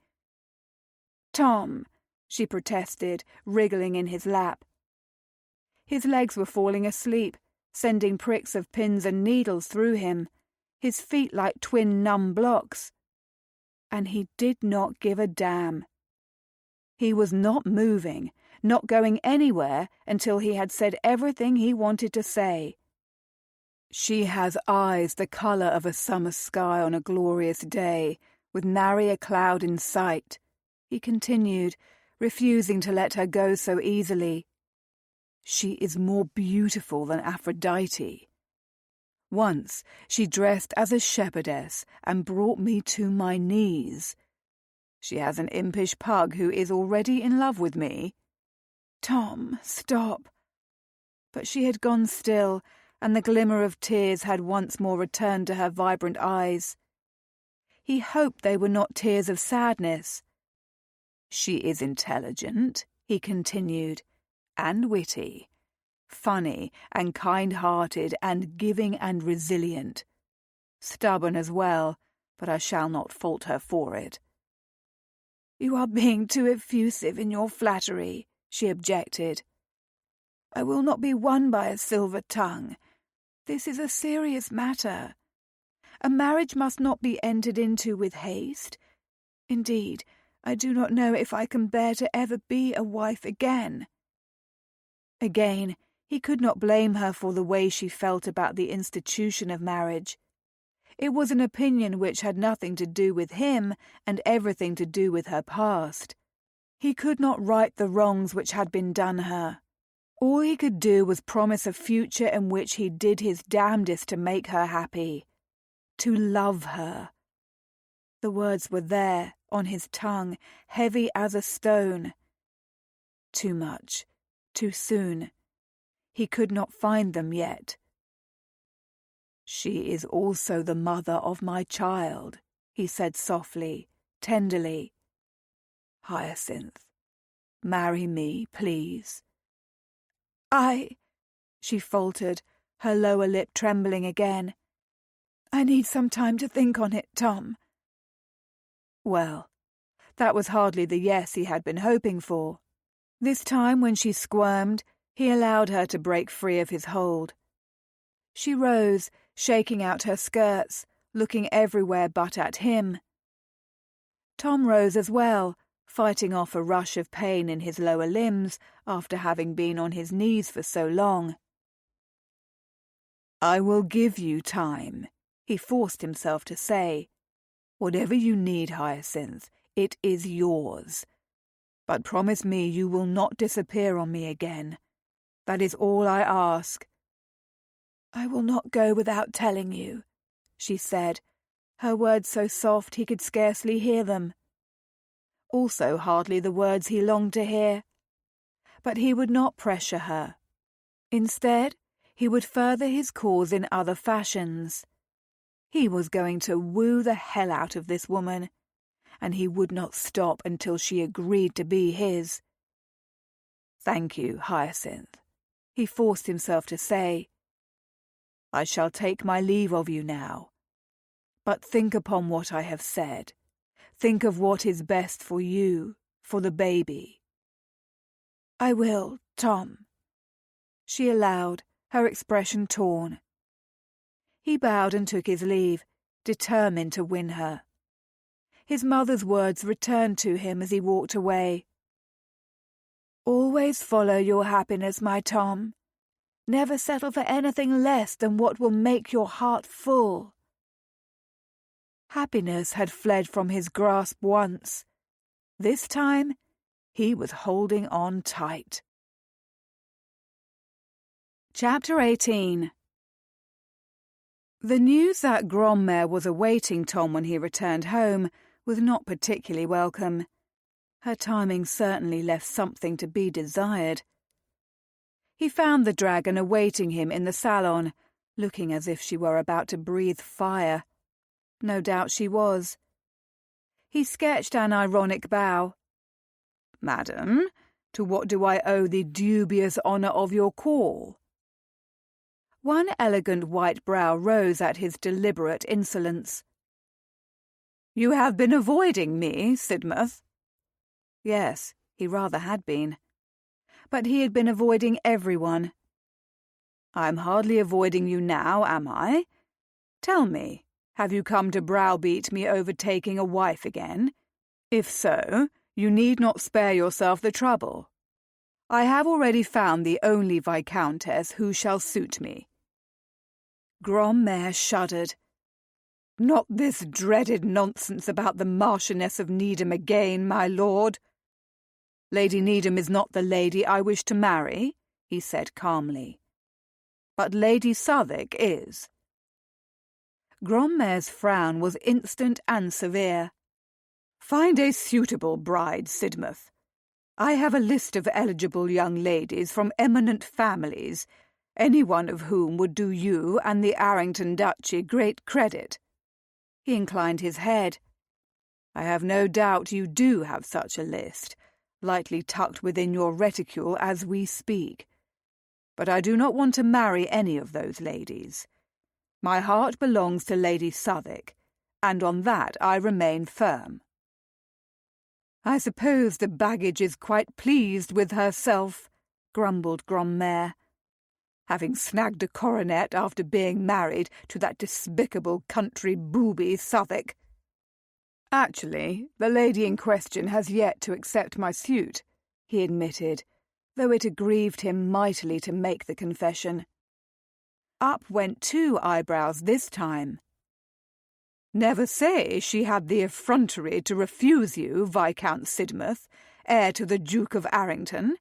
"Tom," she protested, wriggling in his lap. His legs were falling asleep, sending pricks of pins and needles through him, his feet like twin numb blocks. And he did not give a damn. He was not moving, not going anywhere until he had said everything he wanted to say. "She has eyes the colour of a summer sky on a glorious day, with nary a cloud in sight," he continued, refusing to let her go so easily. "She is more beautiful than Aphrodite. Once she dressed as a shepherdess and brought me to my knees. She has an impish pug who is already in love with me." "Tom, stop." But she had gone still, and the glimmer of tears had once more returned to her vibrant eyes. He hoped they were not tears of sadness. "She is intelligent," he continued, "and witty, funny and kind-hearted and giving and resilient. Stubborn as well, but I shall not fault her for it." "You are being too effusive in your flattery," she objected. "I will not be won by a silver tongue. This is a serious matter. A marriage must not be entered into with haste. Indeed, I do not know if I can bear to ever be a wife again." Again He could not blame her for the way she felt about the institution of marriage. It was an opinion which had nothing to do with him and everything to do with her past. He could not right the wrongs which had been done her. All he could do was promise a future in which he did his damnedest to make her happy. To love her. The words were there, on his tongue, heavy as a stone. Too much. Too soon. He could not find them yet. "She is also the mother of my child," he said softly, tenderly. "Hyacinth, marry me, please." She faltered, her lower lip trembling again. "I need some time to think on it, Tom." Well, that was hardly the yes he had been hoping for. This time, when she squirmed, he allowed her to break free of his hold. She rose, shaking out her skirts, looking everywhere but at him. Tom rose as well, fighting off a rush of pain in his lower limbs after having been on his knees for so long. "I will give you time," he forced himself to say. "Whatever you need, Hyacinth, it is yours. But promise me you will not disappear on me again. That is all I ask." "I will not go without telling you," she said, her words so soft he could scarcely hear them. Also hardly the words he longed to hear. But he would not pressure her. Instead, he would further his cause in other fashions. He was going to woo the hell out of this woman, and he would not stop until she agreed to be his. "Thank you, Hyacinth," he forced himself to say. "I shall take my leave of you now. But think upon what I have said. Think of what is best for you, for the baby." "I will, Tom," she allowed, her expression torn. He bowed and took his leave, determined to win her. His mother's words returned to him as he walked away. "Always follow your happiness, my Tom. Never settle for anything less than what will make your heart full." Happiness had fled from his grasp once. This time, he was holding on tight. Chapter 18. The news that Grommare was awaiting Tom when he returned home was not particularly welcome. Her timing certainly left something to be desired. He found the dragon awaiting him in the salon, looking as if she were about to breathe fire. No doubt she was. He sketched an ironic bow. "Madam, to what do I owe the dubious honour of your call?" One elegant white brow rose at his deliberate insolence. "You have been avoiding me, Sidmouth?" Yes, he rather had been. But he had been avoiding everyone. "I'm hardly avoiding you now, am I? Tell me, have you come to browbeat me over taking a wife again? If so, you need not spare yourself the trouble. I have already found the only viscountess who shall suit me." Grommare shuddered. "Not this dreaded nonsense about the Marchioness of Needham again, my lord." "Lady Needham is not the lady I wish to marry," he said calmly. "But Lady Southwark is." Grommare's frown was instant and severe. "Find a suitable bride, Sidmouth. I have a list of eligible young ladies from eminent families, any one of whom would do you and the Arrington Duchy great credit." He inclined his head. "I have no doubt you do have such a list, lightly tucked within your reticule as we speak. But I do not want to marry any of those ladies. My heart belongs to Lady Southwark, and on that I remain firm." "I suppose the baggage is quite pleased with herself," grumbled Grommare. "Having snagged a coronet after being married to that despicable country booby Southwark." "Actually, the lady in question has yet to accept my suit," he admitted, though it aggrieved him mightily to make the confession. Up went 2 eyebrows this time. Never say she had the effrontery to refuse you, Viscount Sidmouth, heir to the Duke of Arrington.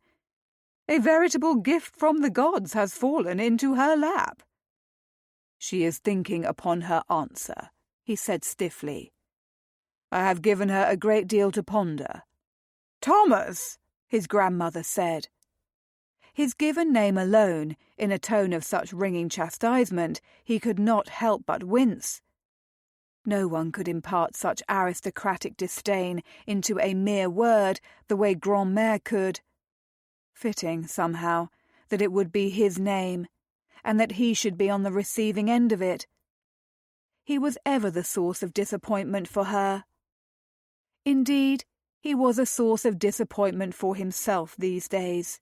A veritable gift from the gods has fallen into her lap. She is thinking upon her answer, he said stiffly. I have given her a great deal to ponder. Thomas, his grandmother said. His given name alone, in a tone of such ringing chastisement, he could not help but wince. No one could impart such aristocratic disdain into a mere word the way Grand-mère could. Fitting, somehow, that it would be his name, and that he should be on the receiving end of it. He was ever the source of disappointment for her. Indeed, he was a source of disappointment for himself these days.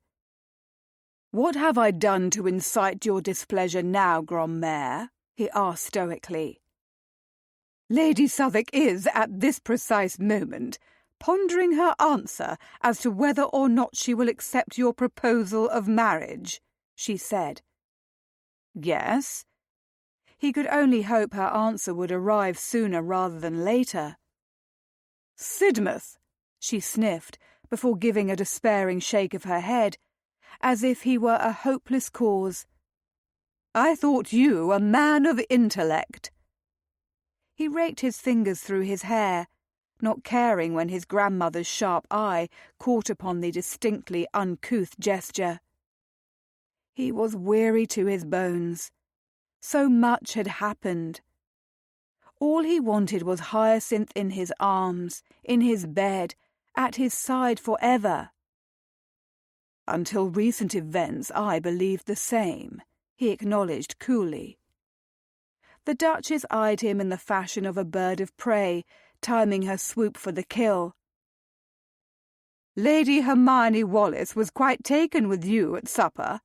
"What have I done to incite your displeasure now, Grand-mère?" he asked stoically. "Lady Southwark is, at this precise moment, pondering her answer as to whether or not she will accept your proposal of marriage," she said. Yes. He could only hope her answer would arrive sooner rather than later. "Sidmouth," she sniffed, before giving a despairing shake of her head, as if he were a hopeless cause. "I thought you a man of intellect." He raked his fingers through his hair, not caring when his grandmother's sharp eye caught upon the distinctly uncouth gesture. He was weary to his bones. So much had happened. All he wanted was Hyacinth in his arms, in his bed, at his side forever. "Until recent events I believed the same," he acknowledged coolly. The Duchess eyed him in the fashion of a bird of prey, timing her swoop for the kill. "Lady Hermione Wallis was quite taken with you at supper.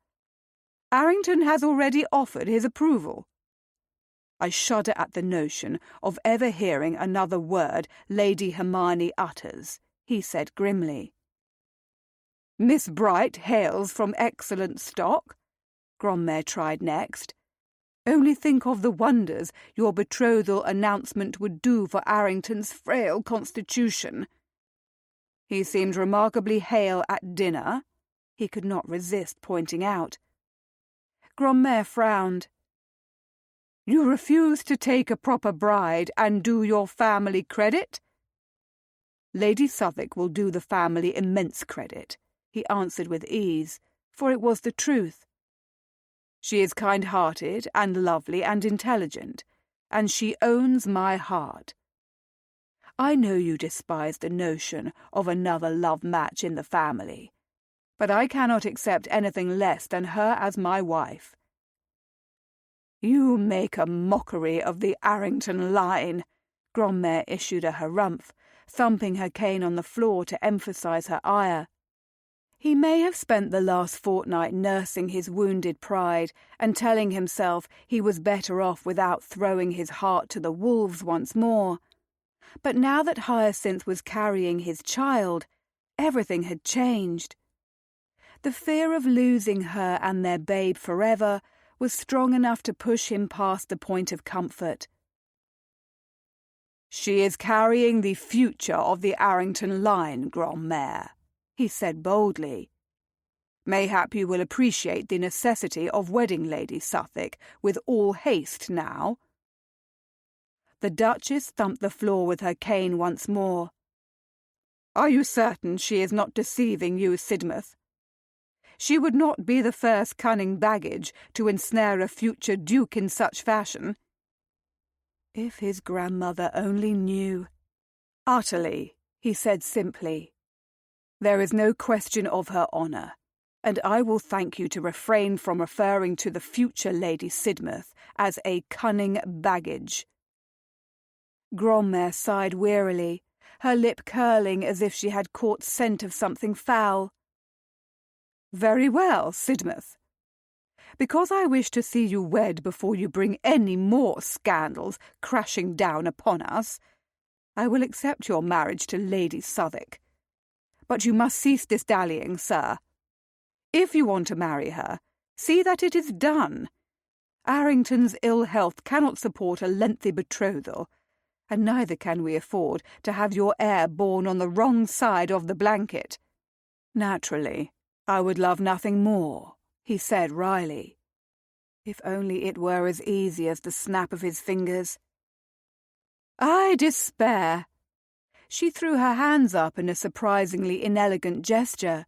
Arrington has already offered his approval." I shudder at the notion of ever hearing another word Lady Hermione utters, he said grimly. "Miss Bright hails from excellent stock," Grand-mère tried next. "Only think of the wonders your betrothal announcement would do for Arrington's frail constitution. He seemed remarkably hale at dinner," he could not resist pointing out. Grand-mère frowned. "You refuse to take a proper bride and do your family credit?" "Lady Southwark will do the family immense credit," he answered with ease, for it was the truth. "She is kind-hearted and lovely and intelligent, and she owns my heart. I know you despise the notion of another love match in the family, but I cannot accept anything less than her as my wife." "You make a mockery of the Arrington line," Grand-mère issued a harumph, thumping her cane on the floor to emphasize her ire. He may have spent the last fortnight nursing his wounded pride and telling himself he was better off without throwing his heart to the wolves once more. But now that Hyacinth was carrying his child, everything had changed. The fear of losing her and their babe forever was strong enough to push him past the point of comfort. "She is carrying the future of the Arrington line, Grand-mère," he said boldly. "Mayhap you will appreciate the necessity of wedding Lady Southwark with all haste now." The Duchess thumped the floor with her cane once more. "Are you certain she is not deceiving you, Sidmouth? She would not be the first cunning baggage to ensnare a future duke in such fashion." If his grandmother only knew. "Utterly," he said simply. "There is no question of her honour, and I will thank you to refrain from referring to the future Lady Sidmouth as a cunning baggage." Grand-mère sighed wearily, her lip curling as if she had caught scent of something foul. "Very well, Sidmouth. Because I wish to see you wed before you bring any more scandals crashing down upon us, I will accept your marriage to Lady Southwark. But you must cease this dallying, sir. If you want to marry her, see that it is done. Arrington's ill health cannot support a lengthy betrothal, and neither can we afford to have your heir born on the wrong side of the blanket. Naturally, I would love nothing more, he said wryly. If only it were as easy as the snap of his fingers. I despair. She threw her hands up in a surprisingly inelegant gesture.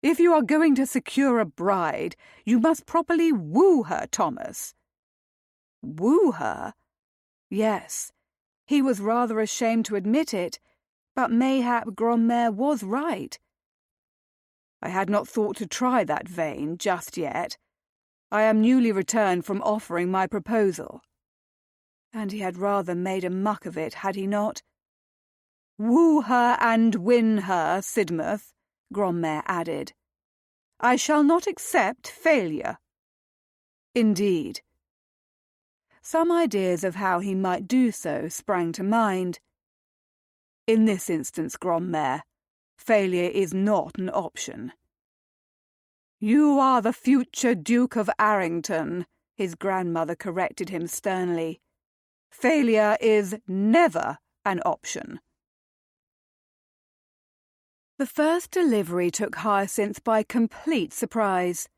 If you are going to secure a bride, you must properly woo her, Thomas. Woo her? Yes. He was rather ashamed to admit it, but mayhap Grandmère was right. I had not thought to try that vein just yet. I am newly returned from offering my proposal. And he had rather made a muck of it, had he not? Woo her and win her, Sidmouth, Grandmère added. I shall not accept failure. Indeed. Some ideas of how he might do so sprang to mind. In this instance, Grandmère, failure is not an option. You are the future Duke of Arrington, his grandmother corrected him sternly. Failure is never an option. The first delivery took Hyacinth by complete surprise.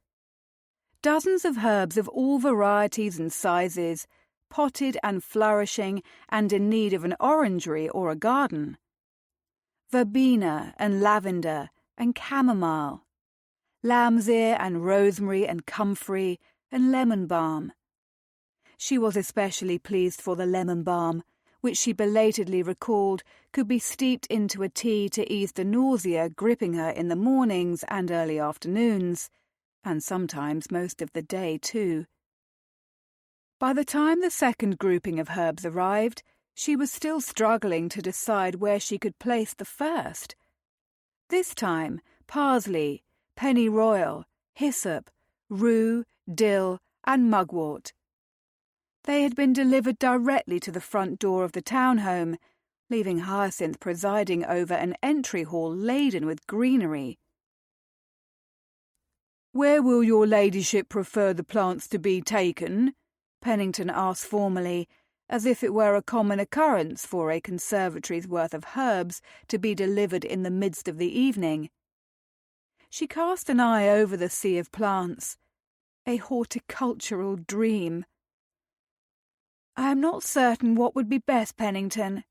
Dozens of herbs of all varieties and sizes, potted and flourishing and in need of an orangery or a garden. Verbena and lavender and chamomile. Lamb's ear and rosemary and comfrey and lemon balm. She was especially pleased for the lemon balm, which she belatedly recalled could be steeped into a tea to ease the nausea gripping her in the mornings and early afternoons, and sometimes most of the day too. By the time the second grouping of herbs arrived, she was still struggling to decide where she could place the first. This time, parsley, pennyroyal, hyssop, rue, dill, and mugwort. They had been delivered directly to the front door of the townhome, leaving Hyacinth presiding over an entry hall laden with greenery. "Where will your ladyship prefer the plants to be taken?" Pennington asked formally, as if it were a common occurrence for a conservatory's worth of herbs to be delivered in the midst of the evening. She cast an eye over the sea of plants. A horticultural dream. "I am not certain what would be best, Pennington.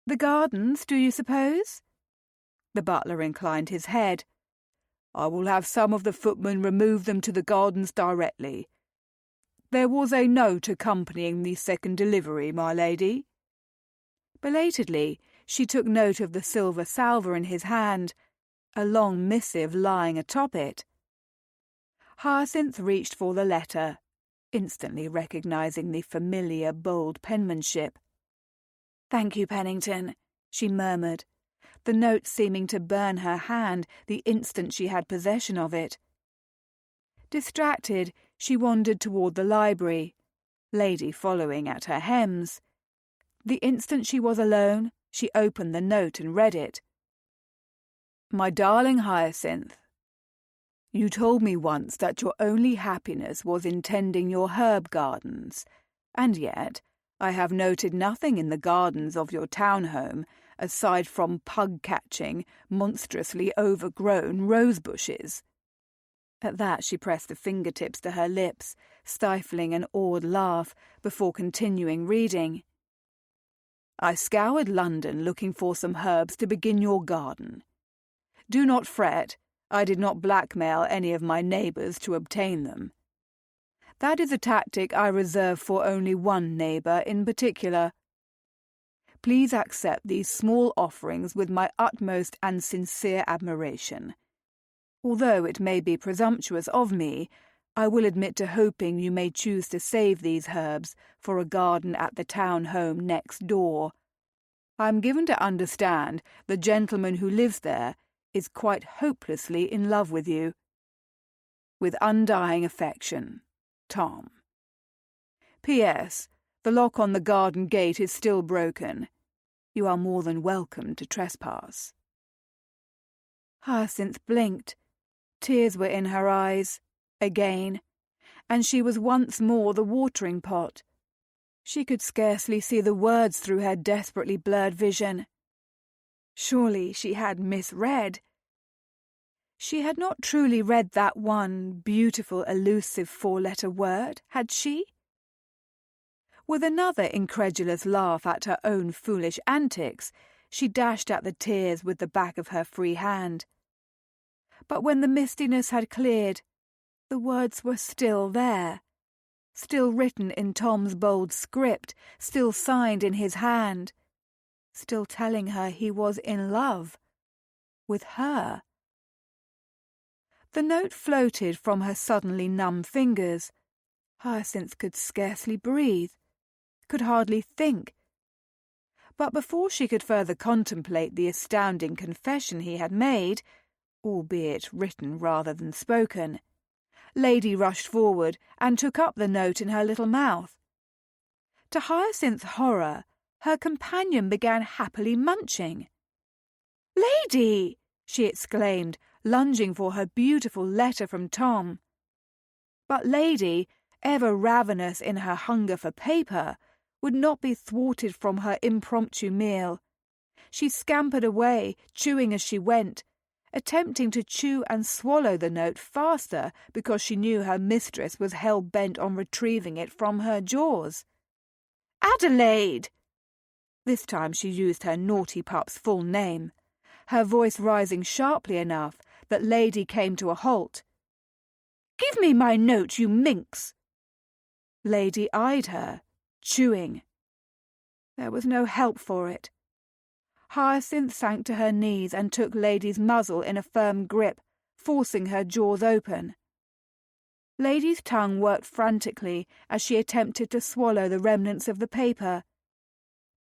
The gardens, do you suppose?" The butler inclined his head. "I will have some of the footmen remove them to the gardens directly. There was a note accompanying the second delivery, my lady." Belatedly, she took note of the silver salver in his hand, a long missive lying atop it. Hyacinth reached for the letter, instantly recognizing the familiar, bold penmanship. "Thank you, Pennington," she murmured, the note seeming to burn her hand the instant she had possession of it. Distracted, she wandered toward the library, Lady following at her hems. The instant she was alone, she opened the note and read it. "My darling Hyacinth, you told me once that your only happiness was in tending your herb gardens, and yet I have noted nothing in the gardens of your townhome aside from pug-catching, monstrously overgrown rose bushes." At that she pressed the fingertips to her lips, stifling an awed laugh before continuing reading. "I scoured London looking for some herbs to begin your garden. Do not fret, I did not blackmail any of my neighbours to obtain them. That is a tactic I reserve for only one neighbour in particular. Please accept these small offerings with my utmost and sincere admiration. Although it may be presumptuous of me, I will admit to hoping you may choose to save these herbs for a garden at the town home next door. I am given to understand the gentleman who lives there is quite hopelessly in love with you. With undying affection, Tom. P.S. The lock on the garden gate is still broken. You are more than welcome to trespass." Hyacinth blinked. Tears were in her eyes, again, and she was once more the watering pot. She could scarcely see the words through her desperately blurred vision. Surely she had misread. She had not truly read that one beautiful, elusive four-letter word, had she? With another incredulous laugh at her own foolish antics, she dashed at the tears with the back of her free hand. But when the mistiness had cleared, the words were still there, still written in Tom's bold script, still signed in his hand, still telling her he was in love with her. The note floated from her suddenly numb fingers. Hyacinth could scarcely breathe, could hardly think. But before she could further contemplate the astounding confession he had made, albeit written rather than spoken, Lady rushed forward and took up the note in her little mouth. To Hyacinth's horror, her companion began happily munching. "Lady!" she exclaimed, lunging for her beautiful letter from Tom. But Lady, ever ravenous in her hunger for paper, would not be thwarted from her impromptu meal. She scampered away, chewing as she went, attempting to chew and swallow the note faster because she knew her mistress was hell-bent on retrieving it from her jaws. "Adelaide!" This time she used her naughty pup's full name, her voice rising sharply enough that Lady came to a halt. "Give me my note, you minx!" Lady eyed her, chewing. There was no help for it. Hyacinth sank to her knees and took Lady's muzzle in a firm grip, forcing her jaws open. Lady's tongue worked frantically as she attempted to swallow the remnants of the paper,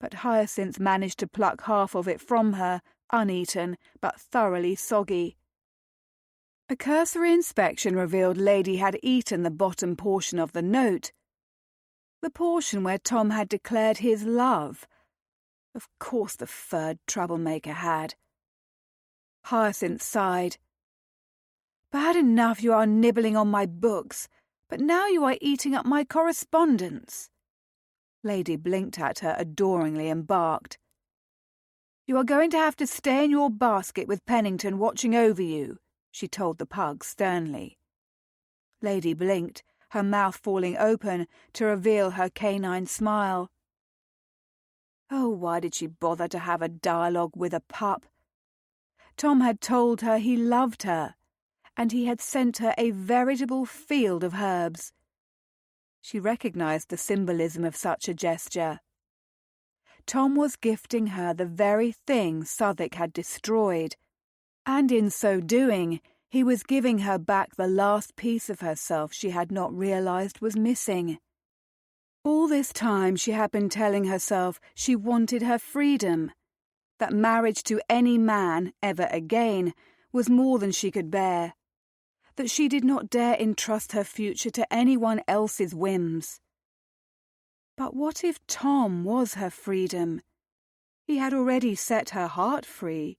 but Hyacinth managed to pluck half of it from her, uneaten but thoroughly soggy. A cursory inspection revealed Lady had eaten the bottom portion of the note, the portion where Tom had declared his love. Of course the third troublemaker had. Hyacinth sighed. "Bad enough you are nibbling on my books, but now you are eating up my correspondence." Lady blinked at her adoringly and barked. "You are going to have to stay in your basket with Pennington watching over you," she told the pug sternly. Lady blinked, her mouth falling open to reveal her canine smile. Oh, why did she bother to have a dialogue with a pup? Tom had told her he loved her, and he had sent her a veritable field of herbs. She recognized the symbolism of such a gesture. Tom was gifting her the very thing Southwick had destroyed, and in so doing, he was giving her back the last piece of herself she had not realized was missing. All this time she had been telling herself she wanted her freedom, that marriage to any man, ever again, was more than she could bear, that she did not dare entrust her future to anyone else's whims. But what if Tom was her freedom? He had already set her heart free.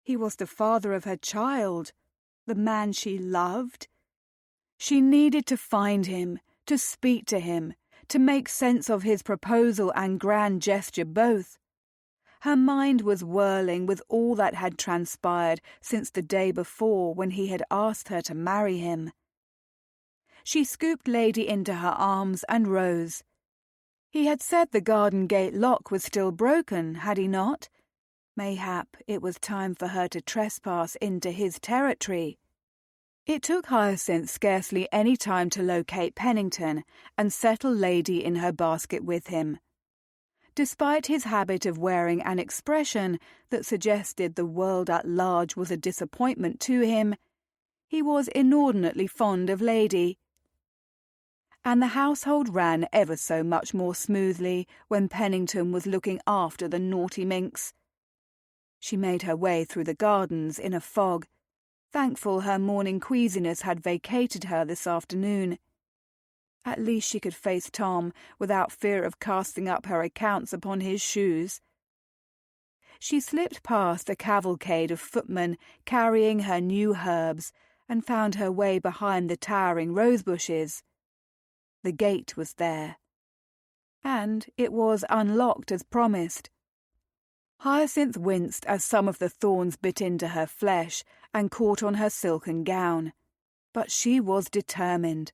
He was the father of her child, the man she loved. She needed to find him, to speak to him, to make sense of his proposal and grand gesture both. Her mind was whirling with all that had transpired since the day before when he had asked her to marry him. She scooped Lady into her arms and rose. He had said the garden gate lock was still broken, had he not? Mayhap it was time for her to trespass into his territory. It took Hyacinth scarcely any time to locate Pennington and settle Lady in her basket with him. Despite his habit of wearing an expression that suggested the world at large was a disappointment to him, he was inordinately fond of Lady. And the household ran ever so much more smoothly when Pennington was looking after the naughty minx. She made her way through the gardens in a fog, thankful her morning queasiness had vacated her this afternoon. At least she could face Tom without fear of casting up her accounts upon his shoes. She slipped past a cavalcade of footmen carrying her new herbs and found her way behind the towering rose bushes. The gate was there, and it was unlocked as promised. Hyacinth winced as some of the thorns bit into her flesh and caught on her silken gown, but she was determined.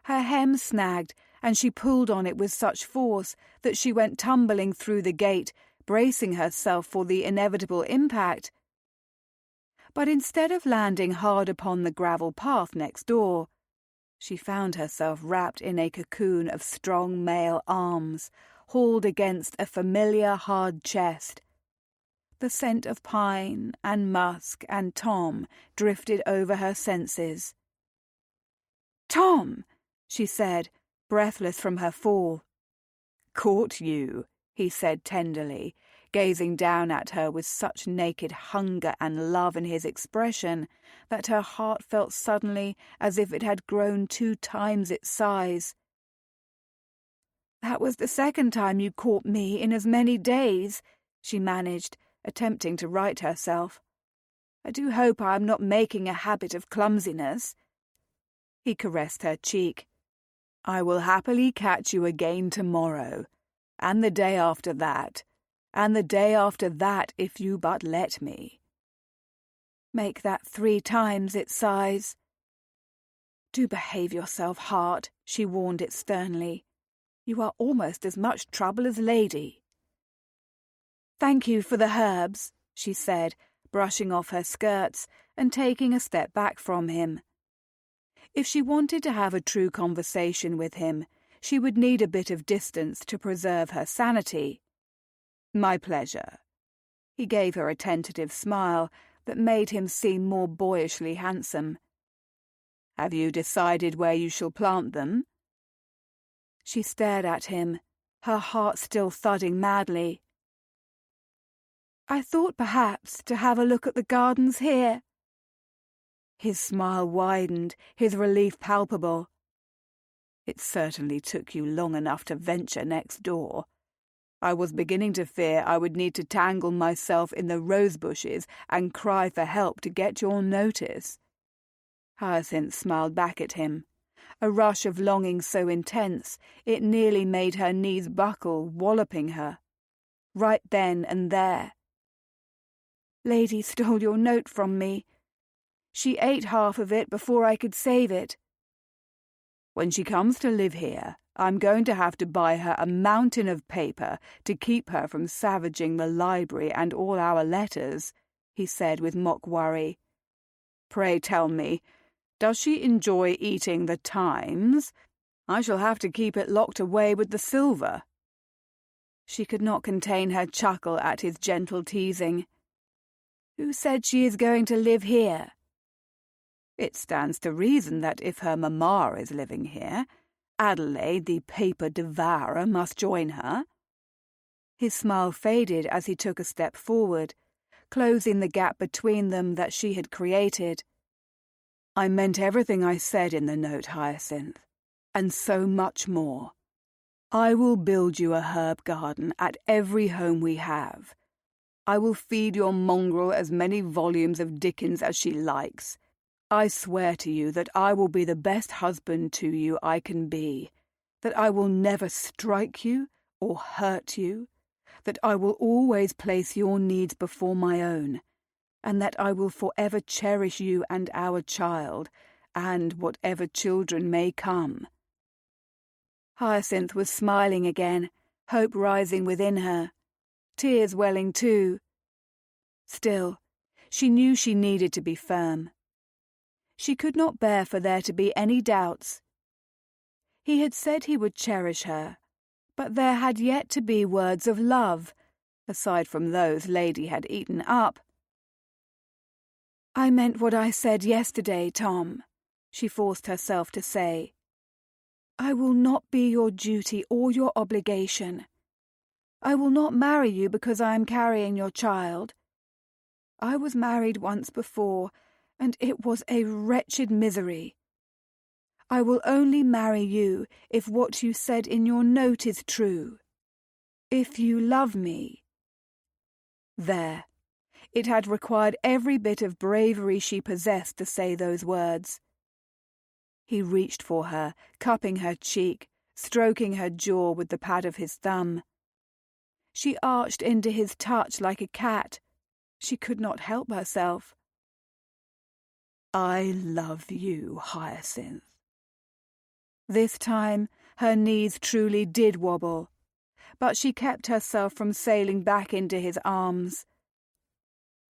Her hem snagged, and she pulled on it with such force that she went tumbling through the gate, bracing herself for the inevitable impact. But instead of landing hard upon the gravel path next door, she found herself wrapped in a cocoon of strong male arms, hauled against a familiar hard chest. The scent of pine and musk and Tom drifted over her senses. "Tom!" she said, breathless from her fall. "Caught you," he said tenderly, gazing down at her with such naked hunger and love in his expression that her heart felt suddenly as if it had grown 2 times its size. "That was the second time you caught me in as many days," she managed, attempting to right herself. "I do hope I am not making a habit of clumsiness." He caressed her cheek. "I will happily catch you again tomorrow, and the day after that, and the day after that if you but let me." "Make that 3 times its size." "Do behave yourself, heart," she warned it sternly. "You are almost as much trouble as Lady." "Thank you for the herbs," she said, brushing off her skirts and taking a step back from him. If she wanted to have a true conversation with him, she would need a bit of distance to preserve her sanity. "My pleasure." He gave her a tentative smile that made him seem more boyishly handsome. "Have you decided where you shall plant them?" She stared at him, her heart still thudding madly. "I thought perhaps to have a look at the gardens here." His smile widened, his relief palpable. "It certainly took you long enough to venture next door. I was beginning to fear I would need to tangle myself in the rose bushes and cry for help to get your notice." Hyacinth smiled back at him, a rush of longing so intense it nearly made her knees buckle, walloping her. Right then and there. "Lady stole your note from me. She ate half of it before I could save it." "When she comes to live here, I'm going to have to buy her a mountain of paper to keep her from savaging the library and all our letters," he said with mock worry. "Pray tell me, does she enjoy eating the Times? I shall have to keep it locked away with the silver." She could not contain her chuckle at his gentle teasing. "Who said she is going to live here?" "It stands to reason that if her mamma is living here, Adelaide, the paper devourer, must join her." His smile faded as he took a step forward, closing the gap between them that she had created. "I meant everything I said in the note, Hyacinth, and so much more. I will build you a herb garden at every home we have. I will feed your mongrel as many volumes of Dickens as she likes. I swear to you that I will be the best husband to you I can be, that I will never strike you or hurt you, that I will always place your needs before my own, and that I will forever cherish you and our child, and whatever children may come." Hyacinth was smiling again, hope rising within her, tears welling too. Still, she knew she needed to be firm. She could not bear for there to be any doubts. He had said he would cherish her, but there had yet to be words of love, aside from those Lady had eaten up. "I meant what I said yesterday, Tom," she forced herself to say. "I will not be your duty or your obligation. I will not marry you because I am carrying your child. I was married once before, and it was a wretched misery. I will only marry you if what you said in your note is true. If you love me." There. It had required every bit of bravery she possessed to say those words. He reached for her, cupping her cheek, stroking her jaw with the pad of his thumb. She arched into his touch like a cat. She could not help herself. "I love you, Hyacinth." This time her knees truly did wobble, but she kept herself from sailing back into his arms.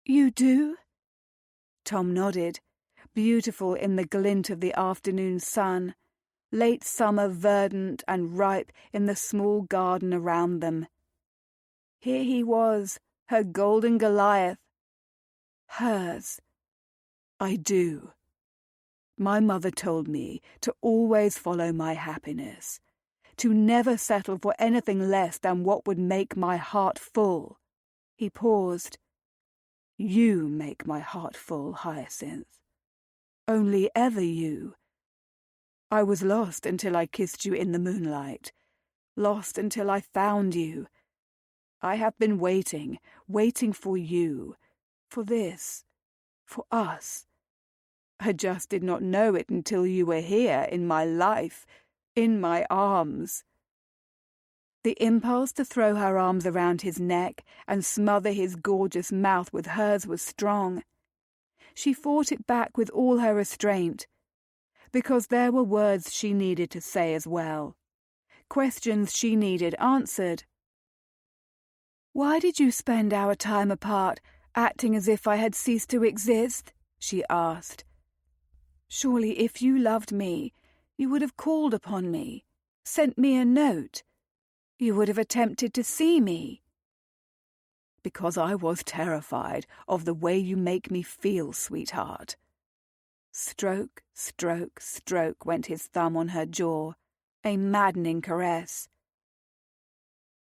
"You do?" Tom nodded, beautiful in the glint of the afternoon sun, late summer verdant and ripe in the small garden around them. Here he was, her golden Goliath. Hers. "I do. My mother told me to always follow my happiness, to never settle for anything less than what would make my heart full." He paused. "You make my heart full, Hyacinth. Only ever you. I was lost until I kissed you in the moonlight, lost until I found you. I have been waiting for you, for this, for us. I just did not know it until you were here in my life, in my arms." The impulse to throw her arms around his neck and smother his gorgeous mouth with hers was strong. She fought it back with all her restraint, because there were words she needed to say as well, questions she needed answered. "Why did you spend our time apart, acting as if I had ceased to exist?" she asked. "Surely if you loved me, you would have called upon me, sent me a note. You would have attempted to see me." "Because I was terrified of the way you make me feel, sweetheart." Stroke, stroke, stroke went his thumb on her jaw, a maddening caress.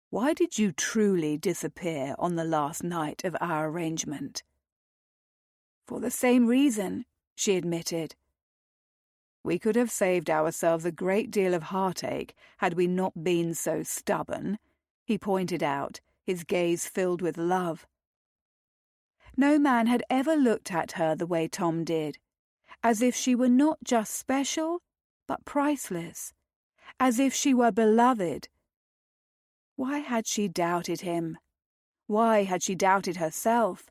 "Why did you truly disappear on the last night of our arrangement?" "For the same reason," she admitted. "We could have saved ourselves a great deal of heartache had we not been so stubborn," he pointed out, his gaze filled with love. No man had ever looked at her the way Tom did, as if she were not just special, but priceless, as if she were beloved. Why had she doubted him? Why had she doubted herself?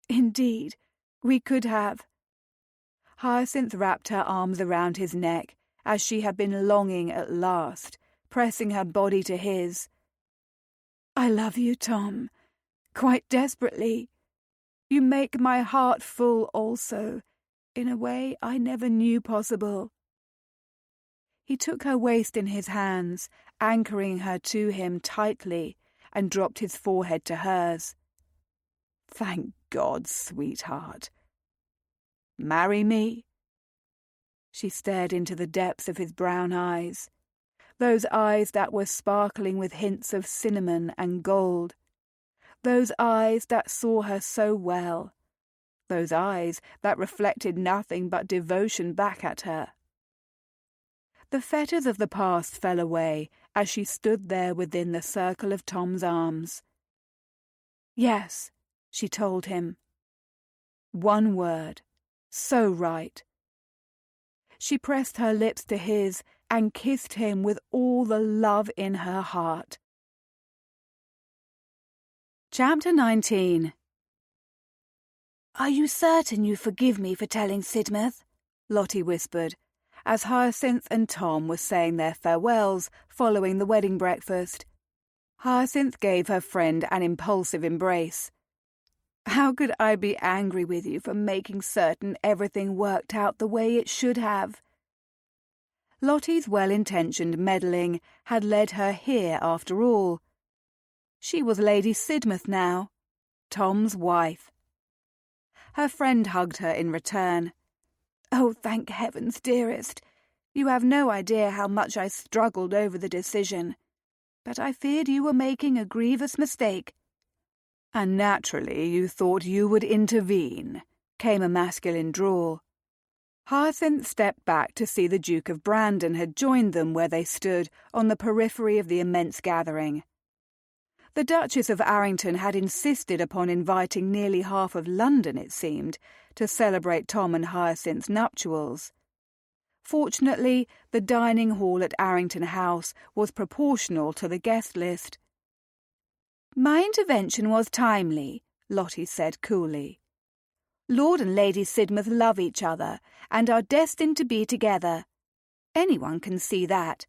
Indeed, we could have. Hyacinth wrapped her arms around his neck, as she had been longing at last, pressing her body to his. "I love you, Tom, quite desperately. You make my heart full also, in a way I never knew possible." He took her waist in his hands, anchoring her to him tightly, and dropped his forehead to hers. "Thank God, sweetheart. Marry me?" She stared into the depths of his brown eyes, those eyes that were sparkling with hints of cinnamon and gold, those eyes that saw her so well, those eyes that reflected nothing but devotion back at her. The fetters of the past fell away as she stood there within the circle of Tom's arms. "Yes," she told him. One word, so right. She pressed her lips to his and kissed him with all the love in her heart. Chapter 19. "Are you certain you forgive me for telling Sidmouth?" Lottie whispered, as Hyacinth and Tom were saying their farewells following the wedding breakfast. Hyacinth gave her friend an impulsive embrace. "How could I be angry with you for making certain everything worked out the way it should have?" Lottie's well-intentioned meddling had led her here after all. She was Lady Sidmouth now, Tom's wife. Her friend hugged her in return. "Oh, thank heavens, dearest. You have no idea how much I struggled over the decision. But I feared you were making a grievous mistake." "And naturally you thought you would intervene," came a masculine drawl. Hyacinth stepped back to see the Duke of Brandon had joined them where they stood on the periphery of the immense gathering. The Duchess of Arrington had insisted upon inviting nearly half of London, it seemed, to celebrate Tom and Hyacinth's nuptials. Fortunately, the dining hall at Arrington House was proportional to the guest list. "My intervention was timely," Lottie said coolly. "Lord and Lady Sidmouth love each other and are destined to be together. Anyone can see that.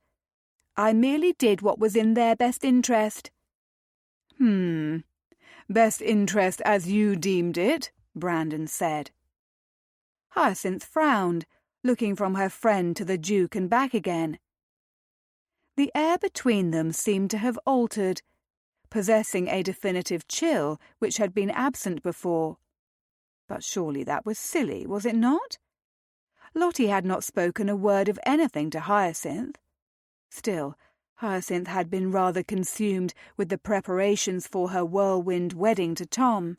I merely did what was in their best interest." Best interest as you deemed it, Brandon said. Hyacinth frowned, looking from her friend to the Duke and back again. The air between them seemed to have altered, possessing a definitive chill which had been absent before. But surely that was silly, was it not? Lottie had not spoken a word of anything to Hyacinth. Still, Hyacinth had been rather consumed with the preparations for her whirlwind wedding to Tom.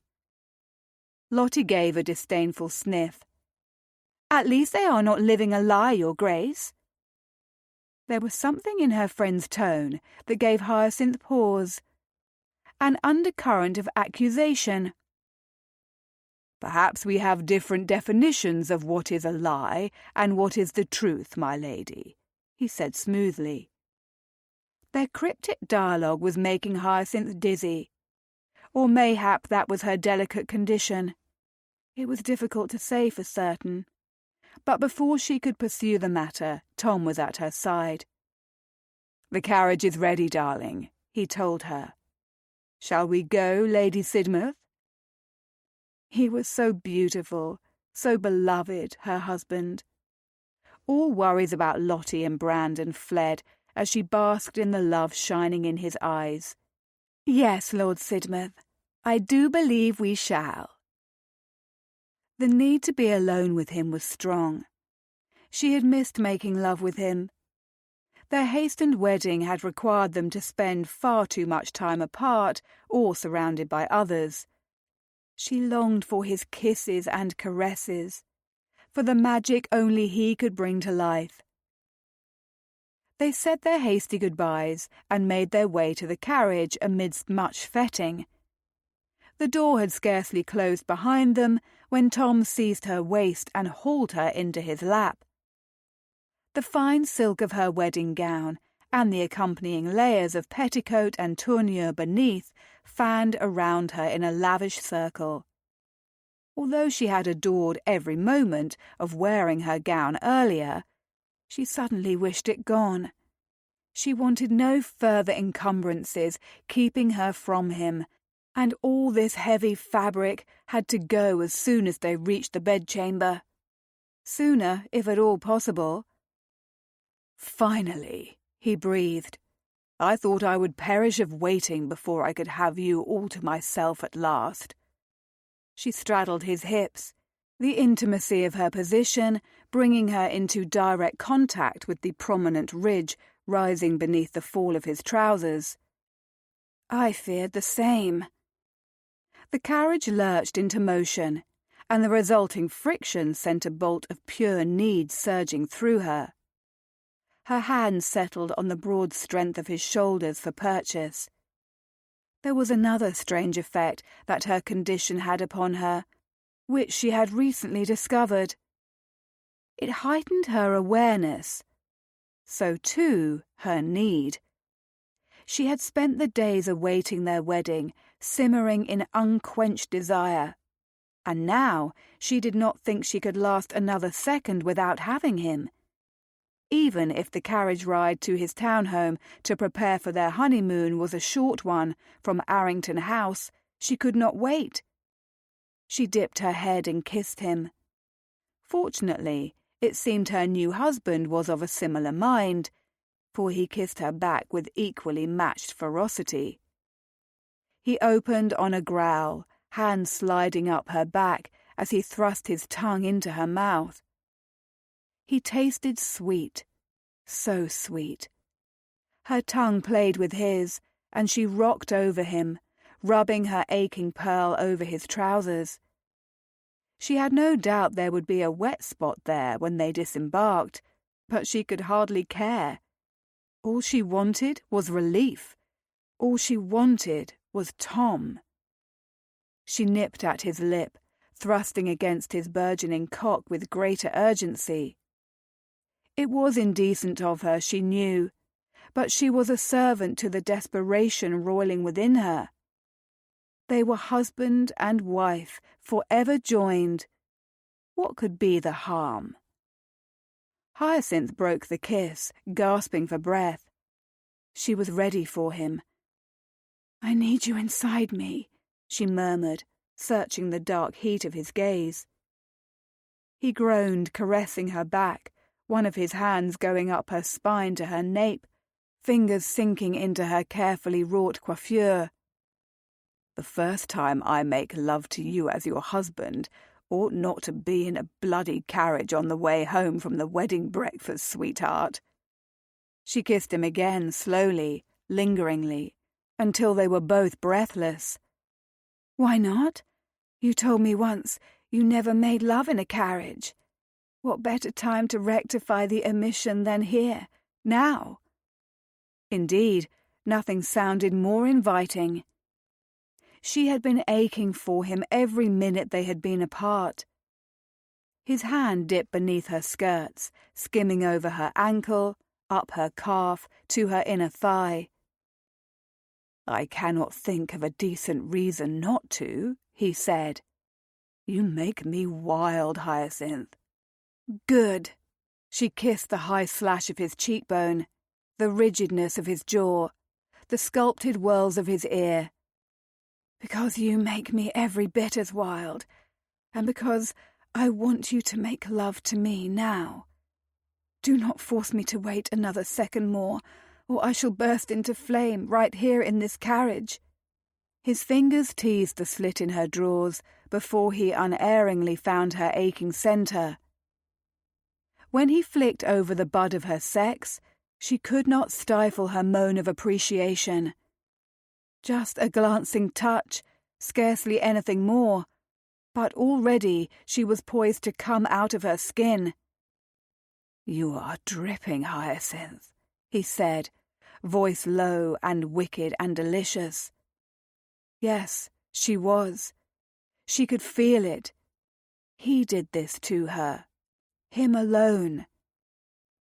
Lottie gave a disdainful sniff. "At least they are not living a lie, Your Grace." There was something in her friend's tone that gave Hyacinth pause. An undercurrent of accusation. Perhaps we have different definitions of what is a lie and what is the truth, my lady, he said smoothly. Their cryptic dialogue was making Hyacinth dizzy. Or mayhap that was her delicate condition. It was difficult to say for certain. But before she could pursue the matter, Tom was at her side. "The carriage is ready, darling," he told her. "Shall we go, Lady Sidmouth?" He was so beautiful, so beloved, her husband. All worries about Lottie and Brandon fled as she basked in the love shining in his eyes. "Yes, Lord Sidmouth, I do believe we shall." The need to be alone with him was strong. She had missed making love with him. Their hastened wedding had required them to spend far too much time apart or surrounded by others. She longed for his kisses and caresses, for the magic only he could bring to life. They said their hasty goodbyes and made their way to the carriage amidst much fetting. The door had scarcely closed behind them when Tom seized her waist and hauled her into his lap. The fine silk of her wedding gown and the accompanying layers of petticoat and tournure beneath fanned around her in a lavish circle. Although she had adored every moment of wearing her gown earlier, she suddenly wished it gone. She wanted no further encumbrances keeping her from him, and all this heavy fabric had to go as soon as they reached the bedchamber. Sooner, if at all possible. "Finally," he breathed. "I thought I would perish of waiting before I could have you all to myself at last." She straddled his hips, the intimacy of her position bringing her into direct contact with the prominent ridge rising beneath the fall of his trousers. "I feared the same." The carriage lurched into motion, and the resulting friction sent a bolt of pure need surging through her. Her hand settled on the broad strength of his shoulders for purchase. There was another strange effect that her condition had upon her, which she had recently discovered. It heightened her awareness. So, too, her need. She had spent the days awaiting their wedding, simmering in unquenched desire, and now she did not think she could last another second without having him. Even if the carriage ride to his townhome to prepare for their honeymoon was a short one from Arrington House, she could not wait. She dipped her head and kissed him. Fortunately, it seemed her new husband was of a similar mind, for he kissed her back with equally matched ferocity. He opened on a growl, hand sliding up her back as he thrust his tongue into her mouth. He tasted sweet, so sweet. Her tongue played with his, and she rocked over him, rubbing her aching pearl over his trousers. She had no doubt there would be a wet spot there when they disembarked, but she could hardly care. All she wanted was relief, All she wanted was Tom. She nipped at his lip, thrusting against his burgeoning cock with greater urgency. It was indecent of her, she knew, but she was a servant to the desperation roiling within her. They were husband and wife, forever joined. What could be the harm? Hyacinth broke the kiss, gasping for breath. She was ready for him. "I need you inside me," she murmured, searching the dark heat of his gaze. He groaned, caressing her back, one of his hands going up her spine to her nape, fingers sinking into her carefully wrought coiffure. "The first time I make love to you as your husband ought not to be in a bloody carriage on the way home from the wedding breakfast, sweetheart." She kissed him again, slowly, lingeringly, until they were both breathless. "Why not? You told me once you never made love in a carriage. What better time to rectify the omission than here, now?" Indeed, nothing sounded more inviting. She had been aching for him every minute they had been apart. His hand dipped beneath her skirts, skimming over her ankle, up her calf, to her inner thigh. "I cannot think of a decent reason not to," he said. "You make me wild, Hyacinth." "Good." She kissed the high slash of his cheekbone, the rigidness of his jaw, the sculpted whorls of his ear. "Because you make me every bit as wild, and because I want you to make love to me now. Do not force me to wait another second more, or I shall burst into flame right here in this carriage." His fingers teased the slit in her drawers before he unerringly found her aching centre. When he flicked over the bud of her sex, she could not stifle her moan of appreciation. Just a glancing touch, scarcely anything more, but already she was poised to come out of her skin. "You are dripping, Hyacinth," he said, voice low and wicked and delicious. Yes, she was. She could feel it. He did this to her. Him alone.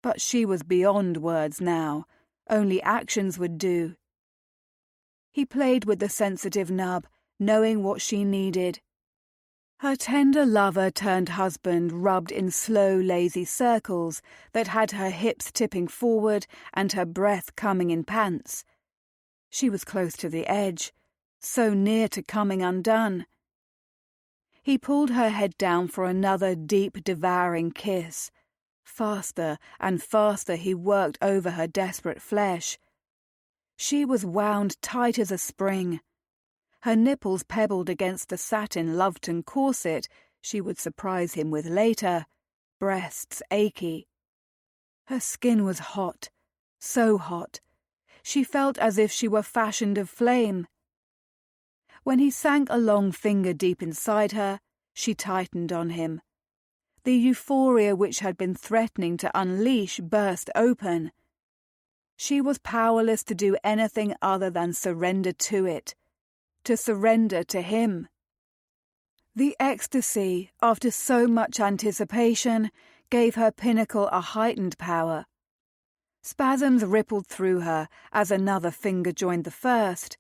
But she was beyond words now. Only actions would do. He played with the sensitive nub, knowing what she needed. Her tender lover-turned-husband rubbed in slow, lazy circles that had her hips tipping forward and her breath coming in pants. She was close to the edge, so near to coming undone. He pulled her head down for another deep, devouring kiss. Faster and faster he worked over her desperate flesh. She was wound tight as a spring. Her nipples pebbled against the satin Loveton corset she would surprise him with later, breasts achy. Her skin was hot, so hot. She felt as if she were fashioned of flame. When he sank a long finger deep inside her, she tightened on him. The euphoria which had been threatening to unleash burst open. She was powerless to do anything other than surrender to it, to surrender to him. The ecstasy, after so much anticipation, gave her pinnacle a heightened power. Spasms rippled through her as another finger joined the first.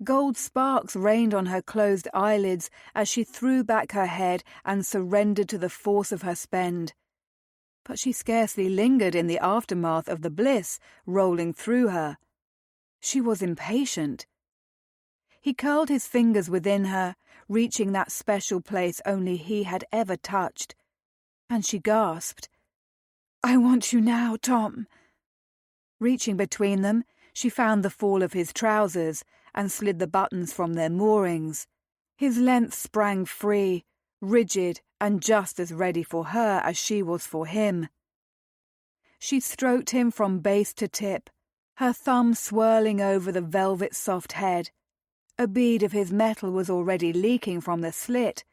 Gold sparks rained on her closed eyelids as she threw back her head and surrendered to the force of her spend. But she scarcely lingered in the aftermath of the bliss rolling through her. She was impatient. He curled his fingers within her, reaching that special place only he had ever touched, and she gasped, "I want you now, Tom." Reaching between them, she found the fall of his trousers and slid the buttons from their moorings. His length sprang free, rigid and just as ready for her as she was for him. She stroked him from base to tip, her thumb swirling over the velvet soft head. A bead of his metal was already leaking from the slit.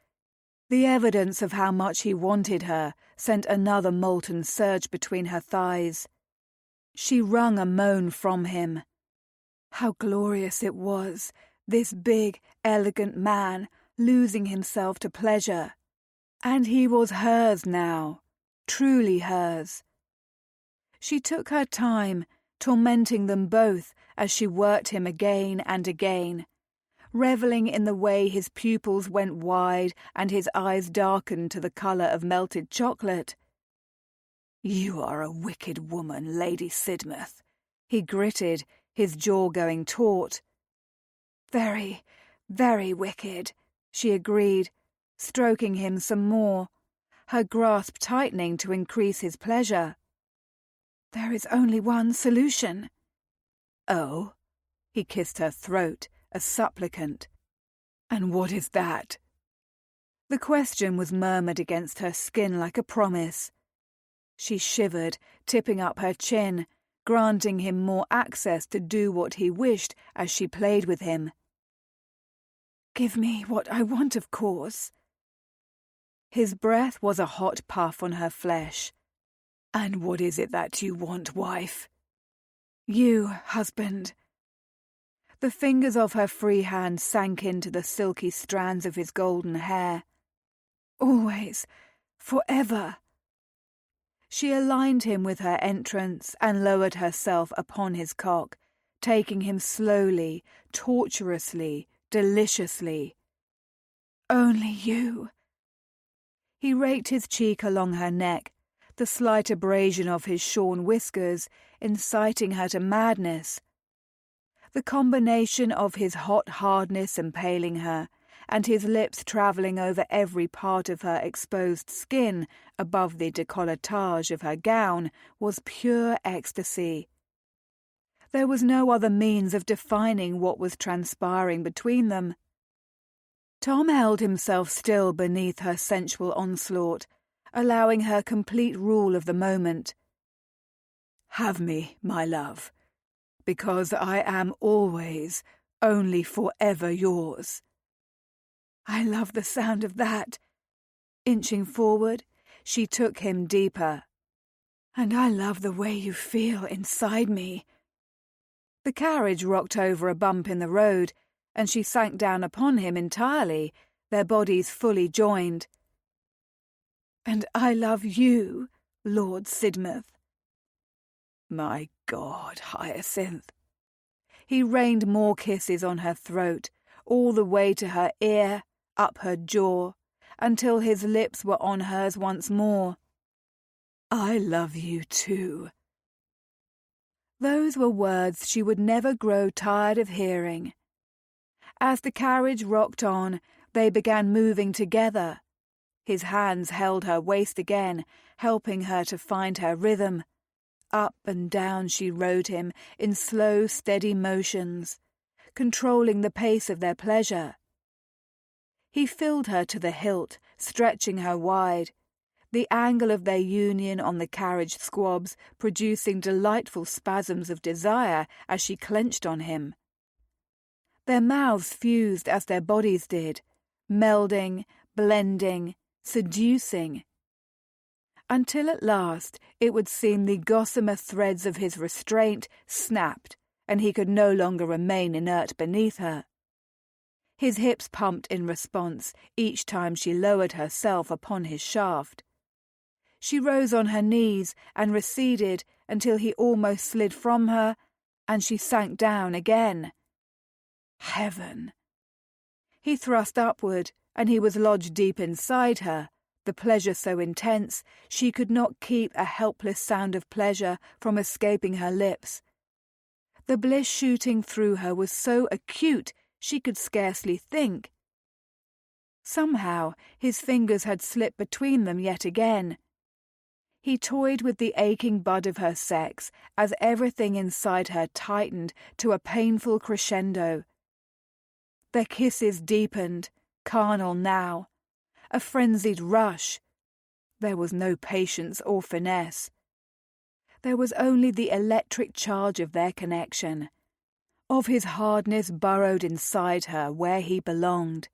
The evidence of how much he wanted her sent another molten surge between her thighs. She wrung a moan from him. How glorious it was, this big, elegant man losing himself to pleasure. And he was hers now, truly hers. She took her time, tormenting them both as she worked him again and again, reveling in the way his pupils went wide and his eyes darkened to the colour of melted chocolate. "You are a wicked woman, Lady Sidmouth," he gritted, his jaw going taut. "Very, very wicked," she agreed, stroking him some more, her grasp tightening to increase his pleasure. "There is only one solution." "Oh?" He kissed her throat, a supplicant. "And what is that?" The question was murmured against her skin like a promise. She shivered, tipping up her chin, granting him more access to do what he wished as she played with him. "Give me what I want, of course." His breath was a hot puff on her flesh. "And what is it that you want, wife?" "You, husband." The fingers of her free hand sank into the silky strands of his golden hair. "Always, forever." She aligned him with her entrance and lowered herself upon his cock, taking him slowly, tortuously, deliciously. "Only you." He raked his cheek along her neck, the slight abrasion of his shorn whiskers inciting her to madness. The combination of his hot hardness impaling her, and his lips travelling over every part of her exposed skin above the décolletage of her gown, was pure ecstasy. There was no other means of defining what was transpiring between them. Tom held himself still beneath her sensual onslaught, allowing her complete rule of the moment. "Have me, my love, because I am always, only forever yours." "I love the sound of that." Inching forward, she took him deeper. "And I love the way you feel inside me." The carriage rocked over a bump in the road, and she sank down upon him entirely, their bodies fully joined. "And I love you, Lord Sidmouth." "My God, Hyacinth." He rained more kisses on her throat, all the way to her ear, up her jaw, until his lips were on hers once more. "I love you too." Those were words she would never grow tired of hearing. As the carriage rocked on, they began moving together. His hands held her waist again, helping her to find her rhythm. Up and down she rode him in slow, steady motions, controlling the pace of their pleasure. He filled her to the hilt, stretching her wide, the angle of their union on the carriage squabs producing delightful spasms of desire as she clenched on him. Their mouths fused as their bodies did, melding, blending, seducing, until at last it would seem the gossamer threads of his restraint snapped, and he could no longer remain inert beneath her. His hips pumped in response each time she lowered herself upon his shaft. She rose on her knees and receded until he almost slid from her, and she sank down again. Heaven! He thrust upward, and he was lodged deep inside her, the pleasure so intense she could not keep a helpless sound of pleasure from escaping her lips. The bliss shooting through her was so acute she could scarcely think. Somehow his fingers had slipped between them yet again. He toyed with the aching bud of her sex as everything inside her tightened to a painful crescendo. Their kisses deepened, carnal now, a frenzied rush. There was no patience or finesse. There was only the electric charge of their connection, of his hardness burrowed inside her where he belonged.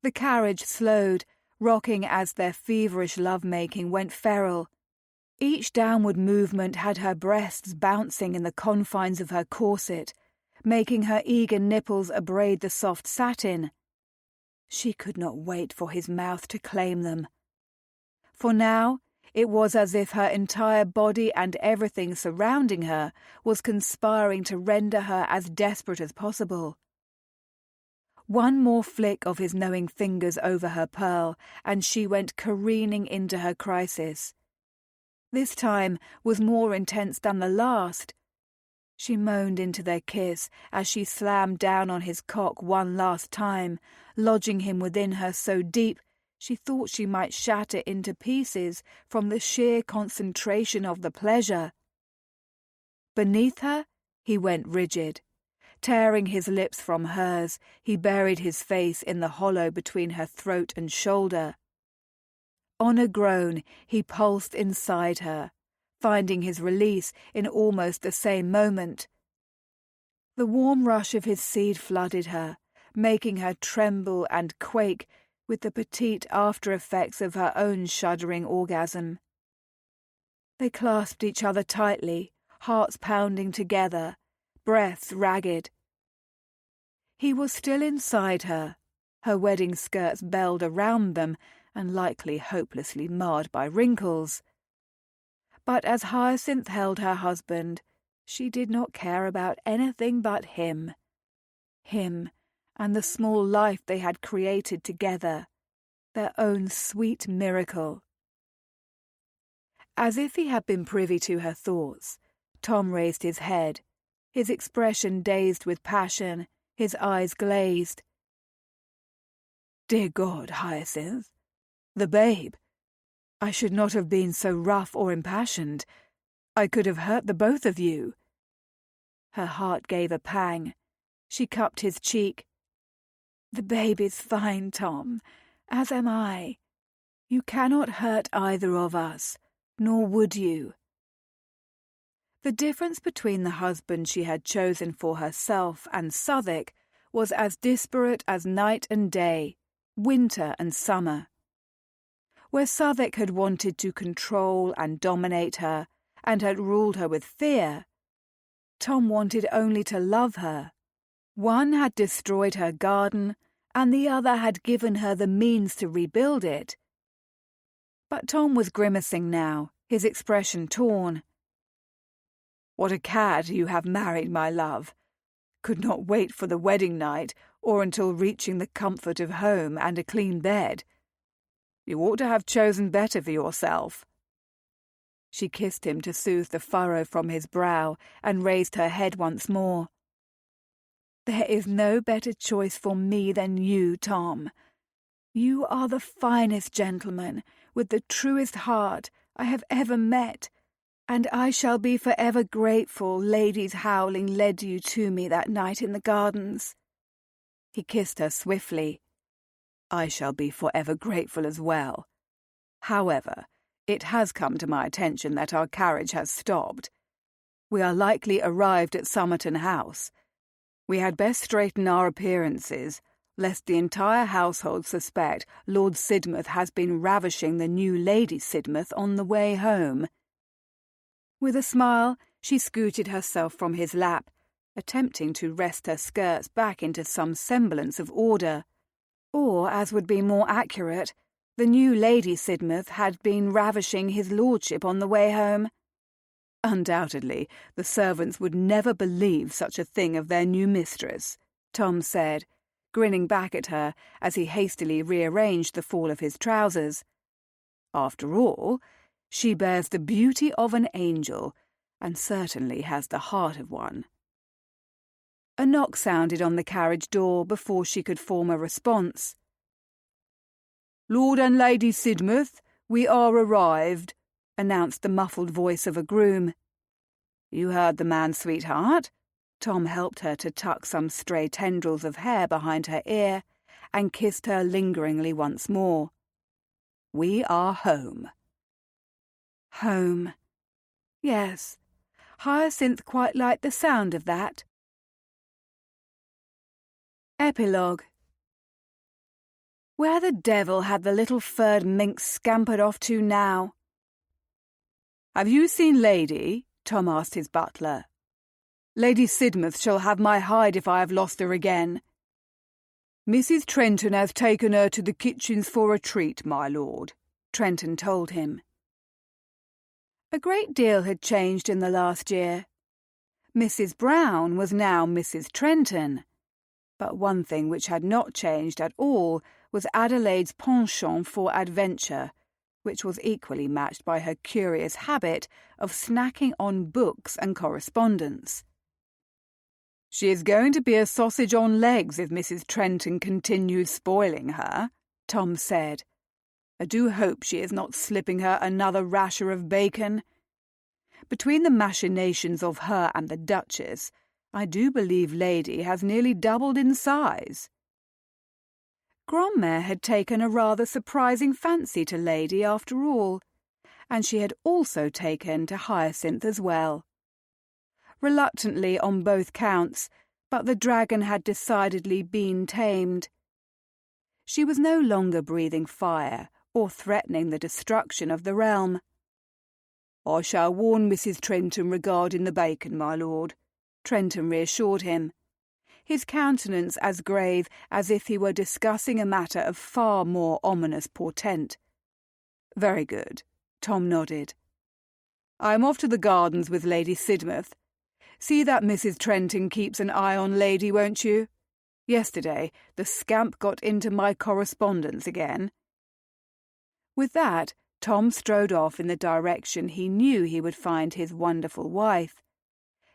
The carriage slowed, rocking as their feverish love-making went feral. Each downward movement had her breasts bouncing in the confines of her corset, making her eager nipples abrade the soft satin. She could not wait for his mouth to claim them. For now, it was as if her entire body and everything surrounding her was conspiring to render her as desperate as possible. One more flick of his knowing fingers over her pearl, and she went careening into her crisis. This time was more intense than the last. She moaned into their kiss as she slammed down on his cock one last time, lodging him within her so deep she thought she might shatter into pieces from the sheer concentration of the pleasure. Beneath her, he went rigid. Tearing his lips from hers, he buried his face in the hollow between her throat and shoulder. On a groan, he pulsed inside her, finding his release in almost the same moment. The warm rush of his seed flooded her, making her tremble and quake with the petite after-effects of her own shuddering orgasm. They clasped each other tightly, hearts pounding together, breaths ragged. He was still inside her, her wedding skirts belled around them and likely hopelessly marred by wrinkles. But as Hyacinth held her husband, she did not care about anything but him. Him and the small life they had created together, their own sweet miracle. As if he had been privy to her thoughts, Tom raised his head, his expression dazed with passion, his eyes glazed. "Dear God, Hyacinth, the babe. I should not have been so rough or impassioned. I could have hurt the both of you." Her heart gave a pang. She cupped his cheek. "The babe is fine, Tom, as am I. You cannot hurt either of us, nor would you." The difference between the husband she had chosen for herself and Southwark was as disparate as night and day, winter and summer. Where Southwark had wanted to control and dominate her, and had ruled her with fear, Tom wanted only to love her. One had destroyed her garden, and the other had given her the means to rebuild it. But Tom was grimacing now, his expression torn. "What a cad you have married, my love. Could not wait for the wedding night, or until reaching the comfort of home and a clean bed. You ought to have chosen better for yourself." She kissed him to soothe the furrow from his brow and raised her head once more. "There is no better choice for me than you, Tom. You are the finest gentleman, with the truest heart I have ever met, and I shall be forever grateful Ladies Howling led you to me that night in the gardens." He kissed her swiftly. "I shall be forever grateful as well. However, it has come to my attention that our carriage has stopped. We are likely arrived at Somerton House. We had best straighten our appearances, lest the entire household suspect Lord Sidmouth has been ravishing the new Lady Sidmouth on the way home." With a smile, she scooted herself from his lap, attempting to wrest her skirts back into some semblance of order. Or, as would be more accurate, the new Lady Sidmouth had been ravishing his lordship on the way home. "Undoubtedly, the servants would never believe such a thing of their new mistress," Tom said, grinning back at her as he hastily rearranged the fall of his trousers. "After all, she bears the beauty of an angel, and certainly has the heart of one." A knock sounded on the carriage door before she could form a response. "Lord and Lady Sidmouth, we are arrived," announced the muffled voice of a groom. "You heard the man, sweetheart?" Tom helped her to tuck some stray tendrils of hair behind her ear and kissed her lingeringly once more. "We are home." Home. Yes, Hyacinth quite liked the sound of that. Epilogue. Where the devil had the little furred minx scampered off to now? "Have you seen Lady?" Tom asked his butler. Lady Sidmouth shall have my hide if I have lost her again. Mrs. Trenton has taken her to the kitchens for a treat, my lord, Trenton told him. A great deal had changed in the last year. Mrs. Brown was now Mrs. Trenton, but one thing which had not changed at all was Adelaide's penchant for adventure, which was equally matched by her curious habit of snacking on books and correspondence. She is going to be a sausage on legs if Mrs. Trenton continues spoiling her, Tom said. I do hope she is not slipping her another rasher of bacon. Between the machinations of her and the Duchess, I do believe Lady has nearly doubled in size. Grandmère had taken a rather surprising fancy to Lady after all, and she had also taken to Hyacinth as well. Reluctantly on both counts, but the dragon had decidedly been tamed. She was no longer breathing fire or threatening the destruction of the realm. I shall warn Mrs. Trenton regarding the bacon, my lord, Trenton reassured him, his countenance as grave as if he were discussing a matter of far more ominous portent. Very good, Tom nodded. I am off to the gardens with Lady Sidmouth. See that Mrs. Trenton keeps an eye on Lady, won't you? Yesterday, the scamp got into my correspondence again. With that, Tom strode off in the direction he knew he would find his wonderful wife,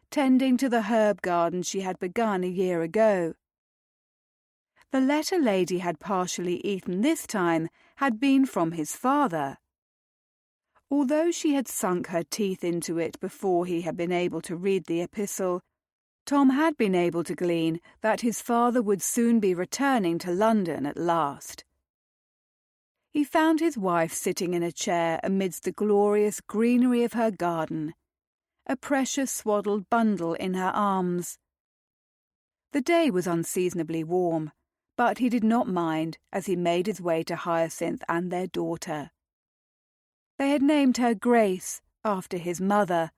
tending to the herb garden she had begun a year ago. The letter Lady had partially eaten this time had been from his father. Although she had sunk her teeth into it before he had been able to read the epistle, Tom had been able to glean that his father would soon be returning to London at last. He found his wife sitting in a chair amidst the glorious greenery of her garden, a precious swaddled bundle in her arms. The day was unseasonably warm, but he did not mind as he made his way to Hyacinth and their daughter. They had named her Grace after his mother,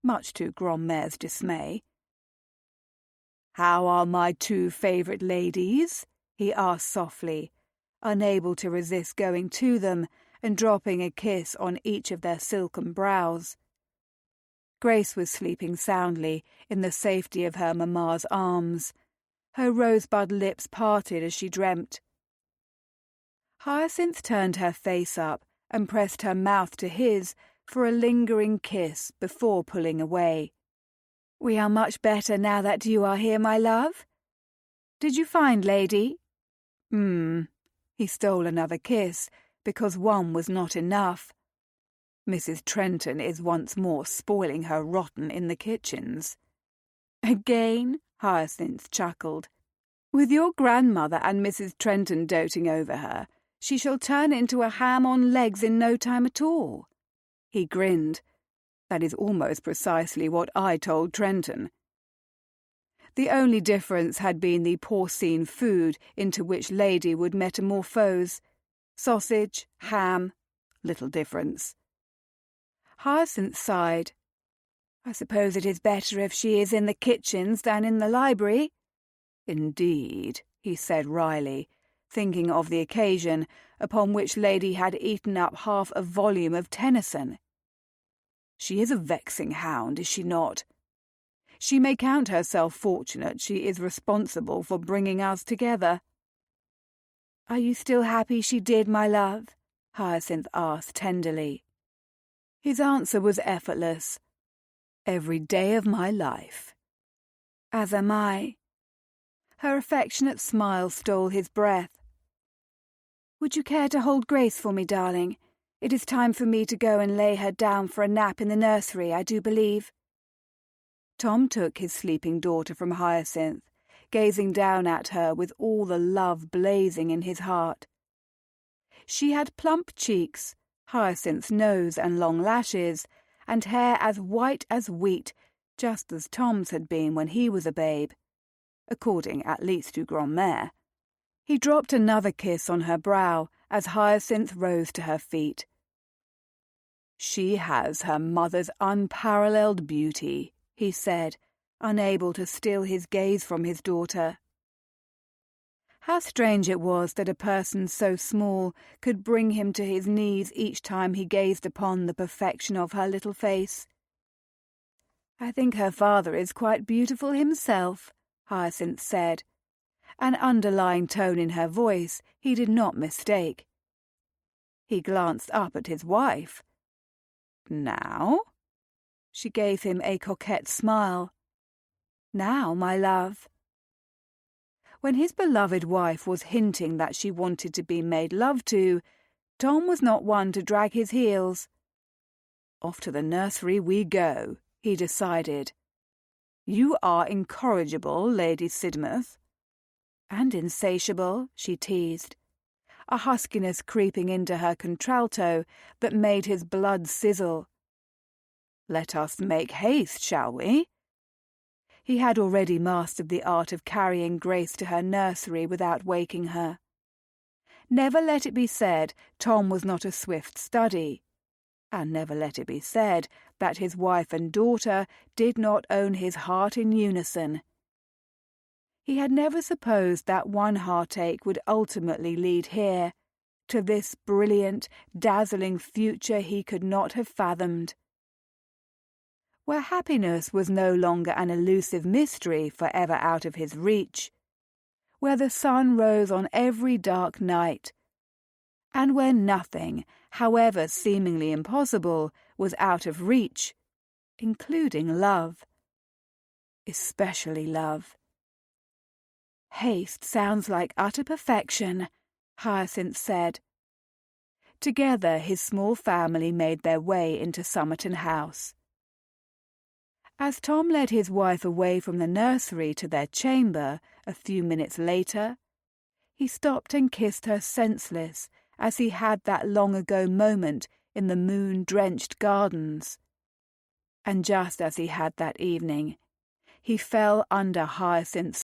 much to Grandmère's dismay. "How are my two favourite ladies?" he asked softly, unable to resist going to them and dropping a kiss on each of their silken brows. Grace was sleeping soundly in the safety of her mamma's arms, her rosebud lips parted as she dreamt. Hyacinth turned her face up and pressed her mouth to his for a lingering kiss before pulling away. "We are much better now that you are here, my love. Did you find Lady?" He stole another kiss, because one was not enough. Mrs. Trenton is once more spoiling her rotten in the kitchens. "Again?" Hyacinth chuckled. "With your grandmother and Mrs. Trenton doting over her, she shall turn into a ham on legs in no time at all." He grinned. That is almost precisely what I told Trenton. The only difference had been the porcine food into which Lady would metamorphose. Sausage, ham, little difference. Hyacinth sighed. "I suppose it is better if she is in the kitchens than in the library." "Indeed," he said wryly, thinking of the occasion upon which Lady had eaten up half a volume of Tennyson. "She is a vexing hound, is she not? She may count herself fortunate she is responsible for bringing us together." "Are you still happy she did, my love?" Hyacinth asked tenderly. His answer was effortless. "Every day of my life." "As am I." Her affectionate smile stole his breath. "Would you care to hold Grace for me, darling? It is time for me to go and lay her down for a nap in the nursery, I do believe." Tom took his sleeping daughter from Hyacinth, gazing down at her with all the love blazing in his heart. She had plump cheeks, Hyacinth's nose and long lashes, and hair as white as wheat, just as Tom's had been when he was a babe, according at least to Grandmère. He dropped another kiss on her brow as Hyacinth rose to her feet. "She has her mother's unparalleled beauty," he said, unable to steal his gaze from his daughter. How strange it was that a person so small could bring him to his knees each time he gazed upon the perfection of her little face. "I think her father is quite beautiful himself," Hyacinth said, an underlying tone in her voice he did not mistake. He glanced up at his wife. "Now?" She gave him a coquette smile. "Now, my love." When his beloved wife was hinting that she wanted to be made love to, Tom was not one to drag his heels. "Off to the nursery we go," he decided. "You are incorrigible, Lady Sidmouth." "And insatiable," she teased, a huskiness creeping into her contralto that made his blood sizzle. "Let us make haste, shall we?" He had already mastered the art of carrying Grace to her nursery without waking her. Never let it be said Tom was not a swift study, and never let it be said that his wife and daughter did not own his heart in unison. He had never supposed that one heartache would ultimately lead here, to this brilliant, dazzling future he could not have fathomed, where happiness was no longer an elusive mystery forever out of his reach, where the sun rose on every dark night, and where nothing, however seemingly impossible, was out of reach, including love. Especially love. "Haste sounds like utter perfection," Hyacinth said. Together his small family made their way into Somerton House. As Tom led his wife away from the nursery to their chamber a few minutes later, he stopped and kissed her senseless as he had that long-ago moment in the moon-drenched gardens. And just as he had that evening, he fell under Hyacinth's